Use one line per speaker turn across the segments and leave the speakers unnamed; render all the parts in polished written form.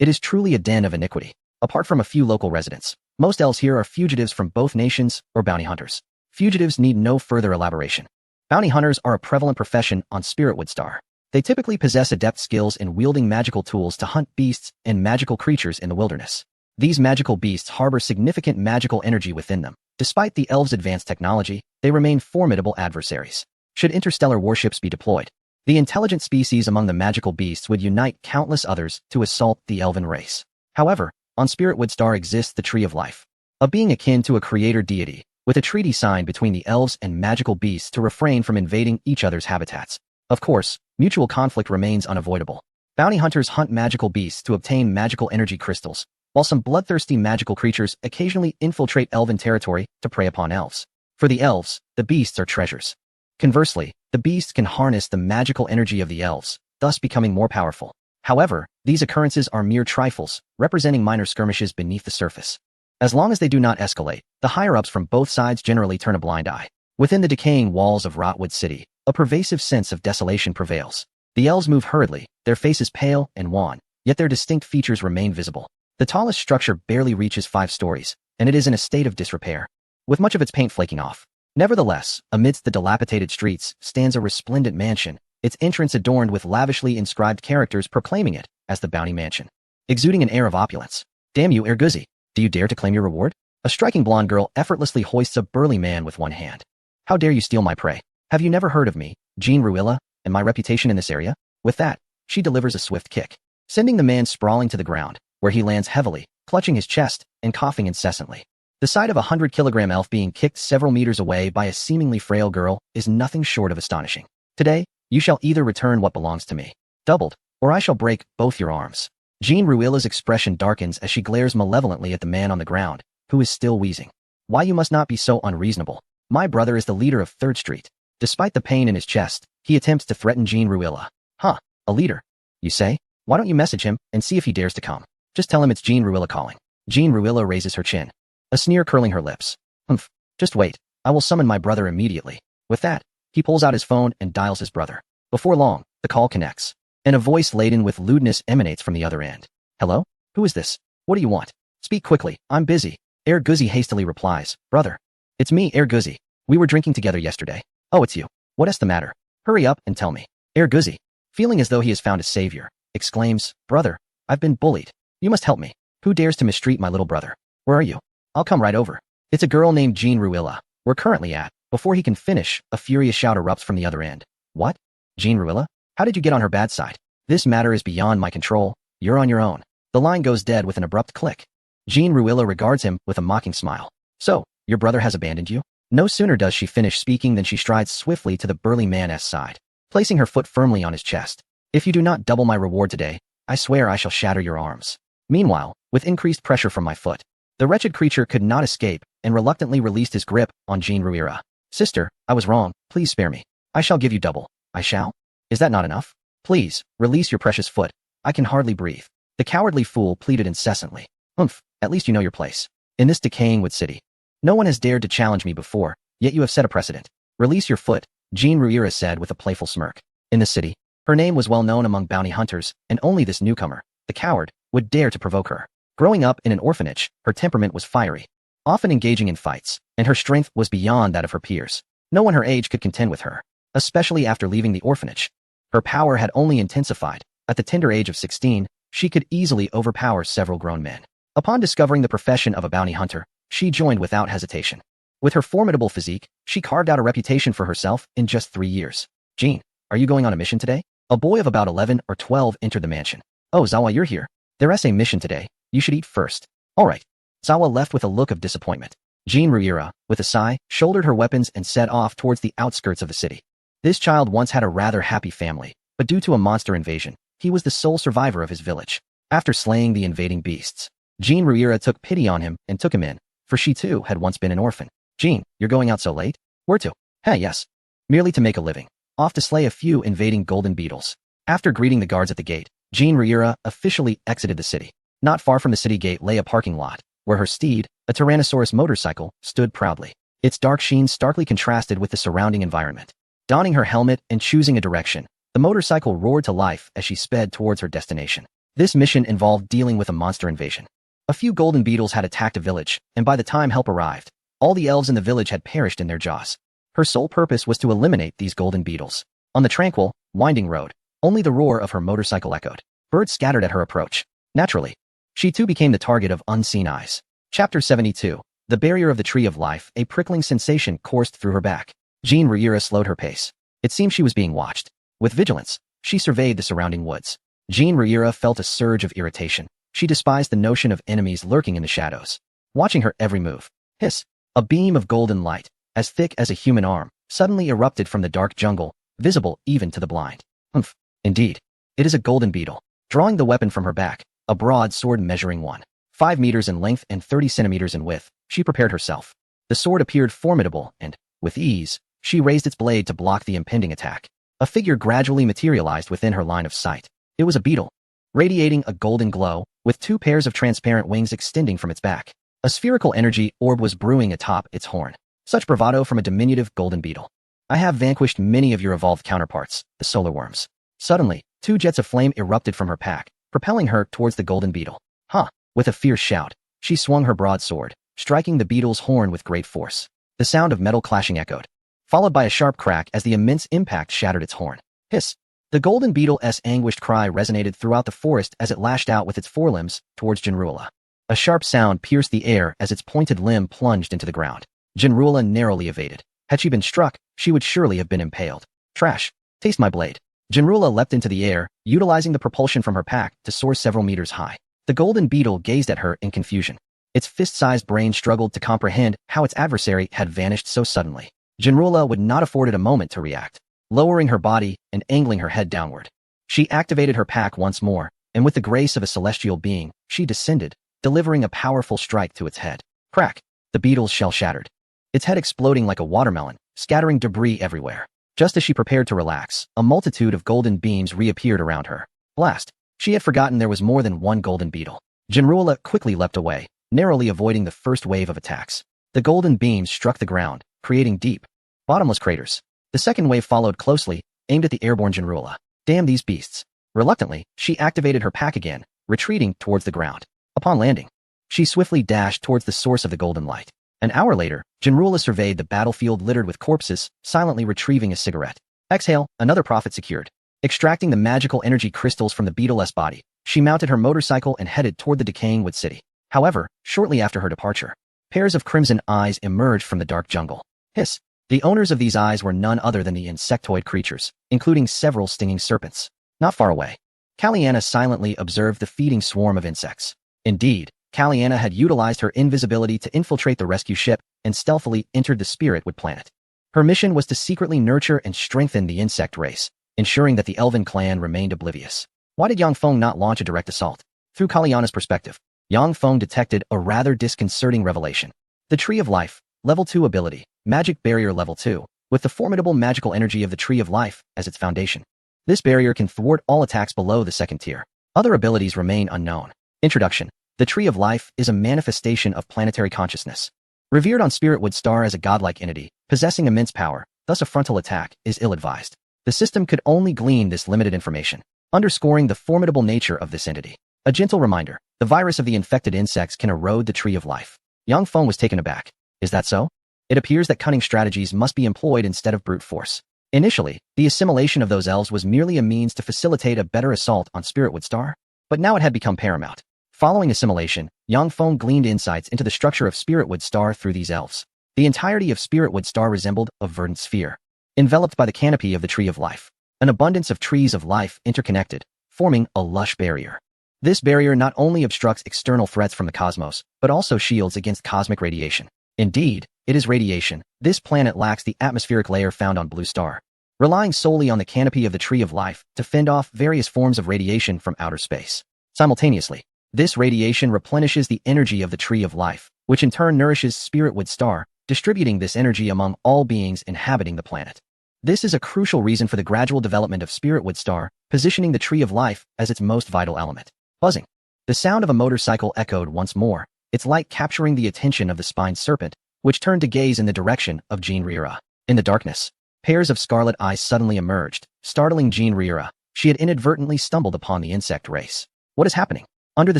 It is truly a den of iniquity. Apart from a few local residents, most elves here are fugitives from both nations or bounty hunters. Fugitives need no further elaboration. Bounty hunters are a prevalent profession on Spiritwood Star. They typically possess adept skills in wielding magical tools to hunt beasts and magical creatures in the wilderness. These magical beasts harbor significant magical energy within them. Despite the elves' advanced technology, they remain formidable adversaries. Should interstellar warships be deployed, the intelligent species among the magical beasts would unite countless others to assault the elven race. However, on Spiritwood Star exists the Tree of Life, a being akin to a creator deity, with a treaty signed between the elves and magical beasts to refrain from invading each other's habitats. Of course, mutual conflict remains unavoidable. Bounty hunters hunt magical beasts to obtain magical energy crystals, while some bloodthirsty magical creatures occasionally infiltrate elven territory to prey upon elves. For the elves, the beasts are treasures. Conversely, the beasts can harness the magical energy of the elves, thus becoming more powerful. However, these occurrences are mere trifles, representing minor skirmishes beneath the surface. As long as they do not escalate, the higher-ups from both sides generally turn a blind eye. Within the decaying walls of Rotwood City, a pervasive sense of desolation prevails. The elves move hurriedly, their faces pale and wan, yet their distinct features remain visible. The tallest structure barely reaches 5 stories, and it is in a state of disrepair, with much of its paint flaking off. Nevertheless, amidst the dilapidated streets stands a resplendent mansion, its entrance adorned with lavishly inscribed characters proclaiming it as the Bounty Mansion, exuding an air of opulence. "Damn you, Erguzi! Do you dare to claim your reward?" A striking blonde girl effortlessly hoists a burly man with one hand. "How dare you steal my prey? Have you never heard of me, Jean Ruilla, and my reputation in this area?" With that, she delivers a swift kick, sending the man sprawling to the ground, where he lands heavily, clutching his chest and coughing incessantly. The sight of a 100-kilogram elf being kicked several meters away by a seemingly frail girl is nothing short of astonishing. "Today, you shall either return what belongs to me, doubled, or I shall break both your arms." Jean Ruilla's expression darkens as she glares malevolently at the man on the ground, who is still wheezing. "Why you must not be so unreasonable. My brother is the leader of 3rd Street. Despite the pain in his chest, he attempts to threaten Jean Ruilla. "Huh, a leader, you say? Why don't you message him and see if he dares to come? Just tell him it's Jean Ruilla calling." Jean Ruilla raises her chin, a sneer curling her lips. "Humph, just wait. I will summon my brother immediately." With that, he pulls out his phone and dials his brother. Before long, the call connects, and a voice laden with lewdness emanates from the other end. "Hello? Who is this? What do you want? Speak quickly, I'm busy." Erguzi hastily replies, "Brother, it's me, Erguzi. We were drinking together yesterday." "Oh, it's you. What's the matter? Hurry up and tell me." Erguzi, feeling as though he has found a savior, exclaims, "Brother, I've been bullied. You must help me. Who dares to mistreat my little brother? Where are you? I'll come right over." "It's a girl named Jean Ruilla. We're currently at..." Before he can finish, a furious shout erupts from the other end. "What? Jean Ruilla? How did you get on her bad side?" "This matter is beyond my control. You're on your own." The line goes dead with an abrupt click. Jean Ruilla regards him with a mocking smile. "So, your brother has abandoned you?" No sooner does she finish speaking than she strides swiftly to the burly man's side, placing her foot firmly on his chest. "If you do not double my reward today, I swear I shall shatter your arms." Meanwhile, with increased pressure from my foot, the wretched creature could not escape and reluctantly released his grip on Jean Ruilla. "Sister, I was wrong. Please spare me. I shall give you double." "I shall? Is that not enough? Please, release your precious foot. I can hardly breathe." The cowardly fool pleaded incessantly. "Humph, at least you know your place. In this decaying wood city, no one has dared to challenge me before, yet you have set a precedent. Release your foot," Jean Ruilla said with a playful smirk. In the city, her name was well known among bounty hunters, and only this newcomer, the coward, would dare to provoke her. Growing up in an orphanage, her temperament was fiery, often engaging in fights, and her strength was beyond that of her peers. No one her age could contend with her, especially after leaving the orphanage. Her power had only intensified. At the tender age of 16, she could easily overpower several grown men. Upon discovering the profession of a bounty hunter, she joined without hesitation. With her formidable physique, she carved out a reputation for herself in just 3 years. "Jean, are you going on a mission today?" A boy of about 11 or 12 entered the mansion. "Oh, Zawa, you're here. There's a mission today. You should eat first." "All right." Zawa left with a look of disappointment. Jean Ruilla, with a sigh, shouldered her weapons and set off towards the outskirts of the city. This child once had a rather happy family, but due to a monster invasion, he was the sole survivor of his village. After slaying the invading beasts, Jean Ruilla took pity on him and took him in, for she too had once been an orphan. "Jean, you're going out so late? Where to?" "Hey, yes. Merely to make a living. Off to slay a few invading golden beetles." After greeting the guards at the gate, Jean Ruilla officially exited the city. Not far from the city gate lay a parking lot, where her steed, a Tyrannosaurus motorcycle, stood proudly. Its dark sheen starkly contrasted with the surrounding environment. Donning her helmet and choosing a direction, the motorcycle roared to life as she sped towards her destination. This mission involved dealing with a monster invasion. A few golden beetles had attacked a village, and by the time help arrived, all the elves in the village had perished in their jaws. Her sole purpose was to eliminate these golden beetles. On the tranquil, winding road, only the roar of her motorcycle echoed. Birds scattered at her approach. Naturally, she too became the target of unseen eyes. Chapter 72. The Barrier of the Tree of Life. A prickling sensation coursed through her back. Jean Riera slowed her pace. It seemed she was being watched. With vigilance, she surveyed the surrounding woods. Jean Riera felt a surge of irritation. She despised the notion of enemies lurking in the shadows, watching her every move. Hiss! A beam of golden light, as thick as a human arm, suddenly erupted from the dark jungle, visible even to the blind. Humph! Indeed, it is a golden beetle. Drawing the weapon from her back, a broad sword measuring 1.5 meters in length and 30 centimeters in width, she prepared herself. The sword appeared formidable and, with ease, she raised its blade to block the impending attack. A figure gradually materialized within her line of sight. It was a beetle, radiating a golden glow, with 2 pairs of transparent wings extending from its back. A spherical energy orb was brewing atop its horn. Such bravado from a diminutive golden beetle. I have vanquished many of your evolved counterparts, the solar worms. Suddenly, 2 jets of flame erupted from her pack, propelling her towards the golden beetle. Huh! With a fierce shout, she swung her broadsword, striking the beetle's horn with great force. The sound of metal clashing echoed, followed by a sharp crack as the immense impact shattered its horn. Hiss! The golden beetle's anguished cry resonated throughout the forest as it lashed out with its forelimbs towards Genruela. A sharp sound pierced the air as its pointed limb plunged into the ground. Genruela narrowly evaded. Had she been struck, she would surely have been impaled. Trash! Taste my blade. Genruela leapt into the air, utilizing the propulsion from her pack to soar several meters high. The golden beetle gazed at her in confusion. Its fist-sized brain struggled to comprehend how its adversary had vanished so suddenly. Genruela would not afford it a moment to react. Lowering her body and angling her head downward, she activated her pack once more, and with the grace of a celestial being, she descended, delivering a powerful strike to its head. Crack! The beetle's shell shattered, its head exploding like a watermelon, scattering debris everywhere. Just as she prepared to relax, a multitude of golden beams reappeared around her. Blast! She had forgotten there was more than one golden beetle. Genruela quickly leapt away, narrowly avoiding the first wave of attacks. The golden beams struck the ground, creating deep, bottomless craters. The second wave followed closely, aimed at the airborne Genruela. Damn these beasts. Reluctantly, she activated her pack again, retreating towards the ground. Upon landing, she swiftly dashed towards the source of the golden light. An hour later, Genruela surveyed the battlefield littered with corpses, silently retrieving a cigarette. Exhale, another profit secured. Extracting the magical energy crystals from the beetle's body, she mounted her motorcycle and headed toward the decaying wood city. However, shortly after her departure, pairs of crimson eyes emerged from the dark jungle. Hiss! The owners of these eyes were none other than the insectoid creatures, including several stinging serpents. Not far away, Caliana silently observed the feeding swarm of insects. Indeed, Caliana had utilized her invisibility to infiltrate the rescue ship and stealthily entered the Spiritwood planet. Her mission was to secretly nurture and strengthen the insect race, ensuring that the Elven clan remained oblivious. Why did Yang Feng not launch a direct assault? Through Caliana's perspective, Yang Feng detected a rather disconcerting revelation. The Tree of Life, Level 2 ability, Magic Barrier Level 2, with the formidable magical energy of the Tree of Life as its foundation. This barrier can thwart all attacks below the second tier. Other abilities remain unknown. Introduction. The Tree of Life is a manifestation of planetary consciousness. Revered on Spiritwood Star as a godlike entity, possessing immense power, thus a frontal attack is ill-advised. The system could only glean this limited information, underscoring the formidable nature of this entity. A gentle reminder, the virus of the infected insects can erode the Tree of Life. Yang Feng was taken aback. Is that so? It appears that cunning strategies must be employed instead of brute force. Initially, the assimilation of those elves was merely a means to facilitate a better assault on Spiritwood Star, but now it had become paramount. Following assimilation, Yang Feng gleaned insights into the structure of Spiritwood Star through these elves. The entirety of Spiritwood Star resembled a verdant sphere, enveloped by the canopy of the Tree of Life. An abundance of trees of life interconnected, forming a lush barrier. This barrier not only obstructs external threats from the cosmos, but also shields against cosmic radiation. Indeed, it is radiation. This planet lacks the atmospheric layer found on Blue Star, relying solely on the canopy of the Tree of Life to fend off various forms of radiation from outer space. Simultaneously, this radiation replenishes the energy of the Tree of Life, which in turn nourishes Spiritwood Star, distributing this energy among all beings inhabiting the planet. This is a crucial reason for the gradual development of Spiritwood Star, positioning the Tree of Life as its most vital element. Buzzing. The sound of a motorcycle echoed once more, its light capturing the attention of the spined serpent, which turned to gaze in the direction of Jean Riera. In the darkness, pairs of scarlet eyes suddenly emerged, startling Jean Riera. She had inadvertently stumbled upon the insect race. What is happening? Under the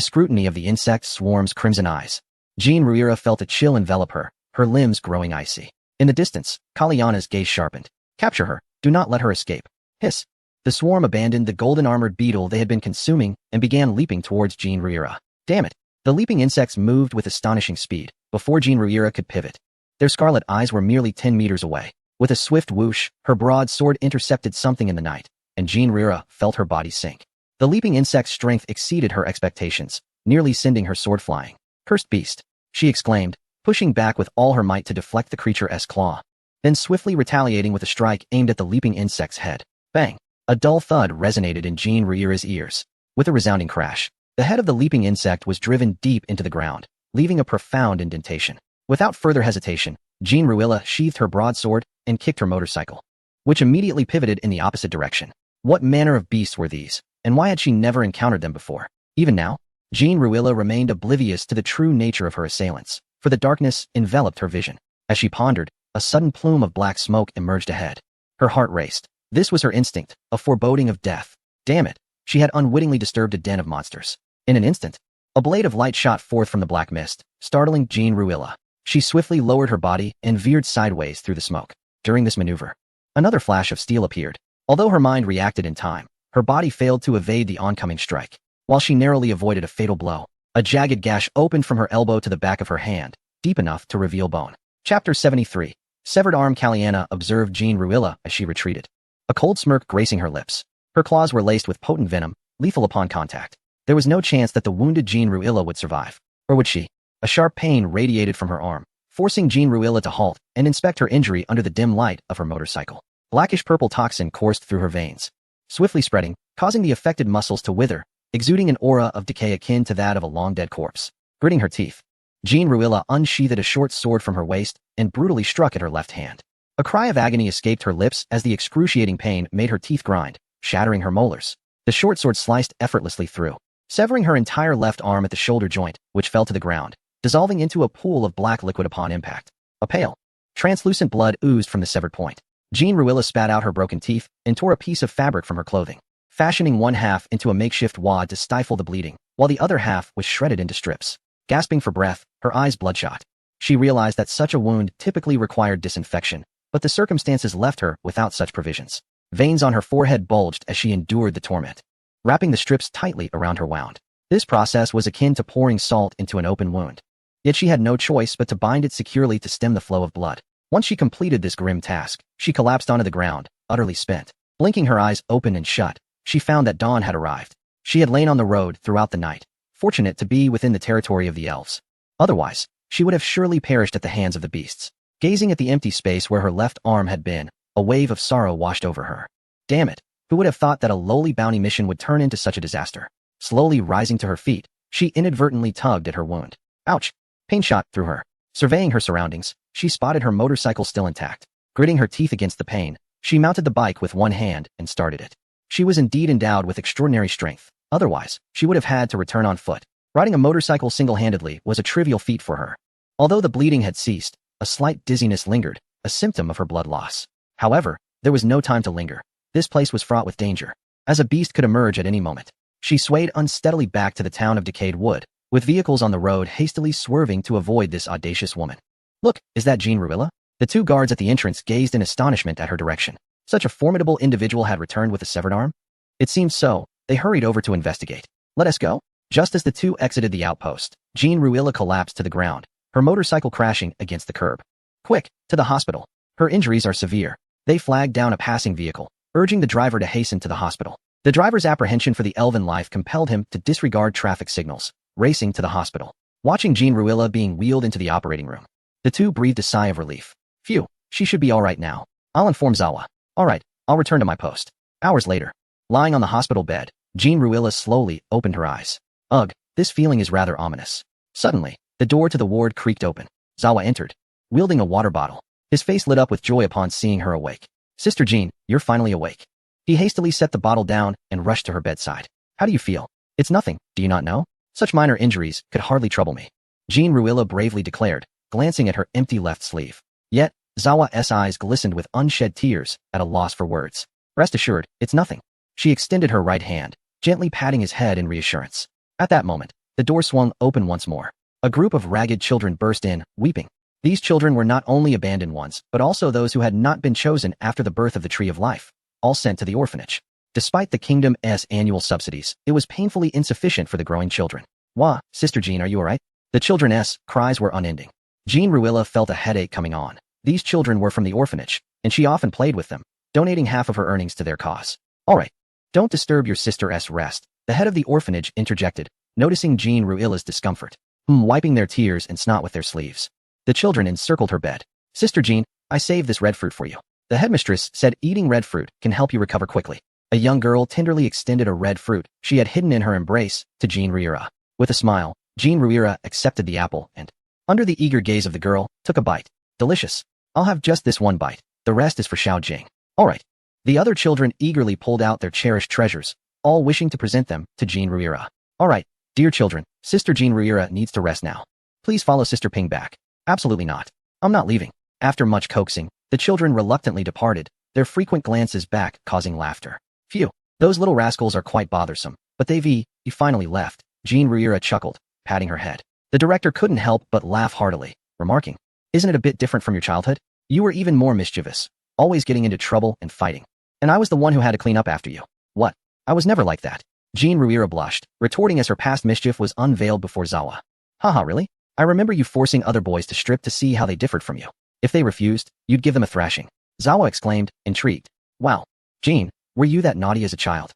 scrutiny of the insect swarm's crimson eyes, Jean Ruira felt a chill envelop her, her limbs growing icy. In the distance, Kaliana's gaze sharpened. Capture her. Do not let her escape. Hiss. The swarm abandoned the golden-armored beetle they had been consuming and began leaping towards Jean Ruira. Damn it. The leaping insects moved with astonishing speed before Jean Ruira could pivot. Their scarlet eyes were merely 10 meters away. With a swift whoosh, her broad sword intercepted something in the night, and Jean Ruira felt her body sink. The leaping insect's strength exceeded her expectations, nearly sending her sword flying. Cursed beast, she exclaimed, pushing back with all her might to deflect the creature's claw, then swiftly retaliating with a strike aimed at the leaping insect's head. Bang! A dull thud resonated in Jean Ruira's ears. With a resounding crash, the head of the leaping insect was driven deep into the ground, leaving a profound indentation. Without further hesitation, Jean Ruira sheathed her broadsword and kicked her motorcycle, which immediately pivoted in the opposite direction. What manner of beasts were these, and why had she never encountered them before? Even now, Jean Ruira remained oblivious to the true nature of her assailants, for the darkness enveloped her vision. As she pondered, a sudden plume of black smoke emerged ahead. Her heart raced. This was her instinct, a foreboding of death. Damn it, she had unwittingly disturbed a den of monsters. In an instant, a blade of light shot forth from the black mist, startling Jean Ruira. She swiftly lowered her body and veered sideways through the smoke. During this maneuver, another flash of steel appeared. Although her mind reacted in time, her body failed to evade the oncoming strike. While she narrowly avoided a fatal blow, a jagged gash opened from her elbow to the back of her hand, deep enough to reveal bone. Chapter 73. Severed arm. Kaliana observed Jean Ruira as she retreated, a cold smirk gracing her lips. Her claws were laced with potent venom, lethal upon contact. There was no chance that the wounded Jean Ruira would survive. Or would she? A sharp pain radiated from her arm, forcing Jean Ruira to halt and inspect her injury under the dim light of her motorcycle. Blackish-purple toxin coursed through her veins, swiftly spreading, causing the affected muscles to wither, exuding an aura of decay akin to that of a long-dead corpse. Gritting her teeth, Jean Ruira unsheathed a short sword from her waist and brutally struck at her left hand. A cry of agony escaped her lips as the excruciating pain made her teeth grind, shattering her molars. The short sword sliced effortlessly through, severing her entire left arm at the shoulder joint, which fell to the ground, dissolving into a pool of black liquid upon impact. A pale, translucent blood oozed from the severed point. Jean Ruira spat out her broken teeth and tore a piece of fabric from her clothing, fashioning one half into a makeshift wad to stifle the bleeding, while the other half was shredded into strips. Gasping for breath, her eyes bloodshot, she realized that such a wound typically required disinfection, but the circumstances left her without such provisions. Veins on her forehead bulged as she endured the torment, wrapping the strips tightly around her wound. This process was akin to pouring salt into an open wound. Yet she had no choice but to bind it securely to stem the flow of blood. Once she completed this grim task, she collapsed onto the ground, utterly spent. Blinking her eyes open and shut, she found that dawn had arrived. She had lain on the road throughout the night, fortunate to be within the territory of the elves. Otherwise, she would have surely perished at the hands of the beasts. Gazing at the empty space where her left arm had been, a wave of sorrow washed over her. Damn it, who would have thought that a lowly bounty mission would turn into such a disaster? Slowly rising to her feet, she inadvertently tugged at her wound. Ouch! Pain shot through her. Surveying her surroundings, she spotted her motorcycle still intact. Gritting her teeth against the pain, she mounted the bike with one hand and started it. She was indeed endowed with extraordinary strength. Otherwise, she would have had to return on foot. Riding a motorcycle single-handedly was a trivial feat for her. Although the bleeding had ceased, a slight dizziness lingered, a symptom of her blood loss. However, there was no time to linger. This place was fraught with danger, as a beast could emerge at any moment. She swayed unsteadily back to the town of decayed wood, with vehicles on the road hastily swerving to avoid this audacious woman. Look, is that Jean Ruira? The two guards at the entrance gazed in astonishment at her direction. Such a formidable individual had returned with a severed arm? It seemed so. They hurried over to investigate. Let us go. Just as the two exited the outpost, Jean Ruira collapsed to the ground, her motorcycle crashing against the curb. Quick, to the hospital. Her injuries are severe. They flagged down a passing vehicle, urging the driver to hasten to the hospital. The driver's apprehension for the elven life compelled him to disregard traffic signals, racing to the hospital. Watching Jean Ruira being wheeled into the operating room, the two breathed a sigh of relief. Phew, she should be all right now. I'll inform Zawa. All right, I'll return to my post. Hours later, lying on the hospital bed, Jean Ruira slowly opened her eyes. Ugh, this feeling is rather ominous. Suddenly, the door to the ward creaked open. Zawa entered, wielding a water bottle. His face lit up with joy upon seeing her awake. Sister Jean, you're finally awake. He hastily set the bottle down and rushed to her bedside. How do you feel? It's nothing, do you not know? Such minor injuries could hardly trouble me. Jean Ruira bravely declared, glancing at her empty left sleeve. Yet, Zawa's eyes glistened with unshed tears, at a loss for words. Rest assured, it's nothing. She extended her right hand, gently patting his head in reassurance. At that moment, the door swung open once more. A group of ragged children burst in, weeping. These children were not only abandoned ones, but also those who had not been chosen after the birth of the Tree of Life, all sent to the orphanage. Despite the kingdom's annual subsidies, it was painfully insufficient for the growing children. Wah, Sister Jean, are you alright? The children's cries were unending. Jean Ruilla felt a headache coming on. These children were from the orphanage, and she often played with them, donating half of her earnings to their cause. Alright, don't disturb your sister's rest, the head of the orphanage interjected, noticing Jean Ruilla's discomfort, wiping their tears and snot with their sleeves. The children encircled her bed. Sister Jean, I saved this red fruit for you. The headmistress said eating red fruit can help you recover quickly. A young girl tenderly extended a red fruit she had hidden in her embrace to Jean Ruilla. With a smile, Jean Ruilla accepted the apple and, under the eager gaze of the girl, took a bite. Delicious. I'll have just this one bite. The rest is for Xiao Jing. Alright. The other children eagerly pulled out their cherished treasures, all wishing to present them to Jean Ruilla. Alright, dear children, Sister Jean Ruilla needs to rest now. Please follow Sister Ping back. Absolutely not. I'm not leaving. After much coaxing, the children reluctantly departed, their frequent glances back causing laughter. Phew, those little rascals are quite bothersome, but you finally left. Jean Ruilla chuckled, patting her head. The director couldn't help but laugh heartily, remarking, isn't it a bit different from your childhood? You were even more mischievous, always getting into trouble and fighting. And I was the one who had to clean up after you. What? I was never like that. Jean Ruilla blushed, retorting as her past mischief was unveiled before Zawa. Haha, really? I remember you forcing other boys to strip to see how they differed from you. If they refused, you'd give them a thrashing. Zawa exclaimed, intrigued. Wow. Jean, were you that naughty as a child?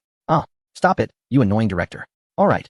Stop it, you annoying director. Alright,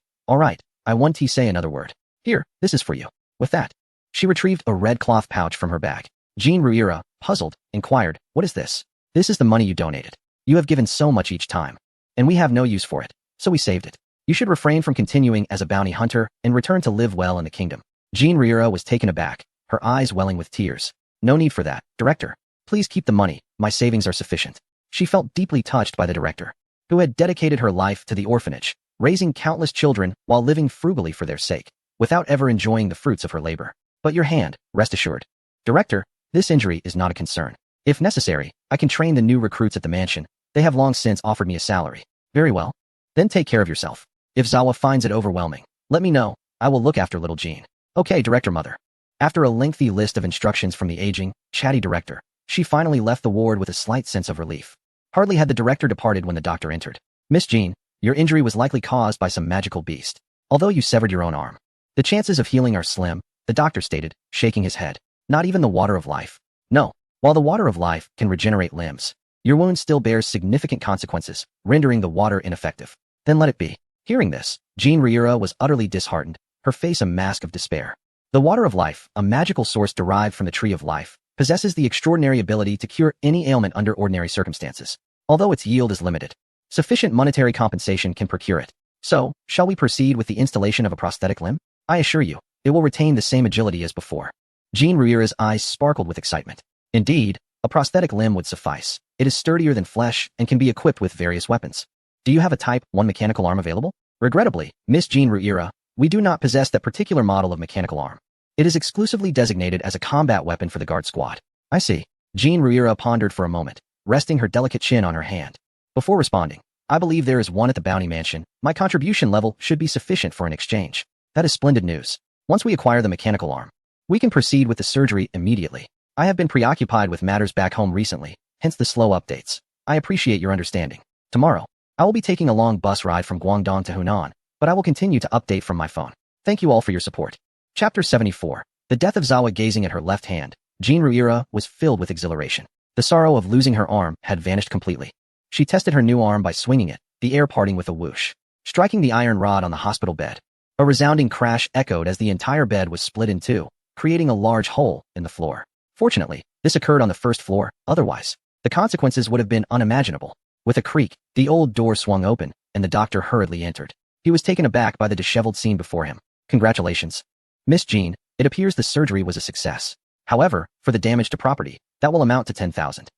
I want to say another word. Here, this is for you. With that, she retrieved a red cloth pouch from her bag. Jean Ruilla, puzzled, inquired, what is this? This is the money you donated. You have given so much each time. And we have no use for it, so we saved it. You should refrain from continuing as a bounty hunter and return to live well in the kingdom. Jean Ruilla was taken aback, her eyes welling with tears. No need for that, director. Please keep the money, my savings are sufficient. She felt deeply touched by the director, who had dedicated her life to the orphanage, raising countless children while living frugally for their sake, without ever enjoying the fruits of her labor. But your hand, rest assured. Director, this injury is not a concern. If necessary, I can train the new recruits at the mansion. They have long since offered me a salary. Very well. Then take care of yourself. If Zawa finds it overwhelming, let me know. I will look after little Jean. Okay, Director Mother. After a lengthy list of instructions from the aging, chatty director, she finally left the ward with a slight sense of relief. Hardly had the director departed when the doctor entered. Miss Jean, your injury was likely caused by some magical beast. Although you severed your own arm, the chances of healing are slim, the doctor stated, shaking his head. Not even the water of life. No, while the water of life can regenerate limbs, your wound still bears significant consequences, rendering the water ineffective. Then let it be. Hearing this, Jean Ruilla was utterly disheartened, her face a mask of despair. The water of life, a magical source derived from the Tree of Life, possesses the extraordinary ability to cure any ailment under ordinary circumstances. Although its yield is limited, sufficient monetary compensation can procure it. So, shall we proceed with the installation of a prosthetic limb? I assure you, it will retain the same agility as before. Jean Ruilla's eyes sparkled with excitement. Indeed, a prosthetic limb would suffice. It is sturdier than flesh and can be equipped with various weapons. Do you have a Type 1 mechanical arm available? Regrettably, Miss Jean Ruilla, we do not possess that particular model of mechanical arm. It is exclusively designated as a combat weapon for the guard squad. I see. Jean Ruilla pondered for a moment, resting her delicate chin on her hand. Before responding, I believe there is one at the bounty mansion. My contribution level should be sufficient for an exchange. That is splendid news. Once we acquire the mechanical arm, we can proceed with the surgery immediately. I have been preoccupied with matters back home recently, hence the slow updates. I appreciate your understanding. Tomorrow, I will be taking a long bus ride from Guangdong to Hunan, but I will continue to update from my phone. Thank you all for your support. Chapter 74. The death of Zawa. Gazing at her left hand, Jean Ruilla was filled with exhilaration. The sorrow of losing her arm had vanished completely. She tested her new arm by swinging it, the air parting with a whoosh, striking the iron rod on the hospital bed. A resounding crash echoed as the entire bed was split in two, creating a large hole in the floor. Fortunately, this occurred on the first floor, otherwise, the consequences would have been unimaginable. With a creak, the old door swung open, and the doctor hurriedly entered. He was taken aback by the disheveled scene before him. Congratulations. Miss Jean, it appears the surgery was a success. However, for the damage to property, that will amount to 10,000.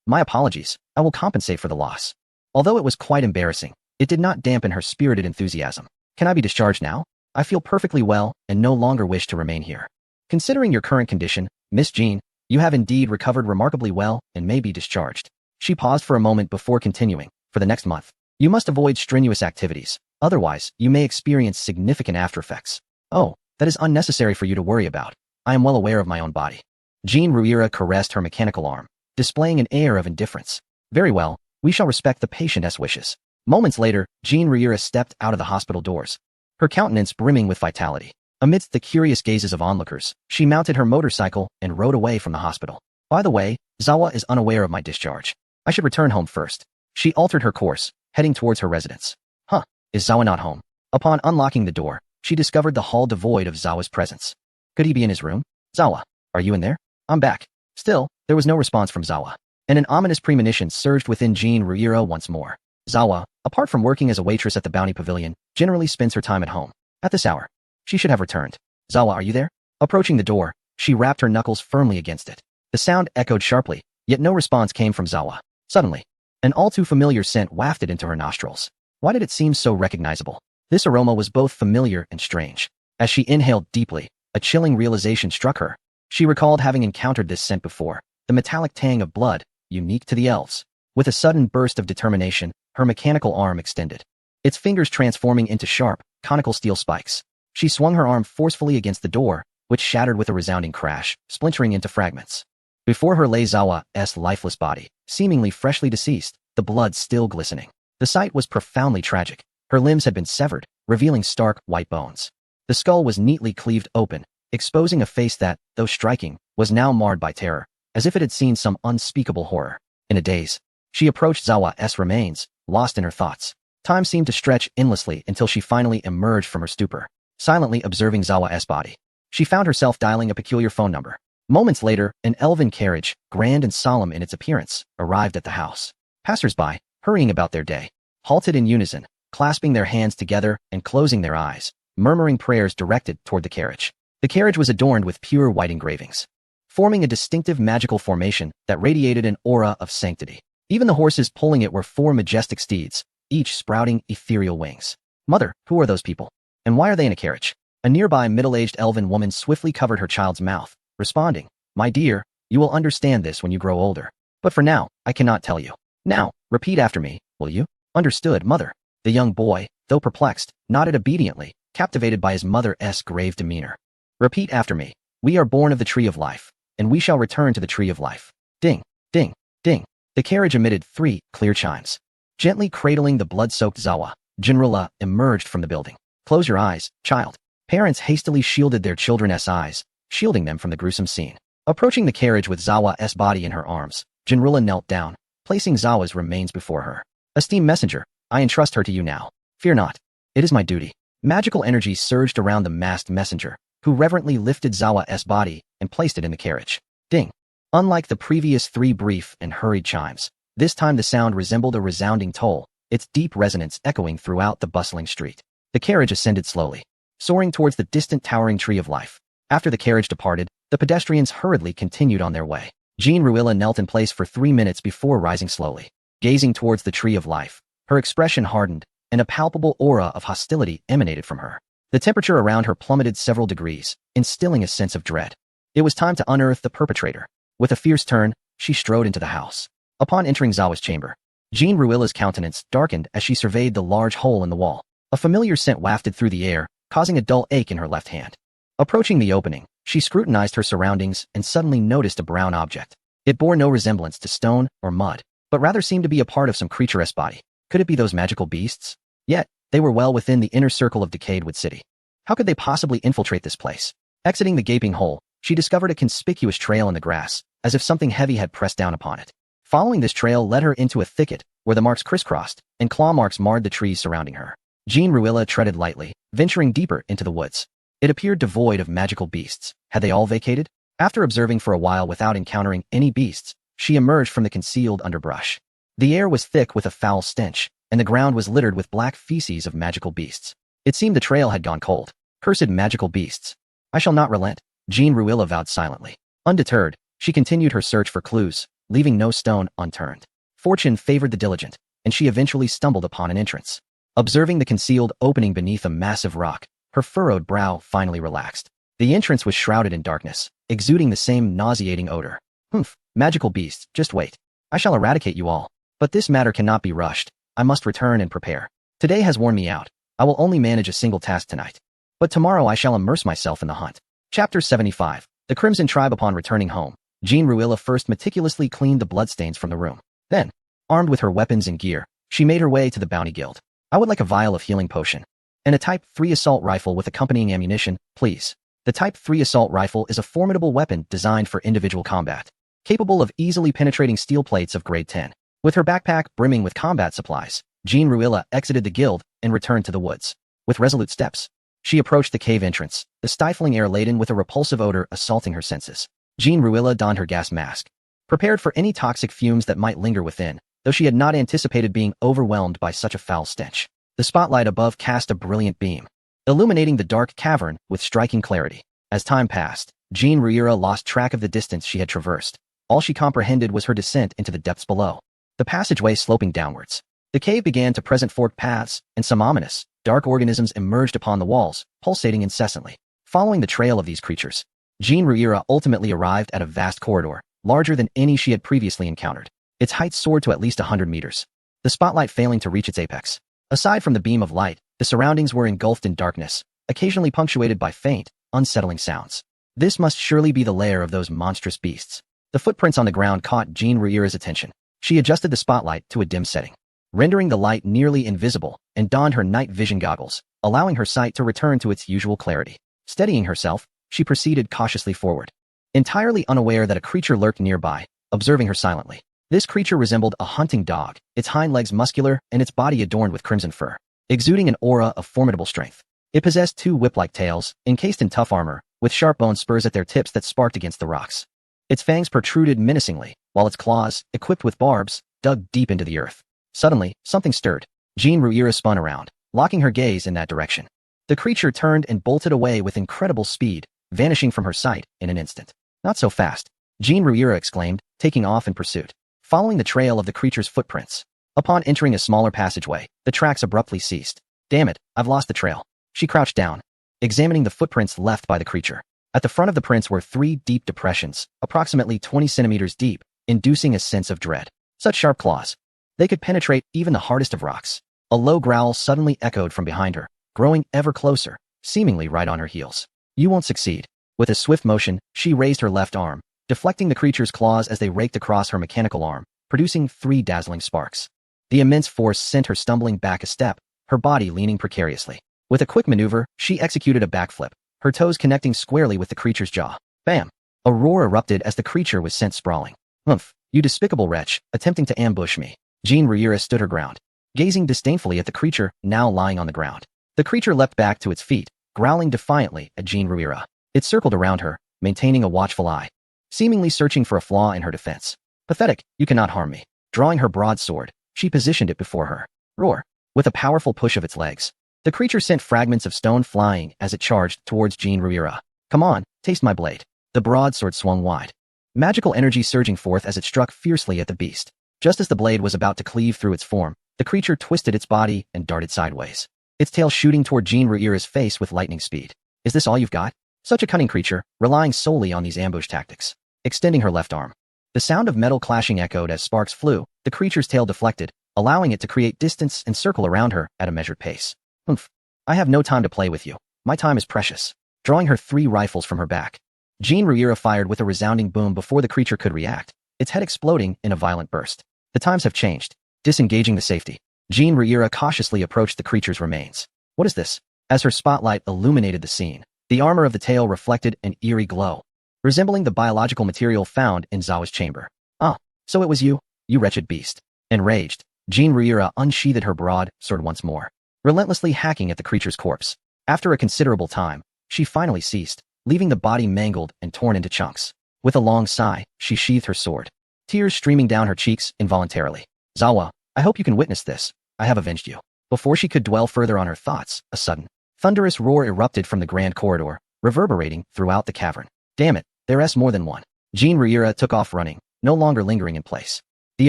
My apologies, I will compensate for the loss. Although it was quite embarrassing, it did not dampen her spirited enthusiasm. Can I be discharged now? I feel perfectly well and no longer wish to remain here. Considering your current condition, Miss Jean, you have indeed recovered remarkably well and may be discharged. She paused for a moment before continuing. For the next month, You must avoid strenuous activities, otherwise you may experience significant aftereffects. Oh, that is unnecessary for you to worry about. I am well aware of my own body. Jean Ruira caressed her mechanical arm, displaying an air of indifference. Very well, we shall respect the patient's wishes. Moments later, Jean Ruira stepped out of the hospital doors, her countenance brimming with vitality. Amidst the curious gazes of onlookers, she mounted her motorcycle and rode away from the hospital. By the way, Zawa is unaware of my discharge. I should return home first. She altered her course, heading towards her residence. Huh, is Zawa not home? Upon unlocking the door, she discovered the hall devoid of Zawa's presence. Could he be in his room? Zawa, are you in there? I'm back. Still, there was no response from Zawa, and an ominous premonition surged within Jean Ruira once more. Zawa, apart from working as a waitress at the Bounty Pavilion, generally spends her time at home. At this hour, she should have returned. Zawa, are you there? Approaching the door, she rapped her knuckles firmly against it. The sound echoed sharply, yet no response came from Zawa. Suddenly, an all-too-familiar scent wafted into her nostrils. Why did it seem so recognizable? This aroma was both familiar and strange. As she inhaled deeply, a chilling realization struck her. She recalled having encountered this scent before, the metallic tang of blood, unique to the elves. With a sudden burst of determination, her mechanical arm extended, its fingers transforming into sharp, conical steel spikes. She swung her arm forcefully against the door, which shattered with a resounding crash, splintering into fragments. Before her lay Zawa's lifeless body, seemingly freshly deceased, the blood still glistening. The sight was profoundly tragic. Her limbs had been severed, revealing stark, white bones. The skull was neatly cleaved open, exposing a face that, though striking, was now marred by terror, as if it had seen some unspeakable horror. In a daze, she approached Zawa's remains, lost in her thoughts. Time seemed to stretch endlessly until she finally emerged from her stupor, silently observing Zawa's body. She found herself dialing a peculiar phone number. Moments later, an elven carriage, grand and solemn in its appearance, arrived at the house. Passers-by, hurrying about their day, halted in unison, clasping their hands together and closing their eyes, murmuring prayers directed toward the carriage. The carriage was adorned with pure white engravings, forming a distinctive magical formation that radiated an aura of sanctity. Even the horses pulling it were 4 majestic steeds, each sprouting ethereal wings. Mother, who are those people? And why are they in a carriage? A nearby middle-aged elven woman swiftly covered her child's mouth, responding, "My dear, you will understand this when you grow older. But for now, I cannot tell you. Now, repeat after me, will you?" "Understood, mother." The young boy, though perplexed, nodded obediently, captivated by his mother's grave demeanor. "Repeat after me. We are born of the tree of life, and we shall return to the tree of life." Ding, ding, ding. The carriage emitted 3 clear chimes. Gently cradling the blood-soaked Zawa, Jinrula emerged from the building. "Close your eyes, child." Parents hastily shielded their children's eyes, shielding them from the gruesome scene. Approaching the carriage with Zawa's body in her arms, Jinrula knelt down, placing Zawa's remains before her. "Esteemed messenger, I entrust her to you now. Fear not. It is my duty." Magical energy surged around the masked messenger, who reverently lifted Zawa's body and placed it in the carriage. Ding. Unlike the previous 3 brief and hurried chimes, this time the sound resembled a resounding toll, its deep resonance echoing throughout the bustling street. The carriage ascended slowly, soaring towards the distant towering tree of life. After the carriage departed, the pedestrians hurriedly continued on their way. Jean Ruilla knelt in place for 3 minutes before rising slowly. Gazing towards the tree of life, her expression hardened, and a palpable aura of hostility emanated from her. The temperature around her plummeted several degrees, instilling a sense of dread. It was time to unearth the perpetrator. With a fierce turn, she strode into the house. Upon entering Zawa's chamber, Jean Ruilla's countenance darkened as she surveyed the large hole in the wall. A familiar scent wafted through the air, causing a dull ache in her left hand. Approaching the opening, she scrutinized her surroundings and suddenly noticed a brown object. It bore no resemblance to stone or mud, but rather seemed to be a part of some creature's body. Could it be those magical beasts? Yet, they were well within the inner circle of Decadewood City. How could they possibly infiltrate this place? Exiting the gaping hole, she discovered a conspicuous trail in the grass, as if something heavy had pressed down upon it. Following this trail led her into a thicket, where the marks crisscrossed, and claw marks marred the trees surrounding her. Jean Ruilla treaded lightly, venturing deeper into the woods. It appeared devoid of magical beasts. Had they all vacated? After observing for a while without encountering any beasts, she emerged from the concealed underbrush. The air was thick with a foul stench, and the ground was littered with black feces of magical beasts. It seemed the trail had gone cold. Cursed magical beasts. I shall not relent, Jean Ruilla vowed silently. Undeterred, she continued her search for clues, leaving no stone unturned. Fortune favored the diligent, and she eventually stumbled upon an entrance. Observing the concealed opening beneath a massive rock, her furrowed brow finally relaxed. The entrance was shrouded in darkness, exuding the same nauseating odor. Humph, magical beasts, just wait. I shall eradicate you all. But this matter cannot be rushed. I must return and prepare. Today has worn me out. I will only manage a single task tonight. But tomorrow I shall immerse myself in the hunt. Chapter 75. The Crimson Tribe. Upon returning home, Jean Ruilla first meticulously cleaned the bloodstains from the room. Then, armed with her weapons and gear, she made her way to the Bounty Guild. I would like a vial of healing potion. And a Type 3 assault rifle with accompanying ammunition, please. The Type 3 assault rifle is a formidable weapon designed for individual combat, capable of easily penetrating steel plates of grade 10. With her backpack brimming with combat supplies, Jean Ruilla exited the guild and returned to the woods. With resolute steps, she approached the cave entrance, the stifling air laden with a repulsive odor assaulting her senses. Jean Ruilla donned her gas mask, prepared for any toxic fumes that might linger within, though she had not anticipated being overwhelmed by such a foul stench. The spotlight above cast a brilliant beam, illuminating the dark cavern with striking clarity. As time passed, Jean Ruilla lost track of the distance she had traversed. All she comprehended was her descent into the depths below. The passageway sloping downwards. The cave began to present forked paths, and some ominous, dark organisms emerged upon the walls, pulsating incessantly. Following the trail of these creatures, Jean Ruilla ultimately arrived at a vast corridor, larger than any she had previously encountered. Its height soared to at least 100 meters, the spotlight failing to reach its apex. Aside from the beam of light, the surroundings were engulfed in darkness, occasionally punctuated by faint, unsettling sounds. This must surely be the lair of those monstrous beasts. The footprints on the ground caught Jean Ruilla's attention. She adjusted the spotlight to a dim setting, rendering the light nearly invisible, and donned her night vision goggles, allowing her sight to return to its usual clarity. Steadying herself, she proceeded cautiously forward, entirely unaware that a creature lurked nearby, observing her silently. This creature resembled a hunting dog, its hind legs muscular and its body adorned with crimson fur, exuding an aura of formidable strength. It possessed two whip-like tails, encased in tough armor, with sharp bone spurs at their tips that sparked against the rocks. Its fangs protruded menacingly, while its claws, equipped with barbs, dug deep into the earth. Suddenly, something stirred. Jean Ruilla spun around, locking her gaze in that direction. The creature turned and bolted away with incredible speed, vanishing from her sight in an instant. Not so fast, Jean Ruilla exclaimed, taking off in pursuit. Following the trail of the creature's footprints. Upon entering a smaller passageway, the tracks abruptly ceased. Damn it, I've lost the trail. She crouched down, examining the footprints left by the creature. At the front of the prints were 3 deep depressions, approximately 20 centimeters deep, inducing a sense of dread. Such sharp claws. They could penetrate even the hardest of rocks. A low growl suddenly echoed from behind her, growing ever closer, seemingly right on her heels. You won't succeed. With a swift motion, she raised her left arm, deflecting the creature's claws as they raked across her mechanical arm, producing 3 dazzling sparks. The immense force sent her stumbling back a step, her body leaning precariously. With a quick maneuver, she executed a backflip, her toes connecting squarely with the creature's jaw. Bam! A roar erupted as the creature was sent sprawling. Humph, you despicable wretch, attempting to ambush me. Jean Ruilla stood her ground, gazing disdainfully at the creature now lying on the ground. The creature leapt back to its feet, growling defiantly at Jean Ruilla. It circled around her, maintaining a watchful eye, seemingly searching for a flaw in her defense. Pathetic, you cannot harm me. Drawing her broadsword, she positioned it before her. Roar! With a powerful push of its legs, the creature sent fragments of stone flying as it charged towards Jean Ruilla. Come on, taste my blade. The broadsword swung wide, magical energy surging forth as it struck fiercely at the beast. Just as the blade was about to cleave through its form, the creature twisted its body and darted sideways, its tail shooting toward Jean Ruilla's face with lightning speed. Is this all you've got? Such a cunning creature, relying solely on these ambush tactics. Extending her left arm. The sound of metal clashing echoed as sparks flew, the creature's tail deflected, allowing it to create distance and circle around her at a measured pace. Humph. I have no time to play with you. My time is precious. Drawing her 3 rifles from her back, Jean Ruilla fired with a resounding boom before the creature could react, its head exploding in a violent burst. The times have changed. Disengaging the safety, Jean Ruilla cautiously approached the creature's remains. What is this? As her spotlight illuminated the scene, the armor of the tail reflected an eerie glow, resembling the biological material found in Zawa's chamber. Ah, so it was you, you wretched beast. Enraged, Jean Ruilla unsheathed her broadsword once more, relentlessly hacking at the creature's corpse. After a considerable time, she finally ceased, leaving the body mangled and torn into chunks. With a long sigh, she sheathed her sword, tears streaming down her cheeks involuntarily. Zawa, I hope you can witness this. I have avenged you. Before she could dwell further on her thoughts, a sudden, thunderous roar erupted from the grand corridor, reverberating throughout the cavern. Damn it, there's more than one. Jean Ruilla took off running, no longer lingering in place. The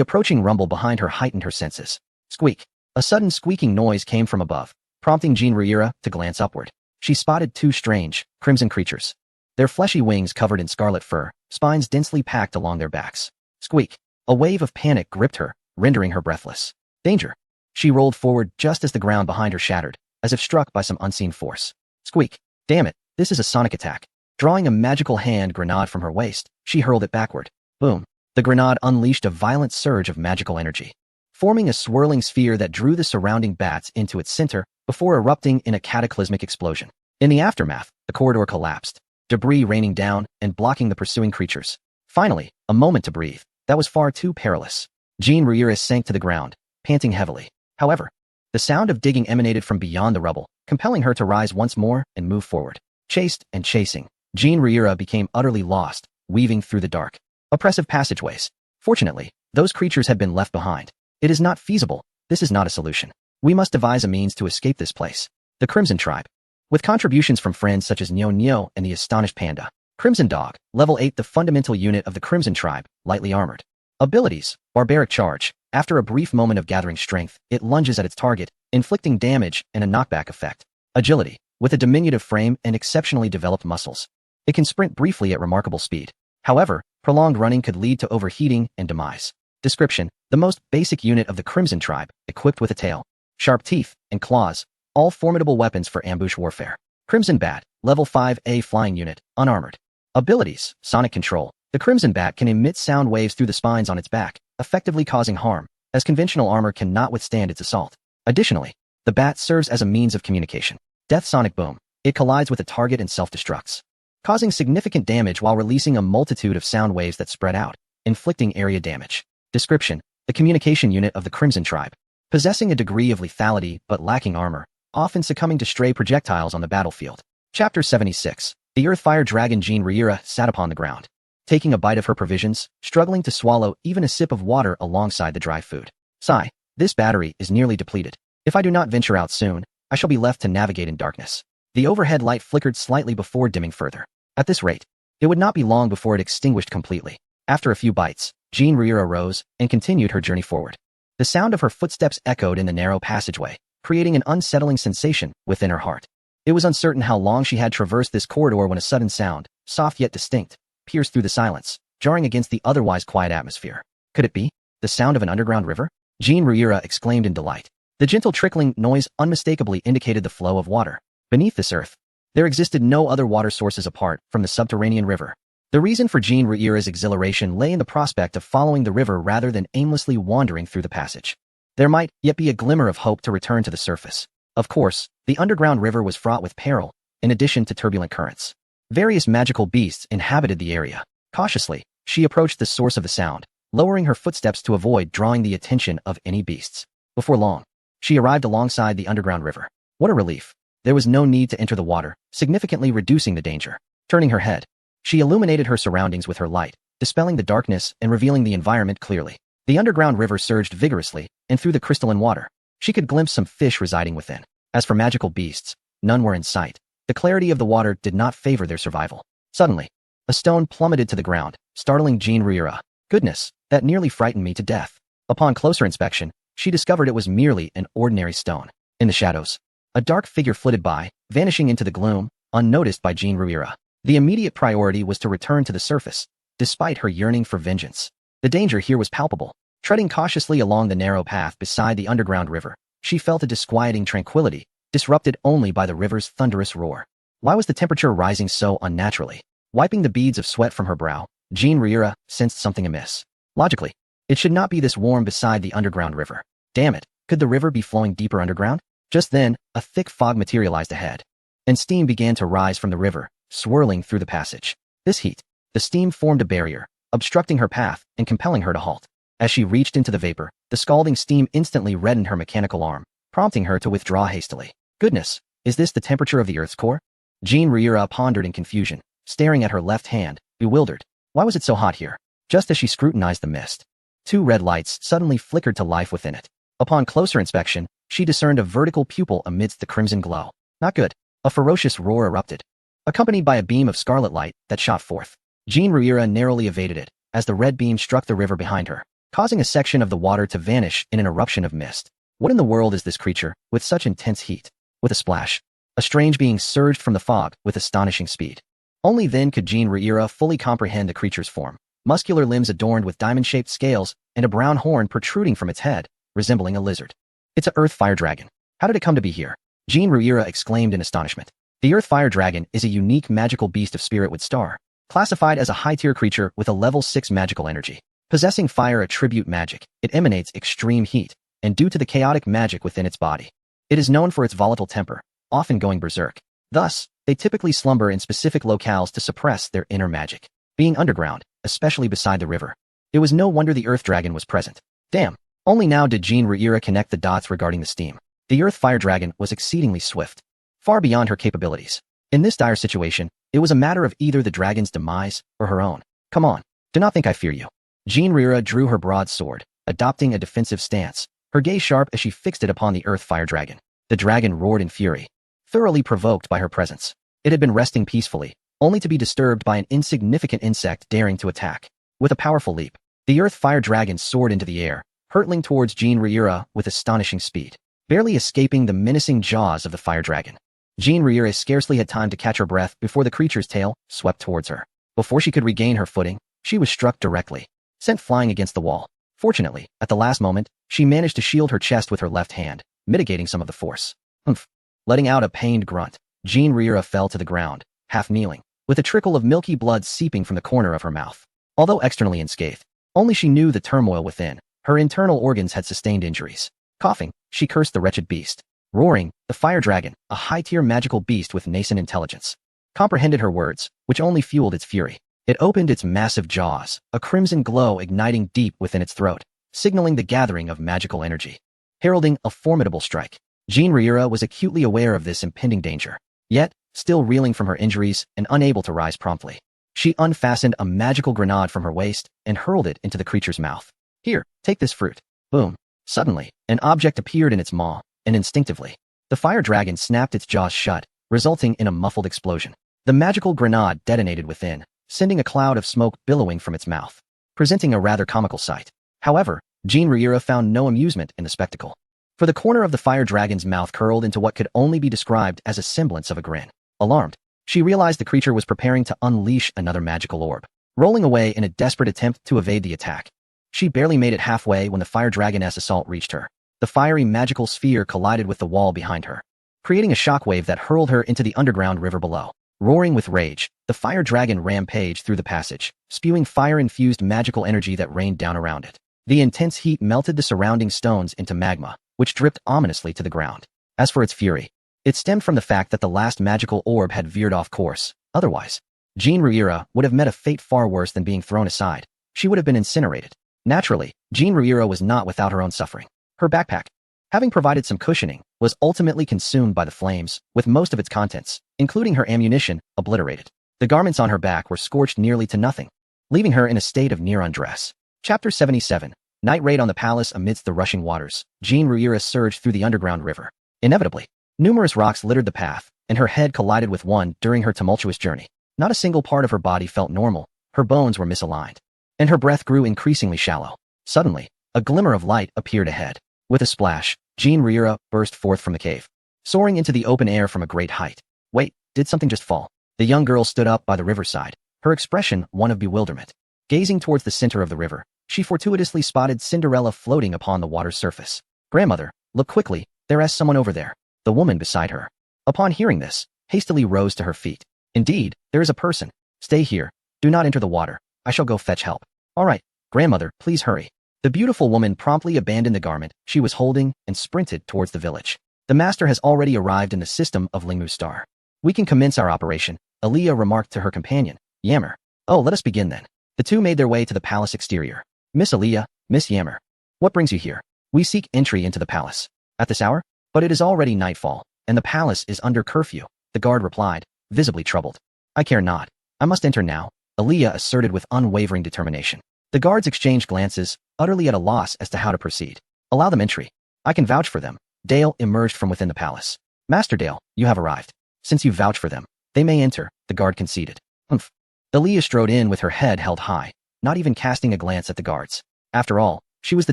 approaching rumble behind her heightened her senses. Squeak. A sudden squeaking noise came from above, prompting Jean Ruilla to glance upward. She spotted 2 strange, crimson creatures. Their fleshy wings covered in scarlet fur, spines densely packed along their backs. Squeak. A wave of panic gripped her, rendering her breathless. Danger. She rolled forward just as the ground behind her shattered, as if struck by some unseen force. Squeak. Damn it, this is a sonic attack. Drawing a magical hand grenade from her waist, she hurled it backward. Boom. The grenade unleashed a violent surge of magical energy, forming a swirling sphere that drew the surrounding bats into its center before erupting in a cataclysmic explosion. In the aftermath, the corridor collapsed, debris raining down and blocking the pursuing creatures. Finally, a moment to breathe. That was far too perilous. Jean Riera sank to the ground, panting heavily. However, the sound of digging emanated from beyond the rubble, compelling her to rise once more and move forward. Chased and chasing, Jean Riera became utterly lost, weaving through the dark, oppressive passageways. Fortunately, those creatures had been left behind. It is not feasible. This is not a solution. We must devise a means to escape this place. The Crimson Tribe. With contributions from friends such as Nyo Nyo and the Astonished Panda. Crimson Dog, level 8, the fundamental unit of the Crimson Tribe, lightly armored. Abilities, Barbaric Charge. After a brief moment of gathering strength, it lunges at its target, inflicting damage and a knockback effect. Agility, with a diminutive frame and exceptionally developed muscles. It can sprint briefly at remarkable speed. However, prolonged running could lead to overheating and demise. Description, the most basic unit of the Crimson Tribe, equipped with a tail, sharp teeth, and claws, all formidable weapons for ambush warfare. Crimson Bat, level 5A flying unit, unarmored. Abilities, Sonic Control. The Crimson Bat can emit sound waves through the spines on its back, effectively causing harm, as conventional armor cannot withstand its assault. Additionally, the bat serves as a means of communication. Death Sonic Boom. It collides with a target and self-destructs, causing significant damage while releasing a multitude of sound waves that spread out, inflicting area damage. Description, the communication unit of the Crimson Tribe. Possessing a degree of lethality but lacking armor, often succumbing to stray projectiles on the battlefield. Chapter 76. The Earthfire Dragon Jean Riera sat upon the ground, taking a bite of her provisions, struggling to swallow even a sip of water alongside the dry food. Sigh, this battery is nearly depleted. If I do not venture out soon, I shall be left to navigate in darkness. The overhead light flickered slightly before dimming further. At this rate, it would not be long before it extinguished completely. After a few bites, Jean Riera rose and continued her journey forward. The sound of her footsteps echoed in the narrow passageway, creating an unsettling sensation within her heart. It was uncertain how long she had traversed this corridor when a sudden sound, soft yet distinct, pierced through the silence, jarring against the otherwise quiet atmosphere. Could it be the sound of an underground river? Jean Riera exclaimed in delight. The gentle trickling noise unmistakably indicated the flow of water. Beneath this earth, there existed no other water sources apart from the subterranean river. The reason for Jean Riera's exhilaration lay in the prospect of following the river rather than aimlessly wandering through the passage. There might yet be a glimmer of hope to return to the surface. Of course, the underground river was fraught with peril, in addition to turbulent currents. Various magical beasts inhabited the area. Cautiously, she approached the source of the sound, lowering her footsteps to avoid drawing the attention of any beasts. Before long, she arrived alongside the underground river. What a relief. There was no need to enter the water, significantly reducing the danger. Turning her head, she illuminated her surroundings with her light, dispelling the darkness and revealing the environment clearly. The underground river surged vigorously, and through the crystalline water, she could glimpse some fish residing within. As for magical beasts, none were in sight. The clarity of the water did not favor their survival. Suddenly, a stone plummeted to the ground, startling Jean Riera. Goodness, that nearly frightened me to death. Upon closer inspection, she discovered it was merely an ordinary stone. In the shadows, a dark figure flitted by, vanishing into the gloom, unnoticed by Jean Riera. The immediate priority was to return to the surface, despite her yearning for vengeance. The danger here was palpable. Treading cautiously along the narrow path beside the underground river, she felt a disquieting tranquility, disrupted only by the river's thunderous roar. Why was the temperature rising so unnaturally? Wiping the beads of sweat from her brow, Jean Riera sensed something amiss. Logically, it should not be this warm beside the underground river. Damn it, could the river be flowing deeper underground? Just then, a thick fog materialized ahead, and steam began to rise from the river, swirling through the passage. This heat, the steam formed a barrier, obstructing her path and compelling her to halt. As she reached into the vapor, the scalding steam instantly reddened her mechanical arm, prompting her to withdraw hastily. Goodness, is this the temperature of the Earth's core? Jean Riera pondered in confusion, staring at her left hand, bewildered. Why was it so hot here? Just as she scrutinized the mist, two red lights suddenly flickered to life within it. Upon closer inspection, she discerned a vertical pupil amidst the crimson glow. Not good. A ferocious roar erupted, accompanied by a beam of scarlet light that shot forth. Jean Riera narrowly evaded it, as the red beam struck the river behind her, causing a section of the water to vanish in an eruption of mist. What in the world is this creature, with such intense heat? With a splash, a strange being surged from the fog with astonishing speed. Only then could Jean Riera fully comprehend the creature's form. Muscular limbs adorned with diamond-shaped scales and a brown horn protruding from its head, resembling a lizard. It's a Earth Fire Dragon. How did it come to be here? Jean Ruira exclaimed in astonishment. The Earth Fire Dragon is a unique magical beast of Spiritwood Star, classified as a high-tier creature with a level 6 magical energy. Possessing fire attribute magic, it emanates extreme heat, and due to the chaotic magic within its body, it is known for its volatile temper, often going berserk. Thus, they typically slumber in specific locales to suppress their inner magic. Being underground, especially beside the river, it was no wonder the Earth Dragon was present. Damn. Only now did Jean Ruira connect the dots regarding the steam. The Earth Fire Dragon was exceedingly swift, far beyond her capabilities. In this dire situation, it was a matter of either the dragon's demise or her own. Come on, do not think I fear you. Jean Ruira drew her broadsword, adopting a defensive stance, her gaze sharp as she fixed it upon the Earth Fire Dragon. The dragon roared in fury, thoroughly provoked by her presence. It had been resting peacefully, only to be disturbed by an insignificant insect daring to attack. With a powerful leap, the Earth Fire Dragon soared into the air, hurtling towards Jean Ruira with astonishing speed, barely escaping the menacing jaws of the Fire Dragon. Jean Ruira scarcely had time to catch her breath before the creature's tail swept towards her. Before she could regain her footing, she was struck directly, sent flying against the wall. Fortunately, at the last moment, she managed to shield her chest with her left hand, mitigating some of the force. Humph. Letting out a pained grunt, Jean Ruira fell to the ground, half kneeling, with a trickle of milky blood seeping from the corner of her mouth. Although externally unscathed, only she knew the turmoil within. Her internal organs had sustained injuries. Coughing, she cursed the wretched beast. Roaring, the Fire Dragon, a high-tier magical beast with nascent intelligence, comprehended her words, which only fueled its fury. It opened its massive jaws, a crimson glow igniting deep within its throat, signaling the gathering of magical energy, heralding a formidable strike. Jean Ruira was acutely aware of this impending danger. Yet, still reeling from her injuries and unable to rise promptly, she unfastened a magical grenade from her waist and hurled it into the creature's mouth. Here, take this fruit. Boom. Suddenly, an object appeared in its maw, and instinctively, the Fire Dragon snapped its jaws shut, resulting in a muffled explosion. The magical grenade detonated within, sending a cloud of smoke billowing from its mouth, presenting a rather comical sight. However, Jean Ruira found no amusement in the spectacle, for the corner of the Fire Dragon's mouth curled into what could only be described as a semblance of a grin. Alarmed, she realized the creature was preparing to unleash another magical orb. Rolling away in a desperate attempt to evade the attack, she barely made it halfway when the Fire Dragon's assault reached her. The fiery magical sphere collided with the wall behind her, creating a shockwave that hurled her into the underground river below. Roaring with rage, the Fire Dragon rampaged through the passage, spewing fire-infused magical energy that rained down around it. The intense heat melted the surrounding stones into magma, which dripped ominously to the ground. As for its fury, it stemmed from the fact that the last magical orb had veered off course. Otherwise, Jean Ruira would have met a fate far worse than being thrown aside. She would have been incinerated. Naturally, Jean Ruira was not without her own suffering. Her backpack, having provided some cushioning, was ultimately consumed by the flames, with most of its contents, including her ammunition, obliterated. The garments on her back were scorched nearly to nothing, leaving her in a state of near undress. Chapter 77. Night Raid on the Palace. Amidst the rushing waters, Jean Ruira surged through the underground river. Inevitably, numerous rocks littered the path, and her head collided with one during her tumultuous journey. Not a single part of her body felt normal, her bones were misaligned, and her breath grew increasingly shallow. Suddenly, a glimmer of light appeared ahead. With a splash, Jean Ruira burst forth from the cave, soaring into the open air from a great height. Wait, did something just fall? The young girl stood up by the riverside, her expression one of bewilderment. Gazing towards the center of the river, she fortuitously spotted Cinderella floating upon the water's surface. Grandmother, look quickly, there is someone over there. The woman beside her, upon hearing this, hastily rose to her feet. Indeed, there is a person. Stay here. Do not enter the water. I shall go fetch help. All right, grandmother, please hurry. The beautiful woman promptly abandoned the garment she was holding and sprinted towards the village. The master has already arrived in the system of Lingmu Star. We can commence our operation, Aaliyah remarked to her companion, Yammer. Oh, let us begin then. The two made their way to the palace exterior. Miss Aaliyah, Miss Yammer. What brings you here? We seek entry into the palace. At this hour? But it is already nightfall, and the palace is under curfew, the guard replied, visibly troubled. I care not. I must enter now, Aaliyah asserted with unwavering determination. The guards exchanged glances, utterly at a loss as to how to proceed. Allow them entry. I can vouch for them. Dale emerged from within the palace. Master Dale, you have arrived. Since you vouch for them, they may enter, the guard conceded. Humph. Aaliyah strode in with her head held high, not even casting a glance at the guards. After all, she was the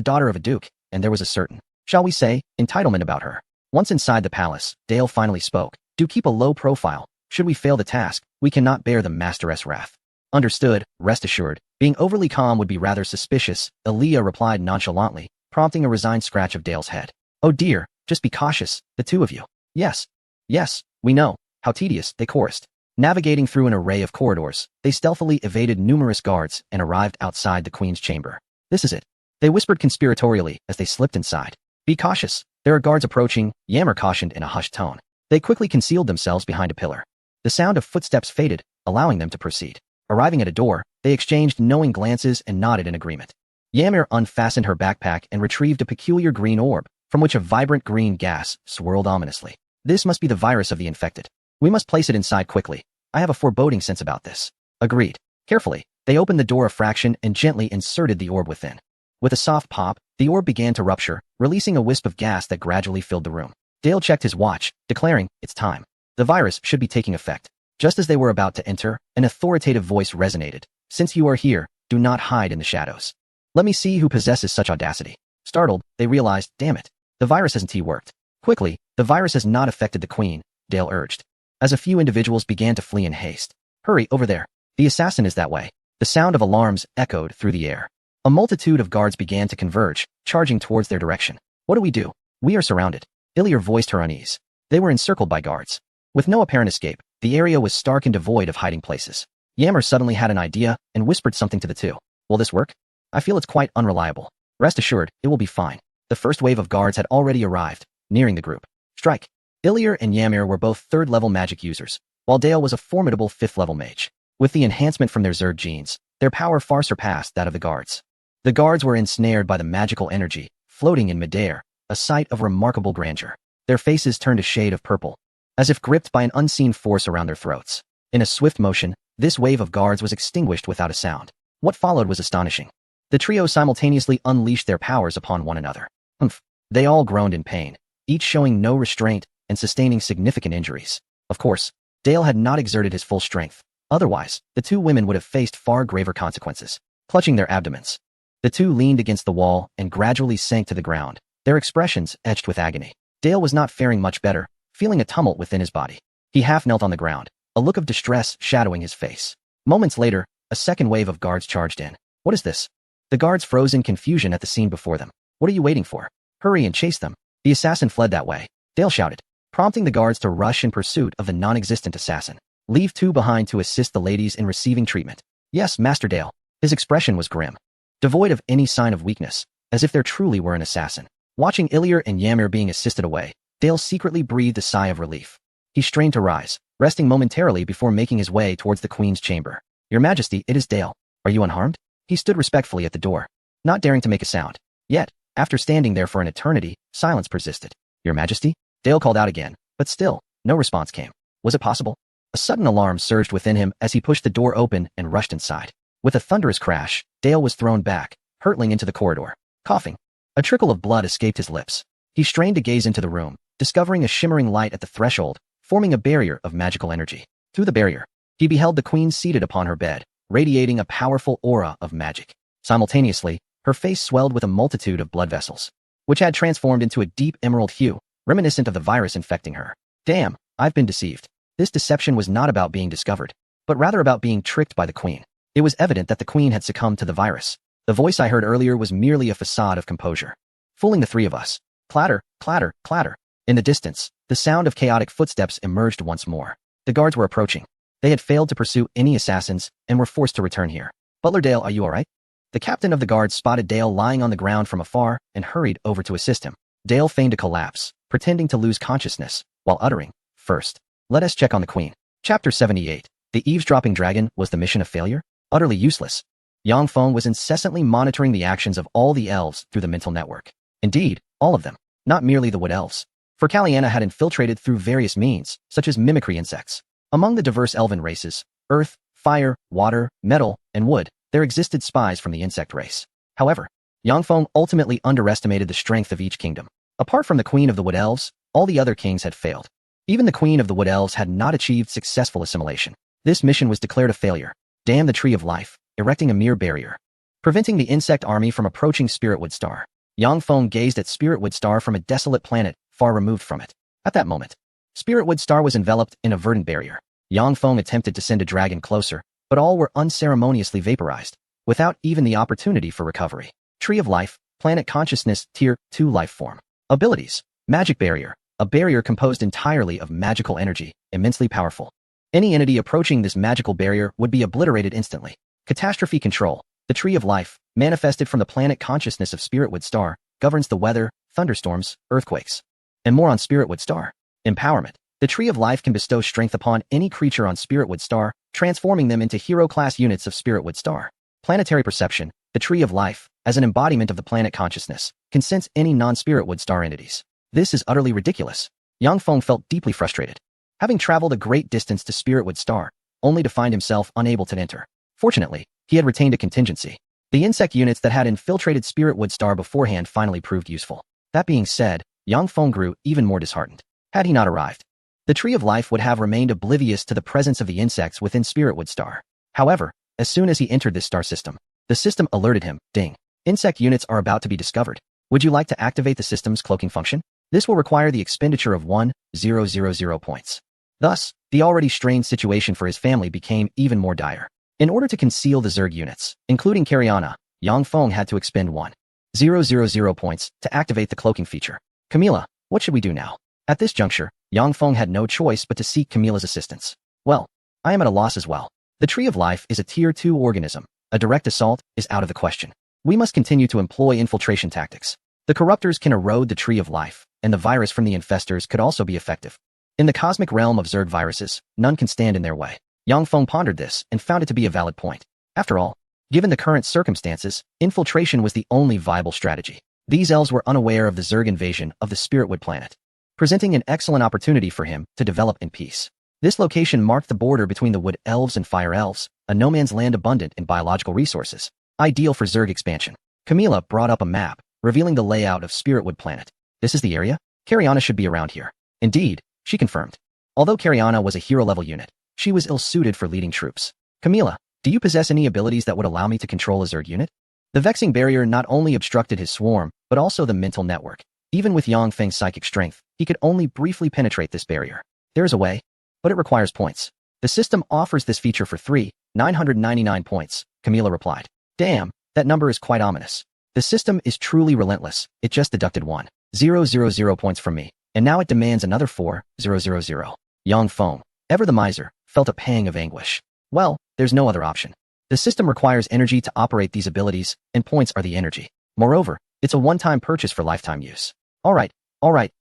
daughter of a duke, and there was a certain, shall we say, entitlement about her. Once inside the palace, Dale finally spoke. Do keep a low profile. Should we fail the task, we cannot bear the masteress' wrath. Understood, rest assured. Being overly calm would be rather suspicious, Aaliyah replied nonchalantly, prompting a resigned scratch of Dale's head. Oh dear, just be cautious, the two of you. Yes. Yes, we know. How tedious, they chorused. Navigating through an array of corridors, they stealthily evaded numerous guards and arrived outside the queen's chamber. This is it. They whispered conspiratorially as they slipped inside. Be cautious. There are guards approaching, Yammer cautioned in a hushed tone. They quickly concealed themselves behind a pillar. The sound of footsteps faded, allowing them to proceed. Arriving at a door, they exchanged knowing glances and nodded in agreement. Yammer unfastened her backpack and retrieved a peculiar green orb, from which a vibrant green gas swirled ominously. This must be the virus of the infected. We must place it inside quickly. I have a foreboding sense about this. Agreed. Carefully, they opened the door a fraction and gently inserted the orb within. With a soft pop, the orb began to rupture, releasing a wisp of gas that gradually filled the room. Dale checked his watch, declaring, it's time. The virus should be taking effect. Just as they were about to enter, an authoritative voice resonated. Since you are here, do not hide in the shadows. Let me see who possesses such audacity. Startled, they realized, damn it. The virus hasn't worked. Quickly, the virus has not affected the queen, Dale urged. As a few individuals began to flee in haste. Hurry, over there. The assassin is that way. The sound of alarms echoed through the air. A multitude of guards began to converge, charging towards their direction. What do we do? We are surrounded. Illyr voiced her unease. They were encircled by guards. With no apparent escape, the area was stark and devoid of hiding places. Yammer suddenly had an idea and whispered something to the two. Will this work? I feel it's quite unreliable. Rest assured, it will be fine. The first wave of guards had already arrived, nearing the group. Strike. Illyr and Yammer were both third-level magic users, while Dale was a formidable fifth-level mage. With the enhancement from their Zerg genes, their power far surpassed that of the guards. The guards were ensnared by the magical energy, floating in midair, a sight of remarkable grandeur. Their faces turned a shade of purple, as if gripped by an unseen force around their throats. In a swift motion, this wave of guards was extinguished without a sound. What followed was astonishing. The trio simultaneously unleashed their powers upon one another. Humph. They all groaned in pain, each showing no restraint and sustaining significant injuries. Of course, Dale had not exerted his full strength. Otherwise, the two women would have faced far graver consequences. Clutching their abdomens, the two leaned against the wall and gradually sank to the ground, their expressions etched with agony. Dale was not faring much better, feeling a tumult within his body. He half knelt on the ground, a look of distress shadowing his face. Moments later, a second wave of guards charged in. What is this? The guards froze in confusion at the scene before them. What are you waiting for? Hurry and chase them. The assassin fled that way, Dale shouted, prompting the guards to rush in pursuit of the non-existent assassin. Leave two behind to assist the ladies in receiving treatment. Yes, Master Dale. His expression was grim, devoid of any sign of weakness, as if there truly were an assassin. Watching Illyr and Yammer being assisted away, Dale secretly breathed a sigh of relief. He strained to rise, resting momentarily before making his way towards the Queen's chamber. Your Majesty, it is Dale. Are you unharmed? He stood respectfully at the door, not daring to make a sound. Yet, after standing there for an eternity, silence persisted. Your Majesty? Dale called out again, but still, no response came. Was it possible? A sudden alarm surged within him as he pushed the door open and rushed inside. With a thunderous crash, Dale was thrown back, hurtling into the corridor. Coughing. A trickle of blood escaped his lips. He strained to gaze into the room, discovering a shimmering light at the threshold, forming a barrier of magical energy. Through the barrier, he beheld the Queen seated upon her bed, radiating a powerful aura of magic. Simultaneously, her face swelled with a multitude of blood vessels, which had transformed into a deep emerald hue, reminiscent of the virus infecting her. Damn, I've been deceived. This deception was not about being discovered, but rather about being tricked by the Queen. It was evident that the Queen had succumbed to the virus. The voice I heard earlier was merely a facade of composure, fooling the three of us. Clatter, clatter, clatter. In the distance, the sound of chaotic footsteps emerged once more. The guards were approaching. They had failed to pursue any assassins and were forced to return here. Butler Dale, are you all right? The captain of the guards spotted Dale lying on the ground from afar and hurried over to assist him. Dale feigned to collapse, pretending to lose consciousness, while uttering, first, let us check on the Queen. Chapter 78. The eavesdropping dragon was the mission a failure? Utterly useless. Yang Feng was incessantly monitoring the actions of all the elves through the mental network. Indeed, all of them, not merely the wood elves. For Caliana had infiltrated through various means, such as mimicry insects. Among the diverse elven races, earth, fire, water, metal, and wood, there existed spies from the insect race. However, Yang Feng ultimately underestimated the strength of each kingdom. Apart from the Queen of the Wood Elves, all the other kings had failed. Even the Queen of the Wood Elves had not achieved successful assimilation. This mission was declared a failure. Damn the Tree of Life, erecting a mere barrier, preventing the insect army from approaching Spiritwood Star. Yang Feng gazed at Spiritwood Star from a desolate planet, far removed from it. At that moment, Spiritwood Star was enveloped in a verdant barrier. Yang Feng attempted to send a dragon closer, but all were unceremoniously vaporized, without even the opportunity for recovery. Tree of Life, Planet Consciousness, Tier 2 life form. Abilities. Magic Barrier. A barrier composed entirely of magical energy, immensely powerful. Any entity approaching this magical barrier would be obliterated instantly. Catastrophe Control. The Tree of Life, manifested from the planet consciousness of Spiritwood Star, governs the weather, thunderstorms, earthquakes. And more on Spiritwood Star. Empowerment. The Tree of Life can bestow strength upon any creature on Spiritwood Star, transforming them into hero-class units of Spiritwood Star. Planetary Perception. The Tree of Life, as an embodiment of the planet consciousness, can sense any non-Spiritwood Star entities. This is utterly ridiculous. Yang Feng felt deeply frustrated. Having traveled a great distance to Spiritwood Star, only to find himself unable to enter. Fortunately, he had retained a contingency. The insect units that had infiltrated Spiritwood Star beforehand finally proved useful. That being said, Yang Feng grew even more disheartened. Had he not arrived, the Tree of Life would have remained oblivious to the presence of the insects within Spiritwood Star. However, as soon as he entered this star system, the system alerted him, ding. Insect units are about to be discovered. Would you like to activate the system's cloaking function? This will require the expenditure of 1,000 points. Thus, the already strained situation for his family became even more dire. In order to conceal the Zerg units, including Cariana, Yang Feng had to expend 1,000 points to activate the cloaking feature. Camila, what should we do now? At this juncture, Yang Feng had no choice but to seek Camila's assistance. Well, I am at a loss as well. The Tree of Life is a Tier 2 organism. A direct assault is out of the question. We must continue to employ infiltration tactics. The corruptors can erode the Tree of Life, and the virus from the infestors could also be effective. In the cosmic realm of Zerg viruses, none can stand in their way. Yang Feng pondered this and found it to be a valid point. After all, given the current circumstances, infiltration was the only viable strategy. These elves were unaware of the Zerg invasion of the Spiritwood planet, presenting an excellent opportunity for him to develop in peace. This location marked the border between the Wood Elves and Fire Elves, a no-man's land abundant in biological resources, ideal for Zerg expansion. Camila brought up a map, revealing the layout of Spiritwood planet. This is the area? Cariana should be around here. Indeed, she confirmed. Although Cariana was a hero-level unit, she was ill-suited for leading troops. Camila, do you possess any abilities that would allow me to control a Zerg unit? The vexing barrier not only obstructed his swarm, but also the mental network. Even with Yang Feng's psychic strength, he could only briefly penetrate this barrier. There is a way, but it requires points. The system offers this feature for 3,999 points, Camila replied. Damn, that number is quite ominous. The system is truly relentless. It just deducted 1,000 points from me, and now it demands another 4,000. Yang Feng, ever the miser, felt a pang of anguish. Well, there's no other option. The system requires energy to operate these abilities, and points are the energy. Moreover, it's a one-time purchase for lifetime use. All right,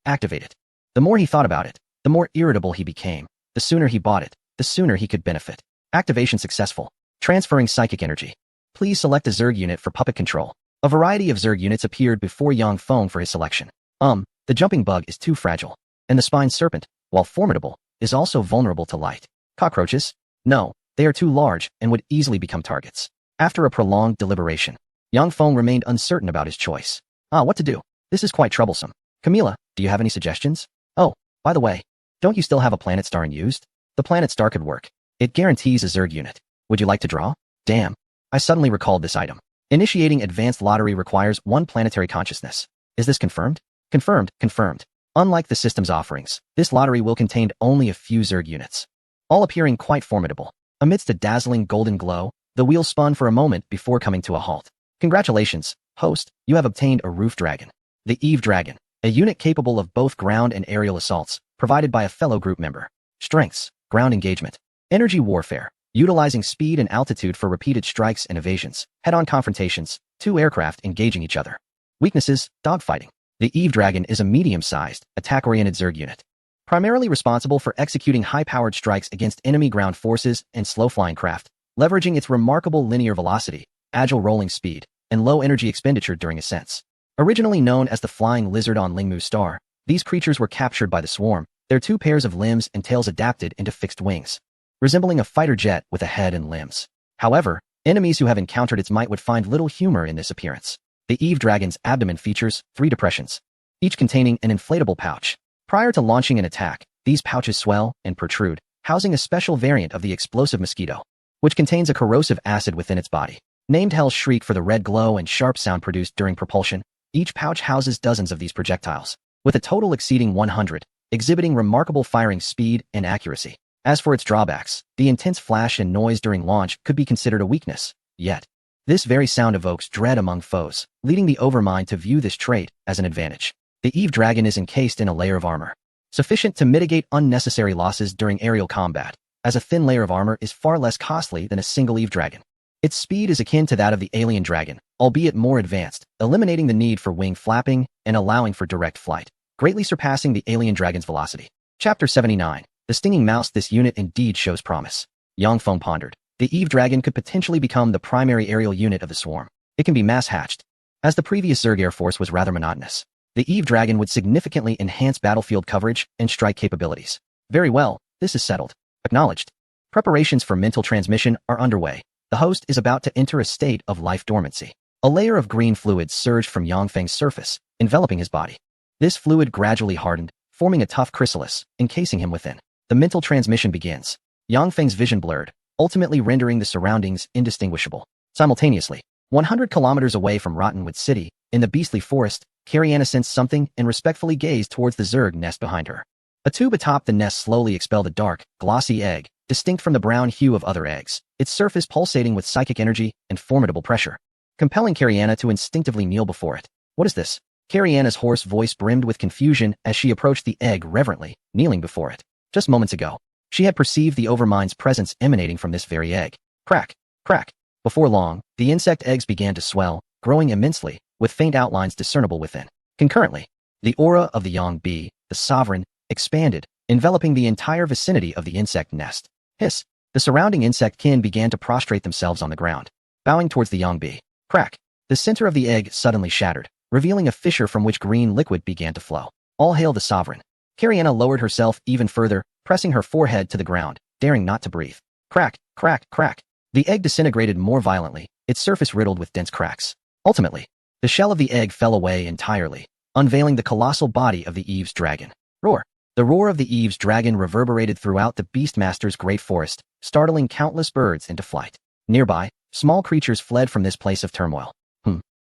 activate it. The more he thought about it, the more irritable he became. The sooner he bought it, the sooner he could benefit. Activation successful. Transferring psychic energy. Please select a Zerg unit for puppet control. A variety of Zerg units appeared before Yang Feng for his selection. The jumping bug is too fragile. And the spine serpent, while formidable, is also vulnerable to light. Cockroaches? No, they are too large and would easily become targets. After a prolonged deliberation, Yang Feng remained uncertain about his choice. What to do? This is quite troublesome. Camila, do you have any suggestions? Oh, by the way, don't you still have a planet star unused? The planet star could work. It guarantees a Zerg unit. Would you like to draw? Damn, I suddenly recalled this item. Initiating advanced lottery requires 1 planetary consciousness. Is this confirmed? Confirmed. Unlike the system's offerings, this lottery will contain only a few Zerg units, all appearing quite formidable. Amidst a dazzling golden glow, the wheel spun for a moment before coming to a halt. Congratulations, host, you have obtained a roof dragon. The Eve Dragon, a unit capable of both ground and aerial assaults, provided by a fellow group member. Strengths, ground engagement. Energy warfare, utilizing speed and altitude for repeated strikes and evasions. Head-on confrontations, 2 aircraft engaging each other. Weaknesses, dogfighting. The Eve Dragon is a medium-sized, attack-oriented Zerg unit, primarily responsible for executing high-powered strikes against enemy ground forces and slow-flying craft, leveraging its remarkable linear velocity, agile rolling speed, and low energy expenditure during ascents. Originally known as the flying lizard on Lingmu's star, these creatures were captured by the swarm, their 2 pairs of limbs and tails adapted into fixed wings, resembling a fighter jet with a head and limbs. However, enemies who have encountered its might would find little humor in this appearance. The Eve Dragon's abdomen features 3 depressions, each containing an inflatable pouch. Prior to launching an attack, these pouches swell and protrude, housing a special variant of the explosive mosquito, which contains a corrosive acid within its body. Named Hell's Shriek for the red glow and sharp sound produced during propulsion, each pouch houses dozens of these projectiles, with a total exceeding 100, exhibiting remarkable firing speed and accuracy. As for its drawbacks, the intense flash and noise during launch could be considered a weakness, yet this very sound evokes dread among foes, leading the Overmind to view this trait as an advantage. The Eve Dragon is encased in a layer of armor, sufficient to mitigate unnecessary losses during aerial combat, as a thin layer of armor is far less costly than a single Eve Dragon. Its speed is akin to that of the alien dragon, albeit more advanced, eliminating the need for wing flapping and allowing for direct flight, greatly surpassing the alien dragon's velocity. Chapter 79. The Stinging Mouse. This unit indeed shows promise. Yang Feng pondered. The Eve Dragon could potentially become the primary aerial unit of the swarm. It can be mass-hatched. As the previous Zerg Air Force was rather monotonous, the Eve Dragon would significantly enhance battlefield coverage and strike capabilities. Very well, this is settled. Acknowledged. Preparations for mental transmission are underway. The host is about to enter a state of life dormancy. A layer of green fluid surged from Yang Feng's surface, enveloping his body. This fluid gradually hardened, forming a tough chrysalis, encasing him within. The mental transmission begins. Yang Feng's vision blurred, ultimately rendering the surroundings indistinguishable. Simultaneously, 100 kilometers away from Rottenwood City, in the beastly forest, Cariana sensed something and respectfully gazed towards the Zerg nest behind her. A tube atop the nest slowly expelled a dark, glossy egg, distinct from the brown hue of other eggs, its surface pulsating with psychic energy and formidable pressure, compelling Cariana to instinctively kneel before it. What is this? Cariana's hoarse voice brimmed with confusion as she approached the egg reverently, kneeling before it. Just moments ago, she had perceived the Overmind's presence emanating from this very egg. Crack, crack. Before long, the insect eggs began to swell, growing immensely, with faint outlines discernible within. Concurrently, the aura of the Yang Bee, the sovereign, expanded, enveloping the entire vicinity of the insect nest. Hiss! The surrounding insect kin began to prostrate themselves on the ground, bowing towards the Yang Bee. Crack! The center of the egg suddenly shattered, revealing a fissure from which green liquid began to flow. All hail the sovereign. Cariana lowered herself even further, pressing her forehead to the ground, daring not to breathe. Crack! Crack! Crack! The egg disintegrated more violently, its surface riddled with dense cracks. Ultimately, the shell of the egg fell away entirely, unveiling the colossal body of the Eve's dragon. Roar! The roar of the Eve's dragon reverberated throughout the Beastmaster's great forest, startling countless birds into flight. Nearby, small creatures fled from this place of turmoil.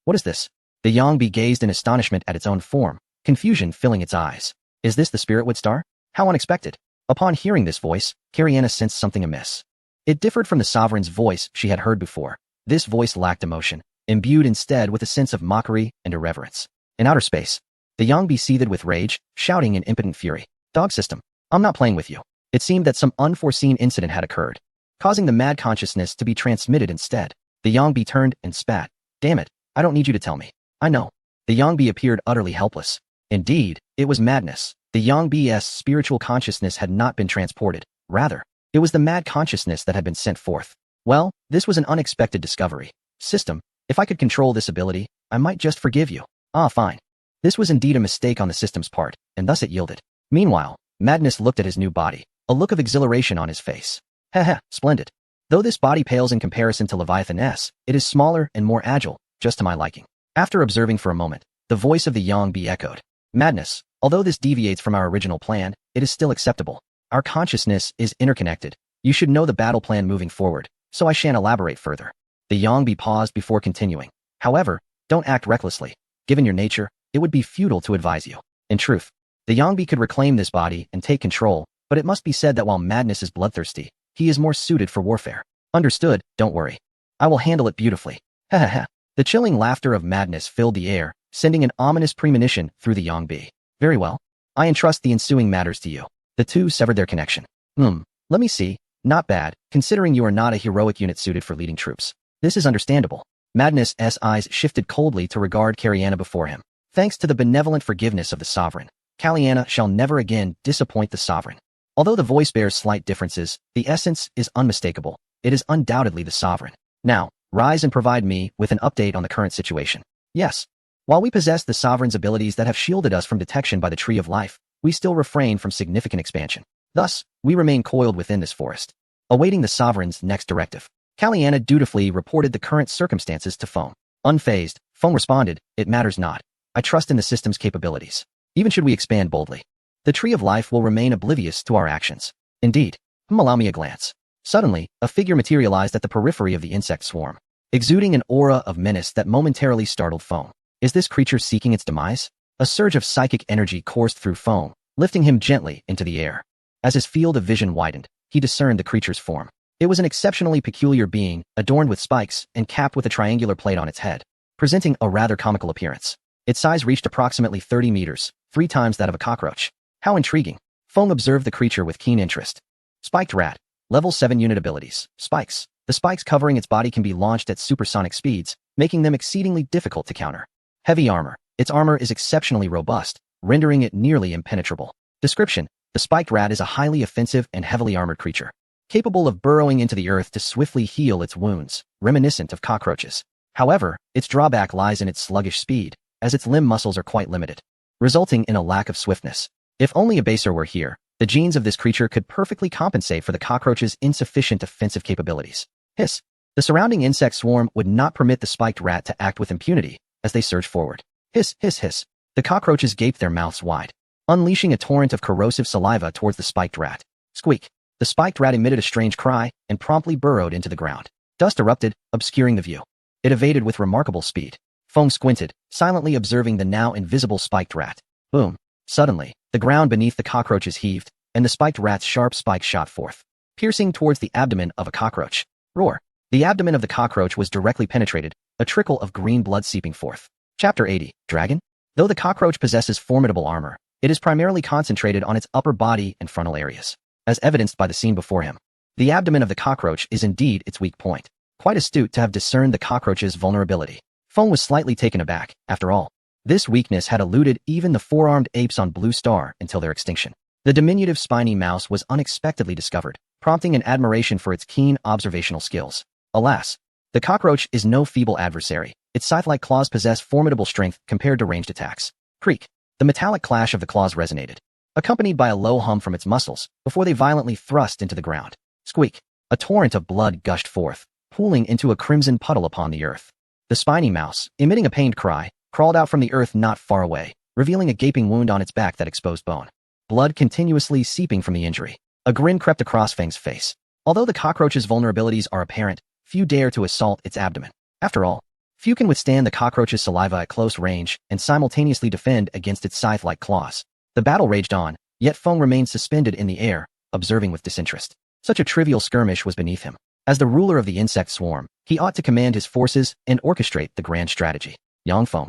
What is this? The Yang Bee gazed in astonishment at its own form, confusion filling its eyes. Is this the Spiritwood Star? How unexpected! Upon hearing this voice, Cariana sensed something amiss. It differed from the Sovereign's voice she had heard before. This voice lacked emotion, imbued instead with a sense of mockery and irreverence. In outer space, the Yang Bee seethed with rage, shouting in impotent fury. Dog system, I'm not playing with you. It seemed that some unforeseen incident had occurred, causing the mad consciousness to be transmitted instead. The Yang Bee turned and spat. Damn it, I don't need you to tell me. I know. The Yang Bee appeared utterly helpless. Indeed, it was madness. The Yang Bee's spiritual consciousness had not been transported. Rather, it was the mad consciousness that had been sent forth. Well, this was an unexpected discovery. System, if I could control this ability, I might just forgive you. Ah, fine. This was indeed a mistake on the system's part, and thus it yielded. Meanwhile, Madness looked at his new body, a look of exhilaration on his face. Heh, splendid. Though this body pales in comparison to Leviathan's, it is smaller and more agile, just to my liking. After observing for a moment, the voice of the Yang Bee echoed. Madness, although this deviates from our original plan, it is still acceptable. Our consciousness is interconnected. You should know the battle plan moving forward, so I shan't elaborate further. The Yang Bee paused before continuing. However, don't act recklessly. Given your nature, it would be futile to advise you. In truth, the Yang Bee could reclaim this body and take control, but it must be said that while Madness is bloodthirsty, he is more suited for warfare. Understood, don't worry. I will handle it beautifully. Ha. The chilling laughter of Madness filled the air, sending an ominous premonition through the Yang Bee. Very well. I entrust the ensuing matters to you. The two severed their connection. Let me see. Not bad, considering you are not a heroic unit suited for leading troops. This is understandable. Madness's eyes shifted coldly to regard Cariana before him. Thanks to the benevolent forgiveness of the Sovereign, Cariana shall never again disappoint the Sovereign. Although the voice bears slight differences, the essence is unmistakable. It is undoubtedly the Sovereign. Now, rise and provide me with an update on the current situation. Yes. While we possess the Sovereign's abilities that have shielded us from detection by the Tree of Life, we still refrain from significant expansion. Thus, we remain coiled within this forest, awaiting the Sovereign's next directive. Cariana dutifully reported the current circumstances to Foam. Unfazed, Foam responded, "It matters not. I trust in the system's capabilities. Even should we expand boldly, the Tree of Life will remain oblivious to our actions. Indeed. Allow me a glance." Suddenly, a figure materialized at the periphery of the insect swarm, exuding an aura of menace that momentarily startled Foam. Is this creature seeking its demise? A surge of psychic energy coursed through Foam, lifting him gently into the air. As his field of vision widened, he discerned the creature's form. It was an exceptionally peculiar being, adorned with spikes and capped with a triangular plate on its head, presenting a rather comical appearance. Its size reached approximately 30 meters, 3 times that of a cockroach. How intriguing. Feng observed the creature with keen interest. Spiked rat. Level 7 unit abilities. Spikes. The spikes covering its body can be launched at supersonic speeds, making them exceedingly difficult to counter. Heavy armor. Its armor is exceptionally robust, rendering it nearly impenetrable. Description. The spiked rat is a highly offensive and heavily armored creature, capable of burrowing into the earth to swiftly heal its wounds, reminiscent of cockroaches. However, its drawback lies in its sluggish speed, as its limb muscles are quite limited, resulting in a lack of swiftness. If only a baser were here, the genes of this creature could perfectly compensate for the cockroach's insufficient offensive capabilities. Hiss. The surrounding insect swarm would not permit the spiked rat to act with impunity as they surge forward. Hiss, hiss, hiss. The cockroaches gaped their mouths wide, unleashing a torrent of corrosive saliva towards the spiked rat. Squeak. The spiked rat emitted a strange cry and promptly burrowed into the ground. Dust erupted, obscuring the view. It evaded with remarkable speed. Feng squinted, silently observing the now invisible spiked rat. Boom. Suddenly, the ground beneath the cockroaches heaved, and the spiked rat's sharp spike shot forth, piercing towards the abdomen of a cockroach. Roar. The abdomen of the cockroach was directly penetrated, a trickle of green blood seeping forth. Chapter 80. Dragon? Though the cockroach possesses formidable armor, it is primarily concentrated on its upper body and frontal areas, as evidenced by the scene before him. The abdomen of the cockroach is indeed its weak point. Quite astute to have discerned the cockroach's vulnerability. Feng was slightly taken aback, after all. This weakness had eluded even the four-armed apes on Blue Star until their extinction. The diminutive spiny mouse was unexpectedly discovered, prompting an admiration for its keen observational skills. Alas, the cockroach is no feeble adversary. Its scythe-like claws possess formidable strength compared to ranged attacks. Creak. The metallic clash of the claws resonated, accompanied by a low hum from its muscles, before they violently thrust into the ground. Squeak. A torrent of blood gushed forth, pooling into a crimson puddle upon the earth. The spiny mouse, emitting a pained cry, crawled out from the earth not far away, revealing a gaping wound on its back that exposed bone. Blood continuously seeping from the injury. A grin crept across Feng's face. Although the cockroach's vulnerabilities are apparent, few dare to assault its abdomen. After all, few can withstand the cockroach's saliva at close range and simultaneously defend against its scythe-like claws. The battle raged on, yet Feng remained suspended in the air, observing with disinterest. Such a trivial skirmish was beneath him. As the ruler of the insect swarm, he ought to command his forces and orchestrate the grand strategy. Yang Feng.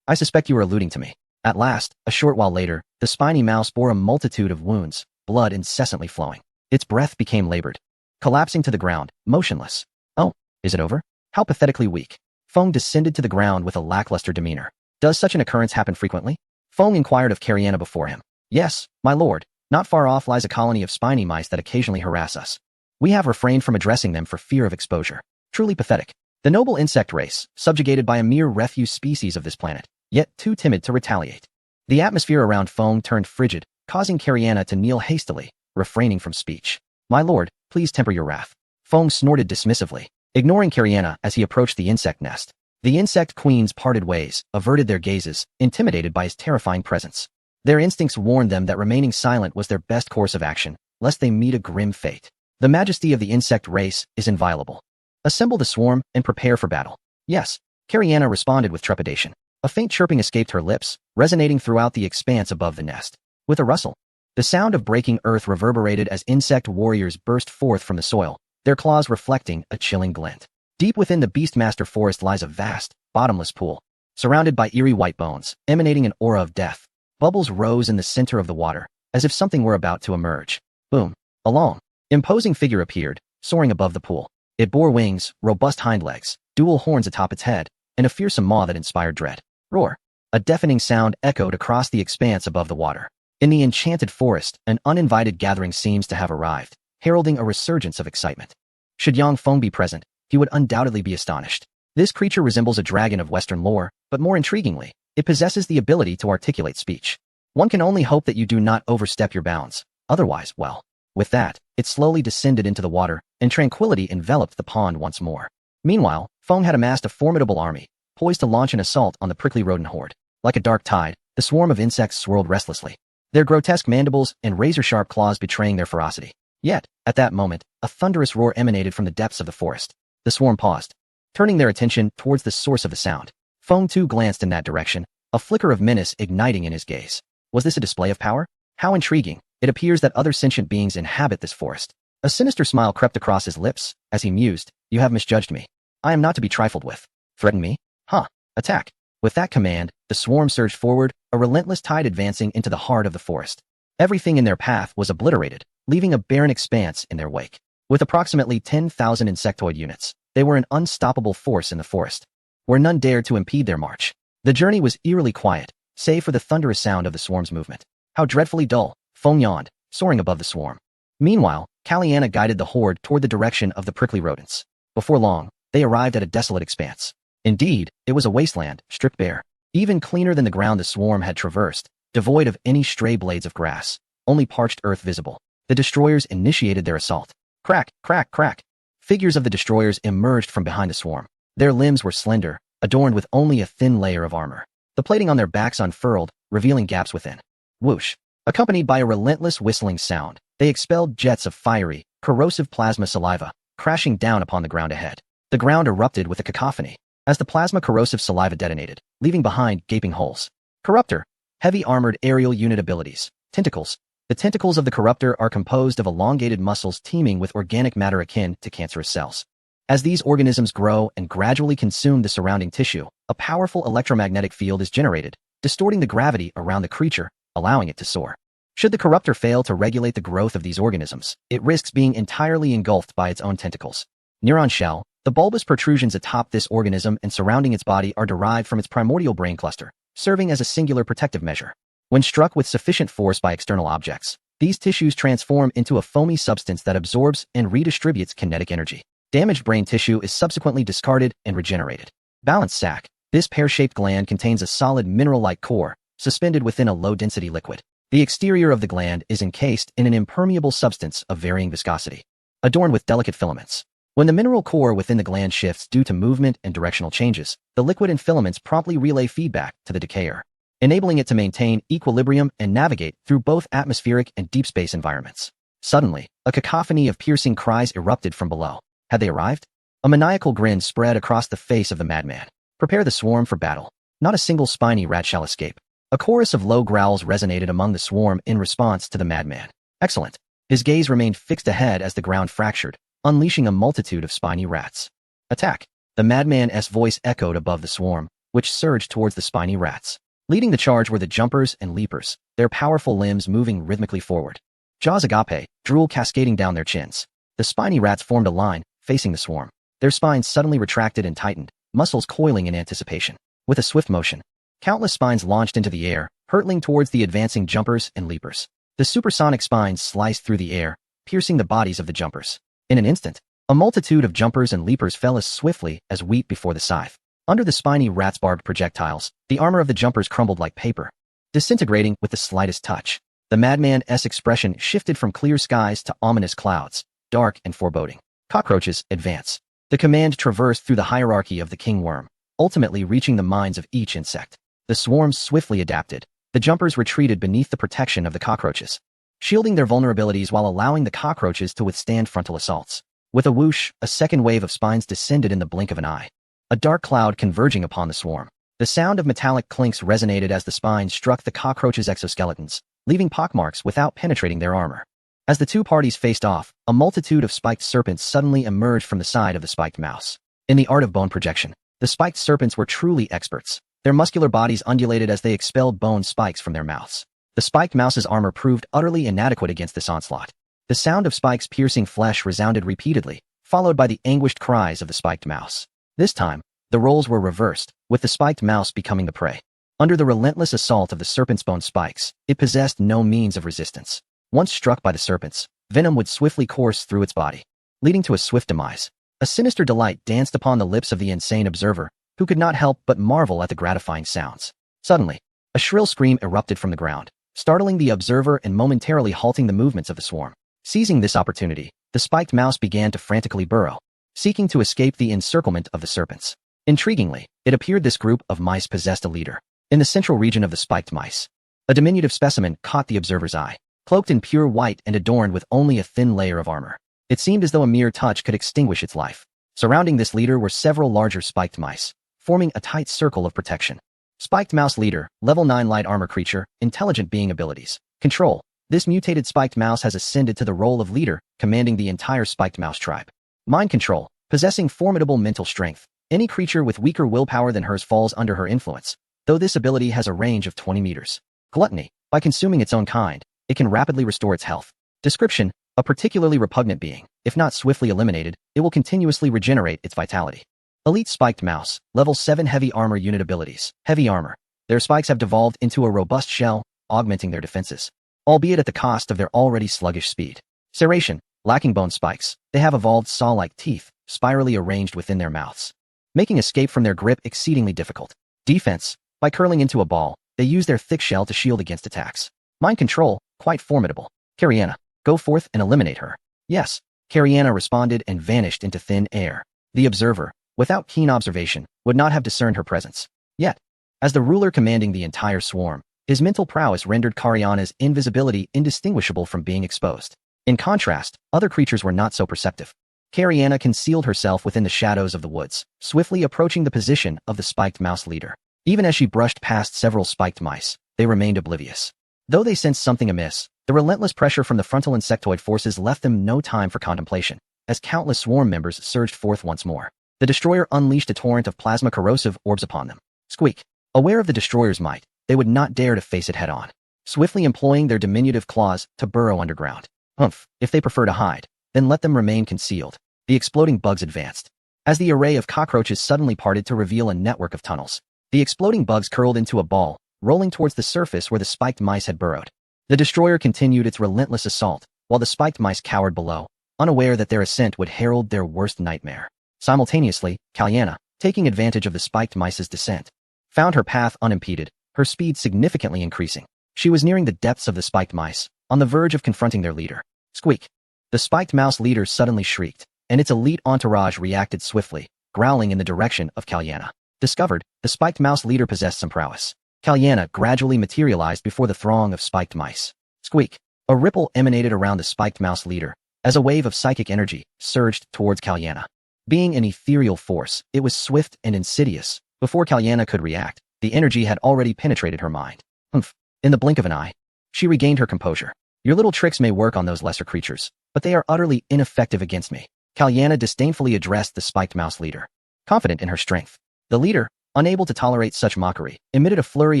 I suspect you are alluding to me. At last, a short while later, the spiny mouse bore a multitude of wounds, blood incessantly flowing. Its breath became labored, collapsing to the ground, motionless. Oh, is it over? How pathetically weak. Feng descended to the ground with a lackluster demeanor. Does such an occurrence happen frequently? Feng inquired of Cariana before him. Yes, my lord. Not far off lies a colony of spiny mice that occasionally harass us. We have refrained from addressing them for fear of exposure. Truly pathetic. The noble insect race, subjugated by a mere refuse species of this planet, yet too timid to retaliate. The atmosphere around Feng turned frigid, causing Cariana to kneel hastily, refraining from speech. My lord, please temper your wrath. Feng snorted dismissively, ignoring Cariana as he approached the insect nest. The insect queens parted ways, averted their gazes, intimidated by his terrifying presence. Their instincts warned them that remaining silent was their best course of action, lest they meet a grim fate. The majesty of the insect race is inviolable. Assemble the swarm and prepare for battle. Yes, Cariana responded with trepidation. A faint chirping escaped her lips, resonating throughout the expanse above the nest. With a rustle, the sound of breaking earth reverberated as insect warriors burst forth from the soil, their claws reflecting a chilling glint. Deep within the Beastmaster forest lies a vast, bottomless pool, surrounded by eerie white bones, emanating an aura of death. Bubbles rose in the center of the water, as if something were about to emerge. Boom. A long, imposing figure appeared, soaring above the pool. It bore wings, robust hind legs, dual horns atop its head, and a fearsome maw that inspired dread. Roar. A deafening sound echoed across the expanse above the water. In the enchanted forest, an uninvited gathering seems to have arrived, heralding a resurgence of excitement. Should Yang Feng be present, he would undoubtedly be astonished. This creature resembles a dragon of Western lore, but more intriguingly, it possesses the ability to articulate speech. One can only hope that you do not overstep your bounds. Otherwise, well. With that, it slowly descended into the water, and tranquility enveloped the pond once more. Meanwhile, Feng had amassed a formidable army, poised to launch an assault on the prickly rodent horde. Like a dark tide, the swarm of insects swirled restlessly, their grotesque mandibles and razor-sharp claws betraying their ferocity. Yet, at that moment, a thunderous roar emanated from the depths of the forest. The swarm paused, turning their attention towards the source of the sound. Feng too glanced in that direction, a flicker of menace igniting in his gaze. Was this a display of power? How intriguing. It appears that other sentient beings inhabit this forest. A sinister smile crept across his lips, as he mused. You have misjudged me. I am not to be trifled with. Threaten me? Huh. Attack. With that command, The swarm surged forward, a relentless tide advancing into the heart of the forest. Everything in their path was obliterated, leaving a barren expanse in their wake. With approximately 10,000 insectoid units, they were an unstoppable force in the forest, where none dared to impede their march. The journey was eerily quiet, save for the thunderous sound of the swarm's movement. How dreadfully dull, Feng yawned, soaring above the swarm. Meanwhile, Kaliana guided the horde toward the direction of the prickly rodents. Before long, they arrived at a desolate expanse. Indeed, it was a wasteland, stripped bare. Even cleaner than the ground the swarm had traversed, devoid of any stray blades of grass, only parched earth visible. The destroyers initiated their assault. Crack, crack, crack. Figures of the destroyers emerged from behind the swarm. Their limbs were slender, adorned with only a thin layer of armor. The plating on their backs unfurled, revealing gaps within. Whoosh. Accompanied by a relentless whistling sound, they expelled jets of fiery, corrosive plasma saliva, crashing down upon the ground ahead. The ground erupted with a cacophony as the plasma corrosive saliva detonated, leaving behind gaping holes. Corruptor. Heavy armored aerial unit abilities. Tentacles. The tentacles of the Corruptor are composed of elongated muscles teeming with organic matter akin to cancerous cells. As these organisms grow and gradually consume the surrounding tissue, a powerful electromagnetic field is generated, distorting the gravity around the creature, allowing it to soar. Should the Corruptor fail to regulate the growth of these organisms, it risks being entirely engulfed by its own tentacles. Neuron shell. The bulbous protrusions atop this organism and surrounding its body are derived from its primordial brain cluster, serving as a singular protective measure. When struck with sufficient force by external objects, these tissues transform into a foamy substance that absorbs and redistributes kinetic energy. Damaged brain tissue is subsequently discarded and regenerated. Balance sac. This pear-shaped gland contains a solid mineral-like core, suspended within a low-density liquid. The exterior of the gland is encased in an impermeable substance of varying viscosity, adorned with delicate filaments. When the mineral core within the gland shifts due to movement and directional changes, the liquid and filaments promptly relay feedback to the decayer, enabling it to maintain equilibrium and navigate through both atmospheric and deep space environments. Suddenly, a cacophony of piercing cries erupted from below. Had they arrived? A maniacal grin spread across the face of the madman. Prepare the swarm for battle. Not a single spiny rat shall escape. A chorus of low growls resonated among the swarm in response to the madman. Excellent. His gaze remained fixed ahead as the ground fractured, unleashing a multitude of spiny rats. Attack! The madman's voice echoed above the swarm, which surged towards the spiny rats. Leading the charge were the jumpers and leapers, their powerful limbs moving rhythmically forward. Jaws agape, drool cascading down their chins. The spiny rats formed a line, facing the swarm. Their spines suddenly retracted and tightened, muscles coiling in anticipation. With a swift motion, countless spines launched into the air, hurtling towards the advancing jumpers and leapers. The supersonic spines sliced through the air, piercing the bodies of the jumpers. In an instant, a multitude of jumpers and leapers fell as swiftly as wheat before the scythe. Under the spiny rats' barbed projectiles, the armor of the jumpers crumbled like paper, disintegrating with the slightest touch. The madman's expression shifted from clear skies to ominous clouds, dark and foreboding. Cockroaches, advance. The command traversed through the hierarchy of the king worm, ultimately reaching the minds of each insect. The swarms swiftly adapted. The jumpers retreated beneath the protection of the cockroaches, shielding their vulnerabilities while allowing the cockroaches to withstand frontal assaults. With a whoosh, a second wave of spines descended in the blink of an eye. A dark cloud converging upon the swarm. The sound of metallic clinks resonated as the spines struck the cockroaches' exoskeletons, leaving pockmarks without penetrating their armor. As the two parties faced off, a multitude of spiked serpents suddenly emerged from the side of the spiked mouse. In the art of bone projection, the spiked serpents were truly experts. Their muscular bodies undulated as they expelled bone spikes from their mouths. The spiked mouse's armor proved utterly inadequate against this onslaught. The sound of spikes piercing flesh resounded repeatedly, followed by the anguished cries of the spiked mouse. This time, the roles were reversed, with the spiked mouse becoming the prey. Under the relentless assault of the serpent's bone spikes, it possessed no means of resistance. Once struck by the serpents, venom would swiftly course through its body, leading to a swift demise. A sinister delight danced upon the lips of the insane observer, who could not help but marvel at the gratifying sounds. Suddenly, a shrill scream erupted from the ground, startling the observer and momentarily halting the movements of the swarm. Seizing this opportunity, the spiked mouse began to frantically burrow, seeking to escape the encirclement of the serpents. Intriguingly, it appeared this group of mice possessed a leader. In the central region of the spiked mice, a diminutive specimen caught the observer's eye, cloaked in pure white and adorned with only a thin layer of armor. It seemed as though a mere touch could extinguish its life. Surrounding this leader were several larger spiked mice, forming a tight circle of protection. Spiked mouse leader, level 9 light armor creature, intelligent being abilities. Control. This mutated spiked mouse has ascended to the role of leader, commanding the entire spiked mouse tribe. Mind control. Possessing formidable mental strength, any creature with weaker willpower than hers falls under her influence. though this ability has a range of 20 meters. Gluttony. By consuming its own kind, it can rapidly restore its health. Description. A particularly repugnant being. If not swiftly eliminated, it will continuously regenerate its vitality. Elite Spiked Mouse. Level 7 Heavy Armor Unit Abilities. Heavy Armor. Their spikes have devolved into a robust shell, augmenting their defenses, albeit at the cost of their already sluggish speed. Serration. Lacking bone spikes, they have evolved saw-like teeth, spirally arranged within their mouths, making escape from their grip exceedingly difficult. Defense. By curling into a ball, they use their thick shell to shield against attacks. Mind control. Quite formidable. Cariana. Go forth and eliminate her. Yes. Cariana responded and vanished into thin air. The observer, without keen observation, would not have discerned her presence. Yet, as the ruler commanding the entire swarm, his mental prowess rendered Cariana's invisibility indistinguishable from being exposed. In contrast, other creatures were not so perceptive. Cariana concealed herself within the shadows of the woods, swiftly approaching the position of the spiked mouse leader. Even as she brushed past several spiked mice, they remained oblivious. Though they sensed something amiss, the relentless pressure from the frontal insectoid forces left them no time for contemplation, as countless swarm members surged forth once more. The destroyer unleashed a torrent of plasma corrosive orbs upon them. Squeak. Aware of the destroyer's might, they would not dare to face it head-on, swiftly employing their diminutive claws to burrow underground. Humph, if they prefer to hide, then let them remain concealed. The exploding bugs advanced. As the array of cockroaches suddenly parted to reveal a network of tunnels, the exploding bugs curled into a ball, rolling towards the surface where the spiked mice had burrowed. The destroyer continued its relentless assault, while the spiked mice cowered below, unaware that their ascent would herald their worst nightmare. Simultaneously, Cariana, taking advantage of the spiked mice's descent, found her path unimpeded, her speed significantly increasing. She was nearing the depths of the spiked mice, on the verge of confronting their leader. Squeak. The spiked mouse leader suddenly shrieked, and its elite entourage reacted swiftly, growling in the direction of Cariana. Discovered, the spiked mouse leader possessed some prowess. Cariana gradually materialized before the throng of spiked mice. Squeak. A ripple emanated around the spiked mouse leader, as a wave of psychic energy surged towards Cariana. Being an ethereal force, it was swift and insidious. Before Cariana could react, the energy had already penetrated her mind. Humph. In the blink of an eye, she regained her composure. Your little tricks may work on those lesser creatures, but they are utterly ineffective against me. Cariana disdainfully addressed the spiked mouse leader. Confident in her strength, the leader, unable to tolerate such mockery, emitted a flurry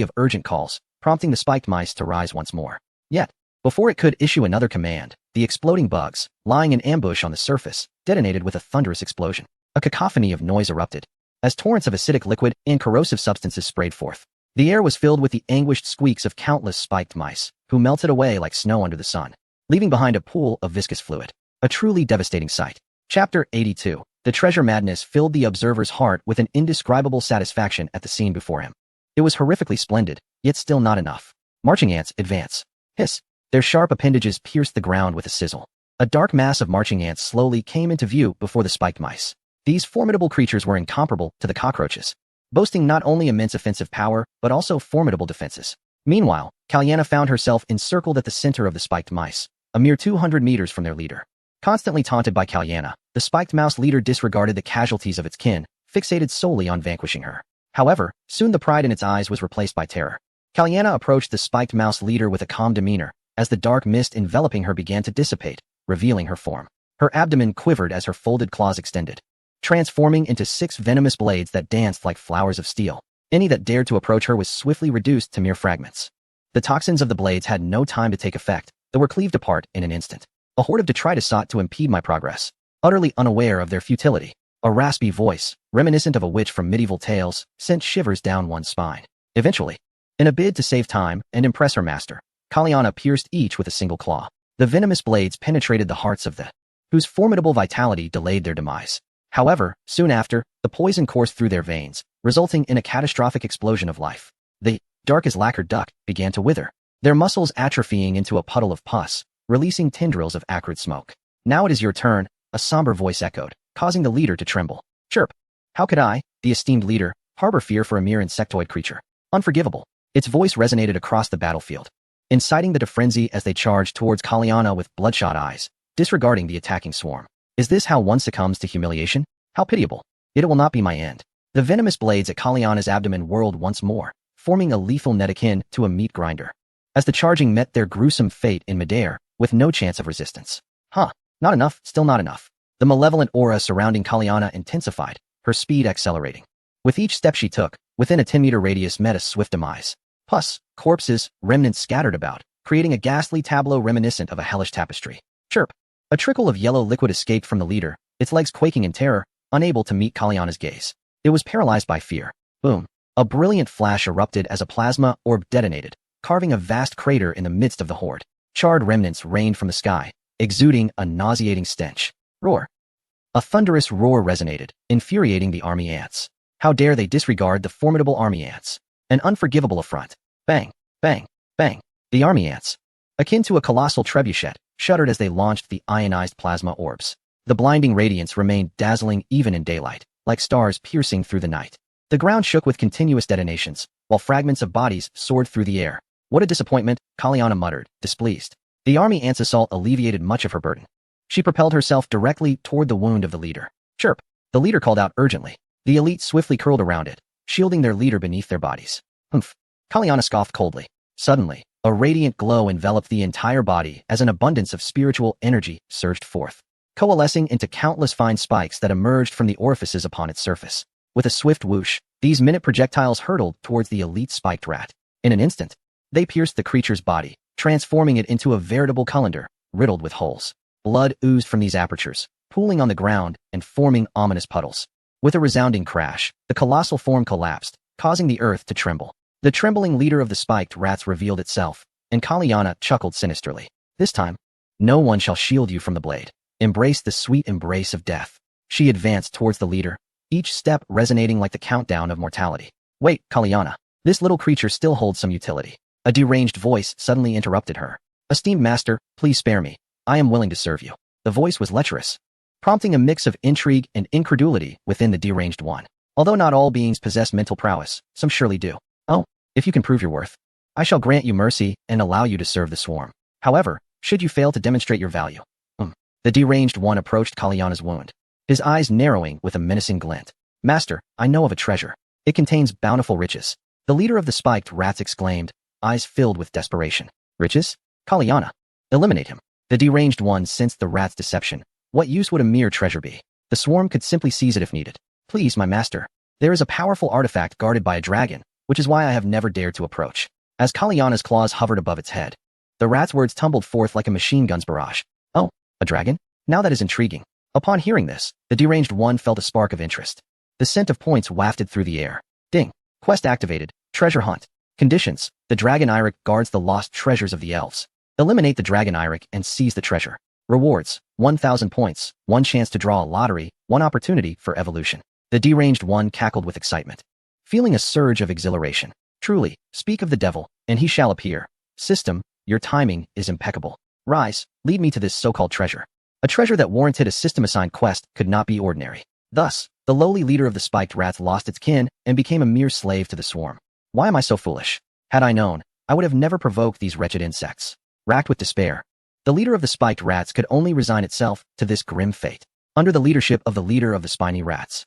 of urgent calls, prompting the spiked mice to rise once more. Yet, before it could issue another command, the exploding bugs, lying in ambush on the surface, detonated with a thunderous explosion. A cacophony of noise erupted, as torrents of acidic liquid and corrosive substances sprayed forth. The air was filled with the anguished squeaks of countless spiked mice, who melted away like snow under the sun, leaving behind a pool of viscous fluid. A truly devastating sight. Chapter 82. The treasure madness filled the observer's heart with an indescribable satisfaction at the scene before him. It was horrifically splendid, yet still not enough. Marching ants advance. Hiss. Their sharp appendages pierced the ground with a sizzle. A dark mass of marching ants slowly came into view before the spiked mice. These formidable creatures were incomparable to the cockroaches, boasting not only immense offensive power, but also formidable defenses. Meanwhile, Cariana found herself encircled at the center of the spiked mice, a mere 200 meters from their leader. Constantly taunted by Cariana, the spiked mouse leader disregarded the casualties of its kin, fixated solely on vanquishing her. However, soon the pride in its eyes was replaced by terror. Cariana approached the spiked mouse leader with a calm demeanor, as the dark mist enveloping her began to dissipate, revealing her form. Her abdomen quivered as her folded claws extended, transforming into 6 venomous blades that danced like flowers of steel. Any that dared to approach her was swiftly reduced to mere fragments. The toxins of the blades had no time to take effect, they were cleaved apart in an instant. A horde of detritus sought to impede my progress, utterly unaware of their futility. A raspy voice, reminiscent of a witch from medieval tales, sent shivers down one's spine. Eventually, in a bid to save time and impress her master, Cariana pierced each with a single claw. The venomous blades penetrated the hearts of the, whose formidable vitality delayed their demise. However, soon after, the poison coursed through their veins, resulting in a catastrophic explosion of life. The, dark as lacquered duck, began to wither, their muscles atrophying into a puddle of pus, releasing tendrils of acrid smoke. Now it is your turn, a somber voice echoed, causing the leader to tremble. Chirp. How could I, the esteemed leader, harbor fear for a mere insectoid creature? Unforgivable. Its voice resonated across the battlefield, inciting them to frenzy as they charged towards Cariana with bloodshot eyes, disregarding the attacking swarm. Is this how one succumbs to humiliation? How pitiable. It will not be my end. The venomous blades at Cariana's abdomen whirled once more, forming a lethal net akin to a meat grinder, as the charging met their gruesome fate in midair, with no chance of resistance. Not enough, still not enough. The malevolent aura surrounding Cariana intensified, her speed accelerating. With each step she took, within a 10-meter radius met a swift demise. Pus, corpses, remnants scattered about, creating a ghastly tableau reminiscent of a hellish tapestry. Chirp. A trickle of yellow liquid escaped from the leader, its legs quaking in terror, unable to meet Kaliana's gaze. It was paralyzed by fear. Boom. A brilliant flash erupted as a plasma orb detonated, carving a vast crater in the midst of the horde. Charred remnants rained from the sky, exuding a nauseating stench. Roar. A thunderous roar resonated, infuriating the army ants. How dare they disregard the formidable army ants? An unforgivable affront. Bang, bang, bang. The army ants, akin to a colossal trebuchet, shuddered as they launched the ionized plasma orbs. The blinding radiance remained dazzling even in daylight, like stars piercing through the night. The ground shook with continuous detonations, while fragments of bodies soared through the air. What a disappointment, Kaliana muttered, displeased. The army ant's assault alleviated much of her burden. She propelled herself directly toward the wound of the leader. Chirp. The leader called out urgently. The elite swiftly curled around it, shielding their leader beneath their bodies. Humph. Kaliana scoffed coldly. Suddenly, a radiant glow enveloped the entire body as an abundance of spiritual energy surged forth, coalescing into countless fine spikes that emerged from the orifices upon its surface. With a swift whoosh, these minute projectiles hurtled towards the elite spiked rat. In an instant, they pierced the creature's body, transforming it into a veritable colander, riddled with holes. Blood oozed from these apertures, pooling on the ground and forming ominous puddles. With a resounding crash, the colossal form collapsed, causing the earth to tremble. The trembling leader of the spiked rats revealed itself, and Kaliana chuckled sinisterly. This time, no one shall shield you from the blade. Embrace the sweet embrace of death. She advanced towards the leader, each step resonating like the countdown of mortality. Wait, Kaliana. This little creature still holds some utility. A deranged voice suddenly interrupted her. Esteemed master, please spare me. I am willing to serve you. The voice was lecherous, prompting a mix of intrigue and incredulity within the deranged one. Although not all beings possess mental prowess, some surely do. Oh, if you can prove your worth, I shall grant you mercy and allow you to serve the swarm. However, should you fail to demonstrate your value. The deranged one approached Kaliana's wound, his eyes narrowing with a menacing glint. Master, I know of a treasure. It contains bountiful riches. The leader of the spiked rats exclaimed, eyes filled with desperation. Riches? Kaliana. Eliminate him. The deranged one sensed the rat's deception. What use would a mere treasure be? The swarm could simply seize it if needed. Please, my master. There is a powerful artifact guarded by a dragon, which is why I have never dared to approach. As Kaliana's claws hovered above its head, the rat's words tumbled forth like a machine gun's barrage. Oh, a dragon? Now that is intriguing. Upon hearing this, the deranged one felt a spark of interest. The scent of points wafted through the air. Ding. Quest activated. Treasure hunt. Conditions. The dragon Eirik guards the lost treasures of the elves. Eliminate the dragon Eirik and seize the treasure. Rewards. 1,000 points, 1 chance to draw a lottery, 1 opportunity for evolution. The deranged one cackled with excitement, feeling a surge of exhilaration. Truly, speak of the devil, and he shall appear. System, your timing is impeccable. Rise, lead me to this so-called treasure. A treasure that warranted a system-assigned quest could not be ordinary. Thus, the lowly leader of the spiked rats lost its kin and became a mere slave to the swarm. Why am I so foolish? Had I known, I would have never provoked these wretched insects. Racked with despair, the leader of the spiked rats could only resign itself to this grim fate. Under the leadership of the leader of the spiny rats,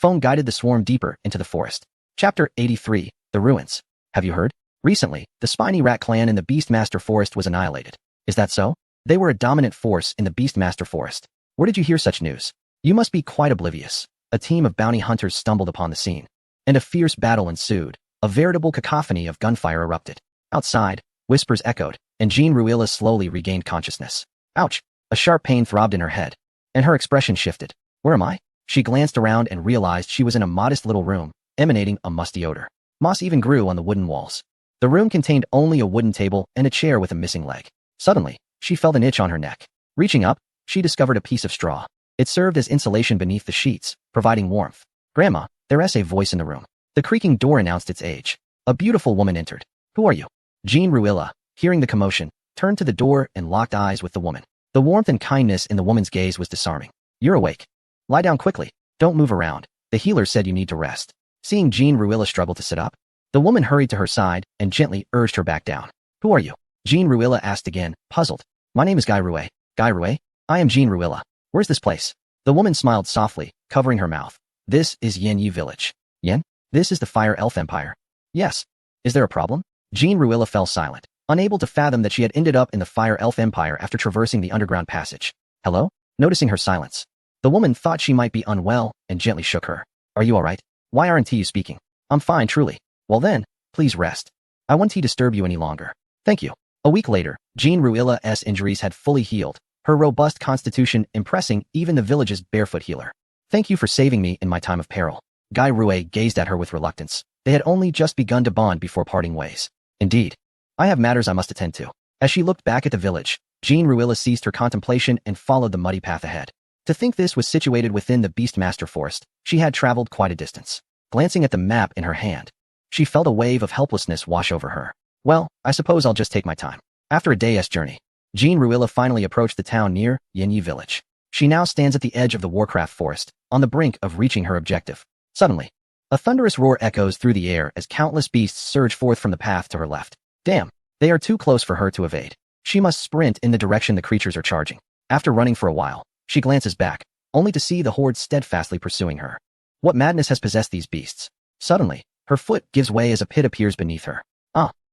Foam guided the swarm deeper into the forest. Chapter 83, The Ruins. Have you heard? Recently, the spiny rat clan in the Beastmaster Forest was annihilated. Is that so? They were a dominant force in the Beastmaster Forest. Where did you hear such news? You must be quite oblivious. A team of bounty hunters stumbled upon the scene, and a fierce battle ensued. A veritable cacophony of gunfire erupted. Outside, whispers echoed, and Jean Ruilla slowly regained consciousness. Ouch! A sharp pain throbbed in her head, and her expression shifted. Where am I? She glanced around and realized she was in a modest little room, emanating a musty odor. Moss even grew on the wooden walls. The room contained only a wooden table and a chair with a missing leg. Suddenly, she felt an itch on her neck. Reaching up, she discovered a piece of straw. It served as insulation beneath the sheets, providing warmth. Grandma, there's a voice in the room. The creaking door announced its age. A beautiful woman entered. Who are you? Jean Ruilla, hearing the commotion, turned to the door and locked eyes with the woman. The warmth and kindness in the woman's gaze was disarming. You're awake. Lie down quickly. Don't move around. The healer said you need to rest. Seeing Jean Ruilla struggle to sit up, the woman hurried to her side and gently urged her back down. Who are you? Jean Ruilla asked again, puzzled. My name is Guy Rouet. Guy Rouet? I am Jean Ruilla. Where's this place? The woman smiled softly, covering her mouth. This is Yen Yi Village. Yen? This is the Fire Elf Empire. Yes. Is there a problem? Jean Ruilla fell silent, unable to fathom that she had ended up in the Fire Elf Empire after traversing the underground passage. Hello? Noticing her silence, the woman thought she might be unwell and gently shook her. Are you all right? Why aren't you speaking? I'm fine, truly. Well then, please rest. I won't disturb you any longer. Thank you. A week later, Jean Ruilla's injuries had fully healed, her robust constitution impressing even the village's barefoot healer. Thank you for saving me in my time of peril. Guy Rouet gazed at her with reluctance. They had only just begun to bond before parting ways. Indeed. I have matters I must attend to. As she looked back at the village, Jean Ruilla ceased her contemplation and followed the muddy path ahead. To think this was situated within the Beastmaster Forest, she had traveled quite a distance. Glancing at the map in her hand, she felt a wave of helplessness wash over her. Well, I suppose I'll just take my time. After a day's journey, Jean Ruilla finally approached the town near Yinyi village. She now stands at the edge of the Warcraft forest, on the brink of reaching her objective. Suddenly, a thunderous roar echoes through the air as countless beasts surge forth from the path to her left. Damn, they are too close for her to evade. She must sprint in the direction the creatures are charging. After running for a while, she glances back, only to see the horde steadfastly pursuing her. What madness has possessed these beasts? Suddenly, her foot gives way as a pit appears beneath her.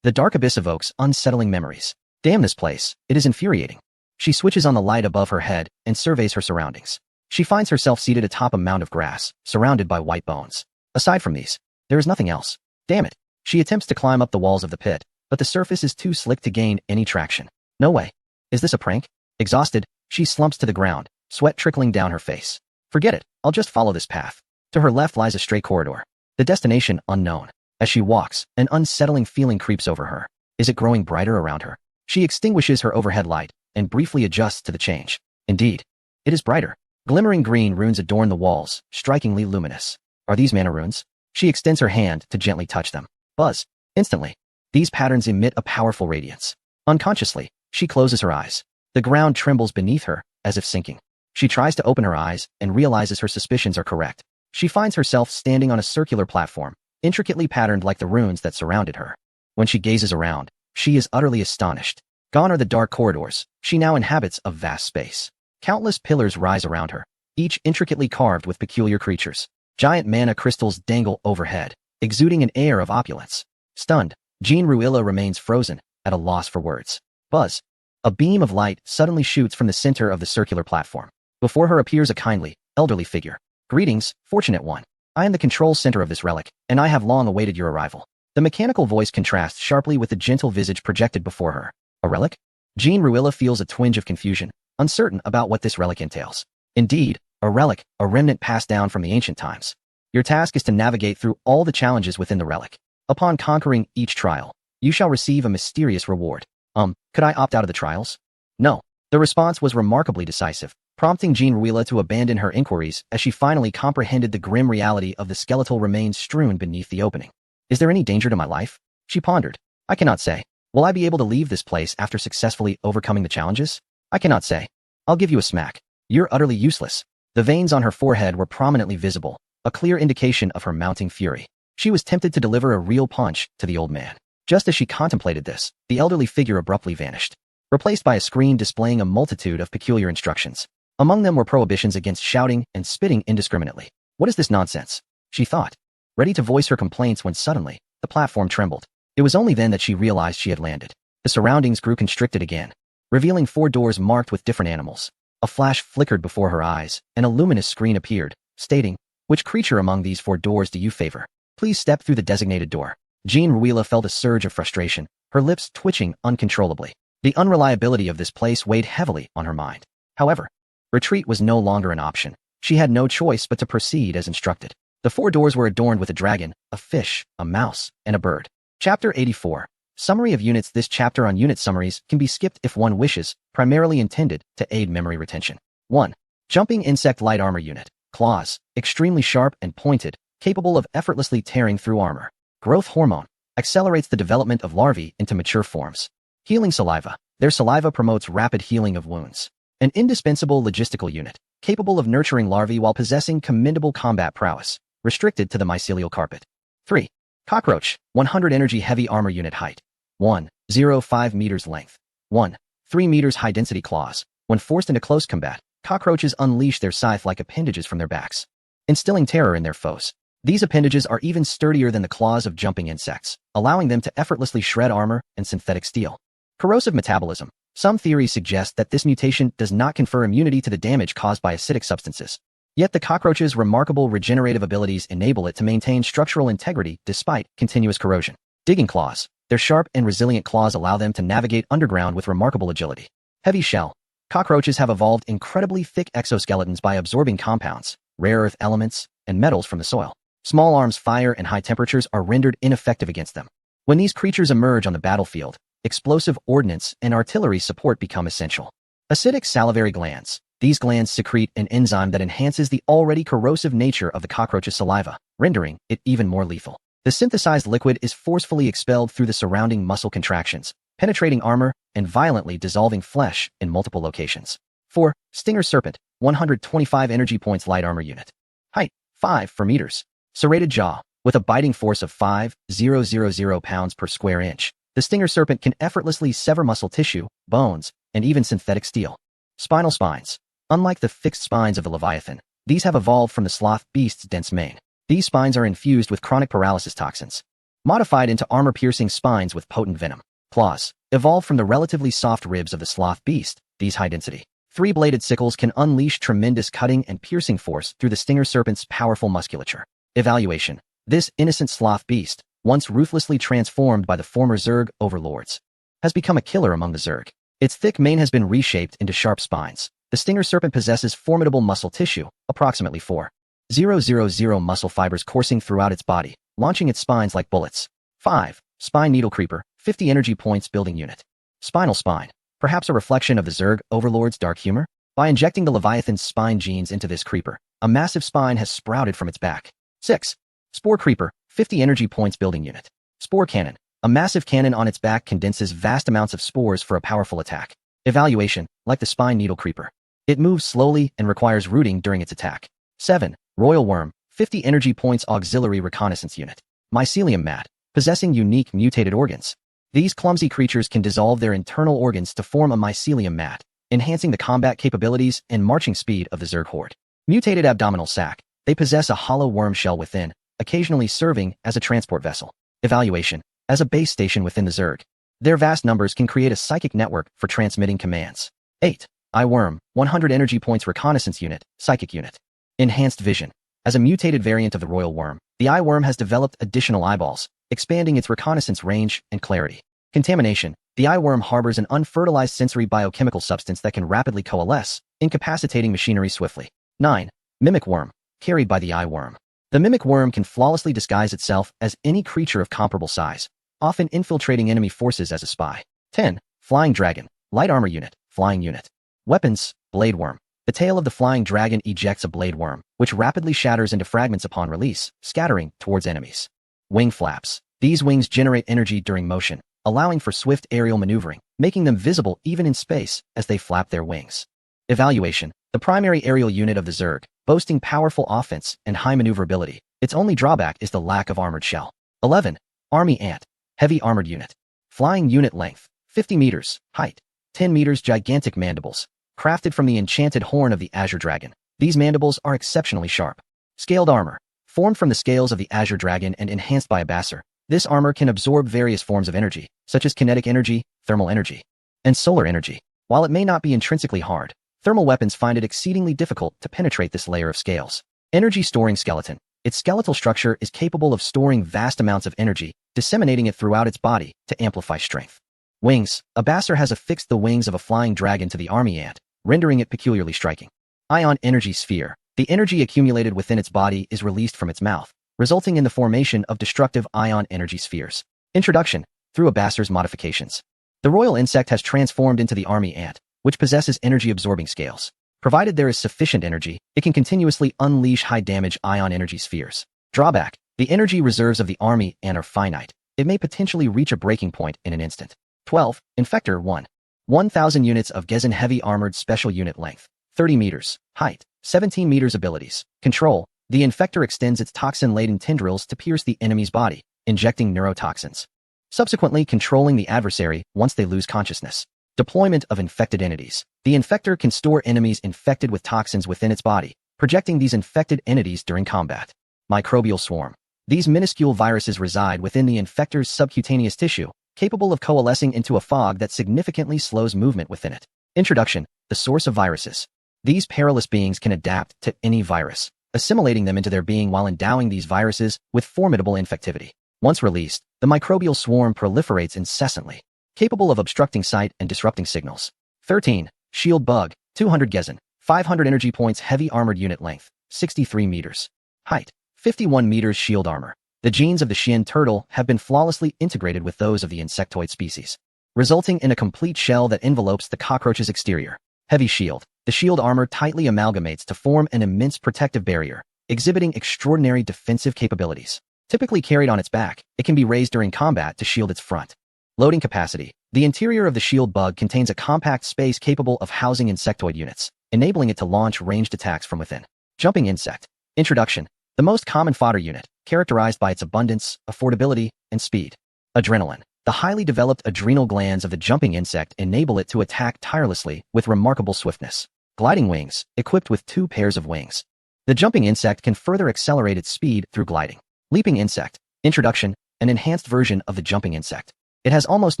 The dark abyss evokes unsettling memories. Damn this place, it is infuriating. She switches on the light above her head and surveys her surroundings. She finds herself seated atop a mound of grass, surrounded by white bones. Aside from these, there is nothing else. Damn it. She attempts to climb up the walls of the pit, but the surface is too slick to gain any traction. No way. Is this a prank? Exhausted, she slumps to the ground, sweat trickling down her face. Forget it, I'll just follow this path. To her left lies a straight corridor. The destination unknown. As she walks, an unsettling feeling creeps over her. Is it growing brighter around her? She extinguishes her overhead light and briefly adjusts to the change. Indeed, it is brighter. Glimmering green runes adorn the walls, strikingly luminous. Are these mana runes? She extends her hand to gently touch them. Buzz. Instantly, these patterns emit a powerful radiance. Unconsciously, she closes her eyes. The ground trembles beneath her, as if sinking. She tries to open her eyes and realizes her suspicions are correct. She finds herself standing on a circular platform, intricately patterned like the runes that surrounded her. When she gazes around, she is utterly astonished. Gone are the dark corridors. She now inhabits a vast space. Countless pillars rise around her, each intricately carved with peculiar creatures. Giant mana crystals dangle overhead, exuding an air of opulence. Stunned, Jean Ruilla remains frozen, at a loss for words. Buzz. A beam of light suddenly shoots from the center of the circular platform. Before her appears a kindly, elderly figure. Greetings, fortunate one. I am the control center of this relic, and I have long awaited your arrival. The mechanical voice contrasts sharply with the gentle visage projected before her. A relic? Jean Ruilla feels a twinge of confusion, uncertain about what this relic entails. Indeed, a relic, a remnant passed down from the ancient times. Your task is to navigate through all the challenges within the relic. Upon conquering each trial, you shall receive a mysterious reward. Could I opt out of the trials? No. The response was remarkably decisive, prompting Jean Ruilla to abandon her inquiries as she finally comprehended the grim reality of the skeletal remains strewn beneath the opening. Is there any danger to my life? She pondered. I cannot say. Will I be able to leave this place after successfully overcoming the challenges? I cannot say. I'll give you a smack. You're utterly useless. The veins on her forehead were prominently visible, a clear indication of her mounting fury. She was tempted to deliver a real punch to the old man. Just as she contemplated this, the elderly figure abruptly vanished, replaced by a screen displaying a multitude of peculiar instructions. Among them were prohibitions against shouting and spitting indiscriminately. What is this nonsense? She thought, ready to voice her complaints when suddenly, the platform trembled. It was only then that she realized she had landed. The surroundings grew constricted again, revealing 4 doors marked with different animals. A flash flickered before her eyes, and a luminous screen appeared, stating, "Which creature among these 4 doors do you favor? Please step through the designated door." Jean Ruilla felt a surge of frustration, her lips twitching uncontrollably. The unreliability of this place weighed heavily on her mind. However, retreat was no longer an option. She had no choice but to proceed as instructed. The 4 doors were adorned with a dragon, a fish, a mouse, and a bird. Chapter 84. Summary of units. This chapter on unit summaries can be skipped if one wishes, primarily intended to aid memory retention. 1. Jumping Insect Light Armor Unit. Claws, extremely sharp and pointed, capable of effortlessly tearing through armor. Growth Hormone, accelerates the development of larvae into mature forms. Healing Saliva. Their saliva promotes rapid healing of wounds. An indispensable logistical unit, capable of nurturing larvae while possessing commendable combat prowess, restricted to the mycelial carpet. 3. Cockroach, 100 energy heavy armor unit height. 1.05 meters length. 1.3 meters high density claws. When forced into close combat, cockroaches unleash their scythe-like appendages from their backs, instilling terror in their foes. These appendages are even sturdier than the claws of jumping insects, allowing them to effortlessly shred armor and synthetic steel. Corrosive metabolism. Some theories suggest that this mutation does not confer immunity to the damage caused by acidic substances. Yet the cockroach's remarkable regenerative abilities enable it to maintain structural integrity despite continuous corrosion. Digging claws. Their sharp and resilient claws allow them to navigate underground with remarkable agility. Heavy shell. Cockroaches have evolved incredibly thick exoskeletons by absorbing compounds, rare earth elements, and metals from the soil. Small arms fire and high temperatures are rendered ineffective against them. When these creatures emerge on the battlefield, explosive ordnance and artillery support become essential. Acidic salivary glands. These glands secrete an enzyme that enhances the already corrosive nature of the cockroach's saliva, rendering it even more lethal. The synthesized liquid is forcefully expelled through the surrounding muscle contractions, penetrating armor and violently dissolving flesh in multiple locations. 4. Stinger Serpent, 125 energy points light armor unit. Height, 5 meters. Serrated jaw. With a biting force of 5,000 pounds per square inch, the Stinger Serpent can effortlessly sever muscle tissue, bones, and even synthetic steel. Spinal spines. Unlike the fixed spines of the Leviathan, these have evolved from the sloth beast's dense mane. These spines are infused with chronic paralysis toxins, modified into armor-piercing spines with potent venom. Claws. Evolved from the relatively soft ribs of the sloth beast, these high-density, three-bladed sickles can unleash tremendous cutting and piercing force through the Stinger Serpent's powerful musculature. Evaluation. This innocent sloth beast, once ruthlessly transformed by the former Zerg overlords, has become a killer among the Zerg. Its thick mane has been reshaped into sharp spines. The Stinger Serpent possesses formidable muscle tissue, approximately 4,000 muscle fibers coursing throughout its body, launching its spines like bullets. 5. Spine Needle Creeper, 50 energy points building unit. Spinal spine. Perhaps a reflection of the Zerg overlord's dark humor? By injecting the Leviathan's spine genes into this creeper, a massive spine has sprouted from its back. 6. Spore Creeper, 50 energy points building unit. Spore Cannon. A massive cannon on its back condenses vast amounts of spores for a powerful attack. Evaluation. Like the Spine Needle Creeper, it moves slowly and requires rooting during its attack. 7. Royal Worm, 50 energy points auxiliary reconnaissance unit. Mycelium mat. Possessing unique mutated organs. These clumsy creatures can dissolve their internal organs to form a mycelium mat, enhancing the combat capabilities and marching speed of the Zerg horde. Mutated abdominal sac. They possess a hollow worm shell within, occasionally serving as a transport vessel. Evaluation. As a base station within the Zerg, their vast numbers can create a psychic network for transmitting commands. 8. Eye Worm, 100 energy points reconnaissance unit, psychic unit. Enhanced vision. As a mutated variant of the Royal Worm, the Eye Worm has developed additional eyeballs, expanding its reconnaissance range and clarity. Contamination. The Eye Worm harbors an unfertilized sensory biochemical substance that can rapidly coalesce, incapacitating machinery swiftly. 9. Mimic Worm, carried by the Eye Worm. The Mimic Worm can flawlessly disguise itself as any creature of comparable size, often infiltrating enemy forces as a spy. 10. Flying Dragon, light armor unit, flying unit. Weapons, Blade Worm. The tail of the flying dragon ejects a blade worm, which rapidly shatters into fragments upon release, scattering towards enemies. Wing flaps. These wings generate energy during motion, allowing for swift aerial maneuvering, making them visible even in space as they flap their wings. Evaluation. The primary aerial unit of the Zerg, boasting powerful offense and high maneuverability. Its only drawback is the lack of armored shell. 11. Army Ant, heavy armored unit. Flying unit length, 50 meters. Height, 10 meters. Gigantic mandibles. Crafted from the enchanted horn of the Azure Dragon, these mandibles are exceptionally sharp. Scaled armor. Formed from the scales of the Azure Dragon and enhanced by a Basser, this armor can absorb various forms of energy, such as kinetic energy, thermal energy, and solar energy. While it may not be intrinsically hard, thermal weapons find it exceedingly difficult to penetrate this layer of scales. Energy storing skeleton. Its skeletal structure is capable of storing vast amounts of energy, disseminating it throughout its body to amplify strength. Wings. A Basser has affixed the wings of a flying dragon to the army ant, rendering it peculiarly striking. Ion energy sphere. The energy accumulated within its body is released from its mouth, resulting in the formation of destructive ion energy spheres. Introduction. Through a Basser's modifications, the royal insect has transformed into the army ant, which possesses energy-absorbing scales. Provided there is sufficient energy, it can continuously unleash high-damage ion energy spheres. Drawback. The energy reserves of the army ant are finite. It may potentially reach a breaking point in an instant. 12. Infector 1. 1,000 units of Gezin heavy armored special unit length, 30 meters. Height, 17 meters. Abilities. Control. The infector extends its toxin-laden tendrils to pierce the enemy's body, injecting neurotoxins, subsequently controlling the adversary once they lose consciousness. Deployment of infected entities. The infector can store enemies infected with toxins within its body, projecting these infected entities during combat. Microbial swarm. These minuscule viruses reside within the infector's subcutaneous tissue, capable of coalescing into a fog that significantly slows movement within it. Introduction. The source of viruses. These perilous beings can adapt to any virus, assimilating them into their being while endowing these viruses with formidable infectivity. Once released, the microbial swarm proliferates incessantly, capable of obstructing sight and disrupting signals. 13. Shield Bug, 200 Gezen, 500 energy points, heavy armored unit length, 63 meters. Height, 51 meters. Shield armor. The genes of the Shin turtle have been flawlessly integrated with those of the insectoid species, resulting in a complete shell that envelopes the cockroach's exterior. Heavy shield. The shield armor tightly amalgamates to form an immense protective barrier, exhibiting extraordinary defensive capabilities. Typically carried on its back, it can be raised during combat to shield its front. Loading capacity. The interior of the shield bug contains a compact space capable of housing insectoid units, enabling it to launch ranged attacks from within. Jumping insect. Introduction. The most common fodder unit, characterized by its abundance, affordability, and speed. Adrenaline. The highly developed adrenal glands of the jumping insect enable it to attack tirelessly with remarkable swiftness. Gliding wings, equipped with 2 pairs of wings. The jumping insect can further accelerate its speed through gliding. Leaping insect. Introduction. An enhanced version of the jumping insect. It has almost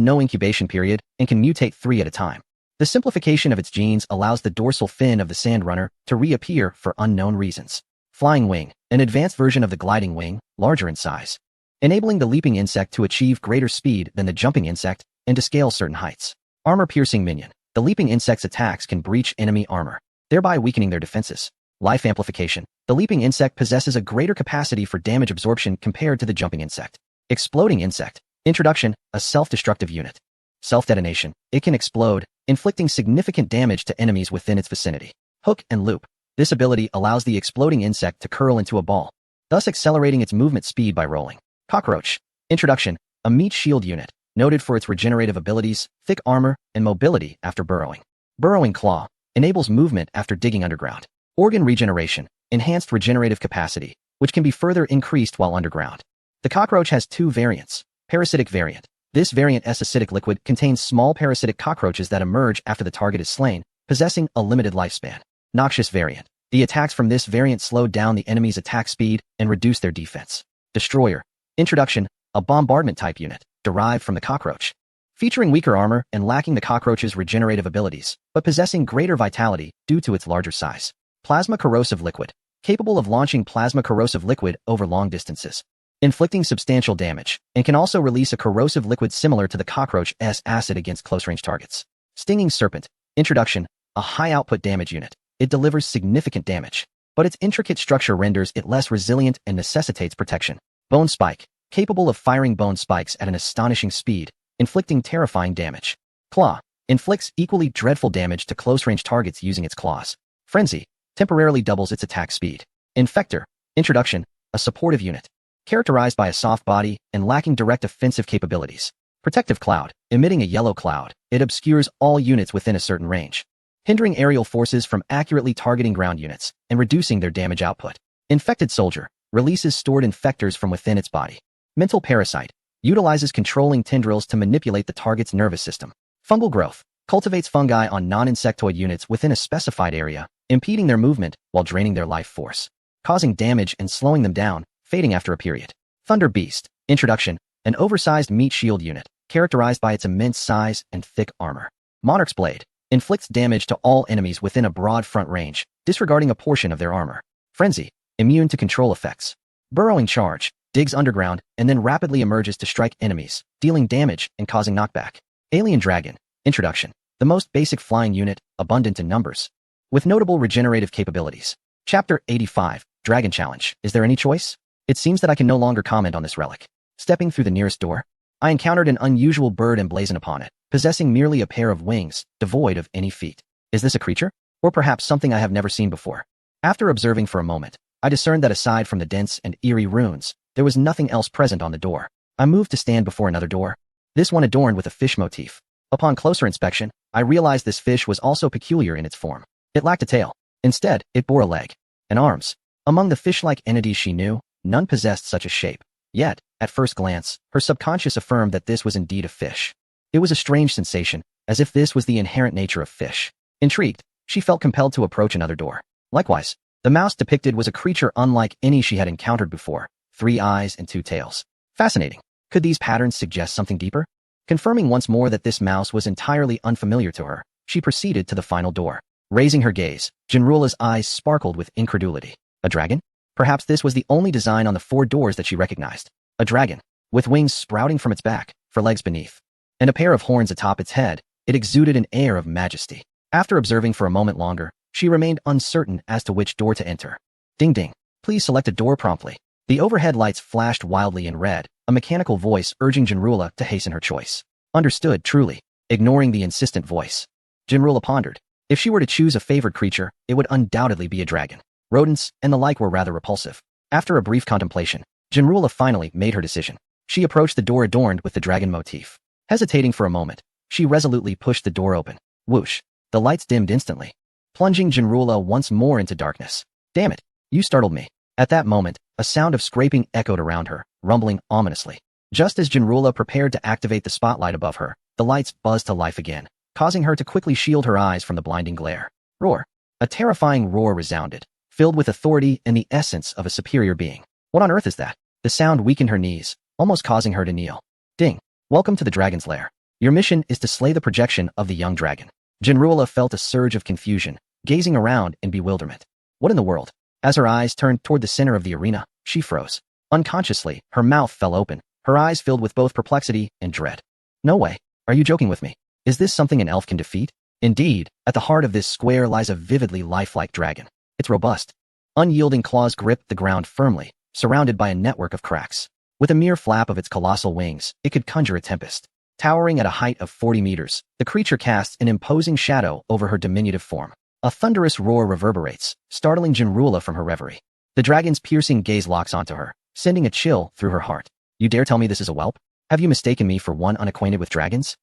no incubation period and can mutate 3 at a time. The simplification of its genes allows the dorsal fin of the sandrunner to reappear for unknown reasons. Flying wing. An advanced version of the gliding wing, larger in size, enabling the leaping insect to achieve greater speed than the jumping insect and to scale certain heights. Armor-piercing minion. The leaping insect's attacks can breach enemy armor, thereby weakening their defenses. Life amplification. The leaping insect possesses a greater capacity for damage absorption compared to the jumping insect. Exploding insect. Introduction. A self-destructive unit. Self-detonation. It can explode, inflicting significant damage to enemies within its vicinity. Hook and loop. This ability allows the exploding insect to curl into a ball, thus accelerating its movement speed by rolling. Cockroach. Introduction. A meat shield unit, noted for its regenerative abilities, thick armor, and mobility after burrowing. Burrowing claw. Enables movement after digging underground. Organ regeneration. Enhanced regenerative capacity, which can be further increased while underground. The cockroach has 2 variants. Parasitic variant. This variant S acidic liquid contains small parasitic cockroaches that emerge after the target is slain, possessing a limited lifespan. Noxious variant. The attacks from this variant slow down the enemy's attack speed and reduce their defense. Destroyer. Introduction. A bombardment type unit, derived from the cockroach, featuring weaker armor and lacking the cockroach's regenerative abilities, but possessing greater vitality due to its larger size. Plasma corrosive liquid. Capable of launching plasma corrosive liquid over long distances, inflicting substantial damage, and can also release a corrosive liquid similar to the cockroach's acid against close-range targets. Stinging serpent. Introduction. A high-output damage unit. It delivers significant damage, but its intricate structure renders it less resilient and necessitates protection. Bone spike. Capable of firing bone spikes at an astonishing speed, inflicting terrifying damage. Claw. Inflicts equally dreadful damage to close-range targets using its claws. Frenzy. Temporarily doubles its attack speed. Infector. Introduction. A supportive unit, characterized by a soft body and lacking direct offensive capabilities. Protective cloud. Emitting a yellow cloud, it obscures all units within a certain range, hindering aerial forces from accurately targeting ground units and reducing their damage output. Infected soldier. Releases stored infectors from within its body. Mental parasite. Utilizes controlling tendrils to manipulate the target's nervous system. Fungal growth. Cultivates fungi on non-insectoid units within a specified area, impeding their movement while draining their life force, causing damage and slowing them down, fading after a period. Thunder beast. Introduction. An oversized meat shield unit, characterized by its immense size and thick armor. Monarch's blade. Inflicts damage to all enemies within a broad front range, disregarding a portion of their armor. Frenzy. Immune to control effects. Burrowing charge. Digs underground and then rapidly emerges to strike enemies, dealing damage and causing knockback. Alien dragon. Introduction. The most basic flying unit, abundant in numbers, with notable regenerative capabilities. Chapter 85. Dragon Challenge. Is there any choice? It seems that I can no longer comment on this relic. Stepping through the nearest door, I encountered an unusual bird emblazoned upon it, possessing merely a pair of wings, devoid of any feet. Is this a creature? Or perhaps something I have never seen before? After observing for a moment, I discerned that aside from the dense and eerie runes, there was nothing else present on the door. I moved to stand before another door, this one adorned with a fish motif. Upon closer inspection, I realized this fish was also peculiar in its form. It lacked a tail. Instead, it bore a leg and arms. Among the fish-like entities she knew, none possessed such a shape. Yet, at first glance, her subconscious affirmed that this was indeed a fish. It was a strange sensation, as if this was the inherent nature of fish. Intrigued, she felt compelled to approach another door. Likewise, the mouse depicted was a creature unlike any she had encountered before, 3 eyes and 2 tails. Fascinating. Could these patterns suggest something deeper? Confirming once more that this mouse was entirely unfamiliar to her, she proceeded to the final door. Raising her gaze, Jinrula's eyes sparkled with incredulity. A dragon? Perhaps this was the only design on the 4 doors that she recognized. A dragon, with wings sprouting from its back, for legs beneath, and a pair of horns atop its head. It exuded an air of majesty. After observing for a moment longer, she remained uncertain as to which door to enter. Ding ding. Please select a door promptly. The overhead lights flashed wildly in red, a mechanical voice urging Jinrula to hasten her choice. Understood, truly. Ignoring the insistent voice, Jinrula pondered. If she were to choose a favored creature, it would undoubtedly be a dragon. Rodents and the like were rather repulsive. After a brief contemplation, Jinrula finally made her decision. She approached the door adorned with the dragon motif. Hesitating for a moment, she resolutely pushed the door open. Whoosh! The lights dimmed instantly, plunging Jinrula once more into darkness. Damn it! You startled me. At that moment, a sound of scraping echoed around her, rumbling ominously. Just as Jinrula prepared to activate the spotlight above her, the lights buzzed to life again, causing her to quickly shield her eyes from the blinding glare. Roar! A terrifying roar resounded, filled with authority and the essence of a superior being. What on earth is that? The sound weakened her knees, almost causing her to kneel. Ding! Welcome to the dragon's lair. Your mission is to slay the projection of the young dragon. Jinrula felt a surge of confusion, gazing around in bewilderment. What in the world? As her eyes turned toward the center of the arena, she froze. Unconsciously, her mouth fell open, her eyes filled with both perplexity and dread. No way. Are you joking with me? Is this something an elf can defeat? Indeed, at the heart of this square lies a vividly lifelike dragon. Its robust, unyielding claws gripped the ground firmly, surrounded by a network of cracks. With a mere flap of its colossal wings, it could conjure a tempest. Towering at a height of 40 meters, the creature casts an imposing shadow over her diminutive form. A thunderous roar reverberates, startling Jinrula from her reverie. The dragon's piercing gaze locks onto her, sending a chill through her heart. You dare tell me this is a whelp? Have you mistaken me for one unacquainted with dragons?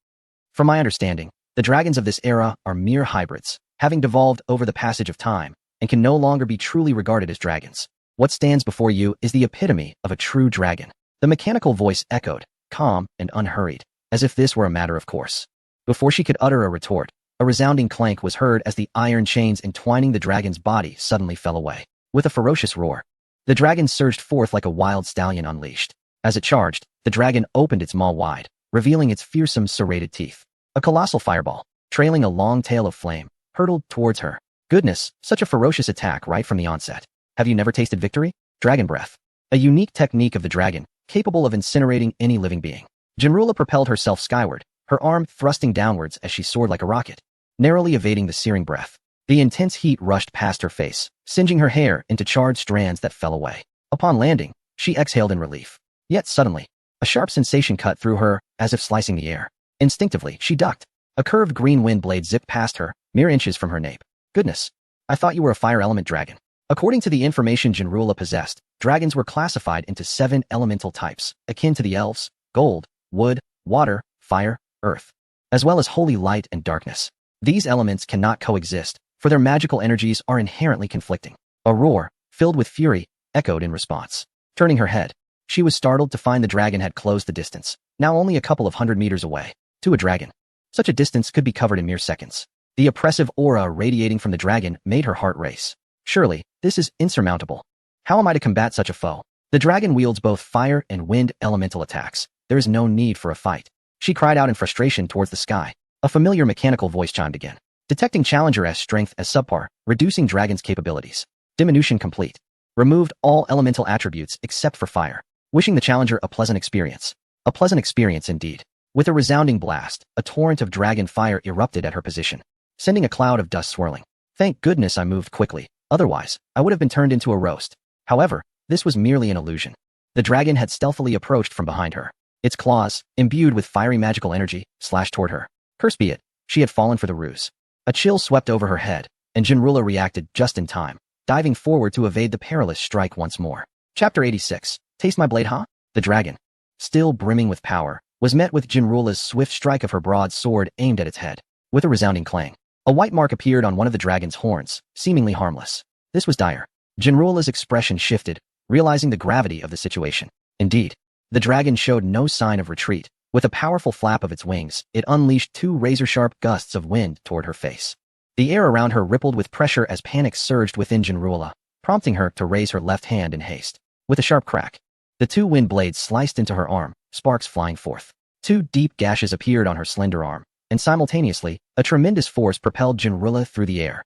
From my understanding, the dragons of this era are mere hybrids, having devolved over the passage of time, and can no longer be truly regarded as dragons. What stands before you is the epitome of a true dragon. The mechanical voice echoed, calm and unhurried, as if this were a matter of course. Before she could utter a retort, a resounding clank was heard as the iron chains entwining the dragon's body suddenly fell away. With a ferocious roar, the dragon surged forth like a wild stallion unleashed. As it charged, the dragon opened its maw wide, revealing its fearsome serrated teeth. A colossal fireball, trailing a long tail of flame, hurtled towards her. Goodness, such a ferocious attack right from the onset. Have you never tasted victory? Dragon breath. A unique technique of the dragon, capable of incinerating any living being. Jinrula propelled herself skyward, her arm thrusting downwards as she soared like a rocket, narrowly evading the searing breath. The intense heat rushed past her face, singeing her hair into charred strands that fell away. Upon landing, she exhaled in relief. Yet suddenly, a sharp sensation cut through her, as if slicing the air. Instinctively, she ducked. A curved green wind blade zipped past her, mere inches from her nape. Goodness, I thought you were a fire element dragon. According to the information Jinrula possessed, dragons were classified into 7 elemental types, akin to the elves: gold, wood, water, fire, earth, as well as holy light and darkness. These elements cannot coexist, for their magical energies are inherently conflicting. A roar, filled with fury, echoed in response. Turning her head, she was startled to find the dragon had closed the distance, now only a couple of 100 meters away. To a dragon, such a distance could be covered in mere seconds. The oppressive aura radiating from the dragon made her heart race. Surely, this is insurmountable. How am I to combat such a foe? The dragon wields both fire and wind elemental attacks. There is no need for a fight. She cried out in frustration towards the sky. A familiar mechanical voice chimed again. Detecting Challenger S strength as subpar, reducing dragon's capabilities. Diminution complete. Removed all elemental attributes except for fire. Wishing the Challenger a pleasant experience. A pleasant experience indeed. With a resounding blast, a torrent of dragon fire erupted at her position, sending a cloud of dust swirling. Thank goodness I moved quickly, otherwise, I would have been turned into a roast. However, this was merely an illusion. The dragon had stealthily approached from behind her. Its claws, imbued with fiery magical energy, slashed toward her. Curse be it, she had fallen for the ruse. A chill swept over her head, and Jinrula reacted just in time, diving forward to evade the perilous strike once more. Chapter 86. Taste my blade, huh? The dragon, still brimming with power, was met with Jinrula's swift strike of her broad sword aimed at its head. With a resounding clang, a white mark appeared on one of the dragon's horns, seemingly harmless. This was dire. Jinrula's expression shifted, realizing the gravity of the situation. Indeed, the dragon showed no sign of retreat. With a powerful flap of its wings, it unleashed 2 razor-sharp gusts of wind toward her face. The air around her rippled with pressure as panic surged within Jinrula, prompting her to raise her left hand in haste. With a sharp crack, the 2 wind blades sliced into her arm, sparks flying forth. 2 deep gashes appeared on her slender arm, and simultaneously, a tremendous force propelled Jinrula through the air.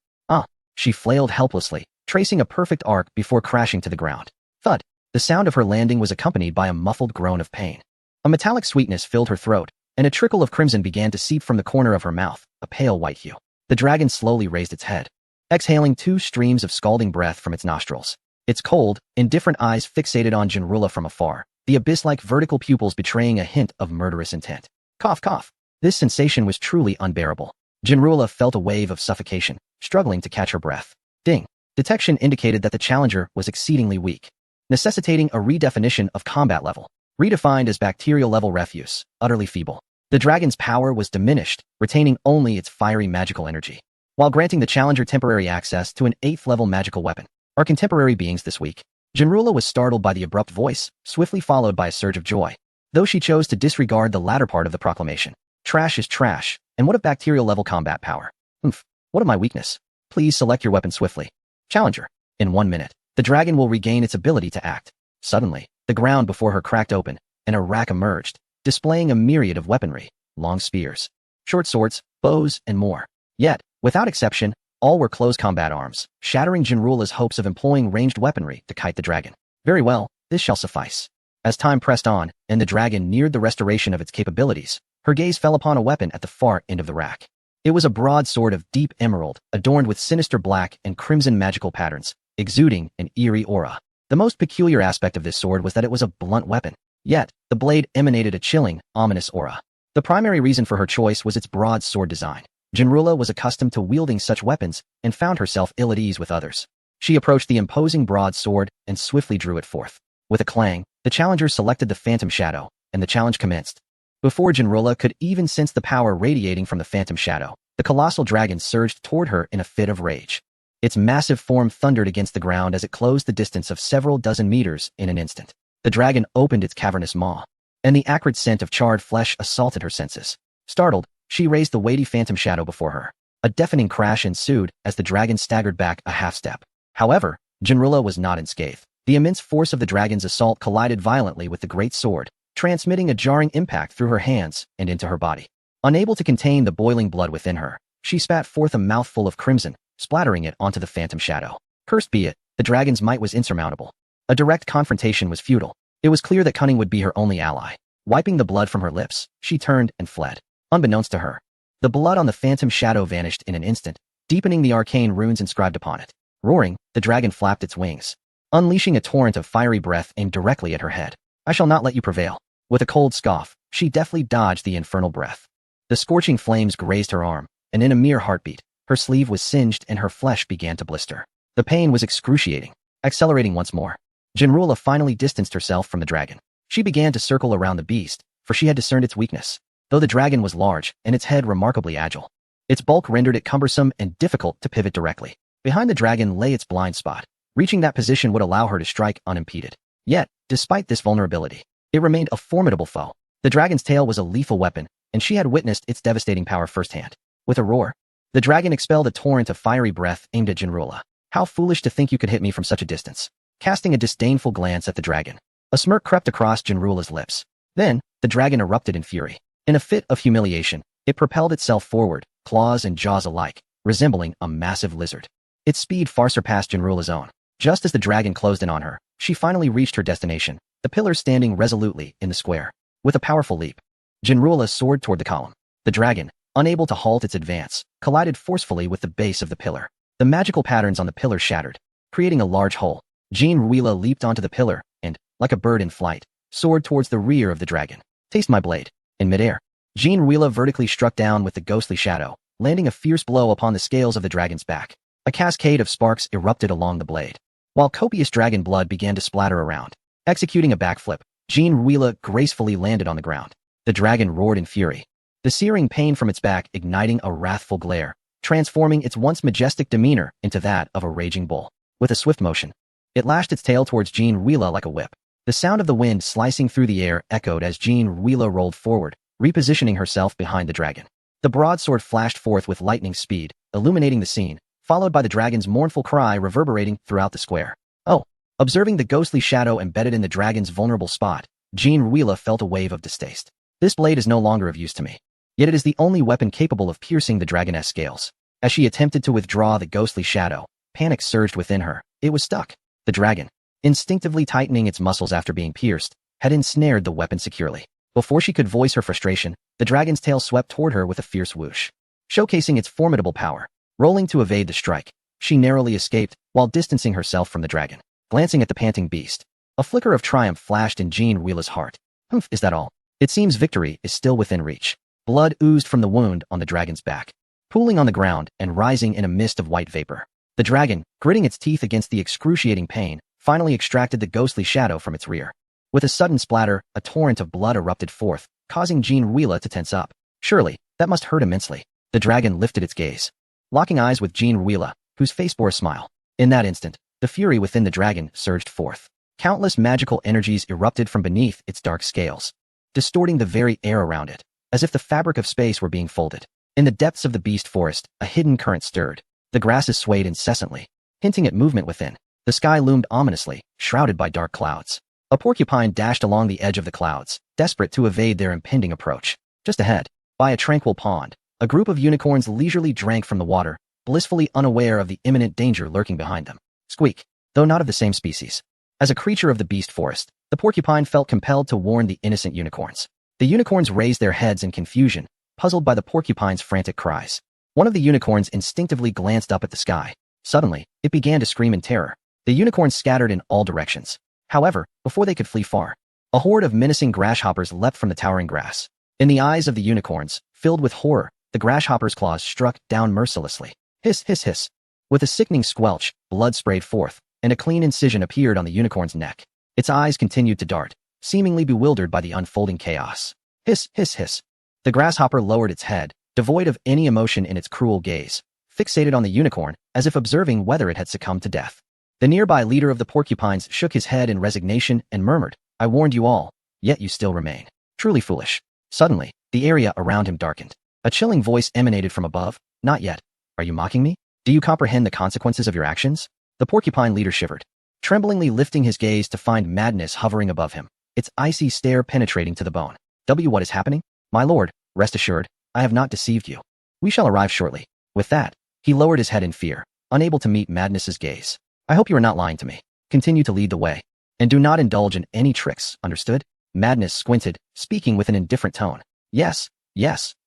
She flailed helplessly, tracing a perfect arc before crashing to the ground. Thud! The sound of her landing was accompanied by a muffled groan of pain. A metallic sweetness filled her throat, and a trickle of crimson began to seep from the corner of her mouth, a pale white hue. The dragon slowly raised its head, exhaling 2 streams of scalding breath from its nostrils. Its cold, indifferent eyes fixated on Jinrula from afar, the abyss-like vertical pupils betraying a hint of murderous intent. Cough, cough. This sensation was truly unbearable. Jinrula felt a wave of suffocation, struggling to catch her breath. Ding. Detection indicated that the challenger was exceedingly weak, necessitating a redefinition of combat level. Redefined as bacterial-level refuse, utterly feeble. The dragon's power was diminished, retaining only its fiery magical energy, while granting the challenger temporary access to an 8th-level magical weapon. Our contemporary beings this week. Jinrula was startled by the abrupt voice, swiftly followed by a surge of joy, though she chose to disregard the latter part of the proclamation. Trash is trash, and what of bacterial-level combat power? What of my weakness? Please select your weapon swiftly. Challenger. In 1 minute, the dragon will regain its ability to act. Suddenly, the ground before her cracked open, and a rack emerged, displaying a myriad of weaponry, long spears, short swords, bows, and more. Yet, without exception, all were close combat arms, shattering Jinrula's hopes of employing ranged weaponry to kite the dragon. Very well, this shall suffice. As time pressed on, and the dragon neared the restoration of its capabilities, her gaze fell upon a weapon at the far end of the rack. It was a broadsword of deep emerald, adorned with sinister black and crimson magical patterns, exuding an eerie aura. The most peculiar aspect of this sword was that it was a blunt weapon. Yet, the blade emanated a chilling, ominous aura. The primary reason for her choice was its broadsword design. Jinrula was accustomed to wielding such weapons and found herself ill at ease with others. She approached the imposing broadsword and swiftly drew it forth. With a clang, the challenger selected the Phantom Shadow, and the challenge commenced. Before Jinrula could even sense the power radiating from the Phantom Shadow, the colossal dragon surged toward her in a fit of rage. Its massive form thundered against the ground as it closed the distance of several dozen meters in an instant. The dragon opened its cavernous maw, and the acrid scent of charred flesh assaulted her senses. Startled, she raised the weighty Phantom Shadow before her. A deafening crash ensued as the dragon staggered back a half-step. However, Jinrula was not unscathed. The immense force of the dragon's assault collided violently with the great sword, transmitting a jarring impact through her hands and into her body. Unable to contain the boiling blood within her, she spat forth a mouthful of crimson, splattering it onto the Phantom Shadow. Cursed be it, the dragon's might was insurmountable. A direct confrontation was futile. It was clear that cunning would be her only ally. Wiping the blood from her lips, she turned and fled. Unbeknownst to her, the blood on the Phantom Shadow vanished in an instant, deepening the arcane runes inscribed upon it. Roaring, the dragon flapped its wings, unleashing a torrent of fiery breath aimed directly at her head. I shall not let you prevail. With a cold scoff, she deftly dodged the infernal breath. The scorching flames grazed her arm, and in a mere heartbeat, her sleeve was singed and her flesh began to blister. The pain was excruciating, accelerating once more. Jinrula finally distanced herself from the dragon. She began to circle around the beast, for she had discerned its weakness. Though the dragon was large and its head remarkably agile, its bulk rendered it cumbersome and difficult to pivot directly. Behind the dragon lay its blind spot. Reaching that position would allow her to strike unimpeded. Yet, despite this vulnerability, it remained a formidable foe. The dragon's tail was a lethal weapon, and she had witnessed its devastating power firsthand. With a roar, the dragon expelled a torrent of fiery breath aimed at Jinrula. How foolish to think you could hit me from such a distance. Casting a disdainful glance at the dragon, a smirk crept across Jinrula's lips. Then, the dragon erupted in fury. In a fit of humiliation, it propelled itself forward, claws and jaws alike, resembling a massive lizard. Its speed far surpassed Jinrula's own. Just as the dragon closed in on her, she finally reached her destination, the pillar standing resolutely in the square. With a powerful leap, Jinrula soared toward the column. The dragon, unable to halt its advance, collided forcefully with the base of the pillar. The magical patterns on the pillar shattered, creating a large hole. Jinrula leaped onto the pillar and, like a bird in flight, soared towards the rear of the dragon. Taste my blade. In midair, Jinrula vertically struck down with the ghostly shadow, landing a fierce blow upon the scales of the dragon's back. A cascade of sparks erupted along the blade, while copious dragon blood began to splatter around. Executing a backflip, Jinrula gracefully landed on the ground. The dragon roared in fury, the searing pain from its back igniting a wrathful glare, transforming its once majestic demeanor into that of a raging bull. With a swift motion, it lashed its tail towards Jinrula like a whip. The sound of the wind slicing through the air echoed as Jinrula rolled forward, repositioning herself behind the dragon. The broadsword flashed forth with lightning speed, illuminating the scene, followed by the dragon's mournful cry reverberating throughout the square. Oh! Observing the ghostly shadow embedded in the dragon's vulnerable spot, Jinrula felt a wave of distaste. This blade is no longer of use to me. Yet it is the only weapon capable of piercing the dragoness scales. As she attempted to withdraw the ghostly shadow, panic surged within her. It was stuck. The dragon, instinctively tightening its muscles after being pierced, had ensnared the weapon securely. Before she could voice her frustration, the dragon's tail swept toward her with a fierce whoosh, showcasing its formidable power. Rolling to evade the strike, she narrowly escaped while distancing herself from the dragon. Glancing at the panting beast, a flicker of triumph flashed in Jean Wheela's heart. Humph, is that all? It seems victory is still within reach. Blood oozed from the wound on the dragon's back, pooling on the ground and rising in a mist of white vapor. The dragon, gritting its teeth against the excruciating pain, finally extracted the ghostly shadow from its rear. With a sudden splatter, a torrent of blood erupted forth, causing Jean Wheela to tense up. Surely, that must hurt immensely. The dragon lifted its gaze, locking eyes with Jean Wheela, whose face bore a smile. In that instant, the fury within the dragon surged forth. Countless magical energies erupted from beneath its dark scales, distorting the very air around it, as if the fabric of space were being folded. In the depths of the beast forest, a hidden current stirred. The grasses swayed incessantly, hinting at movement within. The sky loomed ominously, shrouded by dark clouds. A porcupine dashed along the edge of the clouds, desperate to evade their impending approach. Just ahead, by a tranquil pond, a group of unicorns leisurely drank from the water, blissfully unaware of the imminent danger lurking behind them. Squeak, though not of the same species. As a creature of the beast forest, the porcupine felt compelled to warn the innocent unicorns. The unicorns raised their heads in confusion, puzzled by the porcupine's frantic cries. One of the unicorns instinctively glanced up at the sky. Suddenly, it began to scream in terror. The unicorns scattered in all directions. However, before they could flee far, a horde of menacing grasshoppers leapt from the towering grass. In the eyes of the unicorns, filled with horror, the grasshoppers' claws struck down mercilessly. Hiss, hiss, hiss. With a sickening squelch, blood sprayed forth, and a clean incision appeared on the unicorn's neck. Its eyes continued to dart, seemingly bewildered by the unfolding chaos. Hiss, hiss, hiss. The grasshopper lowered its head, devoid of any emotion in its cruel gaze, fixated on the unicorn, as if observing whether it had succumbed to death. The nearby leader of the porcupines shook his head in resignation and murmured, "I warned you all, yet you still remain. Truly foolish." Suddenly, the area around him darkened. A chilling voice emanated from above. "Not yet. Are you mocking me? Do you comprehend the consequences of your actions?" The porcupine leader shivered, tremblingly lifting his gaze to find madness hovering above him, its icy stare penetrating to the bone. What is happening? My lord, rest assured, I have not deceived you. We shall arrive shortly." With that, he lowered his head in fear, unable to meet Madness's gaze. "I hope you are not lying to me. Continue to lead the way, and do not indulge in any tricks, understood?" Madness squinted, speaking with an indifferent tone. Yes,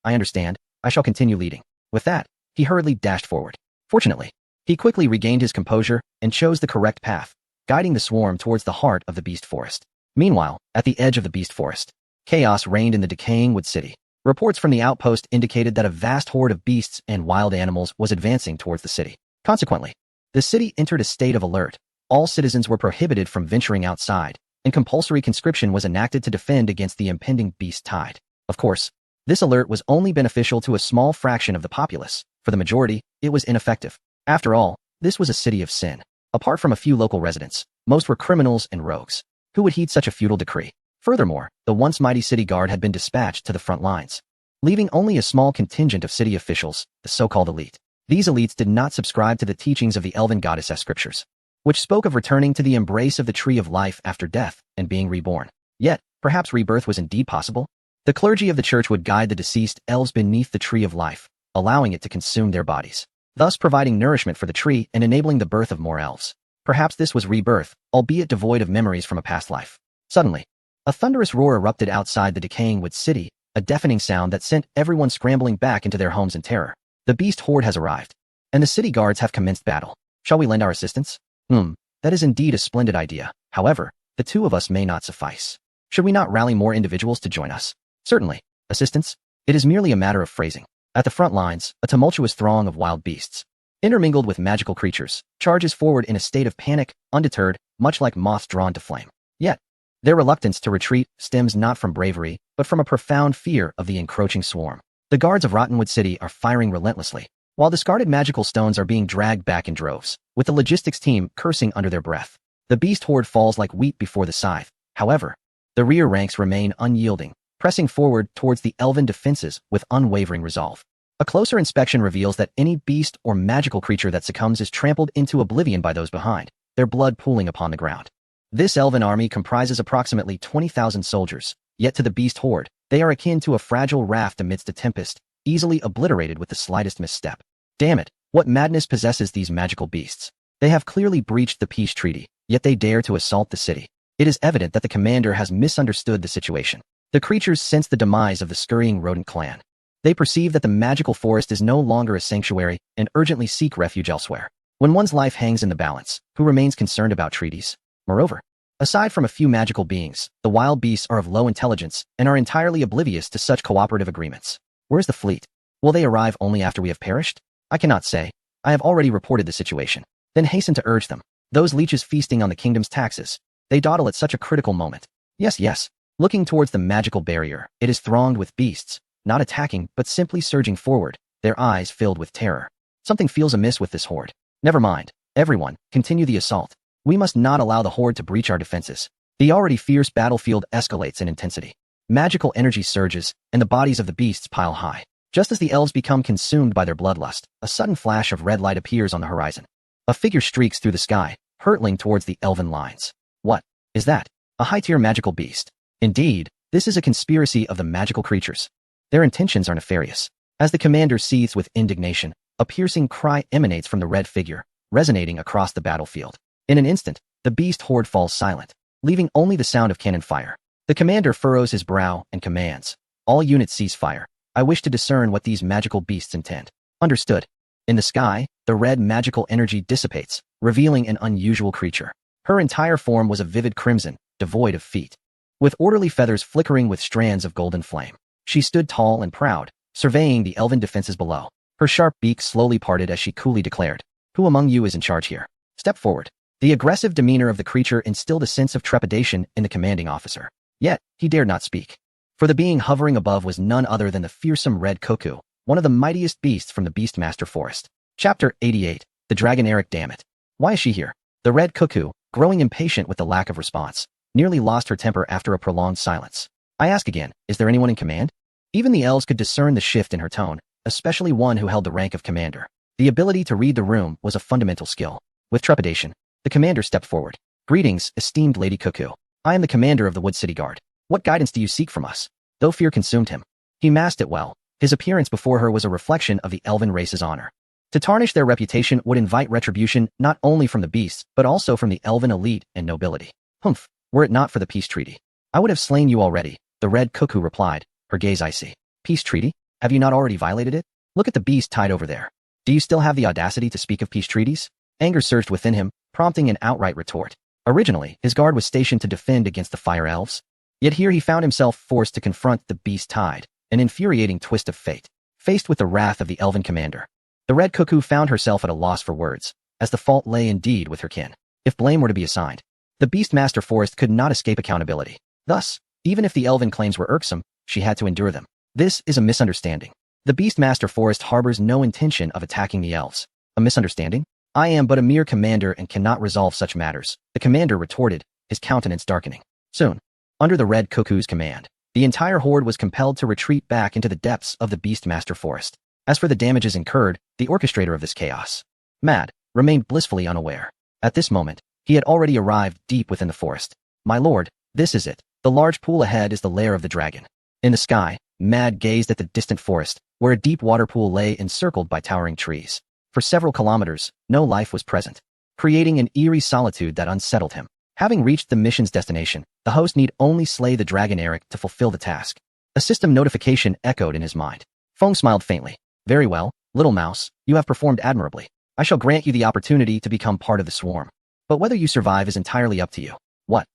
I understand. I shall continue leading." With that, he hurriedly dashed forward. Fortunately, he quickly regained his composure and chose the correct path, guiding the swarm towards the heart of the beast forest. Meanwhile, at the edge of the beast forest, chaos reigned in the decaying wood city. Reports from the outpost indicated that a vast horde of beasts and wild animals was advancing towards the city. Consequently, the city entered a state of alert. All citizens were prohibited from venturing outside, and compulsory conscription was enacted to defend against the impending beast tide. Of course, this alert was only beneficial to a small fraction of the populace. For the majority, it was ineffective. After all, this was a city of sin. Apart from a few local residents, most were criminals and rogues. Who would heed such a futile decree? Furthermore, the once mighty city guard had been dispatched to the front lines, leaving only a small contingent of city officials, the so-called elite. These elites did not subscribe to the teachings of the elven goddess scriptures, which spoke of returning to the embrace of the tree of life after death and being reborn. Yet, perhaps rebirth was indeed possible? The clergy of the church would guide the deceased elves beneath the tree of life, allowing it to consume their bodies, thus providing nourishment for the tree and enabling the birth of more elves. Perhaps this was rebirth, albeit devoid of memories from a past life. Suddenly, a thunderous roar erupted outside the decaying wood city, a deafening sound that sent everyone scrambling back into their homes in terror. The beast horde has arrived, and the city guards have commenced battle. Shall we lend our assistance? That is indeed a splendid idea. However, the two of us may not suffice. Should we not rally more individuals to join us? Certainly. Assistance? It is merely a matter of phrasing. At the front lines, a tumultuous throng of wild beasts, intermingled with magical creatures, charges forward in a state of panic, undeterred, much like moths drawn to flame. Yet, their reluctance to retreat stems not from bravery, but from a profound fear of the encroaching swarm. The guards of Rottenwood City are firing relentlessly, while discarded magical stones are being dragged back in droves, with the logistics team cursing under their breath. The beast horde falls like wheat before the scythe. However, the rear ranks remain unyielding, pressing forward towards the elven defenses with unwavering resolve. A closer inspection reveals that any beast or magical creature that succumbs is trampled into oblivion by those behind, their blood pooling upon the ground. This elven army comprises approximately 20,000 soldiers, yet to the beast horde, they are akin to a fragile raft amidst a tempest, easily obliterated with the slightest misstep. Damn it, what madness possesses these magical beasts? They have clearly breached the peace treaty, yet they dare to assault the city. It is evident that the commander has misunderstood the situation. The creatures sense the demise of the scurrying rodent clan. They perceive that the magical forest is no longer a sanctuary and urgently seek refuge elsewhere. When one's life hangs in the balance, who remains concerned about treaties? Moreover, aside from a few magical beings, the wild beasts are of low intelligence and are entirely oblivious to such cooperative agreements. Where's the fleet? Will they arrive only after we have perished? I cannot say. I have already reported the situation. Then hasten to urge them. Those leeches feasting on the kingdom's taxes. They dawdle at such a critical moment. Yes. Looking towards the magical barrier, it is thronged with beasts, not attacking, but simply surging forward, their eyes filled with terror. Something feels amiss with this horde. Never mind. Everyone, continue the assault. We must not allow the horde to breach our defenses. The already fierce battlefield escalates in intensity. Magical energy surges, and the bodies of the beasts pile high. Just as the elves become consumed by their bloodlust, a sudden flash of red light appears on the horizon. A figure streaks through the sky, hurtling towards the elven lines. What is that? A high-tier magical beast. Indeed, this is a conspiracy of the magical creatures. Their intentions are nefarious. As the commander seethes with indignation, a piercing cry emanates from the red figure, resonating across the battlefield. In an instant, the beast horde falls silent, leaving only the sound of cannon fire. The commander furrows his brow and commands, "All units cease fire. I wish to discern what these magical beasts intend." Understood. In the sky, the red magical energy dissipates, revealing an unusual creature. Her entire form was a vivid crimson, devoid of feet, with orderly feathers flickering with strands of golden flame. She stood tall and proud, surveying the elven defenses below. Her sharp beak slowly parted as she coolly declared, "Who among you is in charge here? Step forward." The aggressive demeanor of the creature instilled a sense of trepidation in the commanding officer. Yet, he dared not speak. For the being hovering above was none other than the fearsome red cuckoo, one of the mightiest beasts from the Beastmaster Forest. Chapter 88. The Dragon Eric. Damn it. Why is she here? The red cuckoo, growing impatient with the lack of response, nearly lost her temper after a prolonged silence. I ask again, is there anyone in command? Even the elves could discern the shift in her tone, especially one who held the rank of commander. The ability to read the room was a fundamental skill. With trepidation, the commander stepped forward. "Greetings, esteemed Lady Cuckoo. I am the commander of the Wood City Guard. What guidance do you seek from us?" Though fear consumed him, he masked it well. His appearance before her was a reflection of the elven race's honor. To tarnish their reputation would invite retribution not only from the beasts, but also from the elven elite and nobility. "Humph, were it not for the peace treaty, I would have slain you already," the red cuckoo replied, her gaze icy. "Peace treaty? Have you not already violated it? Look at the beast tied over there. Do you still have the audacity to speak of peace treaties?" Anger surged within him, prompting an outright retort. Originally, his guard was stationed to defend against the fire elves. Yet here he found himself forced to confront the beast tide, an infuriating twist of fate. Faced with the wrath of the elven commander, the red cuckoo found herself at a loss for words, as the fault lay indeed with her kin. If blame were to be assigned, the Beastmaster Forest could not escape accountability. Thus, even if the elven claims were irksome, she had to endure them. This is a misunderstanding. The Beastmaster Forest harbors no intention of attacking the elves. A misunderstanding? I am but a mere commander and cannot resolve such matters, the commander retorted, his countenance darkening. Soon, under the red cuckoo's command, the entire horde was compelled to retreat back into the depths of the Beastmaster Forest. As for the damages incurred, the orchestrator of this chaos, Mad, remained blissfully unaware. At this moment, he had already arrived deep within the forest. "My lord, this is it. The large pool ahead is the lair of the dragon." In the sky, Mad gazed at the distant forest, where a deep water pool lay encircled by towering trees. For several kilometers, no life was present, creating an eerie solitude that unsettled him. Having reached the mission's destination, the host need only slay the Dragon Eric to fulfill the task. A system notification echoed in his mind. Fong smiled faintly. "Very well, little mouse, you have performed admirably. I shall grant you the opportunity to become part of the swarm. But whether you survive is entirely up to you." What?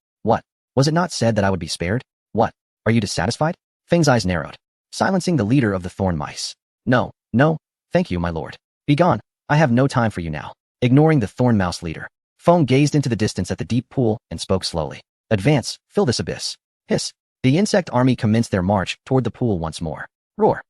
Was it not said that I would be spared? What? Are you dissatisfied?" Feng's eyes narrowed, silencing the leader of the thorn mice. No, thank you, my lord. Begone, I have no time for you now." Ignoring the thorn mouse leader, Feng gazed into the distance at the deep pool and spoke slowly. "Advance, fill this abyss." Hiss. The insect army commenced their march toward the pool once more. Roar.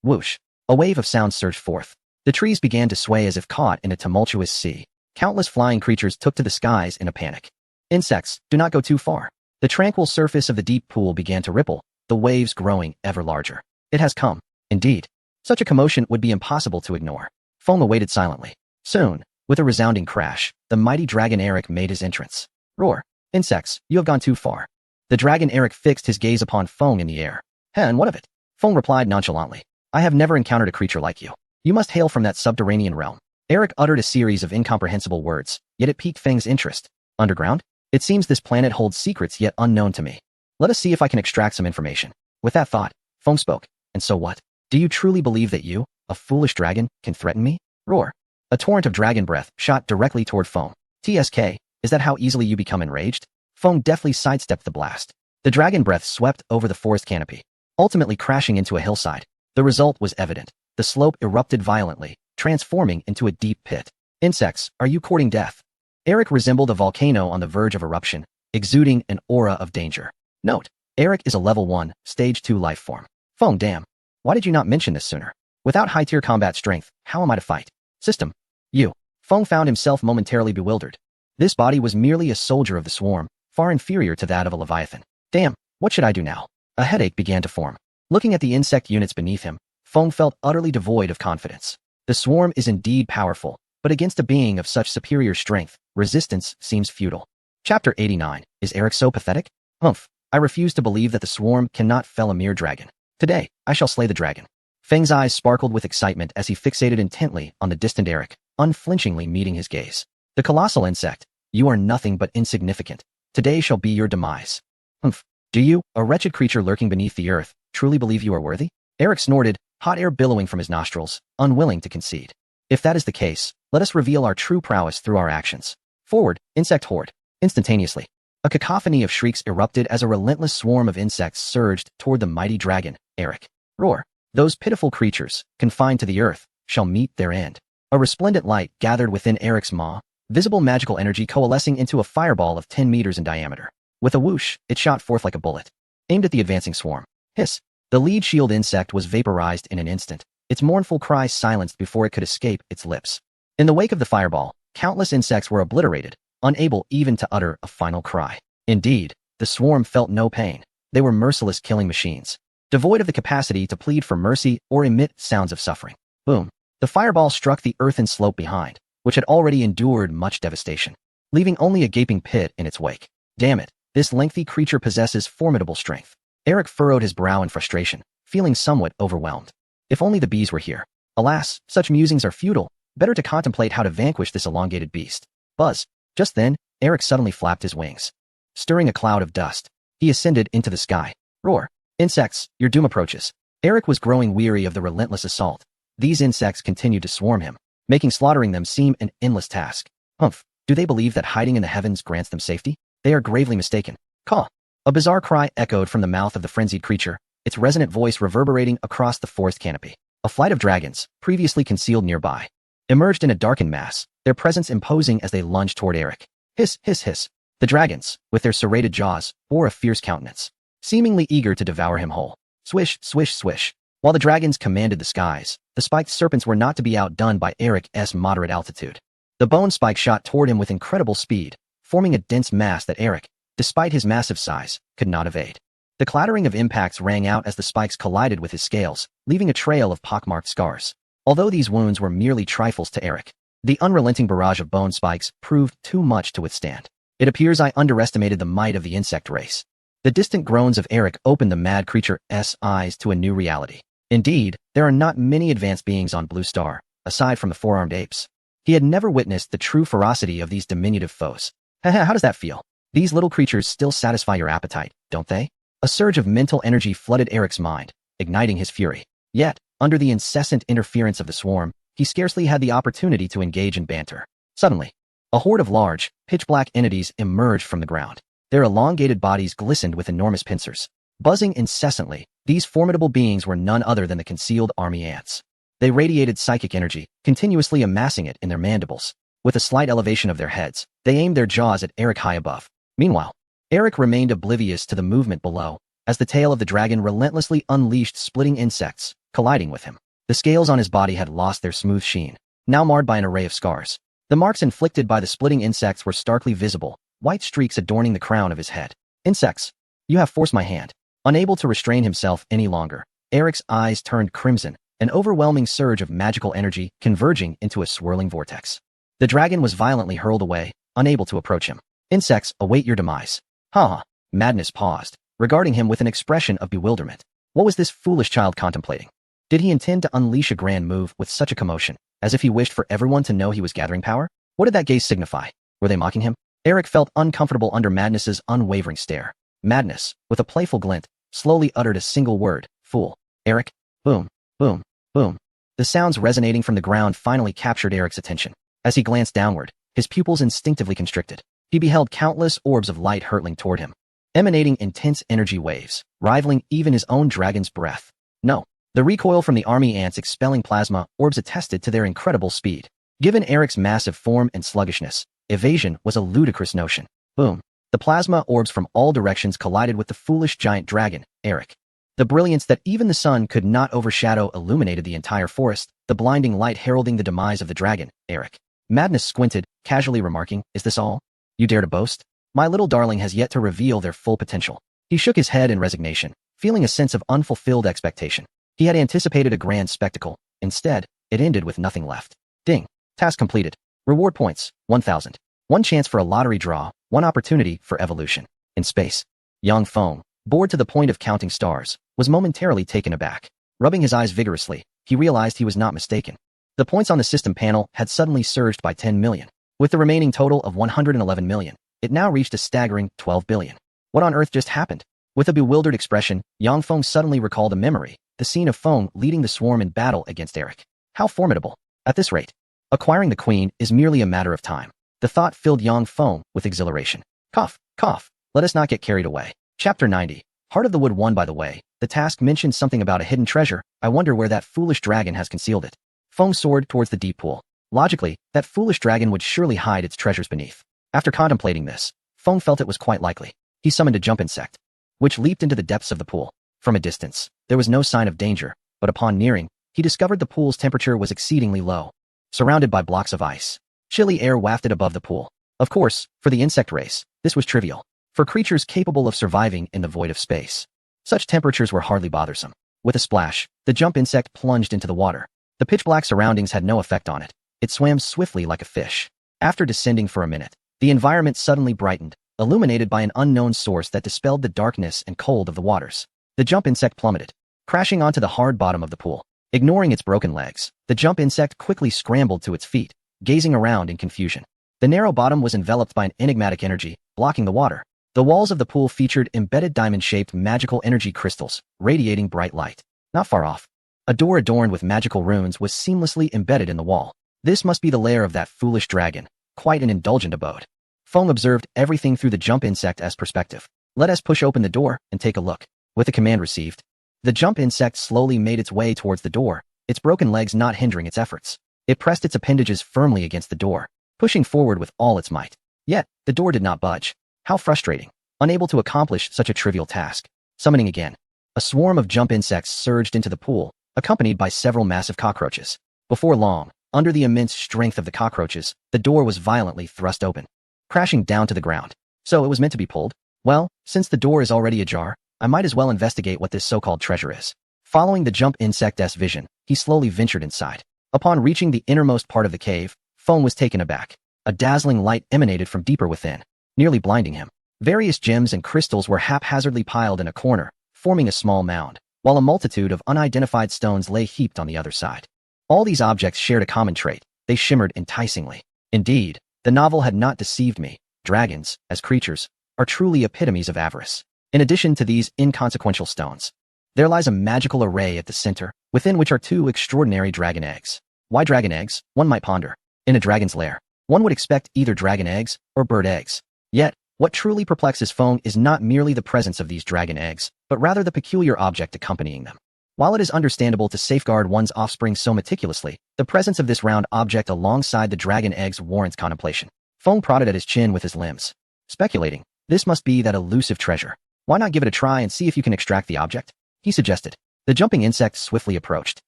Whoosh. A wave of sound surged forth. The trees began to sway as if caught in a tumultuous sea. Countless flying creatures took to the skies in a panic. "Insects, do not go too far." The tranquil surface of the deep pool began to ripple, the waves growing ever larger. It has come. Indeed. Such a commotion would be impossible to ignore. Feng awaited silently. Soon, with a resounding crash, the mighty Dragon Eric made his entrance. Roar. "Insects, you have gone too far." The Dragon Eric fixed his gaze upon Feng in the air. "And what of it?" Feng replied nonchalantly. "I have never encountered a creature like you. You must hail from that subterranean realm. Eric uttered a series of incomprehensible words, yet it piqued Feng's interest. Underground? It seems this planet holds secrets yet unknown to me. Let us see if I can extract some information. With that thought, Feng spoke. And so what? Do you truly believe that you, a foolish dragon, can threaten me? Roar. A torrent of dragon breath shot directly toward Feng. TSK, is that how easily you become enraged? Feng deftly sidestepped the blast. The dragon breath swept over the forest canopy, ultimately crashing into a hillside. The result was evident. The slope erupted violently, transforming into a deep pit. Insects, are you courting death? Eric resembled a volcano on the verge of eruption, exuding an aura of danger. Note, Eric is a level 1, stage 2 life form. Feng, damn. Why did you not mention this sooner? Without high-tier combat strength, how am I to fight? System. You. Feng found himself momentarily bewildered. This body was merely a soldier of the swarm, far inferior to that of a Leviathan. Damn, what should I do now? A headache began to form. Looking at the insect units beneath him, Feng felt utterly devoid of confidence. The swarm is indeed powerful, but against a being of such superior strength, resistance seems futile. Chapter 89. Is Eric so pathetic? Humph. I refuse to believe that the swarm cannot fell a mere dragon. Today, I shall slay the dragon. Feng's eyes sparkled with excitement as he fixated intently on the distant Eric, unflinchingly meeting his gaze. The colossal insect, you are nothing but insignificant. Today shall be your demise. Humph. Do you, a wretched creature lurking beneath the earth, truly believe you are worthy? Eric snorted, hot air billowing from his nostrils, unwilling to concede. If that is the case, let us reveal our true prowess through our actions. Forward, insect horde. Instantaneously, a cacophony of shrieks erupted as a relentless swarm of insects surged toward the mighty dragon, Eric. Roar. Those pitiful creatures, confined to the earth, shall meet their end. A resplendent light gathered within Eric's maw, visible magical energy coalescing into a fireball of 10 meters in diameter. With a whoosh, it shot forth like a bullet, aimed at the advancing swarm. Hiss. The lead shield insect was vaporized in an instant, its mournful cry silenced before it could escape its lips. In the wake of the fireball, countless insects were obliterated, unable even to utter a final cry. Indeed, the swarm felt no pain. They were merciless killing machines, devoid of the capacity to plead for mercy or emit sounds of suffering. Boom. The fireball struck the earthen slope behind, which had already endured much devastation, leaving only a gaping pit in its wake. Damn it, this lengthy creature possesses formidable strength. Eric furrowed his brow in frustration, feeling somewhat overwhelmed. If only the bees were here. Alas, such musings are futile. Better to contemplate how to vanquish this elongated beast. Buzz. Just then, Eric suddenly flapped his wings. Stirring a cloud of dust, he ascended into the sky. Roar. Insects, your doom approaches. Eric was growing weary of the relentless assault. These insects continued to swarm him, making slaughtering them seem an endless task. Humph. Do they believe that hiding in the heavens grants them safety? They are gravely mistaken. Caw. A bizarre cry echoed from the mouth of the frenzied creature, its resonant voice reverberating across the forest canopy. A flight of dragons, previously concealed nearby, emerged in a darkened mass, their presence imposing as they lunged toward Eric. Hiss, hiss, hiss. The dragons, with their serrated jaws, bore a fierce countenance, seemingly eager to devour him whole. Swish, swish, swish. While the dragons commanded the skies, the spiked serpents were not to be outdone by Eric's moderate altitude. The bone spike shot toward him with incredible speed, forming a dense mass that Eric, despite his massive size, could not evade. The clattering of impacts rang out as the spikes collided with his scales, leaving a trail of pockmarked scars. Although these wounds were merely trifles to Eric, the unrelenting barrage of bone spikes proved too much to withstand. It appears I underestimated the might of the insect race. The distant groans of Eric opened the mad creature's eyes to a new reality. Indeed, there are not many advanced beings on Blue Star, aside from the four-armed apes. He had never witnessed the true ferocity of these diminutive foes. How does that feel? These little creatures still satisfy your appetite, don't they? A surge of mental energy flooded Eric's mind, igniting his fury. Yet, under the incessant interference of the swarm, he scarcely had the opportunity to engage in banter. Suddenly, a horde of large, pitch-black entities emerged from the ground. Their elongated bodies glistened with enormous pincers. Buzzing incessantly, these formidable beings were none other than the concealed army ants. They radiated psychic energy, continuously amassing it in their mandibles. With a slight elevation of their heads, they aimed their jaws at Eric high above. Meanwhile, Eric remained oblivious to the movement below, as the tail of the dragon relentlessly unleashed splitting insects, colliding with him. The scales on his body had lost their smooth sheen, now marred by an array of scars. The marks inflicted by the splitting insects were starkly visible, white streaks adorning the crown of his head. Insects, you have forced my hand. Unable to restrain himself any longer, Eric's eyes turned crimson, an overwhelming surge of magical energy converging into a swirling vortex. The dragon was violently hurled away, unable to approach him. Insects await your demise. Ha! Madness paused, regarding him with an expression of bewilderment. What was this foolish child contemplating? Did he intend to unleash a grand move with such a commotion, as if he wished for everyone to know he was gathering power? What did that gaze signify? Were they mocking him? Eric felt uncomfortable under Madness's unwavering stare. Madness, with a playful glint, slowly uttered a single word, fool. Eric? Boom, boom, boom. The sounds resonating from the ground finally captured Eric's attention. As he glanced downward, his pupils instinctively constricted. He beheld countless orbs of light hurtling toward him, emanating intense energy waves, rivaling even his own dragon's breath. No, the recoil from the army ants expelling plasma orbs attested to their incredible speed. Given Eric's massive form and sluggishness, evasion was a ludicrous notion. Boom. The plasma orbs from all directions collided with the foolish giant dragon, Eric. The brilliance that even the sun could not overshadow illuminated the entire forest, the blinding light heralding the demise of the dragon, Eric. Madness squinted, casually remarking, "Is this all? You dare to boast? My little darling has yet to reveal their full potential." He shook his head in resignation, feeling a sense of unfulfilled expectation. He had anticipated a grand spectacle. Instead, it ended with nothing left. Ding. Task completed. Reward points, 1,000. One chance for a lottery draw, one opportunity for evolution. In space. Yang Feng, bored to the point of counting stars, was momentarily taken aback. Rubbing his eyes vigorously, he realized he was not mistaken. The points on the system panel had suddenly surged by 10 million. With the remaining total of 111 million, it now reached a staggering 12 billion. What on earth just happened? With a bewildered expression, Yang Feng suddenly recalled a memory, the scene of Feng leading the swarm in battle against Eric. How formidable. At this rate, acquiring the queen is merely a matter of time. The thought filled Yang Feng with exhilaration. Cough, cough. Let us not get carried away. Chapter 90. Heart of the Wood won. By the way, the task mentioned something about a hidden treasure. I wonder where that foolish dragon has concealed it. Feng soared towards the deep pool. Logically, that foolish dragon would surely hide its treasures beneath. After contemplating this, Feng felt it was quite likely. He summoned a jump insect, which leaped into the depths of the pool. From a distance, there was no sign of danger, but upon nearing, he discovered the pool's temperature was exceedingly low. Surrounded by blocks of ice, chilly air wafted above the pool. Of course, for the insect race, this was trivial. For creatures capable of surviving in the void of space, such temperatures were hardly bothersome. With a splash, the jump insect plunged into the water. The pitch-black surroundings had no effect on it. It swam swiftly like a fish. After descending for a minute, the environment suddenly brightened, illuminated by an unknown source that dispelled the darkness and cold of the waters. The jump insect plummeted, crashing onto the hard bottom of the pool. Ignoring its broken legs, the jump insect quickly scrambled to its feet, gazing around in confusion. The narrow bottom was enveloped by an enigmatic energy, blocking the water. The walls of the pool featured embedded diamond-shaped magical energy crystals, radiating bright light. Not far off, a door adorned with magical runes was seamlessly embedded in the wall. This must be the lair of that foolish dragon, quite an indulgent abode. Feng observed everything through the jump insect's perspective. Let us push open the door and take a look. With the command received, the jump insect slowly made its way towards the door, its broken legs not hindering its efforts. It pressed its appendages firmly against the door, pushing forward with all its might. Yet, the door did not budge. How frustrating. Unable to accomplish such a trivial task. Summoning again. A swarm of jump insects surged into the pool, accompanied by several massive cockroaches. Before long, under the immense strength of the cockroaches, the door was violently thrust open, crashing down to the ground. So it was meant to be pulled? Well, since the door is already ajar, I might as well investigate what this so-called treasure is. Following the jump insect's vision, he slowly ventured inside. Upon reaching the innermost part of the cave, Feng was taken aback. A dazzling light emanated from deeper within, nearly blinding him. Various gems and crystals were haphazardly piled in a corner, forming a small mound, while a multitude of unidentified stones lay heaped on the other side. All these objects shared a common trait. They shimmered enticingly. Indeed, the novel had not deceived me. Dragons, as creatures, are truly epitomes of avarice. In addition to these inconsequential stones, there lies a magical array at the center, within which are two extraordinary dragon eggs. Why dragon eggs? One might ponder. In a dragon's lair, one would expect either dragon eggs or bird eggs. Yet, what truly perplexes Feng is not merely the presence of these dragon eggs, but rather the peculiar object accompanying them. While it is understandable to safeguard one's offspring so meticulously, the presence of this round object alongside the dragon eggs warrants contemplation. Feng prodded at his chin with his limbs, speculating, this must be that elusive treasure. Why not give it a try and see if you can extract the object? He suggested. The jumping insect swiftly approached,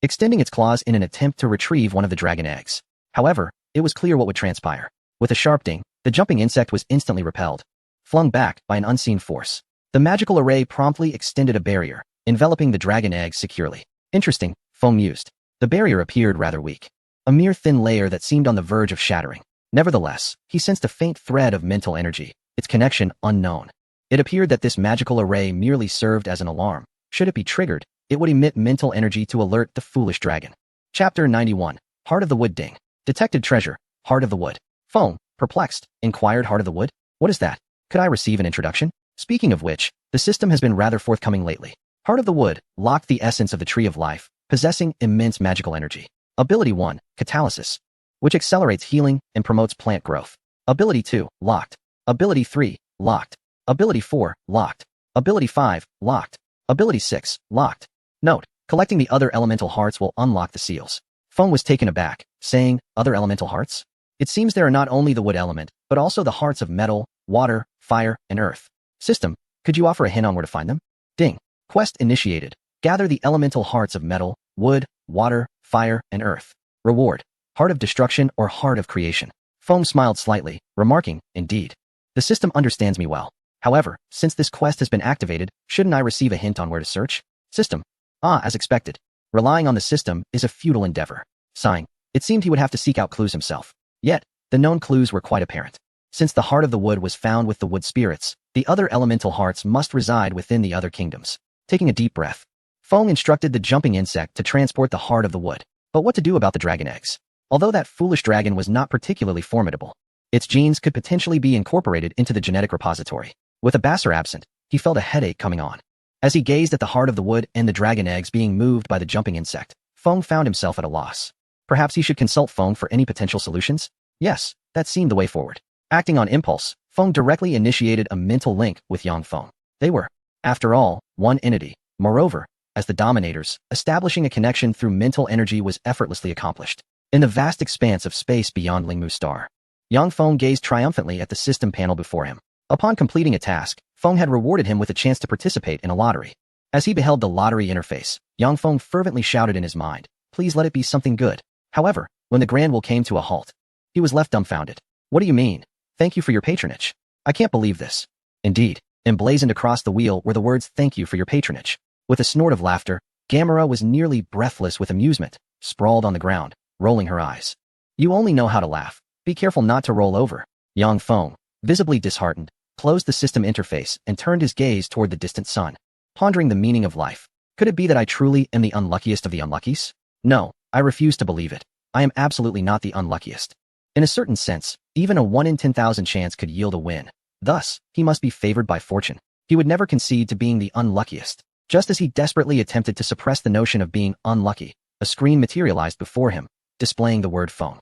extending its claws in an attempt to retrieve one of the dragon eggs. However, it was clear what would transpire. With a sharp ding, the jumping insect was instantly repelled, flung back by an unseen force. The magical array promptly extended a barrier, enveloping the dragon eggs securely. Interesting, Feng mused. The barrier appeared rather weak, a mere thin layer that seemed on the verge of shattering. Nevertheless, he sensed a faint thread of mental energy, its connection unknown. It appeared that this magical array merely served as an alarm. Should it be triggered, it would emit mental energy to alert the foolish dragon. Chapter 91. Heart of the Wood. Ding. Detected treasure. Heart of the Wood. Phone, perplexed, inquired Heart of the Wood. What is that? Could I receive an introduction? Speaking of which, the system has been rather forthcoming lately. Heart of the Wood, locked the essence of the Tree of Life, possessing immense magical energy. Ability 1, Catalysis, which accelerates healing and promotes plant growth. Ability 2, locked. Ability 3, locked. Ability 4, locked. Ability 5, locked. Ability 6, locked. Note, collecting the other elemental hearts will unlock the seals. Feng was taken aback, saying, other elemental hearts? It seems there are not only the wood element, but also the hearts of metal, water, fire, and earth. System, could you offer a hint on where to find them? Ding. Quest initiated. Gather the elemental hearts of metal, wood, water, fire, and earth. Reward. Heart of Destruction or Heart of Creation. Foam smiled slightly, remarking, indeed. The system understands me well. However, since this quest has been activated, shouldn't I receive a hint on where to search? System. As expected. Relying on the system is a futile endeavor. Sighing. It seemed he would have to seek out clues himself. Yet, the known clues were quite apparent. Since the Heart of the Wood was found with the wood spirits, the other elemental hearts must reside within the other kingdoms. Taking a deep breath, Feng instructed the jumping insect to transport the Heart of the Wood. But what to do about the dragon eggs? Although that foolish dragon was not particularly formidable, its genes could potentially be incorporated into the genetic repository. With a Basser absent, he felt a headache coming on. As he gazed at the Heart of the Wood and the dragon eggs being moved by the jumping insect, Feng found himself at a loss. Perhaps he should consult Feng for any potential solutions? Yes, that seemed the way forward. Acting on impulse, Feng directly initiated a mental link with Yang Feng. They were, after all, one entity. Moreover, as the dominators, establishing a connection through mental energy was effortlessly accomplished. In the vast expanse of space beyond Lingmu's star, Yang Feng gazed triumphantly at the system panel before him. Upon completing a task, Feng had rewarded him with a chance to participate in a lottery. As he beheld the lottery interface, Yang Feng fervently shouted in his mind, please let it be something good. However, when the grand wheel came to a halt, he was left dumbfounded. What do you mean? Thank you for your patronage. I can't believe this. Indeed, emblazoned across the wheel were the words thank you for your patronage. With a snort of laughter, Gamera was nearly breathless with amusement, sprawled on the ground, rolling her eyes. You only know how to laugh. Be careful not to roll over. Yang Feng, visibly disheartened, closed the system interface and turned his gaze toward the distant sun, pondering the meaning of life. Could it be that I truly am the unluckiest of the unluckies? No, I refuse to believe it. I am absolutely not the unluckiest. In a certain sense, even a 1 in 10,000 chance could yield a win. Thus, he must be favored by fortune. He would never concede to being the unluckiest. Just as he desperately attempted to suppress the notion of being unlucky, a screen materialized before him, displaying the word Feng.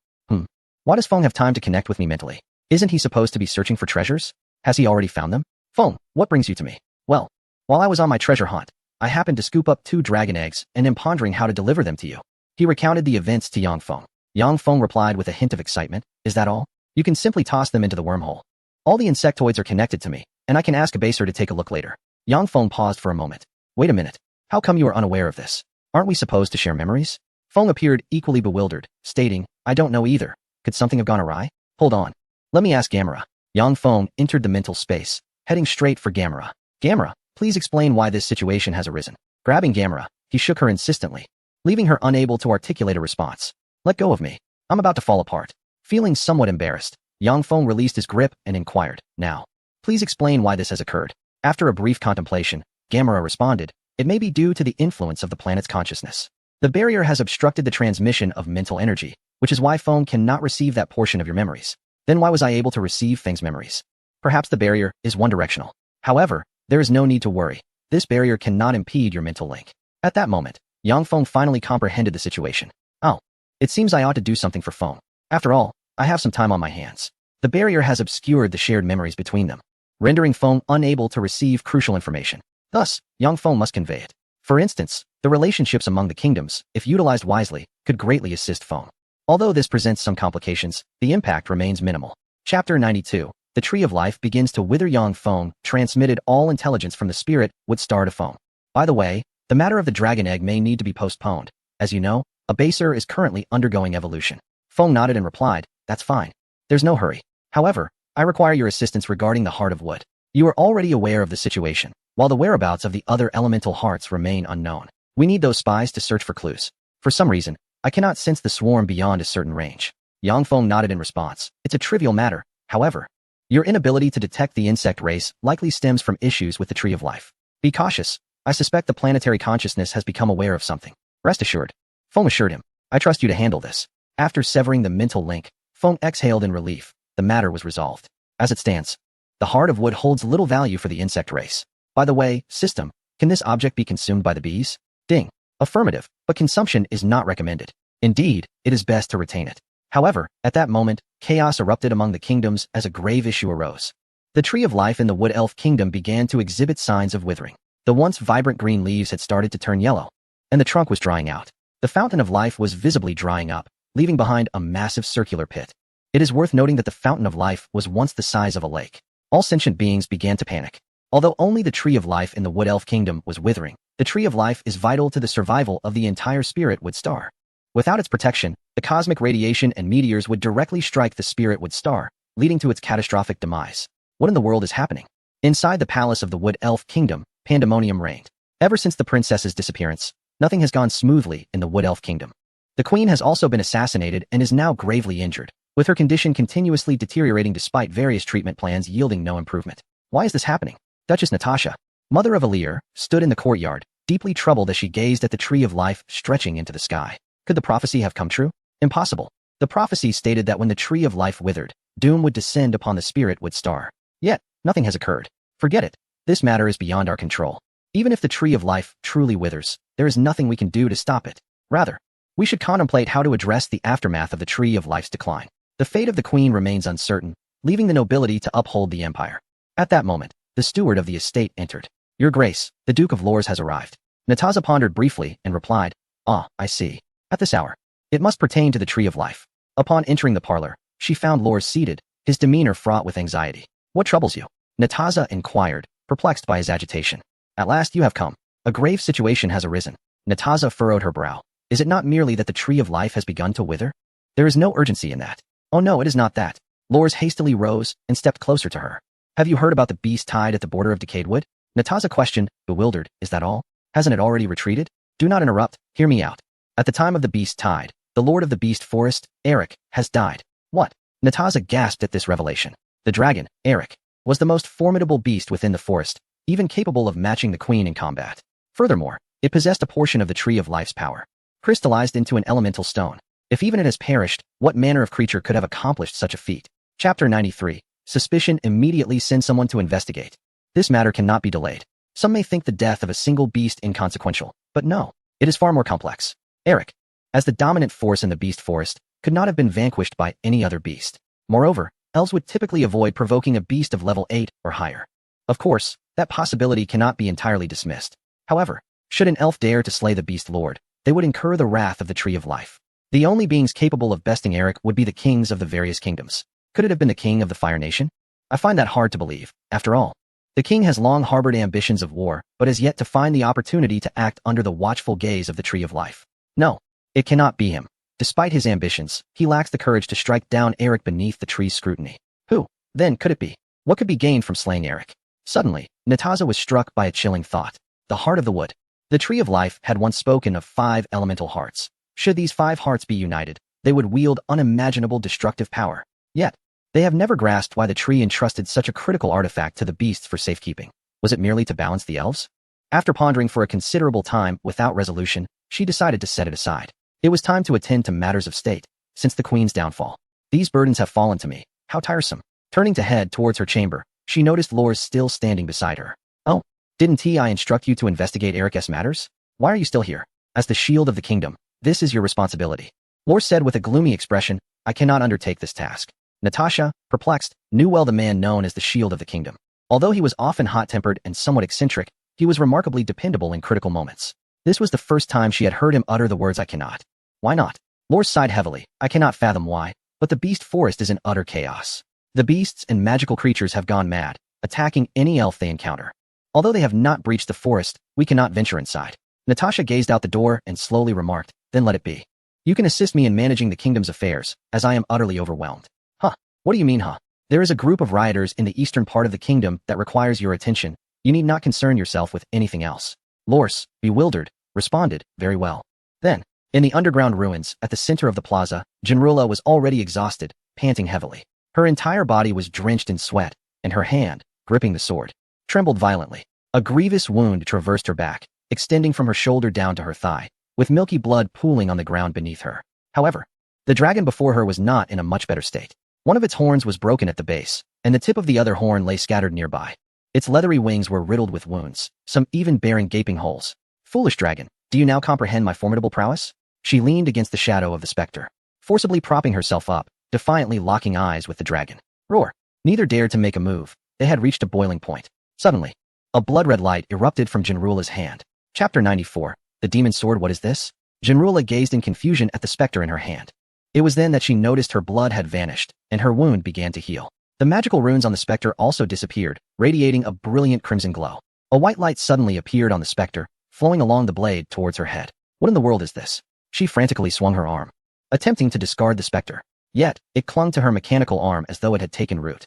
Why does Feng have time to connect with me mentally? Isn't he supposed to be searching for treasures? Has he already found them? Feng, what brings you to me? Well, while I was on my treasure hunt, I happened to scoop up 2 dragon eggs and am pondering how to deliver them to you. He recounted the events to Yang Feng. Yang Feng replied with a hint of excitement, is that all? You can simply toss them into the wormhole. All the insectoids are connected to me, and I can ask a baser to take a look later. Yang Feng paused for a moment. Wait a minute. How come you are unaware of this? Aren't we supposed to share memories? Feng appeared equally bewildered, stating, I don't know either. Could something have gone awry? Hold on. Let me ask Gamera. Yang Feng entered the mental space, heading straight for Gamera. Gamera, please explain why this situation has arisen. Grabbing Gamera, he shook her insistently, leaving her unable to articulate a response. Let go of me. I'm about to fall apart. Feeling somewhat embarrassed, Yang Feng released his grip and inquired, now, please explain why this has occurred. After a brief contemplation, Gamera responded, it may be due to the influence of the planet's consciousness. The barrier has obstructed the transmission of mental energy, which is why Feng cannot receive that portion of your memories. Then why was I able to receive Feng's memories? Perhaps the barrier is one-directional. However, there is no need to worry. This barrier cannot impede your mental link. At that moment, Yang Feng finally comprehended the situation. Oh, it seems I ought to do something for Feng. After all, I have some time on my hands. The barrier has obscured the shared memories between them, rendering Feng unable to receive crucial information. Thus, Yang Feng must convey it. For instance, the relationships among the kingdoms, if utilized wisely, could greatly assist Feng. Although this presents some complications, the impact remains minimal. Chapter 92. The Tree of Life begins to wither. Yang Feng transmitted all intelligence from the spirit would star to Feng. By the way, the matter of the dragon egg may need to be postponed. As you know, a baser is currently undergoing evolution. Feng nodded and replied, that's fine. There's no hurry. However, I require your assistance regarding the Heart of Wood. You are already aware of the situation, while the whereabouts of the other elemental hearts remain unknown. We need those spies to search for clues. For some reason, I cannot sense the swarm beyond a certain range. Yang Feng nodded in response. It's a trivial matter, however. Your inability to detect the insect race likely stems from issues with the Tree of Life. Be cautious. I suspect the planetary consciousness has become aware of something. Rest assured. Feng assured him. I trust you to handle this. After severing the mental link, Feng exhaled in relief. The matter was resolved. As it stands, the heart of wood holds little value for the insect race. By the way, system, can this object be consumed by the bees? Ding. Affirmative, but consumption is not recommended. Indeed, it is best to retain it. However, at that moment, chaos erupted among the kingdoms as a grave issue arose. The tree of life in the Wood Elf Kingdom began to exhibit signs of withering. The once vibrant green leaves had started to turn yellow, and the trunk was drying out. The fountain of life was visibly drying up, leaving behind a massive circular pit. It is worth noting that the fountain of life was once the size of a lake. All sentient beings began to panic. Although only the tree of life in the Wood Elf Kingdom was withering, the tree of life is vital to the survival of the entire spirit wood star. Without its protection, the cosmic radiation and meteors would directly strike the spirit wood star, leading to its catastrophic demise. What in the world is happening? Inside the palace of the Wood Elf Kingdom, pandemonium reigned. Ever since the princess's disappearance, nothing has gone smoothly in the Wood Elf Kingdom. The queen has also been assassinated and is now gravely injured, with her condition continuously deteriorating despite various treatment plans yielding no improvement. Why is this happening? Duchess Natasha, mother of Alir, stood in the courtyard, deeply troubled as she gazed at the tree of life stretching into the sky. Could the prophecy have come true? Impossible. The prophecy stated that when the tree of life withered, doom would descend upon the spirit wood star. Yet, nothing has occurred. Forget it. This matter is beyond our control. Even if the tree of life truly withers, there is nothing we can do to stop it. Rather, we should contemplate how to address the aftermath of the tree of life's decline. The fate of the queen remains uncertain, leaving the nobility to uphold the empire. At that moment, the steward of the estate entered. Your Grace, the Duke of Lors has arrived. Nataza pondered briefly and replied, Ah, I see. At this hour, it must pertain to the tree of life. Upon entering the parlor, she found Lors seated, his demeanor fraught with anxiety. What troubles you? Nataza inquired, perplexed by his agitation. At last you have come. A grave situation has arisen. Nataza furrowed her brow. Is it not merely that the tree of life has begun to wither? There is no urgency in that. Oh no, it is not that. Lors hastily rose and stepped closer to her. Have you heard about the beast tied at the border of decayed wood? Nataza questioned, bewildered. Is that all? Hasn't it already retreated? Do not interrupt. Hear me out. At the time of the beast tide, the lord of the beast forest, Eric, has died. What? Nataza gasped at this revelation. The dragon, Eric, was the most formidable beast within the forest, even capable of matching the queen in combat. Furthermore, it possessed a portion of the tree of life's power, crystallized into an elemental stone. If even it has perished, what manner of creature could have accomplished such a feat? Chapter 93. Suspicion. Immediately send someone to investigate. This matter cannot be delayed. Some may think the death of a single beast inconsequential, but no, it is far more complex. Eric, as the dominant force in the beast forest, could not have been vanquished by any other beast. Moreover, elves would typically avoid provoking a beast of level 8 or higher. Of course, that possibility cannot be entirely dismissed. However, should an elf dare to slay the beast lord, they would incur the wrath of the tree of life. The only beings capable of besting Eric would be the kings of the various kingdoms. Could it have been the king of the Fire Nation? I find that hard to believe. After all, the king has long harbored ambitions of war, but has yet to find the opportunity to act under the watchful gaze of the tree of life. No, it cannot be him. Despite his ambitions, he lacks the courage to strike down Eric beneath the tree's scrutiny. Who, then, could it be? What could be gained from slaying Eric? Suddenly, Nataza was struck by a chilling thought. The heart of the wood. The tree of life had once spoken of 5 elemental hearts. Should these 5 hearts be united, they would wield unimaginable destructive power. Yet, they have never grasped why the tree entrusted such a critical artifact to the beasts for safekeeping. Was it merely to balance the elves? After pondering for a considerable time without resolution, she decided to set it aside. It was time to attend to matters of state, since the queen's downfall. These burdens have fallen to me. How tiresome. Turning to head towards her chamber, she noticed Lors still standing beside her. Oh, didn't I instruct you to investigate Eric's matters? Why are you still here? As the shield of the kingdom, this is your responsibility. Lors said with a gloomy expression, I cannot undertake this task. Natasha, perplexed, knew well the man known as the shield of the kingdom. Although he was often hot-tempered and somewhat eccentric, he was remarkably dependable in critical moments. This was the first time she had heard him utter the words I cannot. Why not? Lors sighed heavily. I cannot fathom why, but the beast forest is in utter chaos. The beasts and magical creatures have gone mad, attacking any elf they encounter. Although they have not breached the forest, we cannot venture inside. Natasha gazed out the door and slowly remarked, then let it be. You can assist me in managing the kingdom's affairs, as I am utterly overwhelmed. Huh? What do you mean, huh? There is a group of rioters in the eastern part of the kingdom that requires your attention. You need not concern yourself with anything else. Lors, bewildered, responded, very well. Then, in the underground ruins, at the center of the plaza, Genrula was already exhausted, panting heavily. Her entire body was drenched in sweat, and her hand, gripping the sword, trembled violently. A grievous wound traversed her back, extending from her shoulder down to her thigh, with milky blood pooling on the ground beneath her. However, the dragon before her was not in a much better state. One of its horns was broken at the base, and the tip of the other horn lay scattered nearby. Its leathery wings were riddled with wounds, some even bearing gaping holes. Foolish dragon, do you now comprehend my formidable prowess? She leaned against the shadow of the specter, forcibly propping herself up, defiantly locking eyes with the dragon. Roar! Neither dared to make a move. They had reached a boiling point. Suddenly, a blood-red light erupted from Jinrula's hand. Chapter 94. The Demon's Sword. What is this? Jinrula gazed in confusion at the specter in her hand. It was then that she noticed her blood had vanished, and her wound began to heal. The magical runes on the specter also disappeared, radiating a brilliant crimson glow. A white light suddenly appeared on the specter, flowing along the blade towards her head. What in the world is this? She frantically swung her arm, attempting to discard the specter. Yet, it clung to her mechanical arm as though it had taken root.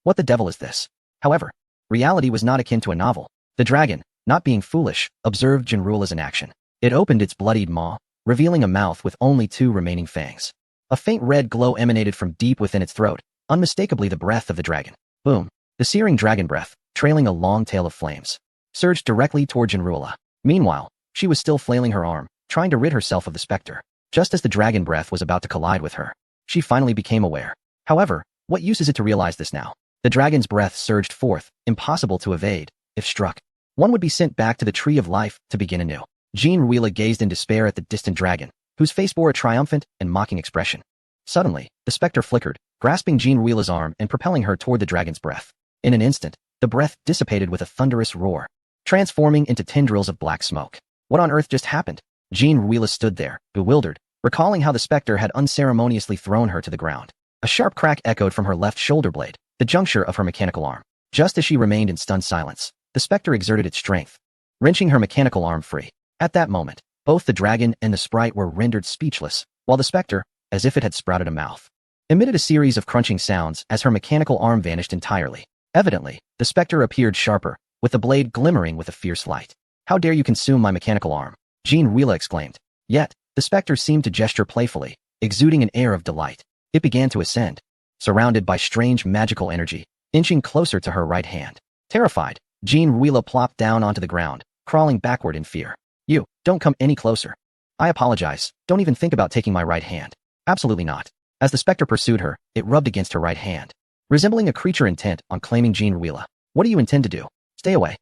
What the devil is this? However, reality was not akin to a novel. The dragon, not being foolish, observed Jinrula's inaction. It opened its bloodied maw, revealing a mouth with only 2 remaining fangs. A faint red glow emanated from deep within its throat, unmistakably the breath of the dragon. Boom! The searing dragon breath, trailing a long tail of flames, surged directly toward Jinrula. Meanwhile, she was still flailing her arm, trying to rid herself of the specter. Just as the dragon breath was about to collide with her, she finally became aware. However, what use is it to realize this now? The dragon's breath surged forth, impossible to evade. If struck, one would be sent back to the Tree of Life to begin anew. Jinrula gazed in despair at the distant dragon, whose face bore a triumphant and mocking expression. Suddenly, the specter flickered, grasping Jinrula's arm and propelling her toward the dragon's breath. In an instant, the breath dissipated with a thunderous roar, transforming into tendrils of black smoke. What on earth just happened? Jinrula stood there, bewildered, recalling how the specter had unceremoniously thrown her to the ground. A sharp crack echoed from her left shoulder blade, the juncture of her mechanical arm. Just as she remained in stunned silence, the specter exerted its strength, wrenching her mechanical arm free. At that moment, both the dragon and the sprite were rendered speechless, while the specter, as if it had sprouted a mouth, emitted a series of crunching sounds as her mechanical arm vanished entirely. Evidently, the specter appeared sharper, with the blade glimmering with a fierce light. How dare you consume my mechanical arm? Jinrula exclaimed. Yet, the specter seemed to gesture playfully, exuding an air of delight. It began to ascend, surrounded by strange magical energy, inching closer to her right hand. Terrified, Jinrula plopped down onto the ground, crawling backward in fear. You, don't come any closer. I apologize, don't even think about taking my right hand. Absolutely not. As the specter pursued her, it rubbed against her right hand, resembling a creature intent on claiming Jinrula. What do you intend to do? Stay away.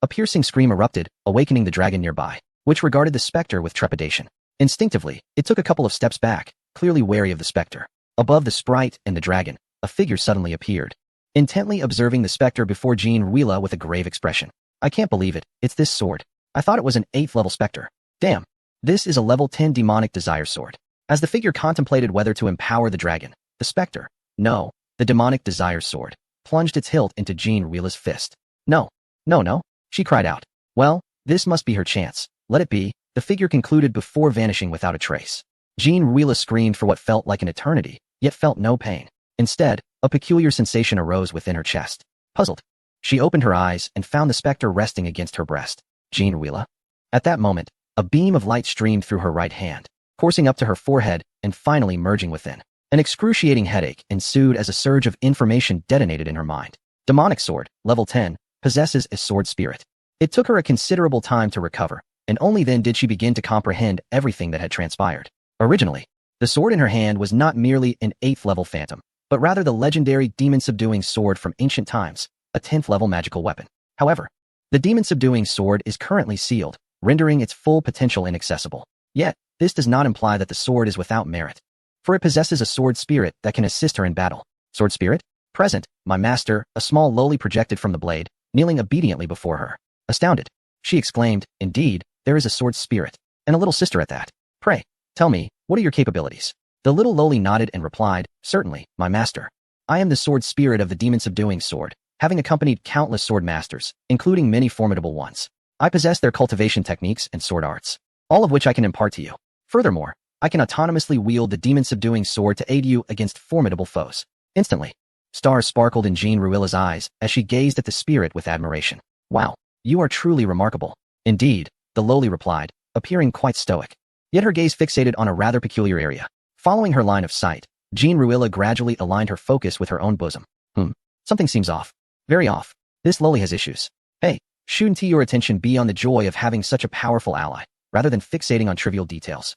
A piercing scream erupted, awakening the dragon nearby, which regarded the specter with trepidation. Instinctively, it took a couple of steps back, clearly wary of the specter. Above the sprite and the dragon, a figure suddenly appeared, intently observing the specter before Jinrula with a grave expression. I can't believe it, it's this sword. I thought it was an 8th level specter. Damn. This is a level 10 demonic desire sword. As the figure contemplated whether to empower the dragon, the specter, no, the demonic desire sword, plunged its hilt into Jinrula's fist. No, she cried out. Well, this must be her chance. Let it be, the figure concluded before vanishing without a trace. Jinrula screamed for what felt like an eternity, yet felt no pain. Instead, a peculiar sensation arose within her chest. Puzzled, she opened her eyes and found the specter resting against her breast. Jinrula? At that moment, a beam of light streamed through her right hand, coursing up to her forehead and finally merging within. An excruciating headache ensued as a surge of information detonated in her mind. Demonic sword, level 10, possesses a sword spirit. It took her a considerable time to recover, and only then did she begin to comprehend everything that had transpired. Originally, the sword in her hand was not merely an 8th level phantom, but rather the legendary demon-subduing sword from ancient times, a 10th level magical weapon. However, the demon-subduing sword is currently sealed, rendering its full potential inaccessible. Yet, this does not imply that the sword is without merit, for it possesses a sword spirit that can assist her in battle. Sword spirit? Present, my master, a small lowly projected from the blade, kneeling obediently before her. Astounded, she exclaimed, indeed, there is a sword spirit, and a little sister at that. Pray, tell me, what are your capabilities? The little lowly nodded and replied, certainly, my master. I am the sword spirit of the demon-subduing sword, having accompanied countless sword masters, including many formidable ones. I possess their cultivation techniques and sword arts, all of which I can impart to you. Furthermore, I can autonomously wield the demon-subduing sword to aid you against formidable foes. Instantly, stars sparkled in Jinrula's eyes as she gazed at the spirit with admiration. Wow, you are truly remarkable. Indeed, the lowly replied, appearing quite stoic. Yet her gaze fixated on a rather peculiar area. Following her line of sight, Jinrula gradually aligned her focus with her own bosom. Something seems off. Very off. This lowly has issues. Hey, Shouldn't your attention be on the joy of having such a powerful ally, rather than fixating on trivial details?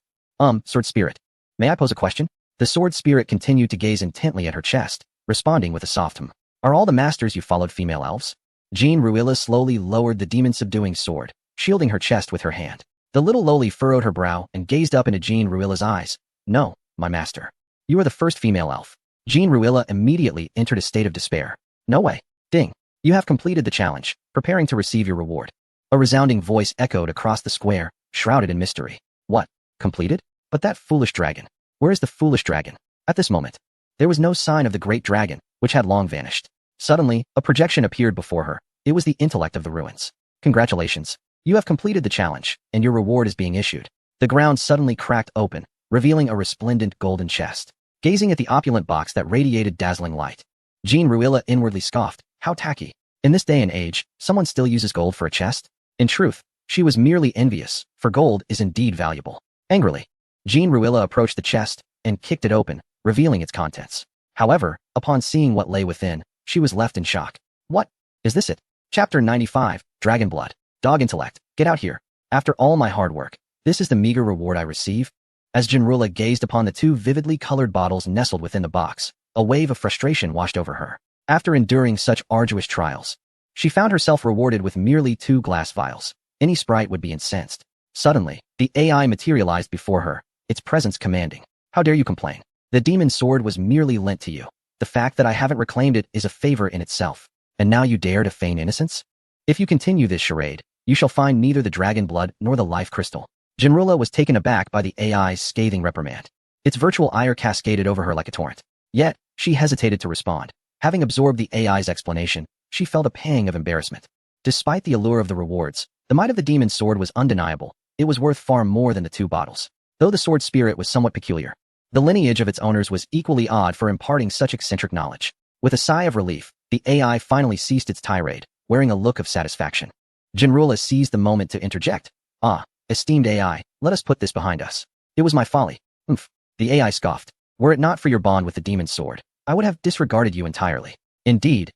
Sword Spirit. May I pose a question? The Sword Spirit continued to gaze intently at her chest, responding with a soft hum. Are all the masters you followed female elves? Jean Ruilla slowly lowered the demon-subduing sword, shielding her chest with her hand. The little lowly furrowed her brow and gazed up into Jean Ruilla's eyes. No, my master. You are the first female elf. Jean Ruilla immediately entered a state of despair. No way. Ding. You have completed the challenge, preparing to receive your reward. A resounding voice echoed across the square, shrouded in mystery. What? Completed? But that foolish dragon. Where is the foolish dragon? At this moment, there was no sign of the great dragon, which had long vanished. Suddenly, a projection appeared before her. It was the intellect of the ruins. Congratulations. You have completed the challenge, and your reward is being issued. The ground suddenly cracked open, revealing a resplendent golden chest. Gazing at the opulent box that radiated dazzling light, Jean Ruilla inwardly scoffed. How tacky. In this day and age, someone still uses gold for a chest? In truth, she was merely envious, for gold is indeed valuable. Angrily, Jean Ruilla approached the chest and kicked it open, revealing its contents. However, upon seeing what lay within, she was left in shock. What? Is this it? Chapter 95, Dragon Blood. Dog intellect, get out here. After all my hard work, this is the meager reward I receive? As Jean Ruilla gazed upon the two vividly colored bottles nestled within the box, a wave of frustration washed over her. After enduring such arduous trials, she found herself rewarded with merely 2 glass vials. Any sprite would be incensed. Suddenly, the AI materialized before her, its presence commanding. How dare you complain? The demon sword was merely lent to you. The fact that I haven't reclaimed it is a favor in itself. And now you dare to feign innocence? If you continue this charade, you shall find neither the dragon blood nor the life crystal. Jean Ruilla was taken aback by the AI's scathing reprimand. Its virtual ire cascaded over her like a torrent. Yet, she hesitated to respond. Having absorbed the AI's explanation, she felt a pang of embarrassment. Despite the allure of the rewards, the might of the demon's sword was undeniable. It was worth far more than the 2 bottles. Though the sword spirit was somewhat peculiar, the lineage of its owners was equally odd for imparting such eccentric knowledge. With a sigh of relief, the AI finally ceased its tirade, wearing a look of satisfaction. Jean Ruilla seized the moment to interject. Esteemed AI, let us put this behind us. It was my folly. The AI scoffed. Were it not for your bond with the demon's sword, I would have disregarded you entirely. Indeed,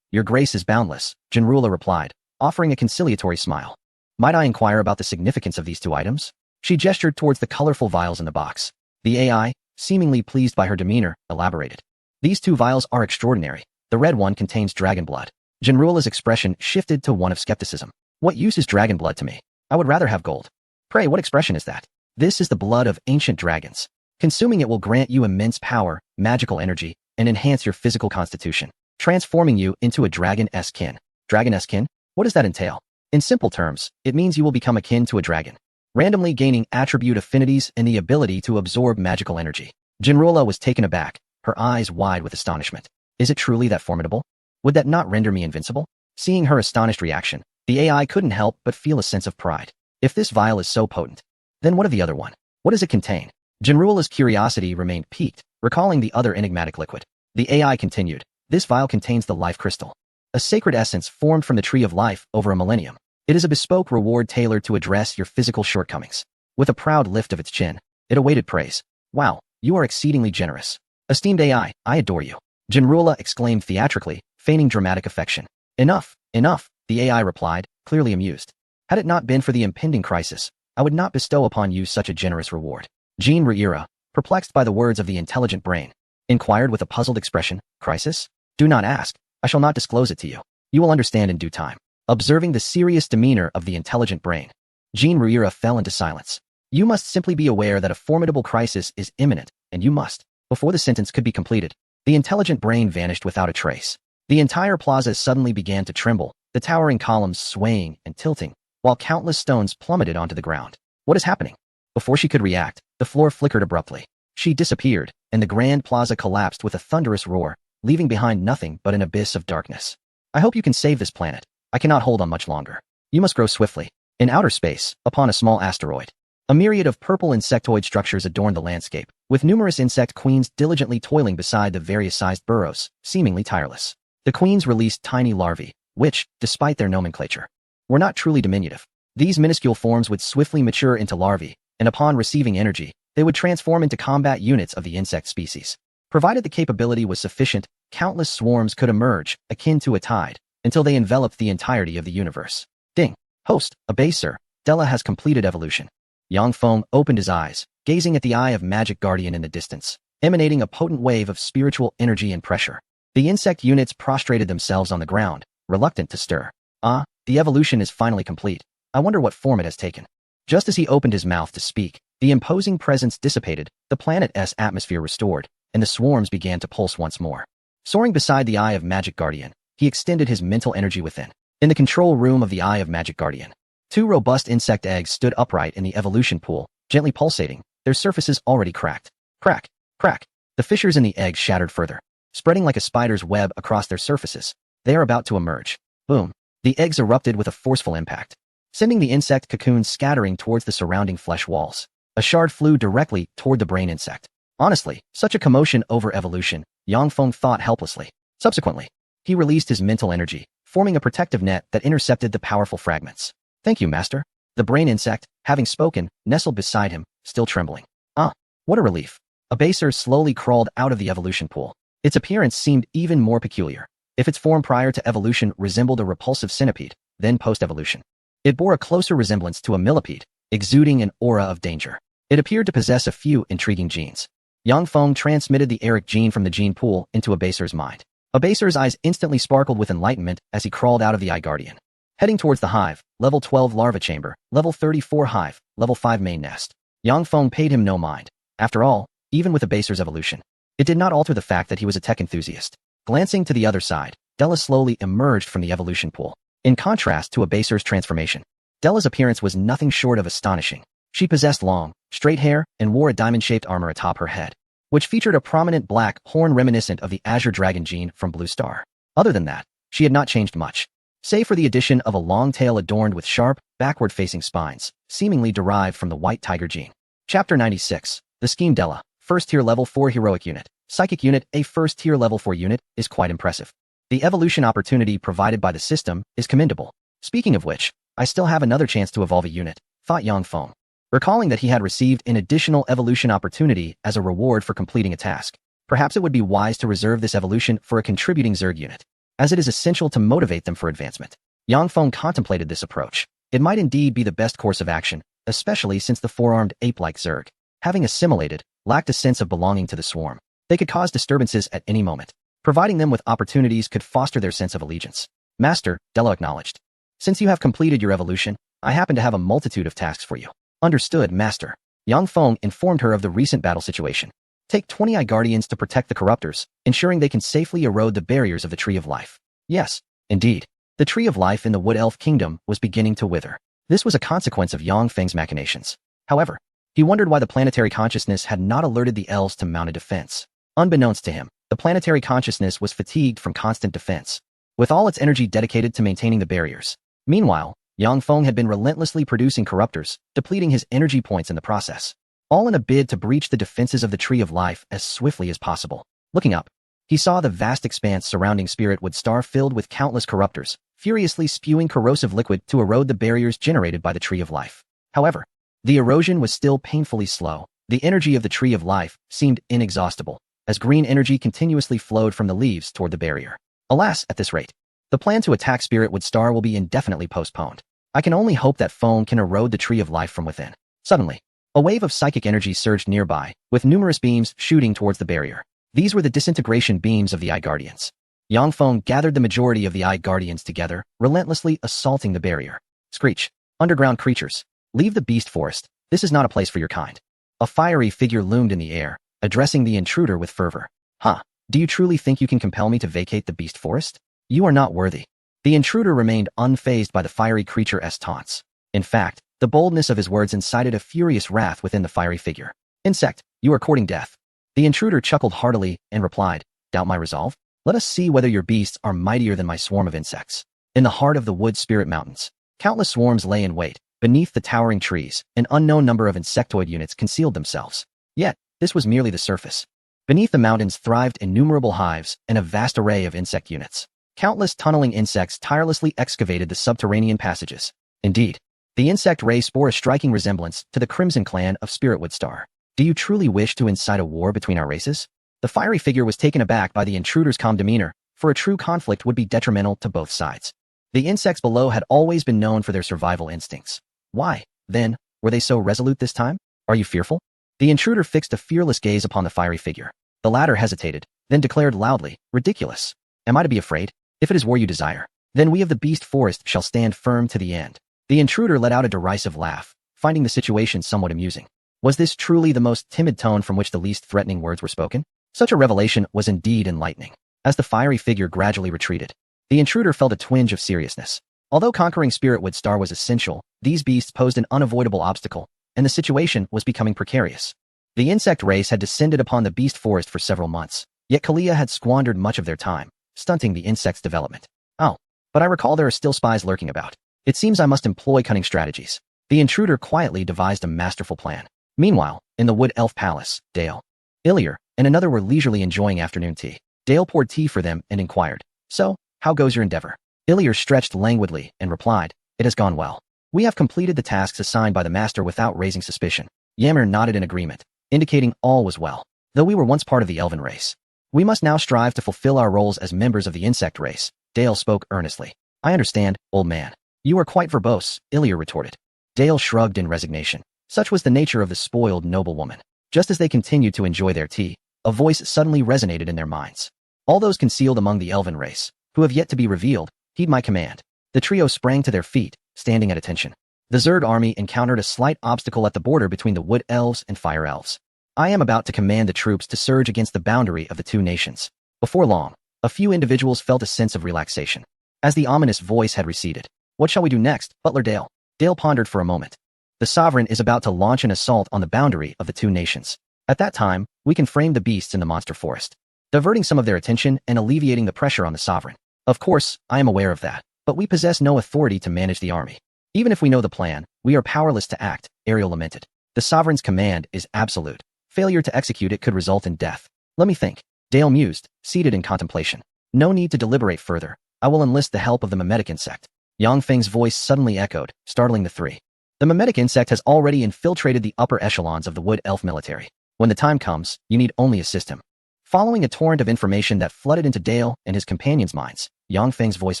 your grace is boundless, Jean Ruilla replied, offering a conciliatory smile. Might I inquire about the significance of these 2 items? She gestured towards the colorful vials in the box. The AI, seemingly pleased by her demeanor, elaborated. These 2 vials are extraordinary. The red one contains dragon blood. Jean Ruilla's expression shifted to one of skepticism. What use is dragon blood to me? I would rather have gold. Pray, what expression is that? This is the blood of ancient dragons. Consuming it will grant you immense power, magical energy, and enhance your physical constitution, transforming you into a dragon-esque kin. Dragon-esque kin? What does that entail? In simple terms, it means you will become akin to a dragon, randomly gaining attribute affinities and the ability to absorb magical energy. Jean Ruilla was taken aback, her eyes wide with astonishment. Is it truly that formidable? Would that not render me invincible? Seeing her astonished reaction, the AI couldn't help but feel a sense of pride. If this vial is so potent, then what of the other one? What does it contain? Jean Ruilla's curiosity remained piqued, recalling the other enigmatic liquid. The AI continued. This vial contains the life crystal, a sacred essence formed from the tree of life over a millennium. It is a bespoke reward tailored to address your physical shortcomings. With a proud lift of its chin, it awaited praise. Wow, you are exceedingly generous. Esteemed AI, I adore you. Jean Ruilla exclaimed theatrically, feigning dramatic affection. Enough, the AI replied, clearly amused. Had it not been for the impending crisis, I would not bestow upon you such a generous reward. Jean Ruilla, perplexed by the words of the intelligent brain, inquired with a puzzled expression, Crisis? Do not ask. I shall not disclose it to you. You will understand in due time. Observing the serious demeanor of the intelligent brain, Jean Ruilla fell into silence. You must simply be aware that a formidable crisis is imminent, and you must. Before the sentence could be completed, the intelligent brain vanished without a trace. The entire plaza suddenly began to tremble, the towering columns swaying and tilting, while countless stones plummeted onto the ground. What is happening? Before she could react, the floor flickered abruptly. She disappeared, and the grand plaza collapsed with a thunderous roar, leaving behind nothing but an abyss of darkness. I hope you can save this planet. I cannot hold on much longer. You must grow swiftly. In outer space, upon a small asteroid, a myriad of purple insectoid structures adorned the landscape, with numerous insect queens diligently toiling beside the various-sized burrows, seemingly tireless. The queens released tiny larvae, which, despite their nomenclature, were not truly diminutive. These minuscule forms would swiftly mature into larvae, and upon receiving energy, they would transform into combat units of the insect species. Provided the capability was sufficient, countless swarms could emerge, akin to a tide, until they enveloped the entirety of the universe. Ding. Host, obey sir. Della has completed evolution. Yang Feng opened his eyes, gazing at the eye of Magic Guardian in the distance, emanating a potent wave of spiritual energy and pressure. The insect units prostrated themselves on the ground, reluctant to stir. Ah, the evolution is finally complete. I wonder what form it has taken. Just as he opened his mouth to speak, the imposing presence dissipated, the planet's atmosphere restored, and the swarms began to pulse once more. Soaring beside the eye of Magic Guardian, he extended his mental energy within. In the control room of the eye of Magic Guardian, 2 robust insect eggs stood upright in the evolution pool, gently pulsating, their surfaces already cracked. Crack, crack. The fissures in the eggs shattered further, spreading like a spider's web across their surfaces. They are about to emerge. Boom. The eggs erupted with a forceful impact, sending the insect cocoons scattering towards the surrounding flesh walls. A shard flew directly toward the brain insect. Honestly, such a commotion over evolution, Yang Feng thought helplessly. Subsequently, he released his mental energy, forming a protective net that intercepted the powerful fragments. Thank you, master. The brain insect, having spoken, nestled beside him, still trembling. Ah, what a relief. A baser slowly crawled out of the evolution pool. Its appearance seemed even more peculiar. If its form prior to evolution resembled a repulsive centipede, then post-evolution, it bore a closer resemblance to a millipede, exuding an aura of danger. It appeared to possess a few intriguing genes. Yang Feng transmitted the Eric gene from the gene pool into a baser's mind. A baser's eyes instantly sparkled with enlightenment as he crawled out of the Eye Guardian. Heading towards the hive, level 12 larva chamber, level 34 hive, level 5 main nest. Yang Feng paid him no mind. After all, even with a baser's evolution, it did not alter the fact that he was a tech enthusiast. Glancing to the other side, Della slowly emerged from the evolution pool. In contrast to a baser's transformation, Della's appearance was nothing short of astonishing. She possessed long, straight hair and wore a diamond-shaped armor atop her head, which featured a prominent black horn reminiscent of the Azure Dragon gene from Blue Star. Other than that, she had not changed much, save for the addition of a long tail adorned with sharp, backward-facing spines, seemingly derived from the White Tiger gene. Chapter 96. The Scheme Della, first-tier level 4 heroic unit. Psychic unit, a first-tier level 4 unit, is quite impressive. The evolution opportunity provided by the system is commendable. Speaking of which, I still have another chance to evolve a unit, thought Yang Feng, recalling that he had received an additional evolution opportunity as a reward for completing a task. Perhaps it would be wise to reserve this evolution for a contributing Zerg unit, as it is essential to motivate them for advancement. Yang Feng contemplated this approach. It might indeed be the best course of action, especially since the four-armed ape-like Zerg, having assimilated, lacked a sense of belonging to the swarm. They could cause disturbances at any moment. Providing them with opportunities could foster their sense of allegiance. Master, Della acknowledged. Since you have completed your evolution, I happen to have a multitude of tasks for you. Understood, Master. Yang Feng informed her of the recent battle situation. Take 20 Eye Guardians to protect the corruptors, ensuring they can safely erode the barriers of the Tree of Life. Yes, indeed. The Tree of Life in the Wood Elf Kingdom was beginning to wither. This was a consequence of Yang Feng's machinations. However, he wondered why the planetary consciousness had not alerted the elves to mount a defense. Unbeknownst to him, the planetary consciousness was fatigued from constant defense, with all its energy dedicated to maintaining the barriers. Meanwhile, Yang Feng had been relentlessly producing corruptors, depleting his energy points in the process, all in a bid to breach the defenses of the Tree of Life as swiftly as possible. Looking up, he saw the vast expanse surrounding Spiritwood Star filled with countless corruptors, furiously spewing corrosive liquid to erode the barriers generated by the Tree of Life. However, the erosion was still painfully slow. The energy of the Tree of Life seemed inexhaustible, as green energy continuously flowed from the leaves toward the barrier. Alas, at this rate, the plan to attack Spiritwood Star will be indefinitely postponed. I can only hope that foam can erode the Tree of Life from within. Suddenly, a wave of psychic energy surged nearby, with numerous beams shooting towards the barrier. These were the disintegration beams of the Eye Guardians. Yang Feng gathered the majority of the Eye Guardians together, relentlessly assaulting the barrier. Screech. Underground creatures. Leave the beast forest. This is not a place for your kind. A fiery figure loomed in the air, addressing the intruder with fervor. Huh? Do you truly think you can compel me to vacate the beast forest? You are not worthy. The intruder remained unfazed by the fiery creature's taunts. In fact, the boldness of his words incited a furious wrath within the fiery figure. Insect, you are courting death. The intruder chuckled heartily and replied, doubt my resolve? Let us see whether your beasts are mightier than my swarm of insects. In the heart of the Wood Spirit Mountains, countless swarms lay in wait. Beneath the towering trees, an unknown number of insectoid units concealed themselves. Yet, this was merely the surface. Beneath the mountains thrived innumerable hives and a vast array of insect units. Countless tunneling insects tirelessly excavated the subterranean passages. Indeed, the insect race bore a striking resemblance to the Crimson Clan of Spiritwood Star. Do you truly wish to incite a war between our races? The fiery figure was taken aback by the intruder's calm demeanor, for a true conflict would be detrimental to both sides. The insects below had always been known for their survival instincts. Why, then, were they so resolute this time? Are you fearful? The intruder fixed a fearless gaze upon the fiery figure. The latter hesitated, then declared loudly, "Ridiculous. Am I to be afraid? If it is war you desire, then we of the beast forest shall stand firm to the end." The intruder let out a derisive laugh, finding the situation somewhat amusing. Was this truly the most timid tone from which the least threatening words were spoken? Such a revelation was indeed enlightening. As the fiery figure gradually retreated, the intruder felt a twinge of seriousness. Although conquering Spiritwood Star was essential, these beasts posed an unavoidable obstacle, and the situation was becoming precarious. The insect race had descended upon the beast forest for several months, yet Kalia had squandered much of their time, stunting the insect's development. Oh, but I recall there are still spies lurking about. It seems I must employ cunning strategies. The intruder quietly devised a masterful plan. Meanwhile, in the Wood Elf Palace, Dale, Illier, and another were leisurely enjoying afternoon tea. Dale poured tea for them and inquired, "So, how goes your endeavor?" Illier stretched languidly and replied, "It has gone well. We have completed the tasks assigned by the master without raising suspicion." Yammer nodded in agreement, indicating all was well. Though we were once part of the elven race, we must now strive to fulfill our roles as members of the insect race. Dale spoke earnestly. "I understand, old man. You are quite verbose," Illier retorted. Dale shrugged in resignation. Such was the nature of the spoiled noblewoman. Just as they continued to enjoy their tea, a voice suddenly resonated in their minds. "All those concealed among the elven race, who have yet to be revealed, heed my command." The trio sprang to their feet, standing at attention. The Zerg army encountered a slight obstacle at the border between the Wood Elves and Fire Elves. "I am about to command the troops to surge against the boundary of the two nations." Before long, a few individuals felt a sense of relaxation, as the ominous voice had receded. "What shall we do next, Butler Dale?" Dale pondered for a moment. "The Sovereign is about to launch an assault on the boundary of the two nations. At that time, we can frame the beasts in the monster forest, diverting some of their attention and alleviating the pressure on the Sovereign. Of course, I am aware of that, but we possess no authority to manage the army. Even if we know the plan, we are powerless to act," Ariel lamented. "The Sovereign's command is absolute. Failure to execute it could result in death." "Let me think," Dale mused, seated in contemplation. "No need to deliberate further. I will enlist the help of the mimetic insect." Yang Feng's voice suddenly echoed, startling the three. "The mimetic insect has already infiltrated the upper echelons of the Wood Elf military. When the time comes, you need only assist him." Following a torrent of information that flooded into Dale and his companions' minds, Yang Feng's voice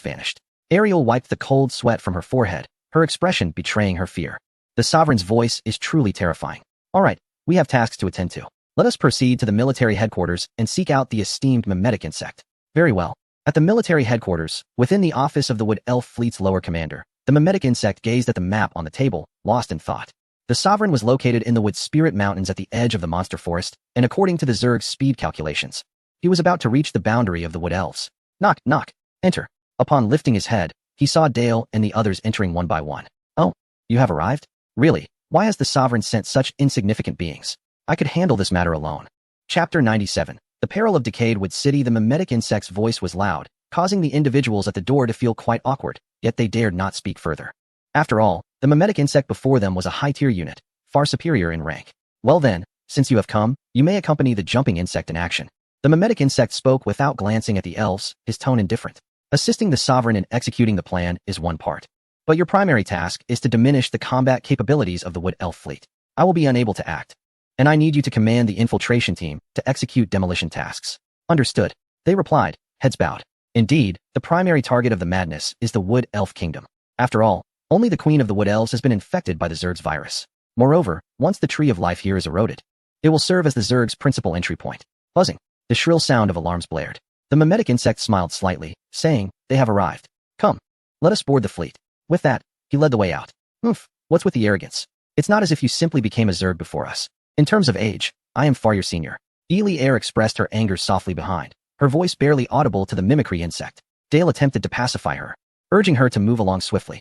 vanished. Ariel wiped the cold sweat from her forehead, her expression betraying her fear. The Sovereign's voice is truly terrifying. "All right, we have tasks to attend to. Let us proceed to the military headquarters and seek out the esteemed mimetic insect." "Very well." At the military headquarters, within the office of the Wood Elf Fleet's lower commander, the mimetic insect gazed at the map on the table, lost in thought. The Sovereign was located in the Wood Spirit Mountains at the edge of the monster forest, and according to the Zerg's speed calculations, he was about to reach the boundary of the Wood Elves. Knock, knock. Enter. Upon lifting his head, he saw Dale and the others entering one by one. "Oh, you have arrived? Really? Why has the Sovereign sent such insignificant beings? I could handle this matter alone." Chapter 97. The Peril of Decayed Wood City. The mimetic insect's voice was loud, causing the individuals at the door to feel quite awkward, yet they dared not speak further. After all, the mimetic insect before them was a high-tier unit, far superior in rank. "Well then, since you have come, you may accompany the jumping insect in action." The mimetic insect spoke without glancing at the elves, his tone indifferent. "Assisting the Sovereign in executing the plan is one part, but your primary task is to diminish the combat capabilities of the Wood Elf fleet. I will be unable to act, and I need you to command the infiltration team to execute demolition tasks." "Understood," they replied, heads bowed. Indeed, the primary target of the madness is the Wood Elf Kingdom. After all, only the Queen of the Wood Elves has been infected by the Zerg's virus. Moreover, once the tree of life here is eroded, it will serve as the Zerg's principal entry point. Buzzing. The shrill sound of alarms blared. The mimetic insect smiled slightly, saying, "They have arrived. Come, let us board the fleet." With that, he led the way out. What's with the arrogance? It's not as if you simply became a Zerg before us. In terms of age, I am far your senior." Ely Air expressed her anger softly behind, her voice barely audible to the mimicry insect. Dale attempted to pacify her, urging her to move along swiftly.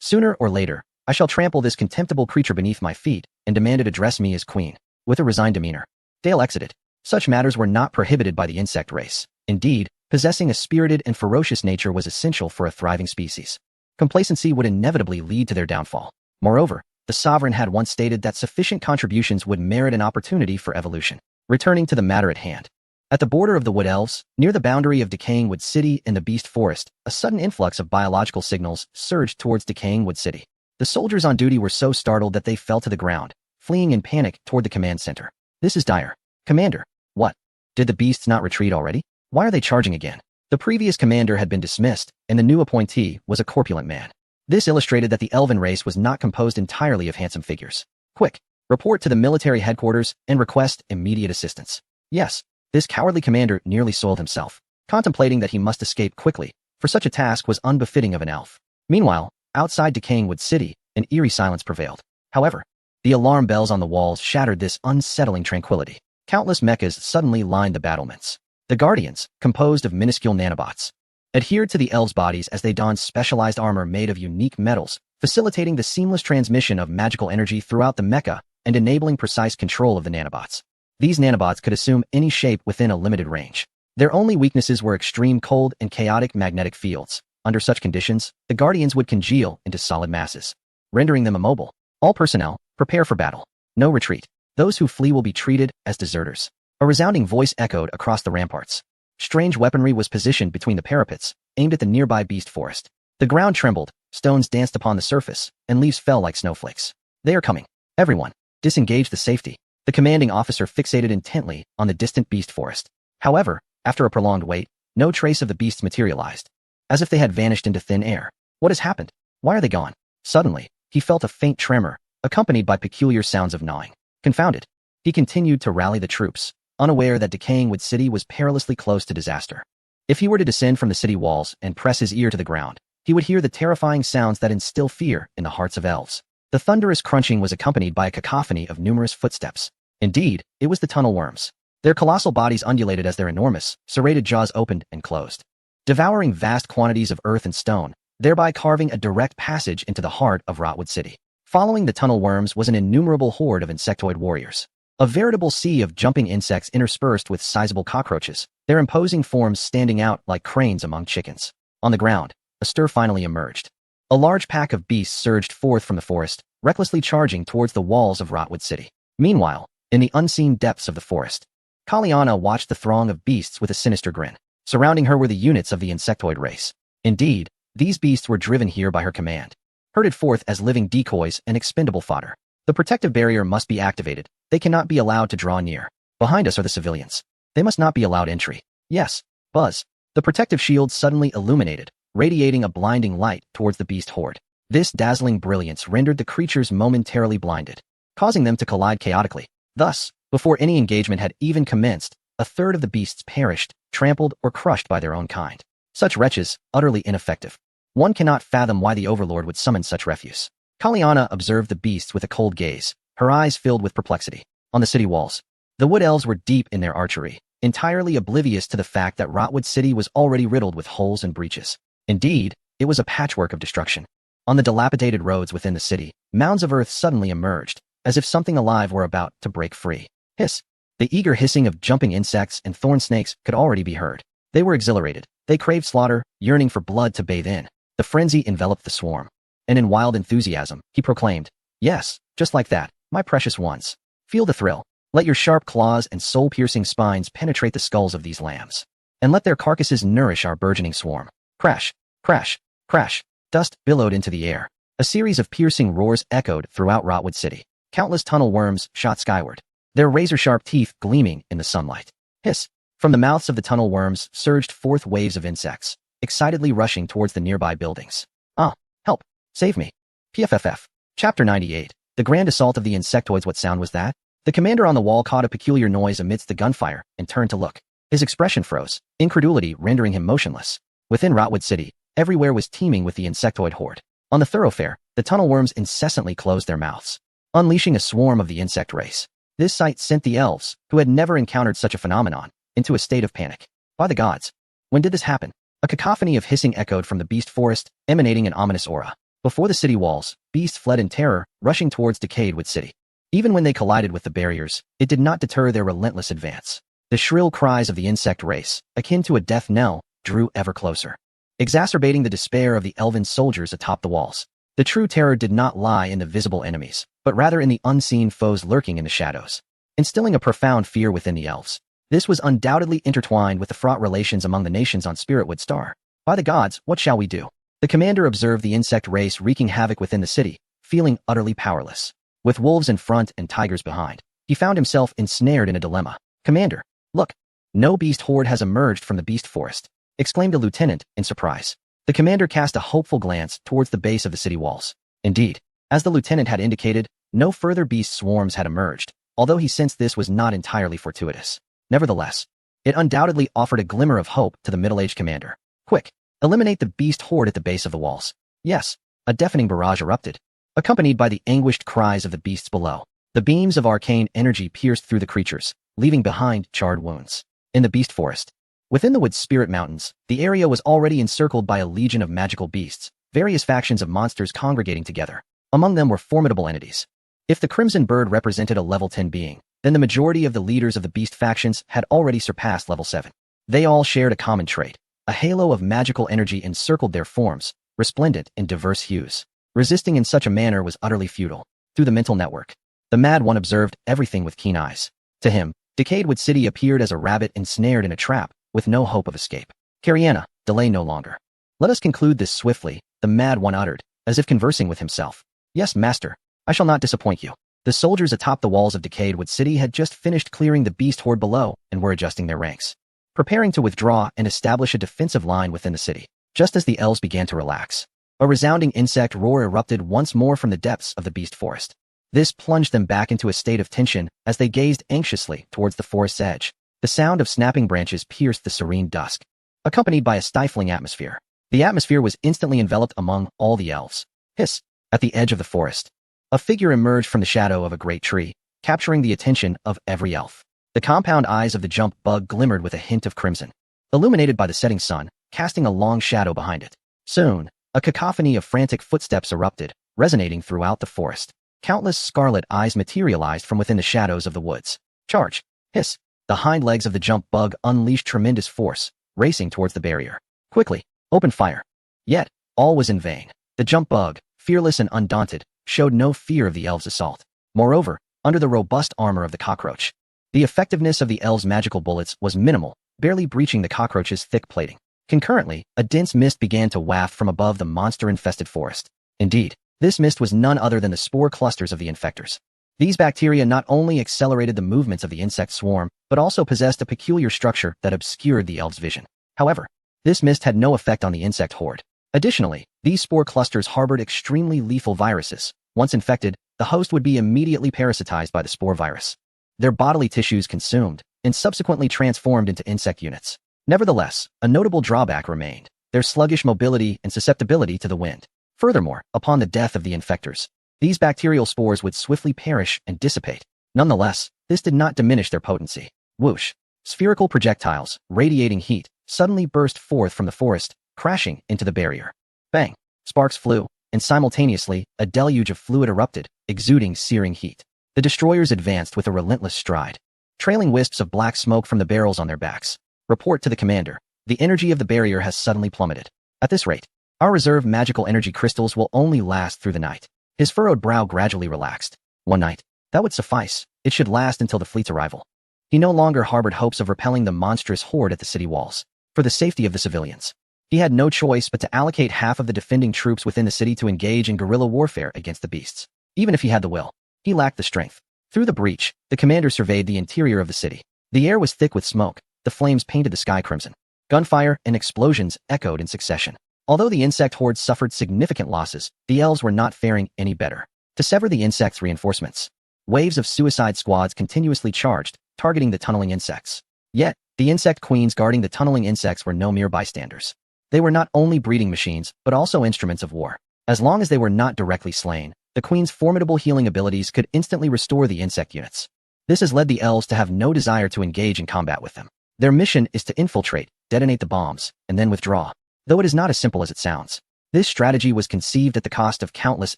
Sooner or later, I shall trample this contemptible creature beneath my feet and demand it address me as queen." With a resigned demeanor, Dale exited. Such matters were not prohibited by the insect race. Indeed, possessing a spirited and ferocious nature was essential for a thriving species. Complacency would inevitably lead to their downfall. Moreover, the Sovereign had once stated that sufficient contributions would merit an opportunity for evolution. Returning to the matter at hand. At the border of the Wood Elves, near the boundary of Decaying Wood City and the Beast Forest, a sudden influx of biological signals surged towards Decaying Wood City. The soldiers on duty were so startled that they fell to the ground, fleeing in panic toward the command center. "This is dire. Commander, what? Did the beasts not retreat already? Why are they charging again?" The previous commander had been dismissed, and the new appointee was a corpulent man. This illustrated that the elven race was not composed entirely of handsome figures. Quick, report to the military headquarters and request immediate assistance. Yes, this cowardly commander nearly soiled himself, contemplating that he must escape quickly, for such a task was unbefitting of an elf. Meanwhile, outside Decaying Wood City, an eerie silence prevailed. However, the alarm bells on the walls shattered this unsettling tranquility. Countless mechas suddenly lined the battlements. The Guardians, composed of minuscule nanobots, adhered to the elves' bodies as they donned specialized armor made of unique metals, facilitating the seamless transmission of magical energy throughout the mecha and enabling precise control of the nanobots. These nanobots could assume any shape within a limited range. Their only weaknesses were extreme cold and chaotic magnetic fields. Under such conditions, the Guardians would congeal into solid masses, rendering them immobile. All personnel, prepare for battle. No retreat. Those who flee will be treated as deserters. A resounding voice echoed across the ramparts. Strange weaponry was positioned between the parapets, aimed at the nearby beast forest. The ground trembled, stones danced upon the surface, and leaves fell like snowflakes. They are coming. Everyone, disengage the safety. The commanding officer fixated intently on the distant beast forest. However, after a prolonged wait, no trace of the beasts materialized, as if they had vanished into thin air. What has happened? Why are they gone? Suddenly, he felt a faint tremor, accompanied by peculiar sounds of gnawing. Confounded, he continued to rally the troops, unaware that Decaying Wood City was perilously close to disaster. If he were to descend from the city walls and press his ear to the ground, he would hear the terrifying sounds that instill fear in the hearts of elves. The thunderous crunching was accompanied by a cacophony of numerous footsteps. Indeed, it was the tunnel worms. Their colossal bodies undulated as their enormous, serrated jaws opened and closed, devouring vast quantities of earth and stone, thereby carving a direct passage into the heart of Rotwood City. Following the tunnel worms was an innumerable horde of insectoid warriors. A veritable sea of jumping insects interspersed with sizable cockroaches, their imposing forms standing out like cranes among chickens. On the ground, a stir finally emerged. A large pack of beasts surged forth from the forest, recklessly charging towards the walls of Rotwood City. Meanwhile, in the unseen depths of the forest, Kaliana watched the throng of beasts with a sinister grin. Surrounding her were the units of the insectoid race. Indeed, these beasts were driven here by her command, herded forth as living decoys and expendable fodder. The protective barrier must be activated. They cannot be allowed to draw near. Behind us are the civilians. They must not be allowed entry. Yes, Buzz. The protective shield suddenly illuminated, radiating a blinding light towards the beast horde. This dazzling brilliance rendered the creatures momentarily blinded, causing them to collide chaotically. Thus, before any engagement had even commenced, a third of the beasts perished, trampled or crushed by their own kind. Such wretches, utterly ineffective. One cannot fathom why the Overlord would summon such refuse. Kaliana observed the beasts with a cold gaze, her eyes filled with perplexity. On the city walls, the wood elves were deep in their archery, entirely oblivious to the fact that Rotwood City was already riddled with holes and breaches. Indeed, it was a patchwork of destruction. On the dilapidated roads within the city, mounds of earth suddenly emerged, as if something alive were about to break free. Hiss! The eager hissing of jumping insects and thorn snakes could already be heard. They were exhilarated. They craved slaughter, yearning for blood to bathe in. The frenzy enveloped the swarm. And in wild enthusiasm, he proclaimed, "Yes, just like that, my precious ones. Feel the thrill. Let your sharp claws and soul-piercing spines penetrate the skulls of these lambs. And let their carcasses nourish our burgeoning swarm." Crash, crash, crash. Dust billowed into the air. A series of piercing roars echoed throughout Rotwood City. Countless tunnel worms shot skyward, their razor-sharp teeth gleaming in the sunlight. Hiss! From the mouths of the tunnel worms surged forth waves of insects, excitedly rushing towards the nearby buildings. Ah, help! Save me. PFFF. Chapter 98. The Grand Assault of the Insectoids. What sound was that? The commander on the wall caught a peculiar noise amidst the gunfire and turned to look. His expression froze, incredulity rendering him motionless. Within Rotwood City, everywhere was teeming with the insectoid horde. On the thoroughfare, the tunnel worms incessantly closed their mouths, unleashing a swarm of the insect race. This sight sent the elves, who had never encountered such a phenomenon, into a state of panic. By the gods! When did this happen? A cacophony of hissing echoed from the beast forest, emanating an ominous aura. Before the city walls, beasts fled in terror, rushing towards Decayed Wood City. Even when they collided with the barriers, it did not deter their relentless advance. The shrill cries of the insect race, akin to a death knell, drew ever closer, exacerbating the despair of the elven soldiers atop the walls. The true terror did not lie in the visible enemies, but rather in the unseen foes lurking in the shadows, instilling a profound fear within the elves. This was undoubtedly intertwined with the fraught relations among the nations on Spiritwood Star. By the gods, what shall we do? The commander observed the insect race wreaking havoc within the city, feeling utterly powerless. With wolves in front and tigers behind, he found himself ensnared in a dilemma. Commander, look! No beast horde has emerged from the beast forest. exclaimed a lieutenant in surprise. The commander cast a hopeful glance towards the base of the city walls. Indeed, as the lieutenant had indicated, no further beast swarms had emerged, although he sensed this was not entirely fortuitous. Nevertheless, it undoubtedly offered a glimmer of hope to the middle-aged commander. Quick, eliminate the beast horde at the base of the walls. Yes, a deafening barrage erupted, accompanied by the anguished cries of the beasts below. The beams of arcane energy pierced through the creatures, leaving behind charred wounds. In the beast forest, within the wood's spirit mountains, the area was already encircled by a legion of magical beasts, various factions of monsters congregating together. Among them were formidable entities. If the Crimson Bird represented a level 10 being, then the majority of the leaders of the beast factions had already surpassed level 7. They all shared a common trait. A halo of magical energy encircled their forms, resplendent in diverse hues. Resisting in such a manner was utterly futile. Through the mental network, the Mad One observed everything with keen eyes. To him, Decayed Wood City appeared as a rabbit ensnared in a trap, with no hope of escape. Cariana, delay no longer. Let us conclude this swiftly, the Mad One uttered, as if conversing with himself. Yes, master, I shall not disappoint you. The soldiers atop the walls of Decayed Wood City had just finished clearing the beast horde below and were adjusting their ranks, preparing to withdraw and establish a defensive line within the city. Just as the elves began to relax, a resounding insect roar erupted once more from the depths of the beast forest. This plunged them back into a state of tension as they gazed anxiously towards the forest's edge. The sound of snapping branches pierced the serene dusk, accompanied by a stifling atmosphere. The atmosphere was instantly enveloped among all the elves. Hiss! At the edge of the forest, a figure emerged from the shadow of a great tree, capturing the attention of every elf. The compound eyes of the jump bug glimmered with a hint of crimson, illuminated by the setting sun, casting a long shadow behind it. Soon, a cacophony of frantic footsteps erupted, resonating throughout the forest. Countless scarlet eyes materialized from within the shadows of the woods. Charge! Hiss! The hind legs of the jump bug unleashed tremendous force, racing towards the barrier. Quickly, open fire. Yet, all was in vain. The jump bug, fearless and undaunted, showed no fear of the elves' assault. Moreover, under the robust armor of the cockroach, the effectiveness of the elves' magical bullets was minimal, barely breaching the cockroach's thick plating. Concurrently, a dense mist began to waft from above the monster-infested forest. Indeed, this mist was none other than the spore clusters of the infectors. These bacteria not only accelerated the movements of the insect swarm, but also possessed a peculiar structure that obscured the elves' vision. However, this mist had no effect on the insect horde. Additionally, these spore clusters harbored extremely lethal viruses. Once infected, the host would be immediately parasitized by the spore virus, their bodily tissues consumed, and subsequently transformed into insect units. Nevertheless, a notable drawback remained: their sluggish mobility and susceptibility to the wind. Furthermore, upon the death of the infectors, these bacterial spores would swiftly perish and dissipate. Nonetheless, this did not diminish their potency. Whoosh! Spherical projectiles, radiating heat, suddenly burst forth from the forest, crashing into the barrier. Bang! Sparks flew, and simultaneously, a deluge of fluid erupted, exuding searing heat. The destroyers advanced with a relentless stride, trailing wisps of black smoke from the barrels on their backs. Report to the commander. The energy of the barrier has suddenly plummeted. At this rate, our reserve magical energy crystals will only last through the night. His furrowed brow gradually relaxed. One night, that would suffice. It should last until the fleet's arrival. He no longer harbored hopes of repelling the monstrous horde at the city walls. For the safety of the civilians, he had no choice but to allocate half of the defending troops within the city to engage in guerrilla warfare against the beasts. Even if he had the will, he lacked the strength. Through the breach, the commander surveyed the interior of the city. The air was thick with smoke. The flames painted the sky crimson. Gunfire and explosions echoed in succession. Although the insect horde suffered significant losses, the elves were not faring any better. To sever the insects' reinforcements, waves of suicide squads continuously charged, targeting the tunneling insects. Yet, the insect queens guarding the tunneling insects were no mere bystanders. They were not only breeding machines, but also instruments of war. As long as they were not directly slain, the queen's formidable healing abilities could instantly restore the insect units. This has led the elves to have no desire to engage in combat with them. Their mission is to infiltrate, detonate the bombs, and then withdraw. Though it is not as simple as it sounds. This strategy was conceived at the cost of countless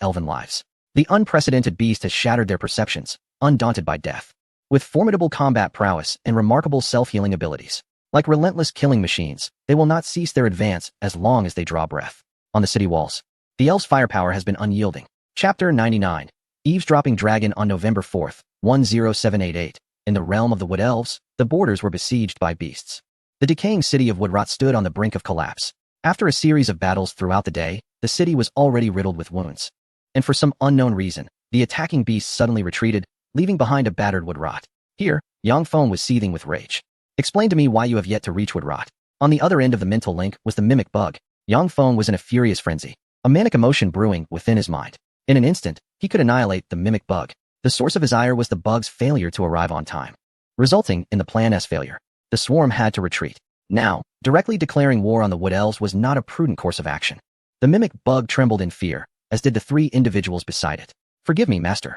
elven lives. The unprecedented beast has shattered their perceptions, undaunted by death. With formidable combat prowess and remarkable self-healing abilities, like relentless killing machines, they will not cease their advance as long as they draw breath. On the city walls, the elves' firepower has been unyielding. Chapter 99. Eavesdropping Dragon. On November 4th, 10788. In the realm of the Wood Elves, the borders were besieged by beasts. The decaying city of Woodrot stood on the brink of collapse. After a series of battles throughout the day, the city was already riddled with wounds. And for some unknown reason, the attacking beasts suddenly retreated, leaving behind a battered Woodrot. Here, Yang Feng was seething with rage. Explain to me why you have yet to reach Woodrot. On the other end of the mental link was the mimic bug. Yang Feng was in a furious frenzy, a manic emotion brewing within his mind. In an instant, he could annihilate the mimic bug. The source of his ire was the bug's failure to arrive on time, resulting in the plan's failure. The swarm had to retreat. Now, directly declaring war on the Wood Elves was not a prudent course of action. The mimic bug trembled in fear, as did the 3 individuals beside it. Forgive me, master.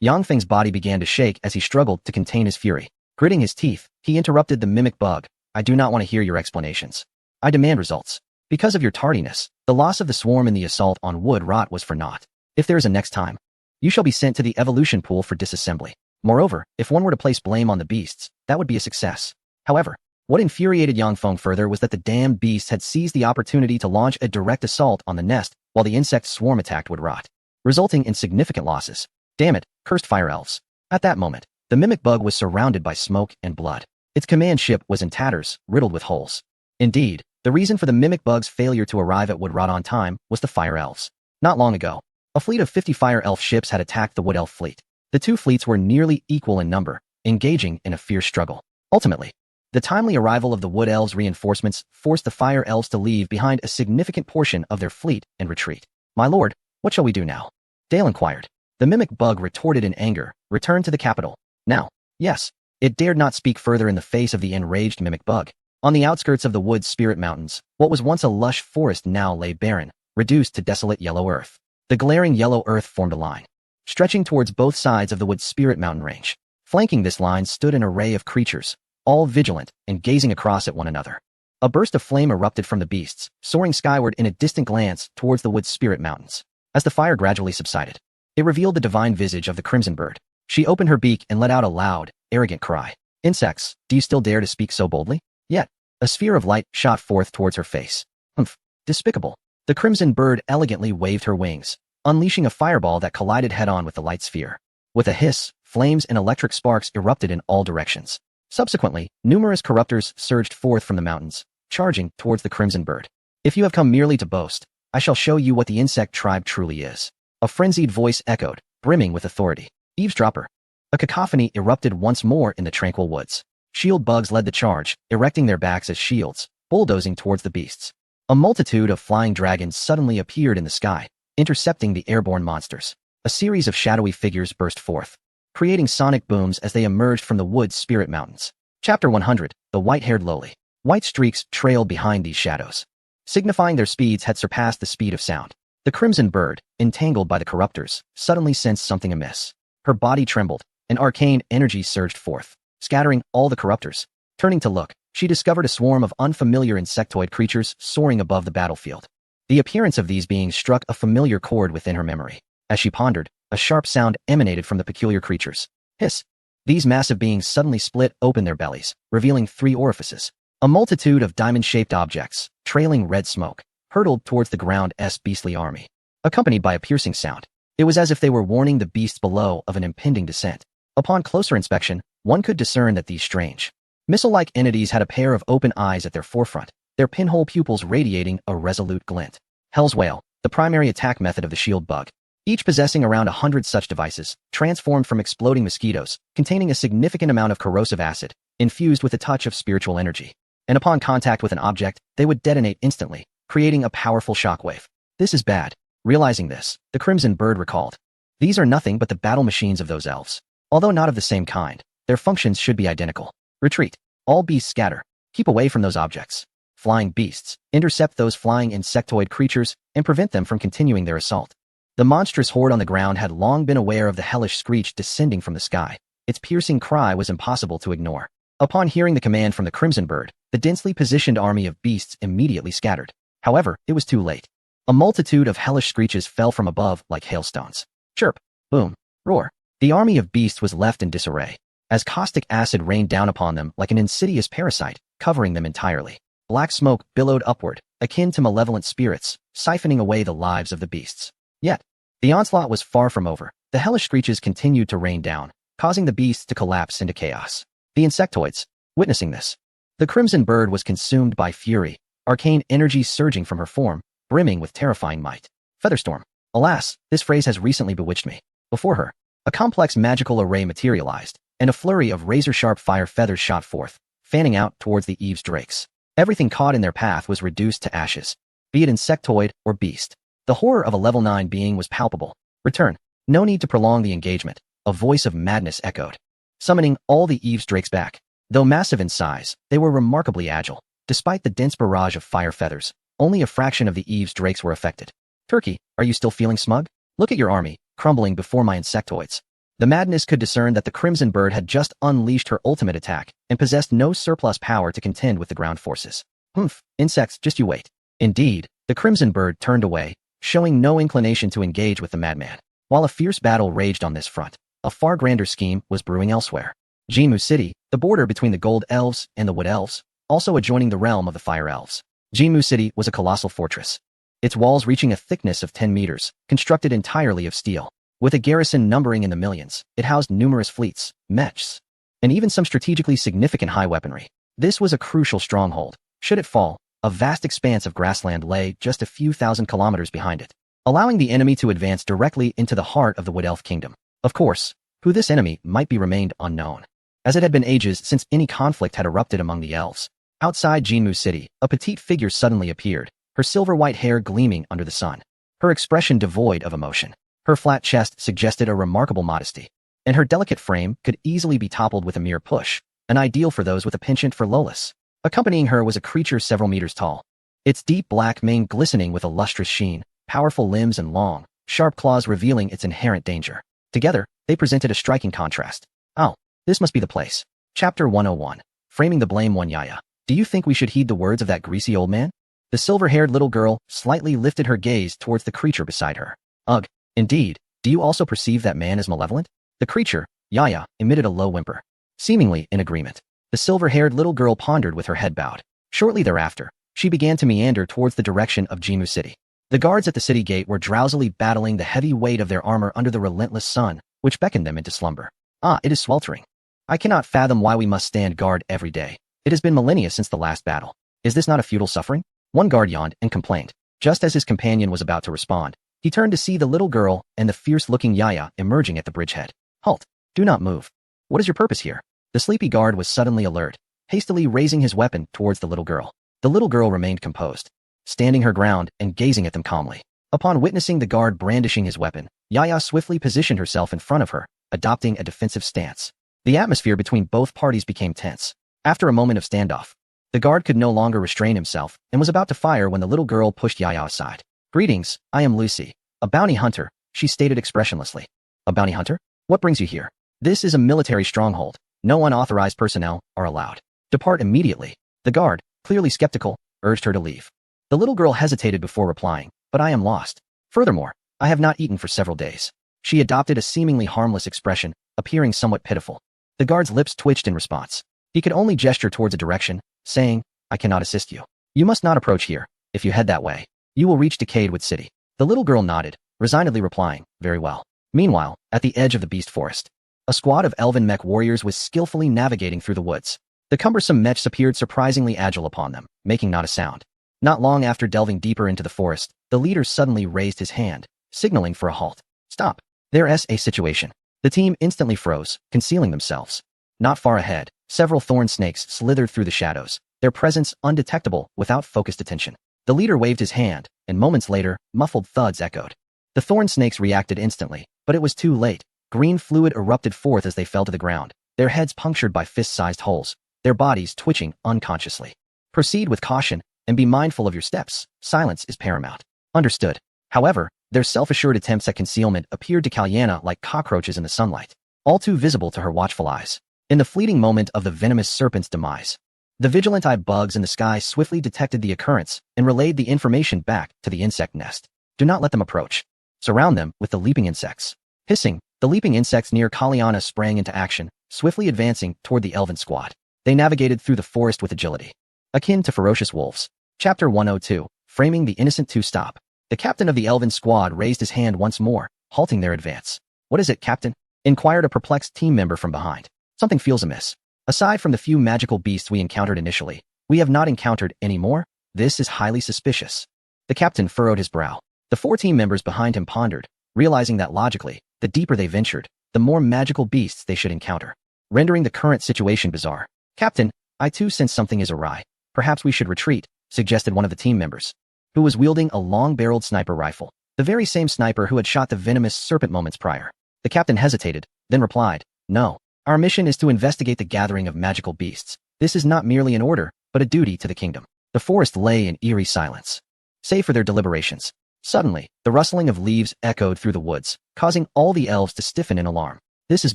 Yang Feng's body began to shake as he struggled to contain his fury. Gritting his teeth, he interrupted the mimic bug. I do not want to hear your explanations. I demand results. Because of your tardiness, the loss of the swarm in the assault on Wood Rot was for naught. If there is a next time, you shall be sent to the evolution pool for disassembly. Moreover, if one were to place blame on the beasts, that would be a success. However, what infuriated Yang Feng further was that the damned beasts had seized the opportunity to launch a direct assault on the nest while the insect swarm attacked Wood Rot, resulting in significant losses. Damn it, cursed fire elves. At that moment, the mimic bug was surrounded by smoke and blood. Its command ship was in tatters, riddled with holes. Indeed, the reason for the mimic bug's failure to arrive at Wood Rot on time was the fire elves. Not long ago, a fleet of 50 fire elf ships had attacked the Wood Elf fleet. The 2 fleets were nearly equal in number, engaging in a fierce struggle. Ultimately, the timely arrival of the Wood Elves' reinforcements forced the fire elves to leave behind a significant portion of their fleet and retreat. My lord, what shall we do now? Dale inquired. The mimic bug retorted in anger, return to the capital. Now. Yes. It dared not speak further in the face of the enraged mimic bug. On the outskirts of the Wood Spirit Mountains, what was once a lush forest now lay barren, reduced to desolate yellow earth. The glaring yellow earth formed a line, stretching towards both sides of the Wood Spirit Mountain range. Flanking this line stood an array of creatures, all vigilant and gazing across at one another. A burst of flame erupted from the beasts, soaring skyward in a distant glance towards the Wood Spirit Mountains. As the fire gradually subsided, it revealed the divine visage of the Crimson Bird. She opened her beak and let out a loud, arrogant cry. Insects, do you still dare to speak so boldly? Yet, a sphere of light shot forth towards her face. Humph, despicable. The Crimson Bird elegantly waved her wings, unleashing a fireball that collided head-on with the light sphere. With a hiss, flames and electric sparks erupted in all directions. Subsequently, numerous corruptors surged forth from the mountains, charging towards the Crimson Bird. If you have come merely to boast, I shall show you what the insect tribe truly is. A frenzied voice echoed, brimming with authority. Eavesdropper. A cacophony erupted once more in the tranquil woods. Shield bugs led the charge, erecting their backs as shields, bulldozing towards the beasts. A multitude of flying dragons suddenly appeared in the sky, intercepting the airborne monsters. A series of shadowy figures burst forth, creating sonic booms as they emerged from the Wood Spirit Mountains. Chapter 100, The White-Haired Lowly. White streaks trailed behind these shadows, signifying their speeds had surpassed the speed of sound. The Crimson Bird, entangled by the corruptors, suddenly sensed something amiss. Her body trembled, and arcane energy surged forth, scattering all the corruptors. Turning to look, she discovered a swarm of unfamiliar insectoid creatures soaring above the battlefield. The appearance of these beings struck a familiar chord within her memory. As she pondered, a sharp sound emanated from the peculiar creatures. Hiss! These massive beings suddenly split open their bellies, revealing 3 orifices. A multitude of diamond-shaped objects, trailing red smoke, hurtled towards the ground's beastly army, accompanied by a piercing sound. It was as if they were warning the beasts below of an impending descent. Upon closer inspection, one could discern that these strange, missile-like entities had a pair of open eyes at their forefront, their pinhole pupils radiating a resolute glint. Hell's Whale, the primary attack method of the shield bug, each possessing around 100 such devices, transformed from exploding mosquitoes, containing a significant amount of corrosive acid, infused with a touch of spiritual energy. And upon contact with an object, they would detonate instantly, creating a powerful shockwave. This is bad. Realizing this, the Crimson Bird recalled. These are nothing but the battle machines of those elves. Although not of the same kind, their functions should be identical. Retreat. All beasts scatter. Keep away from those objects. Flying beasts. Intercept those flying insectoid creatures and prevent them from continuing their assault. The monstrous horde on the ground had long been aware of the hellish screech descending from the sky. Its piercing cry was impossible to ignore. Upon hearing the command from the Crimson Bird, the densely positioned army of beasts immediately scattered. However, it was too late. A multitude of hellish screeches fell from above like hailstones. Chirp, boom, roar. The army of beasts was left in disarray, as caustic acid rained down upon them like an insidious parasite, covering them entirely. Black smoke billowed upward, akin to malevolent spirits, siphoning away the lives of the beasts. Yet, the onslaught was far from over. The hellish screeches continued to rain down, causing the beasts to collapse into chaos. The insectoids, witnessing this, the Crimson Bird was consumed by fury, arcane energy surging from her form, brimming with terrifying might. Featherstorm. Alas, this phrase has recently bewitched me. Before her, a complex magical array materialized, and a flurry of razor-sharp fire feathers shot forth, fanning out towards the eaves drakes. Everything caught in their path was reduced to ashes, be it insectoid or beast. The horror of a level 9 being was palpable. Return. No need to prolong the engagement. A voice of madness echoed, summoning all the Eve's drakes back. Though massive in size, they were remarkably agile. Despite the dense barrage of fire feathers, only a fraction of the Eve's drakes were affected. Turkey, are you still feeling smug? Look at your army, crumbling before my insectoids. The madness could discern that the Crimson Bird had just unleashed her ultimate attack and possessed no surplus power to contend with the ground forces. Humph, insects, just you wait. Indeed, the Crimson Bird turned away, showing no inclination to engage with the madman. While a fierce battle raged on this front, a far grander scheme was brewing elsewhere. Jimu City, the border between the Gold Elves and the Wood Elves, also adjoining the realm of the Fire Elves. Jimu City was a colossal fortress, its walls reaching a thickness of 10 meters, constructed entirely of steel. With a garrison numbering in the millions, it housed numerous fleets, mechs, and even some strategically significant high weaponry. This was a crucial stronghold. Should it fall, a vast expanse of grassland lay just a few thousand kilometers behind it, allowing the enemy to advance directly into the heart of the Wood Elf Kingdom. Of course, who this enemy might be remained unknown, as it had been ages since any conflict had erupted among the elves. Outside Jinmu City, a petite figure suddenly appeared, her silver-white hair gleaming under the sun, her expression devoid of emotion. Her flat chest suggested a remarkable modesty, and her delicate frame could easily be toppled with a mere push, an ideal for those with a penchant for lolis. Accompanying her was a creature several meters tall, its deep black mane glistening with a lustrous sheen, powerful limbs and long, sharp claws revealing its inherent danger. Together, they presented a striking contrast. Oh, this must be the place. Chapter 101. Framing the blame one Yaya. Do you think we should heed the words of that greasy old man? The silver-haired little girl slightly lifted her gaze towards the creature beside her. Ugh. Indeed, do you also perceive that man as malevolent? The creature, Yaya, emitted a low whimper. Seemingly in agreement, the silver-haired little girl pondered with her head bowed. Shortly thereafter, she began to meander towards the direction of Jimu City. The guards at the city gate were drowsily battling the heavy weight of their armor under the relentless sun, which beckoned them into slumber. Ah, it is sweltering. I cannot fathom why we must stand guard every day. It has been millennia since the last battle. Is this not a futile suffering? One guard yawned and complained. Just as his companion was about to respond, he turned to see the little girl and the fierce-looking Yaya emerging at the bridgehead. Halt! Do not move. What is your purpose here? The sleepy guard was suddenly alert, hastily raising his weapon towards the little girl. The little girl remained composed, standing her ground and gazing at them calmly. Upon witnessing the guard brandishing his weapon, Yaya swiftly positioned herself in front of her, adopting a defensive stance. The atmosphere between both parties became tense. After a moment of standoff, the guard could no longer restrain himself and was about to fire when the little girl pushed Yaya aside. Greetings, I am Lucy, a bounty hunter, she stated expressionlessly. A bounty hunter? What brings you here? This is a military stronghold. No unauthorized personnel are allowed. Depart immediately. The guard, clearly skeptical, urged her to leave. The little girl hesitated before replying, but I am lost. Furthermore, I have not eaten for several days. She adopted a seemingly harmless expression, appearing somewhat pitiful. The guard's lips twitched in response. He could only gesture towards a direction, saying, I cannot assist you. You must not approach here. If you head that way, you will reach Decadewood City. The little girl nodded, resignedly replying, very well. Meanwhile, at the edge of the beast forest, a squad of elven mech warriors was skillfully navigating through the woods. The cumbersome mechs appeared surprisingly agile upon them, making not a sound. Not long after delving deeper into the forest, the leader suddenly raised his hand, signaling for a halt. Stop. There's a situation. The team instantly froze, concealing themselves. Not far ahead, several thorn snakes slithered through the shadows, their presence undetectable without focused attention. The leader waved his hand, and moments later, muffled thuds echoed. The thorn snakes reacted instantly, but it was too late. Green fluid erupted forth as they fell to the ground, their heads punctured by fist-sized holes, their bodies twitching unconsciously. Proceed with caution, and be mindful of your steps. Silence is paramount. Understood. However, their self-assured attempts at concealment appeared to Kalyana like cockroaches in the sunlight, all too visible to her watchful eyes. In the fleeting moment of the venomous serpent's demise, the vigilant-eyed bugs in the sky swiftly detected the occurrence and relayed the information back to the insect nest. Do not let them approach. Surround them with the leaping insects. Hissing, the leaping insects near Kalyana sprang into action, swiftly advancing toward the elven squad. They navigated through the forest with agility, akin to ferocious wolves. Chapter 102. Framing the innocent to stop. The captain of the elven squad raised his hand once more, halting their advance. What is it, Captain? Inquired a perplexed team member from behind. Something feels amiss. Aside from the few magical beasts we encountered initially, we have not encountered any more. This is highly suspicious. The captain furrowed his brow. The 4 team members behind him pondered, realizing that logically, the deeper they ventured, the more magical beasts they should encounter, rendering the current situation bizarre. Captain, I too sense something is awry. Perhaps we should retreat, suggested one of the team members, who was wielding a long-barreled sniper rifle, the very same sniper who had shot the venomous serpent moments prior. The captain hesitated, then replied, "No. Our mission is to investigate the gathering of magical beasts. This is not merely an order, but a duty to the kingdom." The forest lay in eerie silence, save for their deliberations. Suddenly, the rustling of leaves echoed through the woods, causing all the elves to stiffen in alarm. "This is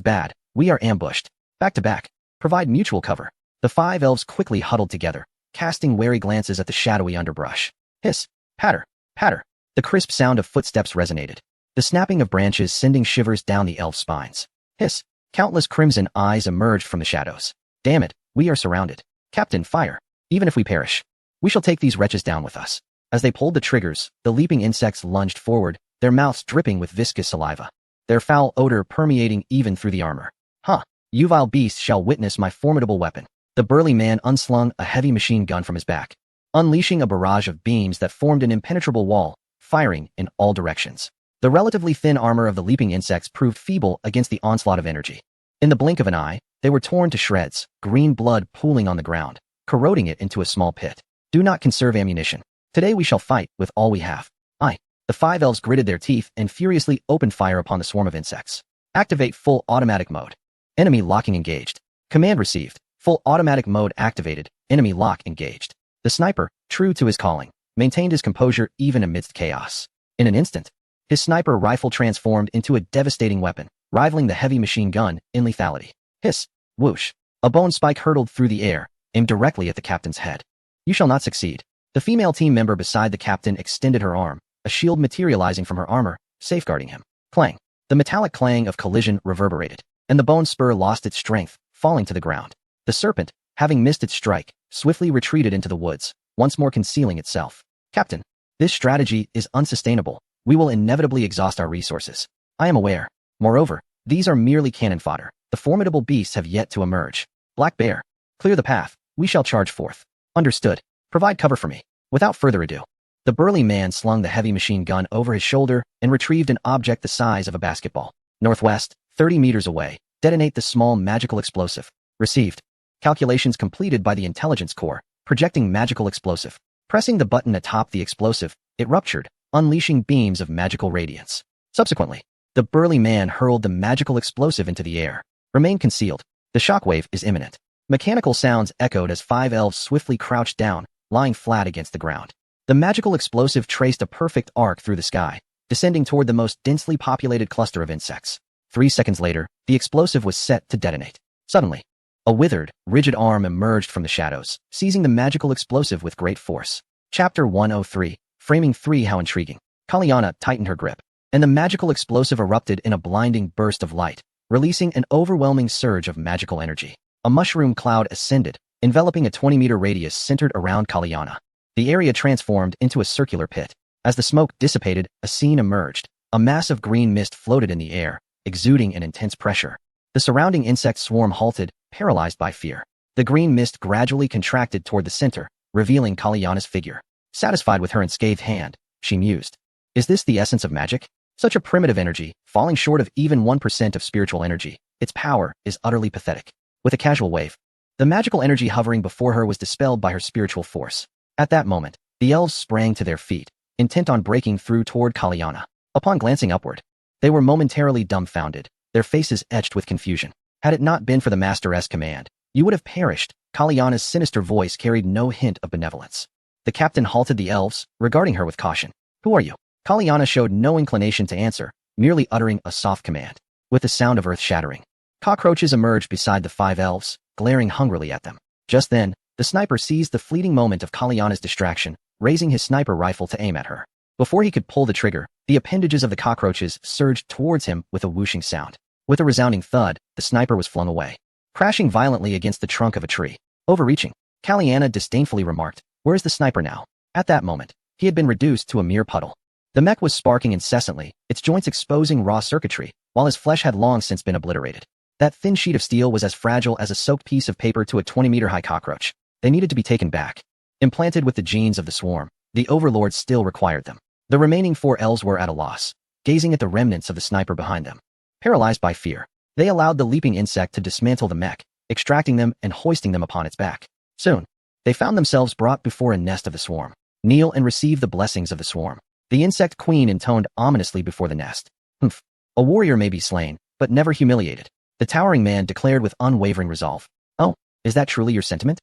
bad. We are ambushed. Back to back. Provide mutual cover." The 5 elves quickly huddled together, casting wary glances at the shadowy underbrush. Hiss, patter, patter. The crisp sound of footsteps resonated, the snapping of branches sending shivers down the elf spines. Hiss, countless crimson eyes emerged from the shadows. "Damn it, we are surrounded. Captain, fire. Even if we perish, we shall take these wretches down with us." As they pulled the triggers, the leaping insects lunged forward, their mouths dripping with viscous saliva, their foul odor permeating even through the armor. "Huh, you vile beasts shall witness my formidable weapon." The burly man unslung a heavy machine gun from his back, unleashing a barrage of beams that formed an impenetrable wall, firing in all directions. The relatively thin armor of the leaping insects proved feeble against the onslaught of energy. In the blink of an eye, they were torn to shreds, green blood pooling on the ground, corroding it into a small pit. "Do not conserve ammunition. Today we shall fight with all we have." Aye. The 5 elves gritted their teeth and furiously opened fire upon the swarm of insects. "Activate full automatic mode. Enemy locking engaged. Command received. Full automatic mode activated. Enemy lock engaged." The sniper, true to his calling, maintained his composure even amidst chaos. In an instant, his sniper rifle transformed into a devastating weapon, rivaling the heavy machine gun in lethality. Hiss, whoosh. A bone spike hurtled through the air, aimed directly at the captain's head. "You shall not succeed." The female team member beside the captain extended her arm, a shield materializing from her armor, safeguarding him. Clang. The metallic clang of collision reverberated, and the bone spur lost its strength, falling to the ground. The serpent, having missed its strike, swiftly retreated into the woods, once more concealing itself. "Captain, this strategy is unsustainable. We will inevitably exhaust our resources." "I am aware. Moreover, these are merely cannon fodder. The formidable beasts have yet to emerge." "Black Bear, clear the path. We shall charge forth." "Understood. Provide cover for me." Without further ado, the burly man slung the heavy machine gun over his shoulder and retrieved an object the size of a basketball. "Northwest, 30 meters away. Detonate the small magical explosive." "Received." Calculations completed by the intelligence core, projecting magical explosive. Pressing the button atop the explosive, it ruptured, unleashing beams of magical radiance. Subsequently, the burly man hurled the magical explosive into the air. "Remain concealed. The shockwave is imminent." Mechanical sounds echoed as 5 elves swiftly crouched down, lying flat against the ground. The magical explosive traced a perfect arc through the sky, descending toward the most densely populated cluster of insects. 3 seconds later, the explosive was set to detonate. Suddenly, a withered, rigid arm emerged from the shadows, seizing the magical explosive with great force. Chapter 103, Framing 3. How intriguing. Kaliana tightened her grip, and the magical explosive erupted in a blinding burst of light, releasing an overwhelming surge of magical energy. A mushroom cloud ascended, enveloping a 20-meter radius centered around Kaliana. The area transformed into a circular pit. As the smoke dissipated, a scene emerged. A mass of green mist floated in the air, exuding an intense pressure. The surrounding insect swarm halted, paralyzed by fear. The green mist gradually contracted toward the center, revealing Kaliana's figure. Satisfied with her unscathed hand, she mused. "Is this the essence of magic? Such a primitive energy, falling short of even 1% of spiritual energy. Its power is utterly pathetic." With a casual wave, the magical energy hovering before her was dispelled by her spiritual force. At that moment, the elves sprang to their feet, intent on breaking through toward Kaliana. Upon glancing upward, they were momentarily dumbfounded, their faces etched with confusion. "Had it not been for the Master's command, you would have perished." Kaliana's sinister voice carried no hint of benevolence. The captain halted the elves, regarding her with caution. "Who are you?" Kaliana showed no inclination to answer, merely uttering a soft command. With the sound of earth shattering, cockroaches emerged beside the 5 elves, glaring hungrily at them. Just then, the sniper seized the fleeting moment of Kaliana's distraction, raising his sniper rifle to aim at her. Before he could pull the trigger, the appendages of the cockroaches surged towards him with a whooshing sound. With a resounding thud, the sniper was flung away, crashing violently against the trunk of a tree. Overreaching, Kaliana disdainfully remarked, "Where's the sniper now?" At that moment, he had been reduced to a mere puddle. The mech was sparking incessantly, its joints exposing raw circuitry, while his flesh had long since been obliterated. That thin sheet of steel was as fragile as a soaked piece of paper to a 20-meter-high cockroach. They needed to be taken back. Implanted with the genes of the swarm, the overlord still required them. The remaining 4 elves were at a loss, gazing at the remnants of the sniper behind them. Paralyzed by fear, they allowed the leaping insect to dismantle the mech, extracting them and hoisting them upon its back. Soon, They found themselves brought before a nest of the swarm. Kneel and receive the blessings of the swarm. The insect queen intoned ominously before the nest. Humph. A warrior may be slain, but never humiliated. The towering man declared with unwavering resolve. Oh, is that truly your sentiment?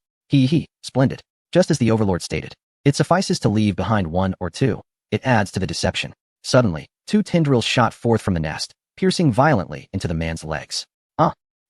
Splendid. Just as the overlord stated. It suffices to leave behind one or two. It adds to the deception. Suddenly, 2 tendrils shot forth from the nest, piercing violently into the man's legs.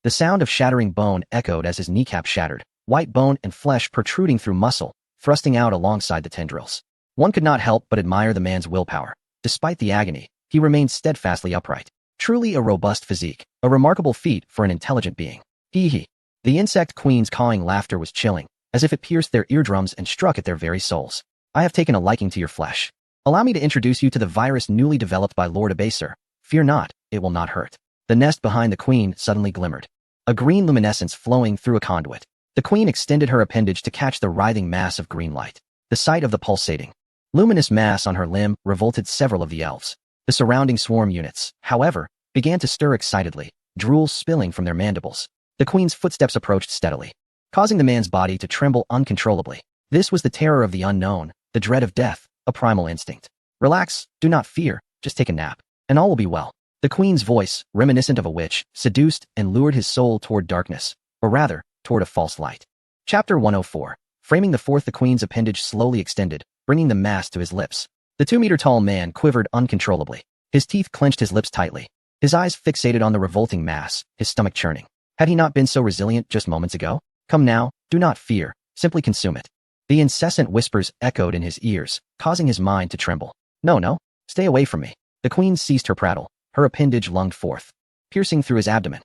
The sound of shattering bone echoed as his kneecap shattered, white bone and flesh protruding through muscle, thrusting out alongside the tendrils. One could not help but admire the man's willpower. Despite the agony, he remained steadfastly upright. Truly a robust physique, a remarkable feat for an intelligent being. The insect queen's cawing laughter was chilling, as if it pierced their eardrums and struck at their very souls. I have taken a liking to your flesh. Allow me to introduce you to the virus newly developed by Lord Abaser. Fear not, it will not hurt. The nest behind the queen suddenly glimmered. A green luminescence flowing through a conduit. The queen extended her appendage to catch the writhing mass of green light. The sight of the pulsating, luminous mass on her limb revolted several of the elves. The surrounding swarm units, however, began to stir excitedly, drool spilling from their mandibles. The queen's footsteps approached steadily, causing the man's body to tremble uncontrollably. This was the terror of the unknown, the dread of death, a primal instinct. Relax, do not fear, just take a nap, and all will be well. The queen's voice, reminiscent of a witch, seduced and lured his soul toward darkness, or rather, toward a false light. Chapter 104. Framing the fourth, the queen's appendage slowly extended, bringing the mass to his lips. The 2-meter-tall man quivered uncontrollably. His teeth clenched his lips tightly. His eyes fixated on the revolting mass, his stomach churning. Had he not been so resilient just moments ago? Come now, do not fear, simply consume it. The incessant whispers echoed in his ears, causing his mind to tremble. No, stay away from me. The queen ceased her prattle. Her appendage lunged forth, piercing through his abdomen.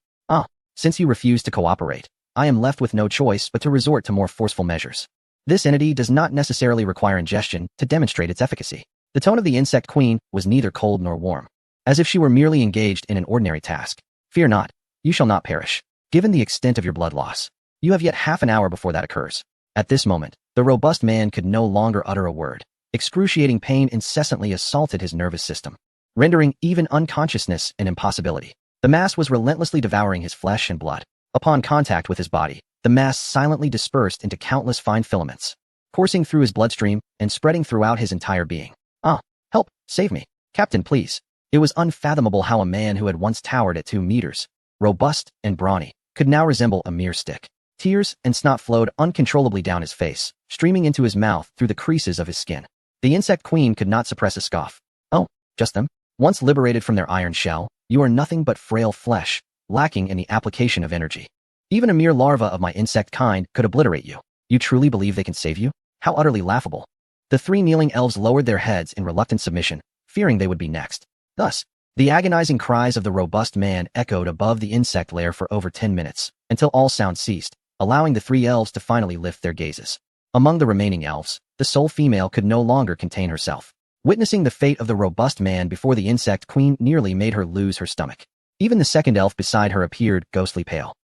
Since you refuse to cooperate, I am left with no choice but to resort to more forceful measures. This entity does not necessarily require ingestion to demonstrate its efficacy. The tone of the insect queen was neither cold nor warm, as if she were merely engaged in an ordinary task. Fear not, you shall not perish. Given the extent of your blood loss, you have yet half an hour before that occurs. At this moment, the robust man could no longer utter a word. Excruciating pain incessantly assaulted his nervous system, rendering even unconsciousness an impossibility. The mass was relentlessly devouring his flesh and blood. Upon contact with his body, the mass silently dispersed into countless fine filaments, coursing through his bloodstream and spreading throughout his entire being. Help, save me. Captain, please. It was unfathomable how a man who had once towered at 2 meters, robust and brawny, could now resemble a mere stick. Tears and snot flowed uncontrollably down his face, streaming into his mouth through the creases of his skin. The insect queen could not suppress a scoff. Just them? Once liberated from their iron shell, you are nothing but frail flesh, lacking in the application of energy. Even a mere larva of my insect kind could obliterate you. You truly believe they can save you? How utterly laughable. The 3 kneeling elves lowered their heads in reluctant submission, fearing they would be next. Thus, the agonizing cries of the robust man echoed above the insect lair for over 10 minutes, until all sound ceased, allowing the 3 elves to finally lift their gazes. Among the remaining elves, the sole female could no longer contain herself. Witnessing the fate of the robust man before the insect queen nearly made her lose her stomach. Even the second elf beside her appeared ghostly pale.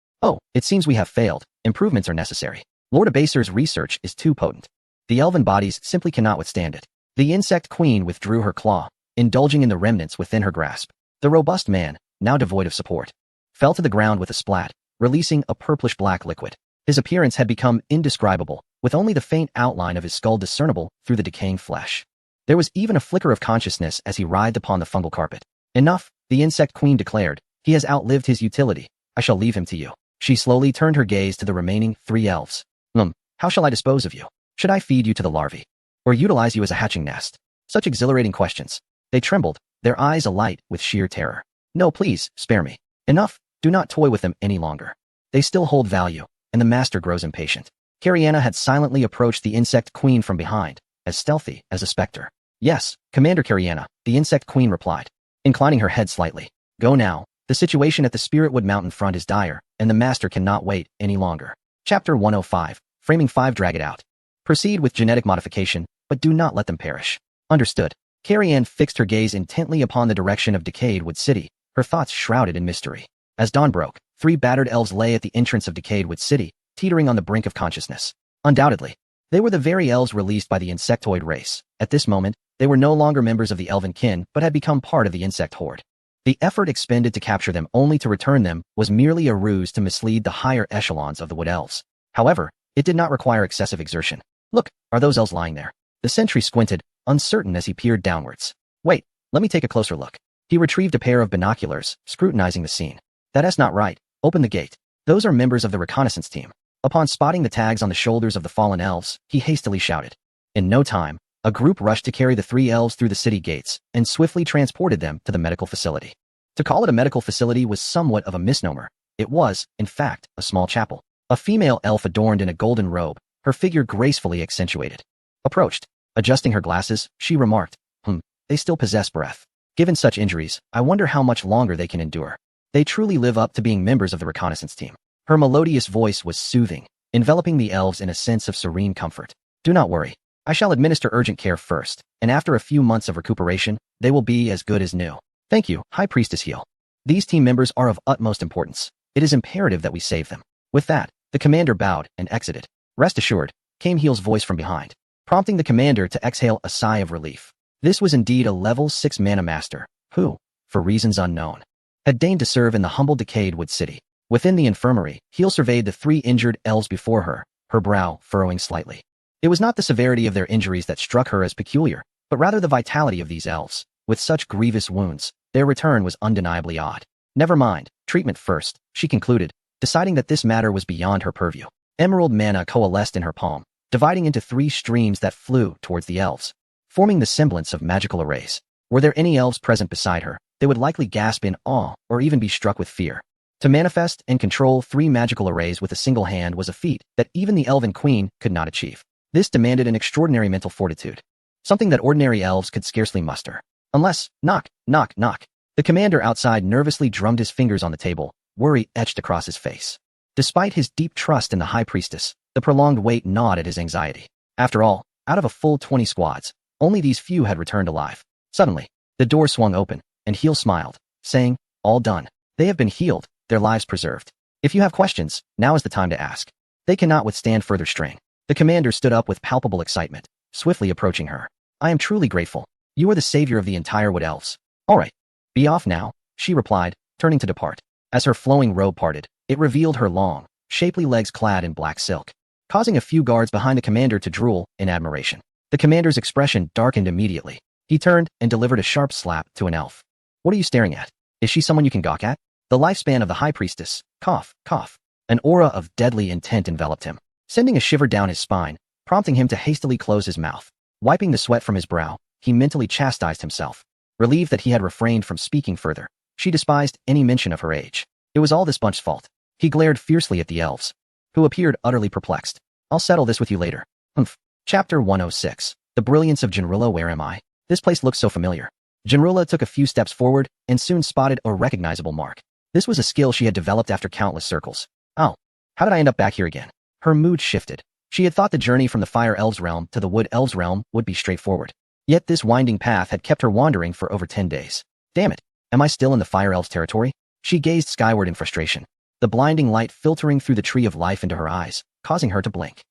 It seems we have failed. Improvements are necessary. Lord Abaser's research is too potent. The elven bodies simply cannot withstand it. The insect queen withdrew her claw, indulging in the remnants within her grasp. The robust man, now devoid of support, fell to the ground with a splat, releasing a purplish-black liquid. His appearance had become indescribable, with only the faint outline of his skull discernible through the decaying flesh. There was even a flicker of consciousness as he writhed upon the fungal carpet. Enough, the insect queen declared. He has outlived his utility. I shall leave him to you. She slowly turned her gaze to the remaining 3 elves. How shall I dispose of you? Should I feed you to the larvae? Or utilize you as a hatching nest? Such exhilarating questions. They trembled, their eyes alight with sheer terror. No, please, spare me. Enough, do not toy with them any longer. They still hold value, and the master grows impatient. Cariana had silently approached the insect queen from behind, as stealthy as a specter. Yes, Commander Cariana, the insect queen replied, inclining her head slightly. Go now. The situation at the Spiritwood Mountain front is dire, and the master cannot wait any longer. Chapter 105. Framing 5. Drag it out. Proceed with genetic modification, but do not let them perish. Understood. Carianne fixed her gaze intently upon the direction of Decayed Wood City, her thoughts shrouded in mystery. As dawn broke, 3 battered elves lay at the entrance of Decayed Wood City, teetering on the brink of consciousness. Undoubtedly, they were the very elves released by the insectoid race. At this moment, they were no longer members of the elven kin, but had become part of the insect horde. The effort expended to capture them only to return them was merely a ruse to mislead the higher echelons of the Wood Elves. However, It did not require excessive exertion. Look, are those elves lying there? The sentry squinted, uncertain as he peered downwards. Wait, let me take a closer look. He retrieved a pair of binoculars, scrutinizing the scene. That's not right. Open the gate. Those are members of the reconnaissance team. Upon spotting the tags on the shoulders of the fallen elves, he hastily shouted. In no time, a group rushed to carry the 3 elves through the city gates and swiftly transported them to the medical facility. To call it a medical facility was somewhat of a misnomer. It was, in fact, a small chapel. A female elf adorned in a golden robe, her figure gracefully accentuated. Approached. Adjusting her glasses, she remarked, they still possess breath. Given such injuries, I wonder how much longer they can endure. They truly live up to being members of the reconnaissance team. Her melodious voice was soothing, enveloping the elves in a sense of serene comfort. Do not worry. I shall administer urgent care first, and after a few months of recuperation, they will be as good as new. Thank you, High Priestess Heel. These team members are of utmost importance. It is imperative that we save them. With that, the commander bowed and exited. Rest assured, came Heel's voice from behind, prompting the commander to exhale a sigh of relief. This was indeed a level 6 mana master, who, for reasons unknown, had deigned to serve in the humble decayed wood city. Within the infirmary, Heel surveyed the 3 injured elves before her, her brow furrowing slightly. It was not the severity of their injuries that struck her as peculiar, but rather the vitality of these elves. With such grievous wounds, their return was undeniably odd. Never mind, treatment first, she concluded, deciding that this matter was beyond her purview. Emerald mana coalesced in her palm, dividing into 3 streams that flew towards the elves, forming the semblance of magical arrays. Were there any elves present beside her, they would likely gasp in awe or even be struck with fear. To manifest and control 3 magical arrays with a single hand was a feat that even the Elven Queen could not achieve. This demanded an extraordinary mental fortitude, something that ordinary elves could scarcely muster. Unless, knock, knock, knock. The commander outside nervously drummed his fingers on the table, worry etched across his face. Despite his deep trust in the High Priestess, the prolonged wait gnawed at his anxiety. After all, out of a full 20 squads, only these few had returned alive. Suddenly, the door swung open, and Heel smiled, saying, all done. They have been healed, their lives preserved. If you have questions, now is the time to ask. They cannot withstand further strain. The commander stood up with palpable excitement, swiftly approaching her. I am truly grateful. You are the savior of the entire Wood Elves. All right. Be off now, she replied, turning to depart. As her flowing robe parted, it revealed her long, shapely legs clad in black silk, causing a few guards behind the commander to drool in admiration. The commander's expression darkened immediately. He turned and delivered a sharp slap to an elf. What are you staring at? Is she someone you can gawk at? The lifespan of the High Priestess, cough, cough. An aura of deadly intent enveloped him, sending a shiver down his spine, prompting him to hastily close his mouth. Wiping the sweat from his brow, he mentally chastised himself, relieved that he had refrained from speaking further. She despised any mention of her age. It was all this bunch's fault. He glared fiercely at the elves, who appeared utterly perplexed. I'll settle this with you later. Chapter 106. The Brilliance of Genrilla. Where am I? This place looks so familiar. Genrilla took a few steps forward and soon spotted a recognizable mark. This was a skill she had developed after countless circles. Oh, how did I end up back here again? Her mood shifted. She had thought the journey from the Fire Elves realm to the Wood Elves realm would be straightforward. Yet this winding path had kept her wandering for over 10 days. Damn it, am I still in the Fire Elves territory? She gazed skyward in frustration, the blinding light filtering through the Tree of Life into her eyes, causing her to blink.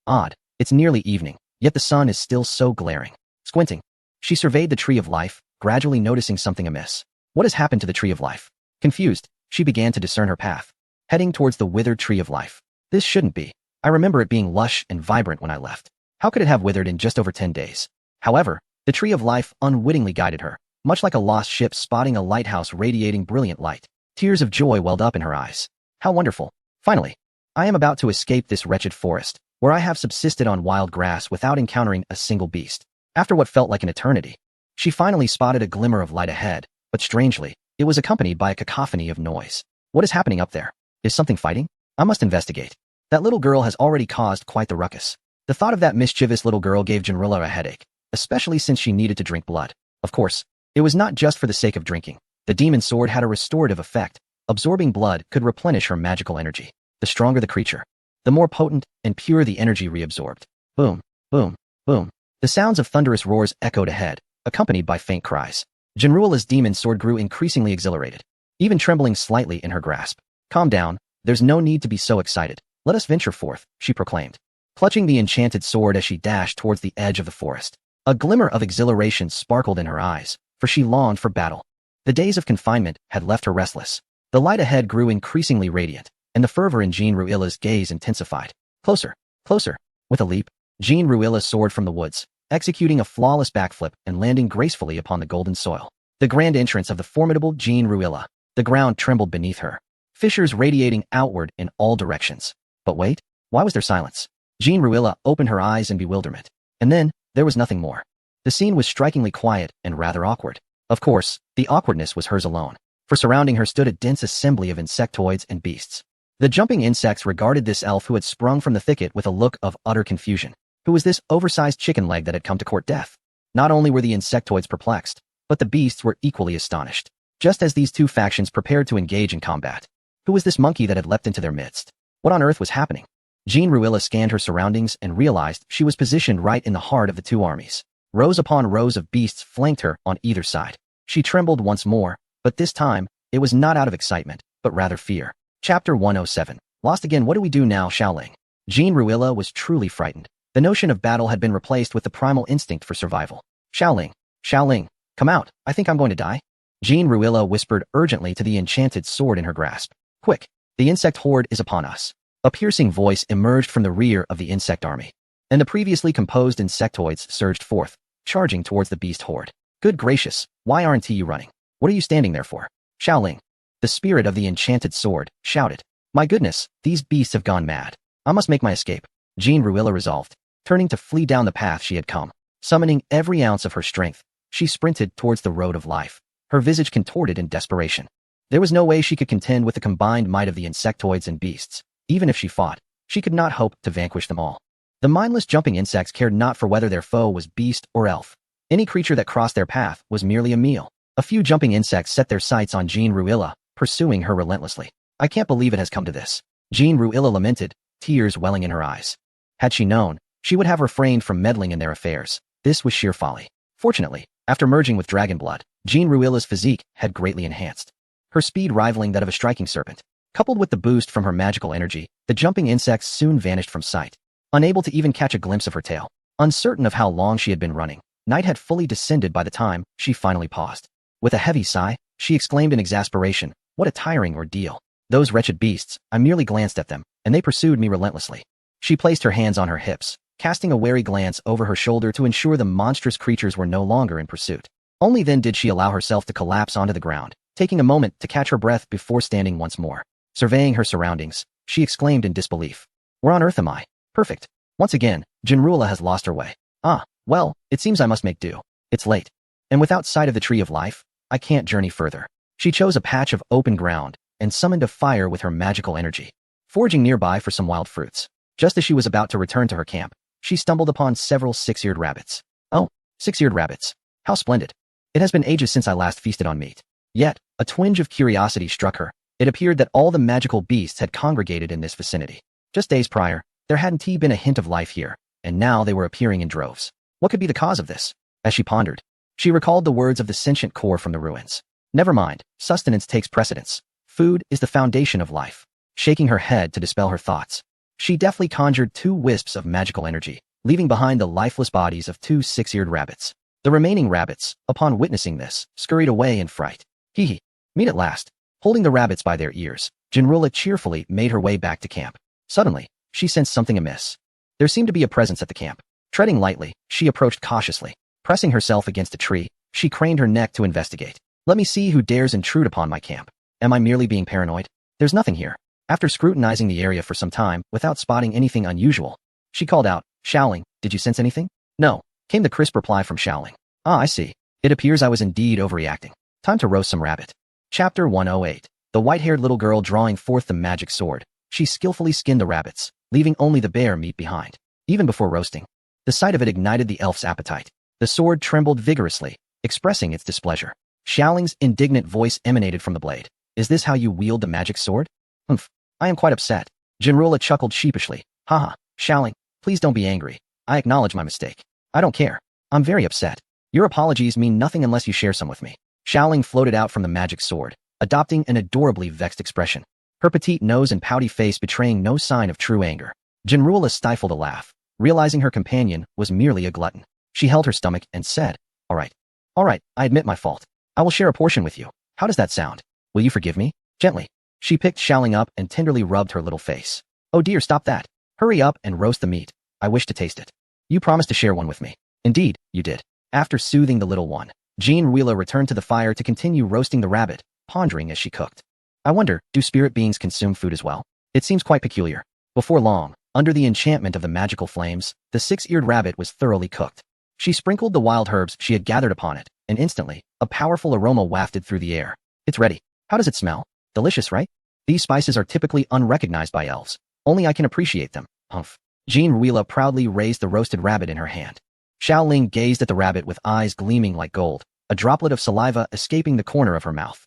Odd. It's nearly evening, yet the sun is still so glaring. Squinting, she surveyed the Tree of Life, gradually noticing something amiss. What has happened to the Tree of Life? Confused, she began to discern her path, heading towards the withered Tree of Life. This shouldn't be. I remember it being lush and vibrant when I left. How could it have withered in just over 10 days? However, the Tree of Life unwittingly guided her, much like a lost ship spotting a lighthouse radiating brilliant light. Tears of joy welled up in her eyes. How wonderful. Finally, I am about to escape this wretched forest, where I have subsisted on wild grass without encountering a single beast. After what felt like an eternity, she finally spotted a glimmer of light ahead, but strangely, it was accompanied by a cacophony of noise. What is happening up there? Is something fighting? I must investigate. That little girl has already caused quite the ruckus. The thought of that mischievous little girl gave Genrilla a headache, especially since she needed to drink blood. Of course, it was not just for the sake of drinking. The demon sword had a restorative effect. Absorbing blood could replenish her magical energy. The stronger the creature, the more potent and pure the energy reabsorbed. Boom, boom, boom. The sounds of thunderous roars echoed ahead, accompanied by faint cries. Genruilla's demon sword grew increasingly exhilarated, even trembling slightly in her grasp. Calm down, there's no need to be so excited. Let us venture forth, she proclaimed, clutching the enchanted sword as she dashed towards the edge of the forest. A glimmer of exhilaration sparkled in her eyes, for she longed for battle. The days of confinement had left her restless. The light ahead grew increasingly radiant, and the fervor in Jean Ruilla's gaze intensified. Closer, closer. With a leap, Jean Ruilla soared from the woods, executing a flawless backflip and landing gracefully upon the golden soil. The grand entrance of the formidable Jean Ruilla. The ground trembled beneath her, fissures radiating outward in all directions. But wait, why was there silence? Jean Ruilla opened her eyes in bewilderment. And then, there was nothing more. The scene was strikingly quiet and rather awkward. Of course, the awkwardness was hers alone, for surrounding her stood a dense assembly of insectoids and beasts. The jumping insects regarded this elf who had sprung from the thicket with a look of utter confusion. Who was this oversized chicken leg that had come to court death? Not only were the insectoids perplexed, but the beasts were equally astonished. Just as these two factions prepared to engage in combat. Who was this monkey that had leapt into their midst? What on earth was happening? Jean Ruilla scanned her surroundings and realized she was positioned right in the heart of the two armies. Rows upon rows of beasts flanked her on either side. She trembled once more, but this time, it was not out of excitement, but rather fear. Chapter 107. Lost again. What do we do now, Xiaoling? Jean Ruilla was truly frightened. The notion of battle had been replaced with the primal instinct for survival. Xiaoling, come out. I think I'm going to die. Jean Ruilla whispered urgently to the enchanted sword in her grasp. Quick, the insect horde is upon us. A piercing voice emerged from the rear of the insect army, and the previously composed insectoids surged forth, charging towards the beast horde. Good gracious, why aren't you running? What are you standing there for? Xiaoling, the spirit of the enchanted sword, shouted. My goodness, these beasts have gone mad. I must make my escape. Jean Ruilla resolved, turning to flee down the path she had come. Summoning every ounce of her strength, she sprinted towards the road of life, her visage contorted in desperation. There was no way she could contend with the combined might of the insectoids and beasts. Even if she fought, she could not hope to vanquish them all. The mindless jumping insects cared not for whether their foe was beast or elf. Any creature that crossed their path was merely a meal. A few jumping insects set their sights on Jean Ruilla, pursuing her relentlessly. I can't believe it has come to this. Jean Ruilla lamented, tears welling in her eyes. Had she known, she would have refrained from meddling in their affairs. This was sheer folly. Fortunately, after merging with dragon blood, Jean Ruilla's physique had greatly enhanced, her speed rivaling that of a striking serpent. Coupled with the boost from her magical energy, the jumping insects soon vanished from sight. Unable to even catch a glimpse of her tail, uncertain of how long she had been running, night had fully descended by the time she finally paused. With a heavy sigh, she exclaimed in exasperation, what a tiring ordeal. Those wretched beasts, I merely glanced at them, and they pursued me relentlessly. She placed her hands on her hips, casting a wary glance over her shoulder to ensure the monstrous creatures were no longer in pursuit. Only then did she allow herself to collapse onto the ground, taking a moment to catch her breath before standing once more. Surveying her surroundings, she exclaimed in disbelief. Where on earth am I? Perfect. Once again, Jean Ruilla has lost her way. Ah, well, it seems I must make do. It's late. And without sight of the tree of life, I can't journey further. She chose a patch of open ground and summoned a fire with her magical energy, foraging nearby for some wild fruits. Just as she was about to return to her camp, she stumbled upon several six-eared rabbits. Oh, six-eared rabbits. How splendid. It has been ages since I last feasted on meat. Yet, a twinge of curiosity struck her. It appeared that all the magical beasts had congregated in this vicinity. Just days prior, there hadn't been a hint of life here, and now they were appearing in droves. What could be the cause of this? As she pondered, she recalled the words of the sentient core from the ruins. Never mind, sustenance takes precedence. Food is the foundation of life. Shaking her head to dispel her thoughts, she deftly conjured 2 wisps of magical energy, leaving behind the lifeless bodies of 2 six-eared rabbits. The remaining rabbits, upon witnessing this, scurried away in fright. Hee. Meet at last. Holding the rabbits by their ears, Jean Ruilla cheerfully made her way back to camp. Suddenly, she sensed something amiss. There seemed to be a presence at the camp. Treading lightly, she approached cautiously. Pressing herself against a tree, she craned her neck to investigate. Let me see who dares intrude upon my camp. Am I merely being paranoid? There's nothing here. After scrutinizing the area for some time without spotting anything unusual, she called out, Xiaoling, did you sense anything? No, came the crisp reply from Xiaoling. Ah, I see. It appears I was indeed overreacting. Time to roast some rabbit. Chapter 108. The white-haired little girl drawing forth the magic sword. She skillfully skinned the rabbits, leaving only the bare meat behind. Even before roasting, the sight of it ignited the elf's appetite. The sword trembled vigorously, expressing its displeasure. Xiaoling's indignant voice emanated from the blade. Is this how you wield the magic sword? Humph. I am quite upset. Jean Ruilla chuckled sheepishly. Haha, Xiaoling, please don't be angry. I acknowledge my mistake. I don't care. I'm very upset. Your apologies mean nothing unless you share some with me. Xiaoling floated out from the magic sword, adopting an adorably vexed expression, her petite nose and pouty face betraying no sign of true anger. Jean Ruilla stifled a laugh, realizing her companion was merely a glutton. She held her stomach and said, All right, I admit my fault. I will share a portion with you. How does that sound? Will you forgive me? Gently. She picked Xiaoling up and tenderly rubbed her little face. Oh dear, stop that. Hurry up and roast the meat. I wish to taste it. You promised to share one with me. Indeed, you did. After soothing the little one, Jean Ruila returned to the fire to continue roasting the rabbit, pondering as she cooked. I wonder, do spirit beings consume food as well? It seems quite peculiar. Before long, under the enchantment of the magical flames, the six-eared rabbit was thoroughly cooked. She sprinkled the wild herbs she had gathered upon it, and instantly, a powerful aroma wafted through the air. It's ready. How does it smell? Delicious, right? These spices are typically unrecognized by elves. Only I can appreciate them. Humph. Jean Ruila proudly raised the roasted rabbit in her hand. Xiao Ling gazed at the rabbit with eyes gleaming like gold, a droplet of saliva escaping the corner of her mouth.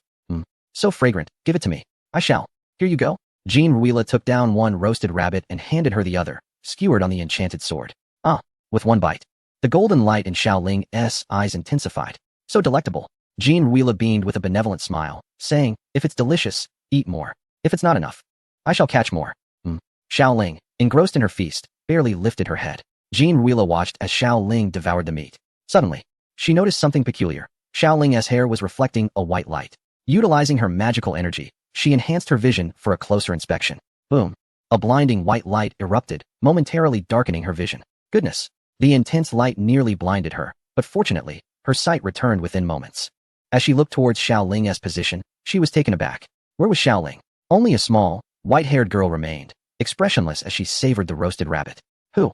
So fragrant. Give it to me. I shall. Here you go. Jean Ruila took down one roasted rabbit and handed her the other, skewered on the enchanted sword. With one bite. The golden light in Xiao Ling's eyes intensified. So delectable. Jean Ruila beamed with a benevolent smile, saying, if it's delicious, eat more. If it's not enough, I shall catch more. Xiao Ling, engrossed in her feast, barely lifted her head. Jean Ruila watched as Xiao Ling devoured the meat. Suddenly, she noticed something peculiar. Xiao Ling's hair was reflecting a white light. Utilizing her magical energy, she enhanced her vision for a closer inspection. Boom. A blinding white light erupted, momentarily darkening her vision. Goodness. The intense light nearly blinded her, but fortunately, her sight returned within moments. As she looked towards Xiao Ling's position, she was taken aback. Where was Xiao Ling? Only a small, white-haired girl remained, expressionless as she savored the roasted rabbit. Who?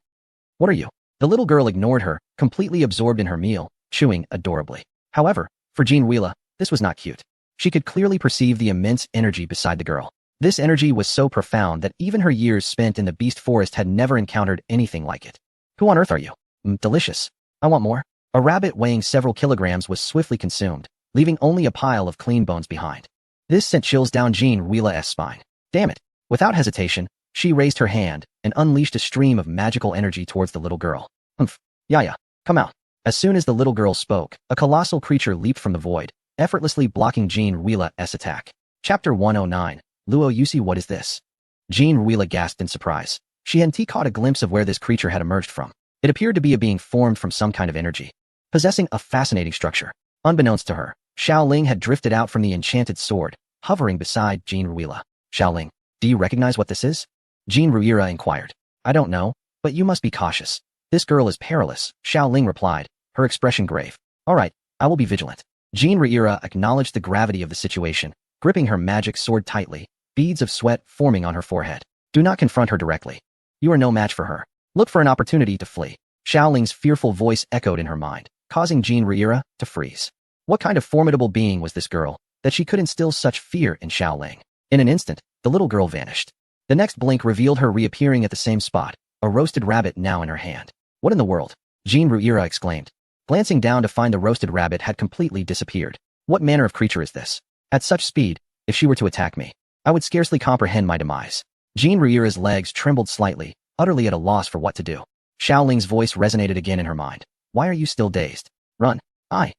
What are you? The little girl ignored her, completely absorbed in her meal, chewing adorably. However, for Jean Ruila, this was not cute. She could clearly perceive the immense energy beside the girl. This energy was so profound that even her years spent in the beast forest had never encountered anything like it. Who on earth are you? Delicious. I want more. A rabbit weighing several kilograms was swiftly consumed, leaving only a pile of clean bones behind. This sent chills down Jean Ruila's spine. Damn it. Without hesitation, she raised her hand and unleashed a stream of magical energy towards the little girl. Yaya, come out. As soon as the little girl spoke, a colossal creature leaped from the void, effortlessly blocking Jean Ruila's attack. Chapter 109. Luo Yusi, what is this? Jean Ruila gasped in surprise. She hadn't caught a glimpse of where this creature had emerged from. It appeared to be a being formed from some kind of energy, possessing a fascinating structure. Unbeknownst to her, Xiao Ling had drifted out from the enchanted sword, hovering beside Jean Ruila. Xiao Ling, do you recognize what this is? Jean Ruila inquired. I don't know, but you must be cautious. This girl is perilous, Xiao Ling replied, her expression grave. All right, I will be vigilant. Jean Ruila acknowledged the gravity of the situation, gripping her magic sword tightly, beads of sweat forming on her forehead. Do not confront her directly. You are no match for her. Look for an opportunity to flee. Xiao Ling's fearful voice echoed in her mind, causing Jean Ruila to freeze. What kind of formidable being was this girl, that she could instill such fear in Xiao Ling? In an instant, the little girl vanished. The next blink revealed her reappearing at the same spot, a roasted rabbit now in her hand. What in the world? Jean Ruila exclaimed. Glancing down to find the roasted rabbit had completely disappeared. What manner of creature is this? At such speed, if she were to attack me, I would scarcely comprehend my demise. Jean Ruila's legs trembled slightly, utterly at a loss for what to do. Xiao Ling's voice resonated again in her mind. Why are you still dazed? Run. I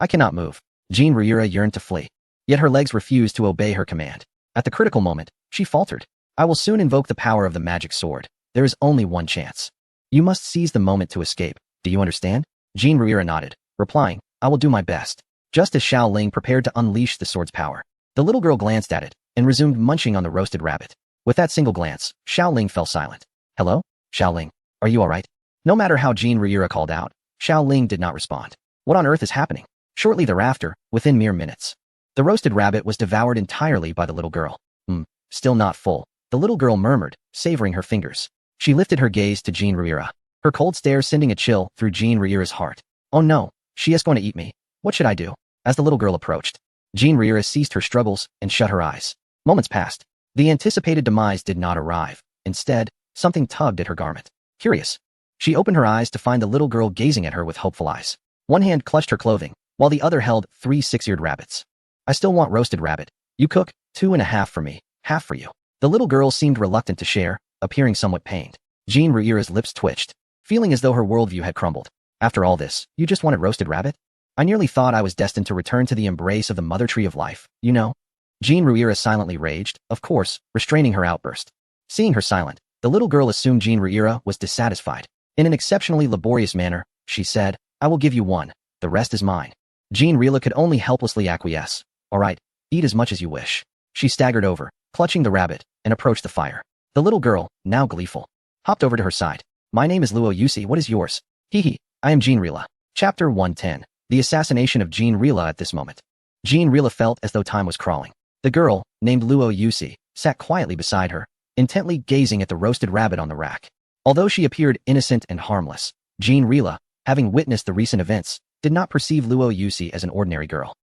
cannot move. Jean Ruila yearned to flee. Yet her legs refused to obey her command. At the critical moment, she faltered. I will soon invoke the power of the magic sword. There is only one chance. You must seize the moment to escape. Do you understand? Jean Ruila nodded, replying, I will do my best. Just as Xiao Ling prepared to unleash the sword's power, the little girl glanced at it and resumed munching on the roasted rabbit. With that single glance, Xiao Ling fell silent. Hello? Xiao Ling, are you all right? No matter how Jean Ruila called out, Xiao Ling did not respond. What on earth is happening? Shortly thereafter, within mere minutes, the roasted rabbit was devoured entirely by the little girl. Still not full, the little girl murmured, savoring her fingers. She lifted her gaze to Jean Ruila, her cold stare sending a chill through Jean Ruila's heart. Oh no, she is going to eat me. What should I do? As the little girl approached, Jean Ruila ceased her struggles and shut her eyes. Moments passed. The anticipated demise did not arrive. Instead, something tugged at her garment. Curious. She opened her eyes to find the little girl gazing at her with hopeful eyes. One hand clutched her clothing, while the other held 3 six-eared rabbits. I still want roasted rabbit. You cook, 2.5 for me, half for you. The little girl seemed reluctant to share, appearing somewhat pained. Jean Ruila's lips twitched, feeling as though her worldview had crumbled. After all this, you just wanted roasted rabbit? I nearly thought I was destined to return to the embrace of the mother tree of life, you know? Jean Ruila silently raged, of course, restraining her outburst. Seeing her silent, the little girl assumed Jean Ruila was dissatisfied. In an exceptionally laborious manner, she said, I will give you one, the rest is mine. Jean Ruila could only helplessly acquiesce. All right, eat as much as you wish. She staggered over, clutching the rabbit, and approached the fire. The little girl, now gleeful, hopped over to her side. My name is Luo Yusi, what is yours? Hee, I am Jean Rila. Chapter 110. The assassination of Jean Rila at this moment. Jean Rila felt as though time was crawling. The girl, named Luo Yusi, sat quietly beside her, intently gazing at the roasted rabbit on the rack. Although she appeared innocent and harmless, Jean Rila, having witnessed the recent events, did not perceive Luo Yusi as an ordinary girl.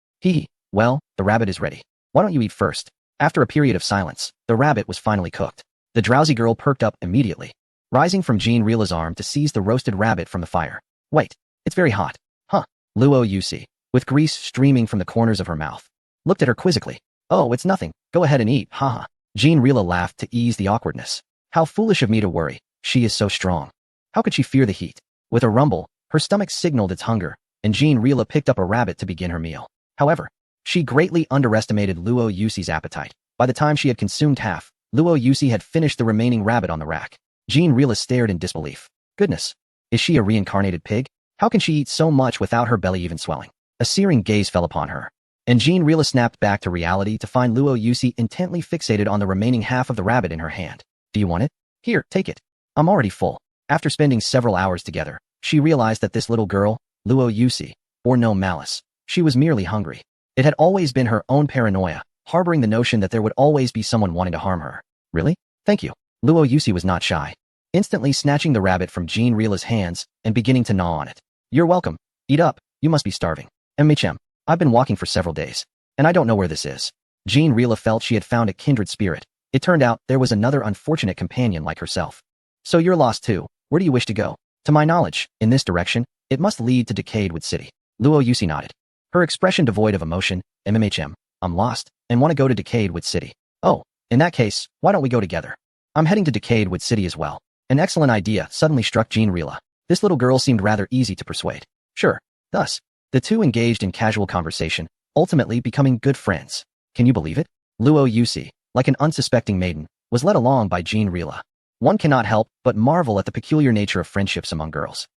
Well, the rabbit is ready. Why don't you eat first? After a period of silence, the rabbit was finally cooked. The drowsy girl perked up immediately, rising from Jean Rila's arm to seize the roasted rabbit from the fire. Wait, it's very hot. Huh? Luo Yusi, with grease streaming from the corners of her mouth, looked at her quizzically. Oh, it's nothing. Go ahead and eat, haha. Jean Rila laughed to ease the awkwardness. How foolish of me to worry. She is so strong. How could she fear the heat? With a rumble, her stomach signaled its hunger, and Jean Rila picked up a rabbit to begin her meal. However, she greatly underestimated Luo Yusi's appetite. By the time she had consumed half, Luo Yusi had finished the remaining rabbit on the rack. Jean Rila stared in disbelief. Goodness, is she a reincarnated pig? How can she eat so much without her belly even swelling? A searing gaze fell upon her, and Jean Rila snapped back to reality to find Luo Yusi intently fixated on the remaining half of the rabbit in her hand. Do you want it? Here, take it. I'm already full. After spending several hours together, she realized that this little girl, Luo Yusi, bore no malice. She was merely hungry. It had always been her own paranoia, harboring the notion that there would always be someone wanting to harm her. Really? Thank you. Luo Yusi was not shy, instantly snatching the rabbit from Jean Rila's hands and beginning to gnaw on it. You're welcome. Eat up. You must be starving. I've been walking for several days, and I don't know where this is. Jean Rila felt she had found a kindred spirit. It turned out there was another unfortunate companion like herself. So you're lost too. Where do you wish to go? To my knowledge, in this direction, it must lead to Decayed Wood City. Luo Yusi nodded, her expression devoid of emotion. I'm lost, and want to go to Decayed Wood City. Oh, in that case, why don't we go together? I'm heading to Decayed Wood City as well. An excellent idea suddenly struck Jean Rila. This little girl seemed rather easy to persuade. Sure. Thus, the two engaged in casual conversation, ultimately becoming good friends. Can you believe it? Luo Yusi, like an unsuspecting maiden, was led along by Jean Rila. One cannot help but marvel at the peculiar nature of friendships among girls.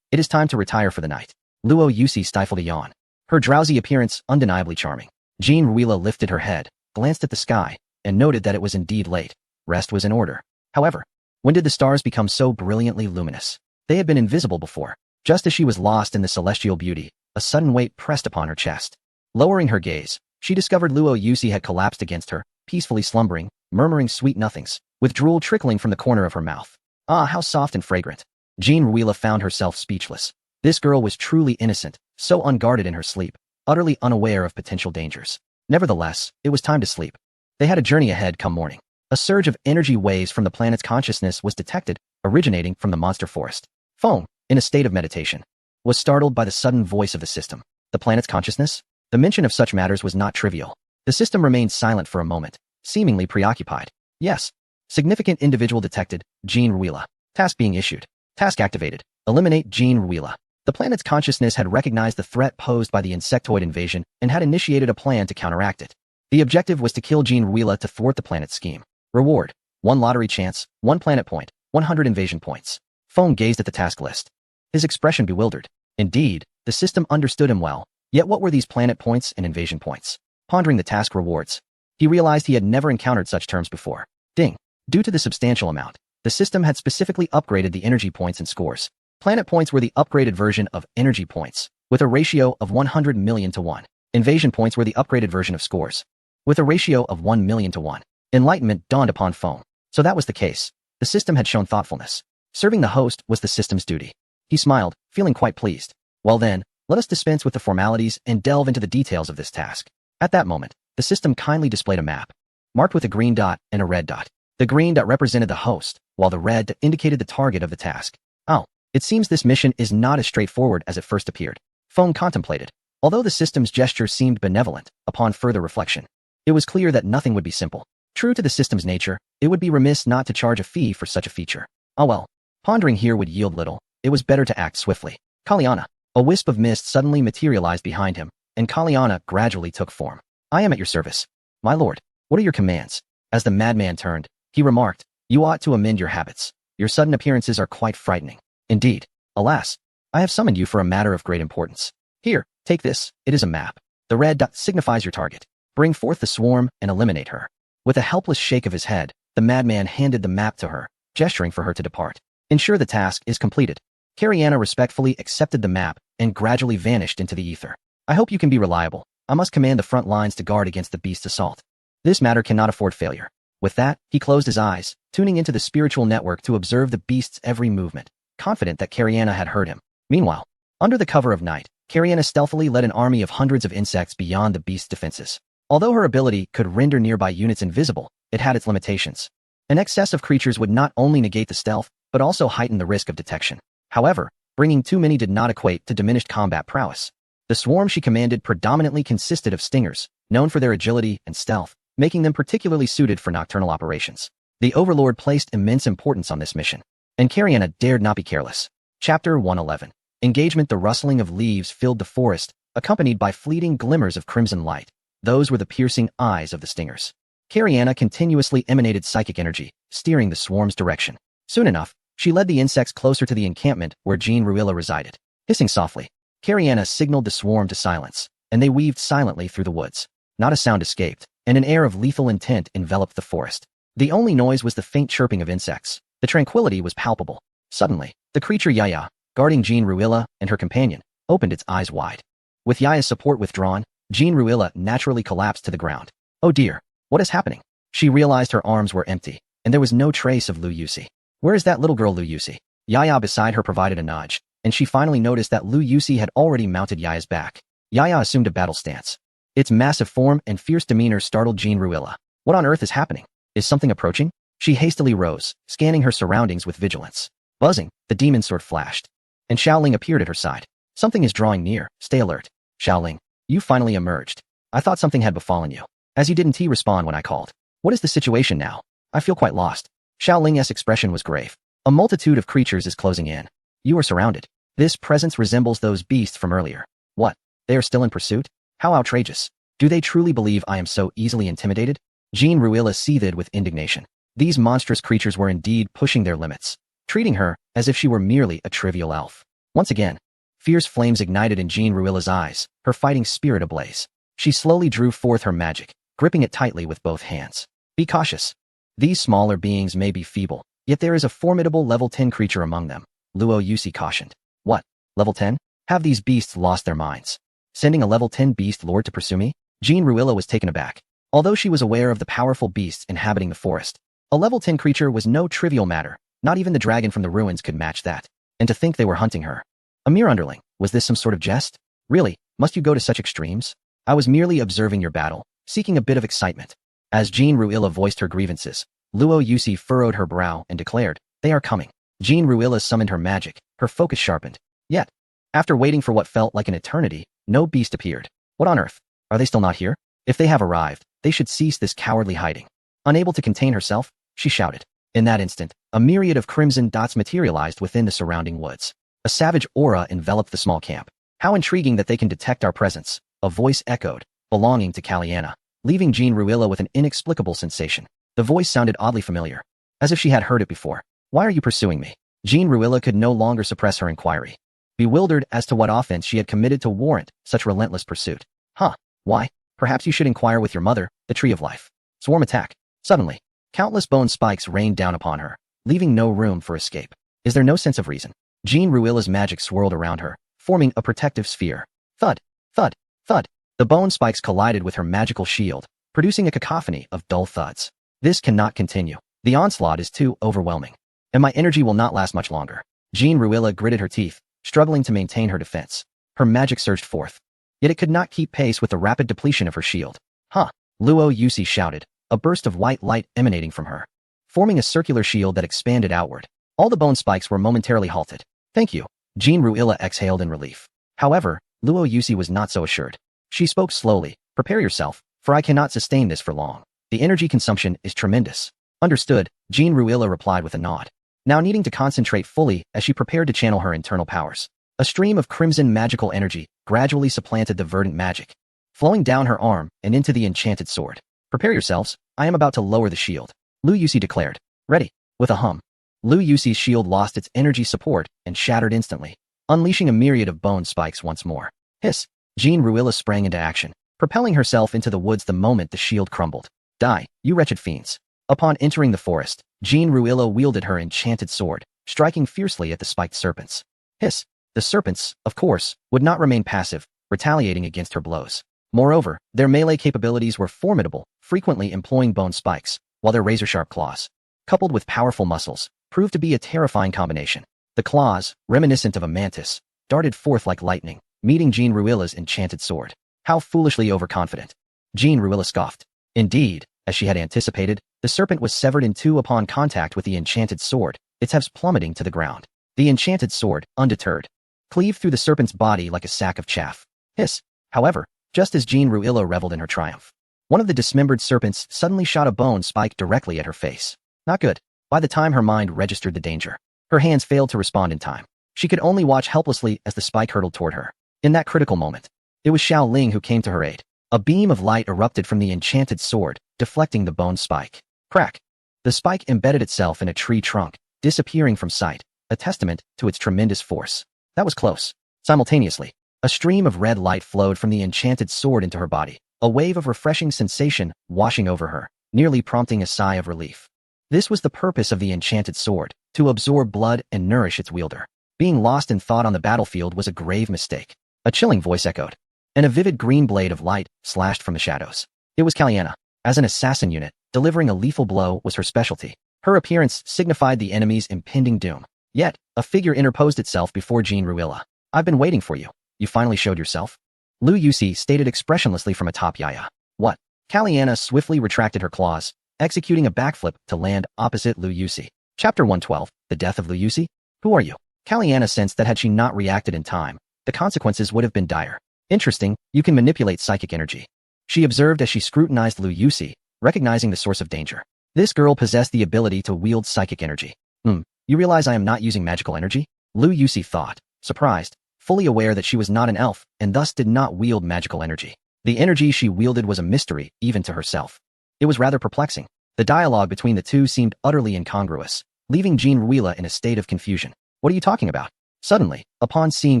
It is time to retire for the night. Luo Yusi stifled a yawn, her drowsy appearance undeniably charming. Jean Rila lifted her head, glanced at the sky, and noted that it was indeed late. Rest was in order. However, when did the stars become so brilliantly luminous? They had been invisible before. Just as she was lost in the celestial beauty, a sudden weight pressed upon her chest. Lowering her gaze, she discovered Luo Yusi had collapsed against her, peacefully slumbering, murmuring sweet nothings, with drool trickling from the corner of her mouth. Ah, how soft and fragrant. Jean Rila found herself speechless. This girl was truly innocent, so unguarded in her sleep, utterly unaware of potential dangers. Nevertheless, it was time to sleep. They had a journey ahead come morning. A surge of energy waves from the planet's consciousness was detected, originating from the monster forest. Feng, in a state of meditation, was startled by the sudden voice of the system. The planet's consciousness? The mention of such matters was not trivial. The system remained silent for a moment, seemingly preoccupied. Yes. Significant individual detected, Jean Rila. Task being issued. Task activated. Eliminate Jean Rila. The planet's consciousness had recognized the threat posed by the insectoid invasion and had initiated a plan to counteract it. The objective was to kill Jean Rila to thwart the planet's scheme. Reward: 1 lottery chance, 1 planet point, 100 invasion points. Feng gazed at the task list, his expression bewildered. Indeed, the system understood him well, yet what were these planet points and invasion points? Pondering the task rewards, he realized he had never encountered such terms before. Ding! Due to the substantial amount, the system had specifically upgraded the energy points and scores. Planet points were the upgraded version of energy points, with a ratio of 100 million to 1. Invasion points were the upgraded version of scores, with a ratio of 1 million to 1. Enlightenment dawned upon Feng. So that was the case. The system had shown thoughtfulness. Serving the host was the system's duty. He smiled, feeling quite pleased. Well then, let us dispense with the formalities and delve into the details of this task. At that moment, the system kindly displayed a map, marked with a green dot and a red dot. The green dot represented the host, while the red dot indicated the target of the task. Oh, it seems this mission is not as straightforward as it first appeared. Feng contemplated. Although the system's gesture seemed benevolent, upon further reflection, it was clear that nothing would be simple. True to the system's nature, it would be remiss not to charge a fee for such a feature. Oh well, pondering here would yield little. It was better to act swiftly. Kalyana. A wisp of mist suddenly materialized behind him, and Kalyana gradually took form. I am at your service. My lord, what are your commands? As the madman turned, he remarked, you ought to amend your habits. Your sudden appearances are quite frightening. Indeed. Alas, I have summoned you for a matter of great importance. Here, take this. It is a map. The red dot signifies your target. Bring forth the swarm and eliminate her. With a helpless shake of his head, the madman handed the map to her, gesturing for her to depart. Ensure the task is completed. Cariana respectfully accepted the map and gradually vanished into the ether. I hope you can be reliable. I must command the front lines to guard against the beast's assault. This matter cannot afford failure. With that, he closed his eyes, tuning into the spiritual network to observe the beast's every movement, confident that Cariana had heard him. Meanwhile, under the cover of night, Cariana stealthily led an army of hundreds of insects beyond the beast's defenses. Although her ability could render nearby units invisible, it had its limitations. An excess of creatures would not only negate the stealth, but also heighten the risk of detection. However, bringing too many did not equate to diminished combat prowess. The swarm she commanded predominantly consisted of stingers, known for their agility and stealth, making them particularly suited for nocturnal operations. The Overlord placed immense importance on this mission, and Cariana dared not be careless. Chapter 111. Engagement. The rustling of leaves filled the forest, accompanied by fleeting glimmers of crimson light. Those were the piercing eyes of the stingers. Cariana continuously emanated psychic energy, steering the swarm's direction. Soon enough, she led the insects closer to the encampment where Jean Ruilla resided. Hissing softly, Cariana signaled the swarm to silence, and they weaved silently through the woods. Not a sound escaped, and an air of lethal intent enveloped the forest. The only noise was the faint chirping of insects. The tranquility was palpable. Suddenly, the creature Yaya, guarding Jean Ruilla and her companion, opened its eyes wide. With Yaya's support withdrawn, Jean Ruilla naturally collapsed to the ground. Oh dear, what is happening? She realized her arms were empty, and there was no trace of Lu Yusi. Where is that little girl Lu Yusi? Yaya beside her provided a nudge, and she finally noticed that Lu Yusi had already mounted Yaya's back. Yaya assumed a battle stance. Its massive form and fierce demeanor startled Jean Ruilla. What on earth is happening? Is something approaching? She hastily rose, scanning her surroundings with vigilance. Buzzing, the demon sword flashed, and Xiaoling appeared at her side. Something is drawing near. Stay alert. Xiaoling, you finally emerged. I thought something had befallen you, as you didn't respond when I called. What is the situation now? I feel quite lost. Xiaoling's expression was grave. A multitude of creatures is closing in. You are surrounded. This presence resembles those beasts from earlier. What? They are still in pursuit? How outrageous. Do they truly believe I am so easily intimidated? Jean Ruilla seethed with indignation. These monstrous creatures were indeed pushing their limits, treating her as if she were merely a trivial elf. Once again, fierce flames ignited in Jean Ruilla's eyes, her fighting spirit ablaze. She slowly drew forth her magic, gripping it tightly with both hands. Be cautious. These smaller beings may be feeble, yet there is a formidable level 10 creature among them, Luo Yusi cautioned. What? Level 10? Have these beasts lost their minds? Sending a level 10 beast lord to pursue me? Jean Ruilla was taken aback. Although she was aware of the powerful beasts inhabiting the forest, a level 10 creature was no trivial matter. Not even the dragon from the ruins could match that. And to think they were hunting her. A mere underling, was this some sort of jest? Really, must you go to such extremes? I was merely observing your battle, seeking a bit of excitement. As Jean Ruilla voiced her grievances, Luo Yusi furrowed her brow and declared, they are coming. Jean Ruilla summoned her magic, her focus sharpened. Yet, after waiting for what felt like an eternity, no beast appeared. What on earth? Are they still not here? If they have arrived, they should cease this cowardly hiding. Unable to contain herself, she shouted. In that instant, a myriad of crimson dots materialized within the surrounding woods. A savage aura enveloped the small camp. How intriguing that they can detect our presence, a voice echoed, belonging to Caliana, leaving Jean Ruilla with an inexplicable sensation. The voice sounded oddly familiar, as if she had heard it before. Why are you pursuing me? Jean Ruilla could no longer suppress her inquiry, bewildered as to what offense she had committed to warrant such relentless pursuit. Huh, why? Perhaps you should inquire with your mother, the Tree of Life. Swarm attack. Suddenly, countless bone spikes rained down upon her, leaving no room for escape. Is there no sense of reason? Jean Ruilla's magic swirled around her, forming a protective sphere. Thud, thud, thud. The bone spikes collided with her magical shield, producing a cacophony of dull thuds. This cannot continue. The onslaught is too overwhelming, and my energy will not last much longer. Jean Ruilla gritted her teeth, struggling to maintain her defense. Her magic surged forth, yet it could not keep pace with the rapid depletion of her shield. Huh! Luo Yusi shouted, a burst of white light emanating from her, forming a circular shield that expanded outward. All the bone spikes were momentarily halted. Thank you. Jean Ruilla exhaled in relief. However, Luo Yusi was not so assured. She spoke slowly. Prepare yourself, for I cannot sustain this for long. The energy consumption is tremendous. Understood, Jean Ruilla replied with a nod, now needing to concentrate fully as she prepared to channel her internal powers. A stream of crimson magical energy gradually supplanted the verdant magic, flowing down her arm and into the enchanted sword. Prepare yourselves, I am about to lower the shield, Lu Yusi declared. Ready. With a hum, Lu Yusi's shield lost its energy support and shattered instantly, unleashing a myriad of bone spikes once more. Hiss! Jean Ruilla sprang into action, propelling herself into the woods the moment the shield crumbled. Die, you wretched fiends. Upon entering the forest, Jean Ruilla wielded her enchanted sword, striking fiercely at the spiked serpents. Hiss! The serpents, of course, would not remain passive, retaliating against her blows. Moreover, their melee capabilities were formidable, frequently employing bone spikes, while their razor-sharp claws, coupled with powerful muscles, proved to be a terrifying combination. The claws, reminiscent of a mantis, darted forth like lightning, meeting Jean Ruilla's enchanted sword. How foolishly overconfident. Jean Ruilla scoffed. Indeed, as she had anticipated, the serpent was severed in two upon contact with the enchanted sword, its halves plummeting to the ground. The enchanted sword, undeterred, cleaved through the serpent's body like a sack of chaff. Hiss! However, just as Jean Ruilla reveled in her triumph, one of the dismembered serpents suddenly shot a bone spike directly at her face. Not good. By the time her mind registered the danger, her hands failed to respond in time. She could only watch helplessly as the spike hurtled toward her. In that critical moment, it was Xiao Ling who came to her aid. A beam of light erupted from the enchanted sword, deflecting the bone spike. Crack! The spike embedded itself in a tree trunk, disappearing from sight, a testament to its tremendous force. That was close. Simultaneously, a stream of red light flowed from the enchanted sword into her body, a wave of refreshing sensation washing over her, nearly prompting a sigh of relief. This was the purpose of the enchanted sword, to absorb blood and nourish its wielder. Being lost in thought on the battlefield was a grave mistake. A chilling voice echoed, and a vivid green blade of light slashed from the shadows. It was Kaliana. As an assassin unit, delivering a lethal blow was her specialty. Her appearance signified the enemy's impending doom. Yet, a figure interposed itself before Jean Ruilla. I've been waiting for you. You finally showed yourself? Lu Yusi stated expressionless from atop Yaya. What? Kaliana swiftly retracted her claws, executing a backflip to land opposite Lu Yusi. Chapter 112, The Death of Lu Yusi? Who are you? Kaliana sensed that had she not reacted in time, the consequences would have been dire. Interesting, you can manipulate psychic energy. She observed as she scrutinized Lu Yusi, recognizing the source of danger. This girl possessed the ability to wield psychic energy. You realize I am not using magical energy? Lu Yusi thought, surprised, fully aware that she was not an elf and thus did not wield magical energy. The energy she wielded was a mystery, even to herself. It was rather perplexing. The dialogue between the two seemed utterly incongruous, leaving Jean Ruilla in a state of confusion. What are you talking about? Suddenly, upon seeing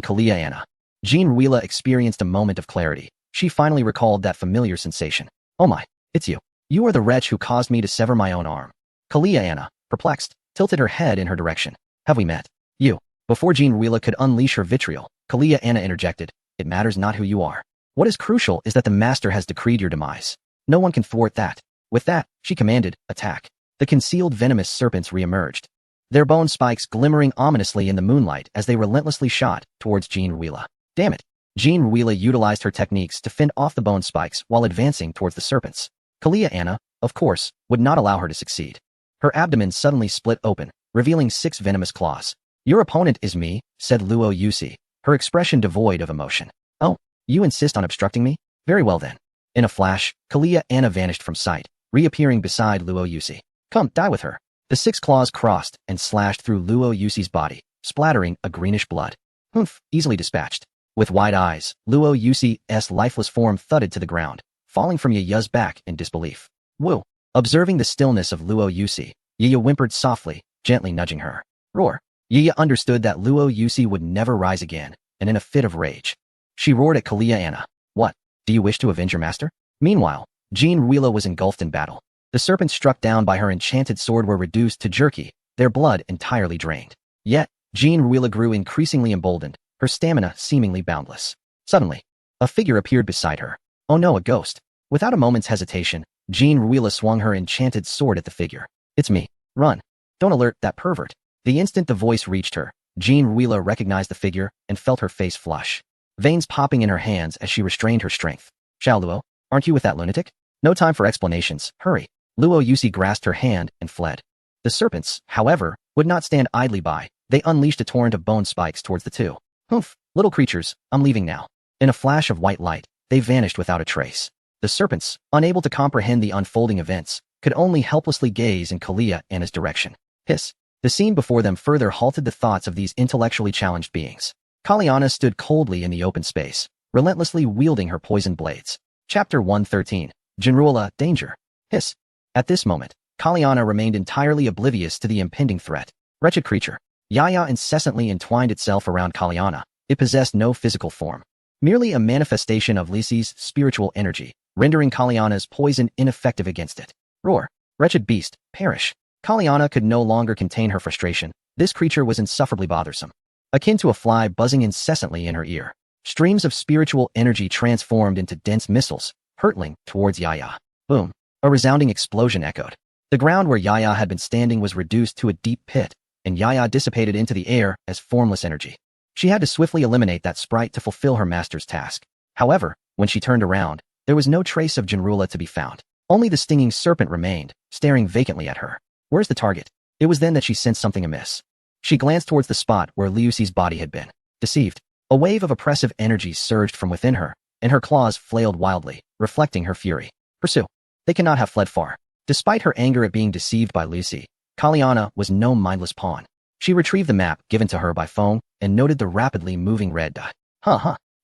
Kaliana, Jean Ruilla experienced a moment of clarity. She finally recalled that familiar sensation. Oh my, it's you. You are the wretch who caused me to sever my own arm. Kaliana, perplexed, tilted her head in her direction. Have we met? You. Before Jean Ruilla could unleash her vitriol, Kaliana interjected. It matters not who you are. What is crucial is that the master has decreed your demise. No one can thwart that. With that, she commanded, attack. The concealed venomous serpents re-emerged, their bone spikes glimmering ominously in the moonlight as they relentlessly shot towards Jean Ruilla. Damn it. Jean Ruilla utilized her techniques to fend off the bone spikes while advancing towards the serpents. Kaliana, of course, would not allow her to succeed. Her abdomen suddenly split open, revealing 6 venomous claws. Your opponent is me, said Luo Yusi, her expression devoid of emotion. Oh, you insist on obstructing me? Very well then. In a flash, Kaliana vanished from sight, reappearing beside Luo Yusi. Come, die with her. The 6 claws crossed and slashed through Luo Yusi's body, splattering a greenish blood. Humph, easily dispatched. With wide eyes, Luo Yusi's lifeless form thudded to the ground, falling from Yaya's back in disbelief. Woo! Observing the stillness of Luo Yusi, Yaya whimpered softly, gently nudging her. Roar! Yaya understood that Luo Yusi would never rise again, and in a fit of rage, she roared at Kaliana. What? Do you wish to avenge your master? Meanwhile, Jean Ruilla was engulfed in battle. The serpents struck down by her enchanted sword were reduced to jerky, their blood entirely drained. Yet, Jean Ruilla grew increasingly emboldened, her stamina seemingly boundless. Suddenly, a figure appeared beside her. Oh no, a ghost. Without a moment's hesitation, Jean Ruilla swung her enchanted sword at the figure. It's me. Run. Don't alert that pervert. The instant the voice reached her, Jean Ruilla recognized the figure and felt her face flush, veins popping in her hands as she restrained her strength. Xiao Luo, aren't you with that lunatic? No time for explanations, hurry. Luo Yusi grasped her hand and fled. The serpents, however, would not stand idly by. They unleashed a torrent of bone spikes towards the two. Humph, little creatures, I'm leaving now. In a flash of white light, they vanished without a trace. The serpents, unable to comprehend the unfolding events, could only helplessly gaze in Kaliana's direction. Hiss. The scene before them further halted the thoughts of these intellectually challenged beings. Kaliana stood coldly in the open space, relentlessly wielding her poisoned blades. Chapter 113. Jinruilla, Danger. Hiss. At this moment, Kaliana remained entirely oblivious to the impending threat. Wretched creature. Yaya incessantly entwined itself around Kaliana. It possessed no physical form, merely a manifestation of Lisi's spiritual energy, rendering Kaliana's poison ineffective against it. Roar. Wretched beast, perish. Kaliana could no longer contain her frustration. This creature was insufferably bothersome, akin to a fly buzzing incessantly in her ear. Streams of spiritual energy transformed into dense missiles, hurtling towards Yaya. Boom. A resounding explosion echoed. The ground where Yaya had been standing was reduced to a deep pit, and Yaya dissipated into the air as formless energy. She had to swiftly eliminate that sprite to fulfill her master's task. However, when she turned around, there was no trace of Jinrula to be found. Only the stinging serpent remained, staring vacantly at her. Where's the target? It was then that she sensed something amiss. She glanced towards the spot where Liuxi's body had been. Deceived. A wave of oppressive energy surged from within her, and her claws flailed wildly, reflecting her fury. Pursue. They cannot have fled far. Despite her anger at being deceived by Liuxi, Kaliana was no mindless pawn. She retrieved the map given to her by Feng and noted the rapidly moving red dot.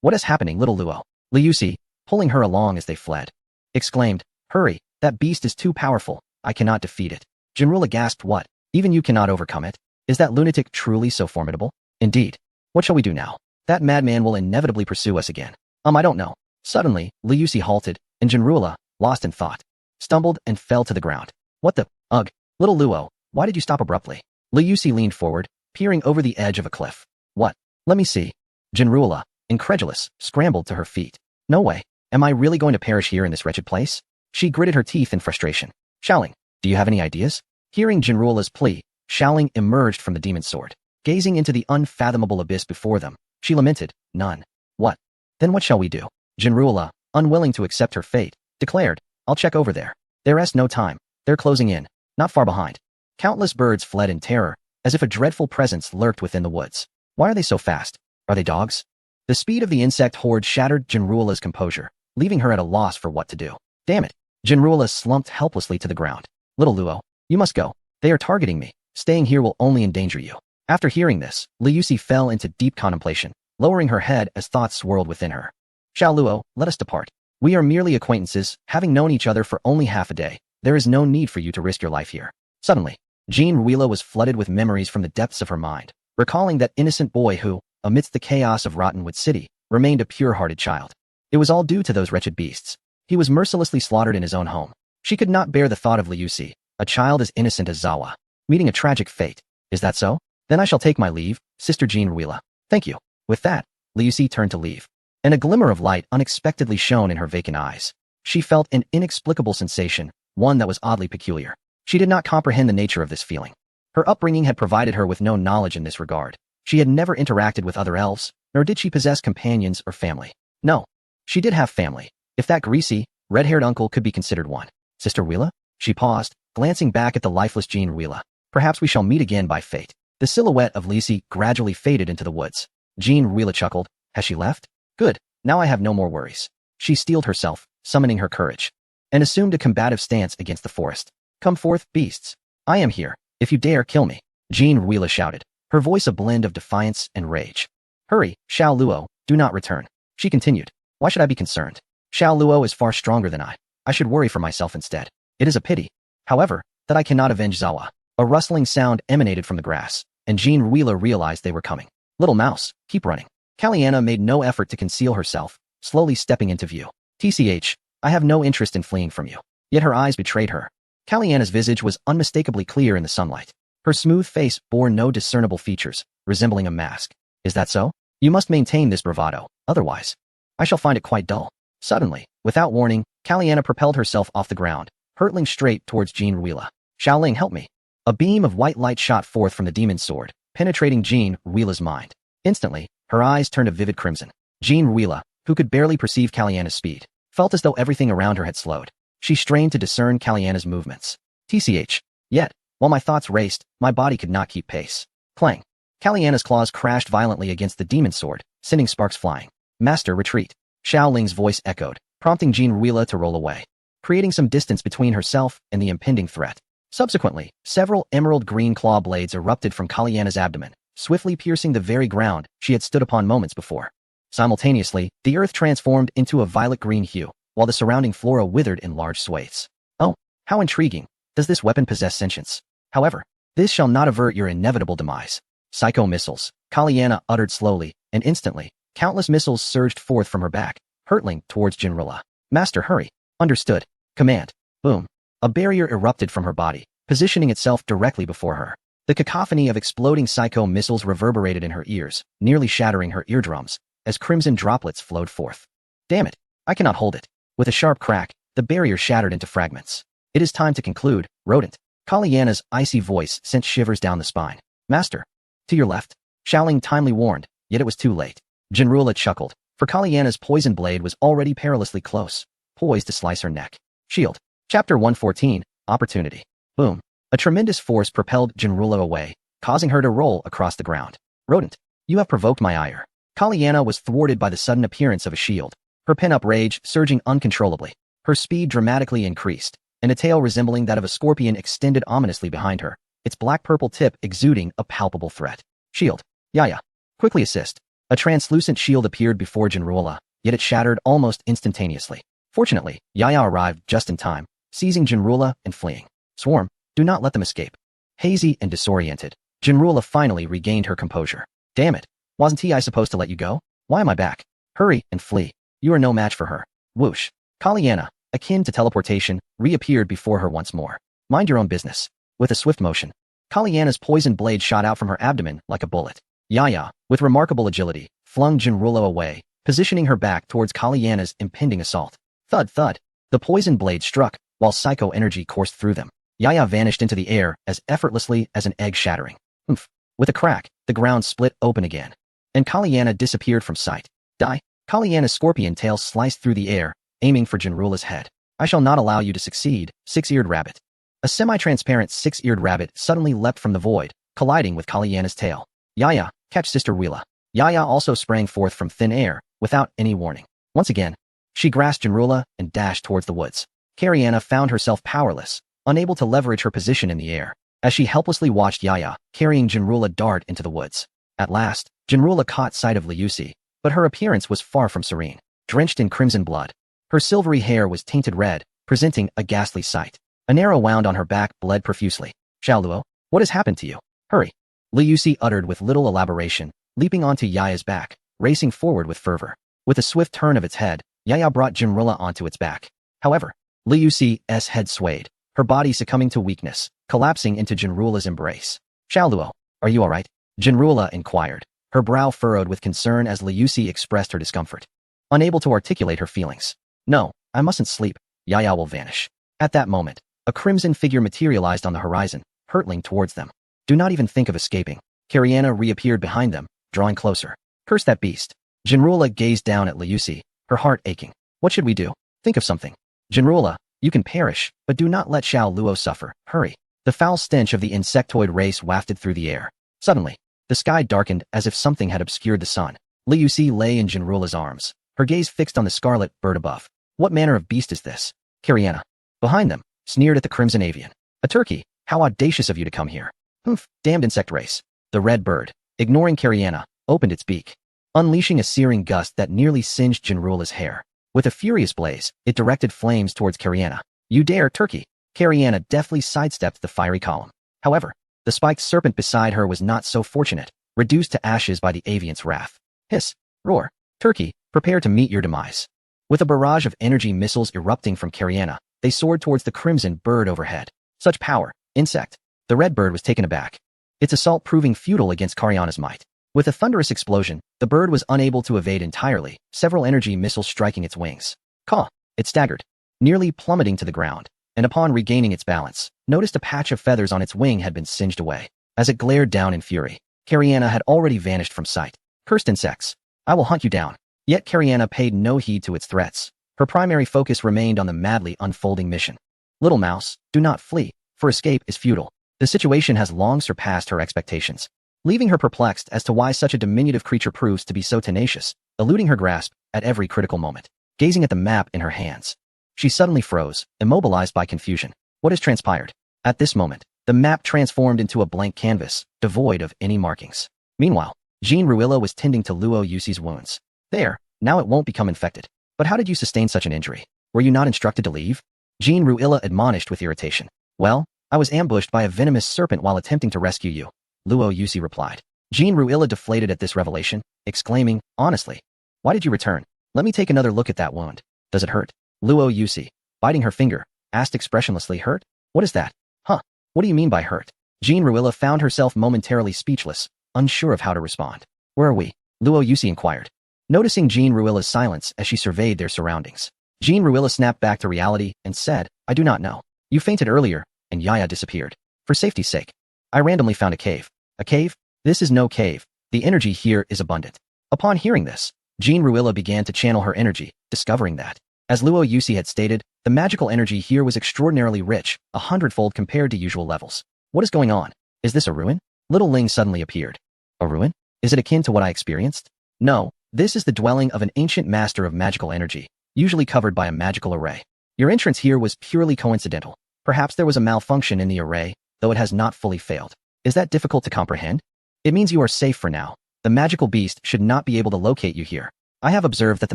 What is happening, little Luo? Liuxi, pulling her along as they fled, exclaimed, hurry, that beast is too powerful, I cannot defeat it. Jinrula gasped, what? Even you cannot overcome it? Is that lunatic truly so formidable? Indeed. What shall we do now? That madman will inevitably pursue us again. I don't know. Suddenly, Liuxi halted, and Jinrula, lost in thought, stumbled and fell to the ground. What the? Ugh. Little Luo, why did you stop abruptly? Liuxi leaned forward, peering over the edge of a cliff. What? Let me see. Jinrula, incredulous, scrambled to her feet. No way. Am I really going to perish here in this wretched place? She gritted her teeth in frustration. Xiaoling, do you have any ideas? Hearing Jinrula's plea, Xiaoling emerged from the demon's sword. Gazing into the unfathomable abyss before them, she lamented, none. What? Then what shall we do? Jinrula, unwilling to accept her fate, declared, I'll check over there. There is no time. They're closing in, not far behind. Countless birds fled in terror, as if a dreadful presence lurked within the woods. Why are they so fast? Are they dogs? The speed of the insect horde shattered Jinrula's composure, leaving her at a loss for what to do. Damn it. Jinrula slumped helplessly to the ground. Little Luo, you must go. They are targeting me. Staying here will only endanger you. After hearing this, Liuxi fell into deep contemplation, lowering her head as thoughts swirled within her. Xiao Luo, let us depart. We are merely acquaintances, having known each other for only half a day. There is no need for you to risk your life here. Suddenly, Jean Ruila was flooded with memories from the depths of her mind, recalling that innocent boy who, amidst the chaos of Rottenwood City, remained a pure-hearted child. It was all due to those wretched beasts. He was mercilessly slaughtered in his own home. She could not bear the thought of Liuxi, a child as innocent as Zawa, meeting a tragic fate. Is that so? Then I shall take my leave, Sister Jean Ruila. Thank you. With that, Liuxi turned to leave, and a glimmer of light unexpectedly shone in her vacant eyes. She felt an inexplicable sensation, one that was oddly peculiar. She did not comprehend the nature of this feeling. Her upbringing had provided her with no knowledge in this regard. She had never interacted with other elves, nor did she possess companions or family. No, she did have family, if that greasy, red-haired uncle could be considered one. Sister Ruila? She paused, glancing back at the lifeless Jean Ruila. Perhaps we shall meet again by fate. The silhouette of Liuxi gradually faded into the woods. Jean Ruila chuckled. Has she left? Good, now I have no more worries. She steeled herself, summoning her courage, and assumed a combative stance against the forest. Come forth, beasts. I am here. If you dare kill me, Jean Ruila shouted, her voice a blend of defiance and rage. Hurry, Xiao Luo, do not return. She continued. Why should I be concerned? Xiao Luo is far stronger than I. I should worry for myself instead. It is a pity, however, that I cannot avenge Zawa. A rustling sound emanated from the grass, and Jean Ruila realized they were coming. Little mouse, keep running. Kaliana made no effort to conceal herself, slowly stepping into view. TCH, I have no interest in fleeing from you. Yet her eyes betrayed her. Kaliana's visage was unmistakably clear in the sunlight. Her smooth face bore no discernible features, resembling a mask. Is that so? You must maintain this bravado, otherwise I shall find it quite dull. Suddenly, without warning, Kaliana propelled herself off the ground, hurtling straight towards Jean Ruila. Xiaoling, help me. A beam of white light shot forth from the demon's sword, penetrating Jean Ruila's mind. Instantly, her eyes turned a vivid crimson. Jean Ruila, who could barely perceive Kaliana's speed, felt as though everything around her had slowed. She strained to discern Kaliana's movements. TCH. Yet, while my thoughts raced, my body could not keep pace. Clang. Kaliana's claws crashed violently against the demon's sword, sending sparks flying. Master, retreat. Xiao Ling's voice echoed, prompting Jean Ruila to roll away, creating some distance between herself and the impending threat. Subsequently, several emerald green claw blades erupted from Kaliana's abdomen, swiftly piercing the very ground she had stood upon moments before. Simultaneously, the earth transformed into a violet-green hue, while the surrounding flora withered in large swathes. Oh, how intriguing. Does this weapon possess sentience? However, this shall not avert your inevitable demise. Psycho missiles, Kaliana uttered slowly, and instantly, countless missiles surged forth from her back, hurtling towards Jinrula. Master, hurry. Understood. Command. Boom. A barrier erupted from her body, positioning itself directly before her. The cacophony of exploding psycho missiles reverberated in her ears, nearly shattering her eardrums, as crimson droplets flowed forth. Damn it! I cannot hold it. With a sharp crack, the barrier shattered into fragments. It is time to conclude, rodent. Kalyana's icy voice sent shivers down the spine. Master! To your left. Xiaoling timely warned, yet it was too late. Jinrula chuckled, for Kalyana's poison blade was already perilously close, poised to slice her neck. Shield. Chapter 114, Opportunity. Boom. A tremendous force propelled Jinrula away, causing her to roll across the ground. Rodent, you have provoked my ire. Kalyana was thwarted by the sudden appearance of a shield, her pent-up rage surging uncontrollably. Her speed dramatically increased, and a tail resembling that of a scorpion extended ominously behind her, its black-purple tip exuding a palpable threat. Shield. Yaya. Quickly assist. A translucent shield appeared before Jinrula, yet it shattered almost instantaneously. Fortunately, Yaya arrived just in time, seizing Jinrula and fleeing. Swarm, do not let them escape. Hazy and disoriented, Jinrula finally regained her composure. Damn it, wasn't I supposed to let you go? Why am I back? Hurry and flee. You are no match for her. Whoosh. Kalyana, akin to teleportation, reappeared before her once more. Mind your own business. With a swift motion, Kalyana's poison blade shot out from her abdomen like a bullet. Yaya, with remarkable agility, flung Jinrula away, positioning her back towards Kalyana's impending assault. Thud thud. The poison blade struck, while psycho energy coursed through them. Yaya vanished into the air as effortlessly as an egg shattering. Oomph. With a crack, the ground split open again, and Kalyana disappeared from sight. Die. Kalyana's scorpion tail sliced through the air, aiming for Jinrula's head. I shall not allow you to succeed, six-eared rabbit. A semi-transparent six-eared rabbit suddenly leapt from the void, colliding with Kalyana's tail. Yaya, catch Sister Wheela. Yaya also sprang forth from thin air, without any warning. Once again, she grasped Jinrula and dashed towards the woods. Karyana found herself powerless, unable to leverage her position in the air, as she helplessly watched Yaya carrying Jinrula dart into the woods. At last, Jinrula caught sight of Liusi, but her appearance was far from serene. Drenched in crimson blood, her silvery hair was tainted red, presenting a ghastly sight. An arrow wound on her back bled profusely. Xiaoluo, what has happened to you? Hurry. Liusi uttered with little elaboration, leaping onto Yaya's back, racing forward with fervor. With a swift turn of its head, Yaya brought Jinrula onto its back. However, Liusi's head swayed, her body succumbing to weakness, collapsing into Jinrula's embrace. Xiaoluo, are you alright? Jinrula inquired, her brow furrowed with concern as Liusi expressed her discomfort. Unable to articulate her feelings. No, I mustn't sleep. Yaya will vanish. At that moment, a crimson figure materialized on the horizon, hurtling towards them. Do not even think of escaping. Karyana reappeared behind them, drawing closer. Curse that beast. Jinrula gazed down at Liusi, her heart aching. What should we do? Think of something. Jinrula, you can perish, but do not let Xiaoluo suffer. Hurry. The foul stench of the insectoid race wafted through the air. Suddenly, the sky darkened as if something had obscured the sun. Liusi lay in Jinrula's arms, her gaze fixed on the scarlet bird above. What manner of beast is this? Karyana. Behind them, sneered at the crimson avian. A turkey, how audacious of you to come here. Humph, damned insect race. The red bird, ignoring Karyana, opened its beak, unleashing a searing gust that nearly singed Jinrula's hair. With a furious blaze, it directed flames towards Karyana. You dare, turkey! Karyana deftly sidestepped the fiery column. However, the spiked serpent beside her was not so fortunate, reduced to ashes by the avian's wrath. Hiss! Roar! Turkey, prepare to meet your demise. With a barrage of energy missiles erupting from Karyana, they soared towards the crimson bird overhead. Such power, insect! The red bird was taken aback, its assault proving futile against Karyana's might. With a thunderous explosion, the bird was unable to evade entirely, several energy missiles striking its wings. Caw! It staggered, nearly plummeting to the ground, and upon regaining its balance, noticed a patch of feathers on its wing had been singed away. As it glared down in fury, Karyana had already vanished from sight. Cursed insects! I will hunt you down. Yet Karyana paid no heed to its threats. Her primary focus remained on the madly unfolding mission. Little mouse, do not flee, for escape is futile. The situation has long surpassed her expectations, leaving her perplexed as to why such a diminutive creature proves to be so tenacious, eluding her grasp at every critical moment. Gazing at the map in her hands, she suddenly froze, immobilized by confusion. What has transpired? At this moment, the map transformed into a blank canvas, devoid of any markings. Meanwhile, Jean Ruilla was tending to Luo Yusi's wounds. There, now it won't become infected. But how did you sustain such an injury? Were you not instructed to leave? Jean Ruilla admonished with irritation. Well, I was ambushed by a venomous serpent while attempting to rescue you, Luo Yusi replied. Jean Ruilla deflated at this revelation, exclaiming, honestly, why did you return? Let me take another look at that wound. Does it hurt? Luo Yusi, biting her finger, asked expressionlessly. Hurt? What is that? Huh? What do you mean by hurt? Jean Ruilla found herself momentarily speechless, unsure of how to respond. Where are we? Luo Yusi inquired. Noticing Jean Ruilla's silence as she surveyed their surroundings, Jean Ruilla snapped back to reality and said, I do not know. You fainted earlier, and Yaya disappeared. For safety's sake, I randomly found a cave. A cave? This is no cave. The energy here is abundant. Upon hearing this, Jean Ruilla began to channel her energy, discovering that, as Luo Yusi had stated, the magical energy here was extraordinarily rich, 100-fold compared to usual levels. What is going on? Is this a ruin? Little Ling suddenly appeared. A ruin? Is it akin to what I experienced? No, this is the dwelling of an ancient master of magical energy, usually covered by a magical array. Your entrance here was purely coincidental. Perhaps there was a malfunction in the array, though it has not fully failed. Is that difficult to comprehend? It means you are safe for now. The magical beast should not be able to locate you here. I have observed that the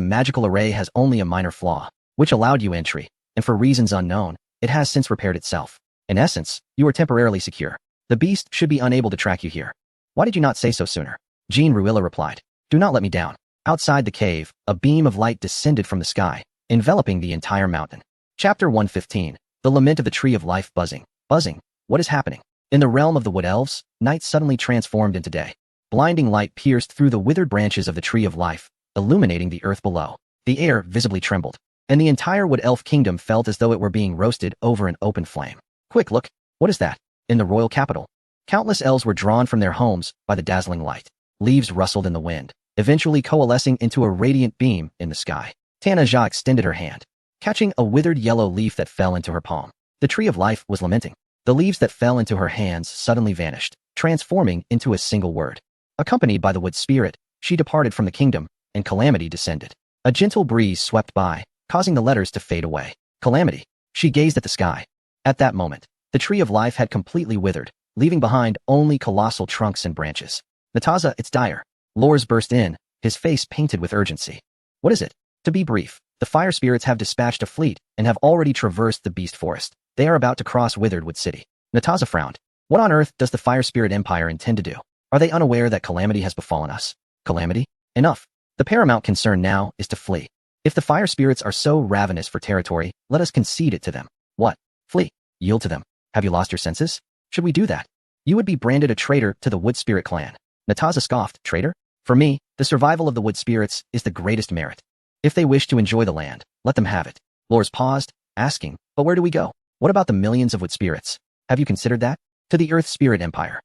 magical array has only a minor flaw, which allowed you entry, and for reasons unknown, it has since repaired itself. In essence, you are temporarily secure. The beast should be unable to track you here. Why did you not say so sooner? Jean Ruilla replied. Do not let me down. Outside the cave, a beam of light descended from the sky, enveloping the entire mountain. Chapter 115. The Lament of the Tree of Life. Buzzing. Buzzing. What is happening? In the realm of the Wood Elves, night suddenly transformed into day. Blinding light pierced through the withered branches of the Tree of Life, illuminating the earth below. The air visibly trembled, and the entire Wood Elf kingdom felt as though it were being roasted over an open flame. Quick look, what is that? In the royal capital, countless elves were drawn from their homes by the dazzling light. Leaves rustled in the wind, eventually coalescing into a radiant beam in the sky. Tana Jha extended her hand, catching a withered yellow leaf that fell into her palm. The Tree of Life was lamenting. The leaves that fell into her hands suddenly vanished, transforming into a single word. Accompanied by the wood spirit, she departed from the kingdom, and calamity descended. A gentle breeze swept by, causing the letters to fade away. Calamity. She gazed at the sky. At that moment, the Tree of Life had completely withered, leaving behind only colossal trunks and branches. Nataza, it's dire. Lors burst in, his face painted with urgency. What is it? To be brief, the fire spirits have dispatched a fleet and have already traversed the beast forest. They are about to cross Withered Wood City. Nataza frowned. What on earth does the Fire Spirit Empire intend to do? Are they unaware that calamity has befallen us? Calamity? Enough. The paramount concern now is to flee. If the fire spirits are so ravenous for territory, let us concede it to them. What? Flee. Yield to them. Have you lost your senses? Should we do that? You would be branded a traitor to the Wood Spirit clan. Nataza scoffed. Traitor? For me, the survival of the Wood Spirits is the greatest merit. If they wish to enjoy the land, let them have it. Lors paused, asking, but where do we go? What about the millions of Wood Spirits? Have you considered that? To the Earth Spirit Empire.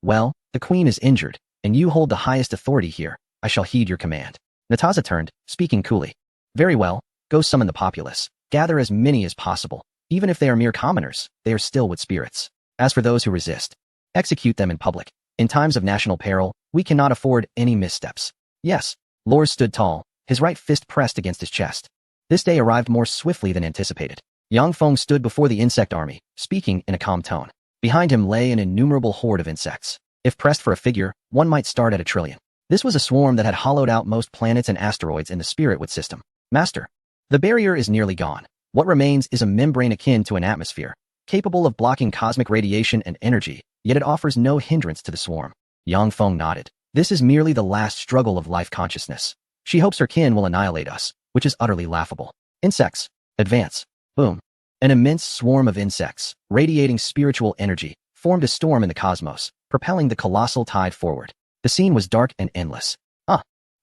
Well, the Queen is injured, and you hold the highest authority here. I shall heed your command. Nataza turned, speaking coolly. Very well, go summon the populace. Gather as many as possible. Even if they are mere commoners, they are still Wood Spirits. As for those who resist, execute them in public. In times of national peril, we cannot afford any missteps. Yes. Lors stood tall, his right fist pressed against his chest. This day arrived more swiftly than anticipated. Yang Feng stood before the insect army, speaking in a calm tone. Behind him lay an innumerable horde of insects. If pressed for a figure, one might start at 1 trillion. This was a swarm that had hollowed out most planets and asteroids in the Spiritwood system. Master, the barrier is nearly gone. What remains is a membrane akin to an atmosphere, capable of blocking cosmic radiation and energy, yet it offers no hindrance to the swarm. Yang Feng nodded. This is merely the last struggle of life consciousness. She hopes her kin will annihilate us, which is utterly laughable. Insects, advance. Boom. An immense swarm of insects, radiating spiritual energy, formed a storm in the cosmos, propelling the colossal tide forward. The scene was dark and endless.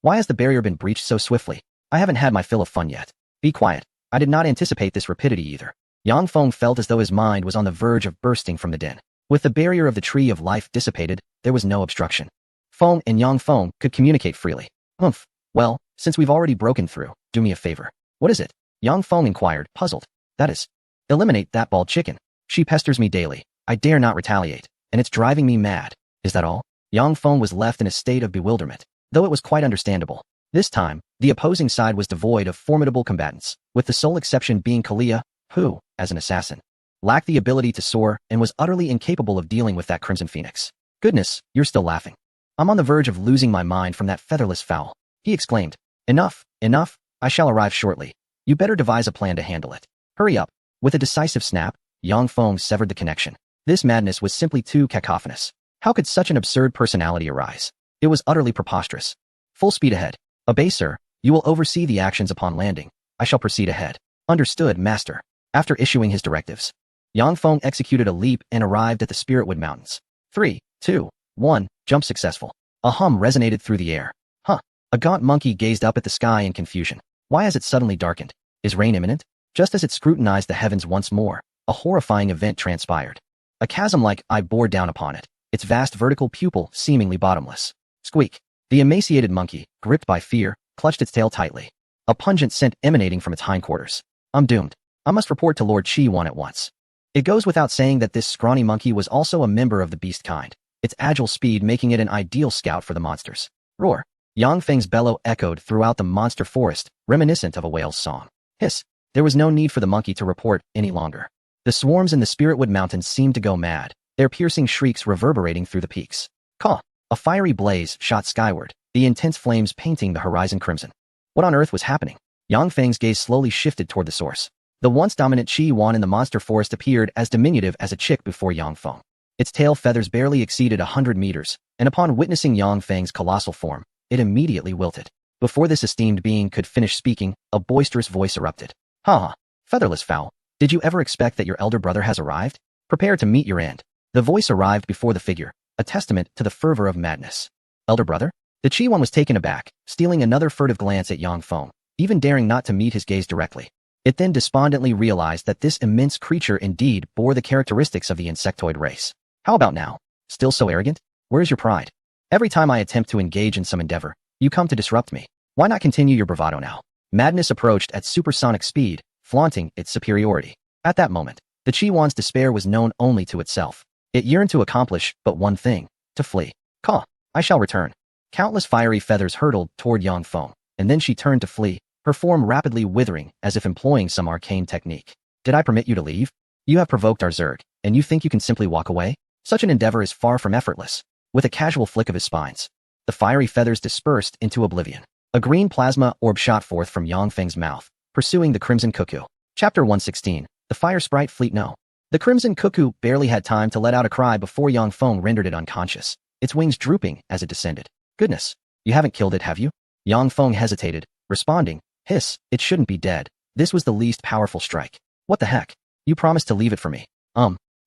Why has the barrier been breached so swiftly? I haven't had my fill of fun yet. Be quiet. I did not anticipate this rapidity either. Yang Feng felt as though his mind was on the verge of bursting from the den. With the barrier of the Tree of Life dissipated, there was no obstruction. Feng and Yang Feng could communicate freely. Well, since we've already broken through, do me a favor. What is it? Yang Feng inquired, puzzled. That is, eliminate that bald chicken. She pesters me daily. I dare not retaliate, and it's driving me mad. Is that all? Yang Feng was left in a state of bewilderment, though it was quite understandable. This time, the opposing side was devoid of formidable combatants, with the sole exception being Kalia, who, as an assassin, lacked the ability to soar and was utterly incapable of dealing with that Crimson Phoenix. Goodness, you're still laughing. I'm on the verge of losing my mind from that featherless fowl. He exclaimed. Enough, enough, I shall arrive shortly. You better devise a plan to handle it. Hurry up. With a decisive snap, Yang Feng severed the connection. This madness was simply too cacophonous. How could such an absurd personality arise? It was utterly preposterous. Full speed ahead. Obey, sir. You will oversee the actions upon landing. I shall proceed ahead. Understood, master. After issuing his directives, Yang Feng executed a leap and arrived at the Spiritwood Mountains. 3, 2, 1, jump successful. A hum resonated through the air. Huh. A gaunt monkey gazed up at the sky in confusion. Why has it suddenly darkened? Is rain imminent? Just as it scrutinized the heavens once more, a horrifying event transpired. A chasm-like eye bore down upon it, its vast vertical pupil seemingly bottomless. Squeak. The emaciated monkey, gripped by fear, clutched its tail tightly. A pungent scent emanating from its hindquarters. I'm doomed. I must report to Lord Chi-Wan at once. It goes without saying that this scrawny monkey was also a member of the beast kind, its agile speed making it an ideal scout for the monsters. Roar. Yang Feng's bellow echoed throughout the monster forest, reminiscent of a whale's song. Hiss. There was no need for the monkey to report any longer. The swarms in the Spiritwood Mountains seemed to go mad, their piercing shrieks reverberating through the peaks. Caw. A fiery blaze shot skyward, the intense flames painting the horizon crimson. What on earth was happening? Yang Feng's gaze slowly shifted toward the source. The once dominant Chi-Wan in the monster forest appeared as diminutive as a chick before Yang Feng. Its tail feathers barely exceeded 100 meters, and upon witnessing Yang Feng's colossal form, it immediately wilted. Before this esteemed being could finish speaking, a boisterous voice erupted. Ha! Featherless fowl, did you ever expect that your elder brother has arrived? Prepare to meet your end. The voice arrived before the figure, a testament to the fervor of madness. Elder brother? The Chi-Wan was taken aback, stealing another furtive glance at Yang Feng, even daring not to meet his gaze directly. It then despondently realized that this immense creature indeed bore the characteristics of the insectoid race. How about now? Still so arrogant? Where's your pride? Every time I attempt to engage in some endeavor, you come to disrupt me. Why not continue your bravado now? Madness approached at supersonic speed, flaunting its superiority. At that moment, the Chi-Wan's despair was known only to itself. It yearned to accomplish but one thing, to flee. Caw, I shall return. Countless fiery feathers hurtled toward Yang Feng, and then she turned to flee, her form rapidly withering as if employing some arcane technique. Did I permit you to leave? You have provoked our Zerg, and you think you can simply walk away? Such an endeavor is far from effortless. With a casual flick of his spines, the fiery feathers dispersed into oblivion. A green plasma orb shot forth from Yang Feng's mouth, pursuing the Crimson Cuckoo. Chapter 116, The Fire Sprite Fleet No. The Crimson Cuckoo barely had time to let out a cry before Yang Feng rendered it unconscious, its wings drooping as it descended. Goodness, you haven't killed it, have you? Yang Feng hesitated, responding, hiss, it shouldn't be dead. This was the least powerful strike. What the heck? You promised to leave it for me.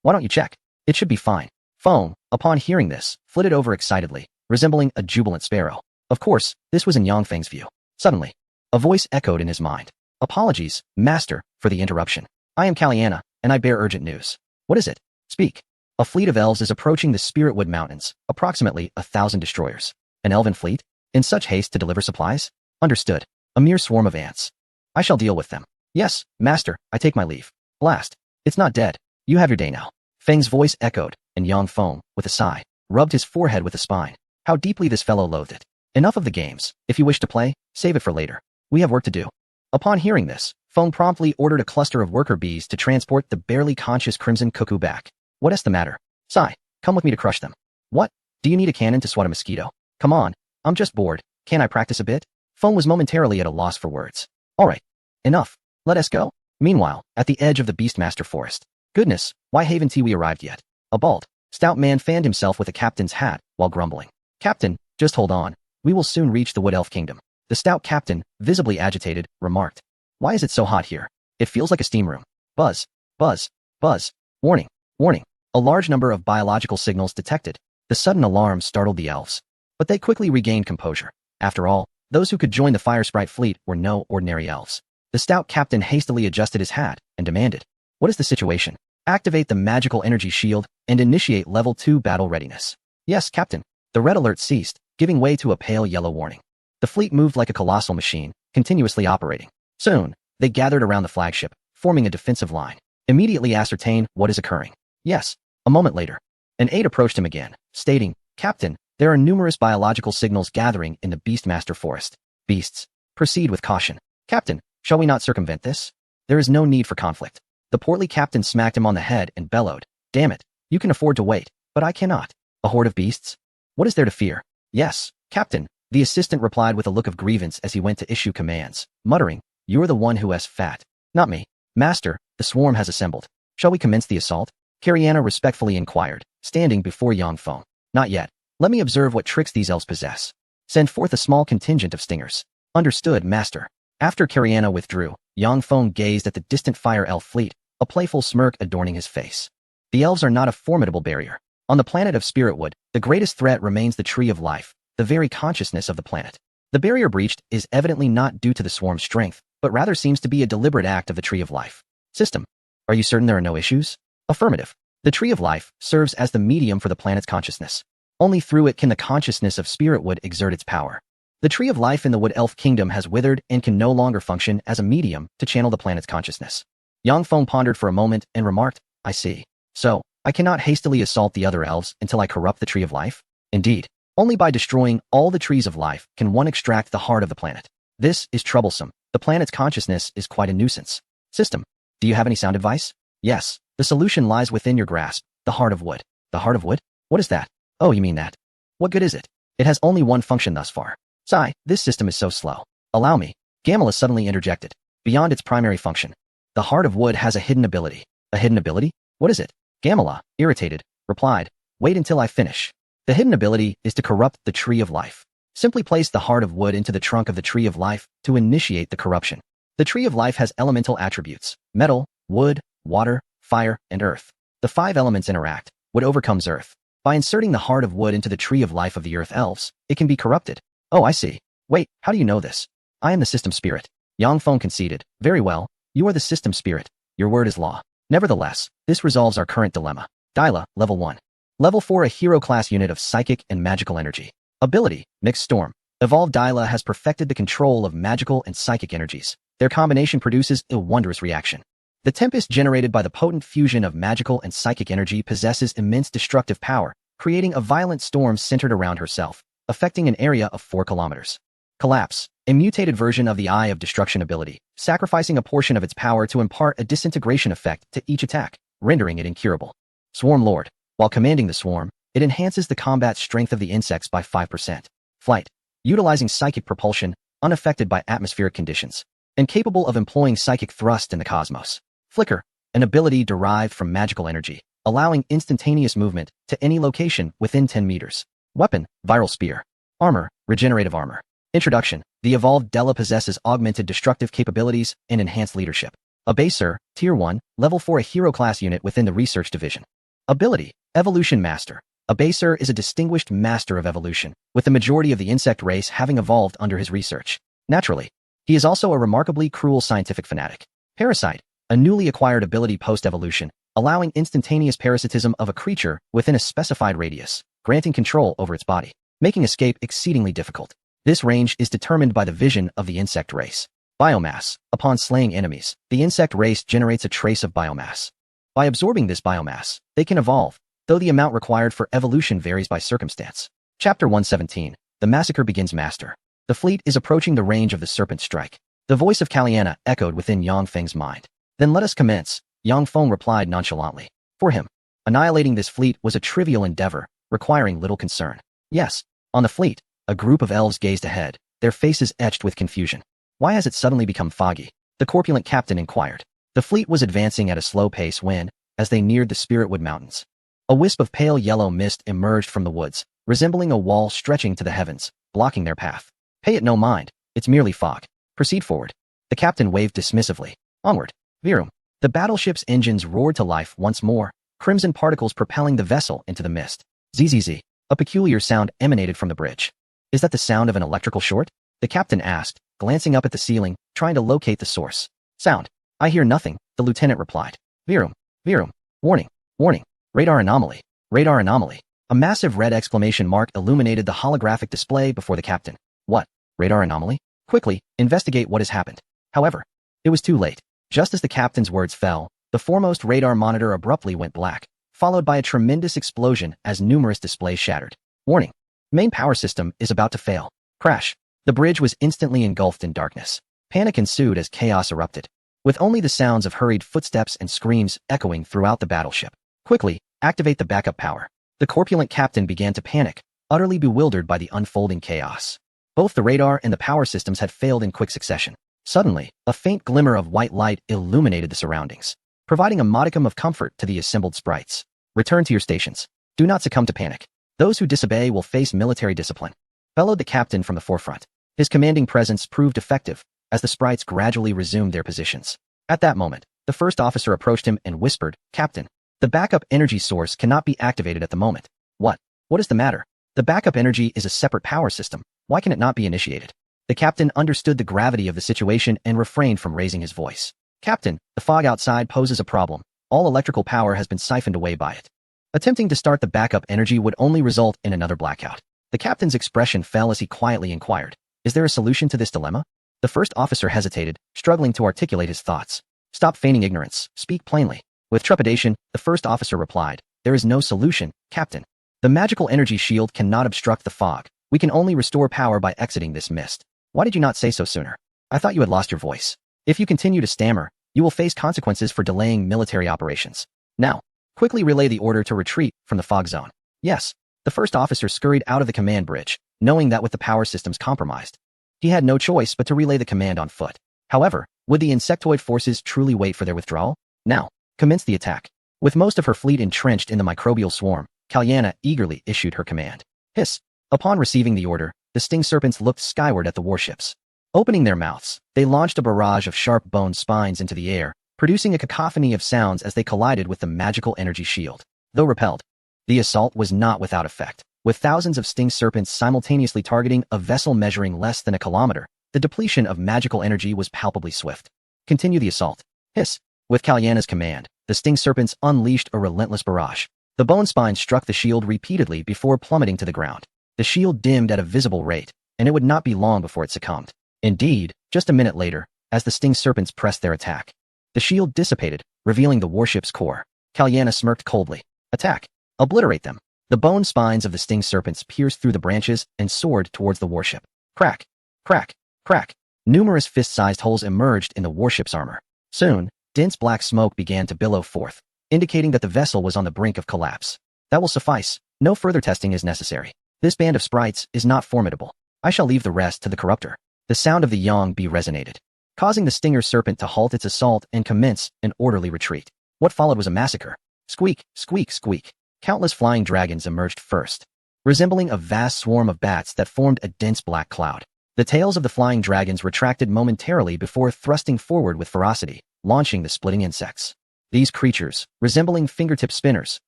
Why don't you check? It should be fine. Feng, upon hearing this, flitted over excitedly, resembling a jubilant sparrow. Of course, this was in Yang Feng's view. Suddenly, a voice echoed in his mind. Apologies, Master, for the interruption. I am Kaliana, and I bear urgent news. What is it? Speak. A fleet of elves is approaching the Spiritwood Mountains, approximately 1,000 destroyers. An elven fleet? In such haste to deliver supplies? Understood. A mere swarm of ants. I shall deal with them. Yes, Master, I take my leave. Blast. It's not dead. You have your day now. Feng's voice echoed, and Yang Feng, with a sigh, rubbed his forehead with a spine. How deeply this fellow loathed it. Enough of the games. If you wish to play, save it for later. We have work to do. Upon hearing this, Feng promptly ordered a cluster of worker bees to transport the barely conscious Crimson Cuckoo back. What's the matter? Sigh, come with me to crush them. What? Do you need a cannon to swat a mosquito? Come on, I'm just bored. Can I practice a bit? Feng was momentarily at a loss for words. Alright. Enough. Let us go. Meanwhile, at the edge of the Beastmaster Forest. Goodness, why haven't we arrived yet? A bald, stout man fanned himself with a captain's hat while grumbling. Captain, just hold on. We will soon reach the Wood Elf Kingdom. The stout captain, visibly agitated, remarked. Why is it so hot here? It feels like a steam room. Buzz, buzz, buzz. Warning, warning. A large number of biological signals detected. The sudden alarm startled the elves. But they quickly regained composure. After all, those who could join the Fire Sprite fleet were no ordinary elves. The stout captain hastily adjusted his hat and demanded, what is the situation? Activate the magical energy shield and initiate level 2 battle readiness. Yes, Captain. The red alert ceased, giving way to a pale yellow warning. The fleet moved like a colossal machine, continuously operating. Soon, they gathered around the flagship, forming a defensive line. Immediately ascertain what is occurring. Yes. A moment later, an aide approached him again, stating, Captain, there are numerous biological signals gathering in the Beastmaster Forest. Beasts. Proceed with caution. Captain, shall we not circumvent this? There is no need for conflict. The portly captain smacked him on the head and bellowed, damn it, you can afford to wait, but I cannot. A horde of beasts? What is there to fear? Yes, Captain, the assistant replied with a look of grievance as he went to issue commands, muttering, you're the one who is fat. Not me. Master, the swarm has assembled. Shall we commence the assault? Kariana respectfully inquired, standing before Yang Feng. Not yet. Let me observe what tricks these elves possess. Send forth a small contingent of stingers. Understood, Master. After Kariana withdrew, Yang Feng gazed at the distant fire elf fleet, a playful smirk adorning his face. The elves are not a formidable barrier. On the planet of Spiritwood, the greatest threat remains the Tree of Life, the very consciousness of the planet. The barrier breached is evidently not due to the swarm's strength, but rather seems to be a deliberate act of the Tree of Life. System. Are you certain there are no issues? Affirmative. The Tree of Life serves as the medium for the planet's consciousness. Only through it can the consciousness of Spiritwood exert its power. The Tree of Life in the Wood Elf Kingdom has withered and can no longer function as a medium to channel the planet's consciousness. Yang Feng pondered for a moment and remarked, I see. So, I cannot hastily assault the other elves until I corrupt the Tree of Life? Indeed. Only by destroying all the trees of life can one extract the heart of the planet. This is troublesome. The planet's consciousness is quite a nuisance. System. Do you have any sound advice? Yes. The solution lies within your grasp, the Heart of Wood. The Heart of Wood? What is that? Oh, you mean that? What good is it? It has only one function thus far. Sigh, this system is so slow. Allow me. Gamela suddenly interjected. Beyond its primary function, the Heart of Wood has a hidden ability. A hidden ability? What is it? Gamela, irritated, replied, wait until I finish. The hidden ability is to corrupt the Tree of Life. Simply place the Heart of Wood into the trunk of the Tree of Life to initiate the corruption. The Tree of Life has elemental attributes: metal, wood, water, fire, and earth. The 5 elements interact. Wood overcomes earth. By inserting the Heart of Wood into the Tree of Life of the Earth Elves, it can be corrupted. Oh, I see. Wait, how do you know this? I am the system spirit. Yang Feng conceded. Very well, you are the system spirit. Your word is law. Nevertheless, this resolves our current dilemma. Dyla, level 1. Level 4, a hero class unit of psychic and magical energy. Ability, Mixed Storm. Evolved Dyla has perfected the control of magical and psychic energies. Their combination produces a wondrous reaction. The tempest generated by the potent fusion of magical and psychic energy possesses immense destructive power, creating a violent storm centered around herself, affecting an area of 4 kilometers. Collapse, a mutated version of the Eye of Destruction ability, sacrificing a portion of its power to impart a disintegration effect to each attack, rendering it incurable. Swarm Lord. While commanding the swarm, it enhances the combat strength of the insects by 5%. Flight. Utilizing psychic propulsion, unaffected by atmospheric conditions, and capable of employing psychic thrust in the cosmos. Flicker. An ability derived from magical energy, allowing instantaneous movement to any location within 10 meters. Weapon, Viral Spear. Armor, Regenerative Armor. Introduction. The evolved Della possesses augmented destructive capabilities and enhanced leadership. Abaser, Tier 1, Level 4, a hero class unit within the Research Division. Ability, Evolution Master. Abaser is a distinguished master of evolution, with the majority of the insect race having evolved under his research. Naturally, he is also a remarkably cruel scientific fanatic. Parasite, a newly acquired ability post-evolution, allowing instantaneous parasitism of a creature within a specified radius, granting control over its body, making escape exceedingly difficult. This range is determined by the vision of the insect race. Biomass. Upon slaying enemies, the insect race generates a trace of biomass. By absorbing this biomass, they can evolve, though the amount required for evolution varies by circumstance. Chapter 117. The Massacre Begins. Master. The fleet is approaching the range of the Serpent Strike. The voice of Kaliana echoed within Yang Feng's mind. Then let us commence, Yang Feng replied nonchalantly. For him, annihilating this fleet was a trivial endeavor, requiring little concern. Yes, on the fleet, a group of elves gazed ahead, their faces etched with confusion. Why has it suddenly become foggy? The corpulent captain inquired. The fleet was advancing at a slow pace when, as they neared the Spiritwood Mountains, a wisp of pale yellow mist emerged from the woods, resembling a wall stretching to the heavens, blocking their path. Pay it no mind, it's merely fog. Proceed forward. The captain waved dismissively. Onward. Virum. The battleship's engines roared to life once more, crimson particles propelling the vessel into the mist. Zzz. A peculiar sound emanated from the bridge. Is that the sound of an electrical short? The captain asked, glancing up at the ceiling, trying to locate the source. Sound. I hear nothing, the lieutenant replied. Virum. Virum. Warning. Warning. Radar anomaly. Radar anomaly. A massive red exclamation mark illuminated the holographic display before the captain. What? Radar anomaly? Quickly, investigate what has happened. However, it was too late. Just as the captain's words fell, the foremost radar monitor abruptly went black, followed by a tremendous explosion as numerous displays shattered. Warning. Main power system is about to fail. Crash. The bridge was instantly engulfed in darkness. Panic ensued as chaos erupted, with only the sounds of hurried footsteps and screams echoing throughout the battleship. Quickly, activate the backup power. The corpulent captain began to panic, utterly bewildered by the unfolding chaos. Both the radar and the power systems had failed in quick succession. Suddenly, a faint glimmer of white light illuminated the surroundings, providing a modicum of comfort to the assembled sprites. Return to your stations. Do not succumb to panic. Those who disobey will face military discipline, bellowed the captain from the forefront. His commanding presence proved effective, as the sprites gradually resumed their positions. At that moment, the first officer approached him and whispered, "Captain, the backup energy source cannot be activated at the moment." "What? What is the matter? The backup energy is a separate power system. Why can it not be initiated?" The captain understood the gravity of the situation and refrained from raising his voice. "Captain, the fog outside poses a problem. All electrical power has been siphoned away by it. Attempting to start the backup energy would only result in another blackout." The captain's expression fell as he quietly inquired, "Is there a solution to this dilemma?" The first officer hesitated, struggling to articulate his thoughts. "Stop feigning ignorance. Speak plainly." With trepidation, the first officer replied, "There is no solution, Captain. The magical energy shield cannot obstruct the fog. We can only restore power by exiting this mist." "Why did you not say so sooner? I thought you had lost your voice. If you continue to stammer, you will face consequences for delaying military operations. Now, quickly relay the order to retreat from the fog zone." "Yes." The first officer scurried out of the command bridge, knowing that with the power systems compromised, he had no choice but to relay the command on foot. However, would the insectoid forces truly wait for their withdrawal? "Now, commence the attack." With most of her fleet entrenched in the microbial swarm, Kalyana eagerly issued her command. Hiss! Upon receiving the order, the sting serpents looked skyward at the warships. Opening their mouths, they launched a barrage of sharp bone spines into the air, producing a cacophony of sounds as they collided with the magical energy shield. Though repelled, the assault was not without effect. With thousands of sting serpents simultaneously targeting a vessel measuring less than a kilometer, the depletion of magical energy was palpably swift. "Continue the assault." Hiss! With Kalyana's command, the sting serpents unleashed a relentless barrage. The bone spines struck the shield repeatedly before plummeting to the ground. The shield dimmed at a visible rate, and it would not be long before it succumbed. Indeed, just a minute later, as the sting serpents pressed their attack, the shield dissipated, revealing the warship's core. Kalyana smirked coldly. "Attack! Obliterate them!" The bone spines of the sting serpents pierced through the branches and soared towards the warship. Crack! Crack! Crack! Numerous fist-sized holes emerged in the warship's armor. Soon, dense black smoke began to billow forth, indicating that the vessel was on the brink of collapse. "That will suffice. No further testing is necessary. This band of sprites is not formidable. I shall leave the rest to the corruptor." The sound of the Yang Bi resonated, causing the stinger serpent to halt its assault and commence an orderly retreat. What followed was a massacre. Squeak, squeak, squeak. Countless flying dragons emerged first, resembling a vast swarm of bats that formed a dense black cloud. The tails of the flying dragons retracted momentarily before thrusting forward with ferocity, launching the splitting insects. These creatures, resembling fingertip spinners,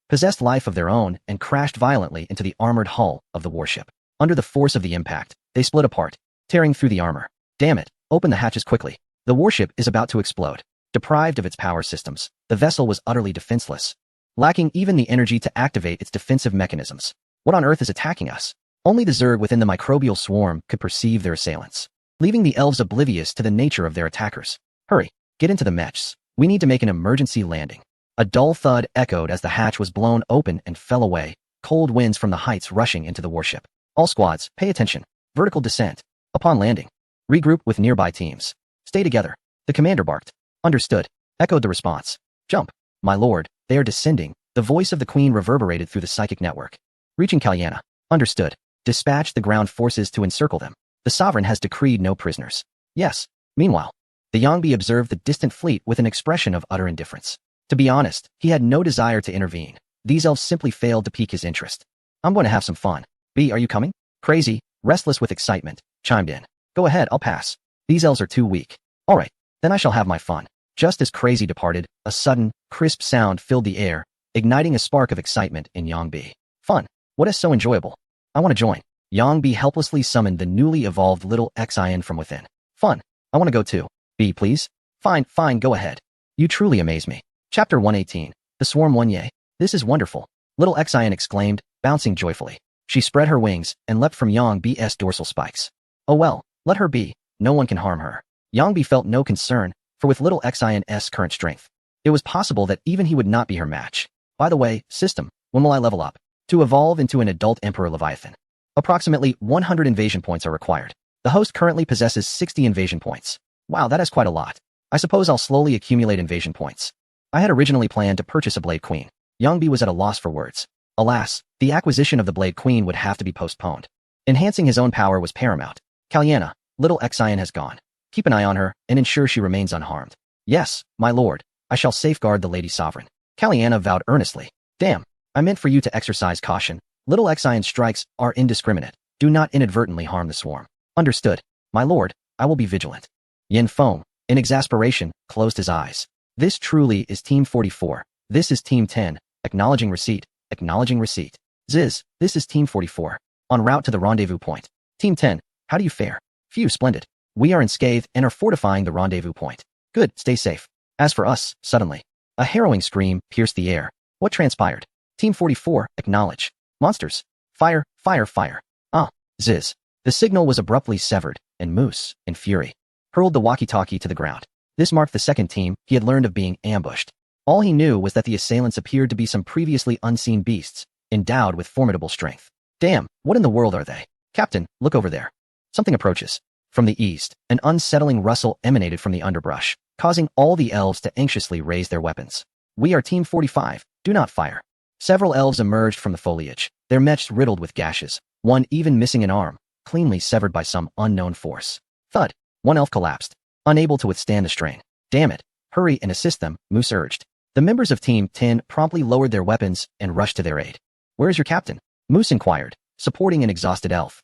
possessed life of their own and crashed violently into the armored hull of the warship. Under the force of the impact, they split apart, tearing through the armor. "Damn it, open the hatches quickly. The warship is about to explode." Deprived of its power systems, the vessel was utterly defenseless, lacking even the energy to activate its defensive mechanisms. What on earth is attacking us? Only the Zerg within the microbial swarm could perceive their assailants, leaving the elves oblivious to the nature of their attackers. "Hurry, get into the mechs. We need to make an emergency landing." A dull thud echoed as the hatch was blown open and fell away, cold winds from the heights rushing into the warship. "All squads, pay attention. Vertical descent. Upon landing, regroup with nearby teams. Stay together." The commander barked. "Understood," echoed the response. "Jump, my lord, they are descending." The voice of the queen reverberated through the psychic network. Reaching Kalyana. "Understood. Dispatch the ground forces to encircle them. The sovereign has decreed no prisoners." "Yes." Meanwhile, the Yangbi observed the distant fleet with an expression of utter indifference. To be honest, he had no desire to intervene. These elves simply failed to pique his interest. "I'm going to have some fun." "B, are you coming?" Crazy, restless with excitement, chimed in. "Go ahead, I'll pass. These elves are too weak." "All right, then I shall have my fun." Just as Crazy departed, a sudden, crisp sound filled the air, igniting a spark of excitement in Yangbi. "Fun? What is so enjoyable? I want to join." Yangbi helplessly summoned the newly evolved little Xian from within. "Fun. I want to go too." "B, please." Fine, go ahead. You truly amaze me." Chapter 118. The Swarm One Ye. "This is wonderful," little Xian exclaimed, bouncing joyfully. She spread her wings and leapt from Yang B's dorsal spikes. "Oh well, let her be. No one can harm her." Yang Bi felt no concern, for with little Xian's current strength, it was possible that even he would not be her match. "By the way, system, when will I level up to evolve into an adult Emperor Leviathan?" "Approximately 100 invasion points are required. The host currently possesses 60 invasion points." "Wow, that is quite a lot. I suppose I'll slowly accumulate invasion points." I had originally planned to purchase a Blade Queen. Yang Bi was at a loss for words. Alas, the acquisition of the Blade Queen would have to be postponed. Enhancing his own power was paramount. "Kalyana, little Xian has gone. Keep an eye on her and ensure she remains unharmed." "Yes, my lord. I shall safeguard the Lady Sovereign." Kalyana vowed earnestly. "Damn, I meant for you to exercise caution. Little Xian's strikes are indiscriminate. Do not inadvertently harm the swarm." "Understood. My lord, I will be vigilant." Yin Feng, in exasperation, closed his eyes. This truly is Team 44. This is Team 10. Acknowledging receipt. Acknowledging receipt. Ziz, this is Team 44. En route to the rendezvous point. Team 10, how do you fare? Phew, splendid. We are unscathed and are fortifying the rendezvous point. Good, stay safe. As for us, suddenly, a harrowing scream pierced the air. What transpired? Team 44, acknowledge. Monsters. Fire, fire, fire. Ah, Ziz. The signal was abruptly severed, and Moose, in fury, hurled the walkie-talkie to the ground. This marked the second team he had learned of being ambushed. All he knew was that the assailants appeared to be some previously unseen beasts, endowed with formidable strength. Damn, what in the world are they? Captain, look over there. Something approaches. From the east, an unsettling rustle emanated from the underbrush, causing all the elves to anxiously raise their weapons. We are Team 45, do not fire. Several elves emerged from the foliage, their mechs riddled with gashes, one even missing an arm, cleanly severed by some unknown force. Thud. One elf collapsed, unable to withstand the strain. Damn it. Hurry and assist them, Moose urged. The members of Team 10 promptly lowered their weapons and rushed to their aid. Where is your captain? Moose inquired, supporting an exhausted elf.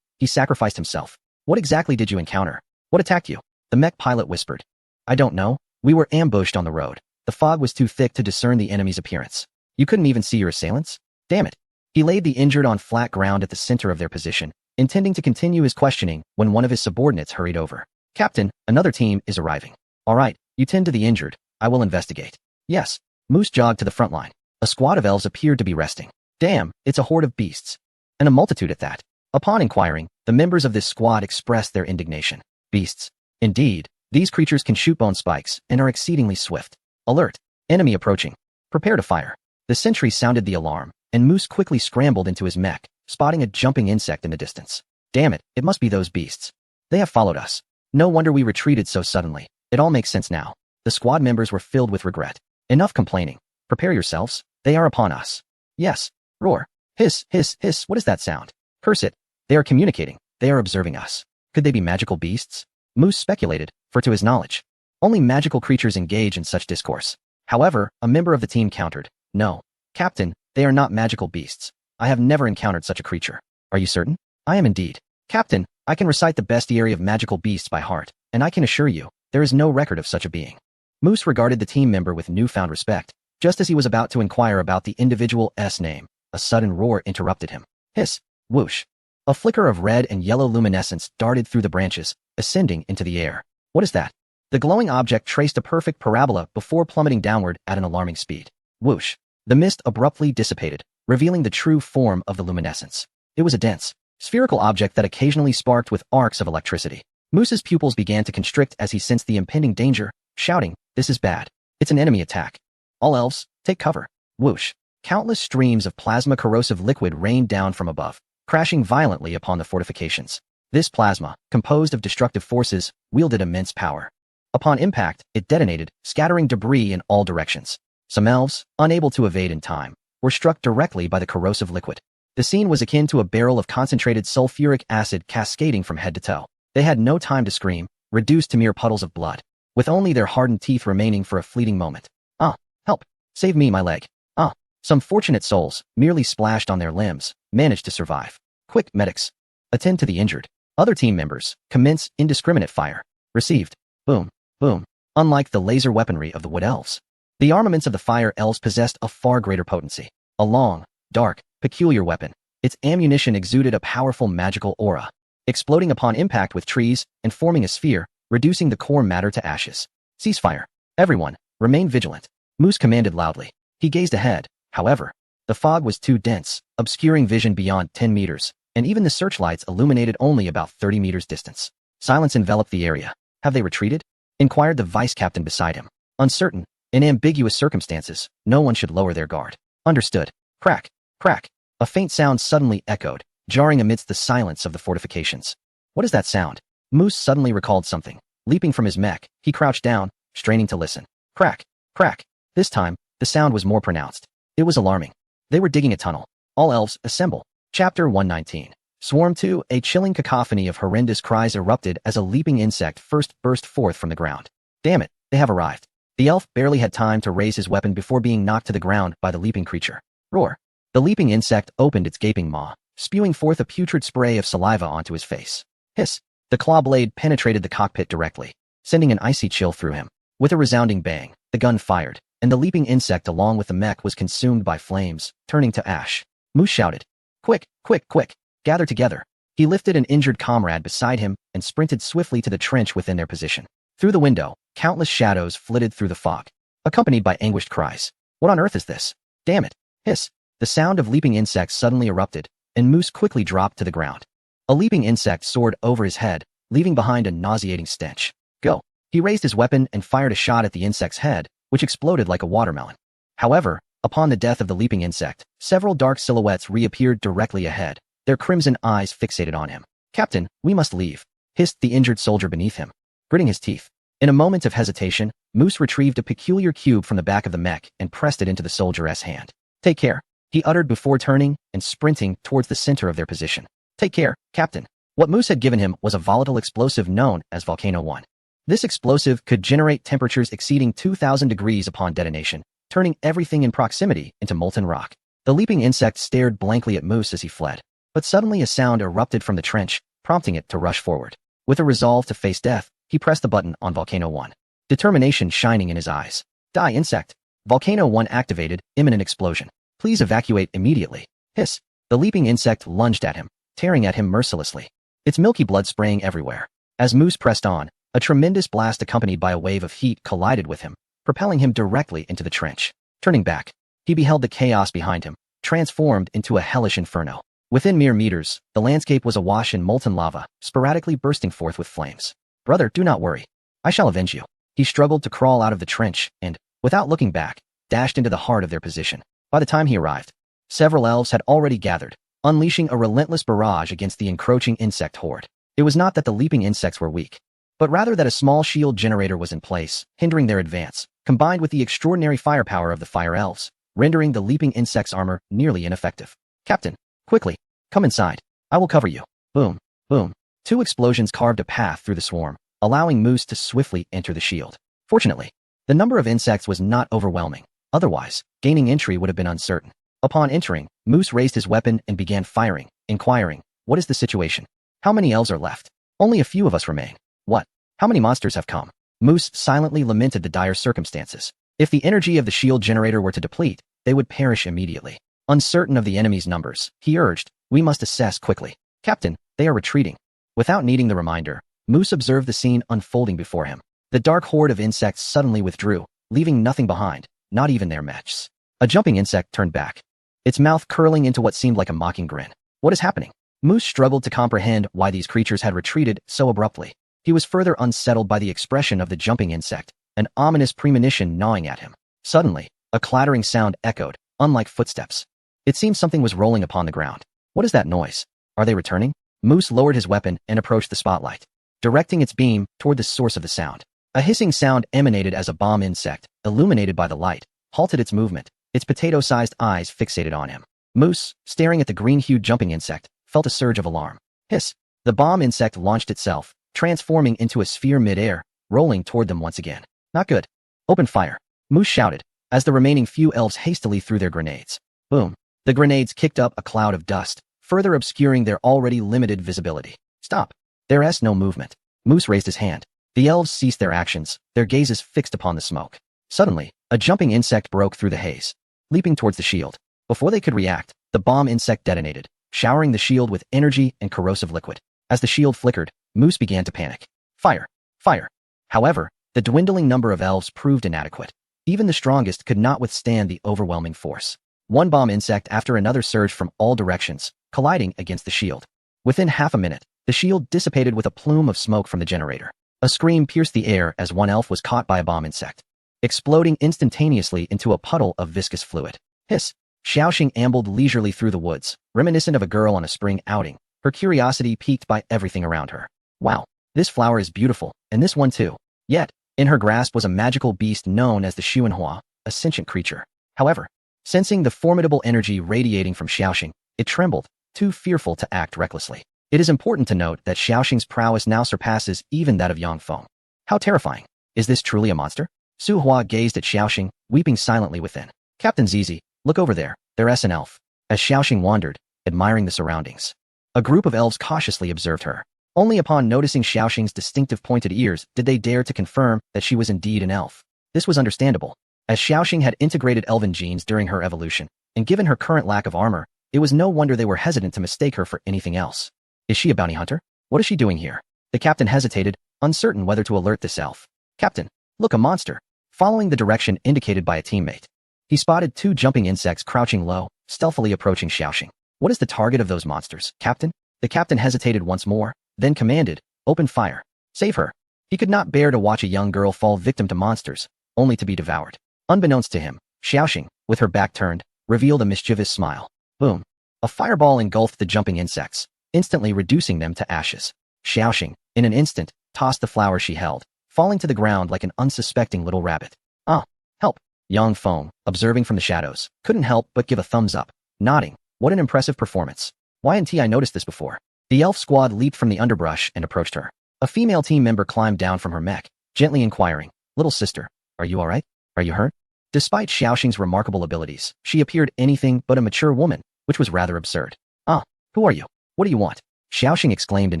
He sacrificed himself. What exactly did you encounter? What attacked you? The mech pilot whispered. I don't know. We were ambushed on the road. The fog was too thick to discern the enemy's appearance. You couldn't even see your assailants? Damn it. He laid the injured on flat ground at the center of their position, intending to continue his questioning when one of his subordinates hurried over. Captain, another team is arriving. All right, you tend to the injured. I will investigate. Yes. Moose jogged to the front line. A squad of elves appeared to be resting. Damn, it's a horde of beasts. And a multitude at that. Upon inquiring, the members of this squad expressed their indignation. Beasts. Indeed, these creatures can shoot bone spikes and are exceedingly swift. Alert. Enemy approaching. Prepare to fire. The sentry sounded the alarm, and Moose quickly scrambled into his mech, spotting a jumping insect in the distance. Damn it must be those beasts. They have followed us. No wonder we retreated so suddenly. It all makes sense now. The squad members were filled with regret. Enough complaining. Prepare yourselves. They are upon us. Yes. Roar. Hiss, hiss, hiss. What is that sound? Curse it. They are communicating. They are observing us. Could they be magical beasts? Moose speculated, for to his knowledge, only magical creatures engage in such discourse. However, a member of the team countered. No. Captain, they are not magical beasts. I have never encountered such a creature. Are you certain? I am indeed. Captain, I can recite the bestiary of magical beasts by heart, and I can assure you, there is no record of such a being. Moose regarded the team member with newfound respect. Just as he was about to inquire about the individual's name, a sudden roar interrupted him. Hiss. Whoosh. A flicker of red and yellow luminescence darted through the branches, ascending into the air. What is that? The glowing object traced a perfect parabola before plummeting downward at an alarming speed. Whoosh. The mist abruptly dissipated, revealing the true form of the luminescence. It was a dense, spherical object that occasionally sparked with arcs of electricity. Moose's pupils began to constrict as he sensed the impending danger, shouting, "This is bad. It's an enemy attack. All elves, take cover." Whoosh. Countless streams of plasma corrosive liquid rained down from above, crashing violently upon the fortifications. This plasma, composed of destructive forces, wielded immense power. Upon impact, it detonated, scattering debris in all directions. Some elves, unable to evade in time, were struck directly by the corrosive liquid. The scene was akin to a barrel of concentrated sulfuric acid cascading from head to toe. They had no time to scream, reduced to mere puddles of blood, with only their hardened teeth remaining for a fleeting moment. Ah, help! Save me, my leg. Ah, some fortunate souls, merely splashed on their limbs, managed to survive. Quick, medics. Attend to the injured. Other team members, commence indiscriminate fire. Received. Boom, boom. Unlike the laser weaponry of the wood elves, the armaments of the fire elves possessed a far greater potency. A long, dark, peculiar weapon. Its ammunition exuded a powerful magical aura, exploding upon impact with trees and forming a sphere, reducing the core matter to ashes. Ceasefire. Everyone, remain vigilant. Moose commanded loudly. He gazed ahead, however. The fog was too dense, obscuring vision beyond 10 meters, and even the searchlights illuminated only about 30 meters distance. Silence enveloped the area. Have they retreated? Inquired the vice captain beside him. Uncertain. In ambiguous circumstances, no one should lower their guard. Understood. Crack, crack. A faint sound suddenly echoed, jarring amidst the silence of the fortifications. What is that sound? Moose suddenly recalled something. Leaping from his mech, he crouched down, straining to listen. Crack, crack. This time, the sound was more pronounced. It was alarming. They were digging a tunnel. All elves, assemble. Chapter 119. Swarm 2. A chilling cacophony of horrendous cries erupted as a leaping insect first burst forth from the ground. Damn it, they have arrived. The elf barely had time to raise his weapon before being knocked to the ground by the leaping creature. Roar. The leaping insect opened its gaping maw, spewing forth a putrid spray of saliva onto his face. Hiss. The claw blade penetrated the cockpit directly, sending an icy chill through him. With a resounding bang, the gun fired, and the leaping insect along with the mech was consumed by flames, turning to ash. Moose shouted, "Quick, quick, quick! Gather together!" He lifted an injured comrade beside him and sprinted swiftly to the trench within their position. Through the window, countless shadows flitted through the fog, accompanied by anguished cries. "What on earth is this? Damn it!" Hiss! The sound of leaping insects suddenly erupted, and Moose quickly dropped to the ground. A leaping insect soared over his head, leaving behind a nauseating stench. "Go!" He raised his weapon and fired a shot at the insect's head, which exploded like a watermelon. However, upon the death of the leaping insect, several dark silhouettes reappeared directly ahead, their crimson eyes fixated on him. "Captain, we must leave," hissed the injured soldier beneath him, gritting his teeth. In a moment of hesitation, Moose retrieved a peculiar cube from the back of the mech and pressed it into the soldier's hand. "Take care," he uttered before turning and sprinting towards the center of their position. "Take care, Captain." What Moose had given him was a volatile explosive known as Volcano 1. This explosive could generate temperatures exceeding 2,000 degrees upon detonation, turning everything in proximity into molten rock. The leaping insect stared blankly at Moose as he fled, but suddenly a sound erupted from the trench, prompting it to rush forward. With a resolve to face death, he pressed the button on Volcano 1. Determination shining in his eyes. "Die, insect!" Volcano 1 activated, imminent explosion. "Please evacuate immediately." Hiss! The leaping insect lunged at him, tearing at him mercilessly, its milky blood spraying everywhere. As Moose pressed on, a tremendous blast accompanied by a wave of heat collided with him, propelling him directly into the trench. Turning back, he beheld the chaos behind him, transformed into a hellish inferno. Within mere meters, the landscape was awash in molten lava, sporadically bursting forth with flames. "Brother, do not worry. I shall avenge you." He struggled to crawl out of the trench and, without looking back, dashed into the heart of their position. By the time he arrived, several elves had already gathered, unleashing a relentless barrage against the encroaching insect horde. It was not that the leaping insects were weak, but rather that a small shield generator was in place, hindering their advance, combined with the extraordinary firepower of the fire elves, rendering the leaping insect's armor nearly ineffective. "Captain, quickly, come inside. I will cover you." Boom, boom. Two explosions carved a path through the swarm, allowing Moose to swiftly enter the shield. Fortunately, the number of insects was not overwhelming. Otherwise, gaining entry would have been uncertain. Upon entering, Moose raised his weapon and began firing, inquiring, "What is the situation? How many elves are left? Only a few of us remain. What? How many monsters have come?" Moose silently lamented the dire circumstances. If the energy of the shield generator were to deplete, they would perish immediately. Uncertain of the enemy's numbers, he urged, "We must assess quickly." "Captain, they are retreating." Without needing the reminder, Moose observed the scene unfolding before him. The dark horde of insects suddenly withdrew, leaving nothing behind, not even their mechs. A jumping insect turned back, its mouth curling into what seemed like a mocking grin. "What is happening?" Moose struggled to comprehend why these creatures had retreated so abruptly. He was further unsettled by the expression of the jumping insect, an ominous premonition gnawing at him. Suddenly, a clattering sound echoed, unlike footsteps. It seemed something was rolling upon the ground. "What is that noise? Are they returning?" Moose lowered his weapon and approached the spotlight, directing its beam toward the source of the sound. A hissing sound emanated as a bomb insect, illuminated by the light, halted its movement, its potato-sized eyes fixated on him. Moose, staring at the green-hued jumping insect, felt a surge of alarm. Hiss! The bomb insect launched itself, transforming into a sphere mid-air, rolling toward them once again. "Not good. Open fire!" Moose shouted, as the remaining few elves hastily threw their grenades. Boom! The grenades kicked up a cloud of dust, further obscuring their already limited visibility. "Stop! There's no movement." Moose raised his hand. The elves ceased their actions, their gazes fixed upon the smoke. Suddenly, a jumping insect broke through the haze, leaping towards the shield. Before they could react, the bomb insect detonated, showering the shield with energy and corrosive liquid. As the shield flickered, Moose began to panic. Fire! Fire! However, the dwindling number of elves proved inadequate. Even the strongest could not withstand the overwhelming force. One bomb insect after another surged from all directions, colliding against the shield. Within half a minute, the shield dissipated with a plume of smoke from the generator. A scream pierced the air as one elf was caught by a bomb insect, exploding instantaneously into a puddle of viscous fluid. Hiss! Xiaoxing ambled leisurely through the woods, reminiscent of a girl on a spring outing, her curiosity piqued by everything around her. "Wow, this flower is beautiful, and this one too." Yet, in her grasp was a magical beast known as the Xuanhua, a sentient creature. However, sensing the formidable energy radiating from Xiaoxing, it trembled, too fearful to act recklessly. It is important to note that Xiaoxing's prowess now surpasses even that of Yang Feng. How terrifying! Is this truly a monster? Su Hua gazed at Xiaoxing, weeping silently within. "Captain Zizi, look over there, there's an elf." As Xiaoxing wandered, admiring the surroundings, a group of elves cautiously observed her. Only upon noticing Xiaoxing's distinctive pointed ears did they dare to confirm that she was indeed an elf. This was understandable, as Xiaoxing had integrated elven genes during her evolution, and given her current lack of armor, it was no wonder they were hesitant to mistake her for anything else. Is she a bounty hunter? What is she doing here? The captain hesitated, uncertain whether to alert this elf. Captain, look, a monster. Following the direction indicated by a teammate, he spotted 2 jumping insects crouching low, stealthily approaching Xiaoxing. What is the target of those monsters, Captain? The captain hesitated once more, then commanded, open fire. Save her. He could not bear to watch a young girl fall victim to monsters, only to be devoured. Unbeknownst to him, Xiaoxing, with her back turned, revealed a mischievous smile. Boom. A fireball engulfed the jumping insects, instantly reducing them to ashes. Xiaoxing, in an instant, tossed the flower she held, falling to the ground like an unsuspecting little rabbit. Ah, help. Young Feng, observing from the shadows, couldn't help but give a thumbs up, nodding. What an impressive performance. Why hadn't I noticed this before? The elf squad leaped from the underbrush and approached her. A female team member climbed down from her mech, gently inquiring, Little sister, are you alright? Are you hurt? Despite Xiaoxing's remarkable abilities, she appeared anything but a mature woman, which was rather absurd. Ah, who are you? What do you want? Xiaoxing exclaimed in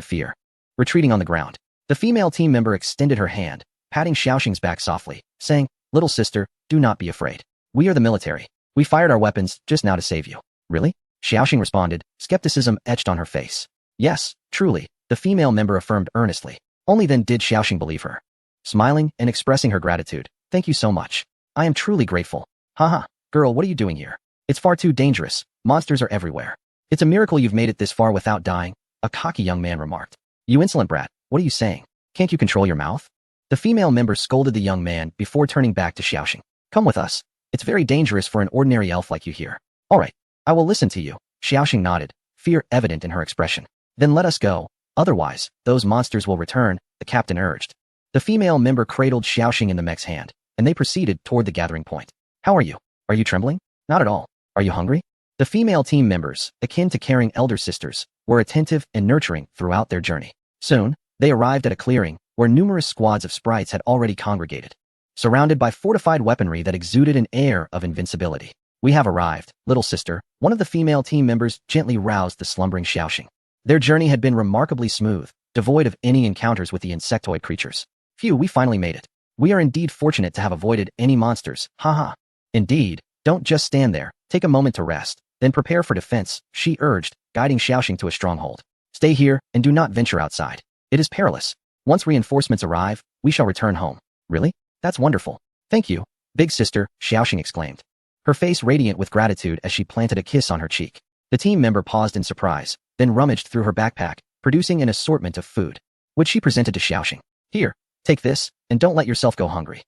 fear. Retreating on the ground, the female team member extended her hand, patting Xiaoxing's back softly, saying, Little sister, do not be afraid. We are the military. We fired our weapons just now to save you. Really? Xiaoxing responded, skepticism etched on her face. Yes, truly, the female member affirmed earnestly. Only then did Xiaoxing believe her. Smiling and expressing her gratitude, thank you so much. I am truly grateful. Haha, girl, what are you doing here? It's far too dangerous. Monsters are everywhere. It's a miracle you've made it this far without dying, a cocky young man remarked. You insolent brat, what are you saying? Can't you control your mouth? The female member scolded the young man before turning back to Xiaoxing. Come with us. It's very dangerous for an ordinary elf like you here. All right, I will listen to you. Xiaoxing nodded, fear evident in her expression. Then let us go. Otherwise, those monsters will return, the captain urged. The female member cradled Xiaoxing in the mech's hand, and they proceeded toward the gathering point. How are you? Are you trembling? Not at all. Are you hungry? The female team members, akin to caring elder sisters, were attentive and nurturing throughout their journey. Soon, they arrived at a clearing where numerous squads of sprites had already congregated, surrounded by fortified weaponry that exuded an air of invincibility. We have arrived, little sister, one of the female team members gently roused the slumbering Xiaoxing. Their journey had been remarkably smooth, devoid of any encounters with the insectoid creatures. Phew, we finally made it. We are indeed fortunate to have avoided any monsters, haha. Indeed, don't just stand there, take a moment to rest, then prepare for defense, she urged, guiding Xiaoxing to a stronghold. Stay here and do not venture outside. It is perilous. Once reinforcements arrive, we shall return home. Really? That's wonderful. Thank you, big sister, Xiaoxing exclaimed, her face radiant with gratitude as she planted a kiss on her cheek. The team member paused in surprise, then rummaged through her backpack, producing an assortment of food, which she presented to Xiaoxing. Here, take this, and don't let yourself go hungry.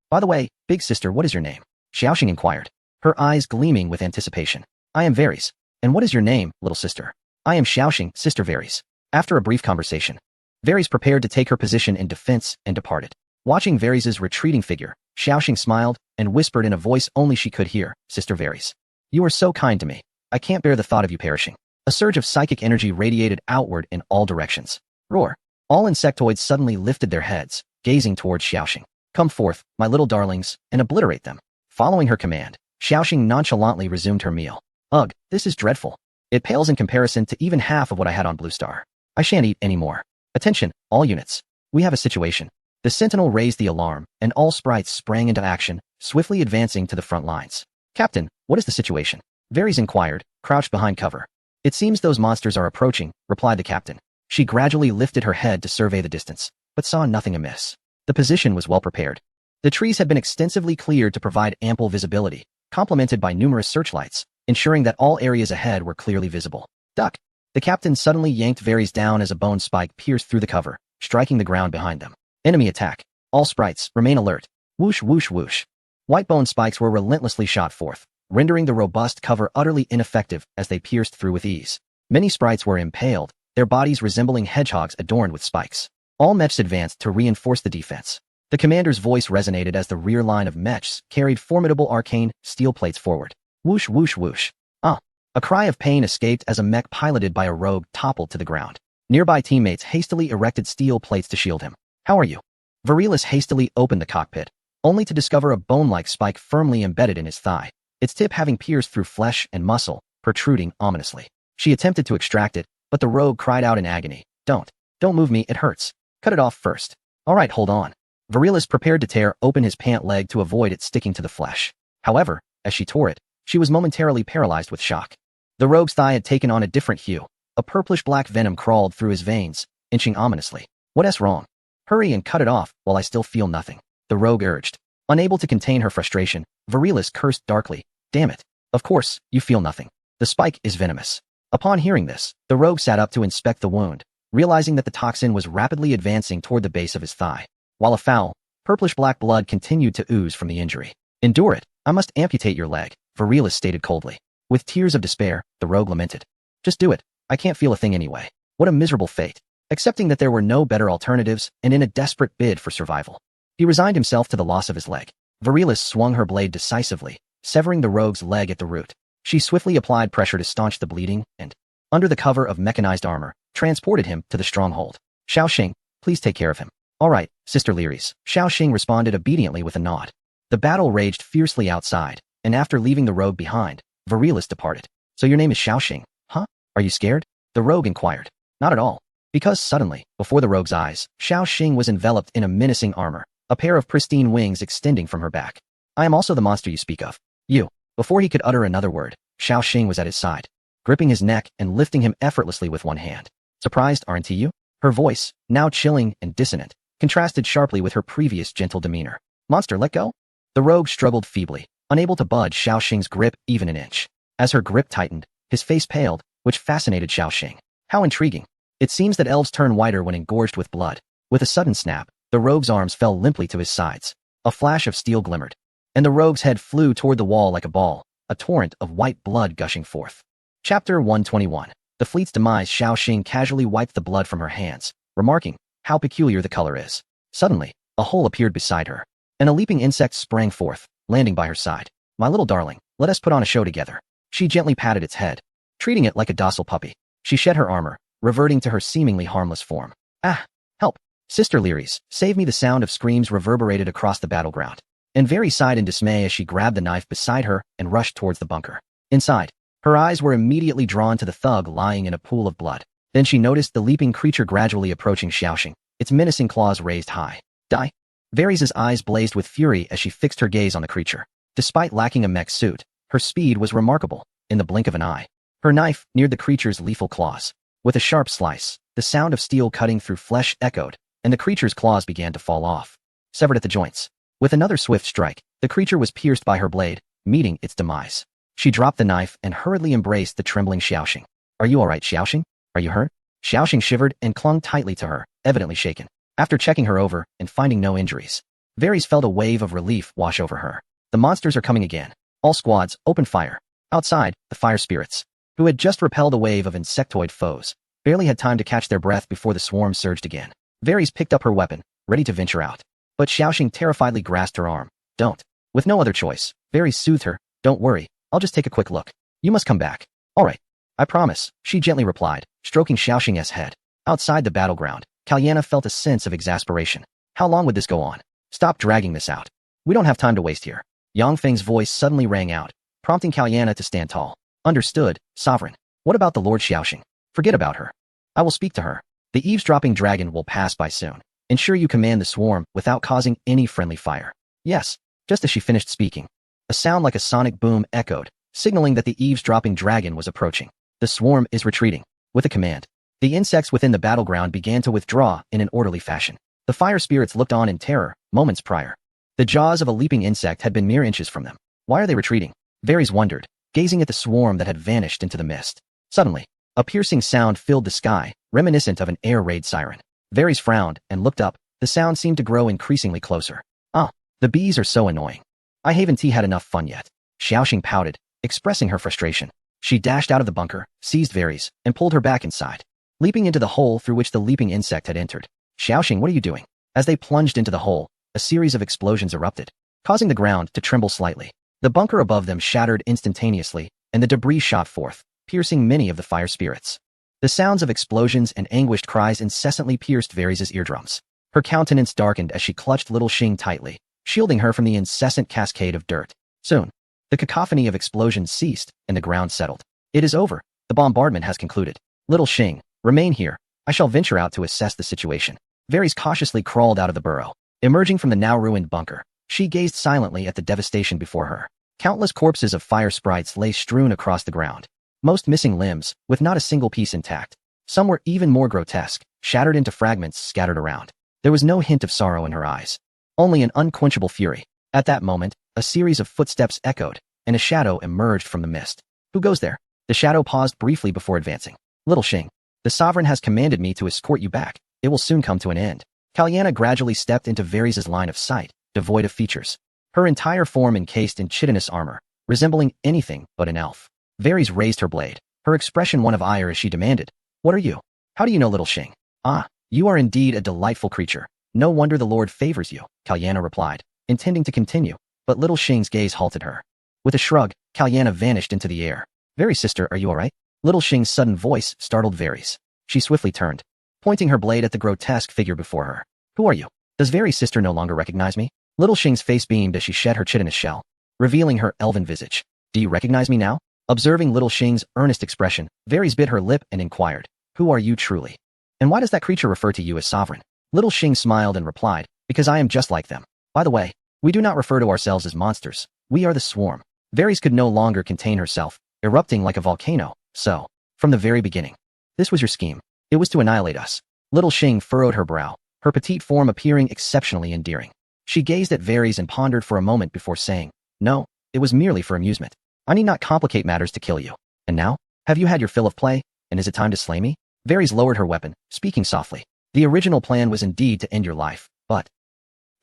By the way, big sister, what is your name? Xiaoxing inquired, her eyes gleaming with anticipation. I am Varys. And what is your name, little sister? I am Xiaoxing, sister Varys. After a brief conversation, Varys prepared to take her position in defense and departed. Watching Varys' retreating figure, Xiaoxing smiled and whispered in a voice only she could hear, Sister Varys. You are so kind to me. I can't bear the thought of you perishing. A surge of psychic energy radiated outward in all directions. Roar. All insectoids suddenly lifted their heads, gazing towards Xiaoxing. Come forth, my little darlings, and obliterate them. Following her command, Xiaoxing nonchalantly resumed her meal. Ugh, this is dreadful. It pales in comparison to even half of what I had on Blue Star. I shan't eat anymore. Attention, all units. We have a situation. The sentinel raised the alarm, and all sprites sprang into action, swiftly advancing to the front lines. Captain, what is the situation? Varys inquired, crouched behind cover. It seems those monsters are approaching, replied the captain. She gradually lifted her head to survey the distance, but saw nothing amiss. The position was well prepared. The trees had been extensively cleared to provide ample visibility, complemented by numerous searchlights, ensuring that all areas ahead were clearly visible. Duck! The captain suddenly yanked Varys down as a bone spike pierced through the cover, striking the ground behind them. Enemy attack. All sprites, remain alert. Whoosh whoosh whoosh. White bone spikes were relentlessly shot forth, rendering the robust cover utterly ineffective as they pierced through with ease. Many sprites were impaled, their bodies resembling hedgehogs adorned with spikes. All mechs advanced to reinforce the defense. The commander's voice resonated as the rear line of mechs carried formidable arcane steel plates forward. Whoosh whoosh whoosh. Ah! A cry of pain escaped as a mech piloted by a rogue toppled to the ground. Nearby teammates hastily erected steel plates to shield him. How are you? Varys hastily opened the cockpit, only to discover a bone-like spike firmly embedded in his thigh, its tip having pierced through flesh and muscle, protruding ominously. She attempted to extract it, but the rogue cried out in agony. Don't. Don't move me, it hurts. Cut it off first. All right, hold on. Virilis prepared to tear open his pant leg to avoid it sticking to the flesh. However, as she tore it, she was momentarily paralyzed with shock. The rogue's thigh had taken on a different hue. A purplish-black venom crawled through his veins, inching ominously. What's wrong? Hurry and cut it off while I still feel nothing, the rogue urged. Unable to contain her frustration, Virilis cursed darkly. Damn it. Of course, you feel nothing. The spike is venomous. Upon hearing this, the rogue sat up to inspect the wound, realizing that the toxin was rapidly advancing toward the base of his thigh, while a foul, purplish-black blood continued to ooze from the injury. Endure it. I must amputate your leg, Virilis stated coldly. With tears of despair, the rogue lamented. Just do it. I can't feel a thing anyway. What a miserable fate. Accepting that there were no better alternatives and in a desperate bid for survival, he resigned himself to the loss of his leg. Virilis swung her blade decisively, severing the rogue's leg at the root. She swiftly applied pressure to staunch the bleeding and, under the cover of mechanized armor, transported him to the stronghold. Xiaoxing, please take care of him. All right, Sister Lyris. Xiaoxing responded obediently with a nod. The battle raged fiercely outside, and after leaving the rogue behind, Virilis departed. So your name is Xiaoxing, huh? Are you scared? The rogue inquired. Not at all. Because suddenly, before the rogue's eyes, Xiaoxing was enveloped in a menacing armor, a pair of pristine wings extending from her back. I am also the monster you speak of. You. Before he could utter another word, Xiaoxing was at his side, gripping his neck and lifting him effortlessly with one hand. Surprised, aren't you? Her voice, now chilling and dissonant, contrasted sharply with her previous gentle demeanor. Monster, let go? The rogue struggled feebly, unable to budge Xiaoxing's grip even an inch. As her grip tightened, his face paled, which fascinated Xiaoxing. How intriguing. It seems that elves turn whiter when engorged with blood. With a sudden snap, the rogue's arms fell limply to his sides. A flash of steel glimmered, and the rogue's head flew toward the wall like a ball, a torrent of white blood gushing forth. Chapter 121. The fleet's demise. Xiaoxing casually wiped the blood from her hands, remarking, how peculiar the color is. Suddenly, a hole appeared beside her, and a leaping insect sprang forth, landing by her side. My little darling, let us put on a show together. She gently patted its head, treating it like a docile puppy. She shed her armor, reverting to her seemingly harmless form. Ah! Help! Sister Lyris, save me! The sound of screams reverberated across the battleground, and Very sighed in dismay as she grabbed the knife beside her and rushed towards the bunker. Inside, her eyes were immediately drawn to the thug lying in a pool of blood. Then she noticed the leaping creature gradually approaching Xiaoxing, its menacing claws raised high. Die! Very's eyes blazed with fury as she fixed her gaze on the creature. Despite lacking a mech suit, her speed was remarkable. In the blink of an eye, her knife neared the creature's lethal claws. With a sharp slice, the sound of steel cutting through flesh echoed, and the creature's claws began to fall off, severed at the joints. With another swift strike, the creature was pierced by her blade, meeting its demise. She dropped the knife and hurriedly embraced the trembling Xiaoxing. Are you all right, Xiaoxing? Are you hurt? Xiaoxing shivered and clung tightly to her, evidently shaken. After checking her over and finding no injuries, Varys felt a wave of relief wash over her. The monsters are coming again. All squads, open fire. Outside, the fire spirits, who had just repelled a wave of insectoid foes, barely had time to catch their breath before the swarm surged again. Varys picked up her weapon, ready to venture out. But Xiaoxing terrifiedly grasped her arm. Don't. With no other choice, Varys soothed her. Don't worry, I'll just take a quick look. You must come back. All right. I promise, she gently replied, stroking Xiaoxing's head. Outside the battleground, Kalyana felt a sense of exasperation. How long would this go on? Stop dragging this out. We don't have time to waste here. Yang Feng's voice suddenly rang out, prompting Kalyana to stand tall. Understood, Sovereign. What about the Lord Xiaoxing? Forget about her. I will speak to her. The eavesdropping dragon will pass by soon. Ensure you command the swarm without causing any friendly fire. Yes. Just as she finished speaking, a sound like a sonic boom echoed, signaling that the eavesdropping dragon was approaching. The swarm is retreating. With a command, the insects within the battleground began to withdraw in an orderly fashion. The fire spirits looked on in terror, moments prior. The jaws of a leaping insect had been mere inches from them. Why are they retreating? Varys wondered, gazing at the swarm that had vanished into the mist. Suddenly, a piercing sound filled the sky, reminiscent of an air raid siren. Varys frowned and looked up. The sound seemed to grow increasingly closer. Ah, the bees are so annoying. I haven't had enough fun yet. Xiaoxing pouted, expressing her frustration. She dashed out of the bunker, seized Varys, and pulled her back inside, leaping into the hole through which the leaping insect had entered. Xiaoxing, what are you doing? As they plunged into the hole, a series of explosions erupted, causing the ground to tremble slightly. The bunker above them shattered instantaneously, and the debris shot forth, piercing many of the fire spirits. The sounds of explosions and anguished cries incessantly pierced Varys' eardrums. Her countenance darkened as she clutched little Xing tightly, shielding her from the incessant cascade of dirt. Soon, the cacophony of explosions ceased, and the ground settled. It is over. The bombardment has concluded. Little Xing, remain here. I shall venture out to assess the situation. Varys cautiously crawled out of the burrow. Emerging from the now-ruined bunker, she gazed silently at the devastation before her. Countless corpses of fire sprites lay strewn across the ground. Most missing limbs, with not a single piece intact. Some were even more grotesque, shattered into fragments scattered around. There was no hint of sorrow in her eyes. Only an unquenchable fury. At that moment, a series of footsteps echoed, and a shadow emerged from the mist. Who goes there? The shadow paused briefly before advancing. Little Xing. The Sovereign has commanded me to escort you back. It will soon come to an end. Kalyana gradually stepped into Varys' line of sight, devoid of features. Her entire form encased in chitinous armor, resembling anything but an elf. Varys raised her blade, her expression one of ire as she demanded, "What are you? How do you know Little Xing?" "Ah, you are indeed a delightful creature. No wonder the Lord favors you," Kalyana replied, intending to continue, but Little Xing's gaze halted her. With a shrug, Kalyana vanished into the air. "Varys, sister, are you all right?" Little Xing's sudden voice startled Varys. She swiftly turned, pointing her blade at the grotesque figure before her. "Who are you? Does Varys' sister no longer recognize me?" Little Xing's face beamed as she shed her chitinous shell, revealing her elven visage. "Do you recognize me now?" Observing Little Xing's earnest expression, Varys bit her lip and inquired, "Who are you truly? And why does that creature refer to you as sovereign?" Little Xing smiled and replied, "Because I am just like them. By the way, we do not refer to ourselves as monsters. We are the swarm." Varys could no longer contain herself, erupting like a volcano. "So, from the very beginning, this was your scheme. It was to annihilate us." Little Xing furrowed her brow, her petite form appearing exceptionally endearing. She gazed at Varys and pondered for a moment before saying, "No, it was merely for amusement. I need not complicate matters to kill you. And now, have you had your fill of play, and is it time to slay me?" Varys lowered her weapon, speaking softly. "The original plan was indeed to end your life, but..."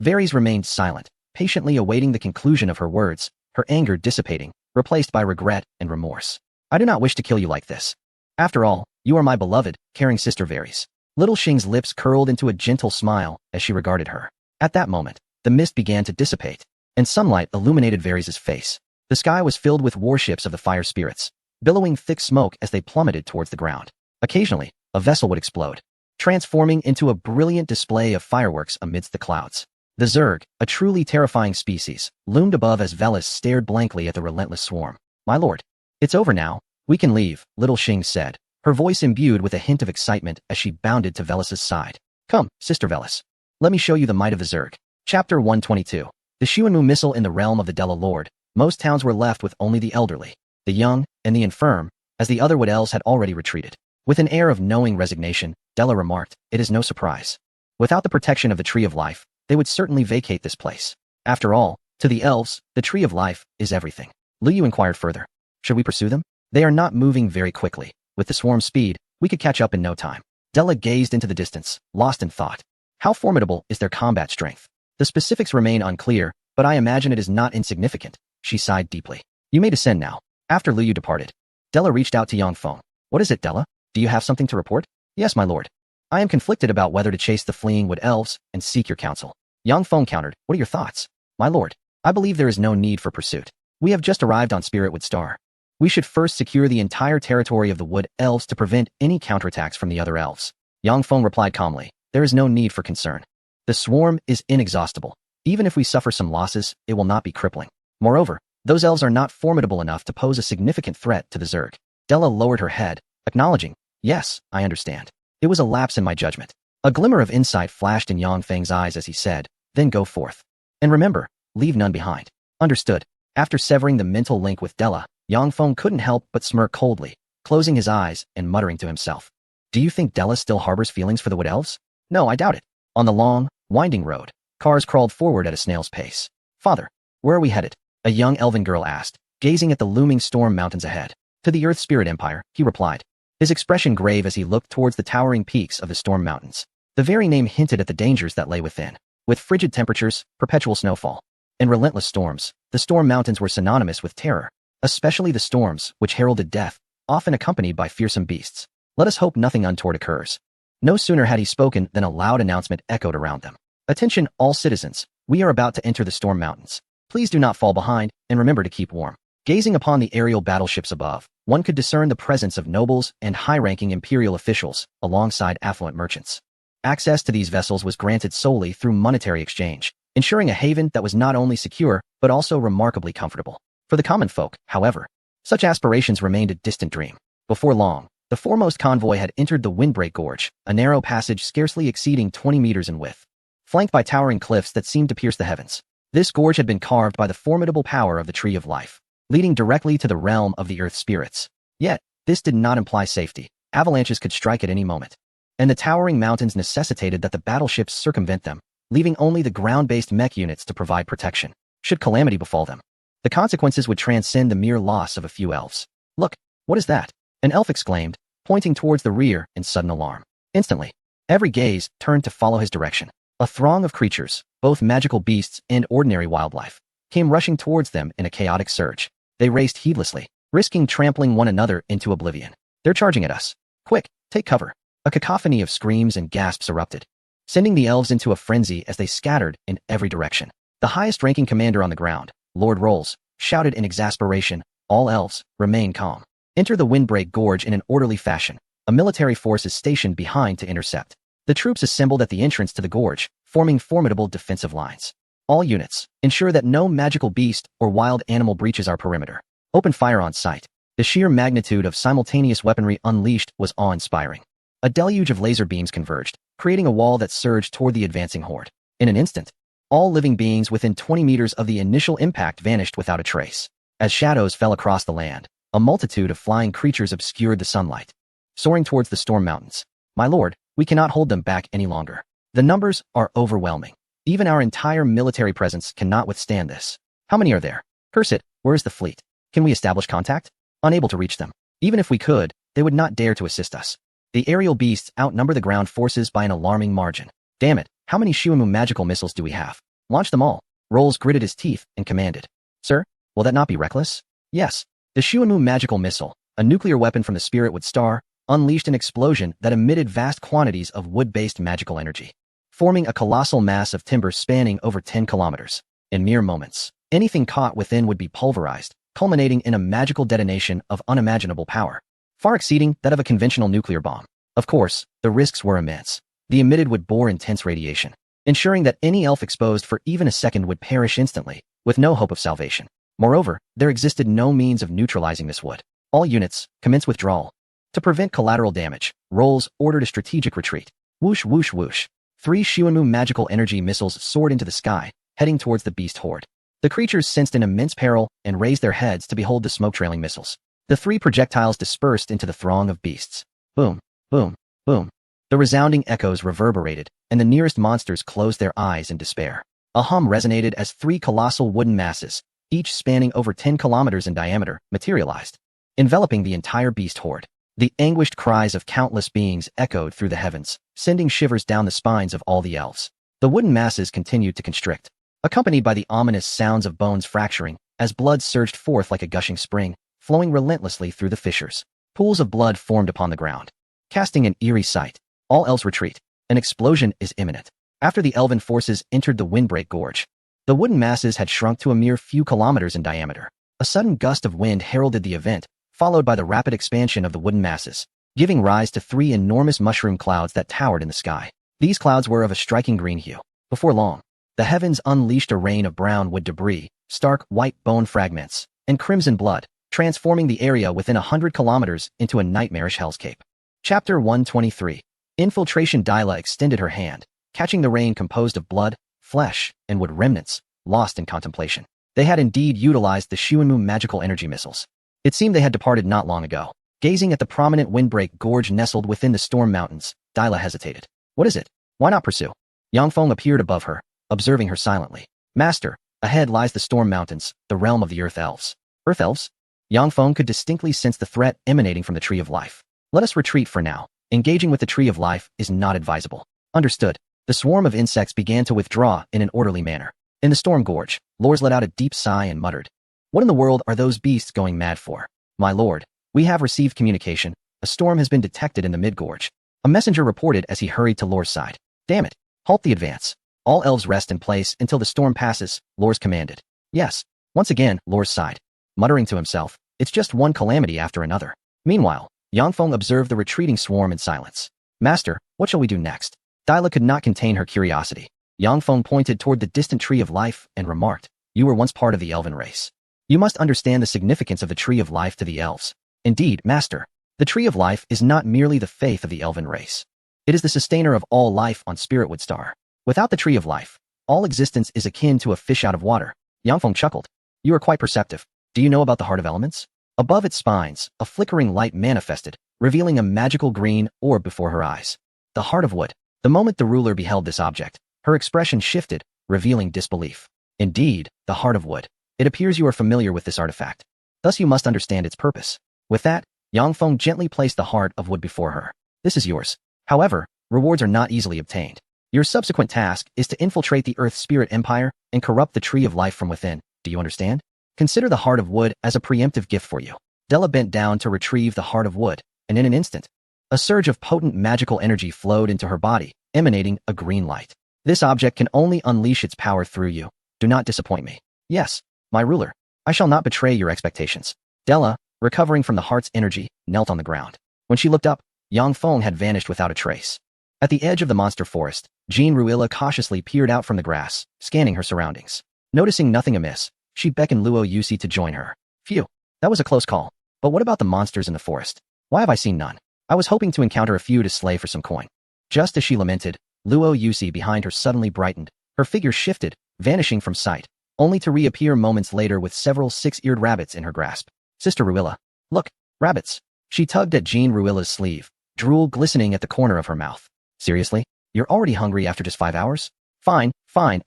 Varys remained silent, patiently awaiting the conclusion of her words, her anger dissipating, replaced by regret and remorse. "I do not wish to kill you like this. After all, you are my beloved, caring sister Varys." Little Xing's lips curled into a gentle smile as she regarded her. At that moment, the mist began to dissipate, and sunlight illuminated Varys' face. The sky was filled with warships of the fire spirits, billowing thick smoke as they plummeted towards the ground. Occasionally, a vessel would explode, transforming into a brilliant display of fireworks amidst the clouds. The Zerg, a truly terrifying species, loomed above as Velis stared blankly at the relentless swarm. "My lord, it's over now. We can leave," Little Xing said, her voice imbued with a hint of excitement as she bounded to Velis' side. "Come, Sister Velis. Let me show you the might of the Zerg." Chapter 122. The Shuanmu missile in the realm of the Della Lord. Most towns were left with only the elderly, the young, and the infirm, as the other Wood Elves had already retreated. With an air of knowing resignation, Della remarked, "It is no surprise. Without the protection of the Tree of Life, they would certainly vacate this place. After all, to the elves, the Tree of Life is everything." Liu inquired further. "Should we pursue them? They are not moving very quickly. With the swarm's speed, we could catch up in no time." Della gazed into the distance, lost in thought. How formidable is their combat strength? The specifics remain unclear, but I imagine it is not insignificant. She sighed deeply. "You may descend now." After Liu departed, Della reached out to Yangfeng. "What is it, Della? Do you have something to report?" "Yes, my lord. I am conflicted about whether to chase the fleeing Wood Elves and seek your counsel." Yangfeng countered, "What are your thoughts?" "My lord, I believe there is no need for pursuit. We have just arrived on Spiritwood Star. We should first secure the entire territory of the Wood Elves to prevent any counterattacks from the other elves." Yangfeng replied calmly, "There is no need for concern. The swarm is inexhaustible. Even if we suffer some losses, it will not be crippling. Moreover, those elves are not formidable enough to pose a significant threat to the Zerg." Della lowered her head, acknowledging, "Yes, I understand. It was a lapse in my judgment." A glimmer of insight flashed in Yangfeng's eyes as he said, "Then go forth. And remember, leave none behind." "Understood." After severing the mental link with Della, Yangfeng couldn't help but smirk coldly, closing his eyes and muttering to himself. "Do you think Della still harbors feelings for the Wood Elves?" "No, I doubt it." On the long, winding road, cars crawled forward at a snail's pace. "Father, where are we headed?" a young elven girl asked, gazing at the looming storm mountains ahead. "To the Earth Spirit Empire," he replied, his expression grave as he looked towards the towering peaks of the storm mountains. The very name hinted at the dangers that lay within. With frigid temperatures, perpetual snowfall, and relentless storms, the storm mountains were synonymous with terror, especially the storms which heralded death, often accompanied by fearsome beasts. "Let us hope nothing untoward occurs." No sooner had he spoken than a loud announcement echoed around them. "Attention, all citizens, we are about to enter the storm mountains. Please do not fall behind, and remember to keep warm." Gazing upon the aerial battleships above, one could discern the presence of nobles and high-ranking imperial officials, alongside affluent merchants. Access to these vessels was granted solely through monetary exchange, ensuring a haven that was not only secure, but also remarkably comfortable. For the common folk, however, such aspirations remained a distant dream. Before long, The foremost convoy had entered the Windbreak Gorge, a narrow passage scarcely exceeding 20 meters in width, flanked by towering cliffs that seemed to pierce the heavens. This gorge had been carved by the formidable power of the Tree of Life, leading directly to the realm of the Earth spirits. Yet, this did not imply safety. Avalanches could strike at any moment, and the towering mountains necessitated that the battleships circumvent them, leaving only the ground-based mech units to provide protection, should calamity befall them. The consequences would transcend the mere loss of a few elves. "Look, what is that?" an elf exclaimed, pointing towards the rear in sudden alarm. Instantly, every gaze turned to follow his direction. A throng of creatures, both magical beasts and ordinary wildlife, came rushing towards them in a chaotic surge. They raced heedlessly, risking trampling one another into oblivion. "They're charging at us. Quick, take cover." A cacophony of screams and gasps erupted, sending the elves into a frenzy as they scattered in every direction. The highest-ranking commander on the ground, Lord Rolls, shouted in exasperation, "All elves, remain calm. Enter the Windbreak Gorge in an orderly fashion. A military force is stationed behind to intercept." The troops assembled at the entrance to the gorge, forming formidable defensive lines. "All units, ensure that no magical beast or wild animal breaches our perimeter. Open fire on sight." The sheer magnitude of simultaneous weaponry unleashed was awe-inspiring. A deluge of laser beams converged, creating a wall that surged toward the advancing horde. In an instant, all living beings within 20 meters of the initial impact vanished without a trace. As shadows fell across the land, a multitude of flying creatures obscured the sunlight, soaring towards the storm mountains. "My lord, we cannot hold them back any longer. The numbers are overwhelming. Even our entire military presence cannot withstand this." "How many are there? Curse it, where is the fleet? Can we establish contact?" Unable to reach them. Even if we could, they would not dare to assist us. The aerial beasts outnumber the ground forces by an alarming margin. "Damn it, how many Shuamu magical missiles do we have? Launch them all." Rolls gritted his teeth and commanded. "Sir, will that not be reckless?" "Yes." The Shuamu magical missile, a nuclear weapon from the Spiritwood Star, unleashed an explosion that emitted vast quantities of wood-based magical energy, forming a colossal mass of timber spanning over 10 kilometers. In mere moments, anything caught within would be pulverized, culminating in a magical detonation of unimaginable power, far exceeding that of a conventional nuclear bomb. Of course, the risks were immense. The emitted would bore intense radiation, ensuring that any elf exposed for even a second would perish instantly, with no hope of salvation. Moreover, there existed no means of neutralizing this wood. "All units, commence withdrawal." To prevent collateral damage, Rolls ordered a strategic retreat. Whoosh whoosh whoosh. 3 Shuamu magical energy missiles soared into the sky, heading towards the beast horde. The creatures sensed an immense peril and raised their heads to behold the smoke-trailing missiles. The 3 projectiles dispersed into the throng of beasts. Boom, boom, boom. The resounding echoes reverberated, and the nearest monsters closed their eyes in despair. A hum resonated as 3 colossal wooden masses, each spanning over 10 kilometers in diameter, materialized, enveloping the entire beast horde. The anguished cries of countless beings echoed through the heavens, sending shivers down the spines of all the elves. The wooden masses continued to constrict, accompanied by the ominous sounds of bones fracturing, as blood surged forth like a gushing spring, flowing relentlessly through the fissures. Pools of blood formed upon the ground, casting an eerie sight. All elves retreat. An explosion is imminent. After the elven forces entered the Windbreak Gorge, the wooden masses had shrunk to a mere few kilometers in diameter. A sudden gust of wind heralded the event, followed by the rapid expansion of the wooden masses, giving rise to 3 enormous mushroom clouds that towered in the sky. These clouds were of a striking green hue. Before long, the heavens unleashed a rain of brown wood debris, stark white bone fragments, and crimson blood, transforming the area within 100 kilometers into a nightmarish hellscape. Chapter 123. Infiltration. Dyla extended her hand, catching the rain composed of blood, flesh, and wood remnants, lost in contemplation. They had indeed utilized the Shuamu magical energy missiles. It seemed they had departed not long ago. Gazing at the prominent Windbreak Gorge nestled within the storm mountains, Dyla hesitated. "What is it? Why not pursue?" Yangfeng appeared above her, observing her silently. "Master, ahead lies the storm mountains, the realm of the Earth Elves." "Earth Elves?" Yangfeng could distinctly sense the threat emanating from the Tree of Life. "Let us retreat for now. Engaging with the Tree of Life is not advisable." "Understood." The swarm of insects began to withdraw in an orderly manner. In the storm gorge, Lors let out a deep sigh and muttered, "What in the world are those beasts going mad for?" "My lord, we have received communication. A storm has been detected in the mid-gorge." A messenger reported as he hurried to Lors' side. "Damn it! Halt the advance. All elves rest in place until the storm passes," Lors commanded. "Yes." Once again, Lors sighed, muttering to himself, "It's just one calamity after another." Meanwhile, Yangfeng observed the retreating swarm in silence. "Master, what shall we do next?" Dyla could not contain her curiosity. Yangfeng pointed toward the distant Tree of Life and remarked, "You were once part of the elven race. You must understand the significance of the Tree of Life to the elves." "Indeed, master." The Tree of Life is not merely the faith of the elven race. It is the sustainer of all life on Spiritwood Star. Without the Tree of Life, all existence is akin to a fish out of water. Yangfeng chuckled. You are quite perceptive. Do you know about the Heart of Elements? Above its spines, a flickering light manifested, revealing a magical green orb before her eyes. The Heart of Wood. The moment the ruler beheld this object, her expression shifted, revealing disbelief. Indeed, the Heart of Wood. It appears you are familiar with this artifact. Thus you must understand its purpose. With that, Yangfeng gently placed the Heart of Wood before her. This is yours. However, rewards are not easily obtained. Your subsequent task is to infiltrate the Earth Spirit Empire and corrupt the Tree of Life from within. Do you understand? Consider the Heart of Wood as a preemptive gift for you. Della bent down to retrieve the Heart of Wood, and in an instant, a surge of potent magical energy flowed into her body, emanating a green light. This object can only unleash its power through you. Do not disappoint me. Yes, my ruler. I shall not betray your expectations. Della, recovering from the heart's energy, knelt on the ground. When she looked up, Yangfeng had vanished without a trace. At the edge of the monster forest, Jean Ruilla cautiously peered out from the grass, scanning her surroundings. Noticing nothing amiss, she beckoned Luo Yusi to join her. Phew, that was a close call. But what about the monsters in the forest? Why have I seen none? I was hoping to encounter a few to slay for some coin. Just as she lamented, Luo Yusi behind her suddenly brightened. Her figure shifted, vanishing from sight, only to reappear moments later with several six-eared rabbits in her grasp. Sister Ruilla, look, rabbits. She tugged at Jean Ruilla's sleeve, drool glistening at the corner of her mouth. Seriously? You're already hungry after just 5 hours? Fine,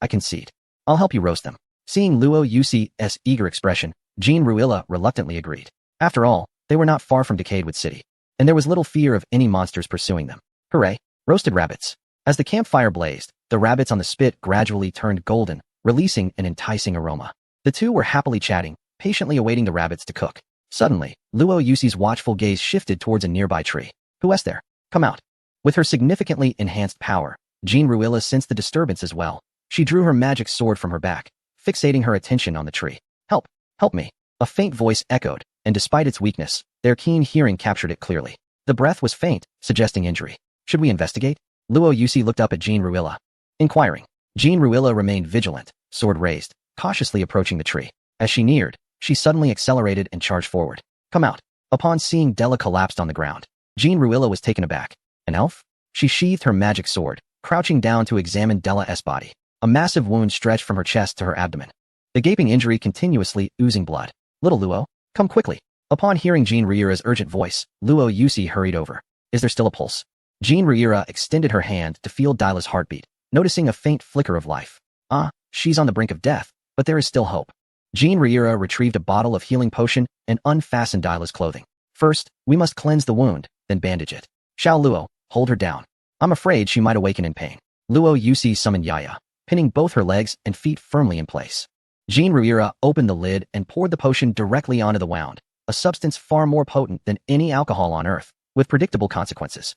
I concede. I'll help you roast them. Seeing Luo Yusi's eager expression, Jean Ruilla reluctantly agreed. After all, they were not far from Decadewood City, and there was little fear of any monsters pursuing them. Hooray! Roasted rabbits. As the campfire blazed, the rabbits on the spit gradually turned golden, releasing an enticing aroma. The two were happily chatting, patiently awaiting the rabbits to cook. Suddenly, Luo Yusi's watchful gaze shifted towards a nearby tree. Who is there? Come out. With her significantly enhanced power, Jean Ruilla sensed the disturbance as well. She drew her magic sword from her back, fixating her attention on the tree. Help! Help me! A faint voice echoed, and despite its weakness, their keen hearing captured it clearly. The breath was faint, suggesting injury. Should we investigate? Luo Yusi looked up at Jean Ruilla, inquiring. Jean Ruilla remained vigilant, sword raised, cautiously approaching the tree. As she neared, she suddenly accelerated and charged forward. Come out. Upon seeing Della collapsed on the ground, Jean Ruilla was taken aback. An elf? She sheathed her magic sword, crouching down to examine Della's body. A massive wound stretched from her chest to her abdomen, the gaping injury continuously oozing blood. Little Luo, come quickly. Upon hearing Jean Ruilla's urgent voice, Luo Yusi hurried over. Is there still a pulse? Jean Ruilla extended her hand to feel Della's heartbeat, noticing a faint flicker of life. She's on the brink of death, but there is still hope. Jean Ruilla retrieved a bottle of healing potion and unfastened Della's clothing. First, we must cleanse the wound, then bandage it. Xiao Luo, hold her down. I'm afraid she might awaken in pain. Luo Yusi summoned Yaya, pinning both her legs and feet firmly in place. Jean Ruilla opened the lid and poured the potion directly onto the wound, a substance far more potent than any alcohol on Earth, with predictable consequences.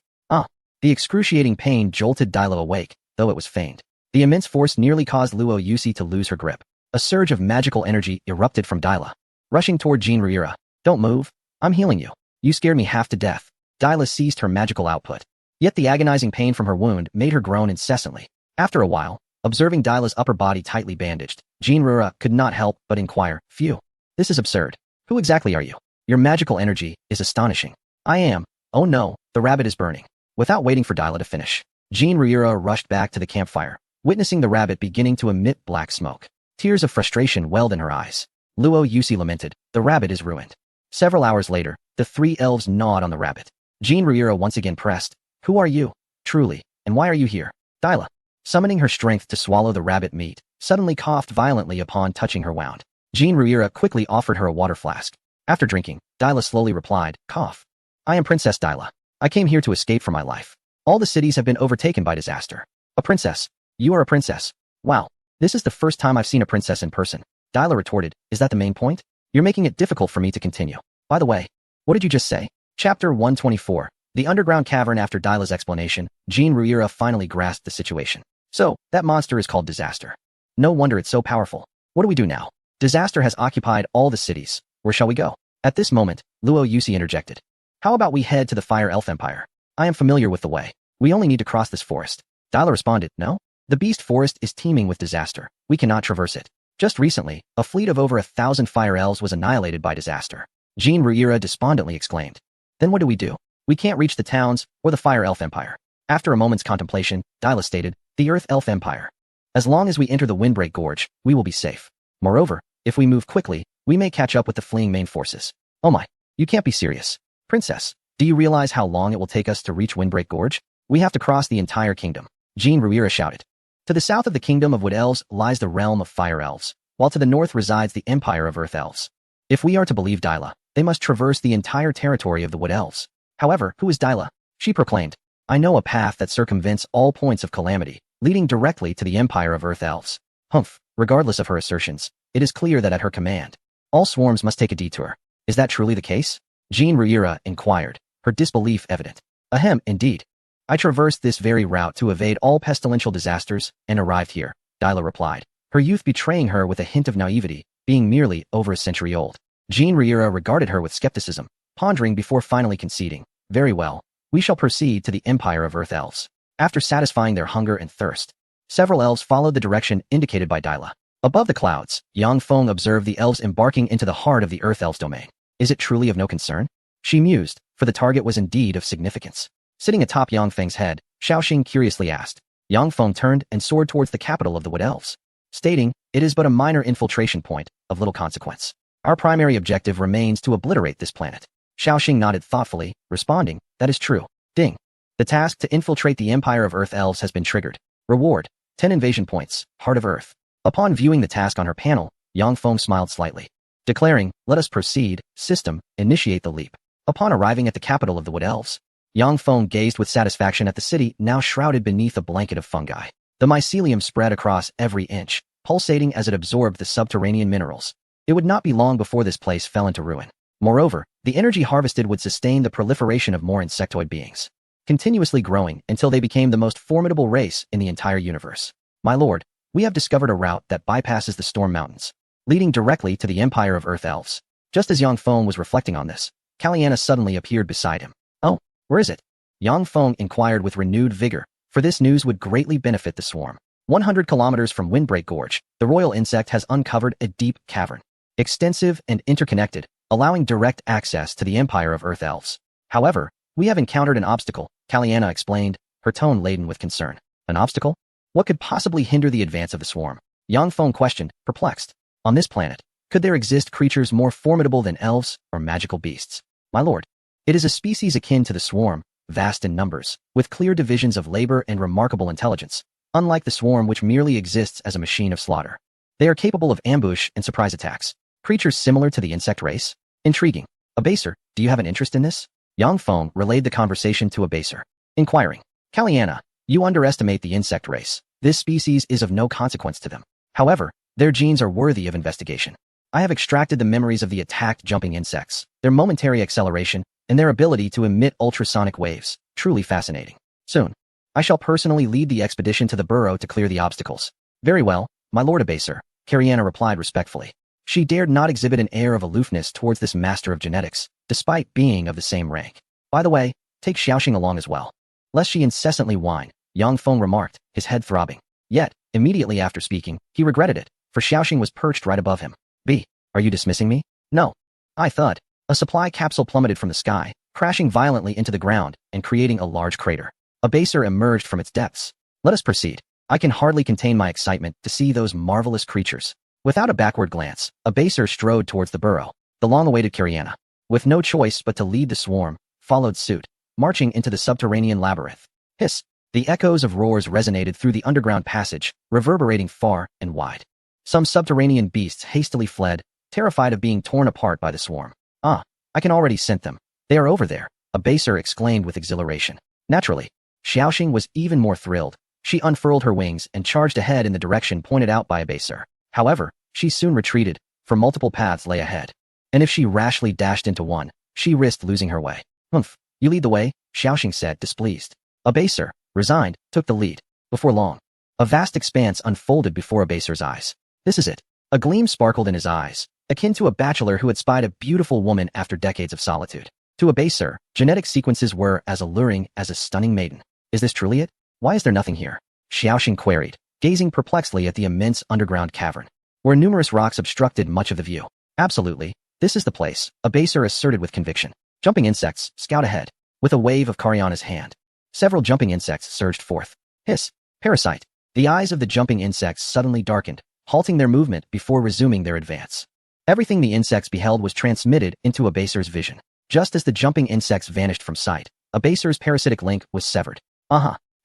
The excruciating pain jolted Dila awake, though it was feigned. The immense force nearly caused Luo Yusi to lose her grip. A surge of magical energy erupted from Dila, rushing toward Jean Ruilla. Don't move. I'm healing you. You scared me half to death. Dila ceased her magical output. Yet the agonizing pain from her wound made her groan incessantly. After a while, observing Dila's upper body tightly bandaged, Jean Ruilla could not help but inquire, Phew. This is absurd. Who exactly are you? Your magical energy is astonishing. I am. Oh no, the rabbit is burning. Without waiting for Dila to finish, Jean Ruilla rushed back to the campfire, witnessing the rabbit beginning to emit black smoke. Tears of frustration welled in her eyes. Luo Yusi lamented, the rabbit is ruined. Several hours later, the three elves gnawed on the rabbit. Jean Ruilla once again pressed, Who are you, truly, and why are you here? Dila, summoning her strength to swallow the rabbit meat, suddenly coughed violently upon touching her wound. Jean Ruilla quickly offered her a water flask. After drinking, Dila slowly replied, Cough. I am Princess Dila. I came here to escape from my life. All the cities have been overtaken by disaster. A princess. You are a princess. Wow. This is the first time I've seen a princess in person. Dila retorted, Is that the main point? You're making it difficult for me to continue. By the way, what did you just say? Chapter 124. The underground cavern. After Dila's explanation, Jean Ruilla finally grasped the situation. So, that monster is called Disaster. No wonder it's so powerful. What do we do now? Disaster has occupied all the cities. Where shall we go? At this moment, Luo Yusi interjected. How about we head to the Fire Elf Empire? I am familiar with the way. We only need to cross this forest. Dila responded, No? The beast forest is teeming with disaster. We cannot traverse it. Just recently, a fleet of over 1,000 fire elves was annihilated by disaster. Jean Ruilla despondently exclaimed. Then what do? We can't reach the towns or the Fire Elf Empire. After a moment's contemplation, Dyla stated, the Earth Elf Empire. As long as we enter the Windbreak Gorge, we will be safe. Moreover, if we move quickly, we may catch up with the fleeing main forces. Oh my, you can't be serious. Princess, do you realize how long it will take us to reach Windbreak Gorge? We have to cross the entire kingdom. Jean Ruira shouted. To the south of the kingdom of Wood Elves lies the realm of Fire Elves, while to the north resides the Empire of Earth Elves. If we are to believe Dyla, they must traverse the entire territory of the Wood Elves. However, who is Dyla? She proclaimed, I know a path that circumvents all points of calamity, leading directly to the Empire of Earth Elves. Humph, regardless of her assertions, it is clear that at her command, all swarms must take a detour. Is that truly the case? Jean Ruira inquired, her disbelief evident. Ahem, indeed. I traversed this very route to evade all pestilential disasters and arrived here, Dyla replied, her youth betraying her with a hint of naivety, being merely over a century old. Jean Ruira regarded her with skepticism, pondering before finally conceding. Very well, we shall proceed to the Empire of Earth Elves. After satisfying their hunger and thirst, several elves followed the direction indicated by Dyla. Above the clouds, Yang Feng observed the elves embarking into the heart of the Earth Elves domain. Is it truly of no concern? She mused, for the target was indeed of significance. Sitting atop Yang Feng's head, Xiaoxing curiously asked. Yang Feng turned and soared towards the capital of the Wood Elves, stating, it is but a minor infiltration point, of little consequence. Our primary objective remains to obliterate this planet. Xiaoxing nodded thoughtfully, responding, that is true. Ding. The task to infiltrate the Empire of Earth Elves has been triggered. Reward, 10 invasion points, Heart of Earth. Upon viewing the task on her panel, Yang Feng smiled slightly, declaring, let us proceed, system, initiate the leap. Upon arriving at the capital of the Wood Elves, Yang Feng gazed with satisfaction at the city now shrouded beneath a blanket of fungi. The mycelium spread across every inch, pulsating as it absorbed the subterranean minerals. It would not be long before this place fell into ruin. Moreover, the energy harvested would sustain the proliferation of more insectoid beings, continuously growing until they became the most formidable race in the entire universe. My lord, we have discovered a route that bypasses the Storm Mountains, leading directly to the Empire of Earth Elves. Just as Yang Feng was reflecting on this, Kaliana suddenly appeared beside him. Oh, where is it? Yang Feng inquired with renewed vigor, for this news would greatly benefit the swarm. 100 kilometers from Windbreak Gorge, the royal insect has uncovered a deep cavern, extensive and interconnected, allowing direct access to the Empire of Earth Elves. However, we have encountered an obstacle, Kaliana explained, her tone laden with concern. An obstacle? What could possibly hinder the advance of the swarm? Yang Feng questioned, perplexed. On this planet, could there exist creatures more formidable than elves or magical beasts? My lord, it is a species akin to the swarm, vast in numbers, with clear divisions of labor and remarkable intelligence, unlike the swarm which merely exists as a machine of slaughter. They are capable of ambush and surprise attacks, creatures similar to the insect race. Intriguing. Abaser, do you have an interest in this? Yang Feng relayed the conversation to Abaser, inquiring. Kaliana, you underestimate the insect race. This species is of no consequence to them. However, their genes are worthy of investigation. I have extracted the memories of the attacked jumping insects, their momentary acceleration, and their ability to emit ultrasonic waves. Truly fascinating. Soon, I shall personally lead the expedition to the burrow to clear the obstacles. Very well, my lord Abaser, Kariana replied respectfully. She dared not exhibit an air of aloofness towards this master of genetics, despite being of the same rank. By the way, take Xiaoxing along as well. Lest she incessantly whine, Yang Feng remarked, his head throbbing. Yet, immediately after speaking, he regretted it, for Xiaoxing was perched right above him. B. Are you dismissing me? No. I thud. A supply capsule plummeted from the sky, crashing violently into the ground and creating a large crater. A baser emerged from its depths. Let us proceed. I can hardly contain my excitement to see those marvelous creatures. Without a backward glance, a baser strode towards the burrow. The long-awaited Kariana, with no choice but to lead the swarm, followed suit, marching into the subterranean labyrinth. Hiss! The echoes of roars resonated through the underground passage, reverberating far and wide. Some subterranean beasts hastily fled, terrified of being torn apart by the swarm. Ah, I can already scent them. They are over there, a baser exclaimed with exhilaration. Naturally, Xiaoxing was even more thrilled. She unfurled her wings and charged ahead in the direction pointed out by a baser. However, she soon retreated, for multiple paths lay ahead. And if she rashly dashed into one, she risked losing her way. Humph, you lead the way, Xiaoxing said, displeased. A baser, resigned, took the lead. Before long, a vast expanse unfolded before a baser's eyes. This is it. A gleam sparkled in his eyes, akin to a bachelor who had spied a beautiful woman after decades of solitude. To a baser, genetic sequences were as alluring as a stunning maiden. Is this truly it? Why is there nothing here? Xiaoxing queried, gazing perplexedly at the immense underground cavern, where numerous rocks obstructed much of the view. Absolutely, this is the place, a baser asserted with conviction. Jumping insects, scout ahead. With a wave of Cariana's hand, several jumping insects surged forth. Hiss. Parasite. The eyes of the jumping insects suddenly darkened, halting their movement before resuming their advance. Everything the insects beheld was transmitted into Abaser's vision. Just as the jumping insects vanished from sight, Abaser's parasitic link was severed.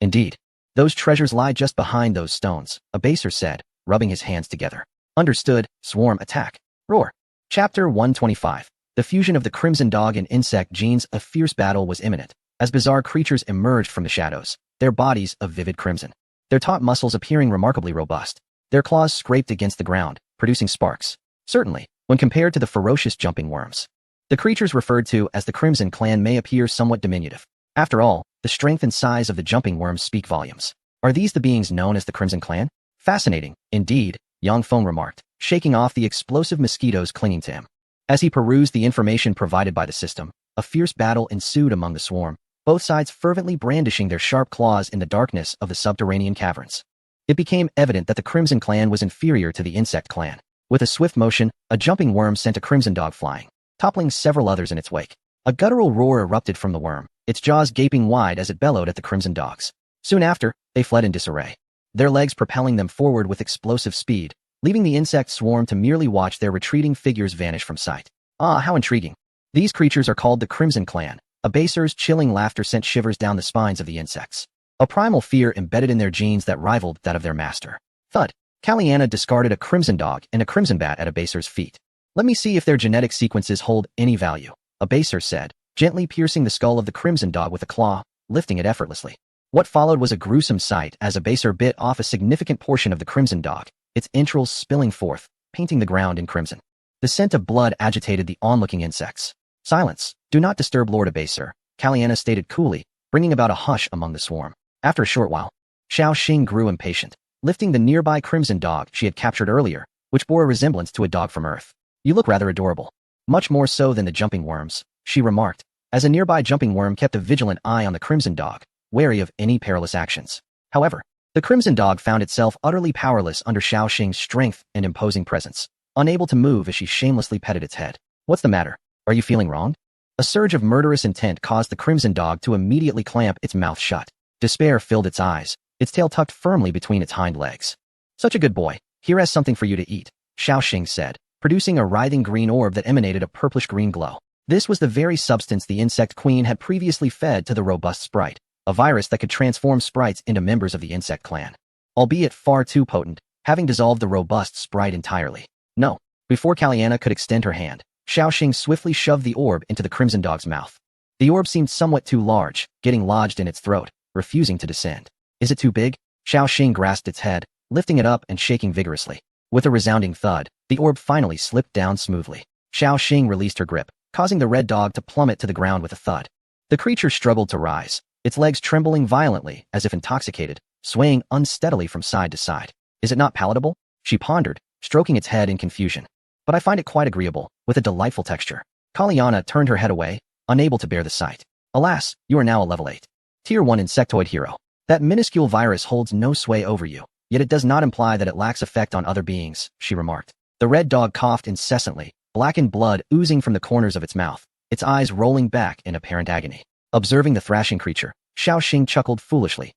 Indeed. Those treasures lie just behind those stones, Abaser said, rubbing his hands together. Understood. Swarm attack. Roar. Chapter 125. The fusion of the crimson dog and insect genes. A fierce battle was imminent, as bizarre creatures emerged from the shadows, their bodies of vivid crimson, their taut muscles appearing remarkably robust. Their claws scraped against the ground, producing sparks. Certainly, when compared to the ferocious jumping worms, the creatures referred to as the Crimson Clan may appear somewhat diminutive. After all, the strength and size of the jumping worms speak volumes. Are these the beings known as the Crimson Clan? Fascinating, indeed, Yang Feng remarked, shaking off the explosive mosquitoes clinging to him. As he perused the information provided by the system, a fierce battle ensued among the swarm, both sides fervently brandishing their sharp claws in the darkness of the subterranean caverns. It became evident that the Crimson Clan was inferior to the Insect Clan. With a swift motion, a jumping worm sent a crimson dog flying, toppling several others in its wake. A guttural roar erupted from the worm, its jaws gaping wide as it bellowed at the crimson dogs. Soon after, they fled in disarray, their legs propelling them forward with explosive speed, leaving the insect swarm to merely watch their retreating figures vanish from sight. How intriguing. These creatures are called the Crimson Clan. Abaser's chilling laughter sent shivers down the spines of the insects. A primal fear embedded in their genes that rivaled that of their master. Thud. Caliana discarded a crimson dog and a crimson bat at Abaser's feet. Let me see if their genetic sequences hold any value, Abaser said, gently piercing the skull of the crimson dog with a claw, lifting it effortlessly. What followed was a gruesome sight as Abaser bit off a significant portion of the crimson dog, its entrails spilling forth, painting the ground in crimson. The scent of blood agitated the onlooking insects. Silence. Do not disturb Lord Abaser, Caliana stated coolly, bringing about a hush among the swarm. After a short while, Xiao Xing grew impatient, lifting the nearby crimson dog she had captured earlier, which bore a resemblance to a dog from Earth. You look rather adorable. Much more so than the jumping worms, she remarked, as a nearby jumping worm kept a vigilant eye on the crimson dog, wary of any perilous actions. However, the crimson dog found itself utterly powerless under Xiao Xing's strength and imposing presence, unable to move as she shamelessly petted its head. What's the matter? Are you feeling wronged? A surge of murderous intent caused the crimson dog to immediately clamp its mouth shut. Despair filled its eyes, its tail tucked firmly between its hind legs. Such a good boy. Here is something for you to eat, Xiao Xing said, producing a writhing green orb that emanated a purplish-green glow. This was the very substance the insect queen had previously fed to the robust sprite, a virus that could transform sprites into members of the insect clan. Albeit far too potent, having dissolved the robust sprite entirely. No. Before Caliana could extend her hand, Xiao Xing swiftly shoved the orb into the crimson dog's mouth. The orb seemed somewhat too large, getting lodged in its throat, refusing to descend. Is it too big? Xiao Xing grasped its head, lifting it up and shaking vigorously. With a resounding thud, the orb finally slipped down smoothly. Xiao Xing released her grip, causing the red dog to plummet to the ground with a thud. The creature struggled to rise, its legs trembling violently as if intoxicated, swaying unsteadily from side to side. Is it not palatable? She pondered, stroking its head in confusion. But I find it quite agreeable, with a delightful texture. Caliana turned her head away, unable to bear the sight. Alas, you are now a level 8. Tier 1 insectoid hero. That minuscule virus holds no sway over you, yet it does not imply that it lacks effect on other beings, she remarked. The red dog coughed incessantly, blackened blood oozing from the corners of its mouth, its eyes rolling back in apparent agony. Observing the thrashing creature, Xiao Xing chuckled foolishly.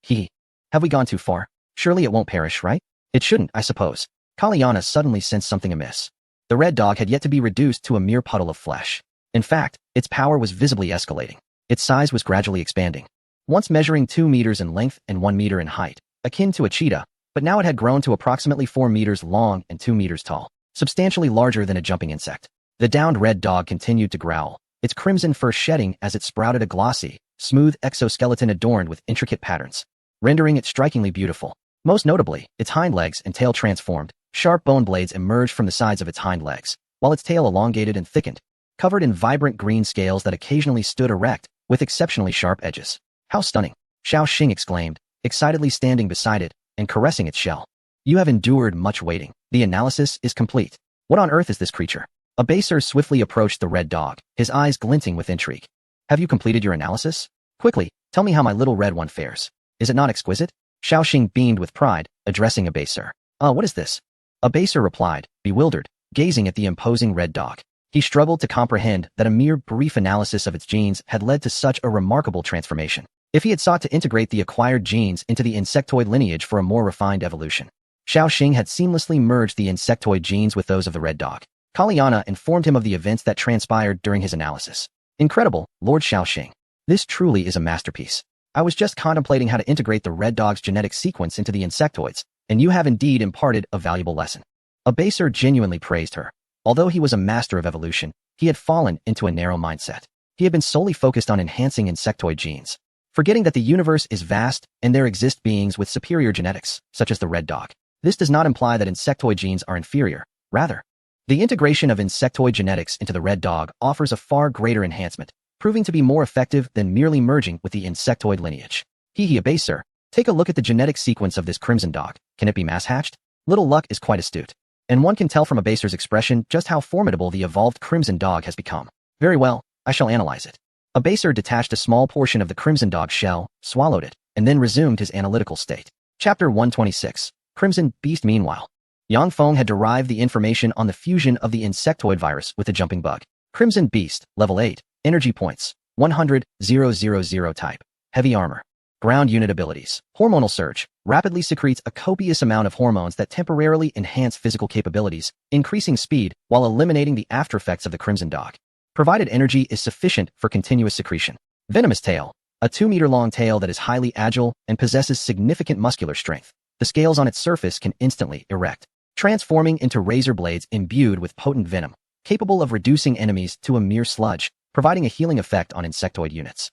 Have we gone too far? Surely it won't perish, right? It shouldn't, I suppose. Caliana suddenly sensed something amiss. The red dog had yet to be reduced to a mere puddle of flesh. In fact, its power was visibly escalating. Its size was gradually expanding. Once measuring 2 meters in length and 1 meter in height, akin to a cheetah, but now it had grown to approximately 4 meters long and 2 meters tall, substantially larger than a jumping insect. The downed red dog continued to growl, its crimson fur shedding as it sprouted a glossy, smooth exoskeleton adorned with intricate patterns, rendering it strikingly beautiful. Most notably, its hind legs and tail transformed. Sharp bone blades emerged from the sides of its hind legs, while its tail elongated and thickened, covered in vibrant green scales that occasionally stood erect, with exceptionally sharp edges. How stunning! Xiao Xing exclaimed, excitedly standing beside it and caressing its shell. You have endured much waiting. The analysis is complete. What on earth is this creature? Abaser swiftly approached the red dog, his eyes glinting with intrigue. Have you completed your analysis? Quickly, tell me how my little red one fares. Is it not exquisite? Xiao Xing beamed with pride, addressing Abaser. What is this? Abaser replied, bewildered, gazing at the imposing red dog. He struggled to comprehend that a mere brief analysis of its genes had led to such a remarkable transformation. If he had sought to integrate the acquired genes into the insectoid lineage for a more refined evolution, Xiaoxing had seamlessly merged the insectoid genes with those of the red dog. Kaliana informed him of the events that transpired during his analysis. Incredible, Lord Xiaoxing. This truly is a masterpiece. I was just contemplating how to integrate the red dog's genetic sequence into the insectoids, and you have indeed imparted a valuable lesson. Abaser genuinely praised her. Although he was a master of evolution, he had fallen into a narrow mindset. He had been solely focused on enhancing insectoid genes, forgetting that the universe is vast and there exist beings with superior genetics, such as the red dog. This does not imply that insectoid genes are inferior. Rather, the integration of insectoid genetics into the red dog offers a far greater enhancement, proving to be more effective than merely merging with the insectoid lineage. Abaser, take a look at the genetic sequence of this crimson dog. Can it be mass-hatched? Little Luck is quite astute, and one can tell from Abaser's expression just how formidable the evolved crimson dog has become. Very well, I shall analyze it. Abaser detached a small portion of the crimson dog's shell, swallowed it, and then resumed his analytical state. Chapter 126. Crimson Beast. Meanwhile, Yang Feng had derived the information on the fusion of the insectoid virus with the jumping bug. Crimson Beast, level 8, energy points, 100,000 type, heavy armor. Ground unit abilities. Hormonal surge, rapidly secretes a copious amount of hormones that temporarily enhance physical capabilities, increasing speed while eliminating the aftereffects of the crimson dog, provided energy is sufficient for continuous secretion. Venomous tail, a 2-meter-long tail that is highly agile and possesses significant muscular strength. The scales on its surface can instantly erect, transforming into razor blades imbued with potent venom, capable of reducing enemies to a mere sludge, providing a healing effect on insectoid units.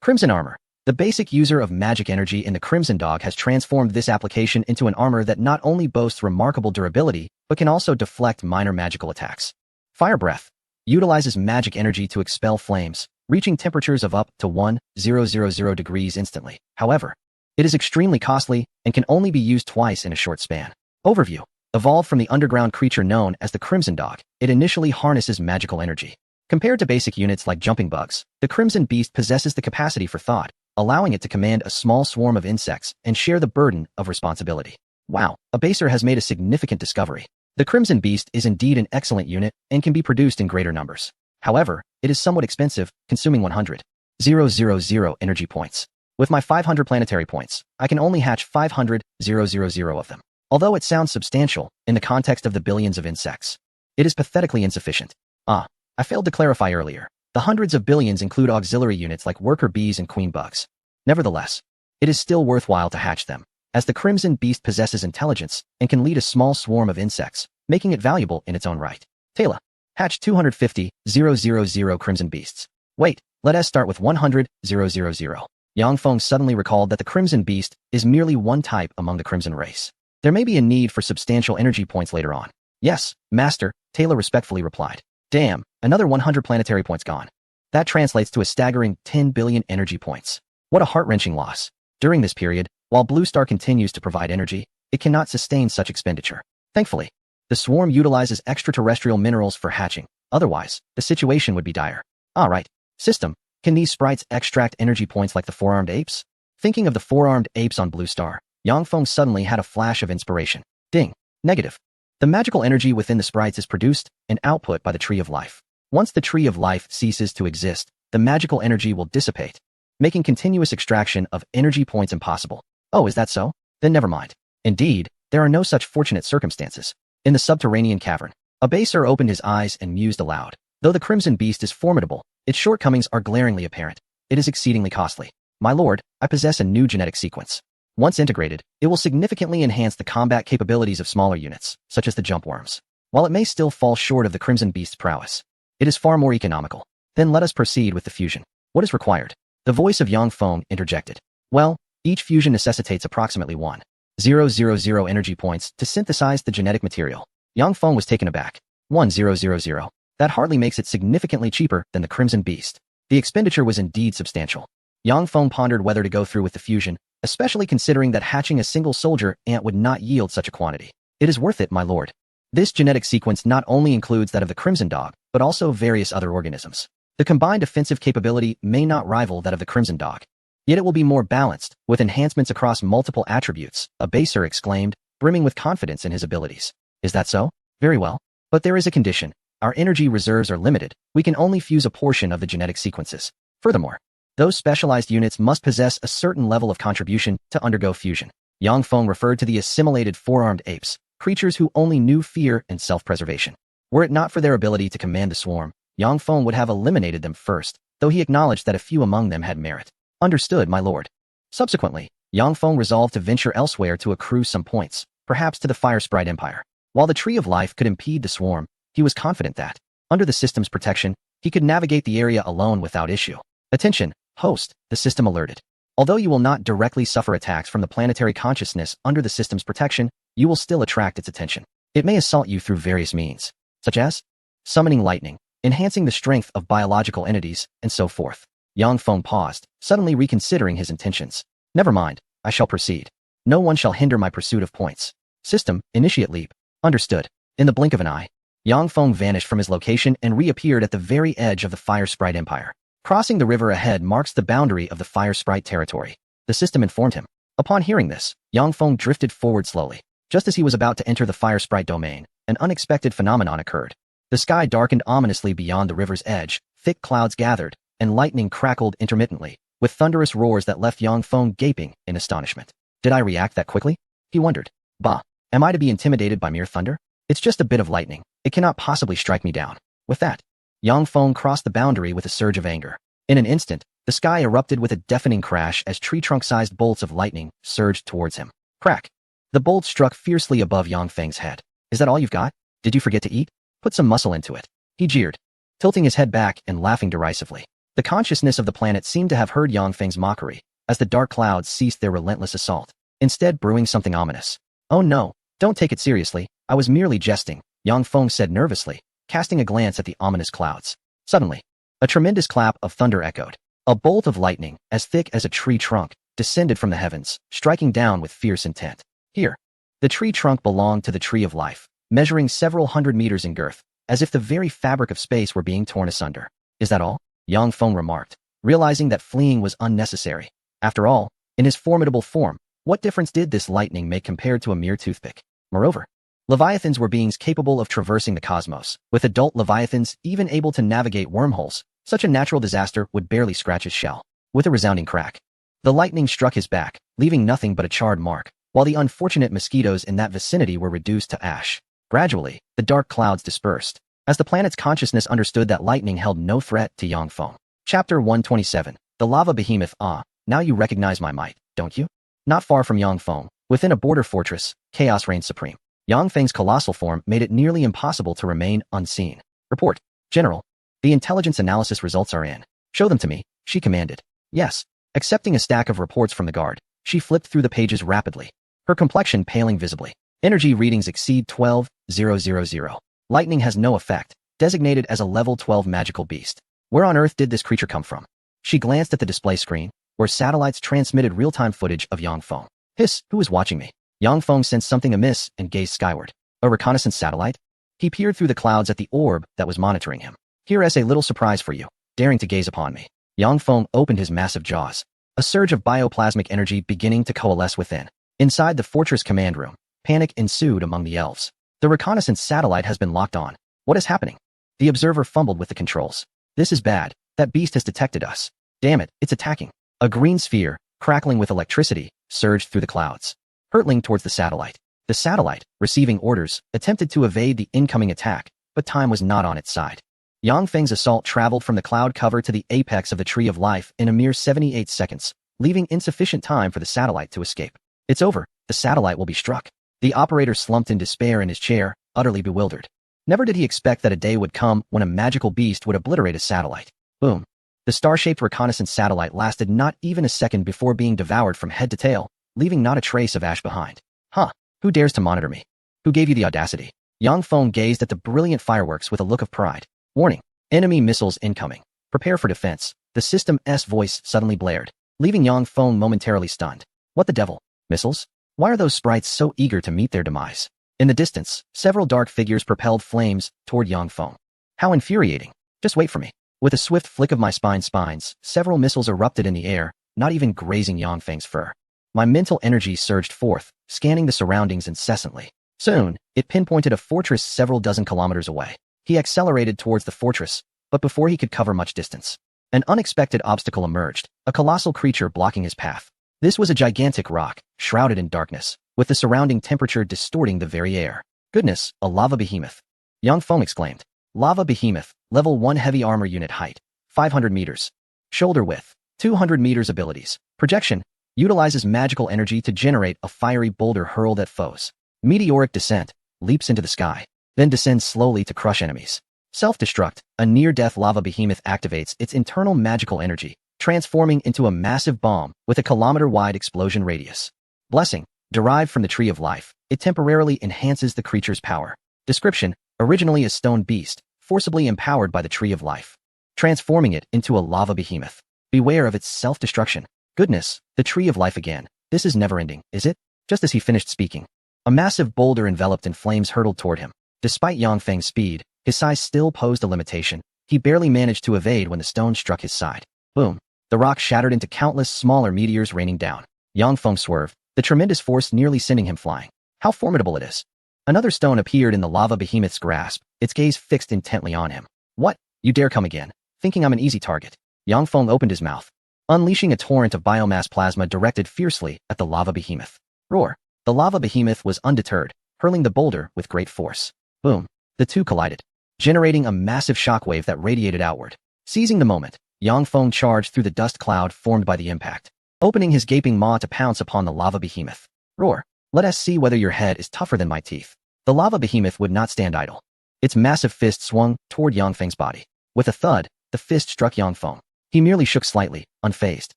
Crimson armor. The basic user of magic energy in the Crimson Dog has transformed this application into an armor that not only boasts remarkable durability, but can also deflect minor magical attacks. Fire Breath utilizes magic energy to expel flames, reaching temperatures of up to 1,000 degrees instantly. However, it is extremely costly and can only be used twice in a short span. Overview. Evolved from the underground creature known as the Crimson Dog, it initially harnesses magical energy. Compared to basic units like jumping bugs, the Crimson Beast possesses the capacity for thought, allowing it to command a small swarm of insects and share the burden of responsibility. Wow, Abaser has made a significant discovery. The Crimson Beast is indeed an excellent unit and can be produced in greater numbers. However, it is somewhat expensive, consuming 100,000 energy points. With my 500 planetary points, I can only hatch 500,000 of them. Although it sounds substantial in the context of the billions of insects, it is pathetically insufficient. I failed to clarify earlier. The hundreds of billions include auxiliary units like worker bees and queen bugs. Nevertheless, it is still worthwhile to hatch them, as the Crimson Beast possesses intelligence and can lead a small swarm of insects, making it valuable in its own right. Taylor, hatch 250,000 Crimson Beasts. Wait, let us start with 100,000. Yang Feng suddenly recalled that the Crimson Beast is merely one type among the Crimson race. There may be a need for substantial energy points later on. Yes, Master, Taylor respectfully replied. Damn, another 100 planetary points gone. That translates to a staggering 10 billion energy points. What a heart-wrenching loss. During this period, while Blue Star continues to provide energy, it cannot sustain such expenditure. Thankfully, the swarm utilizes extraterrestrial minerals for hatching. Otherwise, the situation would be dire. Alright, system, can these sprites extract energy points like the four-armed apes? Thinking of the four-armed apes on Blue Star, Yang Feng suddenly had a flash of inspiration. Ding. Negative. The magical energy within the sprites is produced and output by the Tree of Life. Once the Tree of Life ceases to exist, the magical energy will dissipate, making continuous extraction of energy points impossible. Oh, is that so? Then never mind. Indeed, there are no such fortunate circumstances. In the subterranean cavern, Abaser opened his eyes and mused aloud. Though the Crimson Beast is formidable, its shortcomings are glaringly apparent. It is exceedingly costly. My lord, I possess a new genetic sequence. Once integrated, it will significantly enhance the combat capabilities of smaller units, such as the jumpworms. While it may still fall short of the Crimson Beast's prowess, it is far more economical. Then let us proceed with the fusion. What is required? The voice of Yang Feng interjected. Well, each fusion necessitates approximately 1,000 energy points to synthesize the genetic material. Yang Feng was taken aback. 1,000. That hardly makes it significantly cheaper than the Crimson Beast. The expenditure was indeed substantial. Yang Feng pondered whether to go through with the fusion, especially considering that hatching a single soldier ant would not yield such a quantity. It is worth it, my lord. This genetic sequence not only includes that of the Crimson Dog, but also various other organisms. The combined offensive capability may not rival that of the Crimson Dog, yet it will be more balanced, with enhancements across multiple attributes, Abaser exclaimed, brimming with confidence in his abilities. Is that so? Very well. But there is a condition. Our energy reserves are limited. We can only fuse a portion of the genetic sequences. Furthermore, those specialized units must possess a certain level of contribution to undergo fusion. Yang Feng referred to the assimilated four-armed apes, creatures who only knew fear and self-preservation. Were it not for their ability to command the swarm, Yang Feng would have eliminated them first, though he acknowledged that a few among them had merit. Understood, my lord. Subsequently, Yang Feng resolved to venture elsewhere to accrue some points, perhaps to the Fire Sprite Empire. While the Tree of Life could impede the swarm, he was confident that, under the system's protection, he could navigate the area alone without issue. Attention, host, the system alerted. Although you will not directly suffer attacks from the planetary consciousness under the system's protection, you will still attract its attention. It may assault you through various means, such as summoning lightning, enhancing the strength of biological entities, and so forth. Yang Feng paused, suddenly reconsidering his intentions. Never mind, I shall proceed. No one shall hinder my pursuit of points. System, initiate leap. Understood. In the blink of an eye, Yang Feng vanished from his location and reappeared at the very edge of the Fire Sprite Empire. Crossing the river ahead marks the boundary of the Fire Sprite territory. The system informed him. Upon hearing this, Yang Feng drifted forward slowly. Just as he was about to enter the Fire Sprite domain, an unexpected phenomenon occurred. The sky darkened ominously beyond the river's edge, thick clouds gathered, and lightning crackled intermittently, with thunderous roars that left Yang Feng gaping in astonishment. Did I react that quickly? He wondered. Bah, am I to be intimidated by mere thunder? It's just a bit of lightning. It cannot possibly strike me down. With that, Yang Feng crossed the boundary with a surge of anger. In an instant, the sky erupted with a deafening crash as tree-trunk-sized bolts of lightning surged towards him. Crack! The bolt struck fiercely above Yang Feng's head. Is that all you've got? Did you forget to eat? Put some muscle into it. He jeered, tilting his head back and laughing derisively. The consciousness of the planet seemed to have heard Yang Feng's mockery, as the dark clouds ceased their relentless assault, instead brewing something ominous. Oh no, don't take it seriously, I was merely jesting, Yang Feng said nervously, casting a glance at the ominous clouds. Suddenly, a tremendous clap of thunder echoed. A bolt of lightning, as thick as a tree trunk, descended from the heavens, striking down with fierce intent. Here, the tree trunk belonged to the Tree of Life, measuring several hundred meters in girth, as if the very fabric of space were being torn asunder. Is that all? Yang Feng remarked, realizing that fleeing was unnecessary. After all, in his formidable form, what difference did this lightning make compared to a mere toothpick? Moreover, Leviathans were beings capable of traversing the cosmos. With adult Leviathans even able to navigate wormholes, such a natural disaster would barely scratch his shell. With a resounding crack, the lightning struck his back, leaving nothing but a charred mark, while the unfortunate mosquitoes in that vicinity were reduced to ash. Gradually, the dark clouds dispersed, as the planet's consciousness understood that lightning held no threat to Yang Feng. Chapter 127. The Lava Behemoth. Ah, now you recognize my might, don't you? Not far from Yang Feng, within a border fortress, chaos reigned supreme. Yang Feng's colossal form made it nearly impossible to remain unseen. Report, General. The intelligence analysis results are in. Show them to me, she commanded. Yes. Accepting a stack of reports from the guard, she flipped through the pages rapidly, her complexion paling visibly. Energy readings exceed 12,000. Lightning has no effect, designated as a level 12 magical beast. Where on earth did this creature come from? She glanced at the display screen, where satellites transmitted real-time footage of Yang Feng. Hiss, who is watching me? Yang Feng sensed something amiss and gazed skyward. A reconnaissance satellite? He peered through the clouds at the orb that was monitoring him. Here is a little surprise for you, daring to gaze upon me. Yang Feng opened his massive jaws, a surge of bioplasmic energy beginning to coalesce within. Inside the fortress command room, panic ensued among the elves. The reconnaissance satellite has been locked on. What is happening? The observer fumbled with the controls. This is bad. That beast has detected us. Damn it, it's attacking. A green sphere, crackling with electricity, surged through the clouds, hurtling towards the satellite. The satellite, receiving orders, attempted to evade the incoming attack, but time was not on its side. Yang Feng's assault traveled from the cloud cover to the apex of the Tree of Life in a mere 78 seconds, leaving insufficient time for the satellite to escape. It's over. The satellite will be struck. The operator slumped in despair in his chair, utterly bewildered. Never did he expect that a day would come when a magical beast would obliterate a satellite. Boom. The star-shaped reconnaissance satellite lasted not even a second before being devoured from head to tail, leaving not a trace of ash behind. Huh. Who dares to monitor me? Who gave you the audacity? Yang Feng gazed at the brilliant fireworks with a look of pride. Warning. Enemy missiles incoming. Prepare for defense. The system's voice suddenly blared, leaving Yang Feng momentarily stunned. What the devil? Missiles? Why are those sprites so eager to meet their demise? In the distance, several dark figures propelled flames toward Yang Feng. How infuriating. Just wait for me. With a swift flick of my spines, several missiles erupted in the air, not even grazing Yang Feng's fur. My mental energy surged forth, scanning the surroundings incessantly. Soon, it pinpointed a fortress several dozen kilometers away. He accelerated towards the fortress, but before he could cover much distance, an unexpected obstacle emerged, a colossal creature blocking his path. This was a gigantic rock, shrouded in darkness, with the surrounding temperature distorting the very air. Goodness, a lava behemoth. Yang Feng exclaimed. Lava behemoth, level 1 heavy armor unit height, 500 meters. Shoulder width, 200 meters abilities. Projection, utilizes magical energy to generate a fiery boulder hurled at foes. Meteoric descent, leaps into the sky, then descends slowly to crush enemies. Self-destruct, a near-death lava behemoth activates its internal magical energy, transforming into a massive bomb with a kilometer-wide explosion radius. Blessing, derived from the Tree of Life, it temporarily enhances the creature's power. Description, originally a stone beast, forcibly empowered by the Tree of Life, transforming it into a lava behemoth. Beware of its self-destruction. Goodness, the Tree of Life again. This is never-ending, is it? Just as he finished speaking, a massive boulder enveloped in flames hurtled toward him. Despite Yang Feng's speed, his size still posed a limitation. He barely managed to evade when the stone struck his side. Boom. The rock shattered into countless smaller meteors raining down. Yang Feng swerved, the tremendous force nearly sending him flying. How formidable it is. Another stone appeared in the lava behemoth's grasp, its gaze fixed intently on him. What? You dare come again, thinking I'm an easy target? Yang Feng opened his mouth, unleashing a torrent of biomass plasma directed fiercely at the lava behemoth. Roar. The lava behemoth was undeterred, hurling the boulder with great force. Boom. The two collided, generating a massive shockwave that radiated outward. Seizing the moment, Yang Feng charged through the dust cloud formed by the impact, opening his gaping maw to pounce upon the lava behemoth. Roar. Let us see whether your head is tougher than my teeth. The lava behemoth would not stand idle. Its massive fist swung toward Yang Feng's body. With a thud, the fist struck Yang Feng. He merely shook slightly, unfazed.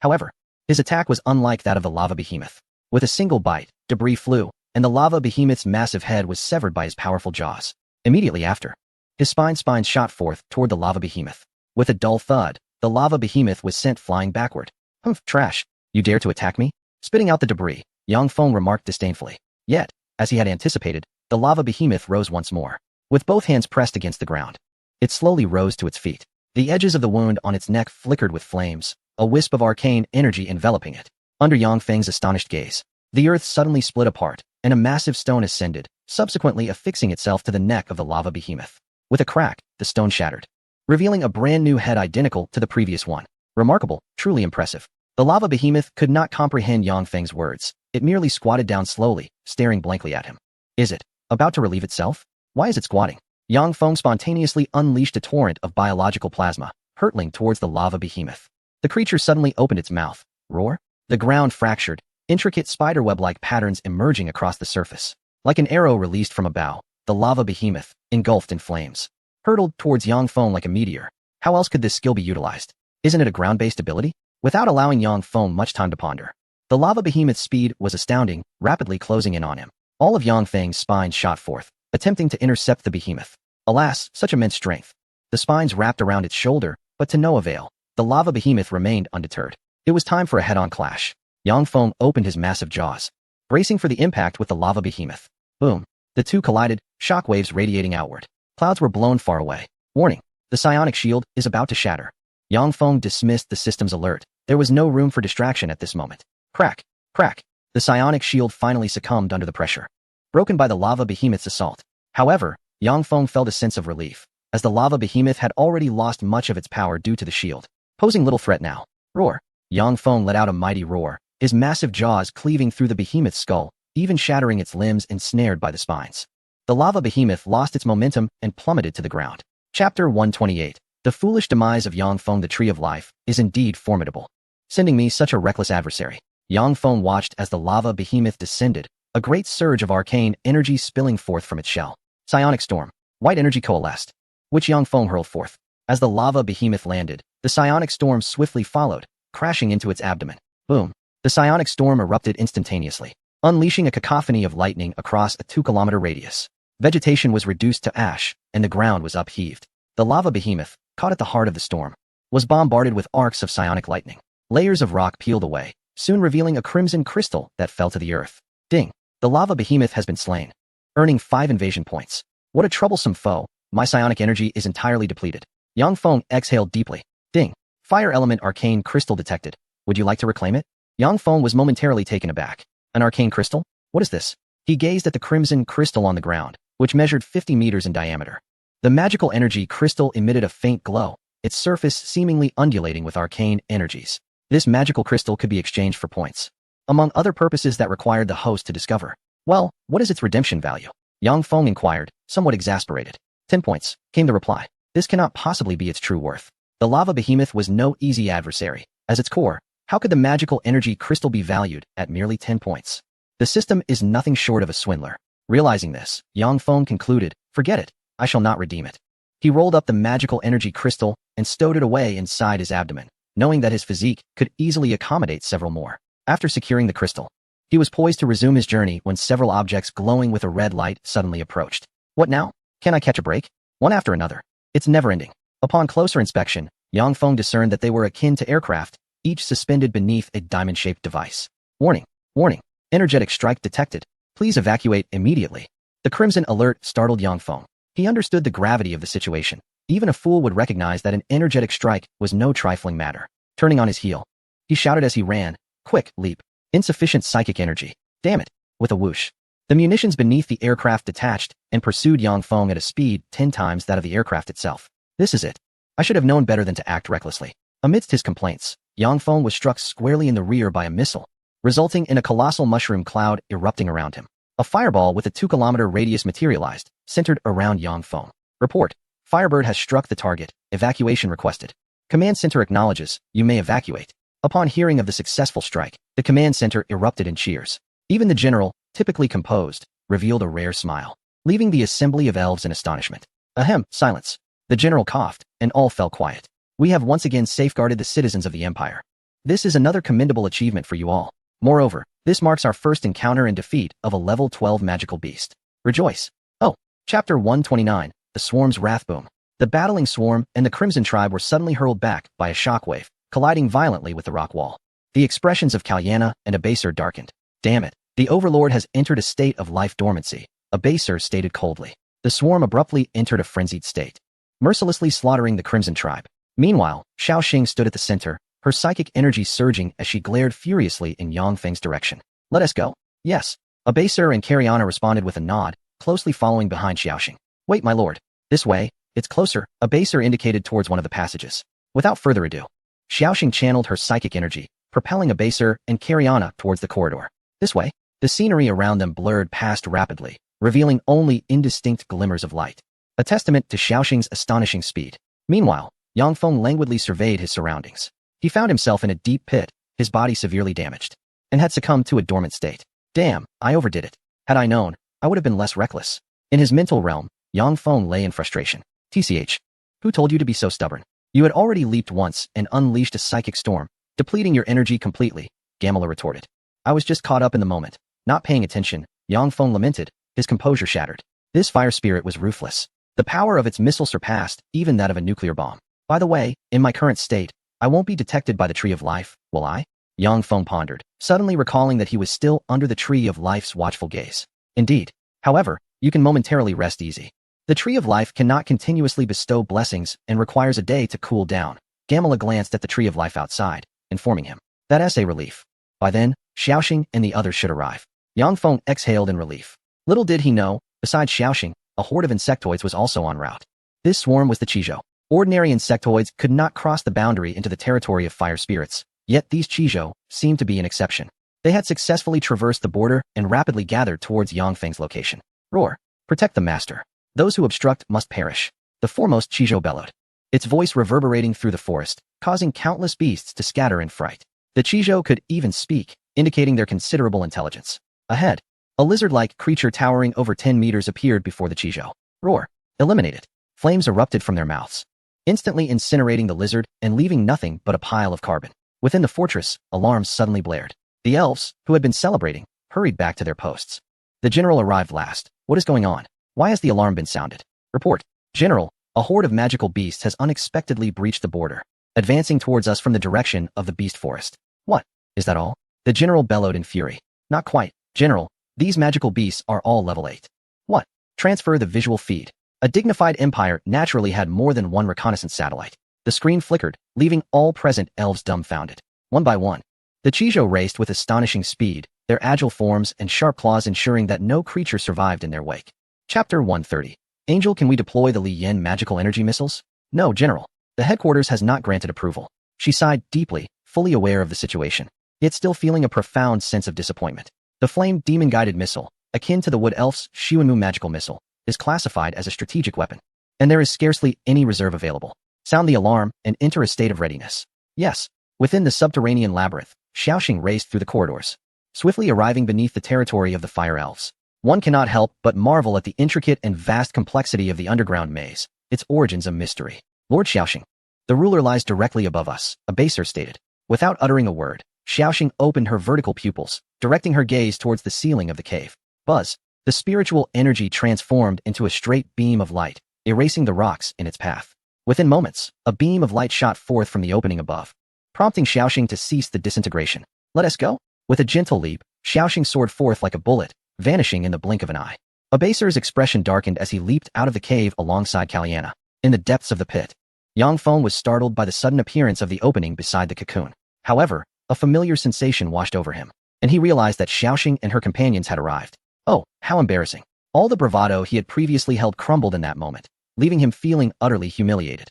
However, his attack was unlike that of the lava behemoth. With a single bite, debris flew, and the lava behemoth's massive head was severed by his powerful jaws. Immediately after, his spine shot forth toward the lava behemoth. With a dull thud, the lava behemoth was sent flying backward. Humph, trash. You dare to attack me? Spitting out the debris, Yang Feng remarked disdainfully. Yet, as he had anticipated, the lava behemoth rose once more. With both hands pressed against the ground, it slowly rose to its feet. The edges of the wound on its neck flickered with flames, a wisp of arcane energy enveloping it. Under Yang Feng's astonished gaze, the earth suddenly split apart, and a massive stone ascended, subsequently affixing itself to the neck of the lava behemoth. With a crack, the stone shattered, revealing a brand new head identical to the previous one. Remarkable, truly impressive. The lava behemoth could not comprehend Yang Feng's words. It merely squatted down slowly, staring blankly at him. Is it about to relieve itself? Why is it squatting? Yang Feng spontaneously unleashed a torrent of biological plasma, hurtling towards the lava behemoth. The creature suddenly opened its mouth. Roar? The ground fractured, intricate spiderweb-like patterns emerging across the surface. Like an arrow released from a bow, the lava behemoth, engulfed in flames, hurtled towards Yang Feng like a meteor. How else could this skill be utilized? Isn't it a ground-based ability? Without allowing Yang Feng much time to ponder, the lava behemoth's speed was astounding, rapidly closing in on him. All of Yang Feng's spine shot forth, attempting to intercept the behemoth. Alas, such immense strength. The spines wrapped around its shoulder, but to no avail. The lava behemoth remained undeterred. It was time for a head-on clash. Yang Feng opened his massive jaws, bracing for the impact with the lava behemoth. Boom. The two collided, shockwaves radiating outward. Clouds were blown far away. Warning. The psionic shield is about to shatter. Yang Feng dismissed the system's alert. There was no room for distraction at this moment. Crack. Crack. The psionic shield finally succumbed under the pressure, broken by the lava behemoth's assault. However, Yang Feng felt a sense of relief, as the lava behemoth had already lost much of its power due to the shield, posing little threat now. Roar. Yang Feng let out a mighty roar, his massive jaws cleaving through the behemoth's skull, even shattering its limbs ensnared by the spines. The lava behemoth lost its momentum and plummeted to the ground. Chapter 128. The foolish demise of Yang Feng. The Tree of Life is indeed formidable, sending me such a reckless adversary. Yang Feng watched as the lava behemoth descended, a great surge of arcane energy spilling forth from its shell. Psionic storm. White energy coalesced, which Yang Feng hurled forth. As the lava behemoth landed, the psionic storm swiftly followed, crashing into its abdomen. Boom. The psionic storm erupted instantaneously, unleashing a cacophony of lightning across a 2-kilometer radius. Vegetation was reduced to ash, and the ground was upheaved. The lava behemoth, caught at the heart of the storm, was bombarded with arcs of psionic lightning. Layers of rock peeled away, soon revealing a crimson crystal that fell to the earth. Ding. The lava behemoth has been slain, earning 5 invasion points. What a troublesome foe. My psionic energy is entirely depleted. Yang Feng exhaled deeply. Ding. Fire element arcane crystal detected. Would you like to reclaim it? Yang Feng was momentarily taken aback. An arcane crystal? What is this? He gazed at the crimson crystal on the ground, which measured 50 meters in diameter. The magical energy crystal emitted a faint glow, its surface seemingly undulating with arcane energies. This magical crystal could be exchanged for points, among other purposes that required the host to discover. Well, what is its redemption value? Yang Feng inquired, somewhat exasperated. 10 points, came the reply. This cannot possibly be its true worth. The lava behemoth was no easy adversary. As its core, how could the magical energy crystal be valued at merely 10 points? The system is nothing short of a swindler. Realizing this, Yang Feng concluded, forget it, I shall not redeem it. He rolled up the magical energy crystal and stowed it away inside his abdomen, knowing that his physique could easily accommodate several more. After securing the crystal, he was poised to resume his journey when several objects glowing with a red light suddenly approached. What now? Can I catch a break? One after another. It's never-ending. Upon closer inspection, Yang Feng discerned that they were akin to aircraft, each suspended beneath a diamond-shaped device. Warning! Warning! Energetic strike detected. Please evacuate immediately. The crimson alert startled Yang Feng. He understood the gravity of the situation. Even a fool would recognize that an energetic strike was no trifling matter. Turning on his heel, he shouted as he ran, quick, leap. Insufficient psychic energy. Damn it. With a whoosh, the munitions beneath the aircraft detached and pursued Yang Feng at a speed 10 times that of the aircraft itself. This is it. I should have known better than to act recklessly. Amidst his complaints, Yang Feng was struck squarely in the rear by a missile, resulting in a colossal mushroom cloud erupting around him. A fireball with a 2-kilometer radius materialized, centered around Yang Feng. Report. Firebird has struck the target. Evacuation requested. Command center acknowledges. You may evacuate. Upon hearing of the successful strike, the command center erupted in cheers. Even the general, typically composed, revealed a rare smile, leaving the assembly of elves in astonishment. Ahem, silence. The general coughed, and all fell quiet. We have once again safeguarded the citizens of the Empire. This is another commendable achievement for you all. Moreover, this marks our first encounter and defeat of a level 12 magical beast. Rejoice. Oh, Chapter 129, The Swarm's Wrathboom. The battling swarm and the Crimson Tribe were suddenly hurled back by a shockwave, colliding violently with the rock wall. The expressions of Kalyana and Abaser darkened. Damn it, the Overlord has entered a state of life dormancy, Abaser stated coldly. The swarm abruptly entered a frenzied state, mercilessly slaughtering the Crimson Tribe. Meanwhile, Xiaoxing stood at the center, her psychic energy surging as she glared furiously in Yang Feng's direction. Let us go. Yes. Abaser and Karyana responded with a nod, closely following behind Xiaoxing. Wait, my lord. This way. It's closer. Abaser indicated towards one of the passages. Without further ado, Xiaoxing channeled her psychic energy, propelling Abaser and Karyana towards the corridor. This way. The scenery around them blurred past rapidly, revealing only indistinct glimmers of light, a testament to Xiaoxing's astonishing speed. Meanwhile, Yang Feng languidly surveyed his surroundings. He found himself in a deep pit, his body severely damaged, and had succumbed to a dormant state. Damn, I overdid it. Had I known, I would have been less reckless. In his mental realm, Yang Feng lay in frustration. TCH. Who told you to be so stubborn? You had already leaped once and unleashed a psychic storm, depleting your energy completely, Gamala retorted. I was just caught up in the moment, not paying attention, Yang Feng lamented, his composure shattered. This fire spirit was ruthless. The power of its missile surpassed even that of a nuclear bomb. By the way, in my current state, I won't be detected by the Tree of Life, will I? Yang Feng pondered, suddenly recalling that he was still under the Tree of Life's watchful gaze. Indeed. However, you can momentarily rest easy. The Tree of Life cannot continuously bestow blessings and requires a day to cool down. Gamala glanced at the Tree of Life outside, informing him. That's a relief. By then, Xiaoxing and the others should arrive. Yang Feng exhaled in relief. Little did he know, besides Xiaoxing, a horde of insectoids was also en route. This swarm was the Chizhou. Ordinary insectoids could not cross the boundary into the territory of fire spirits, yet these Chizhou seemed to be an exception. They had successfully traversed the border and rapidly gathered towards Yang Feng's location. Roar! Protect the master. Those who obstruct must perish. The foremost Chizhou bellowed, its voice reverberating through the forest, causing countless beasts to scatter in fright. The Chizhou could even speak, indicating their considerable intelligence. Ahead, a lizard-like creature towering over 10 meters appeared before the Chizhou. Roar! Eliminate it. Flames erupted from their mouths, instantly incinerating the lizard and leaving nothing but a pile of carbon. Within the fortress, alarms suddenly blared. The elves, who had been celebrating, hurried back to their posts. The general arrived last. What is going on? Why has the alarm been sounded? Report. General, a horde of magical beasts has unexpectedly breached the border, advancing towards us from the direction of the beast forest. What? Is that all? The general bellowed in fury. Not quite. General, these magical beasts are all level 8. What? Transfer the visual feed. A dignified empire naturally had more than one reconnaissance satellite. The screen flickered, leaving all present elves dumbfounded. One by one, the Chizhou raced with astonishing speed, their agile forms and sharp claws ensuring that no creature survived in their wake. Chapter 130. Angel, can we deploy the Li Yin magical energy missiles? No, General. The headquarters has not granted approval. She sighed deeply, fully aware of the situation, yet still feeling a profound sense of disappointment. The flame demon-guided missile, akin to the Wood Elf's Xuanmu magical missile, is classified as a strategic weapon, and there is scarcely any reserve available. Sound the alarm and enter a state of readiness. Yes. Within the subterranean labyrinth, Xiaoxing raced through the corridors, swiftly arriving beneath the territory of the Fire Elves. One cannot help but marvel at the intricate and vast complexity of the underground maze, its origins a mystery. Lord Xiaoxing, the ruler lies directly above us, a baser stated. Without uttering a word, Xiaoxing opened her vertical pupils, directing her gaze towards the ceiling of the cave. Buzz. The spiritual energy transformed into a straight beam of light, erasing the rocks in its path. Within moments, a beam of light shot forth from the opening above, prompting Xiaoxing to cease the disintegration. Let us go. With a gentle leap, Xiaoxing soared forth like a bullet, vanishing in the blink of an eye. Abaser's expression darkened as he leaped out of the cave alongside Kaliana. In the depths of the pit, Yang Feng was startled by the sudden appearance of the opening beside the cocoon. However, a familiar sensation washed over him, and he realized that Xiaoxing and her companions had arrived. Oh, how embarrassing. All the bravado he had previously held crumbled in that moment, leaving him feeling utterly humiliated.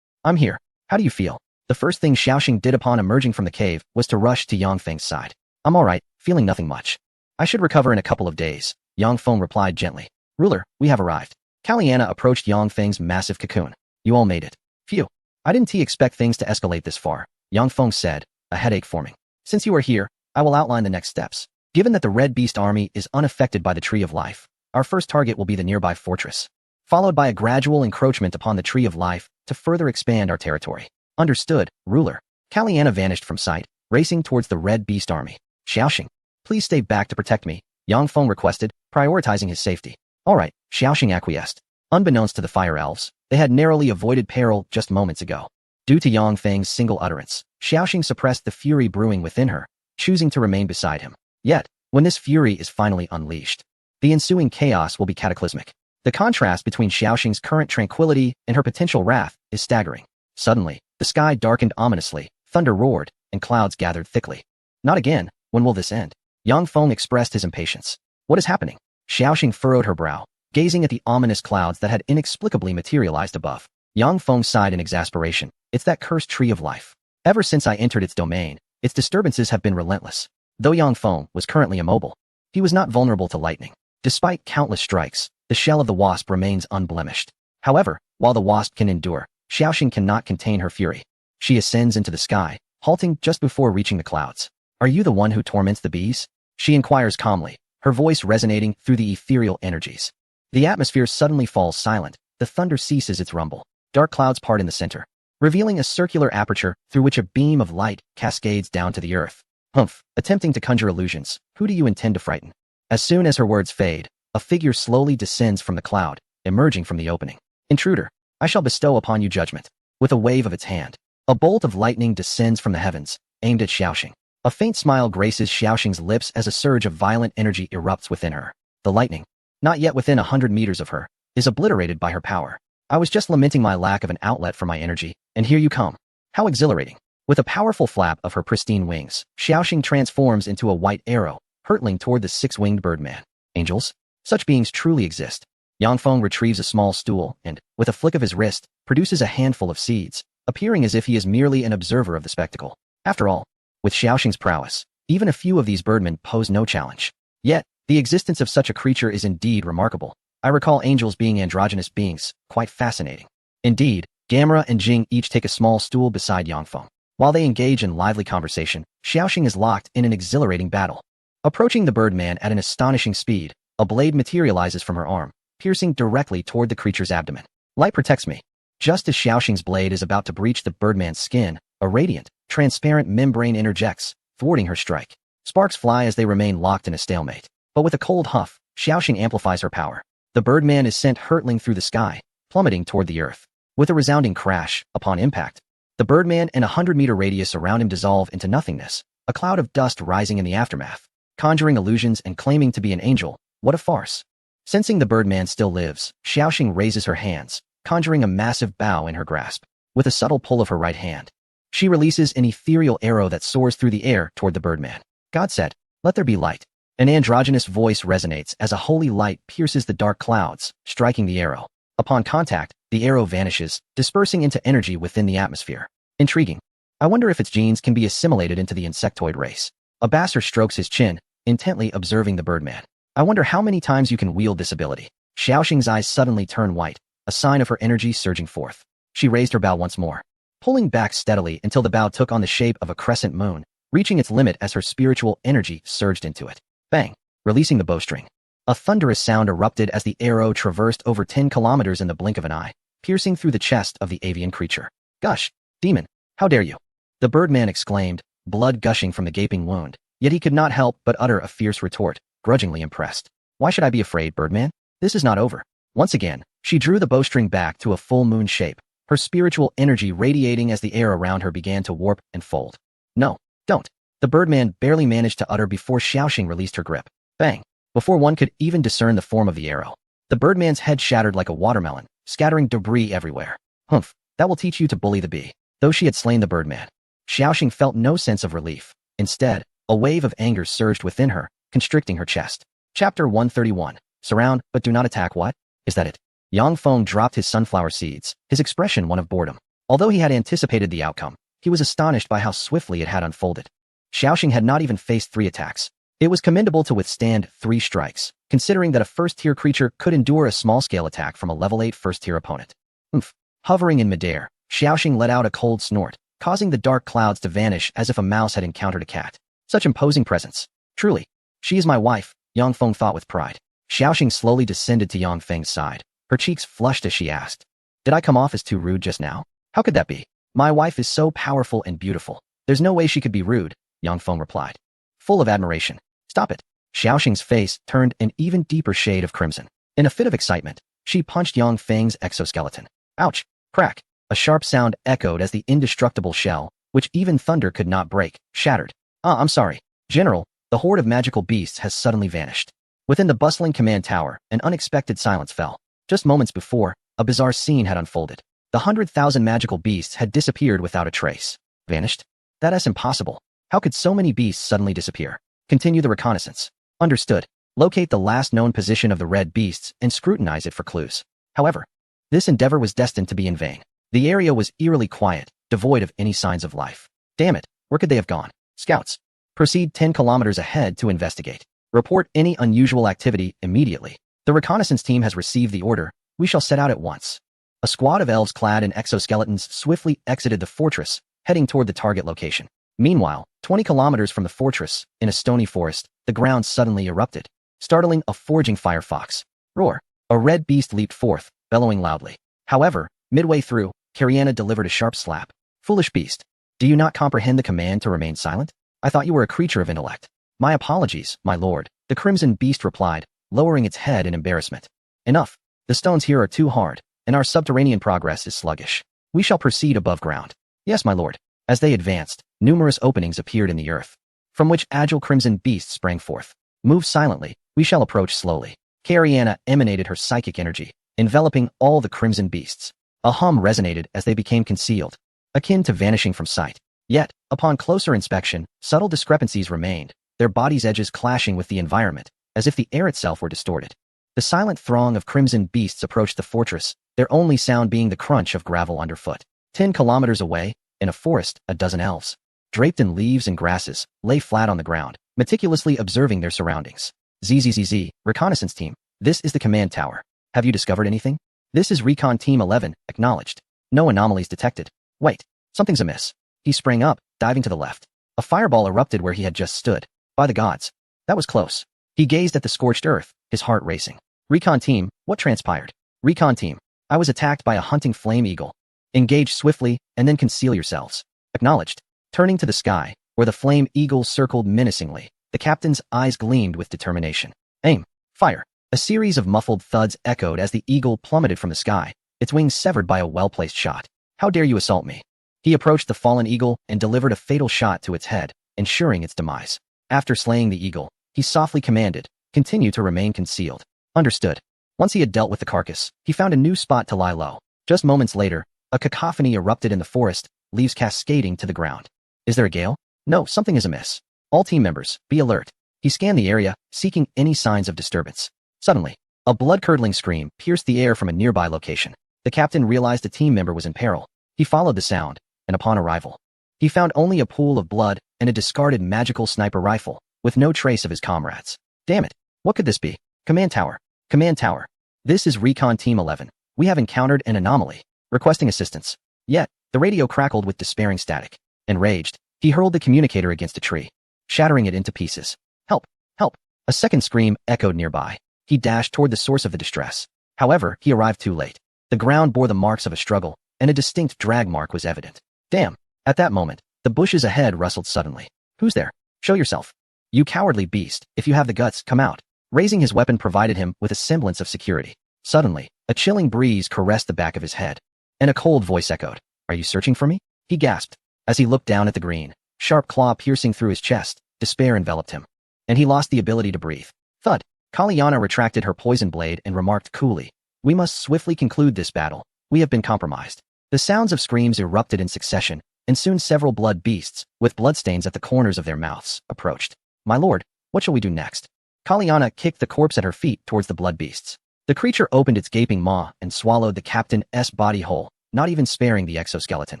I'm here. How do you feel? The first thing Xiaoxing did upon emerging from the cave was to rush to Yang Feng's side. I'm alright, feeling nothing much. I should recover in a couple of days, Yang Feng replied gently. Ruler, we have arrived. Kaliana approached Yang Feng's massive cocoon. You all made it. Phew. I didn't expect things to escalate this far, Yang Feng said, a headache forming. Since you are here, I will outline the next steps. Given that the Red Beast army is unaffected by the Tree of Life, our first target will be the nearby fortress, followed by a gradual encroachment upon the Tree of Life to further expand our territory. Understood, ruler. Kaliana vanished from sight, racing towards the Red Beast army. Xiaoxing, please stay back to protect me, Yang Feng requested, prioritizing his safety. Alright, Xiaoxing acquiesced. Unbeknownst to the Fire Elves, they had narrowly avoided peril just moments ago. Due to Yang Feng's single utterance, Xiaoxing suppressed the fury brewing within her, choosing to remain beside him. Yet, when this fury is finally unleashed, the ensuing chaos will be cataclysmic. The contrast between Xiaoxing's current tranquility and her potential wrath is staggering. Suddenly, the sky darkened ominously, thunder roared, and clouds gathered thickly. Not again. When will this end? Yang Feng expressed his impatience. What is happening? Xiaoxing furrowed her brow, gazing at the ominous clouds that had inexplicably materialized above. Yang Feng sighed in exasperation. It's that cursed Tree of Life. Ever since I entered its domain, its disturbances have been relentless. Though Yang Feng was currently immobile, he was not vulnerable to lightning. Despite countless strikes, the shell of the wasp remains unblemished. However, while the wasp can endure, Xiaoxing cannot contain her fury. She ascends into the sky, halting just before reaching the clouds. Are you the one who torments the bees? She inquires calmly, her voice resonating through the ethereal energies. The atmosphere suddenly falls silent, the thunder ceases its rumble. Dark clouds part in the center, revealing a circular aperture through which a beam of light cascades down to the earth. Humph, attempting to conjure illusions, who do you intend to frighten? As soon as her words fade, a figure slowly descends from the cloud, emerging from the opening. Intruder, I shall bestow upon you judgment. With a wave of its hand, a bolt of lightning descends from the heavens, aimed at Xiaoxing. A faint smile graces Xiaoxing's lips as a surge of violent energy erupts within her. The lightning, not yet within 100 meters of her, is obliterated by her power. I was just lamenting my lack of an outlet for my energy, and here you come. How exhilarating. With a powerful flap of her pristine wings, Xiaoxing transforms into a white arrow, hurtling toward the six-winged birdman. Angels? Such beings truly exist. Yang Feng retrieves a small stool and, with a flick of his wrist, produces a handful of seeds, appearing as if he is merely an observer of the spectacle. After all, with Xiaoxing's prowess, even a few of these birdmen pose no challenge. Yet, the existence of such a creature is indeed remarkable. I recall angels being androgynous beings, quite fascinating. Indeed, Gamera and Jing each take a small stool beside Yang Feng. While they engage in lively conversation, Xiaoxing is locked in an exhilarating battle. Approaching the birdman at an astonishing speed, a blade materializes from her arm, piercing directly toward the creature's abdomen. Light protects me. Just as Xiaoxing's blade is about to breach the birdman's skin, a radiant, transparent membrane interjects, thwarting her strike. Sparks fly as they remain locked in a stalemate. But with a cold huff, Xiaoxing amplifies her power. The birdman is sent hurtling through the sky, plummeting toward the earth. With a resounding crash, upon impact, the birdman and a 100-meter radius around him dissolve into nothingness, a cloud of dust rising in the aftermath. Conjuring illusions and claiming to be an angel, what a farce. Sensing the birdman still lives, Xiaoxing raises her hands, conjuring a massive bow in her grasp. With a subtle pull of her right hand, she releases an ethereal arrow that soars through the air toward the birdman. God said, let there be light. An androgynous voice resonates as a holy light pierces the dark clouds, striking the arrow. Upon contact, the arrow vanishes, dispersing into energy within the atmosphere. Intriguing. I wonder if its genes can be assimilated into the insectoid race. A basser strokes his chin, intently observing the birdman. I wonder how many times you can wield this ability. Xiaoxing's eyes suddenly turn white, a sign of her energy surging forth. She raised her bow once more, pulling back steadily until the bow took on the shape of a crescent moon, reaching its limit as her spiritual energy surged into it. Bang! Releasing the bowstring. A thunderous sound erupted as the arrow traversed over 10 kilometers in the blink of an eye, piercing through the chest of the avian creature. Gush! Demon! How dare you! The birdman exclaimed, blood gushing from the gaping wound, yet he could not help but utter a fierce retort, grudgingly impressed. Why should I be afraid, birdman? This is not over. Once again, she drew the bowstring back to a full moon shape, her spiritual energy radiating as the air around her began to warp and fold. No, don't. The birdman barely managed to utter before Xiaoxing released her grip. Bang! Before one could even discern the form of the arrow, the birdman's head shattered like a watermelon, scattering debris everywhere. Humph, that will teach you to bully the bee. Though she had slain the birdman, Xiaoxing felt no sense of relief. Instead, a wave of anger surged within her, constricting her chest. Chapter 131. Surround, but do not attack. What? Is that it? Yang Feng dropped his sunflower seeds, his expression one of boredom. Although he had anticipated the outcome, he was astonished by how swiftly it had unfolded. Xiaoxing had not even faced 3 attacks. It was commendable to withstand 3 strikes, considering that a first-tier creature could endure a small-scale attack from a level 8 first-tier opponent. Oomph. Hovering in midair, Xiaoxing let out a cold snort, causing the dark clouds to vanish as if a mouse had encountered a cat. Such imposing presence. Truly. She is my wife, Yang Feng thought with pride. Xiaoxing slowly descended to Yang Feng's side. Her cheeks flushed as she asked, "Did I come off as too rude just now? How could that be? My wife is so powerful and beautiful. There's no way she could be rude," Yang Feng replied, full of admiration. "Stop it." Xiaoxing's face turned an even deeper shade of crimson. In a fit of excitement, she punched Yang Feng's exoskeleton. Ouch! Crack! A sharp sound echoed as the indestructible shell, which even thunder could not break, shattered. I'm sorry. General, the horde of magical beasts has suddenly vanished. Within the bustling command tower, an unexpected silence fell. Just moments before, a bizarre scene had unfolded. The 100,000 magical beasts had disappeared without a trace. Vanished? That's impossible. How could so many beasts suddenly disappear? Continue the reconnaissance. Understood. Locate the last known position of the red beasts and scrutinize it for clues. However, this endeavor was destined to be in vain. The area was eerily quiet, devoid of any signs of life. Damn it, where could they have gone? Scouts. Proceed 10 kilometers ahead to investigate. Report any unusual activity immediately. The reconnaissance team has received the order. We shall set out at once. A squad of elves clad in exoskeletons swiftly exited the fortress, heading toward the target location. Meanwhile, 20 kilometers from the fortress, in a stony forest, the ground suddenly erupted, startling a foraging firefox. Roar! A red beast leaped forth, bellowing loudly. However, midway through, Cariana delivered a sharp slap. Foolish beast. Do you not comprehend the command to remain silent? I thought you were a creature of intellect. My apologies, my lord, the crimson beast replied, lowering its head in embarrassment. Enough. The stones here are too hard, and our subterranean progress is sluggish. We shall proceed above ground. Yes, my lord. As they advanced, numerous openings appeared in the earth, from which agile crimson beasts sprang forth. Move silently, we shall approach slowly. Cariana emanated her psychic energy, enveloping all the crimson beasts. A hum resonated as they became concealed, akin to vanishing from sight. Yet, upon closer inspection, subtle discrepancies remained, their bodies' edges clashing with the environment, as if the air itself were distorted. The silent throng of crimson beasts approached the fortress, their only sound being the crunch of gravel underfoot. 10 kilometers away, in a forest, a dozen elves, draped in leaves and grasses, lay flat on the ground, meticulously observing their surroundings. ZZZZ, reconnaissance team, this is the command tower. Have you discovered anything? This is Recon Team 11, acknowledged. No anomalies detected. Wait, something's amiss. He sprang up, diving to the left. A fireball erupted where he had just stood. By the gods. That was close. He gazed at the scorched earth, his heart racing. Recon Team, what transpired? Recon Team, I was attacked by a hunting flame eagle. Engage swiftly, and then conceal yourselves. Acknowledged. Turning to the sky, where the flame eagle circled menacingly, the captain's eyes gleamed with determination. Aim. Fire. A series of muffled thuds echoed as the eagle plummeted from the sky, its wings severed by a well-placed shot. How dare you assault me? He approached the fallen eagle and delivered a fatal shot to its head, ensuring its demise. After slaying the eagle, he softly commanded, continue to remain concealed. Understood. Once he had dealt with the carcass, he found a new spot to lie low. Just moments later, a cacophony erupted in the forest, leaves cascading to the ground. Is there a gale? No, something is amiss. All team members, be alert. He scanned the area, seeking any signs of disturbance. Suddenly, a blood-curdling scream pierced the air from a nearby location. The captain realized a team member was in peril. He followed the sound, and upon arrival, he found only a pool of blood and a discarded magical sniper rifle, with no trace of his comrades. Damn it! What could this be? Command Tower. Command Tower. This is Recon Team 11. We have encountered an anomaly. Requesting assistance. Yet, the radio crackled with despairing static. Enraged, he hurled the communicator against a tree, shattering it into pieces. Help! Help! A second scream echoed nearby. He dashed toward the source of the distress. However, he arrived too late. The ground bore the marks of a struggle, and a distinct drag mark was evident. Damn! At that moment, the bushes ahead rustled suddenly. Who's there? Show yourself. You cowardly beast, if you have the guts, come out. Raising his weapon provided him with a semblance of security. Suddenly, a chilling breeze caressed the back of his head, and a cold voice echoed. Are you searching for me? He gasped. As he looked down at the green, sharp claw piercing through his chest, despair enveloped him, and he lost the ability to breathe. Thud. Kalyana retracted her poison blade and remarked coolly, we must swiftly conclude this battle. We have been compromised. The sounds of screams erupted in succession, and soon several blood beasts, with bloodstains at the corners of their mouths, approached. My lord, what shall we do next? Kalyana kicked the corpse at her feet towards the blood beasts. The creature opened its gaping maw and swallowed the captain's body whole, not even sparing the exoskeleton.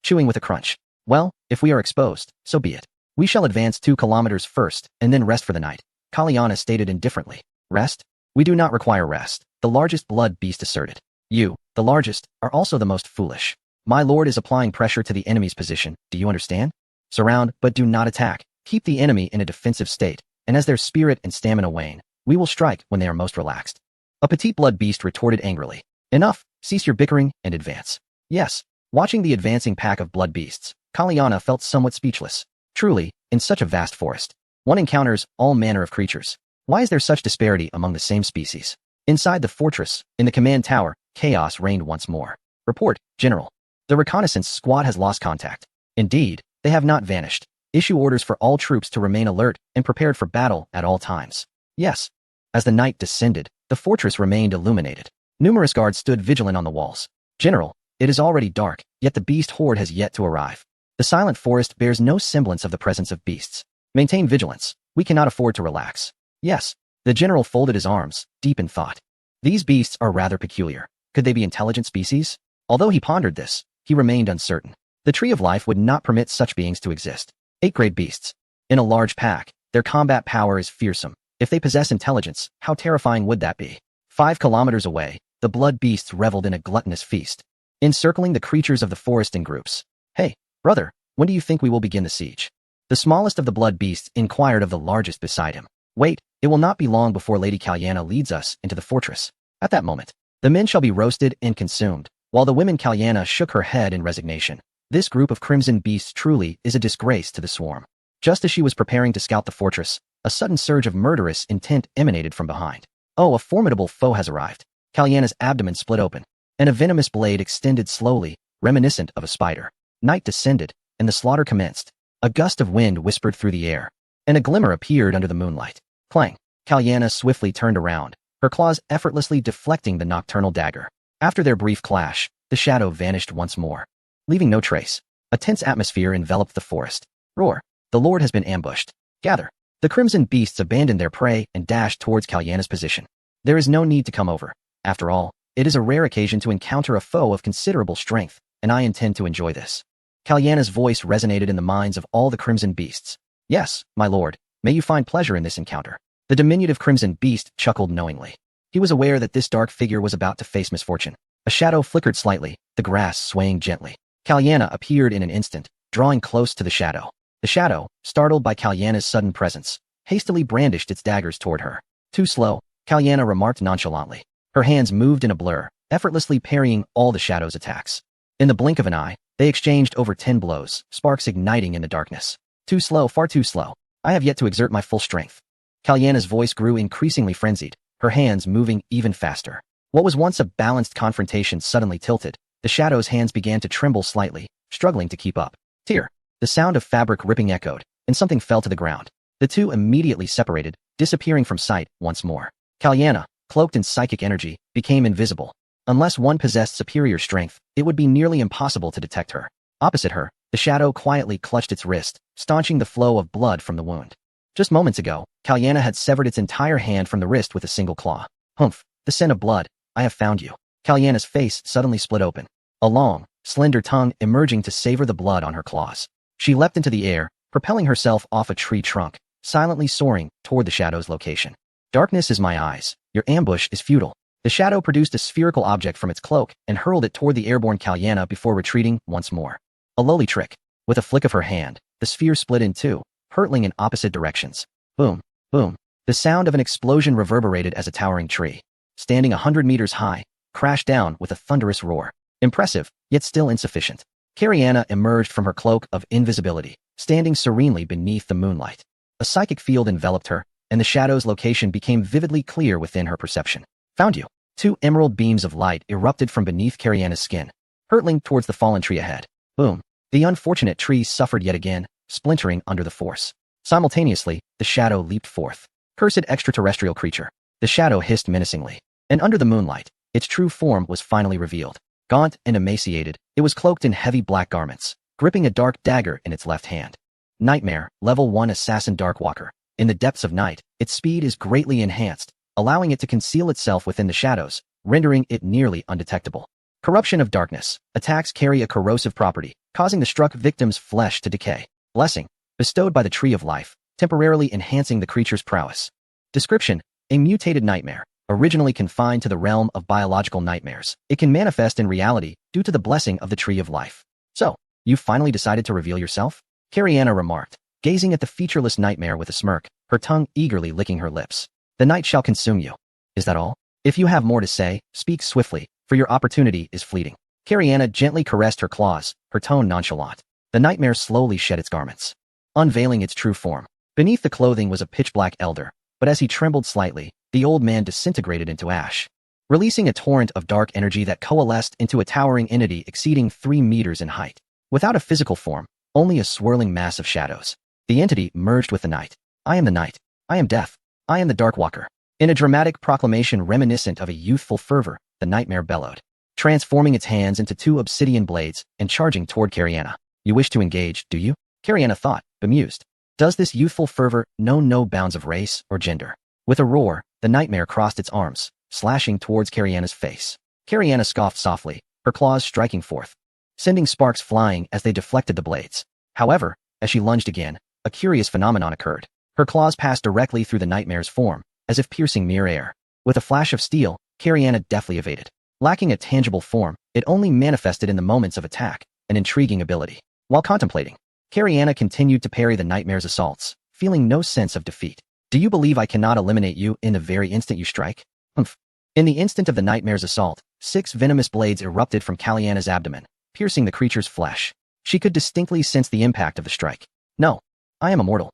Chewing with a crunch. Well, if we are exposed, so be it. We shall advance 2 kilometers first, and then rest for the night. Kalyana stated indifferently. Rest? We do not require rest, the largest blood beast asserted. You, the largest, are also the most foolish. My lord is applying pressure to the enemy's position, do you understand? Surround, but do not attack. Keep the enemy in a defensive state, and as their spirit and stamina wane, we will strike when they are most relaxed. A petite blood beast retorted angrily. Enough, cease your bickering and advance. Yes. Watching the advancing pack of blood beasts, Kalyana felt somewhat speechless. Truly, in such a vast forest, one encounters all manner of creatures. Why is there such disparity among the same species? Inside the fortress, in the command tower, chaos reigned once more. Report, General. The reconnaissance squad has lost contact. Indeed, they have not vanished. Issue orders for all troops to remain alert and prepared for battle at all times. Yes. As the night descended, the fortress remained illuminated. Numerous guards stood vigilant on the walls. General, it is already dark, yet the beast horde has yet to arrive. The silent forest bears no semblance of the presence of beasts. Maintain vigilance. We cannot afford to relax. Yes. The general folded his arms, deep in thought. These beasts are rather peculiar. Could they be intelligent species? Although he pondered this, he remained uncertain. The tree of life would not permit such beings to exist. 8th-grade beasts. In a large pack, their combat power is fearsome. If they possess intelligence, how terrifying would that be? 5 kilometers away, the blood beasts reveled in a gluttonous feast, encircling the creatures of the forest in groups. Hey, brother, when do you think we will begin the siege? The smallest of the blood beasts inquired of the largest beside him. Wait, it will not be long before Lady Kalyana leads us into the fortress. At that moment, the men shall be roasted and consumed, while the women Kalyana shook her head in resignation. This group of crimson beasts truly is a disgrace to the swarm. Just as she was preparing to scout the fortress, a sudden surge of murderous intent emanated from behind. Oh, a formidable foe has arrived. Kalyana's abdomen split open, and a venomous blade extended slowly, reminiscent of a spider. Night descended, and the slaughter commenced. A gust of wind whispered through the air, and a glimmer appeared under the moonlight. Clang! Kalyana swiftly turned around, her claws effortlessly deflecting the nocturnal dagger. After their brief clash, the shadow vanished once more, leaving no trace. A tense atmosphere enveloped the forest. Roar! The Lord has been ambushed. Gather! The crimson beasts abandoned their prey and dashed towards Kalyana's position. There is no need to come over. After all, it is a rare occasion to encounter a foe of considerable strength, and I intend to enjoy this. Kalyana's voice resonated in the minds of all the crimson beasts. Yes, my lord, may you find pleasure in this encounter. The diminutive crimson beast chuckled knowingly. He was aware that this dark figure was about to face misfortune. A shadow flickered slightly, the grass swaying gently. Kalyana appeared in an instant, drawing close to the shadow. The shadow, startled by Kalyana's sudden presence, hastily brandished its daggers toward her. Too slow, Kalyana remarked nonchalantly. Her hands moved in a blur, effortlessly parrying all the shadow's attacks. In the blink of an eye, they exchanged over 10 blows, sparks igniting in the darkness. Too slow, far too slow. I have yet to exert my full strength. Kalyana's voice grew increasingly frenzied, her hands moving even faster. What was once a balanced confrontation suddenly tilted. The shadow's hands began to tremble slightly, struggling to keep up. Tear! The sound of fabric ripping echoed, and something fell to the ground. The two immediately separated, disappearing from sight once more. Kalyana, cloaked in psychic energy, became invisible. Unless one possessed superior strength, it would be nearly impossible to detect her. Opposite her, the shadow quietly clutched its wrist, staunching the flow of blood from the wound. Just moments ago, Kalyana had severed its entire hand from the wrist with a single claw. Humph, the scent of blood, I have found you. Kalyana's face suddenly split open, a long, slender tongue emerging to savor the blood on her claws. She leapt into the air, propelling herself off a tree trunk, silently soaring toward the shadow's location. Darkness is my eyes. Your ambush is futile. The shadow produced a spherical object from its cloak and hurled it toward the airborne Kalyana before retreating once more. A lowly trick. With a flick of her hand, the sphere split in two, hurtling in opposite directions. Boom, boom. The sound of an explosion reverberated as a towering tree, standing 100 meters high, crashed down with a thunderous roar. Impressive, yet still insufficient. Kalyana emerged from her cloak of invisibility, standing serenely beneath the moonlight. A psychic field enveloped her, and the shadow's location became vividly clear within her perception. Found you. Two emerald beams of light erupted from beneath Kalyana's skin, hurtling towards the fallen tree ahead. Boom. The unfortunate tree suffered yet again, splintering under the force. Simultaneously, the shadow leaped forth. Cursed extraterrestrial creature. The shadow hissed menacingly. And under the moonlight, its true form was finally revealed. Gaunt and emaciated, it was cloaked in heavy black garments, gripping a dark dagger in its left hand. Nightmare, Level 1 Assassin Darkwalker. In the depths of night, its speed is greatly enhanced, allowing it to conceal itself within the shadows, rendering it nearly undetectable. Corruption of darkness. Attacks carry a corrosive property, causing the struck victim's flesh to decay. Blessing, bestowed by the Tree of Life, temporarily enhancing the creature's prowess. Description, a mutated nightmare. Originally confined to the realm of biological nightmares, it can manifest in reality due to the blessing of the Tree of Life. So, you've finally decided to reveal yourself? Kalyana remarked, gazing at the featureless nightmare with a smirk, her tongue eagerly licking her lips. The night shall consume you. Is that all? If you have more to say, speak swiftly, for your opportunity is fleeting. Kalyana gently caressed her claws, her tone nonchalant. The nightmare slowly shed its garments, unveiling its true form. Beneath the clothing was a pitch-black elder, but as he trembled slightly, the old man disintegrated into ash, releasing a torrent of dark energy that coalesced into a towering entity exceeding 3 meters in height. Without a physical form, only a swirling mass of shadows. The entity merged with the night. I am the night. I am death. I am the Darkwalker. In a dramatic proclamation reminiscent of a youthful fervor, the nightmare bellowed, transforming its hands into 2 obsidian blades and charging toward Kalyana. You wish to engage, do you? Kalyana thought, bemused. Does this youthful fervor know no bounds of race or gender? With a roar, the nightmare crossed its arms, slashing towards Kalyana's face. Kalyana scoffed softly, her claws striking forth, sending sparks flying as they deflected the blades. However, as she lunged again, a curious phenomenon occurred. Her claws passed directly through the nightmare's form, as if piercing mere air. With a flash of steel, Kalyana deftly evaded. Lacking a tangible form, it only manifested in the moments of attack, an intriguing ability. While contemplating, Kalyana continued to parry the nightmare's assaults, feeling no sense of defeat. Do you believe I cannot eliminate you in the very instant you strike? Humph. In the instant of the nightmare's assault, 6 venomous blades erupted from Kalyana's abdomen, piercing the creature's flesh. She could distinctly sense the impact of the strike. No. I am immortal.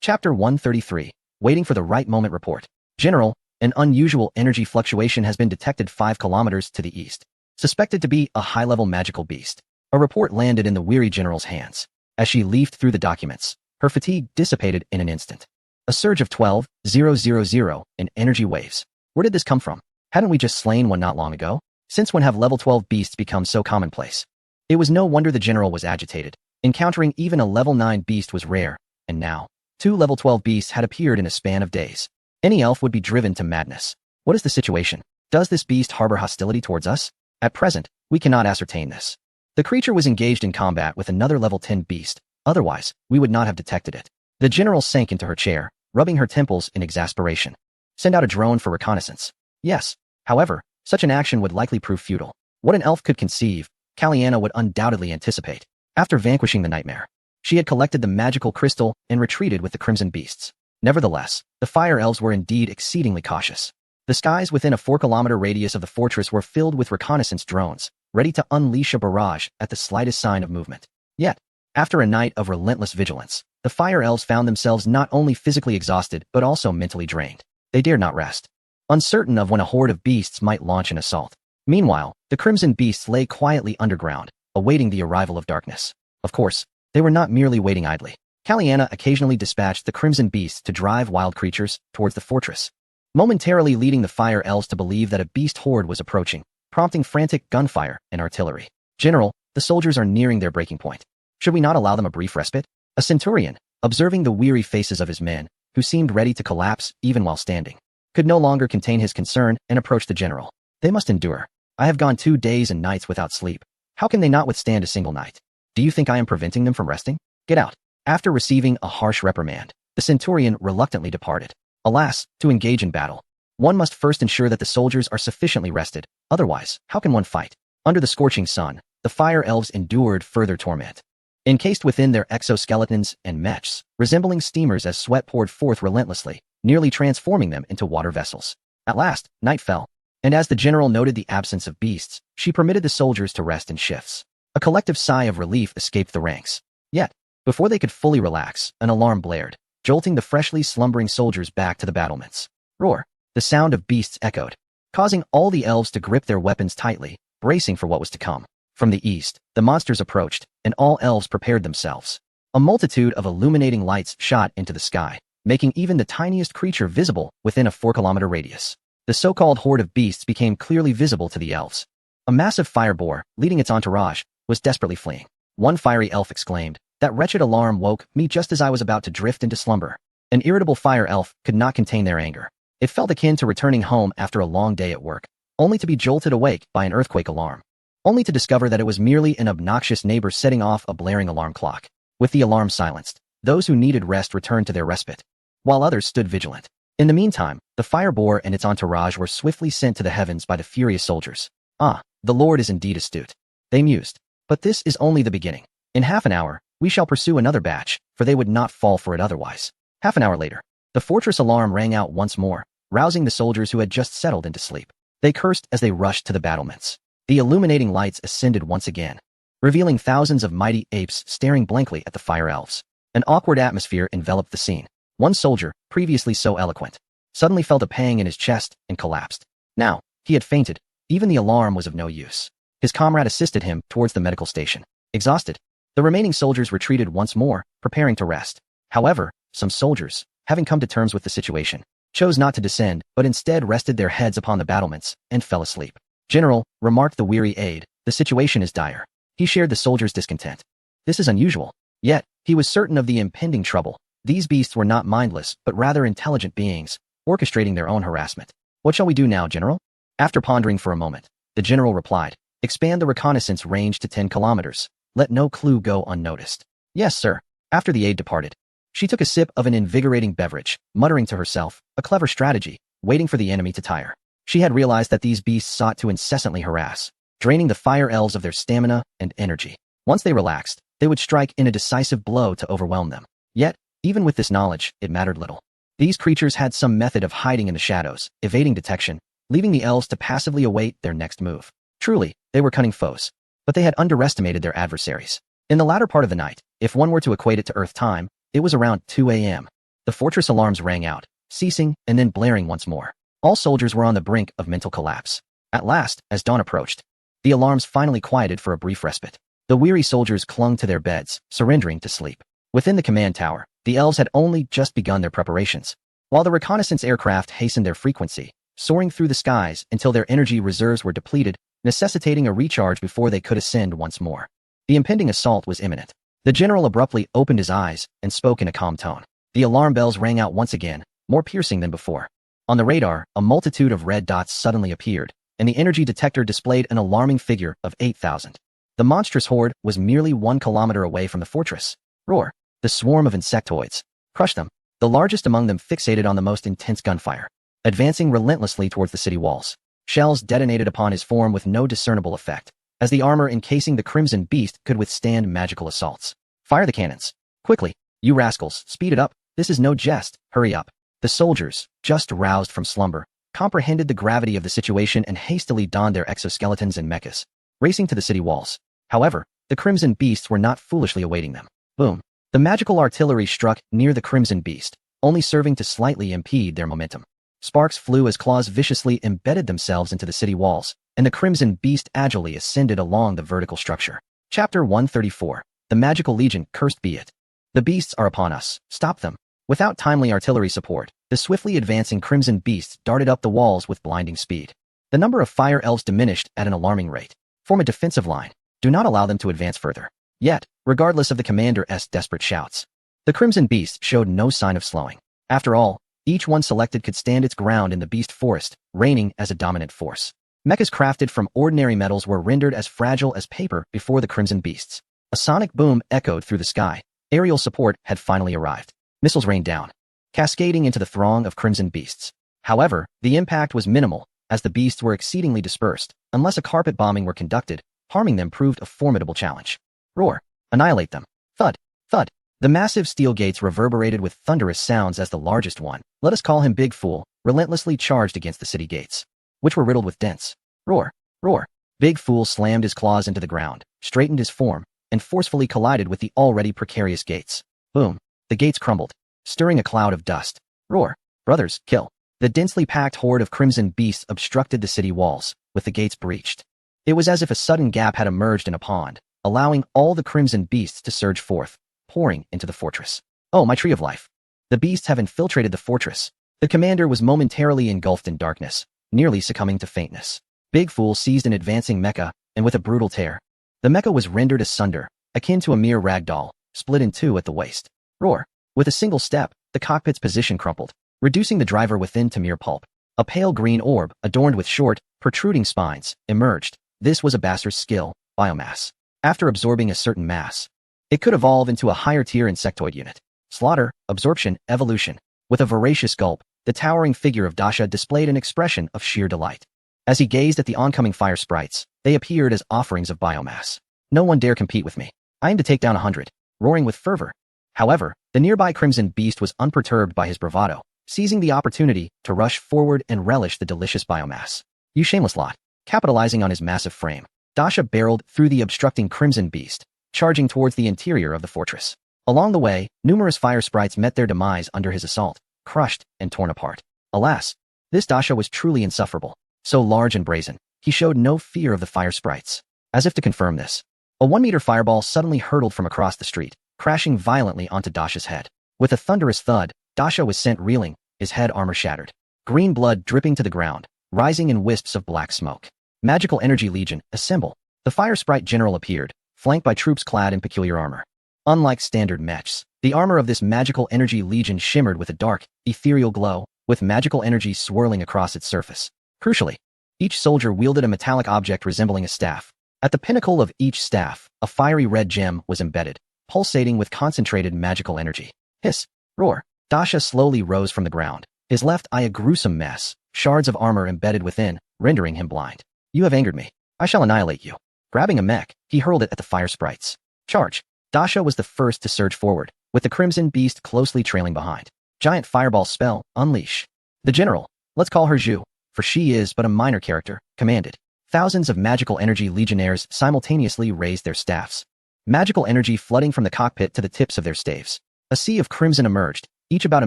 Chapter 133. Waiting for the right moment report. General, an unusual energy fluctuation has been detected 5 kilometers to the east. Suspected to be a high-level magical beast. A report landed in the weary general's hands. As she leafed through the documents, her fatigue dissipated in an instant. A surge of 12,000 in energy waves. Where did this come from? Hadn't we just slain one not long ago? Since when have level 12 beasts become so commonplace? It was no wonder the general was agitated. Encountering even a level 9 beast was rare, and now, 2 level 12 beasts had appeared in a span of days. Any elf would be driven to madness. What is the situation? Does this beast harbor hostility towards us? At present, we cannot ascertain this. The creature was engaged in combat with another level 10 beast, otherwise, we would not have detected it. The general sank into her chair, rubbing her temples in exasperation. Send out a drone for reconnaissance. Yes. However, such an action would likely prove futile. What an elf could conceive, Kalyana would undoubtedly anticipate. After vanquishing the nightmare, she had collected the magical crystal and retreated with the crimson beasts. Nevertheless, the fire elves were indeed exceedingly cautious. The skies within a 4-kilometer radius of the fortress were filled with reconnaissance drones, ready to unleash a barrage at the slightest sign of movement. Yet, after a night of relentless vigilance, the fire elves found themselves not only physically exhausted but also mentally drained. They dared not rest, uncertain of when a horde of beasts might launch an assault. Meanwhile, the crimson beasts lay quietly underground, awaiting the arrival of darkness. Of course, they were not merely waiting idly. Kalyana occasionally dispatched the crimson beasts to drive wild creatures towards the fortress, momentarily leading the fire elves to believe that a beast horde was approaching, prompting frantic gunfire and artillery. General, the soldiers are nearing their breaking point. Should we not allow them a brief respite? A centurion, observing the weary faces of his men, who seemed ready to collapse even while standing. Could no longer contain his concern and approached the general. They must endure. I have gone 2 days and nights without sleep. How can they not withstand a single night? Do you think I am preventing them from resting? Get out. After receiving a harsh reprimand, the centurion reluctantly departed. Alas, to engage in battle, one must first ensure that the soldiers are sufficiently rested. Otherwise, how can one fight? Under the scorching sun, the fire elves endured further torment. Encased within their exoskeletons and mechs, resembling steamers as sweat poured forth relentlessly, nearly transforming them into water vessels. At last, night fell, and as the general noted the absence of beasts, she permitted the soldiers to rest in shifts. A collective sigh of relief escaped the ranks. Yet, before they could fully relax, an alarm blared, jolting the freshly slumbering soldiers back to the battlements. Roar! The sound of beasts echoed, causing all the elves to grip their weapons tightly, bracing for what was to come. From the east, the monsters approached, and all elves prepared themselves. A multitude of illuminating lights shot into the sky, making even the tiniest creature visible within a 4-kilometer radius. The so-called horde of beasts became clearly visible to the elves. A massive fire boar, leading its entourage, was desperately fleeing. One fiery elf exclaimed, "That wretched alarm woke me just as I was about to drift into slumber." An irritable fire elf could not contain their anger. It felt akin to returning home after a long day at work, only to be jolted awake by an earthquake alarm, only to discover that it was merely an obnoxious neighbor setting off a blaring alarm clock. With the alarm silenced, those who needed rest returned to their respite, while others stood vigilant. In the meantime, the fire boar and its entourage were swiftly sent to the heavens by the furious soldiers. Ah, the Lord is indeed astute, they mused. But this is only the beginning. In half an hour, we shall pursue another batch, for they would not fall for it otherwise. Half an hour later, the fortress alarm rang out once more, rousing the soldiers who had just settled into sleep. They cursed as they rushed to the battlements. The illuminating lights ascended once again, revealing thousands of mighty apes staring blankly at the fire elves. An awkward atmosphere enveloped the scene. One soldier, previously so eloquent, suddenly felt a pang in his chest and collapsed. Now, he had fainted. Even the alarm was of no use. His comrade assisted him towards the medical station. Exhausted, the remaining soldiers retreated once more, preparing to rest. However, some soldiers, having come to terms with the situation, chose not to descend, but instead rested their heads upon the battlements and fell asleep. "General," remarked the weary aide, "the situation is dire." He shared the soldiers' discontent. This is unusual. Yet, he was certain of the impending trouble. These beasts were not mindless, but rather intelligent beings, orchestrating their own harassment. "What shall we do now, General?" After pondering for a moment, the general replied, "Expand the reconnaissance range to 10 kilometers. Let no clue go unnoticed." "Yes, sir." After the aide departed, she took a sip of an invigorating beverage, muttering to herself, a clever strategy, waiting for the enemy to tire. She had realized that these beasts sought to incessantly harass, draining the fire elves of their stamina and energy. Once they relaxed, they would strike in a decisive blow to overwhelm them. Yet, even with this knowledge, it mattered little. These creatures had some method of hiding in the shadows, evading detection, leaving the elves to passively await their next move. Truly, they were cunning foes, but they had underestimated their adversaries. In the latter part of the night, if one were to equate it to Earth time, it was around 2 a.m. The fortress alarms rang out, ceasing and then blaring once more. All soldiers were on the brink of mental collapse. At last, as dawn approached, the alarms finally quieted for a brief respite. The weary soldiers clung to their beds, surrendering to sleep. Within the command tower, the elves had only just begun their preparations, while the reconnaissance aircraft hastened their frequency, soaring through the skies until their energy reserves were depleted, necessitating a recharge before they could ascend once more. The impending assault was imminent. The general abruptly opened his eyes and spoke in a calm tone. The alarm bells rang out once again, more piercing than before. On the radar, a multitude of red dots suddenly appeared, and the energy detector displayed an alarming figure of 8,000. The monstrous horde was merely 1 kilometer away from the fortress. Roar! The swarm of insectoids crushed them, the largest among them fixated on the most intense gunfire, advancing relentlessly towards the city walls. Shells detonated upon his form with no discernible effect, as the armor encasing the crimson beast could withstand magical assaults. "Fire the cannons! Quickly, you rascals, speed it up! This is no jest, hurry up!" The soldiers, just roused from slumber, comprehended the gravity of the situation and hastily donned their exoskeletons and mechas, racing to the city walls. However, the crimson beasts were not foolishly awaiting them. Boom! The magical artillery struck near the crimson beast, only serving to slightly impede their momentum. Sparks flew as claws viciously embedded themselves into the city walls, and the crimson beast agilely ascended along the vertical structure. Chapter 134. The Magical Legion, cursed be it. "The beasts are upon us. Stop them." Without timely artillery support, the swiftly advancing crimson beasts darted up the walls with blinding speed. The number of fire elves diminished at an alarming rate. Form a defensive line. Do not allow them to advance further. Yet, regardless of the commander's desperate shouts, The Crimson Beast showed no sign of slowing. After all, each one selected could stand its ground in the Beast Forest, reigning as a dominant force. Mechas crafted from ordinary metals were rendered as fragile as paper before the Crimson Beasts. A sonic boom echoed through the sky. Aerial support had finally arrived. Missiles rained down, cascading into the throng of Crimson Beasts. However, the impact was minimal, as the beasts were exceedingly dispersed. Unless a carpet bombing were conducted, harming them proved a formidable challenge. Roar! Annihilate them! Thud! Thud! The massive steel gates reverberated with thunderous sounds as the largest one, let us call him Big Fool, relentlessly charged against the city gates, which were riddled with dents. Roar! Roar! Big Fool slammed his claws into the ground, straightened his form, and forcefully collided with the already precarious gates. Boom! The gates crumbled, stirring a cloud of dust. Roar! Brothers, kill! The densely packed horde of Crimson Beasts obstructed the city walls, with the gates breached. It was as if a sudden gap had emerged in a pond, allowing all the Crimson Beasts to surge forth, pouring into the fortress. Oh, my tree of life! The beasts have infiltrated the fortress. The commander was momentarily engulfed in darkness, nearly succumbing to faintness. Big Fool seized an advancing mecha, and with a brutal tear, the mecha was rendered asunder, akin to a mere rag doll, split in two at the waist. Roar! With a single step, the cockpit's position crumpled, reducing the driver within to mere pulp. A pale green orb, adorned with short, protruding spines, emerged. This was a bastard's skill, biomass. After absorbing a certain mass, it could evolve into a higher-tier insectoid unit. Slaughter, absorption, evolution. With a voracious gulp, the towering figure of Dasha displayed an expression of sheer delight. As he gazed at the oncoming fire sprites, they appeared as offerings of biomass. No one dare compete with me. I aim to take down 100, roaring with fervor. However, the nearby Crimson Beast was unperturbed by his bravado, seizing the opportunity to rush forward and relish the delicious biomass. You shameless lot. Capitalizing on his massive frame, Dasha barreled through the obstructing Crimson Beast, charging towards the interior of the fortress. Along the way, numerous fire sprites met their demise under his assault, crushed and torn apart. Alas, this Dasha was truly insufferable. So large and brazen, he showed no fear of the fire sprites. As if to confirm this, a 1-meter fireball suddenly hurtled from across the street, crashing violently onto Dasha's head. With a thunderous thud, Dasha was sent reeling, his head armor shattered. Green blood dripping to the ground, rising in wisps of black smoke. Magical Energy Legion, assemble. The fire sprite general appeared, flanked by troops clad in peculiar armor. Unlike standard mechs, the armor of this Magical Energy Legion shimmered with a dark, ethereal glow, with magical energy swirling across its surface. Crucially, each soldier wielded a metallic object resembling a staff. At the pinnacle of each staff, a fiery red gem was embedded, pulsating with concentrated magical energy. Hiss! Roar! Dasha slowly rose from the ground, his left eye a gruesome mess, shards of armor embedded within, rendering him blind. You have angered me. I shall annihilate you. Grabbing a mech, he hurled it at the fire sprites. Charge! Dasha was the first to surge forward, with the Crimson Beast closely trailing behind. Giant fireball spell, unleash. The general, let's call her Zhu, for she is but a minor character, commanded. Thousands of Magical Energy Legionnaires simultaneously raised their staffs. Magical energy flooding from the cockpit to the tips of their staves. A sea of crimson emerged, each about a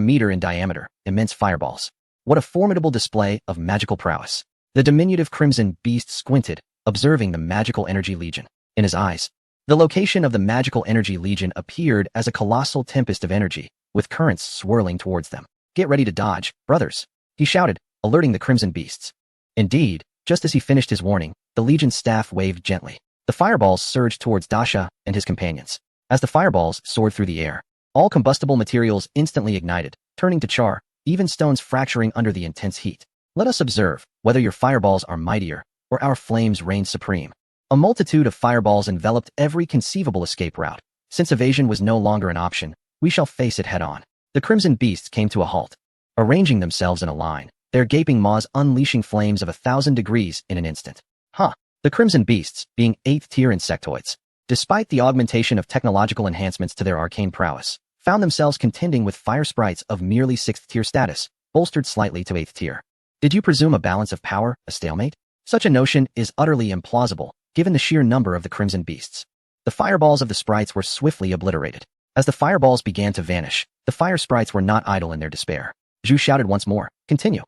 meter in diameter, immense fireballs. What a formidable display of magical prowess. The diminutive Crimson Beast squinted, observing the Magical Energy Legion. In his eyes, the location of the Magical Energy Legion appeared as a colossal tempest of energy, with currents swirling towards them. Get ready to dodge, brothers, he shouted, alerting the Crimson Beasts. Indeed, just as he finished his warning, the Legion's staff waved gently. The fireballs surged towards Dasha and his companions. As the fireballs soared through the air, all combustible materials instantly ignited, turning to char, even stones fracturing under the intense heat. Let us observe whether your fireballs are mightier, or our flames reign supreme. A multitude of fireballs enveloped every conceivable escape route. Since evasion was no longer an option, we shall face it head-on. The Crimson Beasts came to a halt, arranging themselves in a line, their gaping maws unleashing flames of 1,000 degrees in an instant. The Crimson Beasts, being 8th-tier insectoids, despite the augmentation of technological enhancements to their arcane prowess, found themselves contending with fire sprites of merely 6th-tier status, bolstered slightly to 8th tier. Did you presume a balance of power, a stalemate? Such a notion is utterly implausible, given the sheer number of the Crimson Beasts. The fireballs of the sprites were swiftly obliterated. As the fireballs began to vanish, the fire sprites were not idle in their despair. Zhu shouted once more, continue.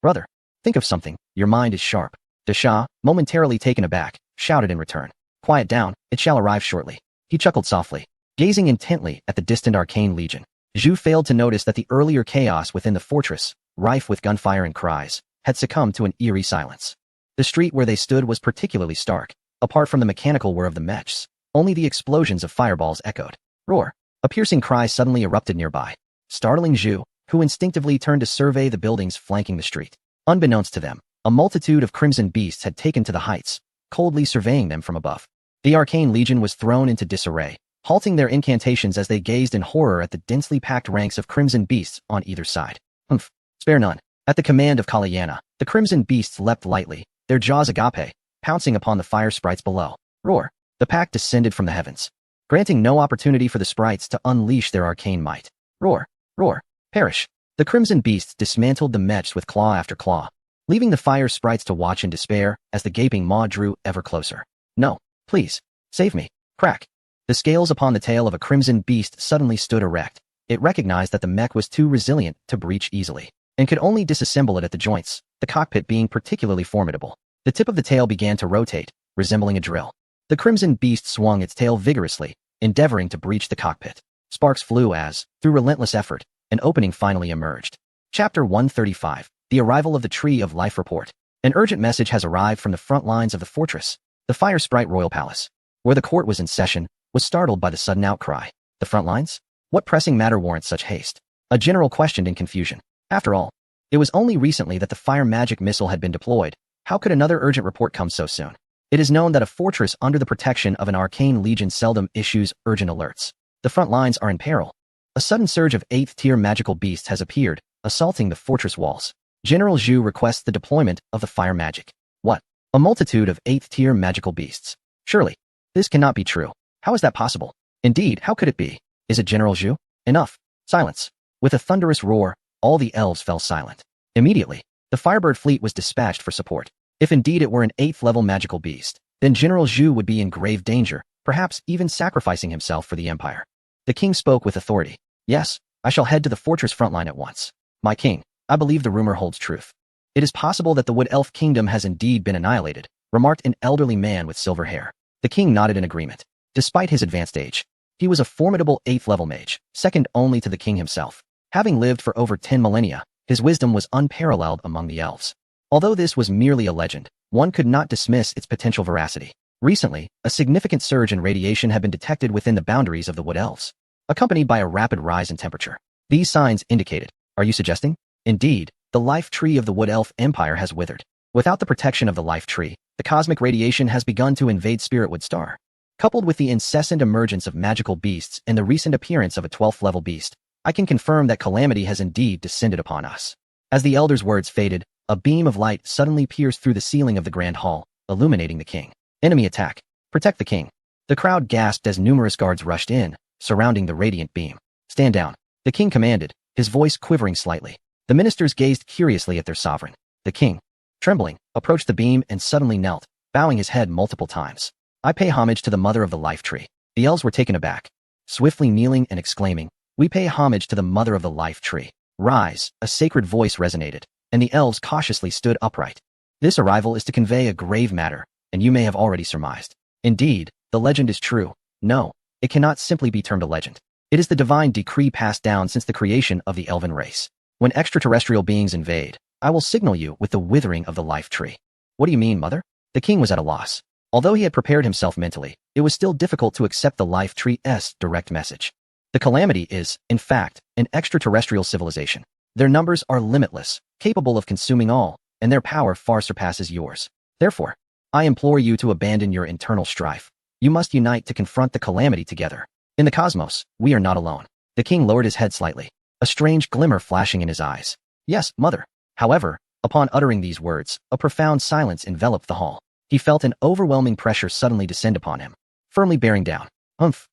Brother, think of something, your mind is sharp. Dasha, momentarily taken aback, shouted in return. Quiet down, it shall arrive shortly. He chuckled softly, gazing intently at the distant arcane legion. Zhu failed to notice that the earlier chaos within the fortress, rife with gunfire and cries, had succumbed to an eerie silence. The street where they stood was particularly stark. Apart from the mechanical whir of the mechs, only the explosions of fireballs echoed. Roar! A piercing cry suddenly erupted nearby, startling Zhu, who instinctively turned to survey the buildings flanking the street. Unbeknownst to them, a multitude of crimson beasts had taken to the heights, coldly surveying them from above. The arcane legion was thrown into disarray, halting their incantations as they gazed in horror at the densely packed ranks of crimson beasts on either side. Humph! Spare none. At the command of Kalyana, the crimson beasts leapt lightly, their jaws agape, pouncing upon the fire sprites below. Roar! The pack descended from the heavens, granting no opportunity for the sprites to unleash their arcane might. Roar! Roar! Perish! The crimson beasts dismantled the mechs with claw after claw, leaving the fire sprites to watch in despair as the gaping maw drew ever closer. No, please, save me. Crack! The scales upon the tail of a crimson beast suddenly stood erect. It recognized that the mech was too resilient to breach easily, and could only disassemble it at the joints, the cockpit being particularly formidable. The tip of the tail began to rotate, resembling a drill. The crimson beast swung its tail vigorously, endeavoring to breach the cockpit. Sparks flew as, through relentless effort, an opening finally emerged. Chapter 135, The Arrival of the Tree of Life Report. An urgent message has arrived from the front lines of the fortress. The Fire Sprite Royal Palace, where the court was in session, was startled by the sudden outcry. The front lines? What pressing matter warrants such haste? A general questioned in confusion. After all, it was only recently that the fire magic missile had been deployed. How could another urgent report come so soon? It is known that a fortress under the protection of an arcane legion seldom issues urgent alerts. The front lines are in peril. A sudden surge of 8th-tier magical beasts has appeared, assaulting the fortress walls. General Zhu requests the deployment of the fire magic. What? A multitude of 8th-tier magical beasts. Surely, this cannot be true. How is that possible? Indeed, how could it be? Is it General Zhu? Enough. Silence. With a thunderous roar, all the elves fell silent. Immediately, the Firebird fleet was dispatched for support. If indeed it were an 8th-level magical beast, then General Zhu would be in grave danger, perhaps even sacrificing himself for the Empire. The king spoke with authority. Yes, I shall head to the fortress frontline at once. My king, I believe the rumor holds truth. It is possible that the Wood Elf Kingdom has indeed been annihilated, remarked an elderly man with silver hair. The king nodded in agreement. Despite his advanced age, he was a formidable 8th-level mage, second only to the king himself. Having lived for over 10 millennia, his wisdom was unparalleled among the elves. Although this was merely a legend, one could not dismiss its potential veracity. Recently, a significant surge in radiation had been detected within the boundaries of the Wood Elves, accompanied by a rapid rise in temperature. These signs indicated, are you suggesting? Indeed, the life tree of the Wood Elf Empire has withered. Without the protection of the life tree, the cosmic radiation has begun to invade Spiritwood Star. Coupled with the incessant emergence of magical beasts and the recent appearance of a 12th-level beast, I can confirm that calamity has indeed descended upon us. As the elder's words faded, a beam of light suddenly pierced through the ceiling of the Grand Hall, illuminating the king. Enemy attack. Protect the king. The crowd gasped as numerous guards rushed in, surrounding the radiant beam. Stand down. The king commanded, his voice quivering slightly. The ministers gazed curiously at their sovereign. The king, trembling, approached the beam and suddenly knelt, bowing his head multiple times. I pay homage to the mother of the life tree. The elves were taken aback, swiftly kneeling and exclaiming, we pay homage to the mother of the life tree. Rise, a sacred voice resonated, and the elves cautiously stood upright. This arrival is to convey a grave matter, and you may have already surmised. Indeed, the legend is true. No, it cannot simply be termed a legend. It is the divine decree passed down since the creation of the elven race. When extraterrestrial beings invade, I will signal you with the withering of the life tree. What do you mean, mother? The king was at a loss. Although he had prepared himself mentally, it was still difficult to accept the life tree's direct message. The calamity is, in fact, an extraterrestrial civilization. Their numbers are limitless, capable of consuming all, and their power far surpasses yours. Therefore, I implore you to abandon your internal strife. You must unite to confront the calamity together. In the cosmos, we are not alone. The king lowered his head slightly, a strange glimmer flashing in his eyes. Yes, mother. However, upon uttering these words, a profound silence enveloped the hall. He felt an overwhelming pressure suddenly descend upon him, firmly bearing down.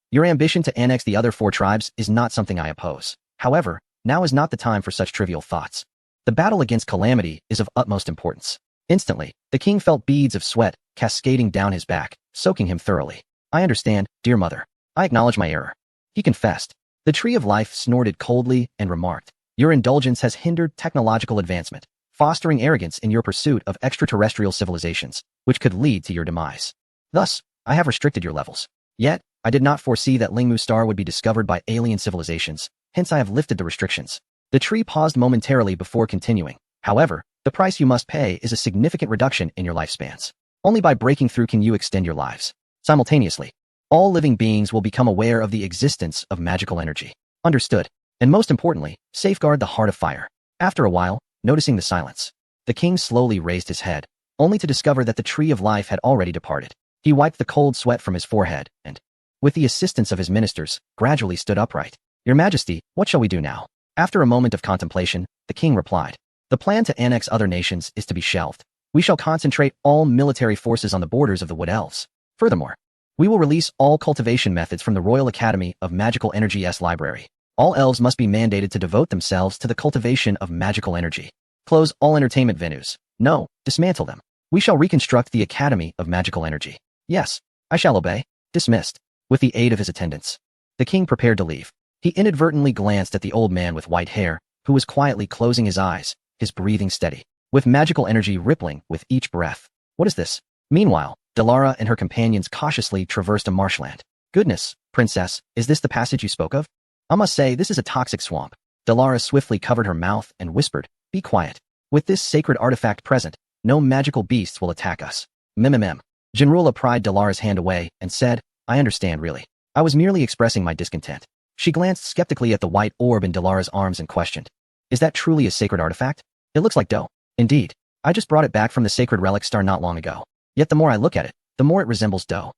Your ambition to annex the other 4 tribes is not something I oppose. However, now is not the time for such trivial thoughts. The battle against calamity is of utmost importance. Instantly, the king felt beads of sweat cascading down his back, soaking him thoroughly. I understand, dear mother. I acknowledge my error. He confessed. The tree of life snorted coldly and remarked, your indulgence has hindered technological advancement, fostering arrogance in your pursuit of extraterrestrial civilizations, which could lead to your demise. Thus, I have restricted your levels. Yet, I did not foresee that Lingmu Star would be discovered by alien civilizations, hence I have lifted the restrictions. The tree paused momentarily before continuing. However, the price you must pay is a significant reduction in your lifespans. Only by breaking through can you extend your lives. Simultaneously, All living beings will become aware of the existence of magical energy. Understood. And most importantly, safeguard the heart of fire. After a while, noticing the silence, the king slowly raised his head, only to discover that the tree of life had already departed. He wiped the cold sweat from his forehead and, with the assistance of his ministers, gradually stood upright. Your Majesty, what shall we do now? After a moment of contemplation, the king replied, the plan to annex other nations is to be shelved. We shall concentrate all military forces on the borders of the Wood Elves. Furthermore, we will release all cultivation methods from the Royal Academy of Magical Energy's library. All elves must be mandated to devote themselves to the cultivation of magical energy. Close all entertainment venues. No, dismantle them. We shall reconstruct the Academy of Magical Energy. Yes, I shall obey. Dismissed. With the aid of his attendants, the king prepared to leave. He inadvertently glanced at the old man with white hair, who was quietly closing his eyes, his breathing steady, with magical energy rippling with each breath. What is this? Meanwhile, Delara and her companions cautiously traversed a marshland. Goodness, princess, is this the passage you spoke of? I must say, this is a toxic swamp. Delara swiftly covered her mouth and whispered, be quiet. With this sacred artifact present, no magical beasts will attack us. Mmm. Jinrula pried Delara's hand away and said, I understand really. I was merely expressing my discontent. She glanced skeptically at the white orb in Delara's arms and questioned, is that truly a sacred artifact? It looks like dough. Indeed. I just brought it back from the sacred relic star not long ago. Yet the more I look at it, the more it resembles dough.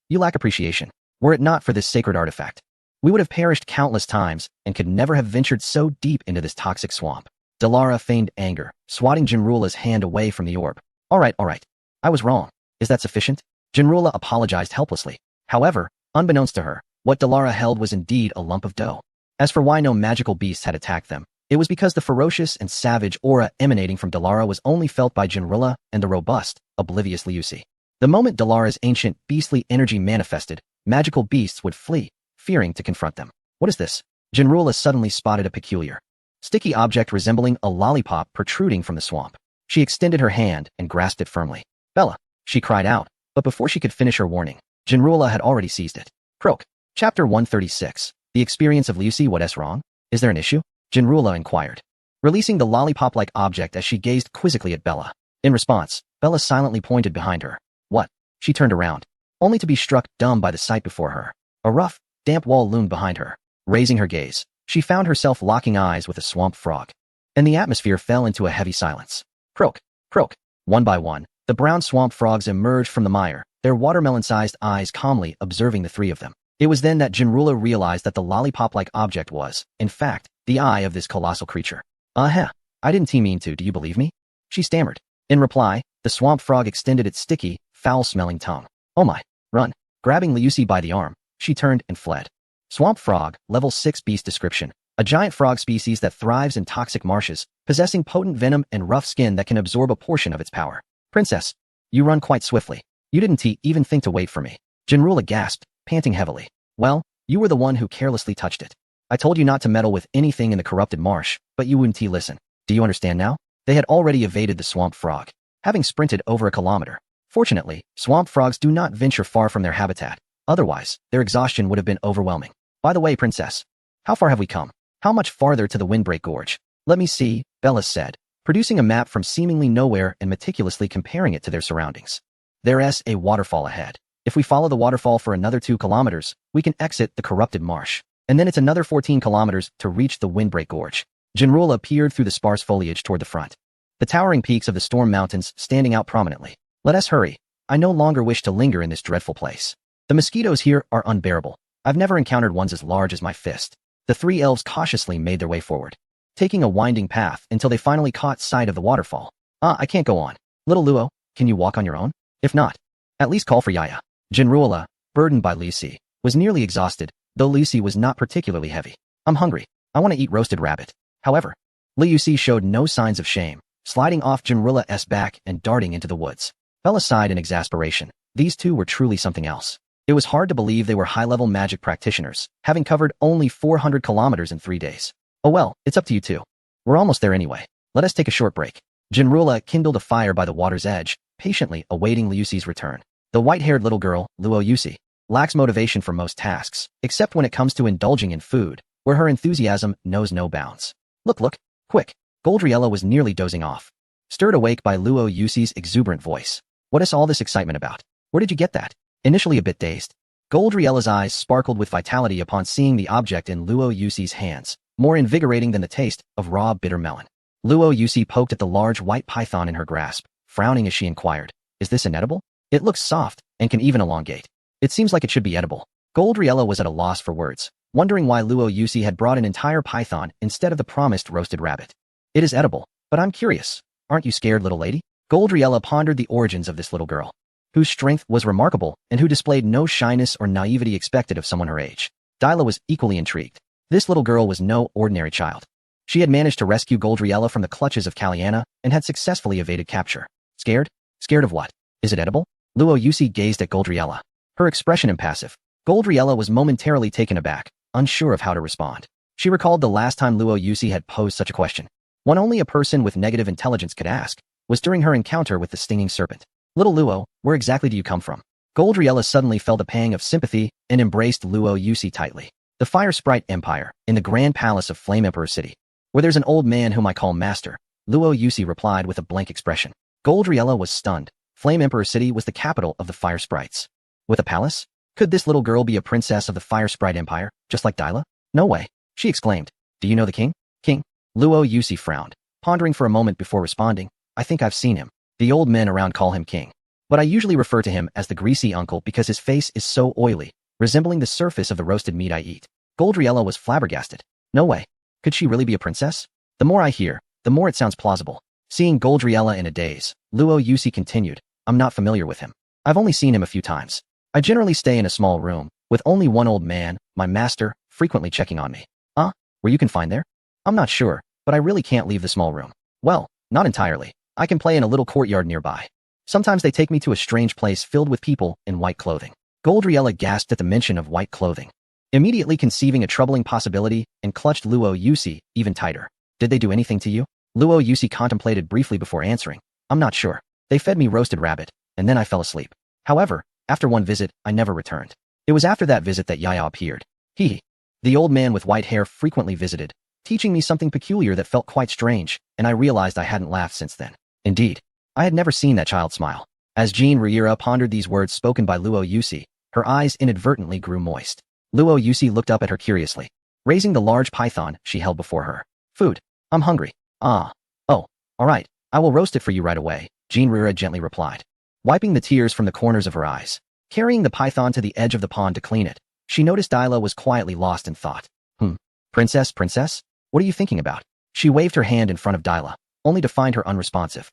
You lack appreciation. Were it not for this sacred artifact, we would have perished countless times and could never have ventured so deep into this toxic swamp. Delara feigned anger, swatting Jinrula's hand away from the orb. All right. I was wrong. Is that sufficient? Jinrula apologized helplessly. However, unbeknownst to her, what Delara held was indeed a lump of dough. As for why no magical beasts had attacked them, it was because the ferocious and savage aura emanating from Delara was only felt by Jinrula and the robust, oblivious Liusi. The moment Delara's ancient, beastly energy manifested, magical beasts would flee, fearing to confront them. What is this? Jinrula suddenly spotted a peculiar, sticky object resembling a lollipop protruding from the swamp. She extended her hand and grasped it firmly. Bella, she cried out, but before she could finish her warning, Jinrula had already seized it. Croak. Chapter 136. The experience of Liusi. What's wrong? Is there an issue? Jinrula inquired, releasing the lollipop-like object as she gazed quizzically at Bella. In response, Bella silently pointed behind her. What? She turned around, only to be struck dumb by the sight before her. A rough, damp wall loomed behind her. Raising her gaze, she found herself locking eyes with a swamp frog, and the atmosphere fell into a heavy silence. Croak, croak. One by one, the brown swamp frogs emerged from the mire, their watermelon-sized eyes calmly observing the three of them. It was then that Jinrula realized that the lollipop-like object was, in fact, the eye of this colossal creature. I didn't mean to, do you believe me? She stammered. In reply, the swamp frog extended its sticky, foul-smelling tongue. Oh my, run. Grabbing Liusi by the arm, she turned and fled. Swamp frog, level 6 beast description. A giant frog species that thrives in toxic marshes, possessing potent venom and rough skin that can absorb a portion of its power. Princess, you run quite swiftly. You didn't even think to wait for me. Jinrula gasped, panting heavily. Well, you were the one who carelessly touched it. I told you not to meddle with anything in the corrupted marsh, but you wouldn't listen. Do you understand now? They had already evaded the swamp frog, having sprinted over a kilometer. Fortunately, swamp frogs do not venture far from their habitat. Otherwise, their exhaustion would have been overwhelming. By the way, princess, how far have we come? How much farther to the Windbreak Gorge? Let me see, Bella said, producing a map from seemingly nowhere and meticulously comparing it to their surroundings. There's a waterfall ahead. If we follow the waterfall for another 2 kilometers, we can exit the corrupted marsh. And then it's another 14 kilometers to reach the Windbreak Gorge. Jinrula peered through the sparse foliage toward the front, the towering peaks of the Storm Mountains standing out prominently. Let us hurry. I no longer wish to linger in this dreadful place. The mosquitoes here are unbearable. I've never encountered ones as large as my fist. The 3 elves cautiously made their way forward, taking a winding path until they finally caught sight of the waterfall. I can't go on. Little Luo, can you walk on your own? If not, at least call for Yaya. Jinrula, burdened by Liusi, was nearly exhausted, though Liusi was not particularly heavy. I'm hungry. I want to eat roasted rabbit. However, Liusi showed no signs of shame, sliding off Jinrula's back and darting into the woods. Bella sighed in exasperation. These two were truly something else. It was hard to believe they were high-level magic practitioners, having covered only 400 kilometers in 3 days. Oh well, it's up to you two. We're almost there anyway. Let us take a short break. Jinrula kindled a fire by the water's edge, patiently awaiting Liusi's return. The white-haired little girl, Luo Yusi, lacks motivation for most tasks, except when it comes to indulging in food, where her enthusiasm knows no bounds. Look, quick. Goldriella was nearly dozing off, stirred awake by Luo Yusi's exuberant voice. What is all this excitement about? Where did you get that? Initially a bit dazed, Goldriella's eyes sparkled with vitality upon seeing the object in Luo Yuxi's hands, more invigorating than the taste of raw bitter melon. Luo Yuxi poked at the large white python in her grasp, frowning as she inquired, "Is this inedible? It looks soft and can even elongate. It seems like it should be edible." Goldriella was at a loss for words, wondering why Luo Yuxi had brought an entire python instead of the promised roasted rabbit. "It is edible, but I'm curious. Aren't you scared, little lady?" Goldriella pondered the origins of this little girl, whose strength was remarkable and who displayed no shyness or naivety expected of someone her age. Dyla was equally intrigued. This little girl was no ordinary child. She had managed to rescue Goldriella from the clutches of Kaliana and had successfully evaded capture. Scared? Scared of what? Is it edible? Luo Yuxi gazed at Goldriella, her expression impassive. Goldriella was momentarily taken aback, unsure of how to respond. She recalled the last time Luo Yuxi had posed such a question, one only a person with negative intelligence could ask, was during her encounter with the stinging serpent. "Little Luo, where exactly do you come from?" Goldriella suddenly felt a pang of sympathy and embraced Luo Yuxi tightly. "The Fire Sprite Empire, in the Grand Palace of Flame Emperor City, where there's an old man whom I call Master," Luo Yuxi replied with a blank expression. Goldriella was stunned. Flame Emperor City was the capital of the Fire Sprites. With a palace? Could this little girl be a princess of the Fire Sprite Empire, just like Dyla? "No way," she exclaimed. "Do you know the king?" "King?" Luo Yuxi frowned, pondering for a moment before responding. "I think I've seen him. The old men around call him king. But I usually refer to him as the greasy uncle because his face is so oily, resembling the surface of the roasted meat I eat." Goldriella was flabbergasted. No way. Could she really be a princess? The more I hear, the more it sounds plausible. Seeing Goldriella in a daze, Luo Yuxi continued, "I'm not familiar with him. I've only seen him a few times. I generally stay in a small room, with only one old man, my master, frequently checking on me." Were you confined there?" "I'm not sure, but I really can't leave the small room." "Well, not entirely. I can play in a little courtyard nearby. Sometimes they take me to a strange place filled with people in white clothing." Goldriella gasped at the mention of white clothing, immediately conceiving a troubling possibility and clutched Luo Yuxi even tighter. "Did they do anything to you?" Luo Yuxi contemplated briefly before answering. "I'm not sure. They fed me roasted rabbit, and then I fell asleep. However, after one visit, I never returned. It was after that visit that Yaya appeared. He, the old man with white hair, frequently visited, teaching me something peculiar that felt quite strange, and I realized I hadn't laughed since then." Indeed, I had never seen that child smile. As Jean Riera pondered these words spoken by Luo Yuxi, her eyes inadvertently grew moist. Luo Yuxi looked up at her curiously, raising the large python she held before her. "Food. I'm hungry." "Ah. Oh, all right. I will roast it for you right away," Jean Riera gently replied, wiping the tears from the corners of her eyes. Carrying the python to the edge of the pond to clean it, she noticed Dyla was quietly lost in thought. Princess? What are you thinking about?" She waved her hand in front of Dyla, only to find her unresponsive.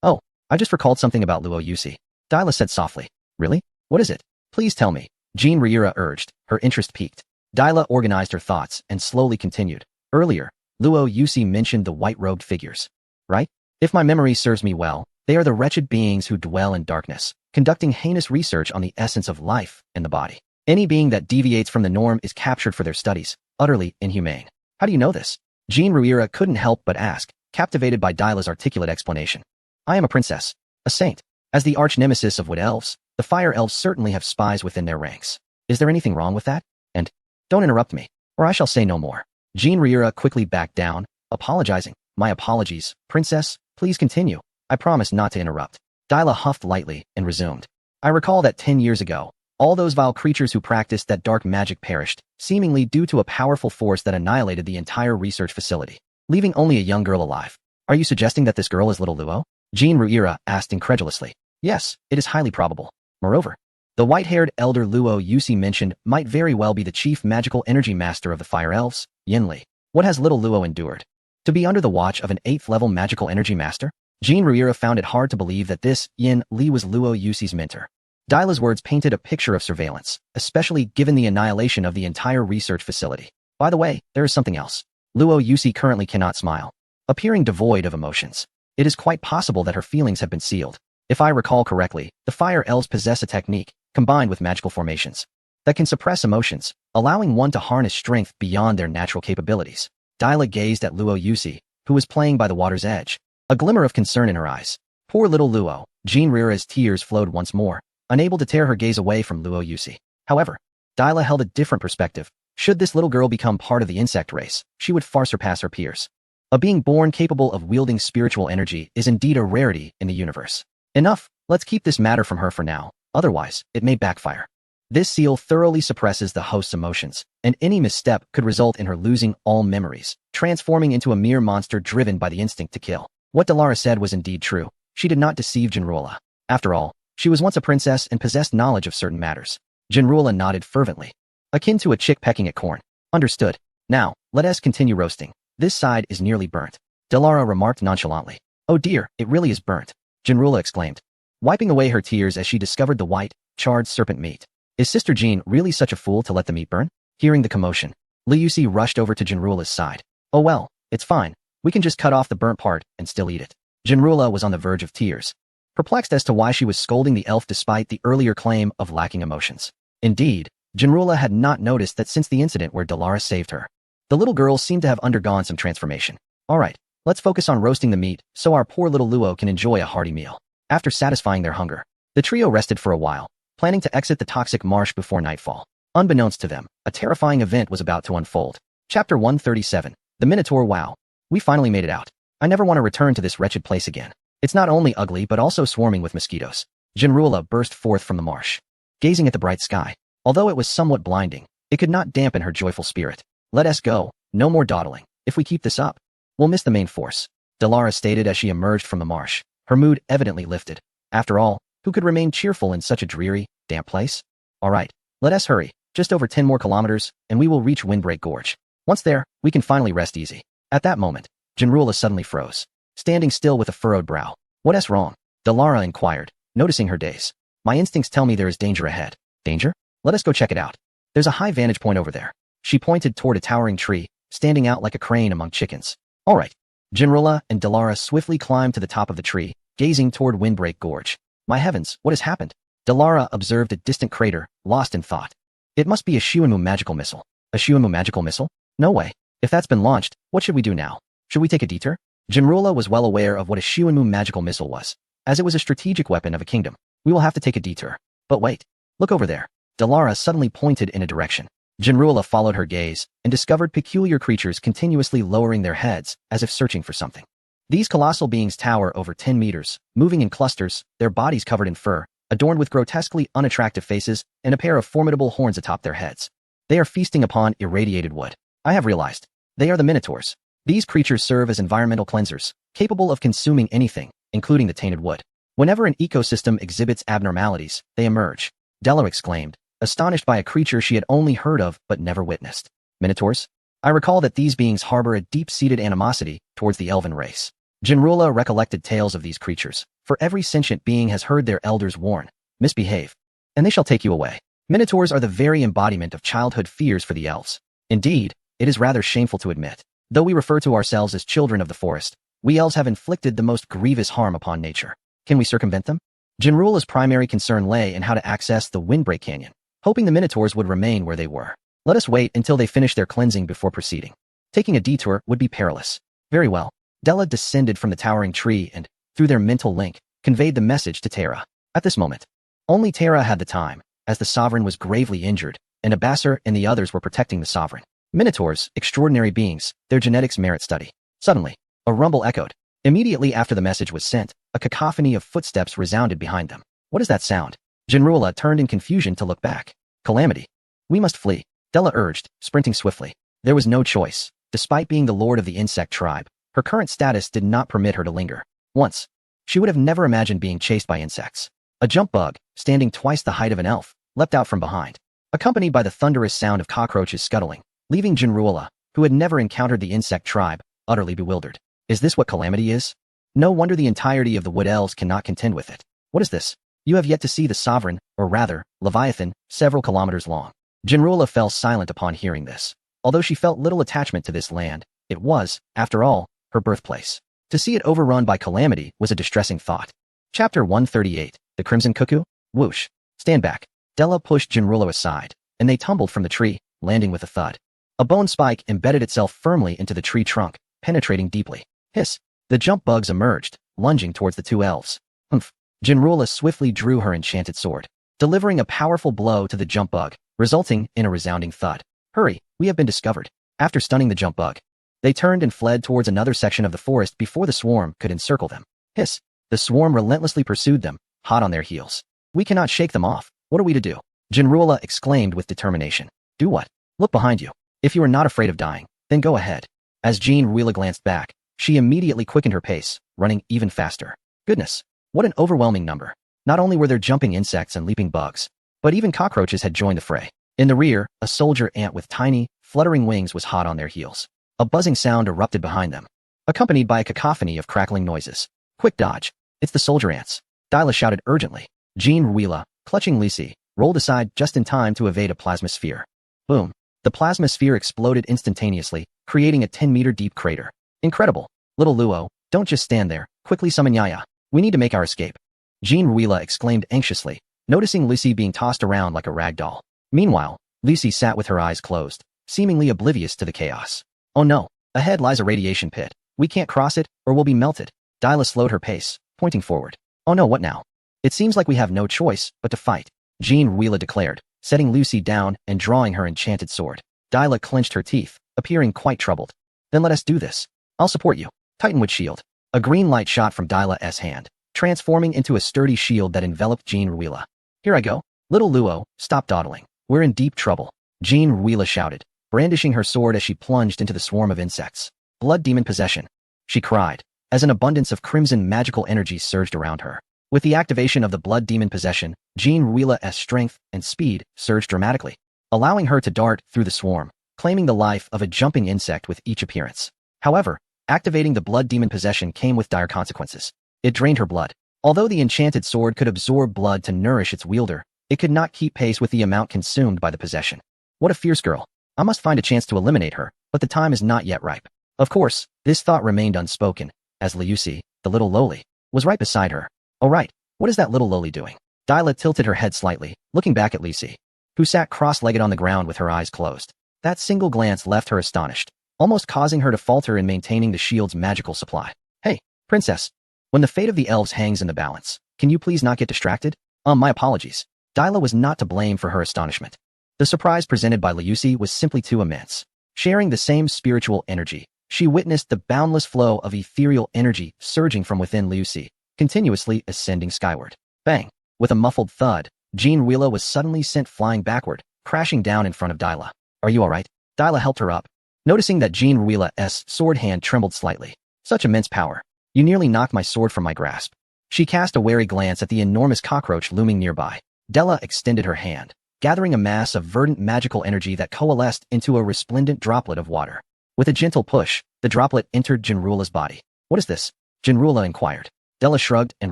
Oh, I just recalled something about Luo Yuxi," Dyla said softly. "Really? What is it? Please tell me," Jean Riera urged, her interest piqued. Dyla organized her thoughts and slowly continued. "Earlier, Luo Yuxi mentioned the white-robed figures, right? If my memory serves me well, they are the wretched beings who dwell in darkness, conducting heinous research on the essence of life and the body. Any being that deviates from the norm is captured for their studies, utterly inhumane." "How do you know this?" Jean Riera couldn't help but ask, captivated by Dyla's articulate explanation. "I am a princess, a saint. As the arch-nemesis of wood elves, the fire elves certainly have spies within their ranks. Is there anything wrong with that? And don't interrupt me, or I shall say no more." Jean Riera quickly backed down, apologizing. "My apologies, princess. Please continue. I promise not to interrupt." Dyla huffed lightly and resumed. "I recall that 10 years ago, all those vile creatures who practiced that dark magic perished, seemingly due to a powerful force that annihilated the entire research facility, leaving only a young girl alive. Are you suggesting that this girl is little Luo?" Jean Riera asked incredulously. "Yes, it is highly probable. Moreover, the white-haired elder Luo Yuxi mentioned might very well be the chief magical energy master of the Fire Elves, Yin Li. What has little Luo endured? To be under the watch of an 8th-level magical energy master?" Jean Riera found it hard to believe that this Yin Li was Luo Yuxi's mentor. Dyla's words painted a picture of surveillance, especially given the annihilation of the entire research facility. "By the way, there is something else. Luo Yuxi currently cannot smile, appearing devoid of emotions. It is quite possible that her feelings have been sealed. If I recall correctly, the Fire Elves possess a technique, combined with magical formations, that can suppress emotions, allowing one to harness strength beyond their natural capabilities." Dyla gazed at Luo Yuxi, who was playing by the water's edge, a glimmer of concern in her eyes. Poor little Luo. Jean Riera's tears flowed once more, unable to tear her gaze away from Luo Yuxi. However, Dyla held a different perspective. Should this little girl become part of the insect race, she would far surpass her peers. A being born capable of wielding spiritual energy is indeed a rarity in the universe. Enough, let's keep this matter from her for now, otherwise, it may backfire. This seal thoroughly suppresses the host's emotions, and any misstep could result in her losing all memories, transforming into a mere monster driven by the instinct to kill. What Delara said was indeed true. She did not deceive Jinrula. After all, she was once a princess and possessed knowledge of certain matters. Jinrula nodded fervently, akin to a chick pecking at corn. Understood. Now, let us continue roasting. This side is nearly burnt. Delara remarked nonchalantly. Oh dear, it really is burnt, Jinrula exclaimed, wiping away her tears as she discovered the white, charred serpent meat. Is Sister Jean really such a fool to let the meat burn? Hearing the commotion, Liusi rushed over to Jinrula's side. Oh well, it's fine. We can just cut off the burnt part and still eat it. Jinrula was on the verge of tears, perplexed as to why she was scolding the elf despite the earlier claim of lacking emotions. Indeed, Jinrula had not noticed that since the incident where Delara saved her, the little girl seemed to have undergone some transformation. All right, let's focus on roasting the meat so our poor little Luo can enjoy a hearty meal. After satisfying their hunger, the trio rested for a while, planning to exit the toxic marsh before nightfall. Unbeknownst to them, a terrifying event was about to unfold. Chapter 137. The Minotaur. Wow. We finally made it out. I never want to return to this wretched place again. It's not only ugly but also swarming with mosquitoes. Jinrula burst forth from the marsh, gazing at the bright sky. Although it was somewhat blinding, it could not dampen her joyful spirit. Let us go. No more dawdling. If we keep this up, we'll miss the main force, Delara stated as she emerged from the marsh, her mood evidently lifted. After all, who could remain cheerful in such a dreary, damp place? All right, let us hurry. Just over 10 more kilometers, and we will reach Windbreak Gorge. Once there, we can finally rest easy. At that moment, Jinrula suddenly froze, standing still with a furrowed brow. What's wrong? Delara inquired, noticing her daze. My instincts tell me there is danger ahead. Danger? Let us go check it out. There's a high vantage point over there. She pointed toward a towering tree, standing out like a crane among chickens. All right. Jinrula and Delara swiftly climbed to the top of the tree, gazing toward Windbreak Gorge. My heavens, what has happened? Delara observed a distant crater, lost in thought. It must be a Shuanmu magical missile. A Shuanmu magical missile? No way. If that's been launched, what should we do now? Should we take a detour? Jinrula was well aware of what a Shuanmu magical missile was, as it was a strategic weapon of a kingdom. We will have to take a detour. But wait. Look over there. Delara suddenly pointed in a direction. Jinrula followed her gaze and discovered peculiar creatures continuously lowering their heads as if searching for something. These colossal beings tower over 10 meters, moving in clusters, their bodies covered in fur, adorned with grotesquely unattractive faces and a pair of formidable horns atop their heads. They are feasting upon irradiated wood. I have realized. They are the Minotaurs. These creatures serve as environmental cleansers, capable of consuming anything, including the tainted wood. Whenever an ecosystem exhibits abnormalities, they emerge. Della exclaimed, astonished by a creature she had only heard of but never witnessed. Minotaurs? I recall that these beings harbor a deep-seated animosity towards the elven race. Jinrula recollected tales of these creatures. For every sentient being has heard their elders warn, misbehave, and they shall take you away. Minotaurs are the very embodiment of childhood fears for the elves. Indeed, it is rather shameful to admit. Though we refer to ourselves as children of the forest, we elves have inflicted the most grievous harm upon nature. Can we circumvent them? Jinrula's primary concern lay in how to access the Windbreak Canyon, hoping the Minotaurs would remain where they were. Let us wait until they finish their cleansing before proceeding. Taking a detour would be perilous. Very well. Della descended from the towering tree and, through their mental link, conveyed the message to Terra. At this moment, only Terra had the time, as the Sovereign was gravely injured, and Abassar and the others were protecting the Sovereign. Minotaurs, extraordinary beings, their genetics merit study. Suddenly, a rumble echoed. Immediately after the message was sent, a cacophony of footsteps resounded behind them. What is that sound? Jinrula turned in confusion to look back. Calamity. We must flee, Della urged, sprinting swiftly. There was no choice. Despite being the lord of the insect tribe, her current status did not permit her to linger. Once, she would have never imagined being chased by insects. A jump bug, standing twice the height of an elf, leapt out from behind, accompanied by the thunderous sound of cockroaches scuttling, leaving Jinrula, who had never encountered the insect tribe, utterly bewildered. Is this what calamity is? No wonder the entirety of the wood elves cannot contend with it. What is this? You have yet to see the Sovereign, or rather, Leviathan, several kilometers long. Jinrula fell silent upon hearing this. Although she felt little attachment to this land, it was, after all, her birthplace. To see it overrun by calamity was a distressing thought. Chapter 138. The Crimson Cuckoo? Whoosh. Stand back. Della pushed Jinrula aside, and they tumbled from the tree, landing with a thud. A bone spike embedded itself firmly into the tree trunk, penetrating deeply. Hiss. The jump bugs emerged, lunging towards the two elves. Humph. Jinrula swiftly drew her enchanted sword, delivering a powerful blow to the jump bug, resulting in a resounding thud. Hurry, we have been discovered. After stunning the jump bug, they turned and fled towards another section of the forest before the swarm could encircle them. Hiss. The swarm relentlessly pursued them, hot on their heels. We cannot shake them off. What are we to do? Jinrula exclaimed with determination. Do what? Look behind you. If you are not afraid of dying, then go ahead. As Jinrula glanced back, she immediately quickened her pace, running even faster. Goodness, what an overwhelming number. Not only were there jumping insects and leaping bugs, but even cockroaches had joined the fray. In the rear, a soldier ant with tiny, fluttering wings was hot on their heels. A buzzing sound erupted behind them, accompanied by a cacophony of crackling noises. Quick dodge. It's the soldier ants. Dyla shouted urgently. Jinrula, clutching Lisi, rolled aside just in time to evade a plasma sphere. Boom. The plasma sphere exploded instantaneously, creating a 10-meter deep crater. Incredible. Little Luo, don't just stand there. Quickly summon Yaya. We need to make our escape. Jinrula exclaimed anxiously, noticing Lisi being tossed around like a rag doll. Meanwhile, Lisi sat with her eyes closed, seemingly oblivious to the chaos. Oh no, ahead lies a radiation pit. We can't cross it, or we'll be melted. Dyla slowed her pace, pointing forward. Oh no, what now? It seems like we have no choice but to fight, Jinrula declared, setting Lucy down and drawing her enchanted sword. Dyla clenched her teeth, appearing quite troubled. Then let us do this. I'll support you. Titanwood shield. A green light shot from Dyla's hand, transforming into a sturdy shield that enveloped Jinrula. Here I go. Little Luo, stop dawdling. We're in deep trouble. Jinrula shouted, brandishing her sword as she plunged into the swarm of insects. Blood demon possession, she cried, as an abundance of crimson magical energy surged around her. With the activation of the blood demon possession, Jinrula's strength and speed surged dramatically, allowing her to dart through the swarm, claiming the life of a jumping insect with each appearance. However, activating the blood demon possession came with dire consequences. It drained her blood. Although the enchanted sword could absorb blood to nourish its wielder, it could not keep pace with the amount consumed by the possession. What a fierce girl. I must find a chance to eliminate her, but the time is not yet ripe. Of course, this thought remained unspoken, as Liusi, the little loli, was right beside her. Oh right, what is that little loli doing? Dyla tilted her head slightly, looking back at Liusi, who sat cross-legged on the ground with her eyes closed. That single glance left her astonished, almost causing her to falter in maintaining the shield's magical supply. Hey, princess. When the fate of the elves hangs in the balance, can you please not get distracted? My apologies. Dyla was not to blame for her astonishment. The surprise presented by Liusi was simply too immense. Sharing the same spiritual energy, she witnessed the boundless flow of ethereal energy surging from within Liusi, continuously ascending skyward. Bang! With a muffled thud, Jinrula was suddenly sent flying backward, crashing down in front of Dyla. Are you alright? Dyla helped her up, noticing that Jinrula's sword hand trembled slightly. Such immense power. You nearly knocked my sword from my grasp. She cast a wary glance at the enormous cockroach looming nearby. Della extended her hand, gathering a mass of verdant magical energy that coalesced into a resplendent droplet of water. With a gentle push, the droplet entered Jinrula's body. What is this? Jinrula inquired. Della shrugged and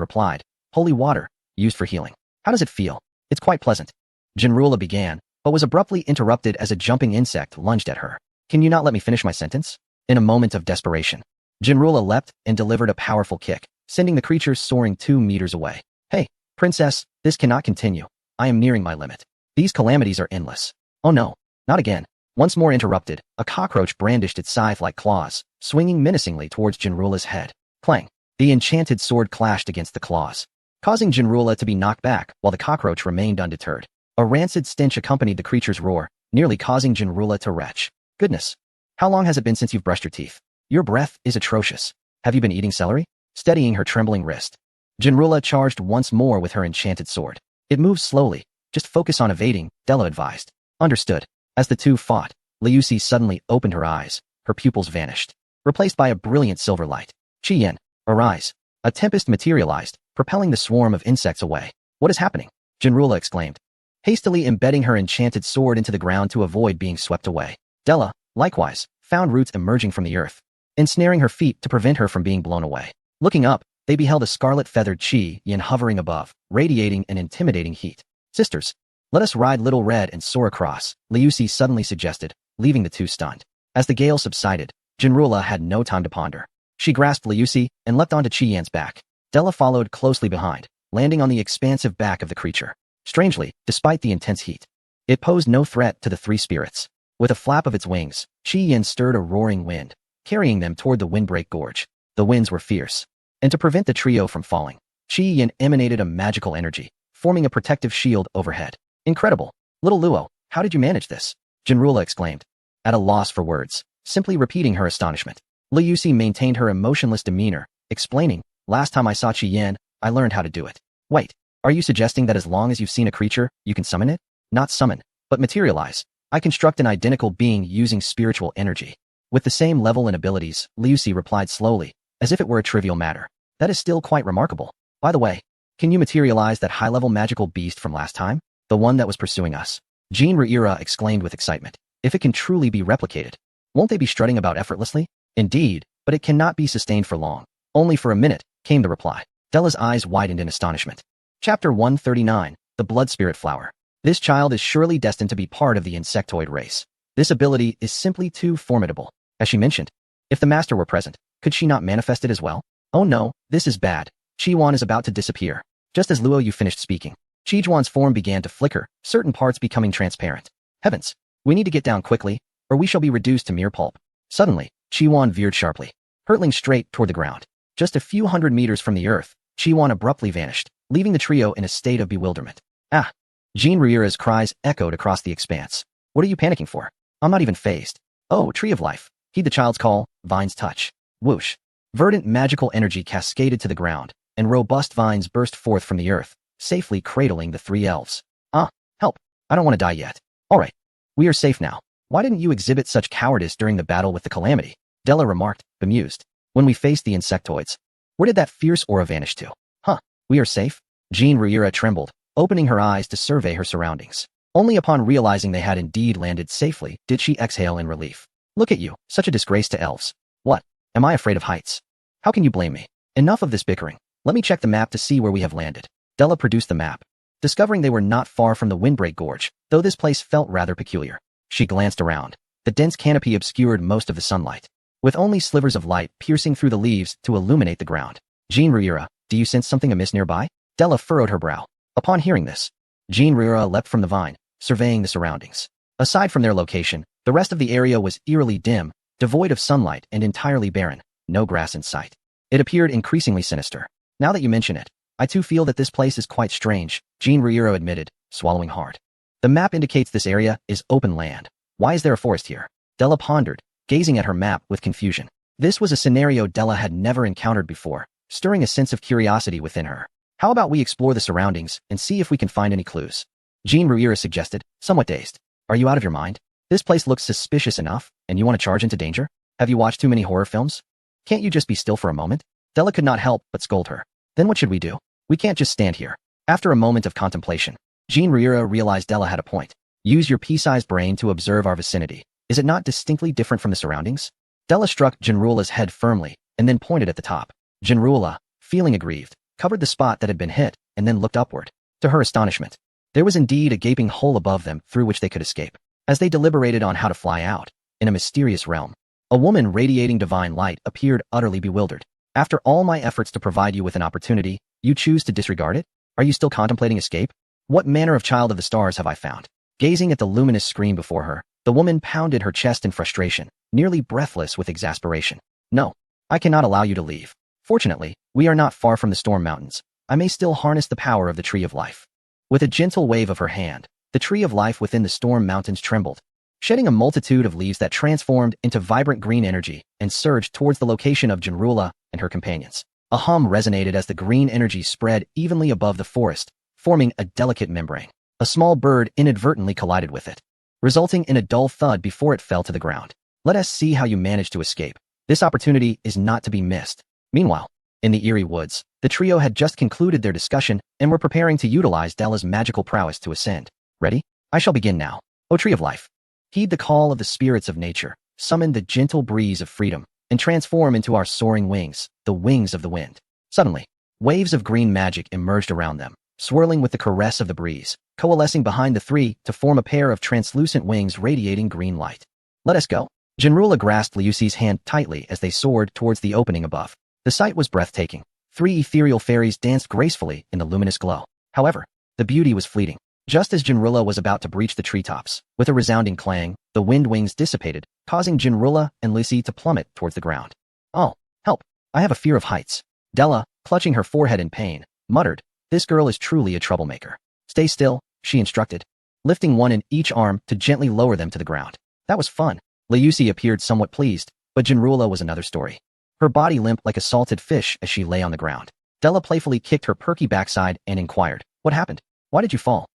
replied, holy water, used for healing. How does it feel? It's quite pleasant. Jinrula began, but was abruptly interrupted as a jumping insect lunged at her. Can you not let me finish my sentence? In a moment of desperation, Jinrula leapt and delivered a powerful kick, sending the creature soaring 2 meters away. Hey, princess, this cannot continue. I am nearing my limit. These calamities are endless. Oh no, not again. Once more interrupted, a cockroach brandished its scythe-like claws, swinging menacingly towards Jinrula's head. Clang! The enchanted sword clashed against the claws, causing Jinrula to be knocked back while the cockroach remained undeterred. A rancid stench accompanied the creature's roar, nearly causing Jinrula to retch. Goodness! How long has it been since you've brushed your teeth? Your breath is atrocious. Have you been eating celery? Steadying her trembling wrist, Jinrula charged once more with her enchanted sword. It moves slowly. Just focus on evading, Della advised. Understood. As the two fought, Liusi suddenly opened her eyes. Her pupils vanished, replaced by a brilliant silver light. Qian, arise. A tempest materialized, propelling the swarm of insects away. What is happening? Jinrula exclaimed, hastily embedding her enchanted sword into the ground to avoid being swept away. Della, likewise, found roots emerging from the earth, ensnaring her feet to prevent her from being blown away. Looking up, they beheld a scarlet-feathered Qian hovering above, radiating an intimidating heat. Sisters, let us ride Little Red and soar across, Liusi suddenly suggested, leaving the two stunned. As the gale subsided, Jinrula had no time to ponder. She grasped Liusi and leapt onto Qian's back. Della followed closely behind, landing on the expansive back of the creature. Strangely, despite the intense heat, it posed no threat to the three spirits. With a flap of its wings, Qian stirred a roaring wind, carrying them toward the windbreak gorge. The winds were fierce, and to prevent the trio from falling, Qian emanated a magical energy, forming a protective shield overhead. Incredible! Little Luo, how did you manage this? Jinrula exclaimed, at a loss for words, simply repeating her astonishment. Liusi maintained her emotionless demeanor, explaining, last time I saw Qian, I learned how to do it. Wait, are you suggesting that as long as you've seen a creature, you can summon it? Not summon, but materialize. I construct an identical being using spiritual energy. With the same level and abilities, Liusi replied slowly, as if it were a trivial matter. That is still quite remarkable. By the way, can you materialize that high-level magical beast from last time? The one that was pursuing us? Jean Reira exclaimed with excitement. If it can truly be replicated, won't they be strutting about effortlessly? Indeed, but it cannot be sustained for long. Only for a minute, came the reply. Della's eyes widened in astonishment. Chapter 139, The Blood Spirit Flower. This child is surely destined to be part of the insectoid race. This ability is simply too formidable. As she mentioned, if the master were present, could she not manifest it as well? Oh no, this is bad. Chi-Yuan is about to disappear. Just as Luo Yu finished speaking, Chi-Yuan's form began to flicker, certain parts becoming transparent. Heavens, we need to get down quickly, or we shall be reduced to mere pulp. Suddenly, Chi-Yuan veered sharply, hurtling straight toward the ground. Just a few hundred meters from the earth, Chi-Yuan abruptly vanished, leaving the trio in a state of bewilderment. Ah! Jean Reira's cries echoed across the expanse. What are you panicking for? I'm not even phased. Oh, Tree of Life. Heed the child's call, vines touch. Whoosh. Verdant magical energy cascaded to the ground, and robust vines burst forth from the earth, safely cradling the three elves. Help. I don't want to die yet. All right. We are safe now. Why didn't you exhibit such cowardice during the battle with the Calamity? Della remarked, bemused. When we faced the insectoids. Where did that fierce aura vanish to? We are safe? Jean Reira trembled, opening her eyes to survey her surroundings. Only upon realizing they had indeed landed safely did she exhale in relief. Look at you, such a disgrace to elves. What? Am I afraid of heights? How can you blame me? Enough of this bickering. Let me check the map to see where we have landed. Della produced the map, discovering they were not far from the Windbreak Gorge, though this place felt rather peculiar. She glanced around. The dense canopy obscured most of the sunlight, with only slivers of light piercing through the leaves to illuminate the ground. Jean Reira, do you sense something amiss nearby? Della furrowed her brow. Upon hearing this, Jean Reira leapt from the vine, surveying the surroundings. Aside from their location, the rest of the area was eerily dim, devoid of sunlight and entirely barren, no grass in sight. It appeared increasingly sinister. Now that you mention it, I too feel that this place is quite strange, Jean Reira admitted, swallowing hard. The map indicates this area is open land. Why is there a forest here? Della pondered, gazing at her map with confusion. This was a scenario Della had never encountered before, stirring a sense of curiosity within her. How about we explore the surroundings and see if we can find any clues? Jean Reira suggested, somewhat dazed. Are you out of your mind? This place looks suspicious enough, and you want to charge into danger? Have you watched too many horror films? Can't you just be still for a moment? Della could not help but scold her. Then what should we do? We can't just stand here. After a moment of contemplation, Jean Reira realized Della had a point. Use your pea-sized brain to observe our vicinity. Is it not distinctly different from the surroundings? Della struck Genrula's head firmly, and then pointed at the top. Genrula, feeling aggrieved, covered the spot that had been hit, and then looked upward. To her astonishment, there was indeed a gaping hole above them through which they could escape. As they deliberated on how to fly out, in a mysterious realm, a woman radiating divine light appeared utterly bewildered. After all my efforts to provide you with an opportunity, you choose to disregard it? Are you still contemplating escape? What manner of child of the stars have I found? Gazing at the luminous screen before her, the woman pounded her chest in frustration, nearly breathless with exasperation. No, I cannot allow you to leave. Fortunately, we are not far from the Storm Mountains. I may still harness the power of the Tree of Life. With a gentle wave of her hand, the Tree of Life within the Storm Mountains trembled, shedding a multitude of leaves that transformed into vibrant green energy and surged towards the location of Genrula and her companions. A hum resonated as the green energy spread evenly above the forest, forming a delicate membrane. A small bird inadvertently collided with it, resulting in a dull thud before it fell to the ground. Let us see how you manage to escape. This opportunity is not to be missed. Meanwhile, in the eerie woods, the trio had just concluded their discussion and were preparing to utilize Della's magical prowess to ascend. Ready? I shall begin now. O Tree of Life, heed the call of the spirits of nature, summon the gentle breeze of freedom, and transform into our soaring wings, the wings of the wind. Suddenly, waves of green magic emerged around them, swirling with the caress of the breeze, coalescing behind the three to form a pair of translucent wings radiating green light. Let us go. Genrula grasped Liusi's hand tightly as they soared towards the opening above. The sight was breathtaking. Three ethereal fairies danced gracefully in the luminous glow. However, the beauty was fleeting. Just as Genrula was about to breach the treetops, with a resounding clang, the wind wings dissipated, causing Genrula and Liusi to plummet towards the ground. Oh, help! I have a fear of heights. Della, clutching her forehead in pain, muttered, this girl is truly a troublemaker. Stay still, she instructed, lifting one in each arm to gently lower them to the ground. That was fun. Liusi appeared somewhat pleased, but Genrula was another story. Her body limp like a salted fish as she lay on the ground. Della playfully kicked her perky backside and inquired, what happened? Why did you fall?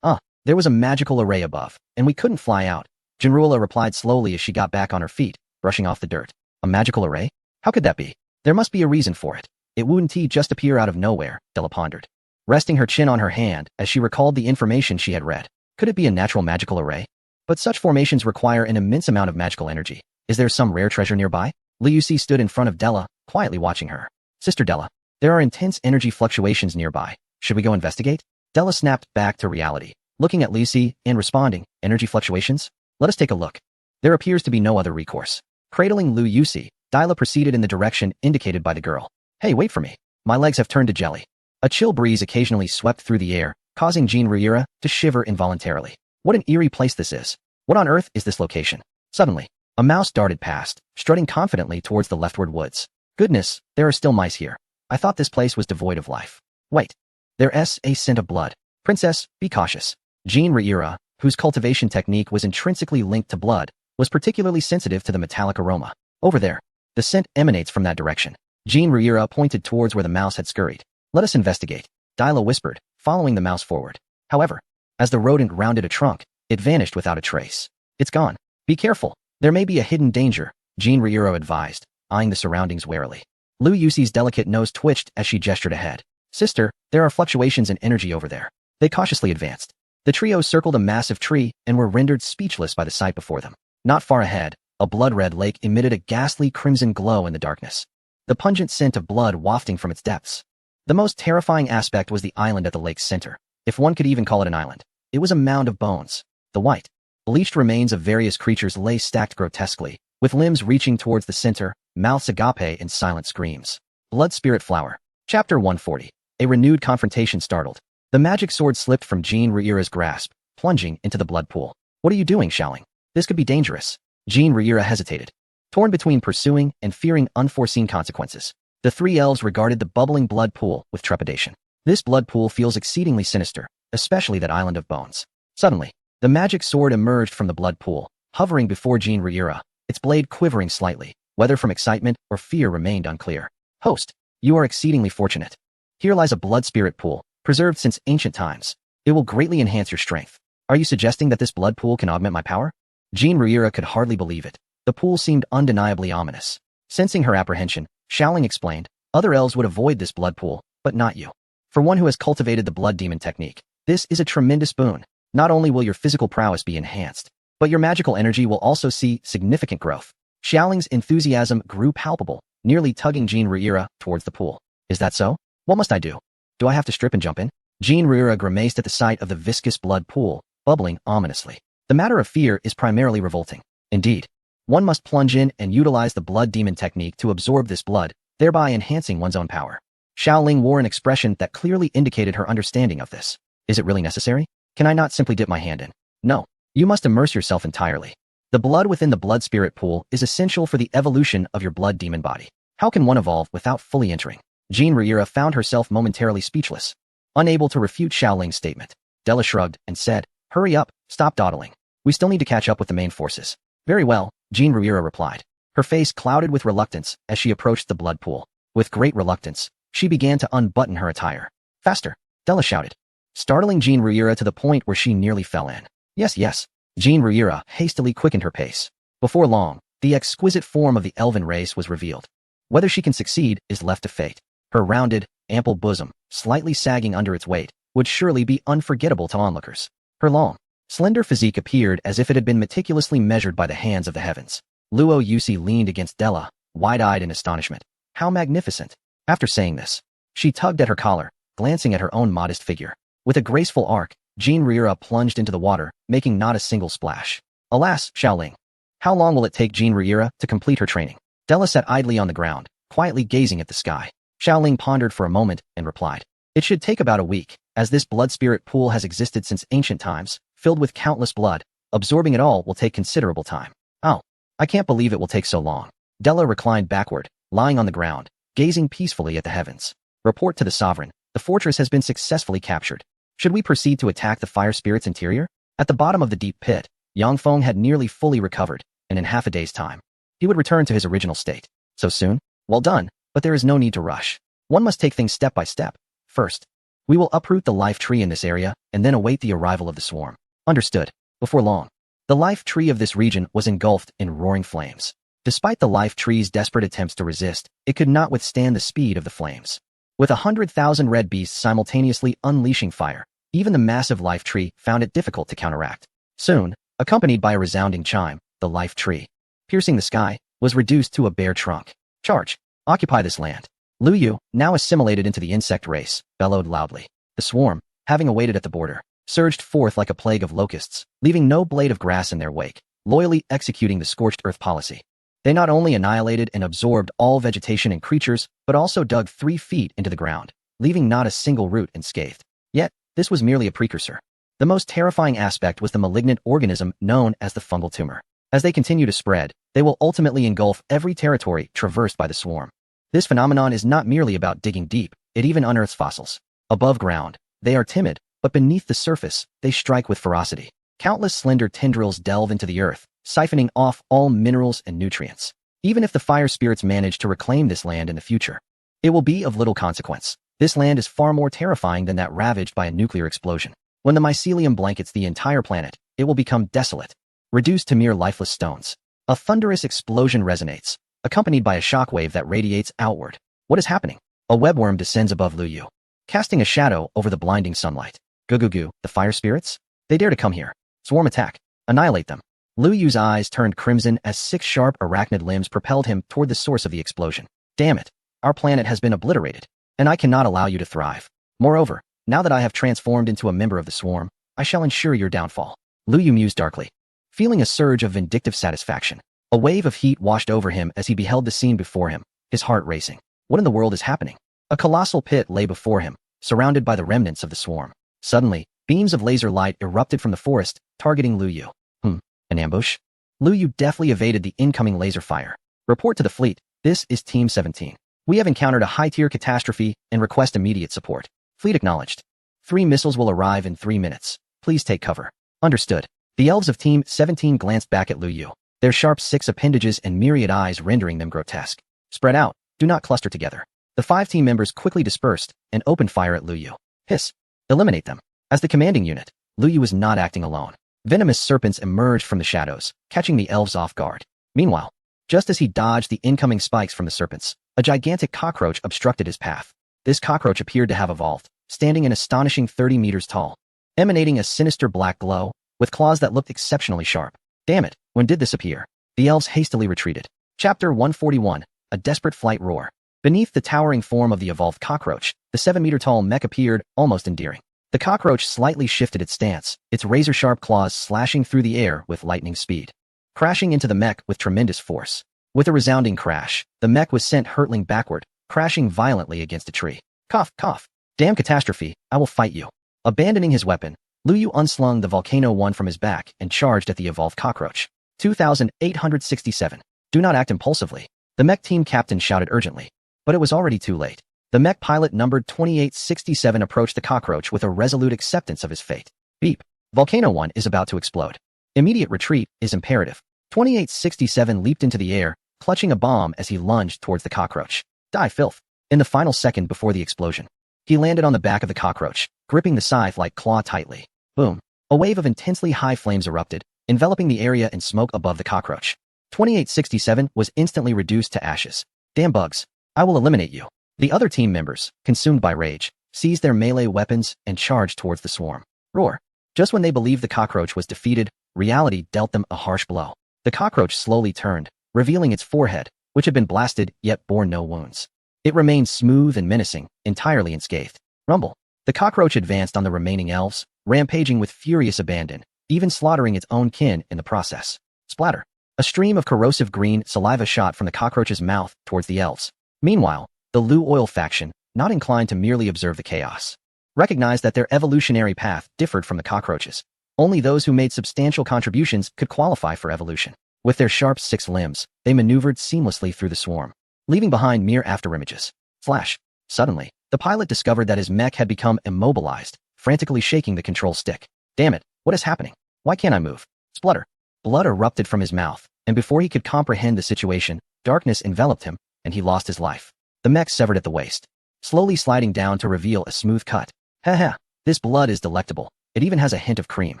There was a magical array above, and we couldn't fly out. Jinruela replied slowly as she got back on her feet, brushing off the dirt. A magical array? How could that be? There must be a reason for it. It wouldn't just appear out of nowhere, Della pondered, resting her chin on her hand as she recalled the information she had read. Could it be a natural magical array? But such formations require an immense amount of magical energy. Is there some rare treasure nearby? Lucy stood in front of Della, quietly watching her. Sister Della, there are intense energy fluctuations nearby. Should we go investigate? Della snapped back to reality, looking at Lucy and responding, energy fluctuations? Let us take a look. There appears to be no other recourse. Cradling Lucy, Della proceeded in the direction indicated by the girl. Hey, wait for me. My legs have turned to jelly. A chill breeze occasionally swept through the air, causing Jinruera to shiver involuntarily. What an eerie place this is. What on earth is this location? Suddenly, a mouse darted past, strutting confidently towards the leftward woods. Goodness, there are still mice here. I thought this place was devoid of life. Wait. There's a scent of blood. Princess, be cautious. Jinruera, whose cultivation technique was intrinsically linked to blood, was particularly sensitive to the metallic aroma. Over there. The scent emanates from that direction. Jinruera pointed towards where the mouse had scurried. Let us investigate, Della whispered, following the mouse forward. However, as the rodent rounded a trunk, it vanished without a trace. It's gone. Be careful. There may be a hidden danger, Jinruera advised, eyeing the surroundings warily. Lucy's delicate nose twitched as she gestured ahead. Sister, there are fluctuations in energy over there. They cautiously advanced. The trio circled a massive tree and were rendered speechless by the sight before them. Not far ahead, a blood-red lake emitted a ghastly crimson glow in the darkness, the pungent scent of blood wafting from its depths. The most terrifying aspect was the island at the lake's center. If one could even call it an island. It was a mound of bones. The white, bleached remains of various creatures lay stacked grotesquely, with limbs reaching towards the center, mouths agape in silent screams. Blood Spirit Flower. Chapter 140. A renewed confrontation startled. The magic sword slipped from Jinruera's grasp, plunging into the blood pool. What are you doing, Xiaoling? This could be dangerous. Jinruera hesitated, torn between pursuing and fearing unforeseen consequences. The three elves regarded the bubbling blood pool with trepidation. This blood pool feels exceedingly sinister, especially that island of bones. Suddenly, the magic sword emerged from the blood pool, hovering before Jinruera, its blade quivering slightly. Whether from excitement or fear remained unclear. Host, you are exceedingly fortunate. Here lies a blood spirit pool, preserved since ancient times. It will greatly enhance your strength. Are you suggesting that this blood pool can augment my power? Jinruera could hardly believe it. The pool seemed undeniably ominous. Sensing her apprehension, Xiaoling explained, other elves would avoid this blood pool, but not you. For one who has cultivated the blood demon technique, this is a tremendous boon. Not only will your physical prowess be enhanced, but your magical energy will also see significant growth. Xiaoling's enthusiasm grew palpable, nearly tugging Jinruera towards the pool. Is that so? What must I do? Do I have to strip and jump in? Jinruera grimaced at the sight of the viscous blood pool, bubbling ominously. The matter of fear is primarily revolting. Indeed, one must plunge in and utilize the blood demon technique to absorb this blood, thereby enhancing one's own power. Xiaoling wore an expression that clearly indicated her understanding of this. Is it really necessary? Can I not simply dip my hand in? No. You must immerse yourself entirely. The blood within the blood spirit pool is essential for the evolution of your blood demon body. How can one evolve without fully entering? Jinruera found herself momentarily speechless, unable to refute Xiaoling's statement. Della shrugged and said, hurry up, stop dawdling. We still need to catch up with the main forces. Very well, Jinruera replied. Her face clouded with reluctance as she approached the blood pool. With great reluctance, she began to unbutton her attire. Faster, Della shouted, startling Jinruera to the point where she nearly fell in. Yes. Jinruera hastily quickened her pace. Before long, the exquisite form of the elven race was revealed. Whether she can succeed is left to fate. Her rounded, ample bosom, slightly sagging under its weight, would surely be unforgettable to onlookers. Her long, slender physique appeared as if it had been meticulously measured by the hands of the heavens. Lucy leaned against Della, wide-eyed in astonishment. How magnificent! After saying this, she tugged at her collar, glancing at her own modest figure. With a graceful arc, Jinruera plunged into the water, making not a single splash. Alas, Xiaoling. How long will it take Jinruera to complete her training? Della sat idly on the ground, quietly gazing at the sky. Xiaoling pondered for a moment and replied, it should take about a week, as this blood spirit pool has existed since ancient times, filled with countless blood. Absorbing it all will take considerable time. Oh, I can't believe it will take so long. Della reclined backward, lying on the ground, gazing peacefully at the heavens. Report to the sovereign, the fortress has been successfully captured. Should we proceed to attack the fire spirit's interior? At the bottom of the deep pit, Yangfeng had nearly fully recovered, and in half a day's time, he would return to his original state. So soon? Well done, but there is no need to rush. One must take things step by step. First, We will uproot the life tree in this area and then await the arrival of the swarm. Understood. Before long, the life tree of this region was engulfed in roaring flames. Despite the life tree's desperate attempts to resist, it could not withstand the speed of the flames. With 100,000 red beasts simultaneously unleashing fire, even the massive life tree found it difficult to counteract. Soon, accompanied by a resounding chime, the life tree, piercing the sky, was reduced to a bare trunk. Charge! Occupy this land! Lu Yu, now assimilated into the insect race, bellowed loudly. The swarm, having awaited at the border, surged forth like a plague of locusts, leaving no blade of grass in their wake, loyally executing the scorched earth policy. They not only annihilated and absorbed all vegetation and creatures, but also dug 3 feet into the ground, leaving not a single root unscathed. Yet, this was merely a precursor. The most terrifying aspect was the malignant organism known as the fungal tumor. As they continue to spread, they will ultimately engulf every territory traversed by the swarm. This phenomenon is not merely about digging deep, it even unearths fossils. Above ground, they are timid, but beneath the surface, they strike with ferocity. Countless slender tendrils delve into the earth, siphoning off all minerals and nutrients. Even if the fire spirits manage to reclaim this land in the future, it will be of little consequence. This land is far more terrifying than that ravaged by a nuclear explosion. When the mycelium blankets the entire planet, it will become desolate, reduced to mere lifeless stones. A thunderous explosion resonates, accompanied by a shockwave that radiates outward. What is happening? A webworm descends above Lu Yu, casting a shadow over the blinding sunlight. Goo, the fire spirits? They dare to come here. Swarm attack. Annihilate them. Lu Yu's eyes turned crimson as 6 sharp arachnid limbs propelled him toward the source of the explosion. Damn it. Our planet has been obliterated, and I cannot allow you to thrive. Moreover, now that I have transformed into a member of the swarm, I shall ensure your downfall. Lu Yu mused darkly, feeling a surge of vindictive satisfaction. A wave of heat washed over him as he beheld the scene before him, his heart racing. What in the world is happening? A colossal pit lay before him, surrounded by the remnants of the swarm. Suddenly, beams of laser light erupted from the forest, targeting Lu Yu. An ambush? Lu Yu deftly evaded the incoming laser fire. Report to the fleet. This is Team 17. We have encountered a high-tier catastrophe and request immediate support. Fleet acknowledged. 3 missiles will arrive in 3 minutes. Please take cover. Understood. The elves of Team 17 glanced back at Lu Yu, their sharp 6 appendages and myriad eyes rendering them grotesque. Spread out. Do not cluster together. The 5 team members quickly dispersed and opened fire at Lu Yu. Hiss. Eliminate them. As the commanding unit, Lu Yu was not acting alone. Venomous serpents emerged from the shadows, catching the elves off guard. Meanwhile, just as he dodged the incoming spikes from the serpents, a gigantic cockroach obstructed his path. This cockroach appeared to have evolved, standing an astonishing 30 meters tall, emanating a sinister black glow, with claws that looked exceptionally sharp. Damn it, when did this appear? The elves hastily retreated. Chapter 141, A Desperate Flight Roar. Beneath the towering form of the evolved cockroach, the 7-meter-tall mech appeared, almost endearing. The cockroach slightly shifted its stance, its razor-sharp claws slashing through the air with lightning speed, crashing into the mech with tremendous force. With a resounding crash, the mech was sent hurtling backward, crashing violently against a tree. Cough, cough. Damn catastrophe, I will fight you. Abandoning his weapon, Lu Yu unslung the Volcano 1 from his back and charged at the evolved cockroach. 2867. Do not act impulsively. The mech team captain shouted urgently, but it was already too late. The mech pilot numbered 2867 approached the cockroach with a resolute acceptance of his fate. Beep. Volcano 1 is about to explode. Immediate retreat is imperative. 2867 leaped into the air, clutching a bomb as he lunged towards the cockroach. Die, filth. In the final second before the explosion, he landed on the back of the cockroach, gripping the scythe like claw tightly. Boom. A wave of intensely high flames erupted, enveloping the area in smoke above the cockroach. 2867 was instantly reduced to ashes. Damn bugs. I will eliminate you. The other team members, consumed by rage, seized their melee weapons and charged towards the swarm. Roar. Just when they believed the cockroach was defeated, reality dealt them a harsh blow. The cockroach slowly turned, revealing its forehead, which had been blasted yet bore no wounds. It remained smooth and menacing, entirely unscathed. Rumble. The cockroach advanced on the remaining elves, rampaging with furious abandon, even slaughtering its own kin in the process. Splatter. A stream of corrosive green saliva shot from the cockroach's mouth towards the elves. Meanwhile, the Lu Oil faction, not inclined to merely observe the chaos, recognized that their evolutionary path differed from the cockroaches. Only those who made substantial contributions could qualify for evolution. With their sharp 6 limbs, they maneuvered seamlessly through the swarm, leaving behind mere afterimages. Flash. Suddenly, the pilot discovered that his mech had become immobilized, frantically shaking the control stick. Damn it, what is happening? Why can't I move? Splutter. Blood erupted from his mouth, and before he could comprehend the situation, darkness enveloped him, and he lost his life. The mech severed at the waist, slowly sliding down to reveal a smooth cut. Haha, this blood is delectable. It even has a hint of cream.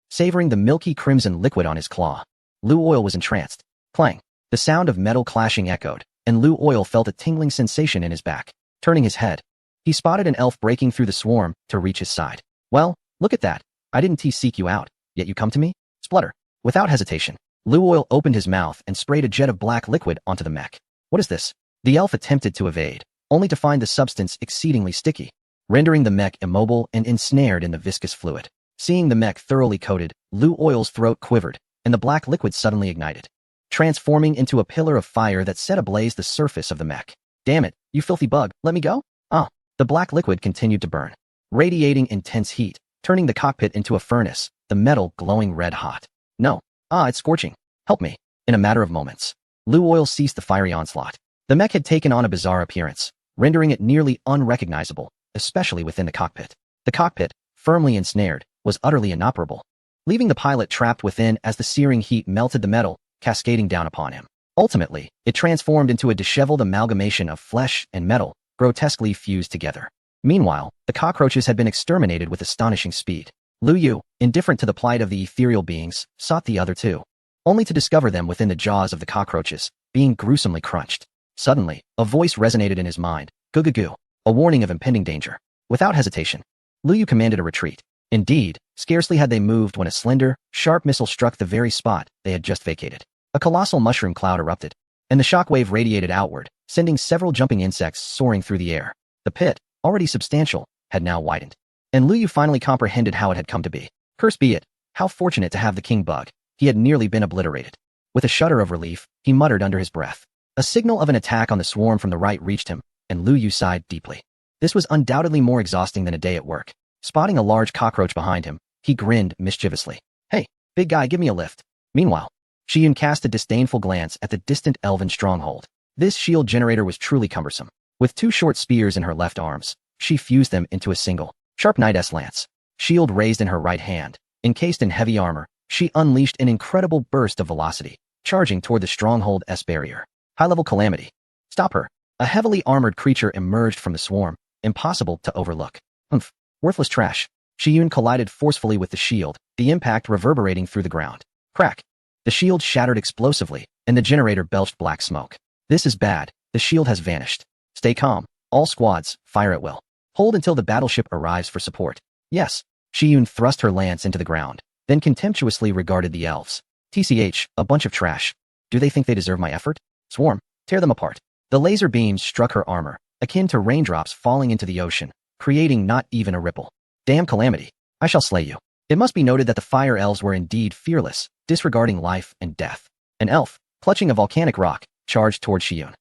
Savoring the milky crimson liquid on his claw. Lu Oil was entranced. Clang. The sound of metal clashing echoed, and Lu Oil felt a tingling sensation in his back. Turning his head, he spotted an elf breaking through the swarm to reach his side. Well, look at that. I didn't seek you out, yet you come to me? Splutter. Without hesitation, Lu Oil opened his mouth and sprayed a jet of black liquid onto the mech. What is this? The elf attempted to evade, only to find the substance exceedingly sticky, rendering the mech immobile and ensnared in the viscous fluid. Seeing the mech thoroughly coated, Lu Oil's throat quivered, and the black liquid suddenly ignited, transforming into a pillar of fire that set ablaze the surface of the mech. Damn it, you filthy bug, let me go? Ah, the black liquid continued to burn, radiating intense heat, turning the cockpit into a furnace, the metal glowing red hot. No. Ah, it's scorching. Help me. In a matter of moments, Lu Oil ceased the fiery onslaught. The mech had taken on a bizarre appearance, rendering it nearly unrecognizable, especially within the cockpit. The cockpit, firmly ensnared, was utterly inoperable, leaving the pilot trapped within as the searing heat melted the metal, cascading down upon him. Ultimately, it transformed into a disheveled amalgamation of flesh and metal, grotesquely fused together. Meanwhile, the cockroaches had been exterminated with astonishing speed. Lu Yu, indifferent to the plight of the ethereal beings, sought the other two, only to discover them within the jaws of the cockroaches, being gruesomely crunched. Suddenly, a voice resonated in his mind, goo-goo-goo, a warning of impending danger. Without hesitation, Lu Yu commanded a retreat. Indeed, scarcely had they moved when a slender, sharp missile struck the very spot they had just vacated. A colossal mushroom cloud erupted, and the shockwave radiated outward, sending several jumping insects soaring through the air. The pit, already substantial, had now widened, and Lu Yu finally comprehended how it had come to be. Curse be it, how fortunate to have the king bug. He had nearly been obliterated. With a shudder of relief, he muttered under his breath. A signal of an attack on the swarm from the right reached him, and Lu Yu sighed deeply. This was undoubtedly more exhausting than a day at work. Spotting a large cockroach behind him, he grinned mischievously. Hey, big guy, give me a lift. Meanwhile, Shiyun cast a disdainful glance at the distant elven stronghold. This shield generator was truly cumbersome. With two short spears in her left arms, she fused them into a single, sharp knight's lance. Shield raised in her right hand, encased in heavy armor, she unleashed an incredible burst of velocity, charging toward the stronghold's barrier. High-level calamity. Stop her. A heavily armored creature emerged from the swarm, impossible to overlook. Humph. Worthless trash. Shiyun collided forcefully with the shield, the impact reverberating through the ground. Crack. The shield shattered explosively, and the generator belched black smoke. This is bad. The shield has vanished. Stay calm. All squads, fire at will. Hold until the battleship arrives for support. Yes. Shiyun thrust her lance into the ground, then contemptuously regarded the elves. TCH, a bunch of trash. Do they think they deserve my effort? Swarm, tear them apart. The laser beams struck her armor, akin to raindrops falling into the ocean, creating not even a ripple. Damn calamity. I shall slay you. It must be noted that the fire elves were indeed fearless, disregarding life and death. An elf, clutching a volcanic rock, charged toward Shiyun.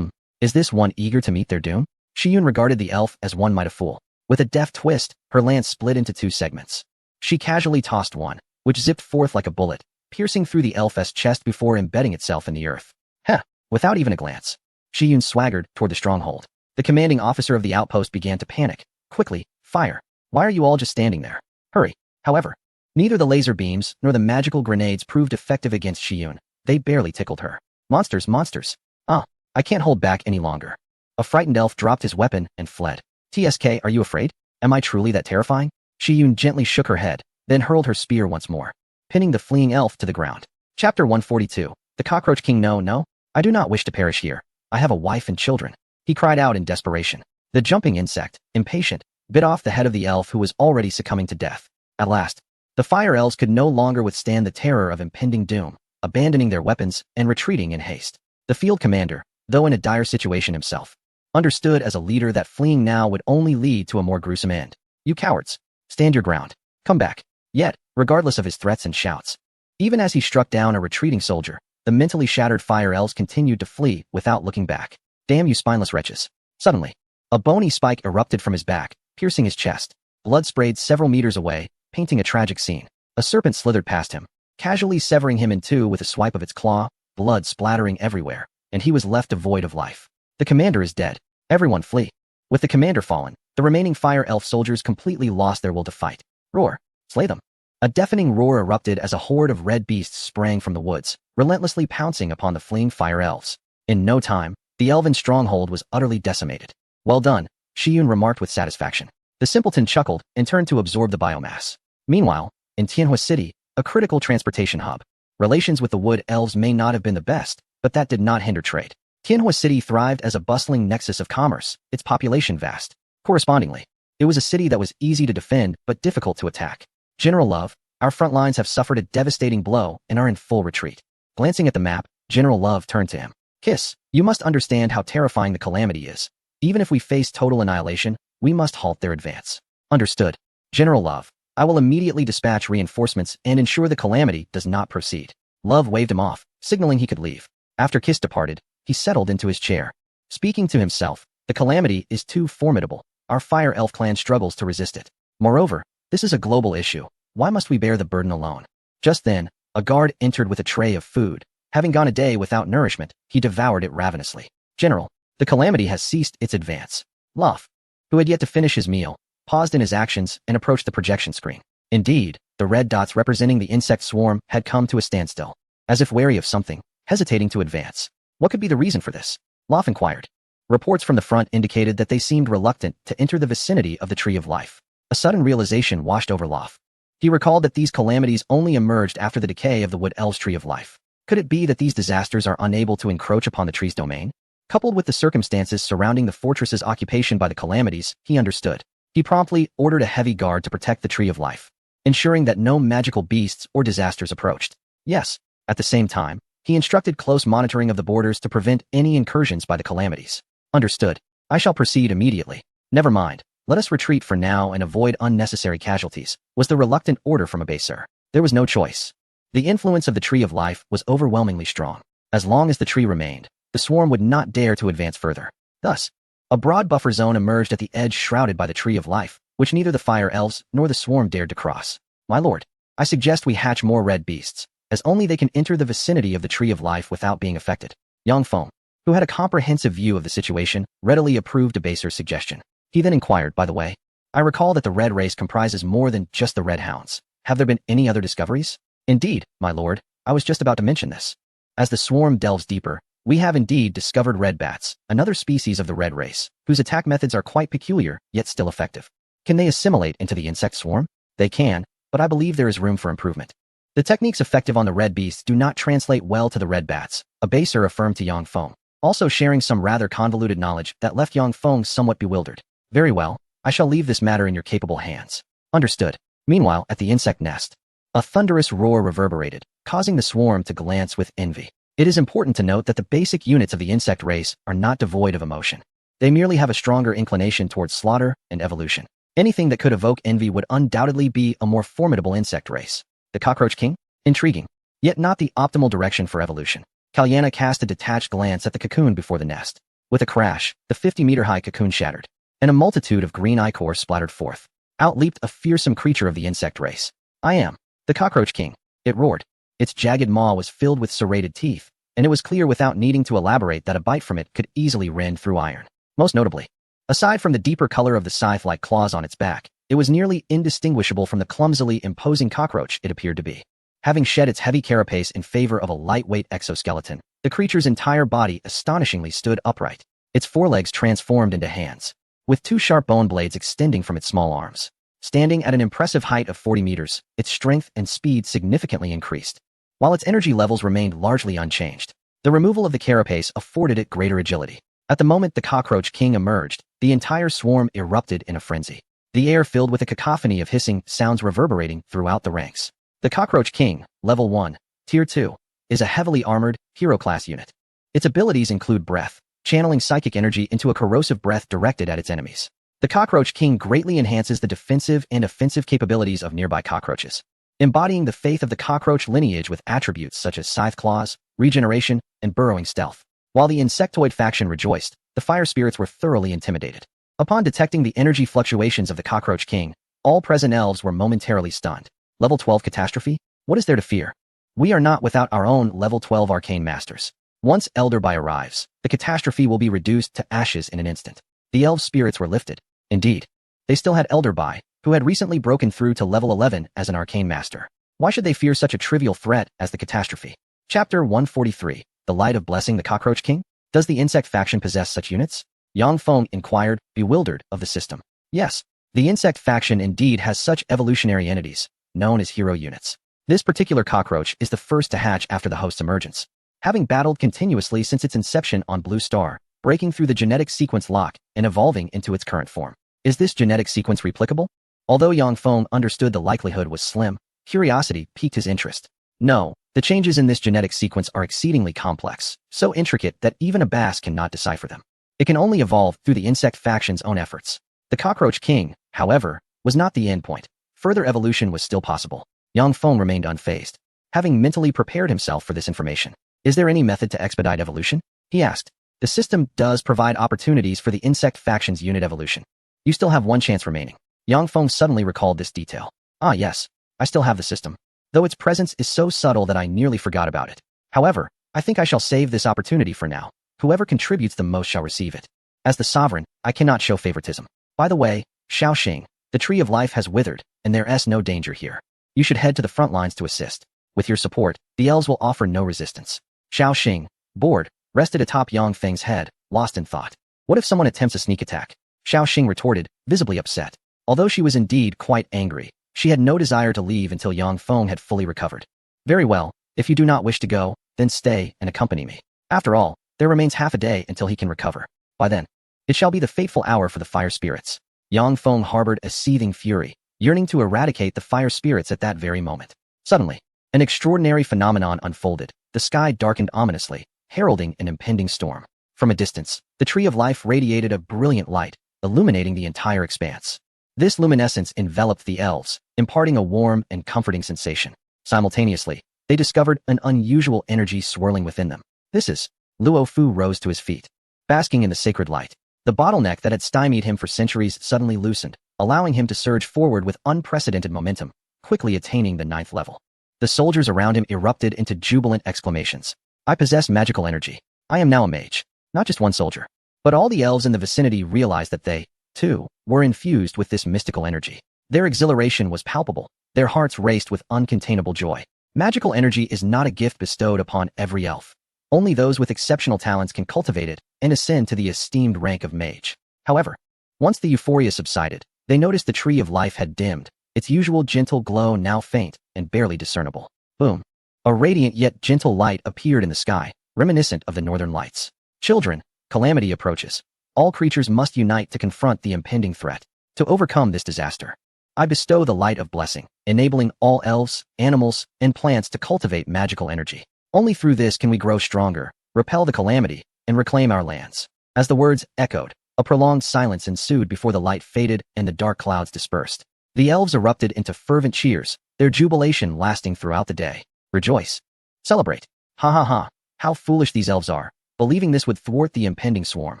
Is this one eager to meet their doom? Shiyun regarded the elf as one might a fool. With a deft twist, her lance split into two segments. She casually tossed one, which zipped forth like a bullet, piercing through the elf's chest before embedding itself in the earth. Heh! Without even a glance, Shiyun swaggered toward the stronghold. The commanding officer of the outpost began to panic. Quickly, fire. Why are you all just standing there? Hurry. However, neither the laser beams nor the magical grenades proved effective against Shiyun. They barely tickled her. Monsters, monsters. Ah, I can't hold back any longer. A frightened elf dropped his weapon and fled. TSK, are you afraid? Am I truly that terrifying? Shiyun gently shook her head, then hurled her spear once more, pinning the fleeing elf to the ground. Chapter 142. The Cockroach King. No, I do not wish to perish here. I have a wife and children. He cried out in desperation. The jumping insect, impatient, bit off the head of the elf who was already succumbing to death. At last, the fire elves could no longer withstand the terror of impending doom, abandoning their weapons and retreating in haste. The field commander, though in a dire situation himself, understood as a leader that fleeing now would only lead to a more gruesome end. You cowards, stand your ground. Come back. Yet, regardless of his threats and shouts, even as he struck down a retreating soldier, the mentally shattered fire elves continued to flee without looking back. Damn you spineless wretches. Suddenly, a bony spike erupted from his back, piercing his chest. Blood sprayed several meters away, painting a tragic scene. A serpent slithered past him, casually severing him in two with a swipe of its claw, blood splattering everywhere, and he was left devoid of life. The commander is dead. Everyone flee. With the commander fallen, the remaining fire elf soldiers completely lost their will to fight. Roar. Slay them. A deafening roar erupted as a horde of red beasts sprang from the woods, relentlessly pouncing upon the fleeing fire elves. In no time, the elven stronghold was utterly decimated. Well done, Shiyun remarked with satisfaction. The simpleton chuckled and turned to absorb the biomass. Meanwhile, in Tianhua City, a critical transportation hub, relations with the wood elves may not have been the best, but that did not hinder trade. Tianhua City thrived as a bustling nexus of commerce, its population vast. Correspondingly, it was a city that was easy to defend but difficult to attack. General Love, our front lines have suffered a devastating blow and are in full retreat. Glancing at the map, General Love turned to him. Kiss, you must understand how terrifying the calamity is. Even if we face total annihilation, we must halt their advance. Understood. General Love, I will immediately dispatch reinforcements and ensure the calamity does not proceed. Love waved him off, signaling he could leave. After Kiss departed, he settled into his chair. Speaking to himself, the calamity is too formidable. Our Fire Elf clan struggles to resist it. Moreover, this is a global issue. Why must we bear the burden alone? Just then, a guard entered with a tray of food. Having gone a day without nourishment, he devoured it ravenously. General, the calamity has ceased its advance. Luff, who had yet to finish his meal, paused in his actions and approached the projection screen. Indeed, the red dots representing the insect swarm had come to a standstill, as if wary of something, hesitating to advance. What could be the reason for this? Loff inquired. Reports from the front indicated that they seemed reluctant to enter the vicinity of the Tree of Life. A sudden realization washed over Loff. He recalled that these calamities only emerged after the decay of the Wood Elves' Tree of Life. Could it be that these disasters are unable to encroach upon the tree's domain? Coupled with the circumstances surrounding the fortress's occupation by the calamities, he understood. He promptly ordered a heavy guard to protect the Tree of Life, ensuring that no magical beasts or disasters approached. Yes, at the same time, he instructed close monitoring of the borders to prevent any incursions by the calamities. Understood. I shall proceed immediately. Never mind. Let us retreat for now and avoid unnecessary casualties, was the reluctant order from Abaser. There was no choice. The influence of the Tree of Life was overwhelmingly strong. As long as the tree remained, the swarm would not dare to advance further. Thus, a broad buffer zone emerged at the edge shrouded by the Tree of Life, which neither the Fire Elves nor the swarm dared to cross. My lord, I suggest we hatch more red beasts, as only they can enter the vicinity of the Tree of Life without being affected. Yang Feng, who had a comprehensive view of the situation, readily approved Abaser's suggestion. He then inquired, by the way, I recall that the red race comprises more than just the red hounds. Have there been any other discoveries? Indeed, my lord, I was just about to mention this. As the swarm delves deeper, we have indeed discovered red bats, another species of the red race, whose attack methods are quite peculiar, yet still effective. Can they assimilate into the insect swarm? They can, but I believe there is room for improvement. The techniques effective on the red beasts do not translate well to the red bats, Abaser affirmed to Yang Feng, also sharing some rather convoluted knowledge that left Yang Feng somewhat bewildered. Very well, I shall leave this matter in your capable hands. Understood. Meanwhile, at the insect nest, a thunderous roar reverberated, causing the swarm to glance with envy. It is important to note that the basic units of the insect race are not devoid of emotion. They merely have a stronger inclination towards slaughter and evolution. Anything that could evoke envy would undoubtedly be a more formidable insect race. The Cockroach King? Intriguing, yet not the optimal direction for evolution. Kalyana cast a detached glance at the cocoon before the nest. With a crash, the 50-meter-high cocoon shattered, and a multitude of green ichor splattered forth. Out leaped a fearsome creature of the insect race. I am the Cockroach King, it roared. Its jagged maw was filled with serrated teeth, and it was clear without needing to elaborate that a bite from it could easily rend through iron. Most notably, aside from the deeper color of the scythe-like claws on its back, it was nearly indistinguishable from the clumsily imposing cockroach it appeared to be. Having shed its heavy carapace in favor of a lightweight exoskeleton, the creature's entire body astonishingly stood upright. Its forelegs transformed into hands, with two sharp bone blades extending from its small arms. Standing at an impressive height of 40 meters, its strength and speed significantly increased, while its energy levels remained largely unchanged. The removal of the carapace afforded it greater agility. At the moment the Cockroach King emerged, the entire swarm erupted in a frenzy. The air filled with a cacophony of hissing sounds reverberating throughout the ranks. The Cockroach King, Level 1, Tier 2, is a heavily armored, hero-class unit. Its abilities include breath, channeling psychic energy into a corrosive breath directed at its enemies. The Cockroach King greatly enhances the defensive and offensive capabilities of nearby cockroaches, embodying the faith of the cockroach lineage with attributes such as scythe claws, regeneration, and burrowing stealth. While the insectoid faction rejoiced, the fire spirits were thoroughly intimidated. Upon detecting the energy fluctuations of the Cockroach King, all present elves were momentarily stunned. Level 12 catastrophe? What is there to fear? We are not without our own Level 12 arcane masters. Once Elderby arrives, the catastrophe will be reduced to ashes in an instant. The elf spirits were lifted. Indeed, they still had Elderby, who had recently broken through to level 11 as an arcane master. Why should they fear such a trivial threat as the catastrophe? Chapter 143, The Light of Blessing the Cockroach King? Does the insect faction possess such units? Yang Feng inquired, bewildered, of the system. Yes, The insect faction indeed has such evolutionary entities, known as hero units. This particular cockroach is the first to hatch after the host's emergence, having battled continuously since its inception on Blue Star, breaking through the genetic sequence lock and evolving into its current form. Is this genetic sequence replicable? Although Yang Feng understood the likelihood was slim, curiosity piqued his interest. No, the changes in this genetic sequence are exceedingly complex, so intricate that even a bass cannot decipher them. It can only evolve through the insect faction's own efforts. The cockroach king, however, was not the end point. Further evolution was still possible. Yang Feng remained unfazed, having mentally prepared himself for this information. Is there any method to expedite evolution? He asked. The system does provide opportunities for the insect faction's unit evolution. You still have one chance remaining. Yang Feng suddenly recalled this detail. Ah yes, I still have the system, though its presence is so subtle that I nearly forgot about it. However, I think I shall save this opportunity for now. Whoever contributes the most shall receive it. As the sovereign, I cannot show favoritism. By the way, Shaoxing, the tree of life has withered, and there is no danger here. You should head to the front lines to assist. With your support, the elves will offer no resistance. Shaoxing, bored, rested atop Yang Feng's head, lost in thought. What if someone attempts a sneak attack? Shaoxing retorted, visibly upset. Although she was indeed quite angry, she had no desire to leave until Yang Feng had fully recovered. Very well, if you do not wish to go, then stay and accompany me. After all, there remains half a day until he can recover. By then, it shall be the fateful hour for the fire spirits. Yang Feng harbored a seething fury, yearning to eradicate the fire spirits at that very moment. Suddenly, an extraordinary phenomenon unfolded. The sky darkened ominously, heralding an impending storm. From a distance, the tree of life radiated a brilliant light, illuminating the entire expanse. This luminescence enveloped the elves, imparting a warm and comforting sensation. Simultaneously, they discovered an unusual energy swirling within them. This is. Luo Fu rose to his feet, basking in the sacred light. The bottleneck that had stymied him for centuries suddenly loosened, allowing him to surge forward with unprecedented momentum, quickly attaining the 9th level. The soldiers around him erupted into jubilant exclamations. I possess magical energy. I am now a mage. Not just one soldier. But all the elves in the vicinity realized that they, too, were infused with this mystical energy. Their exhilaration was palpable. Their hearts raced with uncontainable joy. Magical energy is not a gift bestowed upon every elf. Only those with exceptional talents can cultivate it and ascend to the esteemed rank of mage. However, once the euphoria subsided, they noticed the tree of life had dimmed, its usual gentle glow now faint and barely discernible. Boom. A radiant yet gentle light appeared in the sky, reminiscent of the northern lights. Children, calamity approaches. All creatures must unite to confront the impending threat. To overcome this disaster, I bestow the light of blessing, enabling all elves, animals, and plants to cultivate magical energy. Only through this can we grow stronger, repel the calamity, and reclaim our lands. As the words echoed, a prolonged silence ensued before the light faded and the dark clouds dispersed. The elves erupted into fervent cheers, their jubilation lasting throughout the day. Rejoice. Celebrate. Ha ha ha. How foolish these elves are. Believing this would thwart the impending swarm.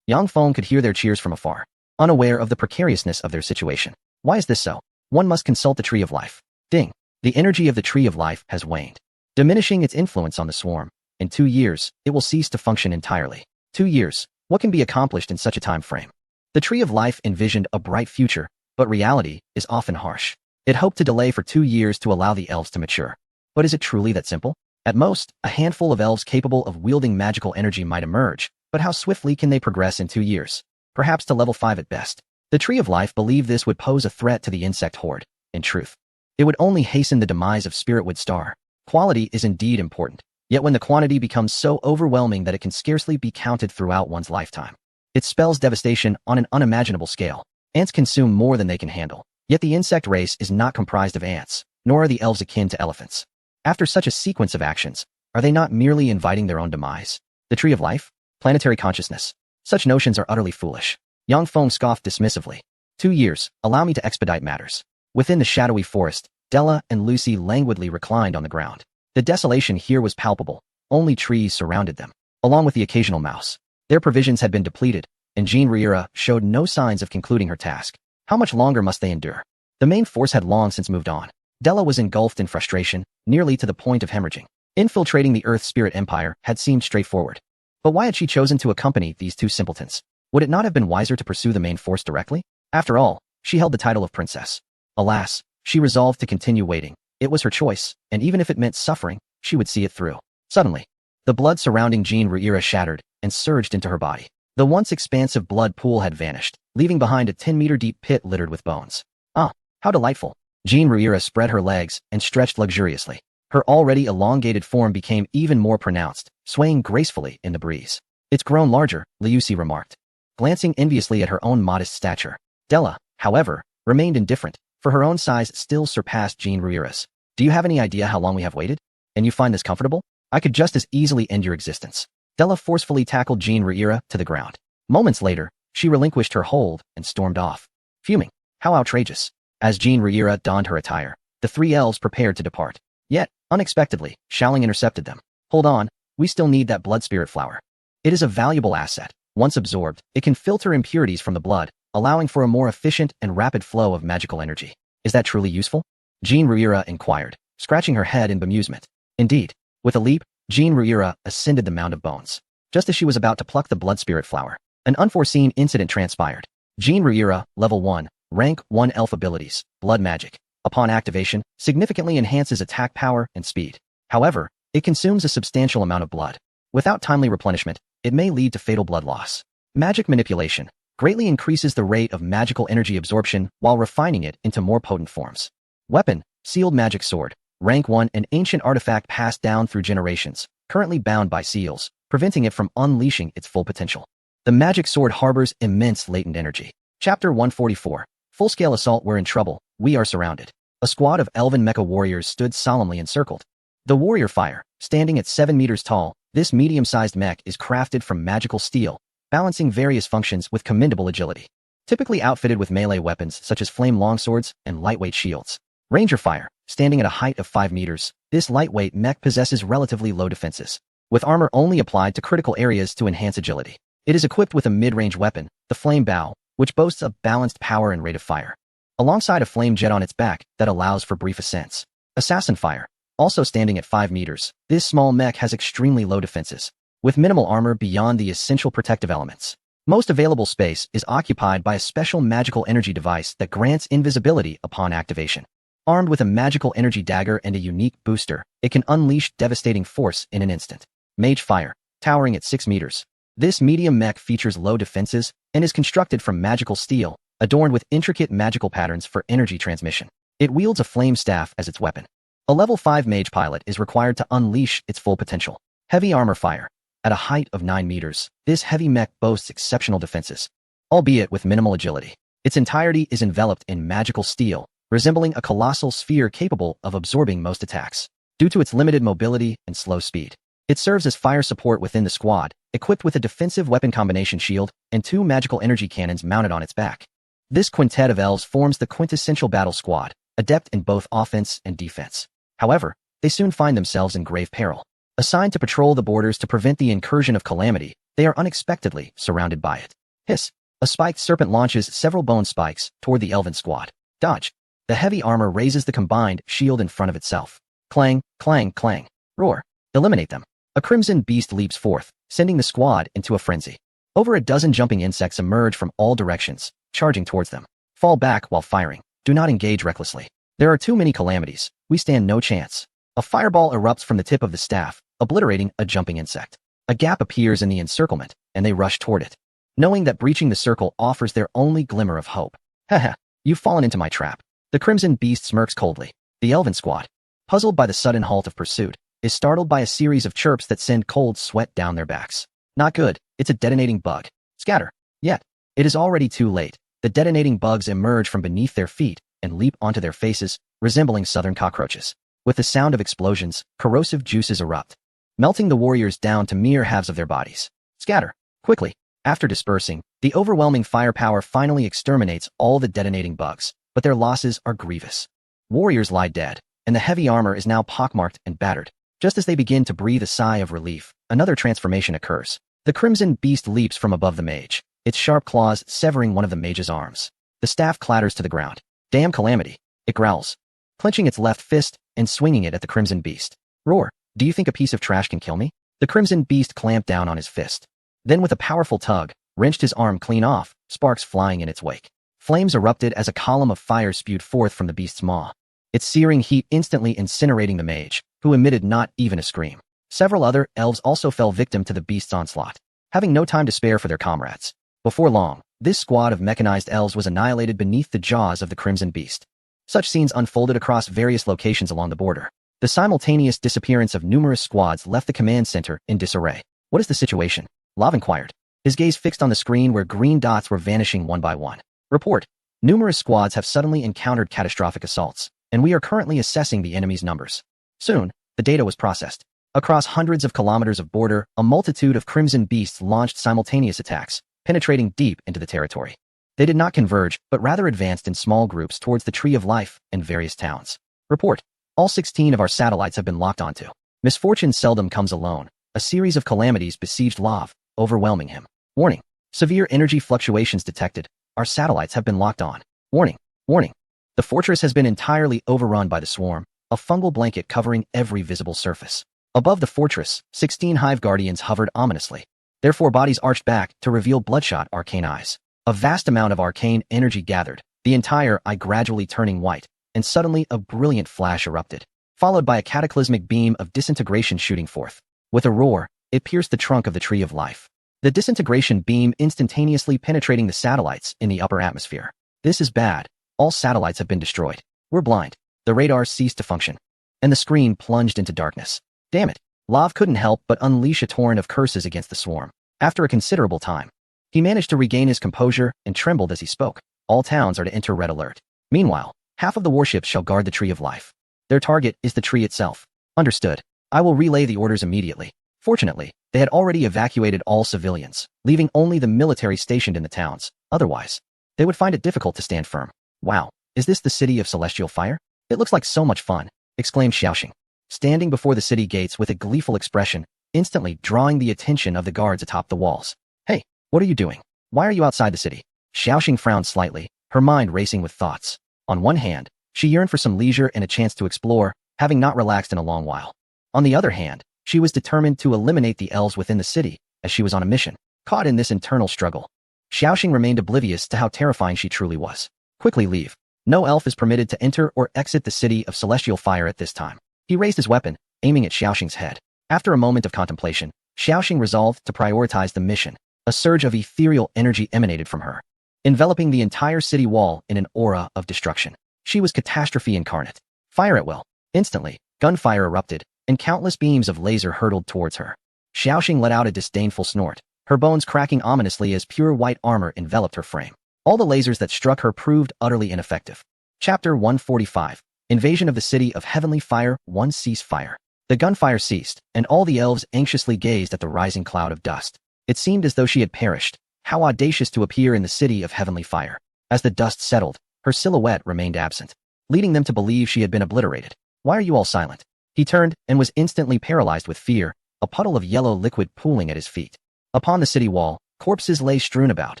Yang Feng could hear their cheers from afar, unaware of the precariousness of their situation. Why is this so? One must consult the tree of life. Ding. The energy of the tree of life has waned, diminishing its influence on the swarm. In 2 years, it will cease to function entirely. 2 years. What can be accomplished in such a time frame? The tree of life envisioned a bright future, but reality is often harsh. It hoped to delay for 2 years to allow the elves to mature. But is it truly that simple? At most, a handful of elves capable of wielding magical energy might emerge, but how swiftly can they progress in 2 years? Perhaps to level 5 at best. The tree of life believed this would pose a threat to the insect horde. In truth, it would only hasten the demise of Spiritwood Star. Quality is indeed important, yet when the quantity becomes so overwhelming that it can scarcely be counted throughout one's lifetime, it spells devastation on an unimaginable scale. Ants consume more than they can handle, yet the insect race is not comprised of ants, nor are the elves akin to elephants. After such a sequence of actions, are they not merely inviting their own demise? The tree of life? Planetary consciousness? Such notions are utterly foolish. Yang Feng scoffed dismissively. 2 years, allow me to expedite matters. Within the shadowy forest, Della and Lucy languidly reclined on the ground. The desolation here was palpable. Only trees surrounded them, along with the occasional mouse. Their provisions had been depleted, and Jean Riera showed no signs of concluding her task. How much longer must they endure? The main force had long since moved on. Della was engulfed in frustration, nearly to the point of hemorrhaging. Infiltrating the Earth Spirit Empire had seemed straightforward. But why had she chosen to accompany these two simpletons? Would it not have been wiser to pursue the main force directly? After all, she held the title of princess. Alas, she resolved to continue waiting. It was her choice, and even if it meant suffering, she would see it through. Suddenly, the blood surrounding Jean Riera shattered and surged into her body. The once expansive blood pool had vanished, leaving behind a 10-meter-deep pit littered with bones. Ah, how delightful. Jean Ruira spread her legs and stretched luxuriously. Her already elongated form became even more pronounced, swaying gracefully in the breeze. It's grown larger, Liusi remarked, glancing enviously at her own modest stature. Della, however, remained indifferent, for her own size still surpassed Jean Ruira's. Do you have any idea how long we have waited? And you find this comfortable? I could just as easily end your existence. Della forcefully tackled Jean Ruira to the ground. Moments later, she relinquished her hold and stormed off. Fuming. How outrageous. As Jean Ruira donned her attire, the three elves prepared to depart. Yet, unexpectedly, Xiaoling intercepted them. Hold on, we still need that blood spirit flower. It is a valuable asset. Once absorbed, it can filter impurities from the blood, allowing for a more efficient and rapid flow of magical energy. Is that truly useful? Jean Ruira inquired, scratching her head in bemusement. Indeed. With a leap, Jean Ruira ascended the mound of bones. Just as she was about to pluck the blood spirit flower, an unforeseen incident transpired. Jean Ruira, level 1, rank 1 elf abilities, blood magic. Upon activation, significantly enhances attack power and speed. However, it consumes a substantial amount of blood. Without timely replenishment, it may lead to fatal blood loss. Magic manipulation greatly increases the rate of magical energy absorption while refining it into more potent forms. Weapon, sealed magic sword. Rank 1, an ancient artifact passed down through generations, currently bound by seals, preventing it from unleashing its full potential. The magic sword harbors immense latent energy. Chapter 144. Full-scale assault. We're in trouble. We are surrounded. A squad of elven mecha warriors stood solemnly encircled. The warrior fire, standing at 7 meters tall, this medium-sized mech is crafted from magical steel, balancing various functions with commendable agility. Typically outfitted with melee weapons such as flame longswords and lightweight shields. Ranger fire, standing at a height of 5 meters, this lightweight mech possesses relatively low defenses, with armor only applied to critical areas to enhance agility. It is equipped with a mid-range weapon, the flame bow, which boasts a balanced power and rate of fire, alongside a flame jet on its back that allows for brief ascents. Assassin fire, also standing at 5 meters, this small mech has extremely low defenses, with minimal armor beyond the essential protective elements. Most available space is occupied by a special magical energy device that grants invisibility upon activation. Armed with a magical energy dagger and a unique booster, it can unleash devastating force in an instant. Mage fire, towering at 6 meters. This medium mech features low defenses and is constructed from magical steel, adorned with intricate magical patterns for energy transmission. It wields a flame staff as its weapon. A level 5 mage pilot is required to unleash its full potential. Heavy armor fire. At a height of 9 meters, this heavy mech boasts exceptional defenses, albeit with minimal agility. Its entirety is enveloped in magical steel, resembling a colossal sphere capable of absorbing most attacks. Due to its limited mobility and slow speed, it serves as fire support within the squad, equipped with a defensive weapon combination shield and 2 magical energy cannons mounted on its back. This quintet of elves forms the quintessential battle squad, adept in both offense and defense. However, they soon find themselves in grave peril. Assigned to patrol the borders to prevent the incursion of calamity, they are unexpectedly surrounded by it. Hiss! A spiked serpent launches several bone spikes toward the elven squad. Dodge! The heavy armor raises the combined shield in front of itself. Clang, clang, clang. Roar. Eliminate them. A crimson beast leaps forth, sending the squad into a frenzy. Over a dozen jumping insects emerge from all directions, charging towards them. Fall back while firing. Do not engage recklessly. There are too many calamities. We stand no chance. A fireball erupts from the tip of the staff, obliterating a jumping insect. A gap appears in the encirclement, and they rush toward it, knowing that breaching the circle offers their only glimmer of hope. Haha, you've fallen into my trap. The crimson beast smirks coldly. The elven squad, puzzled by the sudden halt of pursuit, is startled by a series of chirps that send cold sweat down their backs. Not good. It's a detonating bug. Scatter. Yet, it is already too late. The detonating bugs emerge from beneath their feet and leap onto their faces, resembling southern cockroaches. With the sound of explosions, corrosive juices erupt, melting the warriors down to mere halves of their bodies. Scatter. Quickly. After dispersing, the overwhelming firepower finally exterminates all the detonating bugs, but their losses are grievous. Warriors lie dead, and the heavy armor is now pockmarked and battered. Just as they begin to breathe a sigh of relief, another transformation occurs. The crimson beast leaps from above the mage, its sharp claws severing one of the mage's arms. The staff clatters to the ground. Damn calamity. It growls, clenching its left fist and swinging it at the crimson beast. Roar. Do you think a piece of trash can kill me? The crimson beast clamped down on his fist. Then with a powerful tug, wrenched his arm clean off, sparks flying in its wake. Flames erupted as a column of fire spewed forth from the beast's maw, its searing heat instantly incinerating the mage, who emitted not even a scream. Several other elves also fell victim to the beast's onslaught. having no time to spare for their comrades. Before long, this squad of mechanized elves was annihilated beneath the jaws of the Crimson Beast. Such scenes unfolded across various locations along the border. The simultaneous disappearance of numerous squads left the command center in disarray. What is the situation? Lav inquired, his gaze fixed on the screen where green dots were vanishing one by one. Report. Numerous squads have suddenly encountered catastrophic assaults, and we are currently assessing the enemy's numbers. Soon, the data was processed. Across hundreds of kilometers of border, a multitude of Crimson Beasts launched simultaneous attacks, penetrating deep into the territory. They did not converge, but rather advanced in small groups towards the Tree of Life and various towns. Report. All 16 of our satellites have been locked onto. Misfortune seldom comes alone. A series of calamities besieged Lav, overwhelming him. Warning. Severe energy fluctuations detected. Our satellites have been locked on. Warning. Warning. The fortress has been entirely overrun by the swarm, a fungal blanket covering every visible surface. Above the fortress, 16 hive guardians hovered ominously. Their four bodies arched back to reveal bloodshot arcane eyes. A vast amount of arcane energy gathered, the entire eye gradually turning white, and suddenly a brilliant flash erupted, followed by a cataclysmic beam of disintegration shooting forth. With a roar, it pierced the trunk of the Tree of Life. The disintegration beam instantaneously penetrating the satellites in the upper atmosphere. This is bad. All satellites have been destroyed. We're blind. The radar ceased to function, and the screen plunged into darkness. Damn it. Lav couldn't help but unleash a torrent of curses against the swarm. After a considerable time, he managed to regain his composure and trembled as he spoke. All towns are to enter red alert. Meanwhile, half of the warships shall guard the Tree of Life. Their target is the tree itself. Understood. I will relay the orders immediately. Fortunately, they had already evacuated all civilians, leaving only the military stationed in the towns. Otherwise, they would find it difficult to stand firm. Wow, is this the city of celestial fire? It looks like so much fun, exclaimed Xiaoxing, standing before the city gates with a gleeful expression, instantly drawing the attention of the guards atop the walls. Hey, what are you doing? Why are you outside the city? Xiaoxing frowned slightly, her mind racing with thoughts. On one hand, she yearned for some leisure and a chance to explore, having not relaxed in a long while. On the other hand, she was determined to eliminate the elves within the city, as she was on a mission. Caught in this internal struggle, Xiaoxing remained oblivious to how terrifying she truly was. Quickly leave. No elf is permitted to enter or exit the city of celestial fire at this time. He raised his weapon, aiming at Xiaoxing's head. After a moment of contemplation, Xiaoxing resolved to prioritize the mission. A surge of ethereal energy emanated from her, enveloping the entire city wall in an aura of destruction. She was catastrophe incarnate. Fire at will. Instantly, gunfire erupted, and countless beams of laser hurtled towards her. Xiaoxing let out a disdainful snort, her bones cracking ominously as pure white armor enveloped her frame. All the lasers that struck her proved utterly ineffective. Chapter 145. Invasion of the City of Heavenly Fire. 1. Cease fire. The gunfire ceased, and all the elves anxiously gazed at the rising cloud of dust. It seemed as though she had perished. How audacious to appear in the City of Heavenly Fire. As the dust settled, her silhouette remained absent, leading them to believe she had been obliterated. Why are you all silent? He turned and was instantly paralyzed with fear, a puddle of yellow liquid pooling at his feet. Upon the city wall, corpses lay strewn about.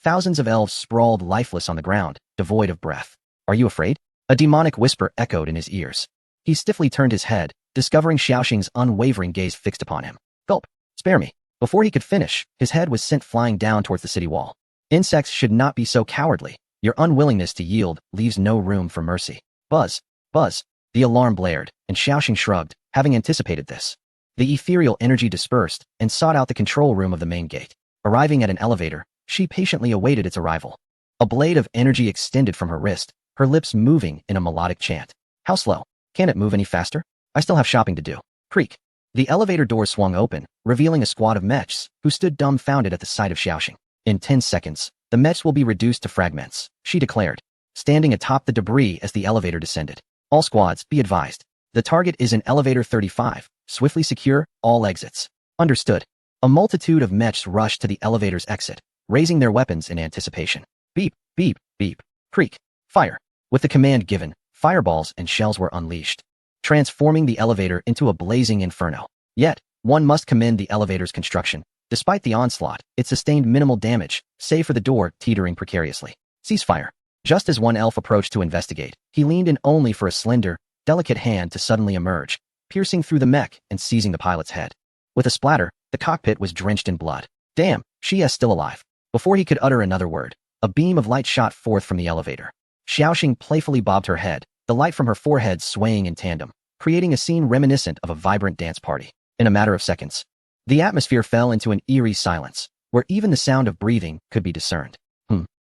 Thousands of elves sprawled lifeless on the ground, devoid of breath. Are you afraid? A demonic whisper echoed in his ears. He stiffly turned his head, discovering Xiaoxing's unwavering gaze fixed upon him. Gulp. Spare me. Before he could finish, his head was sent flying down towards the city wall. Insects should not be so cowardly. Your unwillingness to yield leaves no room for mercy. Buzz. Buzz. The alarm blared, and Xiaoxing shrugged, having anticipated this. The ethereal energy dispersed and sought out the control room of the main gate. Arriving at an elevator, she patiently awaited its arrival. A blade of energy extended from her wrist, her lips moving in a melodic chant. How slow? Can't it move any faster? I still have shopping to do. Creak. The elevator door swung open, revealing a squad of mechs, who stood dumbfounded at the sight of Xiaoxing. In 10 seconds, the mechs will be reduced to fragments, she declared, standing atop the debris as the elevator descended. All squads, be advised. The target is in elevator 35. Swiftly secure all exits. Understood. A multitude of mechs rushed to the elevator's exit, raising their weapons in anticipation. Beep, beep, beep. Creak. Fire. With the command given, fireballs and shells were unleashed, transforming the elevator into a blazing inferno. Yet, one must commend the elevator's construction. Despite the onslaught, it sustained minimal damage, save for the door teetering precariously. Ceasefire. Just as one elf approached to investigate, he leaned in only for a slender, delicate hand to suddenly emerge, piercing through the mech and seizing the pilot's head. With a splatter, the cockpit was drenched in blood. Damn, she is still alive. Before he could utter another word, a beam of light shot forth from the elevator. Xiaoxing playfully bobbed her head, the light from her forehead swaying in tandem, creating a scene reminiscent of a vibrant dance party. In a matter of seconds, The atmosphere fell into an eerie silence, where even the sound of breathing could be discerned.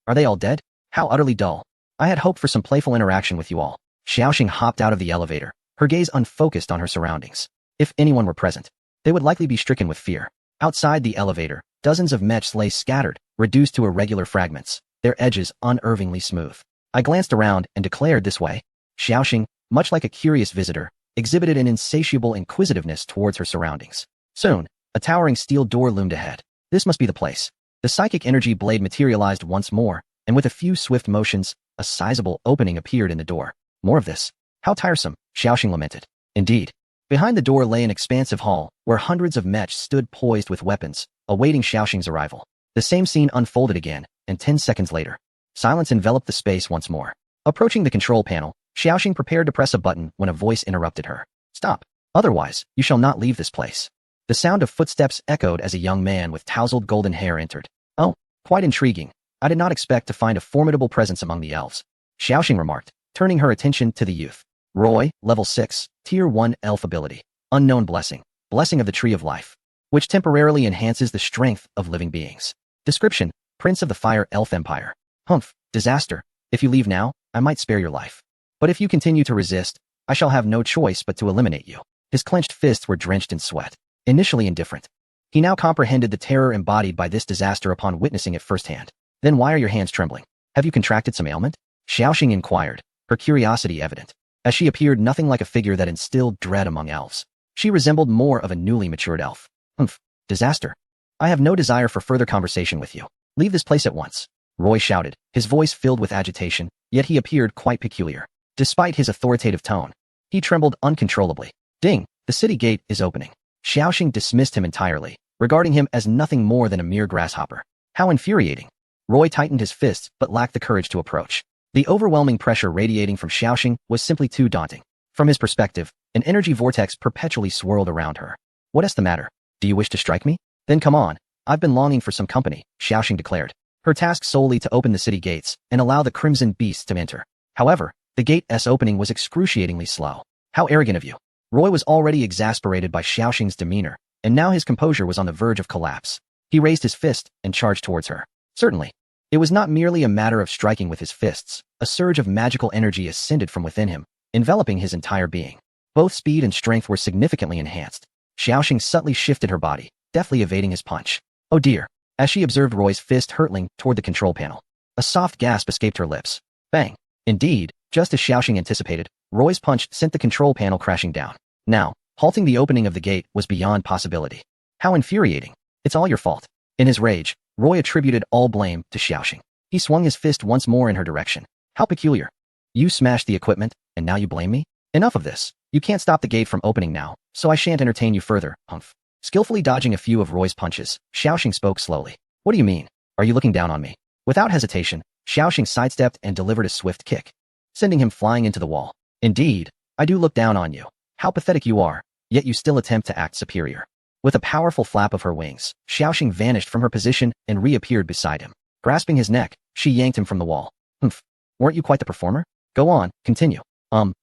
Are they all dead? How utterly dull. I had hoped for some playful interaction with you all. Xiaoxing hopped out of the elevator, her gaze unfocused on her surroundings. If anyone were present, they would likely be stricken with fear. Outside the elevator, dozens of mechs lay scattered, reduced to irregular fragments, their edges unnervingly smooth. I glanced around and declared this way. Xiaoxing, much like a curious visitor, exhibited an insatiable inquisitiveness towards her surroundings. Soon, a towering steel door loomed ahead. This must be the place. The psychic energy blade materialized once more, and with a few swift motions, a sizable opening appeared in the door. More of this. How tiresome, Xiaoxing lamented. Indeed. Behind the door lay an expansive hall, where hundreds of mechs stood poised with weapons, awaiting Xiaoxing's arrival. The same scene unfolded again, and 10 seconds later, silence enveloped the space once more. Approaching the control panel, Xiaoxing prepared to press a button when a voice interrupted her. Stop. Otherwise, you shall not leave this place. The sound of footsteps echoed as a young man with tousled golden hair entered. Oh, quite intriguing. I did not expect to find a formidable presence among the elves, Xiaoxing remarked, turning her attention to the youth. Roy, level 6, tier 1 elf ability. Unknown blessing. Blessing of the Tree of Life, which temporarily enhances the strength of living beings. Description, Prince of the Fire Elf Empire. Humph, disaster. If you leave now, I might spare your life. But if you continue to resist, I shall have no choice but to eliminate you. His clenched fists were drenched in sweat. Initially indifferent, he now comprehended the terror embodied by this disaster upon witnessing it firsthand. Then why are your hands trembling? Have you contracted some ailment? Xiaoxing inquired, her curiosity evident, as she appeared nothing like a figure that instilled dread among elves. She resembled more of a newly matured elf. Humph, disaster. I have no desire for further conversation with you. Leave this place at once. Roy shouted, his voice filled with agitation, yet he appeared quite peculiar. Despite his authoritative tone, he trembled uncontrollably. Ding, the city gate is opening. Xiaoxing dismissed him entirely, regarding him as nothing more than a mere grasshopper. How infuriating. Roy tightened his fists but lacked the courage to approach. The overwhelming pressure radiating from Xiaoxing was simply too daunting. From his perspective, an energy vortex perpetually swirled around her. What is the matter? Do you wish to strike me? Then come on. I've been longing for some company, Xiaoxing declared. Her task solely to open the city gates and allow the crimson beasts to enter. However, the gate's opening was excruciatingly slow. How arrogant of you. Roy was already exasperated by Xiaoxing's demeanor, and now his composure was on the verge of collapse. He raised his fist and charged towards her. Certainly. It was not merely a matter of striking with his fists. A surge of magical energy ascended from within him, enveloping his entire being. Both speed and strength were significantly enhanced. Xiaoxing subtly shifted her body, deftly evading his punch. Oh dear. As she observed Roy's fist hurtling toward the control panel, a soft gasp escaped her lips. Bang. Indeed, just as Xiaoxing anticipated, Roy's punch sent the control panel crashing down. Now, halting the opening of the gate was beyond possibility. How infuriating. It's all your fault. In his rage, Roy attributed all blame to Xiaoxing. He swung his fist once more in her direction. How peculiar. You smashed the equipment, and now you blame me? Enough of this. You can't stop the gate from opening now, so I shan't entertain you further, humph. Skillfully dodging a few of Roy's punches, Xiaoxing spoke slowly. What do you mean? Are you looking down on me? Without hesitation, Xiaoxing sidestepped and delivered a swift kick, sending him flying into the wall. Indeed, I do look down on you. How pathetic you are, yet you still attempt to act superior. With a powerful flap of her wings, Xiaoxing vanished from her position and reappeared beside him. Grasping his neck, she yanked him from the wall. Humph. Weren't you quite the performer? Go on, continue.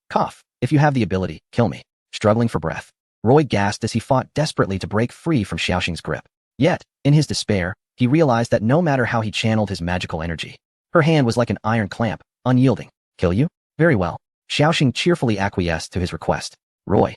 Cough. If you have the ability, kill me. Struggling for breath, Roy gasped as he fought desperately to break free from Xiaoxing's grip. Yet, in his despair, he realized that no matter how he channeled his magical energy, her hand was like an iron clamp, unyielding. Kill you? Very well. Xiaoxing cheerfully acquiesced to his request. Roy,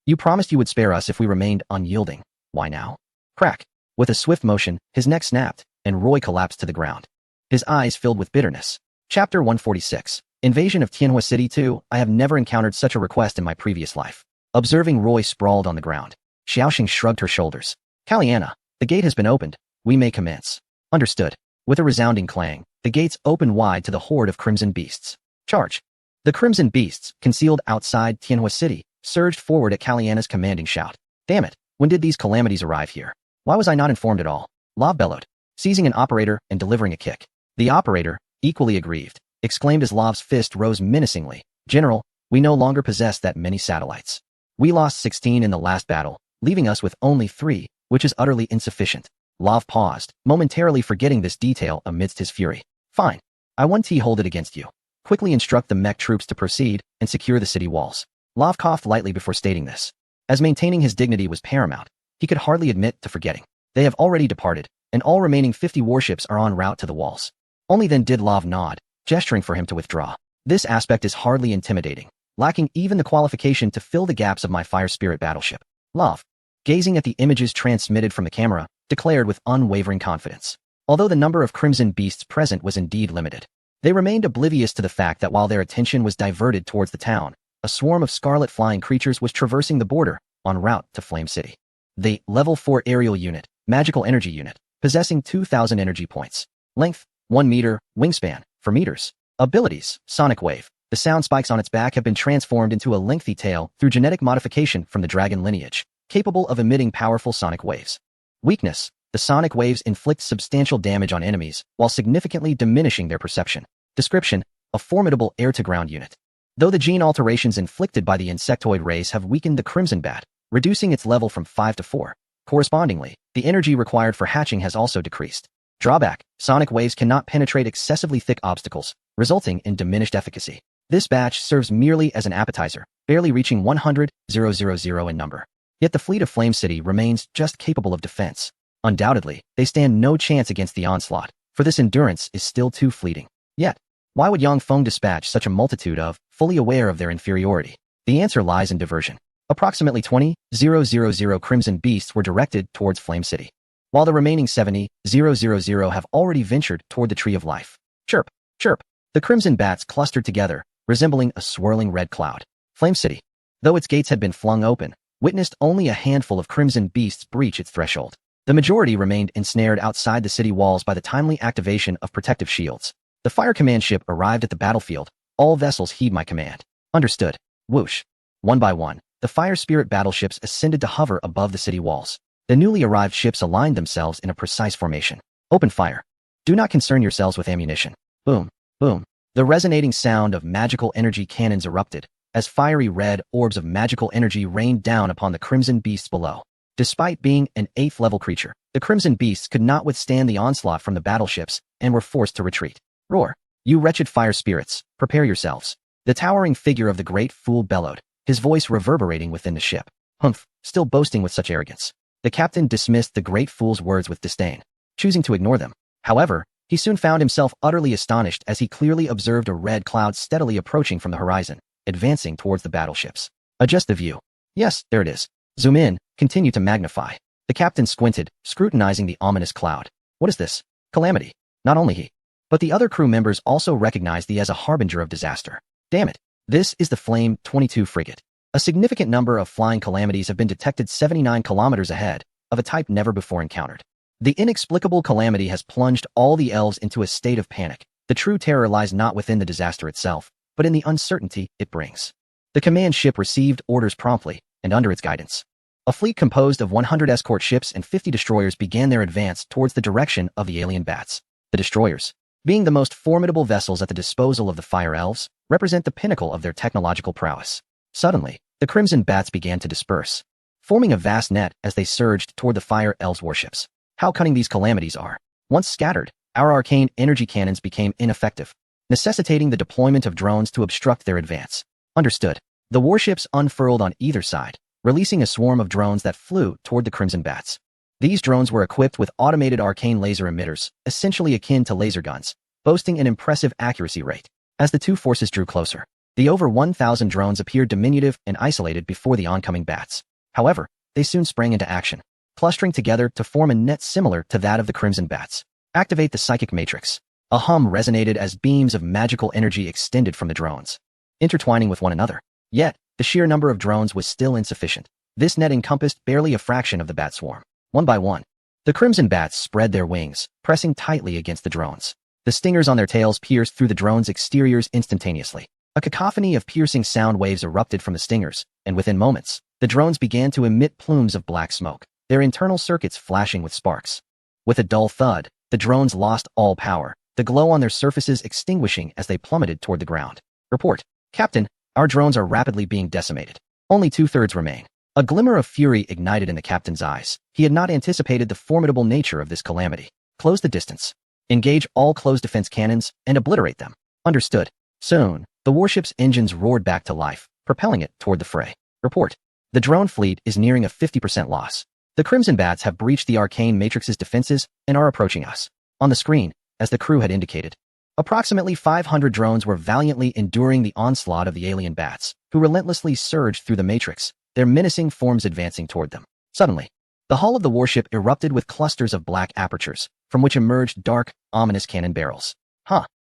you promised you would spare us if we remained unyielding. Why now? Crack. With a swift motion, his neck snapped, and Roy collapsed to the ground. His eyes filled with bitterness. Chapter 146. Invasion of Tianhua City 2. I have never encountered such a request in my previous life. Observing Roy sprawled on the ground, Xiaoxing shrugged her shoulders. Kaliana, the gate has been opened. We may commence. Understood. With a resounding clang, the gates opened wide to the horde of crimson beasts. Charge. The crimson beasts, concealed outside Tianhua City, surged forward at Kaliana's commanding shout. Damn it, when did these calamities arrive here? Why was I not informed at all? Lav bellowed, seizing an operator and delivering a kick. The operator, equally aggrieved, exclaimed as Lav's fist rose menacingly. General, we no longer possess that many satellites. We lost 16 in the last battle, leaving us with only 3, which is utterly insufficient. Lav paused, momentarily forgetting this detail amidst his fury. Fine. I won't hold it against you. Quickly instruct the mech troops to proceed and secure the city walls. Lav coughed lightly before stating this. As maintaining his dignity was paramount, he could hardly admit to forgetting. They have already departed, and all remaining 50 warships are en route to the walls. Only then did Love nod, gesturing for him to withdraw. This aspect is hardly intimidating, lacking even the qualification to fill the gaps of my fire spirit battleship. Love, gazing at the images transmitted from the camera, declared with unwavering confidence. Although the number of crimson beasts present was indeed limited, they remained oblivious to the fact that while their attention was diverted towards the town, a swarm of scarlet flying creatures was traversing the border, en route to Flame City. The Level 4 Aerial Unit, Magical Energy Unit, possessing 2,000 energy points. Length, 1 meter, wingspan, 4 meters. Abilities, Sonic Wave. The sound spikes on its back have been transformed into a lengthy tail through genetic modification from the dragon lineage, capable of emitting powerful sonic waves. Weakness, the sonic waves inflict substantial damage on enemies while significantly diminishing their perception. Description, a formidable air-to-ground unit. Though the gene alterations inflicted by the insectoid race have weakened the Crimson Bat, reducing its level from 5 to 4, correspondingly, the energy required for hatching has also decreased. Drawback, sonic waves cannot penetrate excessively thick obstacles, resulting in diminished efficacy. This batch serves merely as an appetizer, barely reaching 100,000 in number. Yet the fleet of Flame City remains just capable of defense. Undoubtedly, they stand no chance against the onslaught, for this endurance is still too fleeting. Yet, why would Yang Feng dispatch such a multitude of, fully aware of their inferiority? The answer lies in diversion. Approximately 20,000 crimson beasts were directed towards Flame City, while the remaining 70,000 have already ventured toward the Tree of Life. Chirp, chirp. The crimson bats clustered together, resembling a swirling red cloud. Flame City, though its gates had been flung open, witnessed only a handful of crimson beasts breach its threshold. The majority remained ensnared outside the city walls by the timely activation of protective shields. The fire command ship arrived at the battlefield. All vessels heed my command. Understood. Whoosh. One by one, the fire spirit battleships ascended to hover above the city walls. The newly arrived ships aligned themselves in a precise formation. Open fire. Do not concern yourselves with ammunition. Boom, boom. The resonating sound of magical energy cannons erupted, as fiery red orbs of magical energy rained down upon the crimson beasts below. Despite being an 8th level creature, the crimson beasts could not withstand the onslaught from the battleships and were forced to retreat. Roar. You wretched fire spirits, prepare yourselves. The towering figure of the great fool bellowed, his voice reverberating within the ship. Humph, still boasting with such arrogance. The captain dismissed the great fool's words with disdain, choosing to ignore them. However, he soon found himself utterly astonished as he clearly observed a red cloud steadily approaching from the horizon, advancing towards the battleships. Adjust the view. Yes, there it is. Zoom in, continue to magnify. The captain squinted, scrutinizing the ominous cloud. What is this? Calamity. Not only he, but the other crew members also recognized the as a harbinger of disaster. Damn it. This is the Flame 22 frigate. A significant number of flying calamities have been detected 79 kilometers ahead, of a type never before encountered. The inexplicable calamity has plunged all the elves into a state of panic. The true terror lies not within the disaster itself, but in the uncertainty it brings. The command ship received orders promptly, and under its guidance. A fleet composed of 100 escort ships and 50 destroyers began their advance towards the direction of the alien bats. The destroyers, being the most formidable vessels at the disposal of the fire elves, represent the pinnacle of their technological prowess. Suddenly, the crimson bats began to disperse, forming a vast net as they surged toward the fire elves' warships. How cunning these calamities are. Once scattered, our arcane energy cannons became ineffective, necessitating the deployment of drones to obstruct their advance. Understood. The warships unfurled on either side, releasing a swarm of drones that flew toward the crimson bats. These drones were equipped with automated arcane laser emitters, essentially akin to laser guns, boasting an impressive accuracy rate. As the two forces drew closer, the over 1,000 drones appeared diminutive and isolated before the oncoming bats. However, they soon sprang into action, clustering together to form a net similar to that of the crimson bats. Activate the psychic matrix. A hum resonated as beams of magical energy extended from the drones, intertwining with one another. Yet, the sheer number of drones was still insufficient. This net encompassed barely a fraction of the bat swarm. One by one, the crimson bats spread their wings, pressing tightly against the drones. The stingers on their tails pierced through the drones' exteriors instantaneously. A cacophony of piercing sound waves erupted from the stingers, and within moments, the drones began to emit plumes of black smoke, their internal circuits flashing with sparks. With a dull thud, the drones lost all power, the glow on their surfaces extinguishing as they plummeted toward the ground. Report. Captain, our drones are rapidly being decimated. Only 2/3 remain. A glimmer of fury ignited in the captain's eyes. He had not anticipated the formidable nature of this calamity. Close the distance. Engage all closed defense cannons and obliterate them. Understood. Soon, the warship's engines roared back to life, propelling it toward the fray. Report. The drone fleet is nearing a 50% loss. The Crimson Bats have breached the Arcane Matrix's defenses and are approaching us. On the screen, as the crew had indicated, approximately 500 drones were valiantly enduring the onslaught of the alien bats, who relentlessly surged through the Matrix, their menacing forms advancing toward them. Suddenly, the hull of the warship erupted with clusters of black apertures, from which emerged dark, ominous cannon barrels.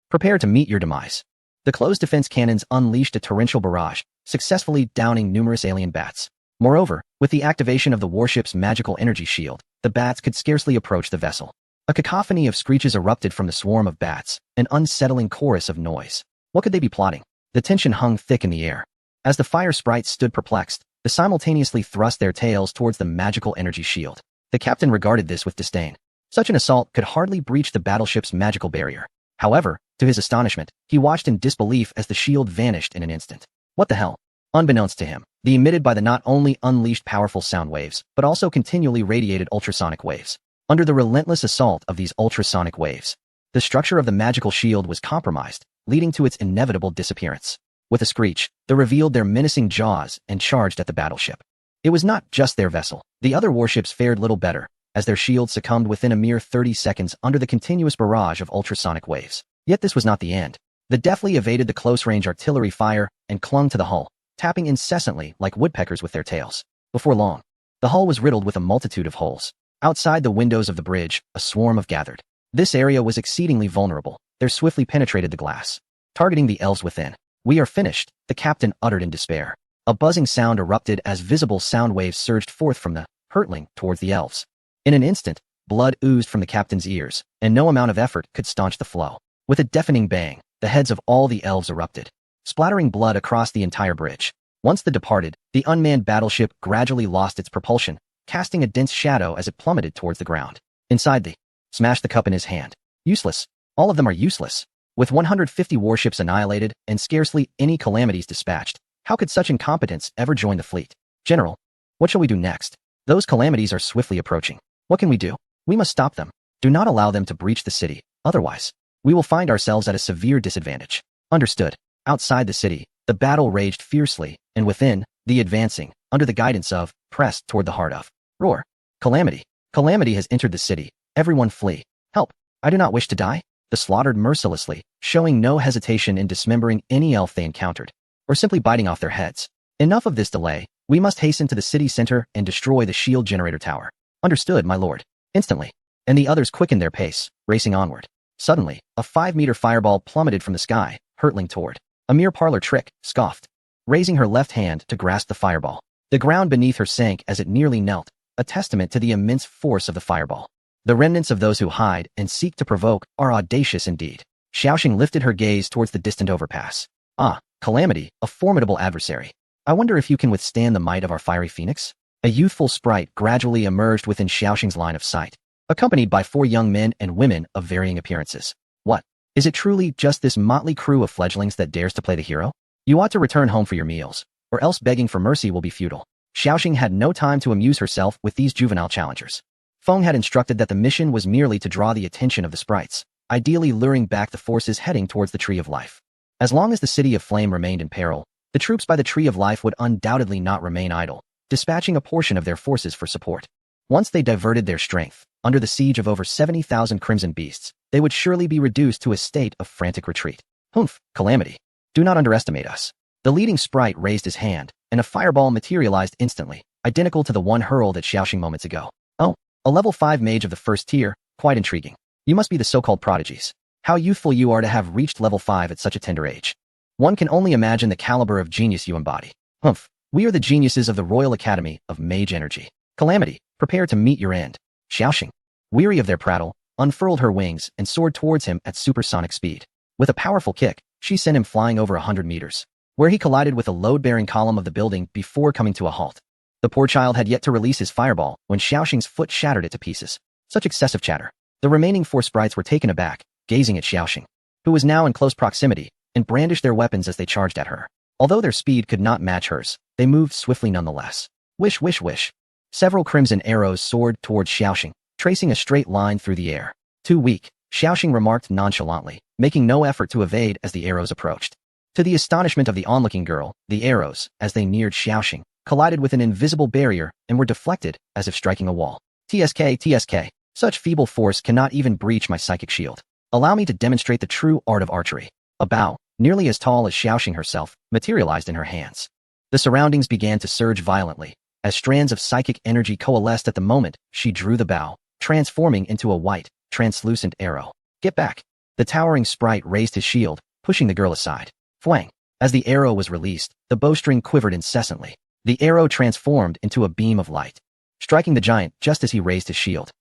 Prepare to meet your demise. The closed defense cannons unleashed a torrential barrage, successfully downing numerous alien bats. Moreover, with the activation of the warship's magical energy shield, the bats could scarcely approach the vessel. A cacophony of screeches erupted from the swarm of bats, an unsettling chorus of noise. What could they be plotting? The tension hung thick in the air. As the fire sprites stood perplexed, they simultaneously thrust their tails towards the magical energy shield. The captain regarded this with disdain. Such an assault could hardly breach the battleship's magical barrier. However, to his astonishment, he watched in disbelief as the shield vanished in an instant. What the hell? Unbeknownst to him, the emitted by the not only unleashed powerful sound waves, but also continually radiated ultrasonic waves. Under the relentless assault of these ultrasonic waves, the structure of the magical shield was compromised, leading to its inevitable disappearance. With a screech, they revealed their menacing jaws and charged at the battleship. It was not just their vessel. The other warships fared little better, as their shields succumbed within a mere 30 seconds under the continuous barrage of ultrasonic waves. Yet this was not the end. They deftly evaded the close-range artillery fire and clung to the hull, tapping incessantly like woodpeckers with their tails. Before long, the hull was riddled with a multitude of holes. Outside the windows of the bridge, a swarm of gathered. This area was exceedingly vulnerable. They swiftly penetrated the glass, targeting the elves within. "We are finished," the captain uttered in despair. A buzzing sound erupted as visible sound waves surged forth from the hurtling towards the elves. In an instant, blood oozed from the captain's ears, and no amount of effort could staunch the flow. With a deafening bang, the heads of all the elves erupted, splattering blood across the entire bridge. Once they departed, the unmanned battleship gradually lost its propulsion, casting a dense shadow as it plummeted towards the ground. Inside the smashed the cup in his hand. Useless. All of them are useless. With 150 warships annihilated and scarcely any calamities dispatched, how could such incompetence ever join the fleet? General, what shall we do next? Those calamities are swiftly approaching. What can we do? We must stop them. Do not allow them to breach the city. Otherwise, we will find ourselves at a severe disadvantage. Understood. Outside the city, the battle raged fiercely, and within, the advancing, under the guidance of, pressed toward the heart of. Roar. Calamity. Calamity has entered the city. Everyone flee. Help. I do not wish to die. The slaughtered mercilessly, showing no hesitation in dismembering any elf they encountered, or simply biting off their heads. Enough of this delay. We must hasten to the city center and destroy the shield generator tower. Understood, my lord. Instantly. And the others quickened their pace, racing onward. Suddenly, a 5-meter fireball plummeted from the sky, hurtling toward. A mere parlor trick, scoffed, raising her left hand to grasp the fireball. The ground beneath her sank as it nearly knelt, a testament to the immense force of the fireball. The remnants of those who hide and seek to provoke are audacious indeed. Xiaoxing lifted her gaze towards the distant overpass. Ah, Calamity, a formidable adversary. I wonder if you can withstand the might of our fiery phoenix? A youthful sprite gradually emerged within Xiaoxing's line of sight, accompanied by 4 young men and women of varying appearances. What? Is it truly just this motley crew of fledglings that dares to play the hero? You ought to return home for your meals, or else begging for mercy will be futile. Xiaoxing had no time to amuse herself with these juvenile challengers. Feng had instructed that the mission was merely to draw the attention of the sprites, ideally luring back the forces heading towards the Tree of Life. As long as the City of Flame remained in peril, the troops by the Tree of Life would undoubtedly not remain idle, dispatching a portion of their forces for support. Once they diverted their strength, under the siege of over 70,000 crimson beasts, they would surely be reduced to a state of frantic retreat. Humph, Calamity. Do not underestimate us. The leading sprite raised his hand, and a fireball materialized instantly, identical to the one hurled at Xiaoxing moments ago. Oh, a level 5 mage of the first tier, quite intriguing. You must be the so-called prodigies. How youthful you are to have reached level 5 at such a tender age. One can only imagine the caliber of genius you embody. Humph, we are the geniuses of the Royal Academy of Mage Energy. Calamity, prepare to meet your end. Xiaoxing, weary of their prattle, unfurled her wings and soared towards him at supersonic speed. With a powerful kick, she sent him flying over 100 meters, where he collided with a load-bearing column of the building before coming to a halt. The poor child had yet to release his fireball when Xiaoxing's foot shattered it to pieces. Such excessive chatter. The remaining 4 sprites were taken aback, gazing at Xiaoxing, who was now in close proximity, and brandished their weapons as they charged at her. Although their speed could not match hers, they moved swiftly nonetheless. Wish, wish, wish. Several crimson arrows soared towards Xiaoxing, tracing a straight line through the air. Too weak, Xiaoxing remarked nonchalantly, making no effort to evade as the arrows approached. To the astonishment of the onlooking girl, the arrows, as they neared Xiaoxing, collided with an invisible barrier and were deflected as if striking a wall. TSK. Such feeble force cannot even breach my psychic shield. Allow me to demonstrate the true art of archery. A bow, nearly as tall as Xiaoxing herself, materialized in her hands. The surroundings began to surge violently, as strands of psychic energy coalesced at the moment she drew the bow, transforming into a white, translucent arrow. Get back! The towering sprite raised his shield, pushing the girl aside. Fwang! As the arrow was released, the bowstring quivered incessantly. The arrow transformed into a beam of light, striking the giant just as he raised his shield.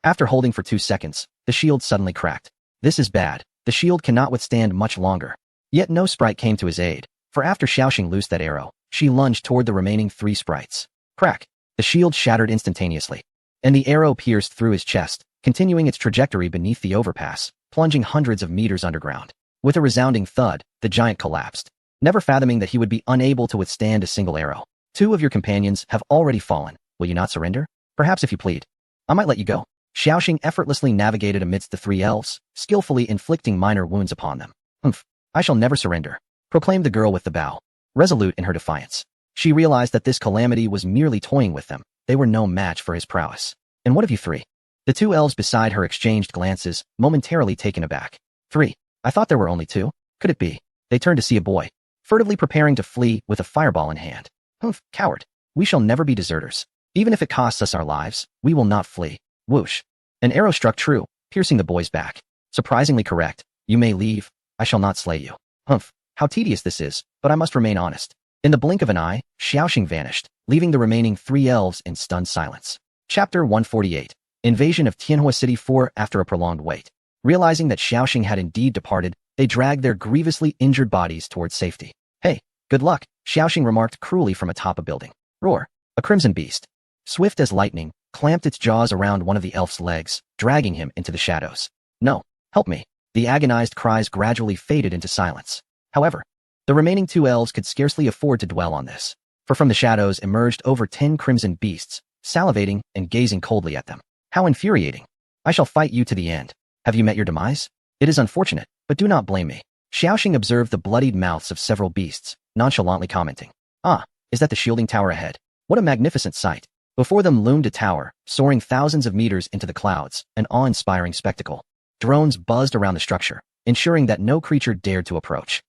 After holding for 2 seconds, the shield suddenly cracked. This is bad. The shield cannot withstand much longer. Yet no sprite came to his aid, for after Xiaoxing loosed that arrow, she lunged toward the remaining 3 sprites. Crack! The shield shattered instantaneously, and the arrow pierced through his chest, continuing its trajectory beneath the overpass, plunging hundreds of meters underground. With a resounding thud, the giant collapsed, never fathoming that he would be unable to withstand a single arrow. 2 of your companions have already fallen. Will you not surrender? Perhaps if you plead, I might let you go. Xiaoxing effortlessly navigated amidst the 3 elves, skillfully inflicting minor wounds upon them. I shall never surrender, proclaimed the girl with the bow, resolute in her defiance. She realized that this calamity was merely toying with them. They were no match for his prowess. And what of you 3? The 2 elves beside her exchanged glances, momentarily taken aback. 3. I thought there were only 2. Could it be? They turned to see a boy, furtively preparing to flee with a fireball in hand. Coward. We shall never be deserters. Even if it costs us our lives, we will not flee. Whoosh. An arrow struck true, piercing the boy's back. Surprisingly correct. You may leave. I shall not slay you. How tedious this is, but I must remain honest. In the blink of an eye, Xiaoxing vanished, leaving the remaining 3 elves in stunned silence. Chapter 148. Invasion of Tianhua City 4. After a prolonged wait, realizing that Xiaoxing had indeed departed, they dragged their grievously injured bodies towards safety. Hey, good luck, Xiaoxing remarked cruelly from atop a building. Roar. A crimson beast, swift as lightning, clamped its jaws around one of the elf's legs, dragging him into the shadows. No, help me. The agonized cries gradually faded into silence. However, the remaining 2 elves could scarcely afford to dwell on this, for from the shadows emerged over 10 crimson beasts, salivating and gazing coldly at them. How infuriating. I shall fight you to the end. Have you met your demise? It is unfortunate, but do not blame me. Xiaoxing observed the bloodied mouths of several beasts, nonchalantly commenting. Is that the shielding tower ahead? What a magnificent sight. Before them loomed a tower, soaring thousands of meters into the clouds, an awe-inspiring spectacle. Drones buzzed around the structure, ensuring that no creature dared to approach.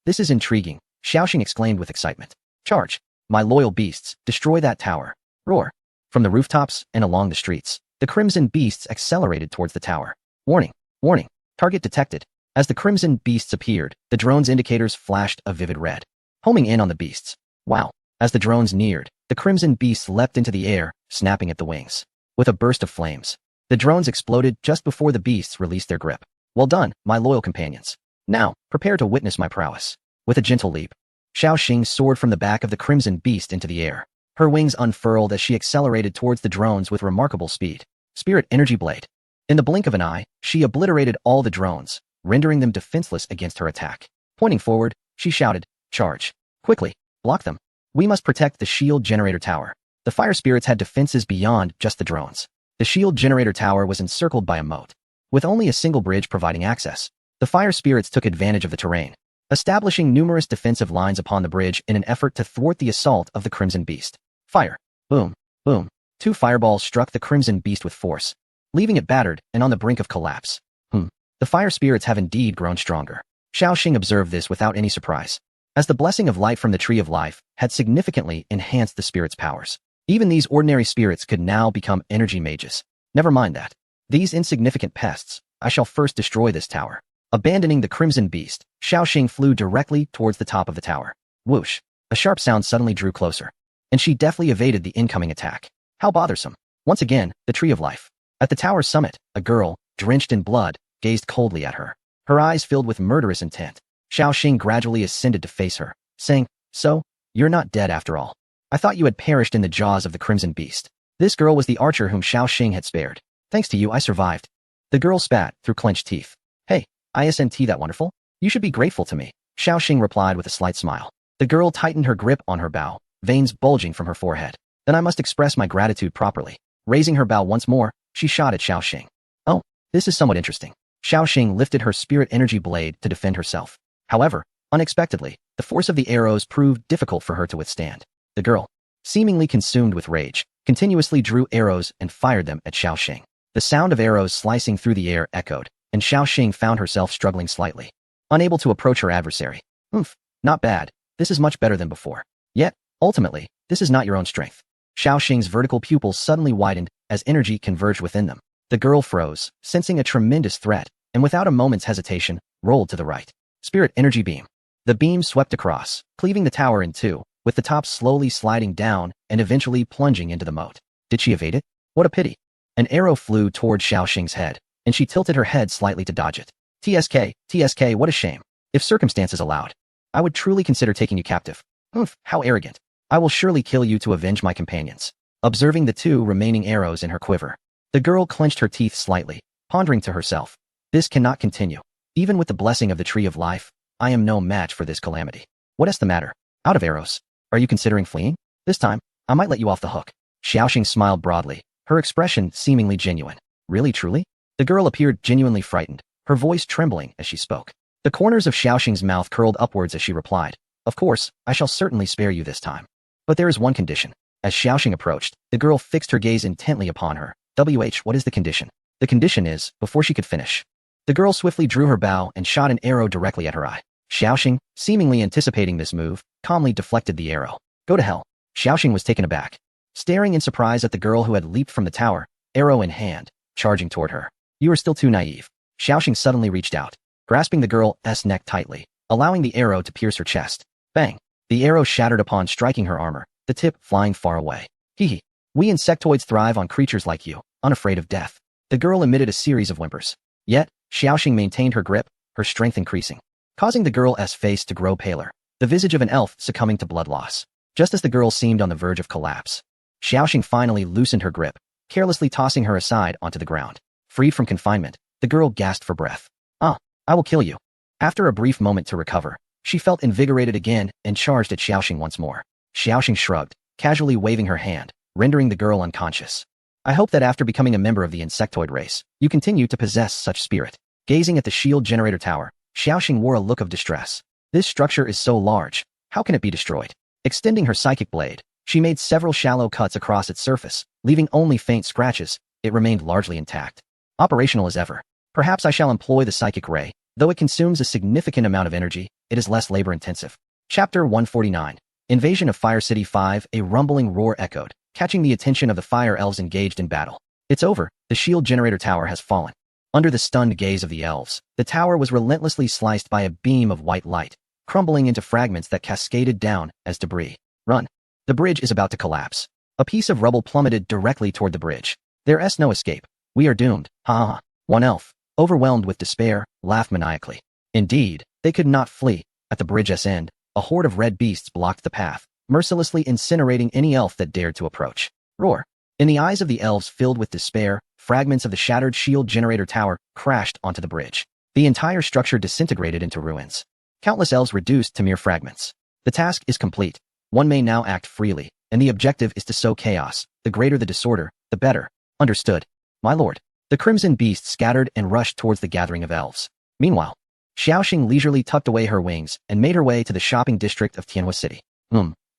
This is intriguing, Xiaoxing exclaimed with excitement. Charge, my loyal beasts, destroy that tower. Roar. From the rooftops and along the streets, the crimson beasts accelerated towards the tower. Warning, warning, target detected. As the crimson beasts appeared, the drone's indicators flashed a vivid red, homing in on the beasts. Wow. As the drones neared, the crimson beasts leapt into the air, snapping at the wings. With a burst of flames, the drones exploded just before the beasts released their grip. Well done, my loyal companions. Now, prepare to witness my prowess. With a gentle leap, Xiaoxing soared from the back of the crimson beast into the air. Her wings unfurled as she accelerated towards the drones with remarkable speed. Spirit Energy Blade. In the blink of an eye, she obliterated all the drones, rendering them defenseless against her attack. Pointing forward, she shouted, Charge. Quickly, block them. We must protect the shield generator tower. The fire spirits had defenses beyond just the drones. The shield generator tower was encircled by a moat, with only a single bridge providing access. The fire spirits took advantage of the terrain, establishing numerous defensive lines upon the bridge in an effort to thwart the assault of the crimson beast. Fire. Boom. Boom. 2 fireballs struck the crimson beast with force, leaving it battered and on the brink of collapse. The fire spirits have indeed grown stronger. Xiaoxing observed this without any surprise, as the blessing of light from the Tree of Life had significantly enhanced the spirit's powers. Even these ordinary spirits could now become energy mages. Never mind that. These insignificant pests, I shall first destroy this tower. Abandoning the crimson beast, Xiaoxing flew directly towards the top of the tower. Whoosh! A sharp sound suddenly drew closer, and she deftly evaded the incoming attack. How bothersome. Once again, the Tree of Life. At the tower's summit, a girl, drenched in blood, gazed coldly at her, her eyes filled with murderous intent. Xiaoxing gradually ascended to face her, saying, So, you're not dead after all. I thought you had perished in the jaws of the crimson beast. This girl was the archer whom Xiaoxing had spared. Thanks to you, I survived. The girl spat through clenched teeth. Hey, isn't that wonderful? You should be grateful to me, Xiaoxing replied with a slight smile. The girl tightened her grip on her bow, veins bulging from her forehead. Then I must express my gratitude properly. Raising her bow once more, she shot at Xiaoxing. Oh, this is somewhat interesting. Xiaoxing lifted her spirit energy blade to defend herself. However, unexpectedly, the force of the arrows proved difficult for her to withstand. The girl, seemingly consumed with rage, continuously drew arrows and fired them at Xiaoxing. The sound of arrows slicing through the air echoed, and Xiaoxing found herself struggling slightly, unable to approach her adversary. Not bad. This is much better than before. Yet, ultimately, this is not your own strength. Xiaoxing's vertical pupils suddenly widened as energy converged within them. The girl froze, sensing a tremendous threat, and without a moment's hesitation, rolled to the right. Spirit energy beam. The beam swept across, cleaving the tower in two, with the top slowly sliding down and eventually plunging into the moat. Did she evade it? What a pity. An arrow flew toward Xiaoxing's head, and she tilted her head slightly to dodge it. TSK, what a shame. If circumstances allowed, I would truly consider taking you captive. How arrogant. I will surely kill you to avenge my companions. Observing the two remaining arrows in her quiver, the girl clenched her teeth slightly, pondering to herself. This cannot continue. Even with the blessing of the Tree of Life, I am no match for this calamity. What is the matter? Out of arrows. Are you considering fleeing? This time, I might let you off the hook. Xiaoxing smiled broadly, her expression seemingly genuine. Really, truly? The girl appeared genuinely frightened, her voice trembling as she spoke. The corners of Xiaoxing's mouth curled upwards as she replied, Of course, I shall certainly spare you this time. But there is one condition. As Xiaoxing approached, the girl fixed her gaze intently upon her. What is the condition? The condition is, before she could finish, the girl swiftly drew her bow and shot an arrow directly at her eye. Xiaoxing, seemingly anticipating this move, calmly deflected the arrow. Go to hell. Xiaoxing was taken aback, staring in surprise at the girl who had leaped from the tower, arrow in hand, charging toward her. You are still too naive. Xiaoxing suddenly reached out, grasping the girl's neck tightly, allowing the arrow to pierce her chest. Bang! The arrow shattered upon striking her armor, the tip flying far away. Hee. We insectoids thrive on creatures like you, unafraid of death. The girl emitted a series of whimpers. Yet, Xiaoxing maintained her grip, her strength increasing, causing the girl's face to grow paler, the visage of an elf succumbing to blood loss. Just as the girl seemed on the verge of collapse, Xiaoxing finally loosened her grip, carelessly tossing her aside onto the ground. Freed from confinement, the girl gasped for breath. I will kill you. After a brief moment to recover, she felt invigorated again and charged at Xiaoxing once more. Xiaoxing shrugged, casually waving her hand, rendering the girl unconscious. I hope that after becoming a member of the insectoid race, you continue to possess such spirit. Gazing at the shield generator tower, Xiaoxing wore a look of distress. This structure is so large, how can it be destroyed? Extending her psychic blade, she made several shallow cuts across its surface, leaving only faint scratches. It remained largely intact. Operational as ever. Perhaps I shall employ the psychic ray. Though it consumes a significant amount of energy, it is less labor-intensive. Chapter 149. Invasion of Fire City 5. A rumbling roar echoed, catching the attention of the fire elves engaged in battle. It's over. The shield generator tower has fallen. Under the stunned gaze of the elves, the tower was relentlessly sliced by a beam of white light, crumbling into fragments that cascaded down as debris. Run. The bridge is about to collapse. A piece of rubble plummeted directly toward the bridge. There's no escape. We are doomed. Ha. One elf, overwhelmed with despair, laughed maniacally. Indeed, they could not flee. At the bridge's end, a horde of red beasts blocked the path, mercilessly incinerating any elf that dared to approach. Roar. In the eyes of the elves filled with despair, fragments of the shattered shield generator tower crashed onto the bridge. The entire structure disintegrated into ruins. Countless elves reduced to mere fragments. The task is complete. One may now act freely, and the objective is to sow chaos. The greater the disorder, the better. Understood. My lord. The crimson beast scattered and rushed towards the gathering of elves. Meanwhile, Xiaoxing leisurely tucked away her wings and made her way to the shopping district of Tianhua City.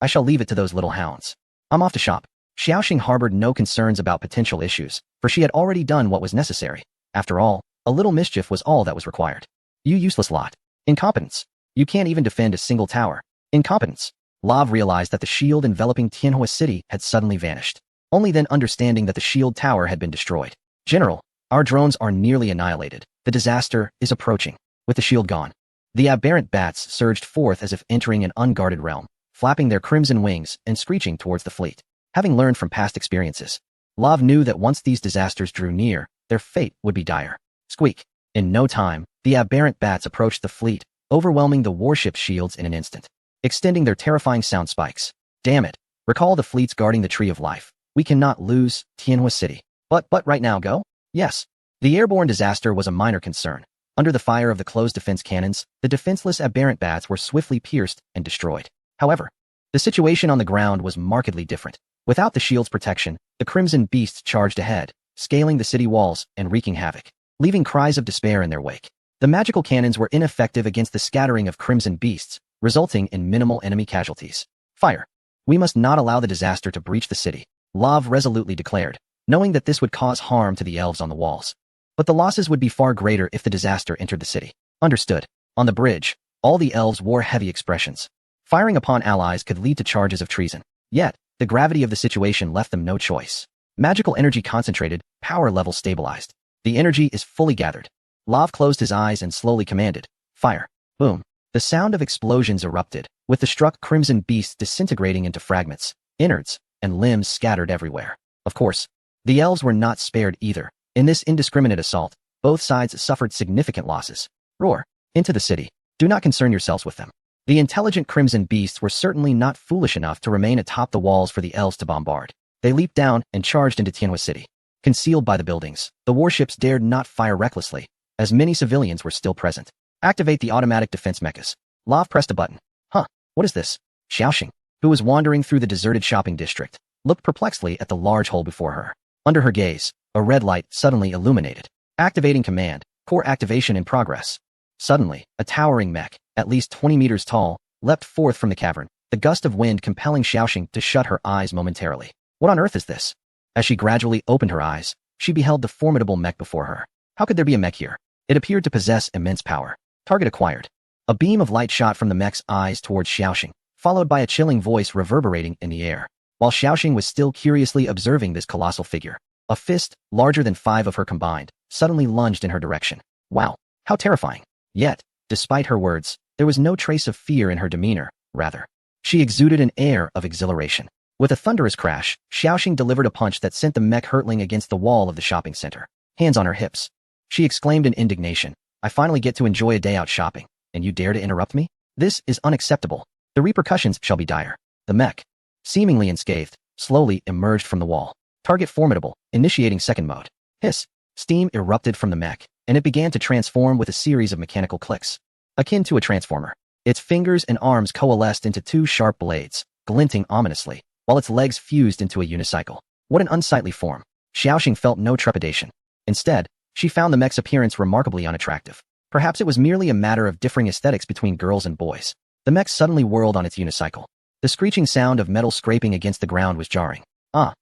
I shall leave it to those little hounds. I'm off to shop. Xiaoxing harbored no concerns about potential issues, for she had already done what was necessary. After all, a little mischief was all that was required. You useless lot. Incompetence. You can't even defend a single tower. Incompetence. Lav realized that the shield enveloping Tianhua City had suddenly vanished, only then understanding that the shield tower had been destroyed. General, our drones are nearly annihilated. The disaster is approaching. With the shield gone, the aberrant bats surged forth as if entering an unguarded realm, flapping their crimson wings and screeching towards the fleet. Having learned from past experiences, Lav knew that once these disasters drew near, their fate would be dire. Squeak. In no time, the aberrant bats approached the fleet, overwhelming the warship's shields in an instant, extending their terrifying sound spikes. Damn it. Recall the fleets guarding the Tree of Life. We cannot lose Tianhua City. But right now go? Yes. The airborne disaster was a minor concern. Under the fire of the closed defense cannons, the defenseless aberrant bats were swiftly pierced and destroyed. However, the situation on the ground was markedly different. Without the shield's protection, the crimson beasts charged ahead, scaling the city walls and wreaking havoc, leaving cries of despair in their wake. The magical cannons were ineffective against the scattering of crimson beasts, resulting in minimal enemy casualties. Fire. We must not allow the disaster to breach the city, Lav resolutely declared, knowing that this would cause harm to the elves on the walls. But the losses would be far greater if the disaster entered the city. Understood. On the bridge, all the elves wore heavy expressions. Firing upon allies could lead to charges of treason. Yet, the gravity of the situation left them no choice. Magical energy concentrated, power level stabilized. The energy is fully gathered. Lav closed his eyes and slowly commanded, "Fire." Boom. The sound of explosions erupted, with the struck crimson beasts disintegrating into fragments, innards, and limbs scattered everywhere. Of course, the elves were not spared either. In this indiscriminate assault, both sides suffered significant losses. Roar. Into the city. Do not concern yourselves with them. The intelligent crimson beasts were certainly not foolish enough to remain atop the walls for the elves to bombard. They leaped down and charged into Tianhua City. Concealed by the buildings, the warships dared not fire recklessly, as many civilians were still present. Activate the automatic defense mechas. Lav pressed a button. Huh, what is this? Xiaoxing, who was wandering through the deserted shopping district, looked perplexedly at the large hole before her. Under her gaze, a red light suddenly illuminated. Activating command, core activation in progress. Suddenly, a towering mech, at least 20 meters tall, leapt forth from the cavern, the gust of wind compelling Xiaoxing to shut her eyes momentarily. What on earth is this? As she gradually opened her eyes, she beheld the formidable mech before her. How could there be a mech here? It appeared to possess immense power. Target acquired. A beam of light shot from the mech's eyes towards Xiaoxing, followed by a chilling voice reverberating in the air. While Xiaoxing was still curiously observing this colossal figure, a fist, larger than 5 of her combined, suddenly lunged in her direction. Wow, how terrifying. Yet, despite her words, there was no trace of fear in her demeanor. Rather, she exuded an air of exhilaration. With a thunderous crash, Xiaoxing delivered a punch that sent the mech hurtling against the wall of the shopping center. Hands on her hips. She exclaimed in indignation, "I finally get to enjoy a day out shopping, and you dare to interrupt me? This is unacceptable. The repercussions shall be dire." The mech, seemingly unscathed, slowly emerged from the wall. Target formidable, initiating second mode. Hiss. Steam erupted from the mech, and it began to transform with a series of mechanical clicks. Akin to a transformer, its fingers and arms coalesced into 2 sharp blades, glinting ominously, while its legs fused into a unicycle. What an unsightly form. Xiaoxing felt no trepidation. Instead, she found the mech's appearance remarkably unattractive. Perhaps it was merely a matter of differing aesthetics between girls and boys. The mech suddenly whirled on its unicycle. The screeching sound of metal scraping against the ground was jarring.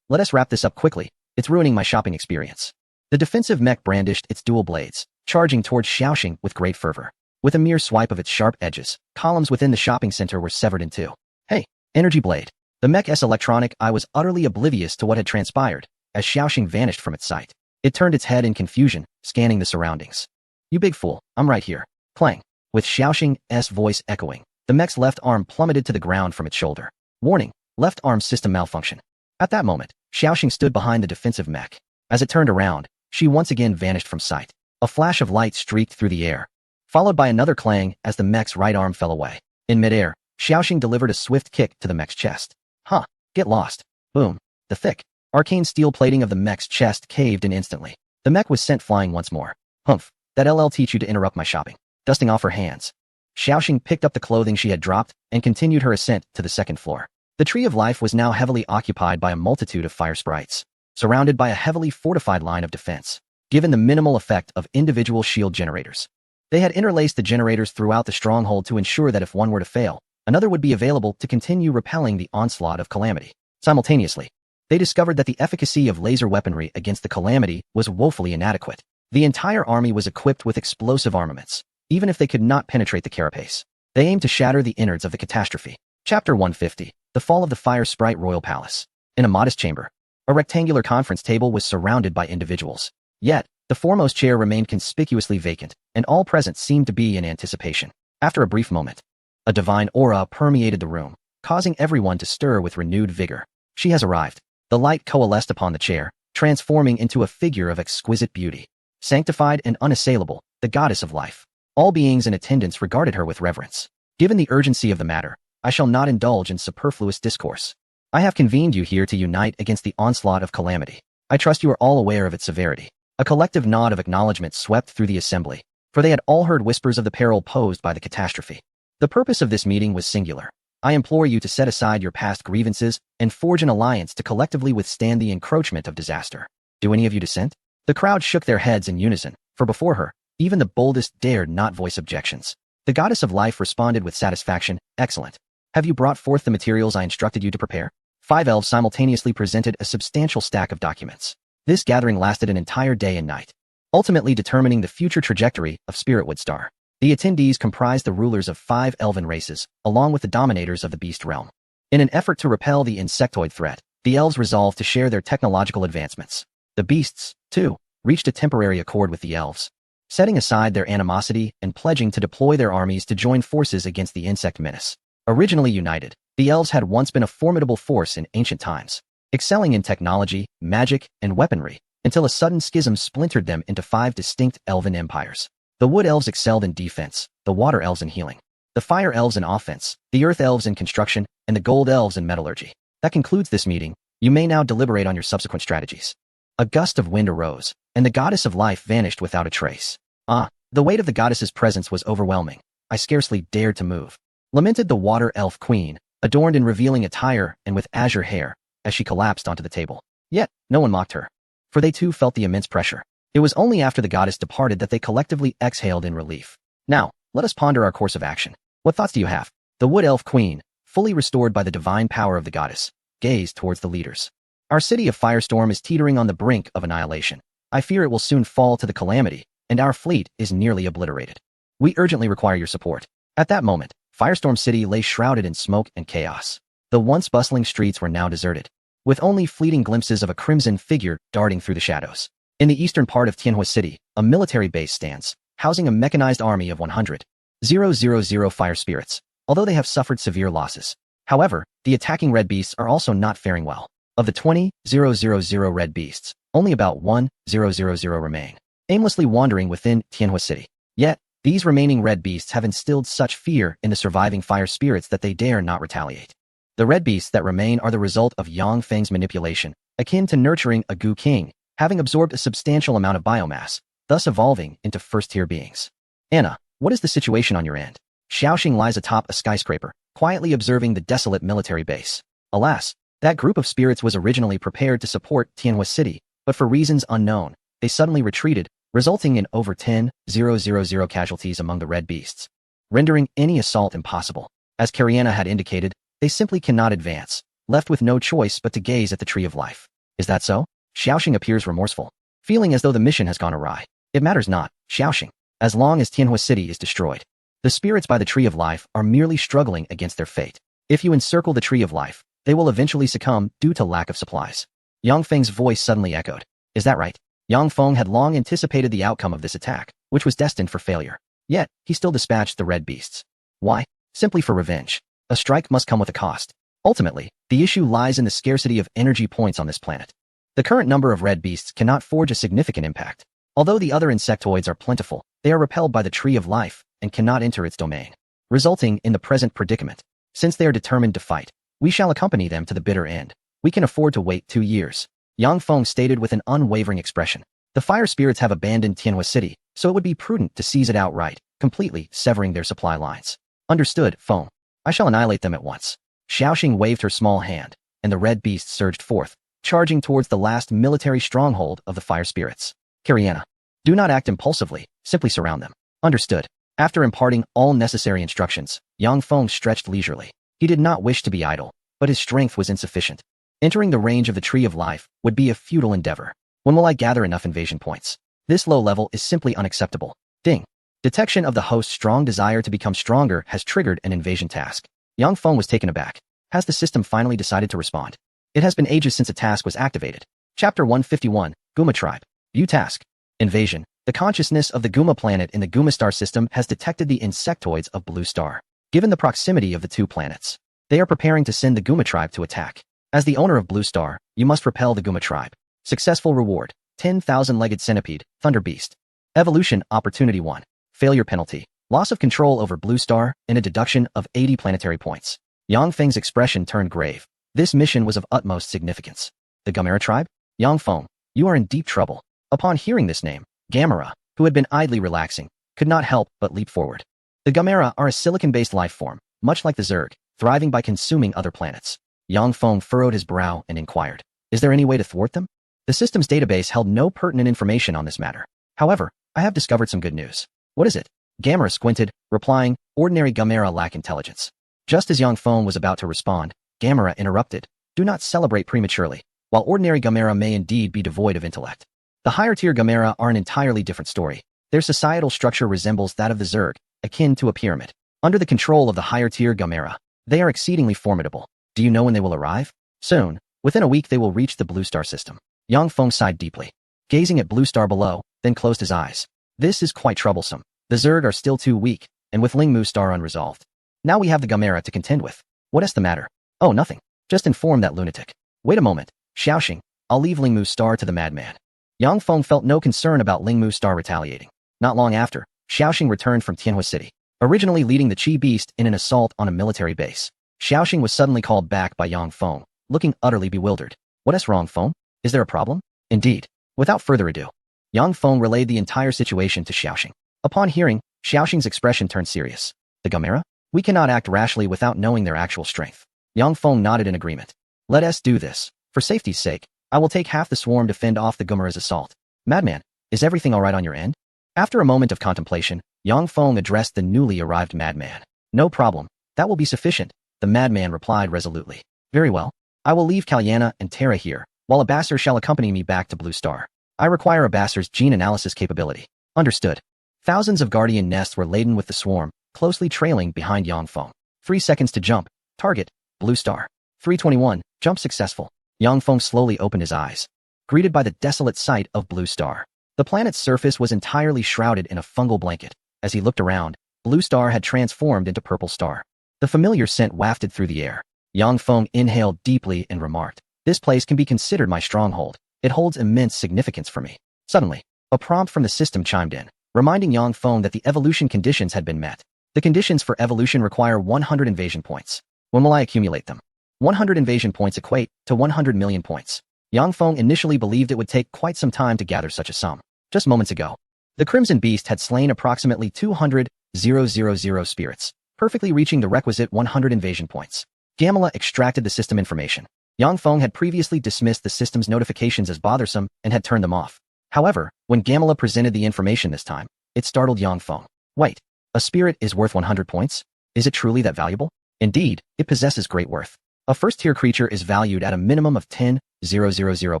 Let us wrap this up quickly. It's ruining my shopping experience. The defensive mech brandished its dual blades, charging towards Xiaoxing with great fervor. With a mere swipe of its sharp edges, columns within the shopping center were severed in 2. Hey, energy blade. The mech's electronic eye was utterly oblivious to what had transpired, as Xiaoxing vanished from its sight. It turned its head in confusion, scanning the surroundings. "You big fool, I'm right here." Clang. With Xiaoxing's voice echoing, the mech's left arm plummeted to the ground from its shoulder. Warning, left arm system malfunction. At that moment, Xiaoxing stood behind the defensive mech. As it turned around, she once again vanished from sight. A flash of light streaked through the air, followed by another clang as the mech's right arm fell away. In midair, Xiaoxing delivered a swift kick to the mech's chest. Huh, get lost. Boom. The thick, arcane steel plating of the mech's chest caved in instantly. The mech was sent flying once more. Humph, that LL teach you to interrupt my shopping. Dusting off her hands, Xiaoxing picked up the clothing she had dropped and continued her ascent to the second floor. The Tree of Life was now heavily occupied by a multitude of fire sprites, surrounded by a heavily fortified line of defense, given the minimal effect of individual shield generators. They had interlaced the generators throughout the stronghold to ensure that if one were to fail, another would be available to continue repelling the onslaught of calamity. Simultaneously, they discovered that the efficacy of laser weaponry against the calamity was woefully inadequate. The entire army was equipped with explosive armaments, even if they could not penetrate the carapace. They aimed to shatter the innards of the catastrophe. Chapter 150, The Fall of the Fire Sprite Royal Palace. In a modest chamber, a rectangular conference table was surrounded by individuals. Yet, the foremost chair remained conspicuously vacant, and all present seemed to be in anticipation. After a brief moment, a divine aura permeated the room, causing everyone to stir with renewed vigor. She has arrived. The light coalesced upon the chair, transforming into a figure of exquisite beauty. Sanctified and unassailable, the goddess of life. All beings in attendance regarded her with reverence. Given the urgency of the matter, I shall not indulge in superfluous discourse. I have convened you here to unite against the onslaught of calamity. I trust you are all aware of its severity. A collective nod of acknowledgement swept through the assembly, for they had all heard whispers of the peril posed by the catastrophe. The purpose of this meeting was singular. I implore you to set aside your past grievances and forge an alliance to collectively withstand the encroachment of disaster. Do any of you dissent? The crowd shook their heads in unison, for before her, even the boldest dared not voice objections. The goddess of life responded with satisfaction, "Excellent. Have you brought forth the materials I instructed you to prepare? 5 elves simultaneously presented a substantial stack of documents. This gathering lasted an entire day and night, ultimately determining the future trajectory of Spiritwood Star. The attendees comprised the rulers of 5 elven races, along with the dominators of the beast realm. In an effort to repel the insectoid threat, the elves resolved to share their technological advancements. The beasts, too, reached a temporary accord with the elves, setting aside their animosity and pledging to deploy their armies to join forces against the insect menace. Originally united, the elves had once been a formidable force in ancient times, excelling in technology, magic, and weaponry, until a sudden schism splintered them into 5 distinct elven empires. The wood elves excelled in defense, the water elves in healing, the fire elves in offense, the earth elves in construction, and the gold elves in metallurgy. That concludes this meeting. You may now deliberate on your subsequent strategies. A gust of wind arose, and the goddess of life vanished without a trace. The weight of the goddess's presence was overwhelming. I scarcely dared to move, lamented the water elf queen, adorned in revealing attire and with azure hair, as she collapsed onto the table. Yet, no one mocked her, for they too felt the immense pressure. It was only after the goddess departed that they collectively exhaled in relief. Now, let us ponder our course of action. What thoughts do you have? The wood elf queen, fully restored by the divine power of the goddess, gazed towards the leaders. Our city of Firestorm is teetering on the brink of annihilation. I fear it will soon fall to the calamity, and our fleet is nearly obliterated. We urgently require your support. At that moment, Firestorm City lay shrouded in smoke and chaos. The once bustling streets were now deserted, with only fleeting glimpses of a crimson figure darting through the shadows. In the eastern part of Tianhui City, a military base stands, housing a mechanized army of 100,000 fire spirits, although they have suffered severe losses. However, the attacking red beasts are also not faring well. Of the 20,000 red beasts, only about 1,000 remain, aimlessly wandering within Tianhui City. Yet, these remaining red beasts have instilled such fear in the surviving fire spirits that they dare not retaliate. The red beasts that remain are the result of Yang Feng's manipulation, akin to nurturing a Gu King, having absorbed a substantial amount of biomass, thus evolving into first-tier beings. Anna, what is the situation on your end? Xiaoxing lies atop a skyscraper, quietly observing the desolate military base. Alas, that group of spirits was originally prepared to support Tianhui City, but for reasons unknown, they suddenly retreated, resulting in over 10,000 casualties among the red beasts, rendering any assault impossible. As Kariana had indicated, they simply cannot advance, left with no choice but to gaze at the Tree of Life. Is that so? Xiaoxing appears remorseful, feeling as though the mission has gone awry. It matters not, Xiaoxing, as long as Tianhui City is destroyed. The spirits by the Tree of Life are merely struggling against their fate. If you encircle the Tree of Life, they will eventually succumb due to lack of supplies. Yang Feng's voice suddenly echoed. Is that right? Yang Feng had long anticipated the outcome of this attack, which was destined for failure. Yet, he still dispatched the red beasts. Why? Simply for revenge. A strike must come with a cost. Ultimately, the issue lies in the scarcity of energy points on this planet. The current number of red beasts cannot forge a significant impact. Although the other insectoids are plentiful, they are repelled by the Tree of Life and cannot enter its domain, resulting in the present predicament. Since they are determined to fight, we shall accompany them to the bitter end. We can afford to wait 2 years. Yang Feng stated with an unwavering expression. The fire spirits have abandoned Tianhui City, so it would be prudent to seize it outright, completely severing their supply lines. Understood, Feng. I shall annihilate them at once. Xiaoxing waved her small hand, and the red beasts surged forth, charging towards the last military stronghold of the fire spirits. Kariana, do not act impulsively, simply surround them. Understood. After imparting all necessary instructions, Yang Feng stretched leisurely. He did not wish to be idle, but his strength was insufficient. Entering the range of the Tree of Life would be a futile endeavor. When will I gather enough invasion points? This low level is simply unacceptable. Ding. Detection of the host's strong desire to become stronger has triggered an invasion task. Yang Feng was taken aback. Has the system finally decided to respond? It has been ages since a task was activated. Chapter 151, Guma Tribe. View task. Invasion. The consciousness of the Guma planet in the Guma star system has detected the insectoids of Blue Star. Given the proximity of the 2 planets, they are preparing to send the Guma tribe to attack. As the owner of Blue Star, you must repel the Guma tribe. Successful reward, 10,000-legged centipede, Thunder Beast. Evolution Opportunity 1. Failure penalty, loss of control over Blue Star, and a deduction of 80 planetary points. Yang Feng's expression turned grave. This mission was of utmost significance. The Gamera tribe? Yang Feng, you are in deep trouble. Upon hearing this name, Gamera, who had been idly relaxing, could not help but leap forward. The Gamera are a silicon-based life form, much like the Zerg, thriving by consuming other planets. Yang Feng furrowed his brow and inquired, is there any way to thwart them? The system's database held no pertinent information on this matter. However, I have discovered some good news. What is it? Gamera squinted, replying, ordinary Gamera lack intelligence. Just as Yang Feng was about to respond, Gamera interrupted. Do not celebrate prematurely. While ordinary Gamera may indeed be devoid of intellect, the higher-tier Gamera are an entirely different story. Their societal structure resembles that of the Zerg, akin to a pyramid. Under the control of the higher-tier Gamera, they are exceedingly formidable. Do you know when they will arrive? Soon. Within a week they will reach the Blue Star system. Yang Feng sighed deeply, gazing at Blue Star below, then closed his eyes. This is quite troublesome. The Zerg are still too weak, and with Lingmu Star unresolved. Now we have the Gamera to contend with. What is the matter? Oh, nothing. Just inform that lunatic. Wait a moment. Xiaoxing, I'll leave Lingmu Star to the madman. Yang Feng felt no concern about Lingmu Star retaliating. Not long after, Xiaoxing returned from Tianhua City, originally leading the Qi Beast in an assault on a military base. Xiaoxing was suddenly called back by Yang Feng, looking utterly bewildered. What is wrong, Feng? Is there a problem? Indeed. Without further ado, Yang Feng relayed the entire situation to Xiaoxing. Upon hearing, Xiaoxing's expression turned serious. The Gamera? We cannot act rashly without knowing their actual strength. Yang Feng nodded in agreement. Let us do this. For safety's sake, I will take half the swarm to fend off the Gamera's assault. Madman, is everything all right on your end? After a moment of contemplation, Yang Feng addressed the newly arrived madman. No problem. That will be sufficient, the madman replied resolutely. Very well. I will leave Kalyana and Terra here, while Abassar shall accompany me back to Blue Star. I require Abassar's gene analysis capability. Understood. Thousands of guardian nests were laden with the swarm, closely trailing behind Yang Feng. 3 seconds to jump. Target, Blue Star. 321, jump successful. Yang Feng slowly opened his eyes, greeted by the desolate sight of Blue Star. The planet's surface was entirely shrouded in a fungal blanket. As he looked around, Blue Star had transformed into Purple Star. The familiar scent wafted through the air. Yang Feng inhaled deeply and remarked, "This place can be considered my stronghold. It holds immense significance for me." Suddenly, a prompt from the system chimed in, reminding Yang Feng that the evolution conditions had been met. The conditions for evolution require 100 invasion points. When will I accumulate them? 100 invasion points equate to 100 million points. Yang Feng initially believed it would take quite some time to gather such a sum. Just moments ago, the Crimson Beast had slain approximately 200,000 spirits, perfectly reaching the requisite 100 invasion points. Gamela extracted the system information. Yang Feng had previously dismissed the system's notifications as bothersome and had turned them off. However, when Gamela presented the information this time, it startled Yang Feng. Wait, a spirit is worth 100 points? Is it truly that valuable? Indeed, it possesses great worth. A first-tier creature is valued at a minimum of 10,000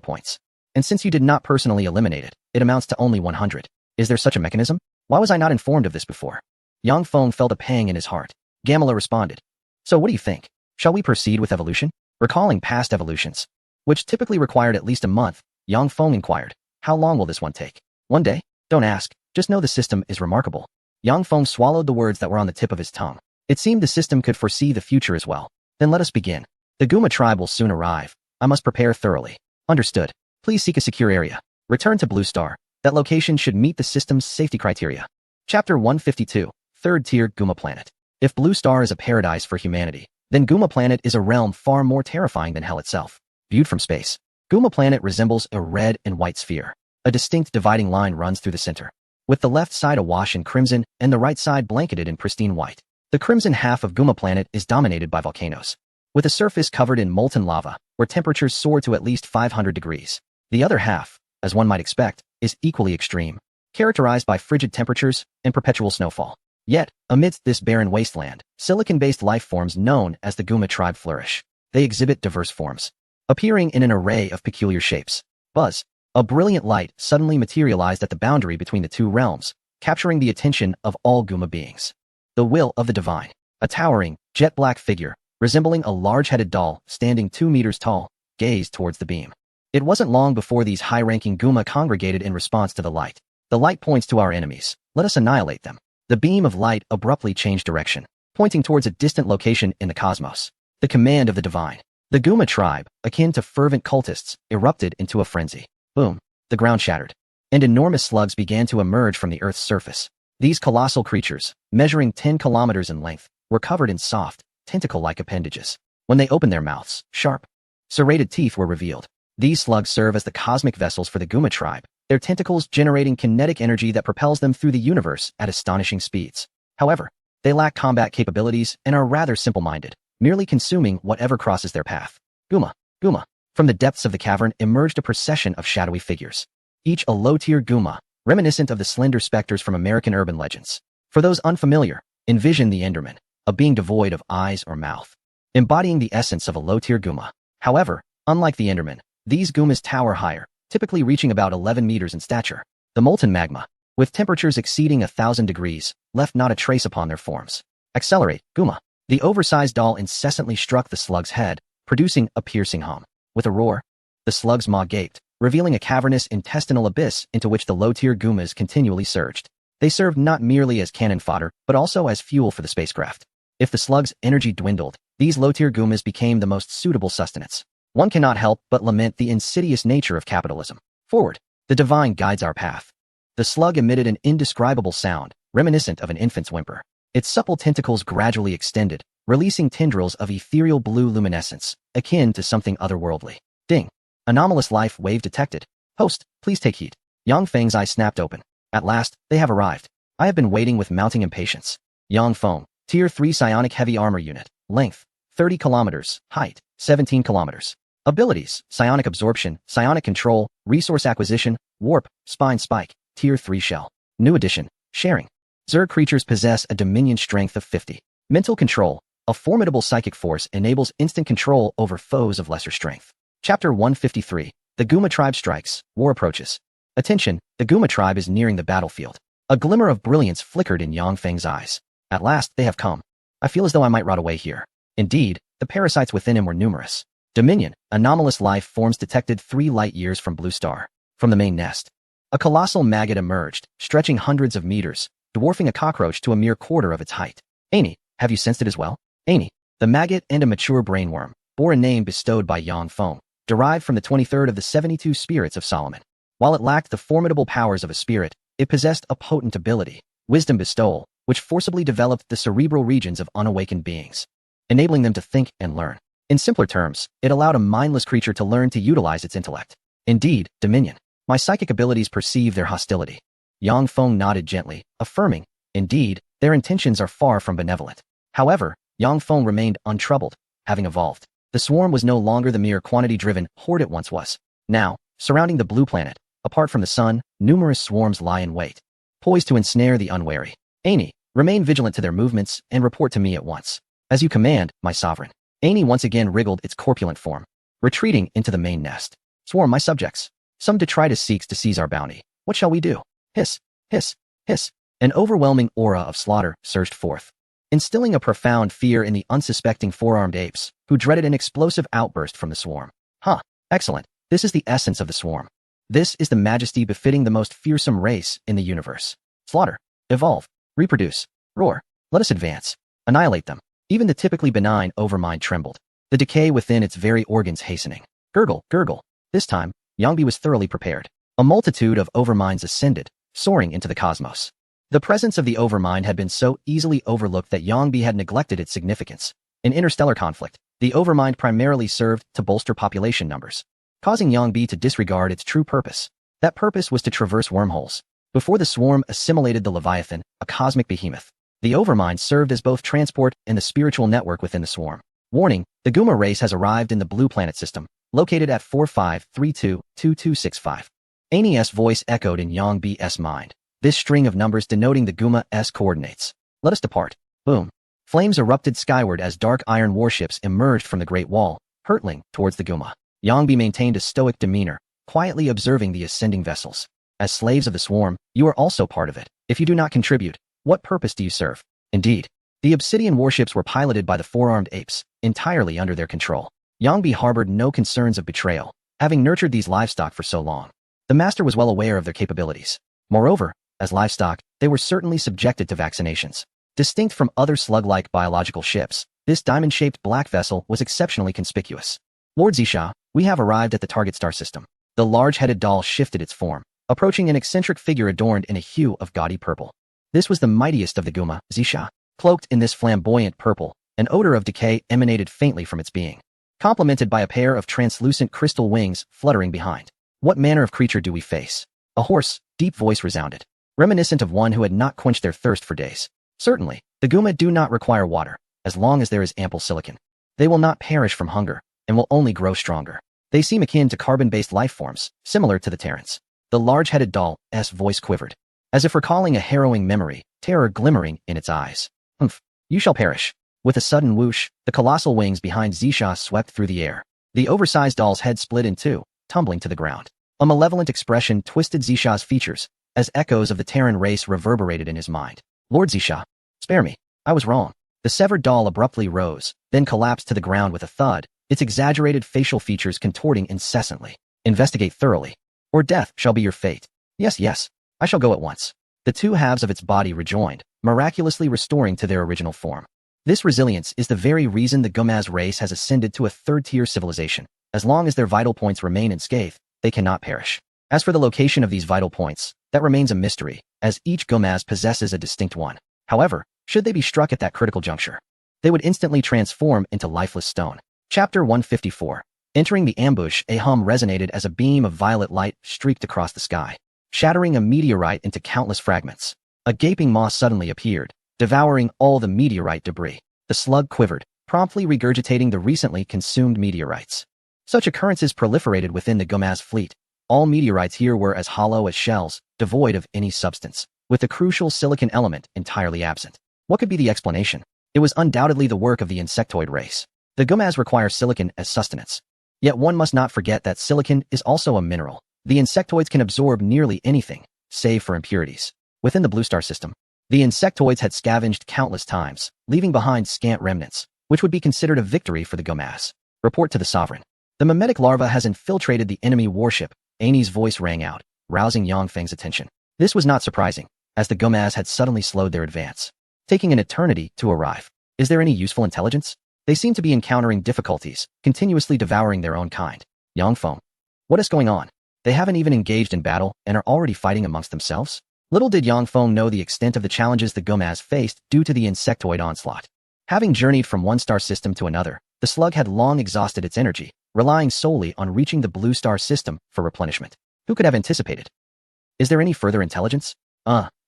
points. And since you did not personally eliminate it, it amounts to only 100. Is there such a mechanism? Why was I not informed of this before? Yang Feng felt a pang in his heart. Gamela responded. So what do you think? Shall we proceed with evolution? Recalling past evolutions, which typically required at least a month, Yang Feng inquired. How long will this one take? 1 day? Don't ask. Just know the system is remarkable. Yang Feng swallowed the words that were on the tip of his tongue. It seemed the system could foresee the future as well. Then let us begin. The Guma tribe will soon arrive. I must prepare thoroughly. Understood. Please seek a secure area. Return to Blue Star. That location should meet the system's safety criteria. Chapter 152, 3rd Tier Guma Planet. If Blue Star is a paradise for humanity, then Guma Planet is a realm far more terrifying than hell itself. Viewed from space, Guma Planet resembles a red and white sphere. A distinct dividing line runs through the center, with the left side awash in crimson and the right side blanketed in pristine white. The crimson half of Guma Planet is dominated by volcanoes, with a surface covered in molten lava, where temperatures soar to at least 500 degrees. The other half, as one might expect, is equally extreme, characterized by frigid temperatures and perpetual snowfall. Yet, amidst this barren wasteland, silicon-based life forms known as the Guma tribe flourish. They exhibit diverse forms, appearing in an array of peculiar shapes. Buzz! A brilliant light suddenly materialized at the boundary between the two realms, capturing the attention of all Guma beings. The Will of the Divine. A towering, jet-black figure, resembling a large-headed doll standing 2 meters tall, gazed towards the beam. It wasn't long before these high-ranking Guma congregated in response to the light. The light points to our enemies. Let us annihilate them. The beam of light abruptly changed direction, pointing towards a distant location in the cosmos. The command of the divine. The Guma tribe, akin to fervent cultists, erupted into a frenzy. Boom! The ground shattered, and enormous slugs began to emerge from the Earth's surface. These colossal creatures, measuring 10 kilometers in length, were covered in soft, tentacle-like appendages. When they opened their mouths, sharp, serrated teeth were revealed. These slugs serve as the cosmic vessels for the Guma tribe, their tentacles generating kinetic energy that propels them through the universe at astonishing speeds. However, they lack combat capabilities and are rather simple-minded, merely consuming whatever crosses their path. Guma, Guma. From the depths of the cavern emerged a procession of shadowy figures, each a low-tier Guma, reminiscent of the slender specters from American urban legends. For those unfamiliar, envision the Enderman, a being devoid of eyes or mouth, embodying the essence of a low-tier Guma. However, unlike the Enderman, these Gumas tower higher, typically reaching about 11 meters in stature. The molten magma, with temperatures exceeding 1,000 degrees, left not a trace upon their forms. Accelerate, Guma. The oversized doll incessantly struck the slug's head, producing a piercing hum. With a roar, the slug's maw gaped, revealing a cavernous intestinal abyss into which the low-tier Gumas continually surged. They served not merely as cannon fodder, but also as fuel for the spacecraft. If the slug's energy dwindled, these low-tier Gumas became the most suitable sustenance. One cannot help but lament the insidious nature of capitalism. Forward, the divine guides our path. The slug emitted an indescribable sound, reminiscent of an infant's whimper. Its supple tentacles gradually extended, releasing tendrils of ethereal blue luminescence, akin to something otherworldly. Ding. Anomalous life wave detected. Host, please take heed. Yang Feng's eyes snapped open. At last, they have arrived. I have been waiting with mounting impatience. Yang Feng, Tier 3 Psionic Heavy Armor Unit. Length, 30 kilometers. Height, 17 kilometers. Abilities, Psionic Absorption, Psionic Control, Resource Acquisition, Warp, Spine Spike, Tier 3 Shell. New addition, Sharing. Zerg creatures possess a Dominion strength of 50. Mental Control, a formidable psychic force enables instant control over foes of lesser strength. Chapter 153, The Guma Tribe Strikes, War Approaches. Attention, the Guma tribe is nearing the battlefield. A glimmer of brilliance flickered in Yang Feng's eyes. At last, they have come. I feel as though I might rot away here. Indeed, the parasites within him were numerous. Dominion, anomalous life forms detected 3 light years from Blue Star. From the main nest, a colossal maggot emerged, stretching hundreds of meters, dwarfing a cockroach to a mere quarter of its height. Aini, have you sensed it as well? Aini, the maggot and a mature brainworm, bore a name bestowed by Yang Feng, derived from the 23rd of the 72 spirits of Solomon. While it lacked the formidable powers of a spirit, it possessed a potent ability, wisdom bestowal, which forcibly developed the cerebral regions of unawakened beings, enabling them to think and learn. In simpler terms, it allowed a mindless creature to learn to utilize its intellect. Indeed, Dominion. My psychic abilities perceive their hostility. Yang Feng nodded gently, affirming, indeed, their intentions are far from benevolent. However, Yang Feng remained untroubled, having evolved. The swarm was no longer the mere quantity-driven horde it once was. Now, surrounding the blue planet, apart from the sun, numerous swarms lie in wait, poised to ensnare the unwary. Aini, remain vigilant to their movements and report to me at once. As you command, my sovereign. Aini once again wriggled its corpulent form, retreating into the main nest. Swarm, my subjects. Some detritus seeks to seize our bounty. What shall we do? Hiss, hiss, hiss. An overwhelming aura of slaughter surged forth, instilling a profound fear in the unsuspecting four-armed apes, who dreaded an explosive outburst from the swarm. Huh, excellent. This is the essence of the swarm. This is the majesty befitting the most fearsome race in the universe. Slaughter, evolve, reproduce, roar. Let us advance, annihilate them. Even the typically benign overmind trembled, the decay within its very organs hastening. Gurgle, gurgle. This time, Yangbi was thoroughly prepared. A multitude of overminds ascended, soaring into the cosmos. The presence of the overmind had been so easily overlooked that Yangbi had neglected its significance. In interstellar conflict, the overmind primarily served to bolster population numbers, causing Yangbi to disregard its true purpose. That purpose was to traverse wormholes. Before the swarm assimilated the Leviathan, a cosmic behemoth, the overmind served as both transport and the spiritual network within the swarm. Warning, the Guma race has arrived in the Blue Planet system, located at 45322265. Aini's voice echoed in Yangbi's mind, this string of numbers denoting the Guma's coordinates. Let us depart. Boom. Flames erupted skyward as dark iron warships emerged from the Great Wall, hurtling towards the Guma. Yangbi maintained a stoic demeanor, quietly observing the ascending vessels. As slaves of the swarm, you are also part of it. If you do not contribute, what purpose do you serve? Indeed, the obsidian warships were piloted by the four-armed apes, entirely under their control. Yangbi harbored no concerns of betrayal, having nurtured these livestock for so long. The master was well aware of their capabilities. Moreover, as livestock, they were certainly subjected to vaccinations. Distinct from other slug-like biological ships, this diamond-shaped black vessel was exceptionally conspicuous. Lord Zisha, we have arrived at the target star system. The large-headed doll shifted its form, approaching an eccentric figure adorned in a hue of gaudy purple. This was the mightiest of the Guma, Zisha. Cloaked in this flamboyant purple, an odor of decay emanated faintly from its being, complemented by a pair of translucent crystal wings fluttering behind. What manner of creature do we face? A hoarse, deep voice resounded, reminiscent of one who had not quenched their thirst for days. Certainly, the Guma do not require water, as long as there is ample silicon. They will not perish from hunger, and will only grow stronger. They seem akin to carbon-based life forms, similar to the Terrans. The large-headed doll's voice quivered, as if recalling a harrowing memory, terror glimmering in its eyes. Humph. You shall perish. With a sudden whoosh, the colossal wings behind Zisha swept through the air. The oversized doll's head split in two, tumbling to the ground. A malevolent expression twisted Zisha's features, as echoes of the Terran race reverberated in his mind. Lord Zisha, spare me. I was wrong. The severed doll abruptly rose, then collapsed to the ground with a thud, its exaggerated facial features contorting incessantly. Investigate thoroughly, or death shall be your fate. Yes, yes, I shall go at once. The two halves of its body rejoined, miraculously restoring to their original form. This resilience is the very reason the Gomaz race has ascended to a third-tier civilization. As long as their vital points remain unscathed, they cannot perish. As for the location of these vital points, that remains a mystery, as each Gomaz possesses a distinct one. However, should they be struck at that critical juncture, they would instantly transform into lifeless stone. Chapter 154. Entering the ambush, a hum resonated as a beam of violet light streaked across the sky, shattering a meteorite into countless fragments. A gaping maw suddenly appeared, devouring all the meteorite debris. The slug quivered, promptly regurgitating the recently consumed meteorites. Such occurrences proliferated within the Gomaz fleet. All meteorites here were as hollow as shells, devoid of any substance, with the crucial silicon element entirely absent. What could be the explanation? It was undoubtedly the work of the insectoid race. The Gomaz require silicon as sustenance. Yet one must not forget that silicon is also a mineral. The insectoids can absorb nearly anything, save for impurities. Within the Blue Star system, the insectoids had scavenged countless times, leaving behind scant remnants, which would be considered a victory for the Gomaz. Report to the Sovereign. The mimetic larva has infiltrated the enemy warship. Amy's voice rang out, rousing Yangfeng's attention. This was not surprising, as the Gomaz had suddenly slowed their advance, taking an eternity to arrive. Is there any useful intelligence? They seem to be encountering difficulties, continuously devouring their own kind. Yangfeng. What is going on? They haven't even engaged in battle and are already fighting amongst themselves? Little did Yangfeng know the extent of the challenges the Gomaz faced due to the insectoid onslaught. Having journeyed from one star system to another, the slug had long exhausted its energy, relying solely on reaching the Blue Star system for replenishment. Who could have anticipated? Is there any further intelligence?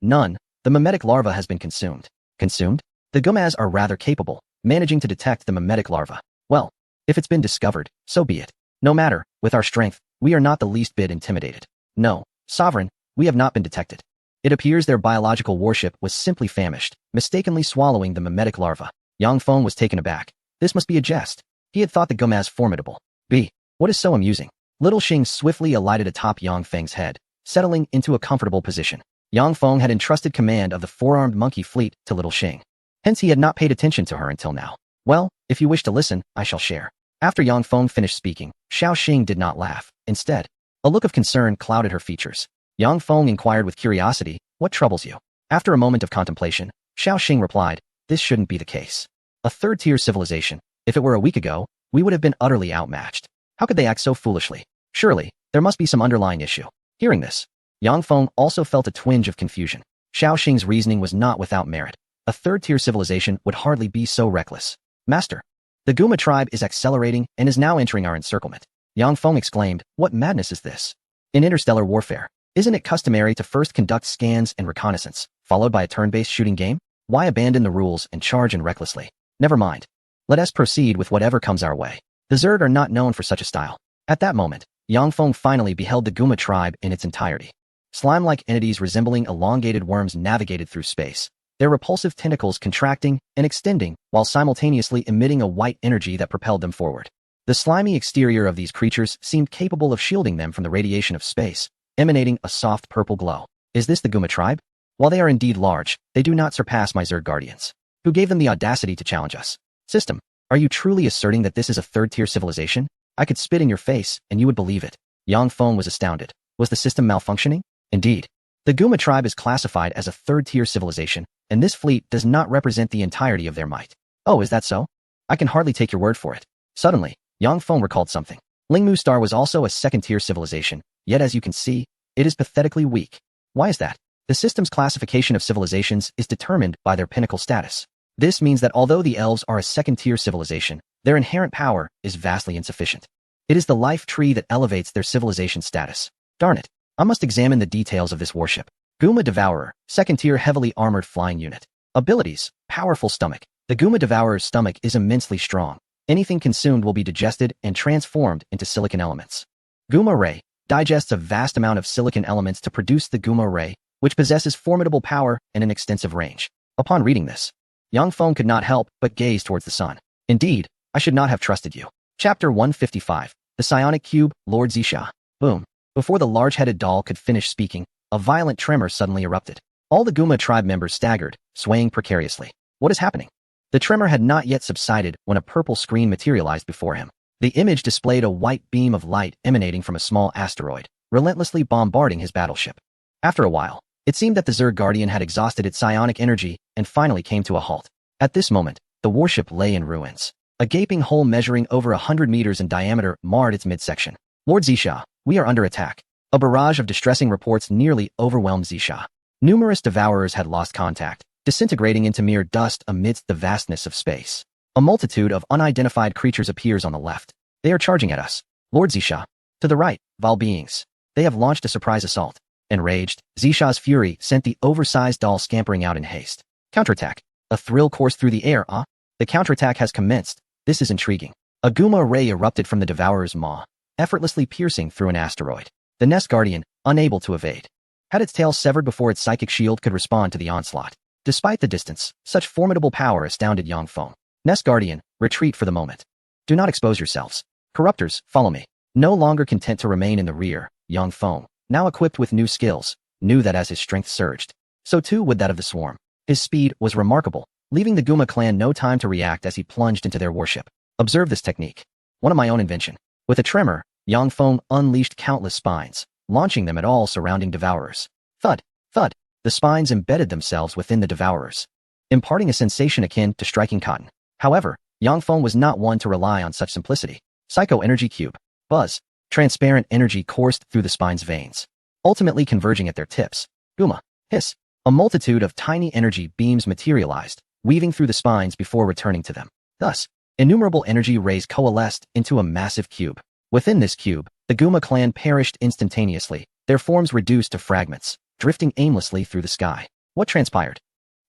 None. The mimetic larva has been consumed. Consumed? The Gomaz are rather capable, managing to detect the mimetic larva. Well, if it's been discovered, so be it. No matter, with our strength, we are not the least bit intimidated. No, Sovereign, we have not been detected. It appears their biological warship was simply famished, mistakenly swallowing the mimetic larva. Yangfeng was taken aback. This must be a jest. He had thought the Gomaz formidable. What is so amusing? Little Xing swiftly alighted atop Yangfeng's head, settling into a comfortable position. Yangfeng had entrusted command of the four-armed monkey fleet to Little Xing. Hence he had not paid attention to her until now. Well, if you wish to listen, I shall share. After Yangfeng finished speaking, Xiao Xing did not laugh. Instead, a look of concern clouded her features. Yangfeng inquired with curiosity, what troubles you? After a moment of contemplation, Xiao Xing replied, this shouldn't be the case. A third-tier civilization. If it were a week ago, we would have been utterly outmatched. How could they act so foolishly? Surely, there must be some underlying issue. Hearing this, Yangfeng also felt a twinge of confusion. Xiao Xing's reasoning was not without merit. A third-tier civilization would hardly be so reckless. Master, the Guma tribe is accelerating and is now entering our encirclement. Yangfeng exclaimed, what madness is this? In interstellar warfare, isn't it customary to first conduct scans and reconnaissance, followed by a turn-based shooting game? Why abandon the rules and charge in recklessly? Never mind. Let us proceed with whatever comes our way. The Zerd are not known for such a style. At that moment, Yangfeng finally beheld the Guma tribe in its entirety. Slime-like entities resembling elongated worms navigated through space, their repulsive tentacles contracting and extending while simultaneously emitting a white energy that propelled them forward. The slimy exterior of these creatures seemed capable of shielding them from the radiation of space, emanating a soft purple glow. Is this the Guma tribe? While they are indeed large, they do not surpass my Zerd guardians. Who gave them the audacity to challenge us? System, are you truly asserting that this is a third-tier civilization? I could spit in your face, and you would believe it. Yangfeng was astounded. Was the system malfunctioning? Indeed. The Guma tribe is classified as a third-tier civilization, and this fleet does not represent the entirety of their might. Oh, is that so? I can hardly take your word for it. Suddenly, Yangfeng recalled something. Lingmu Star was also a second-tier civilization, yet as you can see, it is pathetically weak. Why is that? The system's classification of civilizations is determined by their pinnacle status. This means that although the elves are a second-tier civilization, their inherent power is vastly insufficient. It is the life tree that elevates their civilization status. Darn it, I must examine the details of this warship. Guma Devourer, second-tier heavily armored flying unit. Abilities, powerful stomach. The Guma Devourer's stomach is immensely strong. Anything consumed will be digested and transformed into silicon elements. Guma Ray digests a vast amount of silicon elements to produce the Guma Ray, which possesses formidable power and an extensive range. Upon reading this, Yang Feng could not help but gaze towards the sun. Indeed, I should not have trusted you. Chapter 155. The Psionic Cube, Lord Zisha. Boom. Before the large-headed doll could finish speaking, a violent tremor suddenly erupted. All the Guma tribe members staggered, swaying precariously. What is happening? The tremor had not yet subsided when a purple screen materialized before him. The image displayed a white beam of light emanating from a small asteroid, relentlessly bombarding his battleship. After a while, it seemed that the Zerg Guardian had exhausted its psionic energy and finally came to a halt. At this moment, the warship lay in ruins. A gaping hole measuring over 100 meters in diameter marred its midsection. Lord Zisha, we are under attack. A barrage of distressing reports nearly overwhelmed Zisha. Numerous Devourers had lost contact, disintegrating into mere dust amidst the vastness of space. A multitude of unidentified creatures appears on the left. They are charging at us. Lord Zisha. To the right, Val beings. They have launched a surprise assault. Enraged, Zisha's fury sent the oversized doll scampering out in haste. Counterattack. A thrill coursed through the air, The counterattack has commenced. This is intriguing. A Guma ray erupted from the Devourer's maw, effortlessly piercing through an asteroid. The Nest Guardian, unable to evade, had its tail severed before its psychic shield could respond to the onslaught. Despite the distance, such formidable power astounded Yang Feng. Nest Guardian, retreat for the moment. Do not expose yourselves. Corruptors, follow me. No longer content to remain in the rear, Yang Feng, now equipped with new skills, knew that as his strength surged, so too would that of the swarm. His speed was remarkable, leaving the Guma clan no time to react as he plunged into their warship. Observe this technique. One of my own invention. With a tremor, Yang Feng unleashed countless spines, launching them at all surrounding Devourers. Thud, thud. The spines embedded themselves within the Devourers, imparting a sensation akin to striking cotton. However, Yang Feng was not one to rely on such simplicity. Psycho Energy Cube. Buzz. Transparent energy coursed through the spine's veins, ultimately converging at their tips. Guma. Hiss. A multitude of tiny energy beams materialized, weaving through the spines before returning to them. Thus, innumerable energy rays coalesced into a massive cube. Within this cube, the Guma clan perished instantaneously, their forms reduced to fragments, drifting aimlessly through the sky. What transpired?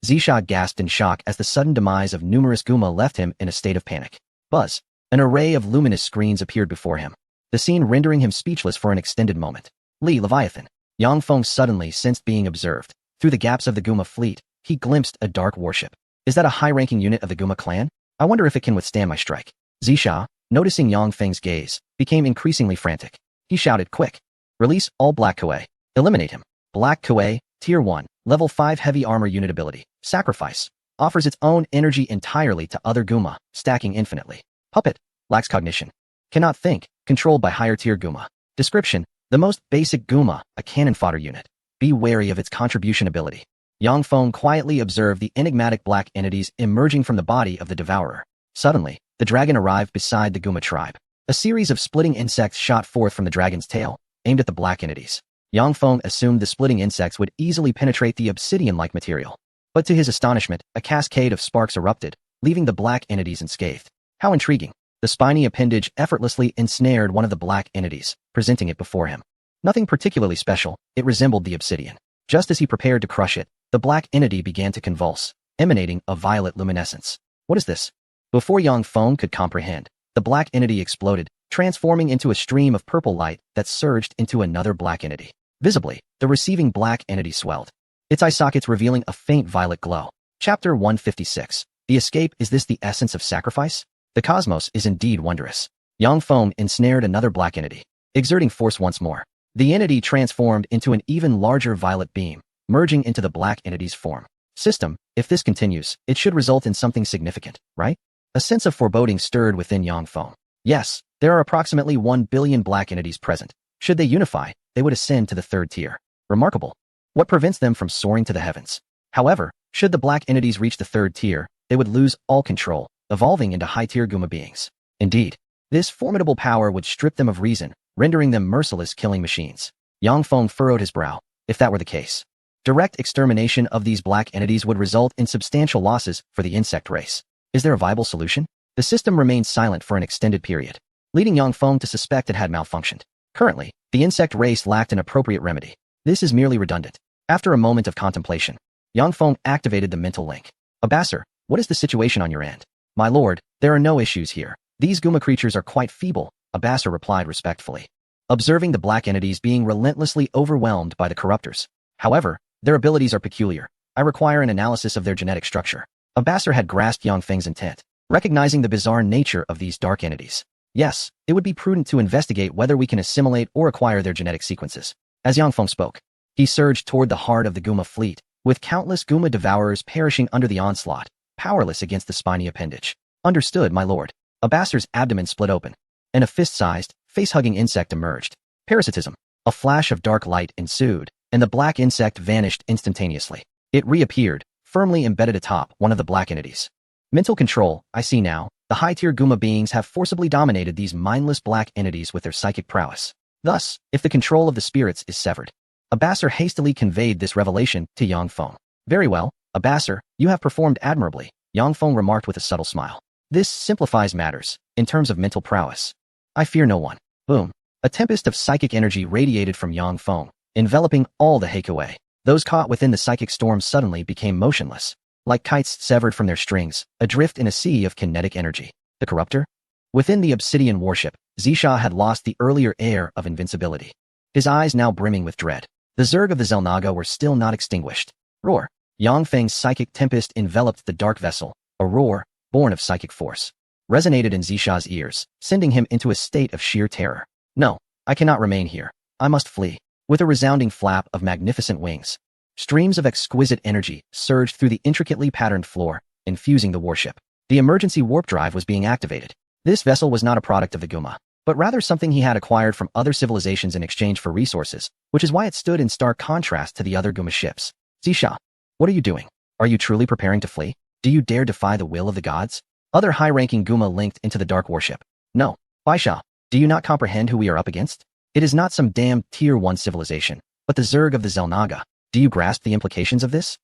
Zisha gasped in shock as the sudden demise of numerous Guma left him in a state of panic. Buzz. An array of luminous screens appeared before him, the scene rendering him speechless for an extended moment. Leviathan. Yang Feng suddenly sensed being observed. Through the gaps of the Guma fleet, he glimpsed a dark warship. Is that a high-ranking unit of the Guma clan? I wonder if it can withstand my strike. Zisha, noticing Yang Feng's gaze, became increasingly frantic. He shouted, quick! Release all Black Kuei. Eliminate him. Black Kuei, Tier 1, Level 5 Heavy Armor Unit Ability. Sacrifice. Offers its own energy entirely to other Guma, stacking infinitely. Puppet. Lacks cognition. Cannot think, controlled by higher-tier Guma. Description. The most basic Guma, a cannon fodder unit. Be wary of its contribution ability. Yang Feng quietly observed the enigmatic black entities emerging from the body of the Devourer. Suddenly, the dragon arrived beside the Guma tribe. A series of splitting insects shot forth from the dragon's tail, aimed at the black entities. Yang Feng assumed the splitting insects would easily penetrate the obsidian-like material. But to his astonishment, a cascade of sparks erupted, leaving the black entities unscathed. How intriguing. The spiny appendage effortlessly ensnared one of the black entities, presenting it before him. Nothing particularly special, it resembled the obsidian. Just as he prepared to crush it, the black entity began to convulse, emanating a violet luminescence. What is this? Before Yang Feng could comprehend, the black entity exploded, transforming into a stream of purple light that surged into another black entity. Visibly, the receiving black entity swelled, its eye sockets revealing a faint violet glow. Chapter 156. The escape. Is this the essence of sacrifice? The cosmos is indeed wondrous. Yang Feng ensnared another black entity, exerting force once more. The entity transformed into an even larger violet beam, merging into the black entity's form. System, if this continues, it should result in something significant, right? A sense of foreboding stirred within Yang Feng. Yes, there are approximately 1 billion black entities present. Should they unify, they would ascend to the 3rd tier. Remarkable. What prevents them from soaring to the heavens? However, should the black entities reach the 3rd tier, they would lose all control, evolving into high-tier Guma beings. Indeed, this formidable power would strip them of reason, rendering them merciless killing machines. Yang Feng furrowed his brow. If that were the case, direct extermination of these black entities would result in substantial losses for the insect race. Is there a viable solution? The system remained silent for an extended period, leading Yang Feng to suspect it had malfunctioned. Currently, the insect race lacked an appropriate remedy. This is merely redundant. After a moment of contemplation, Yang Feng activated the mental link. Abassar, what is the situation on your end? My lord, there are no issues here. These Guma creatures are quite feeble, Abassar replied respectfully, observing the black entities being relentlessly overwhelmed by the corruptors. However, their abilities are peculiar. I require an analysis of their genetic structure. Abassar had grasped Yang Feng's intent, recognizing the bizarre nature of these dark entities. Yes, it would be prudent to investigate whether we can assimilate or acquire their genetic sequences. As Yang Feng spoke, he surged toward the heart of the Guma fleet, with countless Guma devourers perishing under the onslaught, powerless against the spiny appendage. Understood, my lord. Abassar's abdomen split open, and a fist-sized, face-hugging insect emerged. Parasitism. A flash of dark light ensued, and the black insect vanished instantaneously. It reappeared, firmly embedded atop one of the black entities. Mental control, I see now. The high-tier Guma beings have forcibly dominated these mindless black entities with their psychic prowess. Thus, if the control of the spirits is severed. Abassar hastily conveyed this revelation to Yang Feng. Very well, Abassar, you have performed admirably, Yang Feng remarked with a subtle smile. This simplifies matters, in terms of mental prowess. I fear no one. Boom. A tempest of psychic energy radiated from Yang Feng, enveloping all the Heikuei. Those caught within the psychic storm suddenly became motionless, like kites severed from their strings, adrift in a sea of kinetic energy. The corruptor? Within the obsidian warship, Zisha had lost the earlier air of invincibility. His eyes now brimming with dread. The Zerg of the Xel'Naga were still not extinguished. Roar. Yang Feng's psychic tempest enveloped the dark vessel. A roar, born of psychic force, resonated in Zisha's ears, sending him into a state of sheer terror. No, I cannot remain here. I must flee. With a resounding flap of magnificent wings, streams of exquisite energy surged through the intricately patterned floor, infusing the warship. The emergency warp drive was being activated. This vessel was not a product of the Guma, but rather something he had acquired from other civilizations in exchange for resources, which is why it stood in stark contrast to the other Guma ships. Zisha, what are you doing? Are you truly preparing to flee? Do you dare defy the will of the gods? Other high-ranking Guma linked into the dark warship. No. Baisha, do you not comprehend who we are up against? It is not some damned Tier 1 civilization, but the Zerg of the Xel'Naga. Do you grasp the implications of this?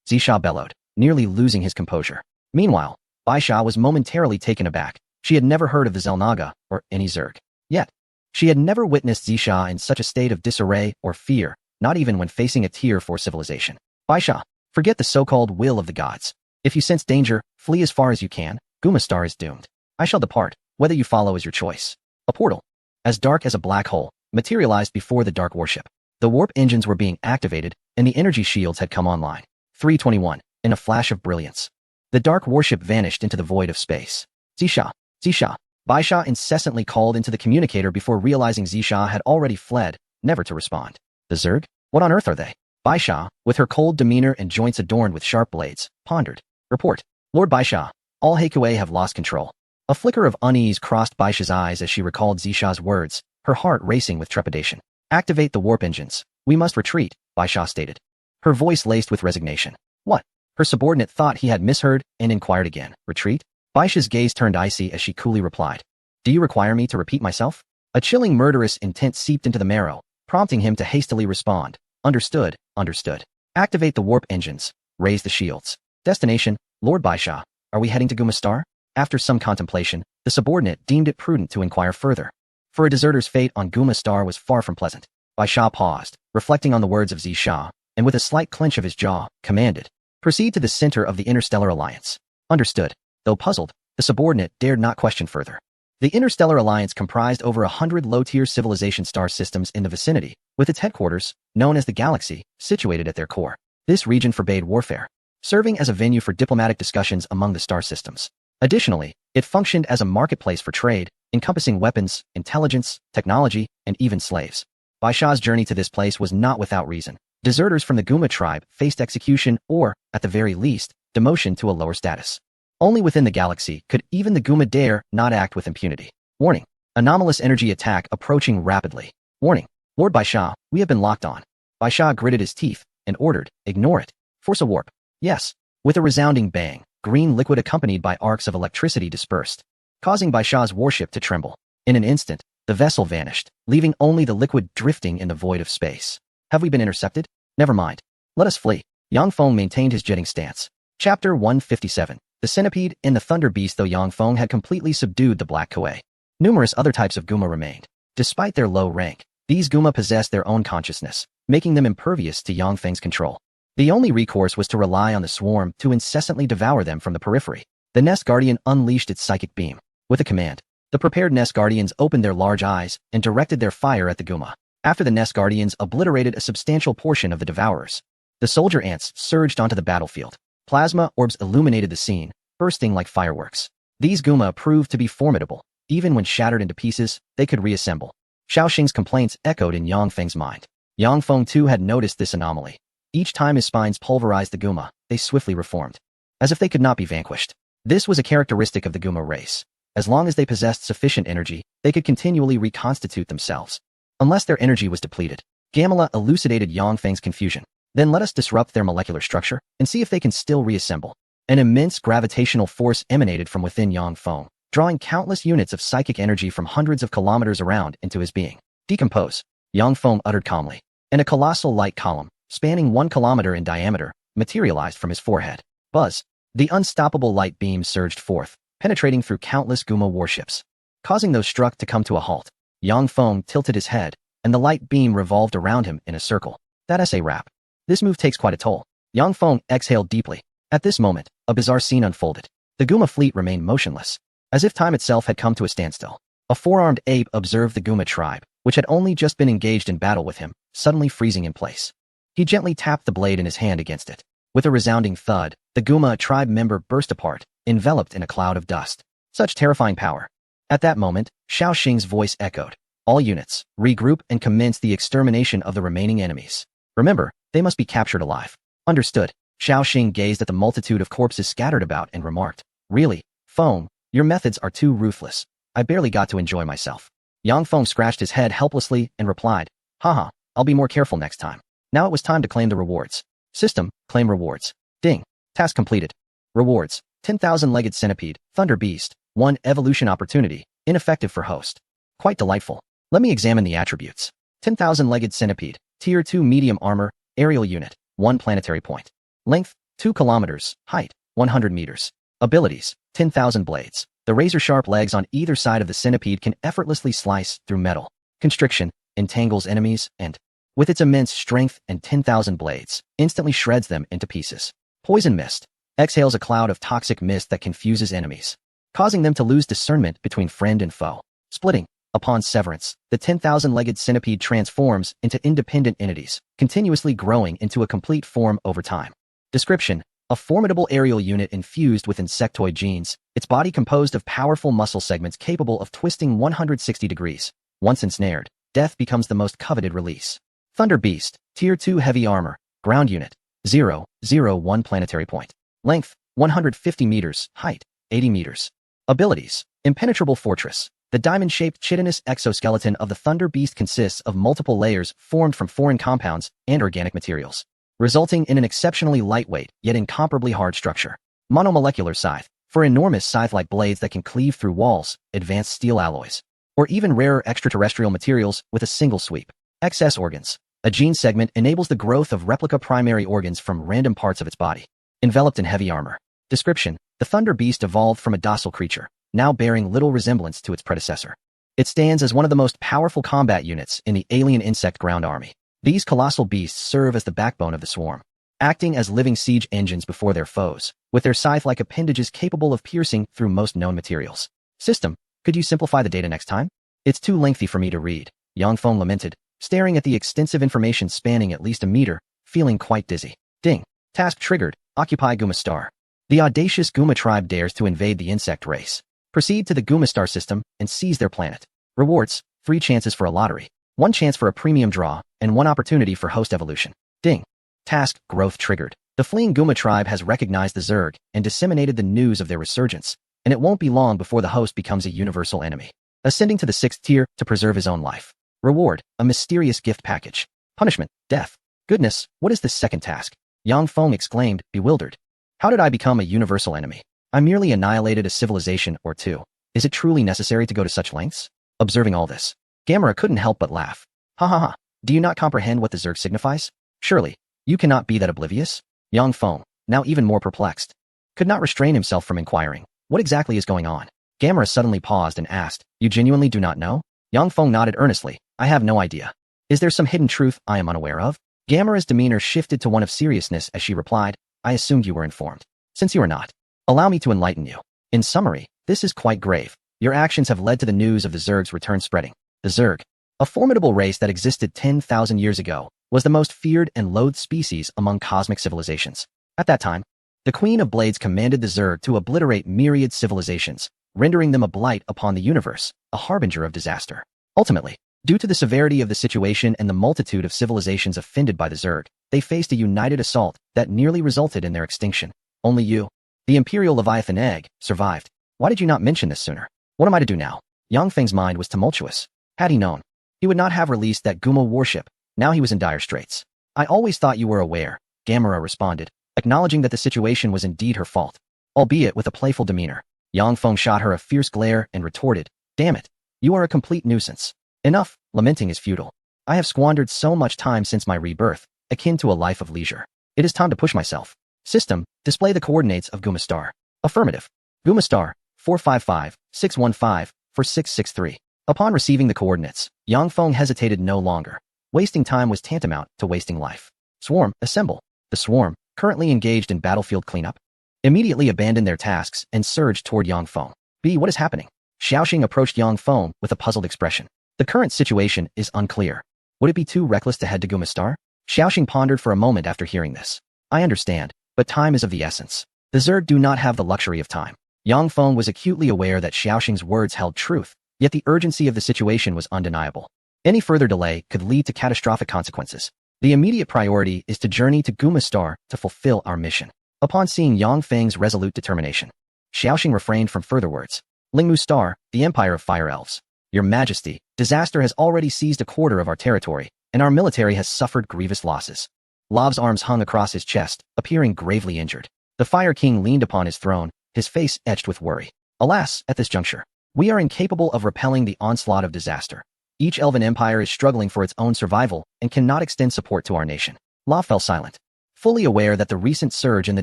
Zisha bellowed, nearly losing his composure. Meanwhile, Baisha was momentarily taken aback. She had never heard of the Xel'Naga, or any Zerg. Yet, she had never witnessed Zisha in such a state of disarray or fear, not even when facing a Tier 4 civilization. Baisha, forget the so-called will of the gods. If you sense danger, flee as far as you can. Guma Star is doomed. I shall depart. Whether you follow is your choice. A portal, as dark as a black hole, materialized before the dark warship. The warp engines were being activated, and the energy shields had come online. 321, in a flash of brilliance. The dark warship vanished into the void of space. Zisha, Zisha. Baisha incessantly called into the communicator before realizing Zisha had already fled, never to respond. The Zerg? What on earth are they? Baisha, with her cold demeanor and joints adorned with sharp blades, pondered. Report. Lord Baisha, all Heikuei have lost control. A flicker of unease crossed Baisha's eyes as she recalled Zisha's words, her heart racing with trepidation. Activate the warp engines. We must retreat, Baisha stated. Her voice laced with resignation. What? Her subordinate thought he had misheard and inquired again. Retreat? Baisha's gaze turned icy as she coolly replied. Do you require me to repeat myself? A chilling murderous intent seeped into the marrow, prompting him to hastily respond. Understood, understood. Activate the warp engines. Raise the shields. Destination, Lord Baisha. Are we heading to Guma Star? After some contemplation, the subordinate deemed it prudent to inquire further. For a deserter's fate on Guma Star was far from pleasant. Baisha paused, reflecting on the words of Zisha, and with a slight clench of his jaw, commanded. Proceed to the center of the Interstellar Alliance. Understood. Though puzzled, the subordinate dared not question further. The Interstellar Alliance comprised over 100 low-tier civilization star systems in the vicinity, with its headquarters, known as the Galaxy, situated at their core. This region forbade warfare, serving as a venue for diplomatic discussions among the star systems. Additionally, it functioned as a marketplace for trade, encompassing weapons, intelligence, technology, and even slaves. Baisha's journey to this place was not without reason. Deserters from the Guma tribe faced execution or, at the very least, demotion to a lower status. Only within the galaxy could even the Guma dare not act with impunity. Warning. Anomalous energy attack approaching rapidly. Warning. Lord Baisha, we have been locked on. Baisha gritted his teeth and ordered, ignore it. Force a warp. Yes. With a resounding bang, green liquid accompanied by arcs of electricity dispersed, causing Baisha's warship to tremble. In an instant, the vessel vanished, leaving only the liquid drifting in the void of space. Have we been intercepted? Never mind. Let us flee. Yang Feng maintained his jetting stance. Chapter 157. The Centipede and the Thunder Beast. Though Yang Feng had completely subdued the Black Kuei, numerous other types of Guma remained. Despite their low rank, these Guma possessed their own consciousness, making them impervious to Yang Feng's control. The only recourse was to rely on the swarm to incessantly devour them from the periphery. The Nest Guardian unleashed its psychic beam. With a command, the prepared Nest Guardians opened their large eyes and directed their fire at the Guma. After the Nest Guardians obliterated a substantial portion of the Devourers, the soldier ants surged onto the battlefield. Plasma orbs illuminated the scene, bursting like fireworks. These Guma proved to be formidable. Even when shattered into pieces, they could reassemble. Xiaoxing's complaints echoed in Yang Feng's mind. Yang Feng too had noticed this anomaly. Each time his spines pulverized the Guma, they swiftly reformed, as if they could not be vanquished. This was a characteristic of the Guma race. As long as they possessed sufficient energy, they could continually reconstitute themselves. Unless their energy was depleted. Gamela elucidated Yang Feng's confusion. Then let us disrupt their molecular structure and see if they can still reassemble. An immense gravitational force emanated from within Yang Feng, drawing countless units of psychic energy from hundreds of kilometers around into his being. Decompose, Yang Feng uttered calmly. And a colossal light column, spanning 1 kilometer in diameter, materialized from his forehead. Buzz. The unstoppable light beam surged forth, penetrating through countless Guma warships, causing those struck to come to a halt. Yang Feng tilted his head, and the light beam revolved around him in a circle. That's a wrap. This move takes quite a toll. Yang Feng exhaled deeply. At this moment, a bizarre scene unfolded. The Guma fleet remained motionless, as if time itself had come to a standstill. A four-armed ape observed the Guma tribe, which had only just been engaged in battle with him, suddenly freezing in place. He gently tapped the blade in his hand against it. With a resounding thud, the Guma tribe member burst apart, enveloped in a cloud of dust. Such terrifying power. At that moment, Xiaoxing's voice echoed. All units, regroup and commence the extermination of the remaining enemies. Remember, they must be captured alive. Understood. Xiaoxing gazed at the multitude of corpses scattered about and remarked. Really, Feng, your methods are too ruthless. I barely got to enjoy myself. Yang Feng scratched his head helplessly and replied, Haha, I'll be more careful next time. Now it was time to claim the rewards. System, claim rewards. Ding. Task completed. Rewards, 10,000-legged centipede, thunder beast, 1 evolution opportunity, ineffective for host. Quite delightful. Let me examine the attributes. 10,000-legged centipede, tier 2 medium armor, aerial unit, 1 planetary point. Length, 2 kilometers, height, 100 meters. Abilities, 10,000 blades. The razor-sharp legs on either side of the centipede can effortlessly slice through metal. Constriction, entangles enemies, and, with its immense strength and 10,000 blades, instantly shreds them into pieces. Poison mist, exhales a cloud of toxic mist that confuses enemies, causing them to lose discernment between friend and foe. Splitting, upon severance, the 10,000-legged centipede transforms into independent entities, continuously growing into a complete form over time. Description, a formidable aerial unit infused with insectoid genes, its body composed of powerful muscle segments capable of twisting 160 degrees. Once ensnared, death becomes the most coveted release. Thunder Beast, Tier 2 Heavy Armor, Ground Unit, 001 Planetary Point. Length, 150 meters, height, 80 meters. Abilities, Impenetrable Fortress. The diamond-shaped chitinous exoskeleton of the Thunder Beast consists of multiple layers formed from foreign compounds and organic materials, resulting in an exceptionally lightweight yet incomparably hard structure. Monomolecular Scythe, for enormous scythe-like blades that can cleave through walls, advanced steel alloys, or even rarer extraterrestrial materials with a single sweep. XS Organs. A gene segment enables the growth of replica primary organs from random parts of its body. Enveloped in heavy armor. Description, the Thunder Beast evolved from a docile creature, now bearing little resemblance to its predecessor. It stands as one of the most powerful combat units in the alien insect ground army. These colossal beasts serve as the backbone of the swarm, acting as living siege engines before their foes, with their scythe-like appendages capable of piercing through most known materials. System, could you simplify the data next time? It's too lengthy for me to read, Yang Feng lamented, staring at the extensive information spanning at least a meter, feeling quite dizzy. Ding. Task triggered. Occupy Guma Star. The audacious Guma tribe dares to invade the insect race. Proceed to the Guma Star system and seize their planet. Rewards, 3 chances for a lottery, 1 chance for a premium draw, and 1 opportunity for host evolution. Ding. Task growth triggered. The fleeing Guma tribe has recognized the Zerg and disseminated the news of their resurgence, and it won't be long before the host becomes a universal enemy, ascending to the 6th tier to preserve his own life. Reward, a mysterious gift package. Punishment, death. Goodness, what is this second task? Yang Feng exclaimed, bewildered. How did I become a universal enemy? I merely annihilated a civilization or 2. Is it truly necessary to go to such lengths? Observing all this, Gamera couldn't help but laugh. Ha ha ha, do you not comprehend what the Zerg signifies? Surely, you cannot be that oblivious? Yang Feng, now even more perplexed, could not restrain himself from inquiring, what exactly is going on? Gamera suddenly paused and asked, you genuinely do not know? Yang Feng nodded earnestly, I have no idea. Is there some hidden truth I am unaware of? Gamera's demeanor shifted to one of seriousness as she replied, I assumed you were informed. Since you are not, allow me to enlighten you. In summary, this is quite grave. Your actions have led to the news of the Zerg's return spreading. The Zerg, a formidable race that existed 10,000 years ago, was the most feared and loathed species among cosmic civilizations. At that time, The Queen of Blades commanded the Zerg to obliterate myriad civilizations, rendering them a blight upon the universe, a harbinger of disaster. Ultimately, due to the severity of the situation and the multitude of civilizations offended by the Zerg, they faced a united assault that nearly resulted in their extinction. Only you, the Imperial Leviathan egg, survived. Why did you not mention this sooner? What am I to do now? Yang Feng's mind was tumultuous. Had he known, he would not have released that Guma warship. Now he was in dire straits. I always thought you were aware, Gamera responded, acknowledging that the situation was indeed her fault, albeit with a playful demeanor. Yang Feng shot her a fierce glare and retorted, damn it, you are a complete nuisance. Enough, lamenting is futile. I have squandered so much time since my rebirth, akin to a life of leisure. It is time to push myself. System, display the coordinates of Guma Star. Affirmative. Guma Star, 455-615-4663. Upon receiving the coordinates, Yang Feng hesitated no longer. Wasting time was tantamount to wasting life. Swarm, assemble. The swarm, currently engaged in battlefield cleanup, immediately abandoned their tasks and surged toward Yang Feng. What is happening? Xiaoxing approached Yang Feng with a puzzled expression. The current situation is unclear. Would it be too reckless to head to Guma Star? Xiaoxing pondered for a moment after hearing this. I understand, but time is of the essence. The Zerg do not have the luxury of time. Yang Feng was acutely aware that Xiaoxing's words held truth, yet the urgency of the situation was undeniable. Any further delay could lead to catastrophic consequences. The immediate priority is to journey to Guma Star to fulfill our mission. Upon seeing Yang Feng's resolute determination, Xiaoxing refrained from further words. Lingmu Star, the Empire of Fire Elves. Your Majesty, disaster has already seized a quarter of our territory, and our military has suffered grievous losses. Lav's arms hung across his chest, appearing gravely injured. The Fire King leaned upon his throne, his face etched with worry. Alas, at this juncture, we are incapable of repelling the onslaught of disaster. Each elven empire is struggling for its own survival and cannot extend support to our nation. Lav fell silent, fully aware that the recent surge in the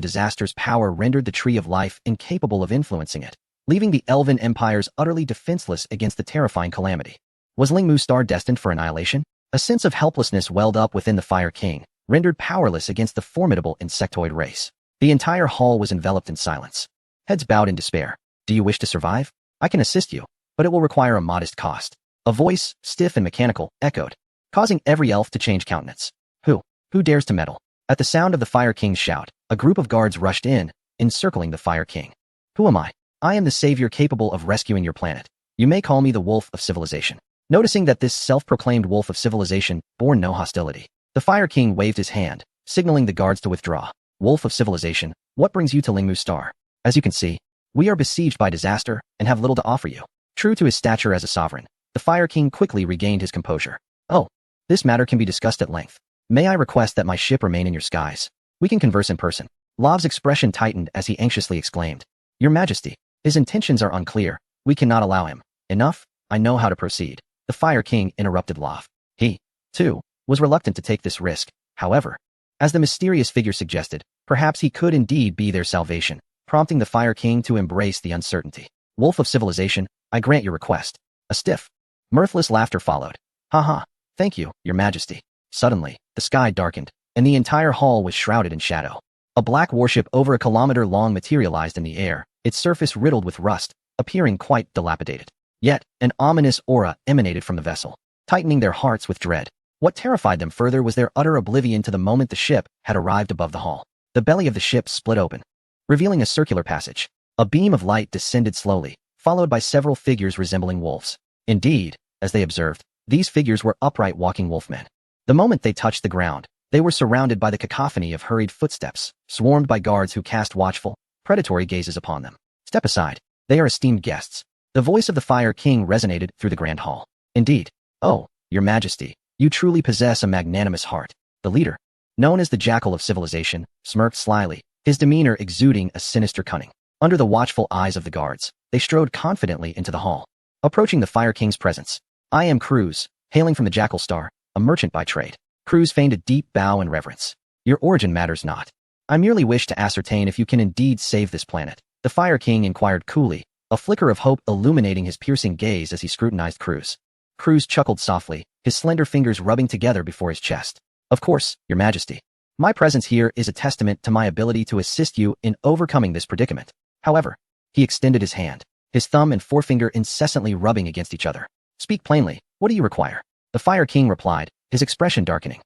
disaster's power rendered the Tree of Life incapable of influencing it, leaving the elven empires utterly defenseless against the terrifying calamity. Was Lingmu Star destined for annihilation? A sense of helplessness welled up within the Fire King, rendered powerless against the formidable insectoid race. The entire hall was enveloped in silence. Heads bowed in despair. Do you wish to survive? I can assist you, but it will require a modest cost. A voice, stiff and mechanical, echoed, causing every elf to change countenance. Who dares to meddle? At the sound of the Fire King's shout, a group of guards rushed in, encircling the Fire King. Who am I? I am the savior capable of rescuing your planet. You may call me the Wolf of Civilization. Noticing that this self-proclaimed Wolf of Civilization bore no hostility, the Fire King waved his hand, signaling the guards to withdraw. Wolf of Civilization, what brings you to Lingmu Star? As you can see, we are besieged by disaster and have little to offer you. True to his stature as a sovereign, the Fire King quickly regained his composure. Oh, this matter can be discussed at length. May I request that my ship remain in your skies? We can converse in person. Lav's expression tightened as he anxiously exclaimed. Your Majesty, his intentions are unclear. We cannot allow him. Enough, I know how to proceed. The Fire King interrupted Lav. He, too, was reluctant to take this risk. However, as the mysterious figure suggested, perhaps he could indeed be their salvation, prompting the Fire King to embrace the uncertainty. Wolf of Civilization, I grant your request. A stiff, mirthless laughter followed. Haha, thank you, Your Majesty. Suddenly, the sky darkened, and the entire hall was shrouded in shadow. A black warship over a kilometer long materialized in the air, its surface riddled with rust, appearing quite dilapidated. Yet, an ominous aura emanated from the vessel, tightening their hearts with dread. What terrified them further was their utter oblivion to the moment the ship had arrived above the hall. The belly of the ship split open, revealing a circular passage. A beam of light descended slowly, followed by several figures resembling wolves. Indeed, as they observed, these figures were upright walking wolfmen. The moment they touched the ground, they were surrounded by the cacophony of hurried footsteps, swarmed by guards who cast watchful, predatory gazes upon them. Step aside. They are esteemed guests. The voice of the Fire King resonated through the grand hall. Indeed. Oh, Your Majesty, you truly possess a magnanimous heart. The leader, known as the Jackal of Civilization, smirked slyly, his demeanor exuding a sinister cunning. Under the watchful eyes of the guards, they strode confidently into the hall. Approaching the Fire King's presence, I am Cruz, hailing from the Jackal Star, a merchant by trade. Cruz feigned a deep bow and reverence. Your origin matters not. I merely wish to ascertain if you can indeed save this planet. The Fire King inquired coolly, a flicker of hope illuminating his piercing gaze as he scrutinized Cruz. Cruz chuckled softly, his slender fingers rubbing together before his chest. Of course, Your Majesty. My presence here is a testament to my ability to assist you in overcoming this predicament. However, he extended his hand, his thumb and forefinger incessantly rubbing against each other. Speak plainly, what do you require? The Fire King replied, his expression darkening.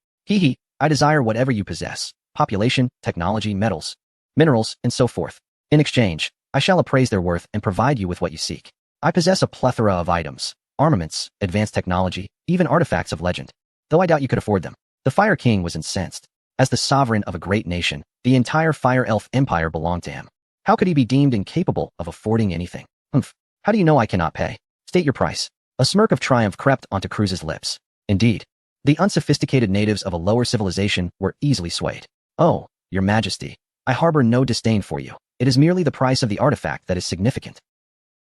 I desire whatever you possess. Population, technology, metals. minerals, and so forth. In exchange, I shall appraise their worth and provide you with what you seek. I possess a plethora of items, armaments, advanced technology, even artifacts of legend. Though I doubt you could afford them. The Fire King was incensed. As the sovereign of a great nation, the entire Fire Elf Empire belonged to him. How could he be deemed incapable of affording anything? Humph. How do you know I cannot pay? State your price. A smirk of triumph crept onto Cruz's lips. Indeed, the unsophisticated natives of a lower civilization were easily swayed. Oh, your majesty, I harbor no disdain for you. It is merely the price of the artifact that is significant.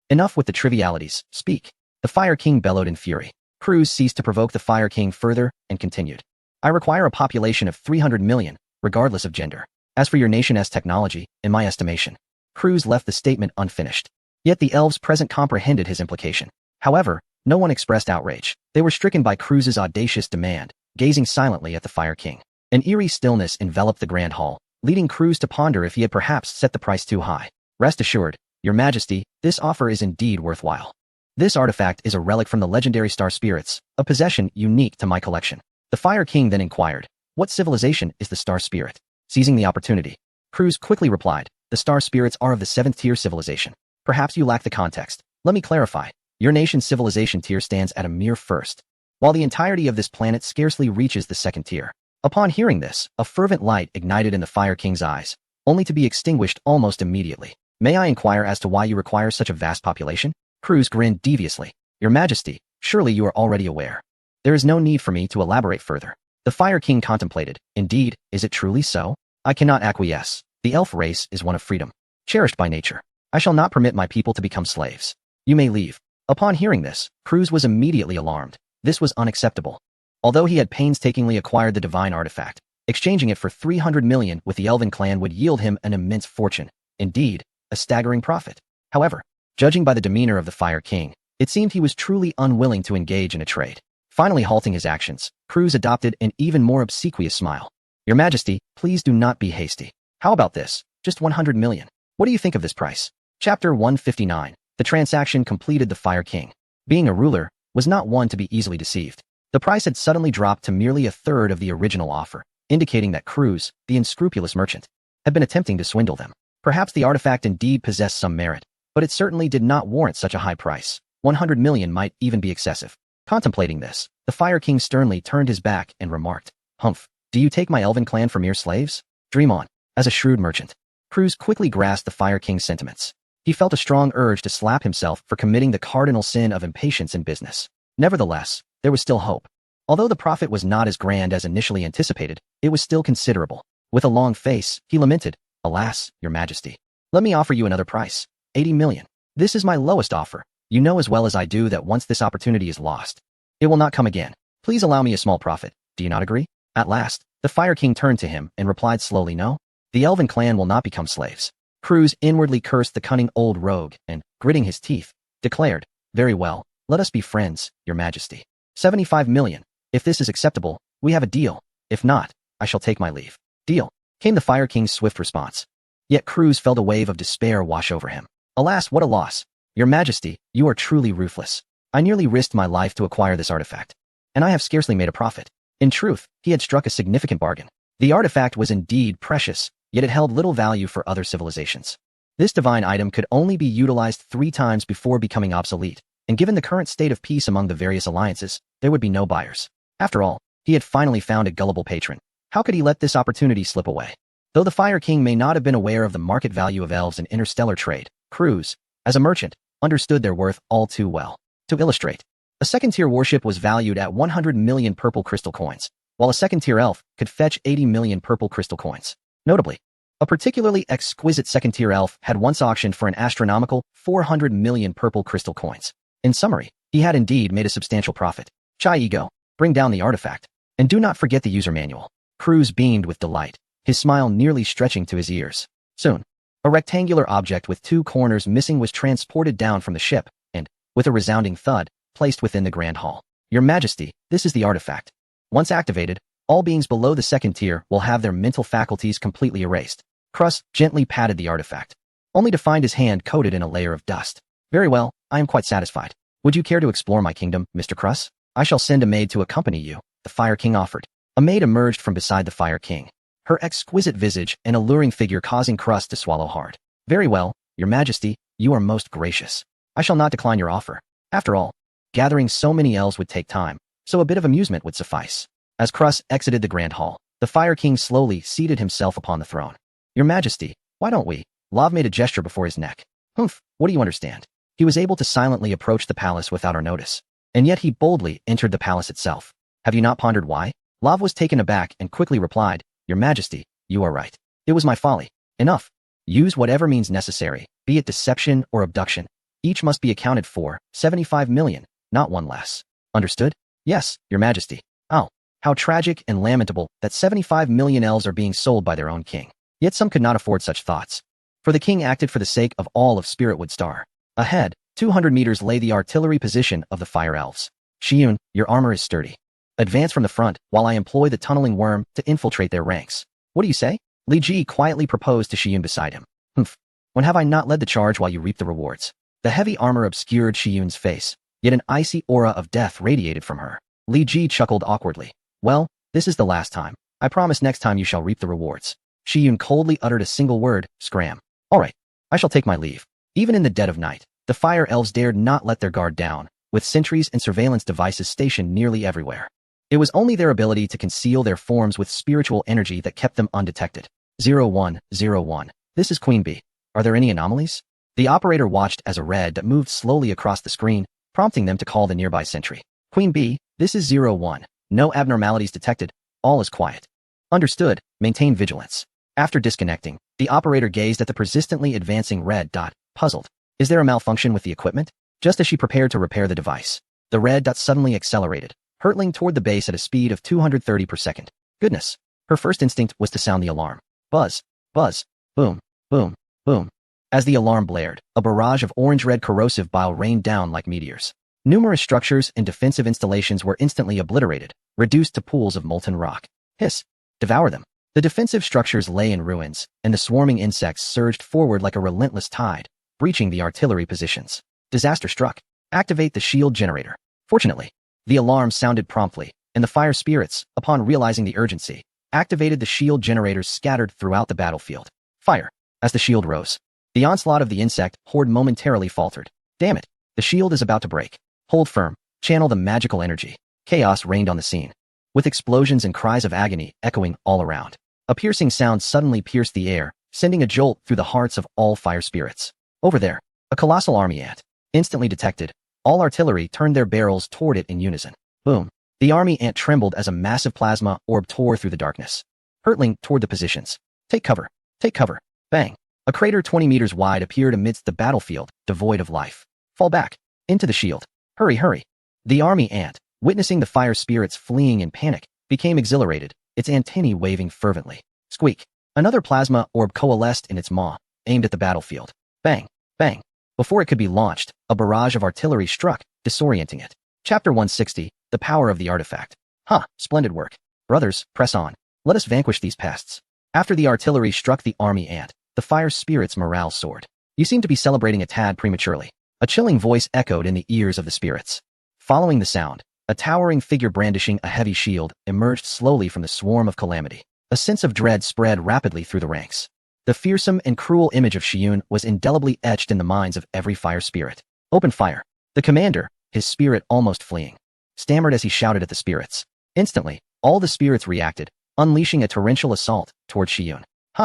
Enough with the trivialities, speak. The Fire King bellowed in fury. Cruz ceased to provoke the Fire King further and continued. I require a population of 300 million, regardless of gender. As for your nation's technology, in my estimation. Cruz left the statement unfinished. Yet the elves present comprehended his implication. However, no one expressed outrage. They were stricken by Cruz's audacious demand, gazing silently at the Fire King. An eerie stillness enveloped the grand hall, leading Cruz to ponder if he had perhaps set the price too high. Rest assured, your majesty, this offer is indeed worthwhile. This artifact is a relic from the legendary star spirits, a possession unique to my collection. The Fire King then inquired, what civilization is the star spirit? Seizing the opportunity, Cruz quickly replied, the star spirits are of the 7th tier civilization. Perhaps you lack the context. Let me clarify. Your nation's civilization tier stands at a mere 1st, while the entirety of this planet scarcely reaches the 2nd tier. Upon hearing this, a fervent light ignited in the Fire King's eyes, only to be extinguished almost immediately. May I inquire as to why you require such a vast population? Cruz grinned deviously. Your majesty, surely you are already aware. There is no need for me to elaborate further. The Fire King contemplated. Indeed, is it truly so? I cannot acquiesce. The elf race is one of freedom, cherished by nature. I shall not permit my people to become slaves. You may leave. Upon hearing this, Cruz was immediately alarmed. This was unacceptable. Although he had painstakingly acquired the divine artifact, exchanging it for 300 million with the Elven clan would yield him an immense fortune. Indeed, a staggering profit. However, judging by the demeanor of the Fire King, it seemed he was truly unwilling to engage in a trade. Finally halting his actions, Cruz adopted an even more obsequious smile. Your majesty, please do not be hasty. How about this? Just 100 million. What do you think of this price? Chapter 159. The transaction completed. The Fire King, being a ruler, was not one to be easily deceived. The price had suddenly dropped to merely a third of the original offer, indicating that Cruz, the unscrupulous merchant, had been attempting to swindle them. Perhaps the artifact indeed possessed some merit, but it certainly did not warrant such a high price. 100 million might even be excessive. Contemplating this, the Fire King sternly turned his back and remarked, Humph, do you take my Elven clan for mere slaves? Dream on. As a shrewd merchant, Cruz quickly grasped the Fire King's sentiments. He felt a strong urge to slap himself for committing the cardinal sin of impatience in business. Nevertheless, there was still hope. Although the profit was not as grand as initially anticipated, it was still considerable. With a long face, he lamented, Alas, your majesty. Let me offer you another price. 80 million. This is my lowest offer. You know as well as I do that once this opportunity is lost, it will not come again. Please allow me a small profit. Do you not agree? At last, the Fire King turned to him and replied slowly, No. The Elven clan will not become slaves. Cruz inwardly cursed the cunning old rogue and, gritting his teeth, declared, Very well, let us be friends, your majesty. 75 million. If this is acceptable, we have a deal. If not, I shall take my leave. Deal, came the Fire King's swift response. Yet Cruz felt a wave of despair wash over him. Alas, what a loss. Your majesty, you are truly ruthless. I nearly risked my life to acquire this artifact, and I have scarcely made a profit. In truth, he had struck a significant bargain. The artifact was indeed precious, yet it held little value for other civilizations. This divine item could only be utilized 3 times before becoming obsolete, and given the current state of peace among the various alliances, there would be no buyers. After all, he had finally found a gullible patron. How could he let this opportunity slip away? Though the Fire King may not have been aware of the market value of elves in interstellar trade, Cruz, as a merchant, understood their worth all too well. To illustrate, a 2nd-tier warship was valued at 100 million purple crystal coins, while a 2nd-tier elf could fetch 80 million purple crystal coins. Notably, a particularly exquisite 2nd-tier elf had once auctioned for an astronomical 400 million purple crystal coins. In summary, he had indeed made a substantial profit. Chai Ego, bring down the artifact, and do not forget the user manual. Cruz beamed with delight, his smile nearly stretching to his ears. Soon, a rectangular object with 2 corners missing was transported down from the ship, and, with a resounding thud, placed within the Grand Hall. Your Majesty, this is the artifact. Once activated, all beings below the 2nd tier will have their mental faculties completely erased. Cruz gently patted the artifact, only to find his hand coated in a layer of dust. Very well, I am quite satisfied. Would you care to explore my kingdom, Mr. Cruz? I shall send a maid to accompany you, the Fire King offered. A maid emerged from beside the Fire King, her exquisite visage and alluring figure causing Crust to swallow hard. Very well, your majesty, you are most gracious. I shall not decline your offer. After all, gathering so many elves would take time, so a bit of amusement would suffice. As Crust exited the Grand Hall, the Fire King slowly seated himself upon the throne. Your majesty, why don't we? Lav made a gesture before his neck. Humph, what do you understand? He was able to silently approach the palace without our notice. And yet he boldly entered the palace itself. Have you not pondered why? Lav was taken aback and quickly replied, Your majesty, you are right. It was my folly. Enough. Use whatever means necessary, be it deception or abduction. Each must be accounted for, 75 million, not one less. Understood? Yes, your majesty. Oh, how tragic and lamentable that 75 million elves are being sold by their own king. Yet some could not afford such thoughts. For the king acted for the sake of all of Spiritwood Star. Ahead, 200 meters lay the artillery position of the Fire Elves. Shiyun, your armor is sturdy. Advance from the front while I employ the tunneling worm to infiltrate their ranks. What do you say? Li Ji quietly proposed to Shiyun beside him. Humph. When have I not led the charge while you reap the rewards? The heavy armor obscured Shiyun's face, yet an icy aura of death radiated from her. Li Ji chuckled awkwardly. Well, this is the last time. I promise next time you shall reap the rewards. Shiyun coldly uttered a single word, scram. All right, I shall take my leave. Even in the dead of night, the Fire Elves dared not let their guard down, with sentries and surveillance devices stationed nearly everywhere. It was only their ability to conceal their forms with spiritual energy that kept them undetected. 0101. This is Queen Bee. Are there any anomalies? The operator watched as a red dot moved slowly across the screen, prompting them to call the nearby sentry. Queen Bee, this is 01. No abnormalities detected. All is quiet. Understood. Maintain vigilance. After disconnecting, the operator gazed at the persistently advancing red dot, puzzled. Is there a malfunction with the equipment? Just as she prepared to repair the device, the red dot suddenly accelerated, hurtling toward the base at a speed of 230 per second. Goodness. Her first instinct was to sound the alarm. Buzz, buzz, boom, boom, boom. As the alarm blared, a barrage of orange-red corrosive bile rained down like meteors. Numerous structures and defensive installations were instantly obliterated, reduced to pools of molten rock. Hiss. Devour them. The defensive structures lay in ruins, and the swarming insects surged forward like a relentless tide, breaching the artillery positions. Disaster struck. Activate the shield generator. Fortunately, the alarm sounded promptly, and the fire spirits, upon realizing the urgency, activated the shield generators scattered throughout the battlefield. Fire. As the shield rose, the onslaught of the insect horde momentarily faltered. Damn it. The shield is about to break. Hold firm. Channel the magical energy. Chaos reigned on the scene, with explosions and cries of agony echoing all around. A piercing sound suddenly pierced the air, sending a jolt through the hearts of all fire spirits. Over there, a colossal army ant. Instantly detected, all artillery turned their barrels toward it in unison. Boom. The army ant trembled as a massive plasma orb tore through the darkness, hurtling toward the positions. Take cover. Take cover. Bang. A crater 20 meters wide appeared amidst the battlefield, devoid of life. Fall back. Into the shield. Hurry, hurry. The army ant, witnessing the fire spirits fleeing in panic, became exhilarated, its antennae waving fervently. Squeak. Another plasma orb coalesced in its maw, aimed at the battlefield. Bang. Bang. Before it could be launched, a barrage of artillery struck, disorienting it. Chapter 160, The Power of the Artifact. Splendid work. Brothers, press on. Let us vanquish these pests. After the artillery struck the army ant, the fire spirit's morale soared. You seem to be celebrating a tad prematurely. A chilling voice echoed in the ears of the spirits. Following the sound, a towering figure brandishing a heavy shield emerged slowly from the swarm of calamity. A sense of dread spread rapidly through the ranks. The fearsome and cruel image of Shiyun was indelibly etched in the minds of every fire spirit. Open fire. The commander, his spirit almost fleeing, stammered as he shouted at the spirits. Instantly, all the spirits reacted, unleashing a torrential assault toward Shiyun.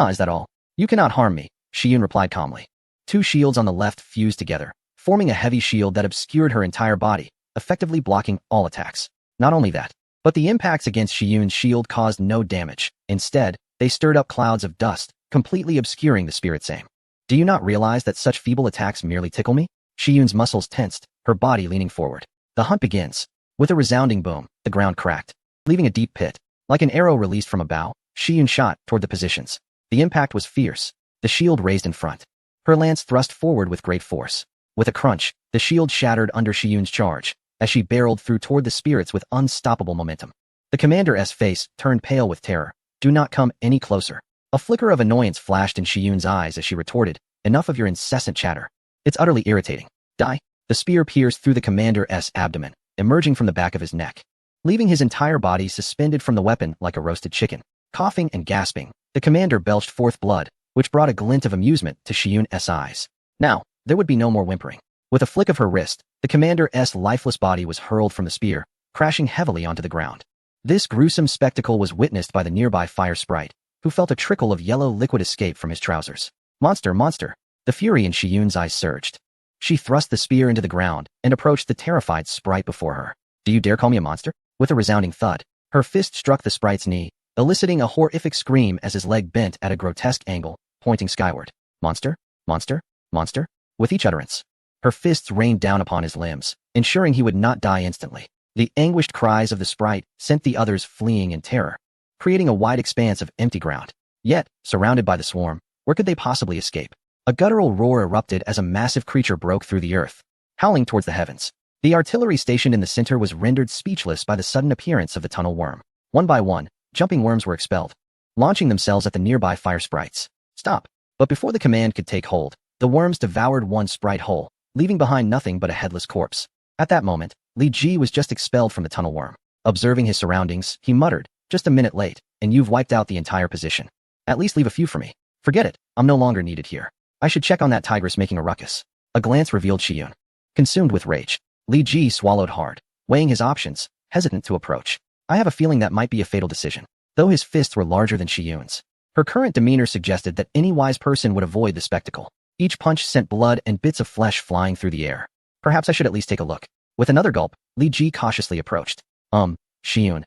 Is that all? You cannot harm me, Shiyun replied calmly. Two shields on the left fused together, forming a heavy shield that obscured her entire body, effectively blocking all attacks. Not only that, but the impacts against Shiyun's shield caused no damage. Instead, they stirred up clouds of dust, completely obscuring the spirit's aim. Do you not realize that such feeble attacks merely tickle me? Shiyun's muscles tensed, her body leaning forward. The hunt begins. With a resounding boom, the ground cracked, leaving a deep pit. Like an arrow released from a bow, Shiyun shot toward the positions. The impact was fierce, the shield raised in front. Her lance thrust forward with great force. With a crunch, the shield shattered under Shiyun's charge, as she barreled through toward the spirits with unstoppable momentum. The commander's face turned pale with terror. Do not come any closer. A flicker of annoyance flashed in Shiyun's eyes as she retorted, enough of your incessant chatter. It's utterly irritating. Die. The spear pierced through the commander's abdomen, emerging from the back of his neck, leaving his entire body suspended from the weapon like a roasted chicken. Coughing and gasping, the commander belched forth blood, which brought a glint of amusement to Shiyun's eyes. Now, there would be no more whimpering. With a flick of her wrist, the commander's lifeless body was hurled from the spear, crashing heavily onto the ground. This gruesome spectacle was witnessed by the nearby fire sprite, who felt a trickle of yellow liquid escape from his trousers. Monster, monster! The fury in Shiyun's eyes surged. She thrust the spear into the ground and approached the terrified sprite before her. Do you dare call me a monster? With a resounding thud, her fist struck the sprite's knee, eliciting a horrific scream as his leg bent at a grotesque angle, pointing skyward. Monster? Monster? Monster? With each utterance, her fists rained down upon his limbs, ensuring he would not die instantly. The anguished cries of the sprite sent the others fleeing in terror, creating a wide expanse of empty ground. Yet, surrounded by the swarm, where could they possibly escape? A guttural roar erupted as a massive creature broke through the earth, howling towards the heavens. The artillery stationed in the center was rendered speechless by the sudden appearance of the tunnel worm. One by one, jumping worms were expelled, launching themselves at the nearby fire sprites. Stop! But before the command could take hold, the worms devoured one sprite whole, leaving behind nothing but a headless corpse. At that moment, Li Ji was just expelled from the tunnel worm. Observing his surroundings, he muttered, just a minute late, and you've wiped out the entire position. At least leave a few for me. Forget it, I'm no longer needed here. I should check on that tigress making a ruckus. A glance revealed Shiyun. Consumed with rage, Li Ji swallowed hard, weighing his options, hesitant to approach. I have a feeling that might be a fatal decision. Though his fists were larger than Shiyun's, her current demeanor suggested that any wise person would avoid the spectacle. Each punch sent blood and bits of flesh flying through the air. Perhaps I should at least take a look. With another gulp, Li Ji cautiously approached. Shiyun.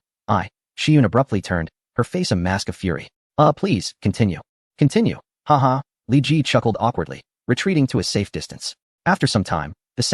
Shiyun abruptly turned, her face a mask of fury. Please, continue. Continue. Haha, Li Ji chuckled awkwardly, retreating to a safe distance. After some time,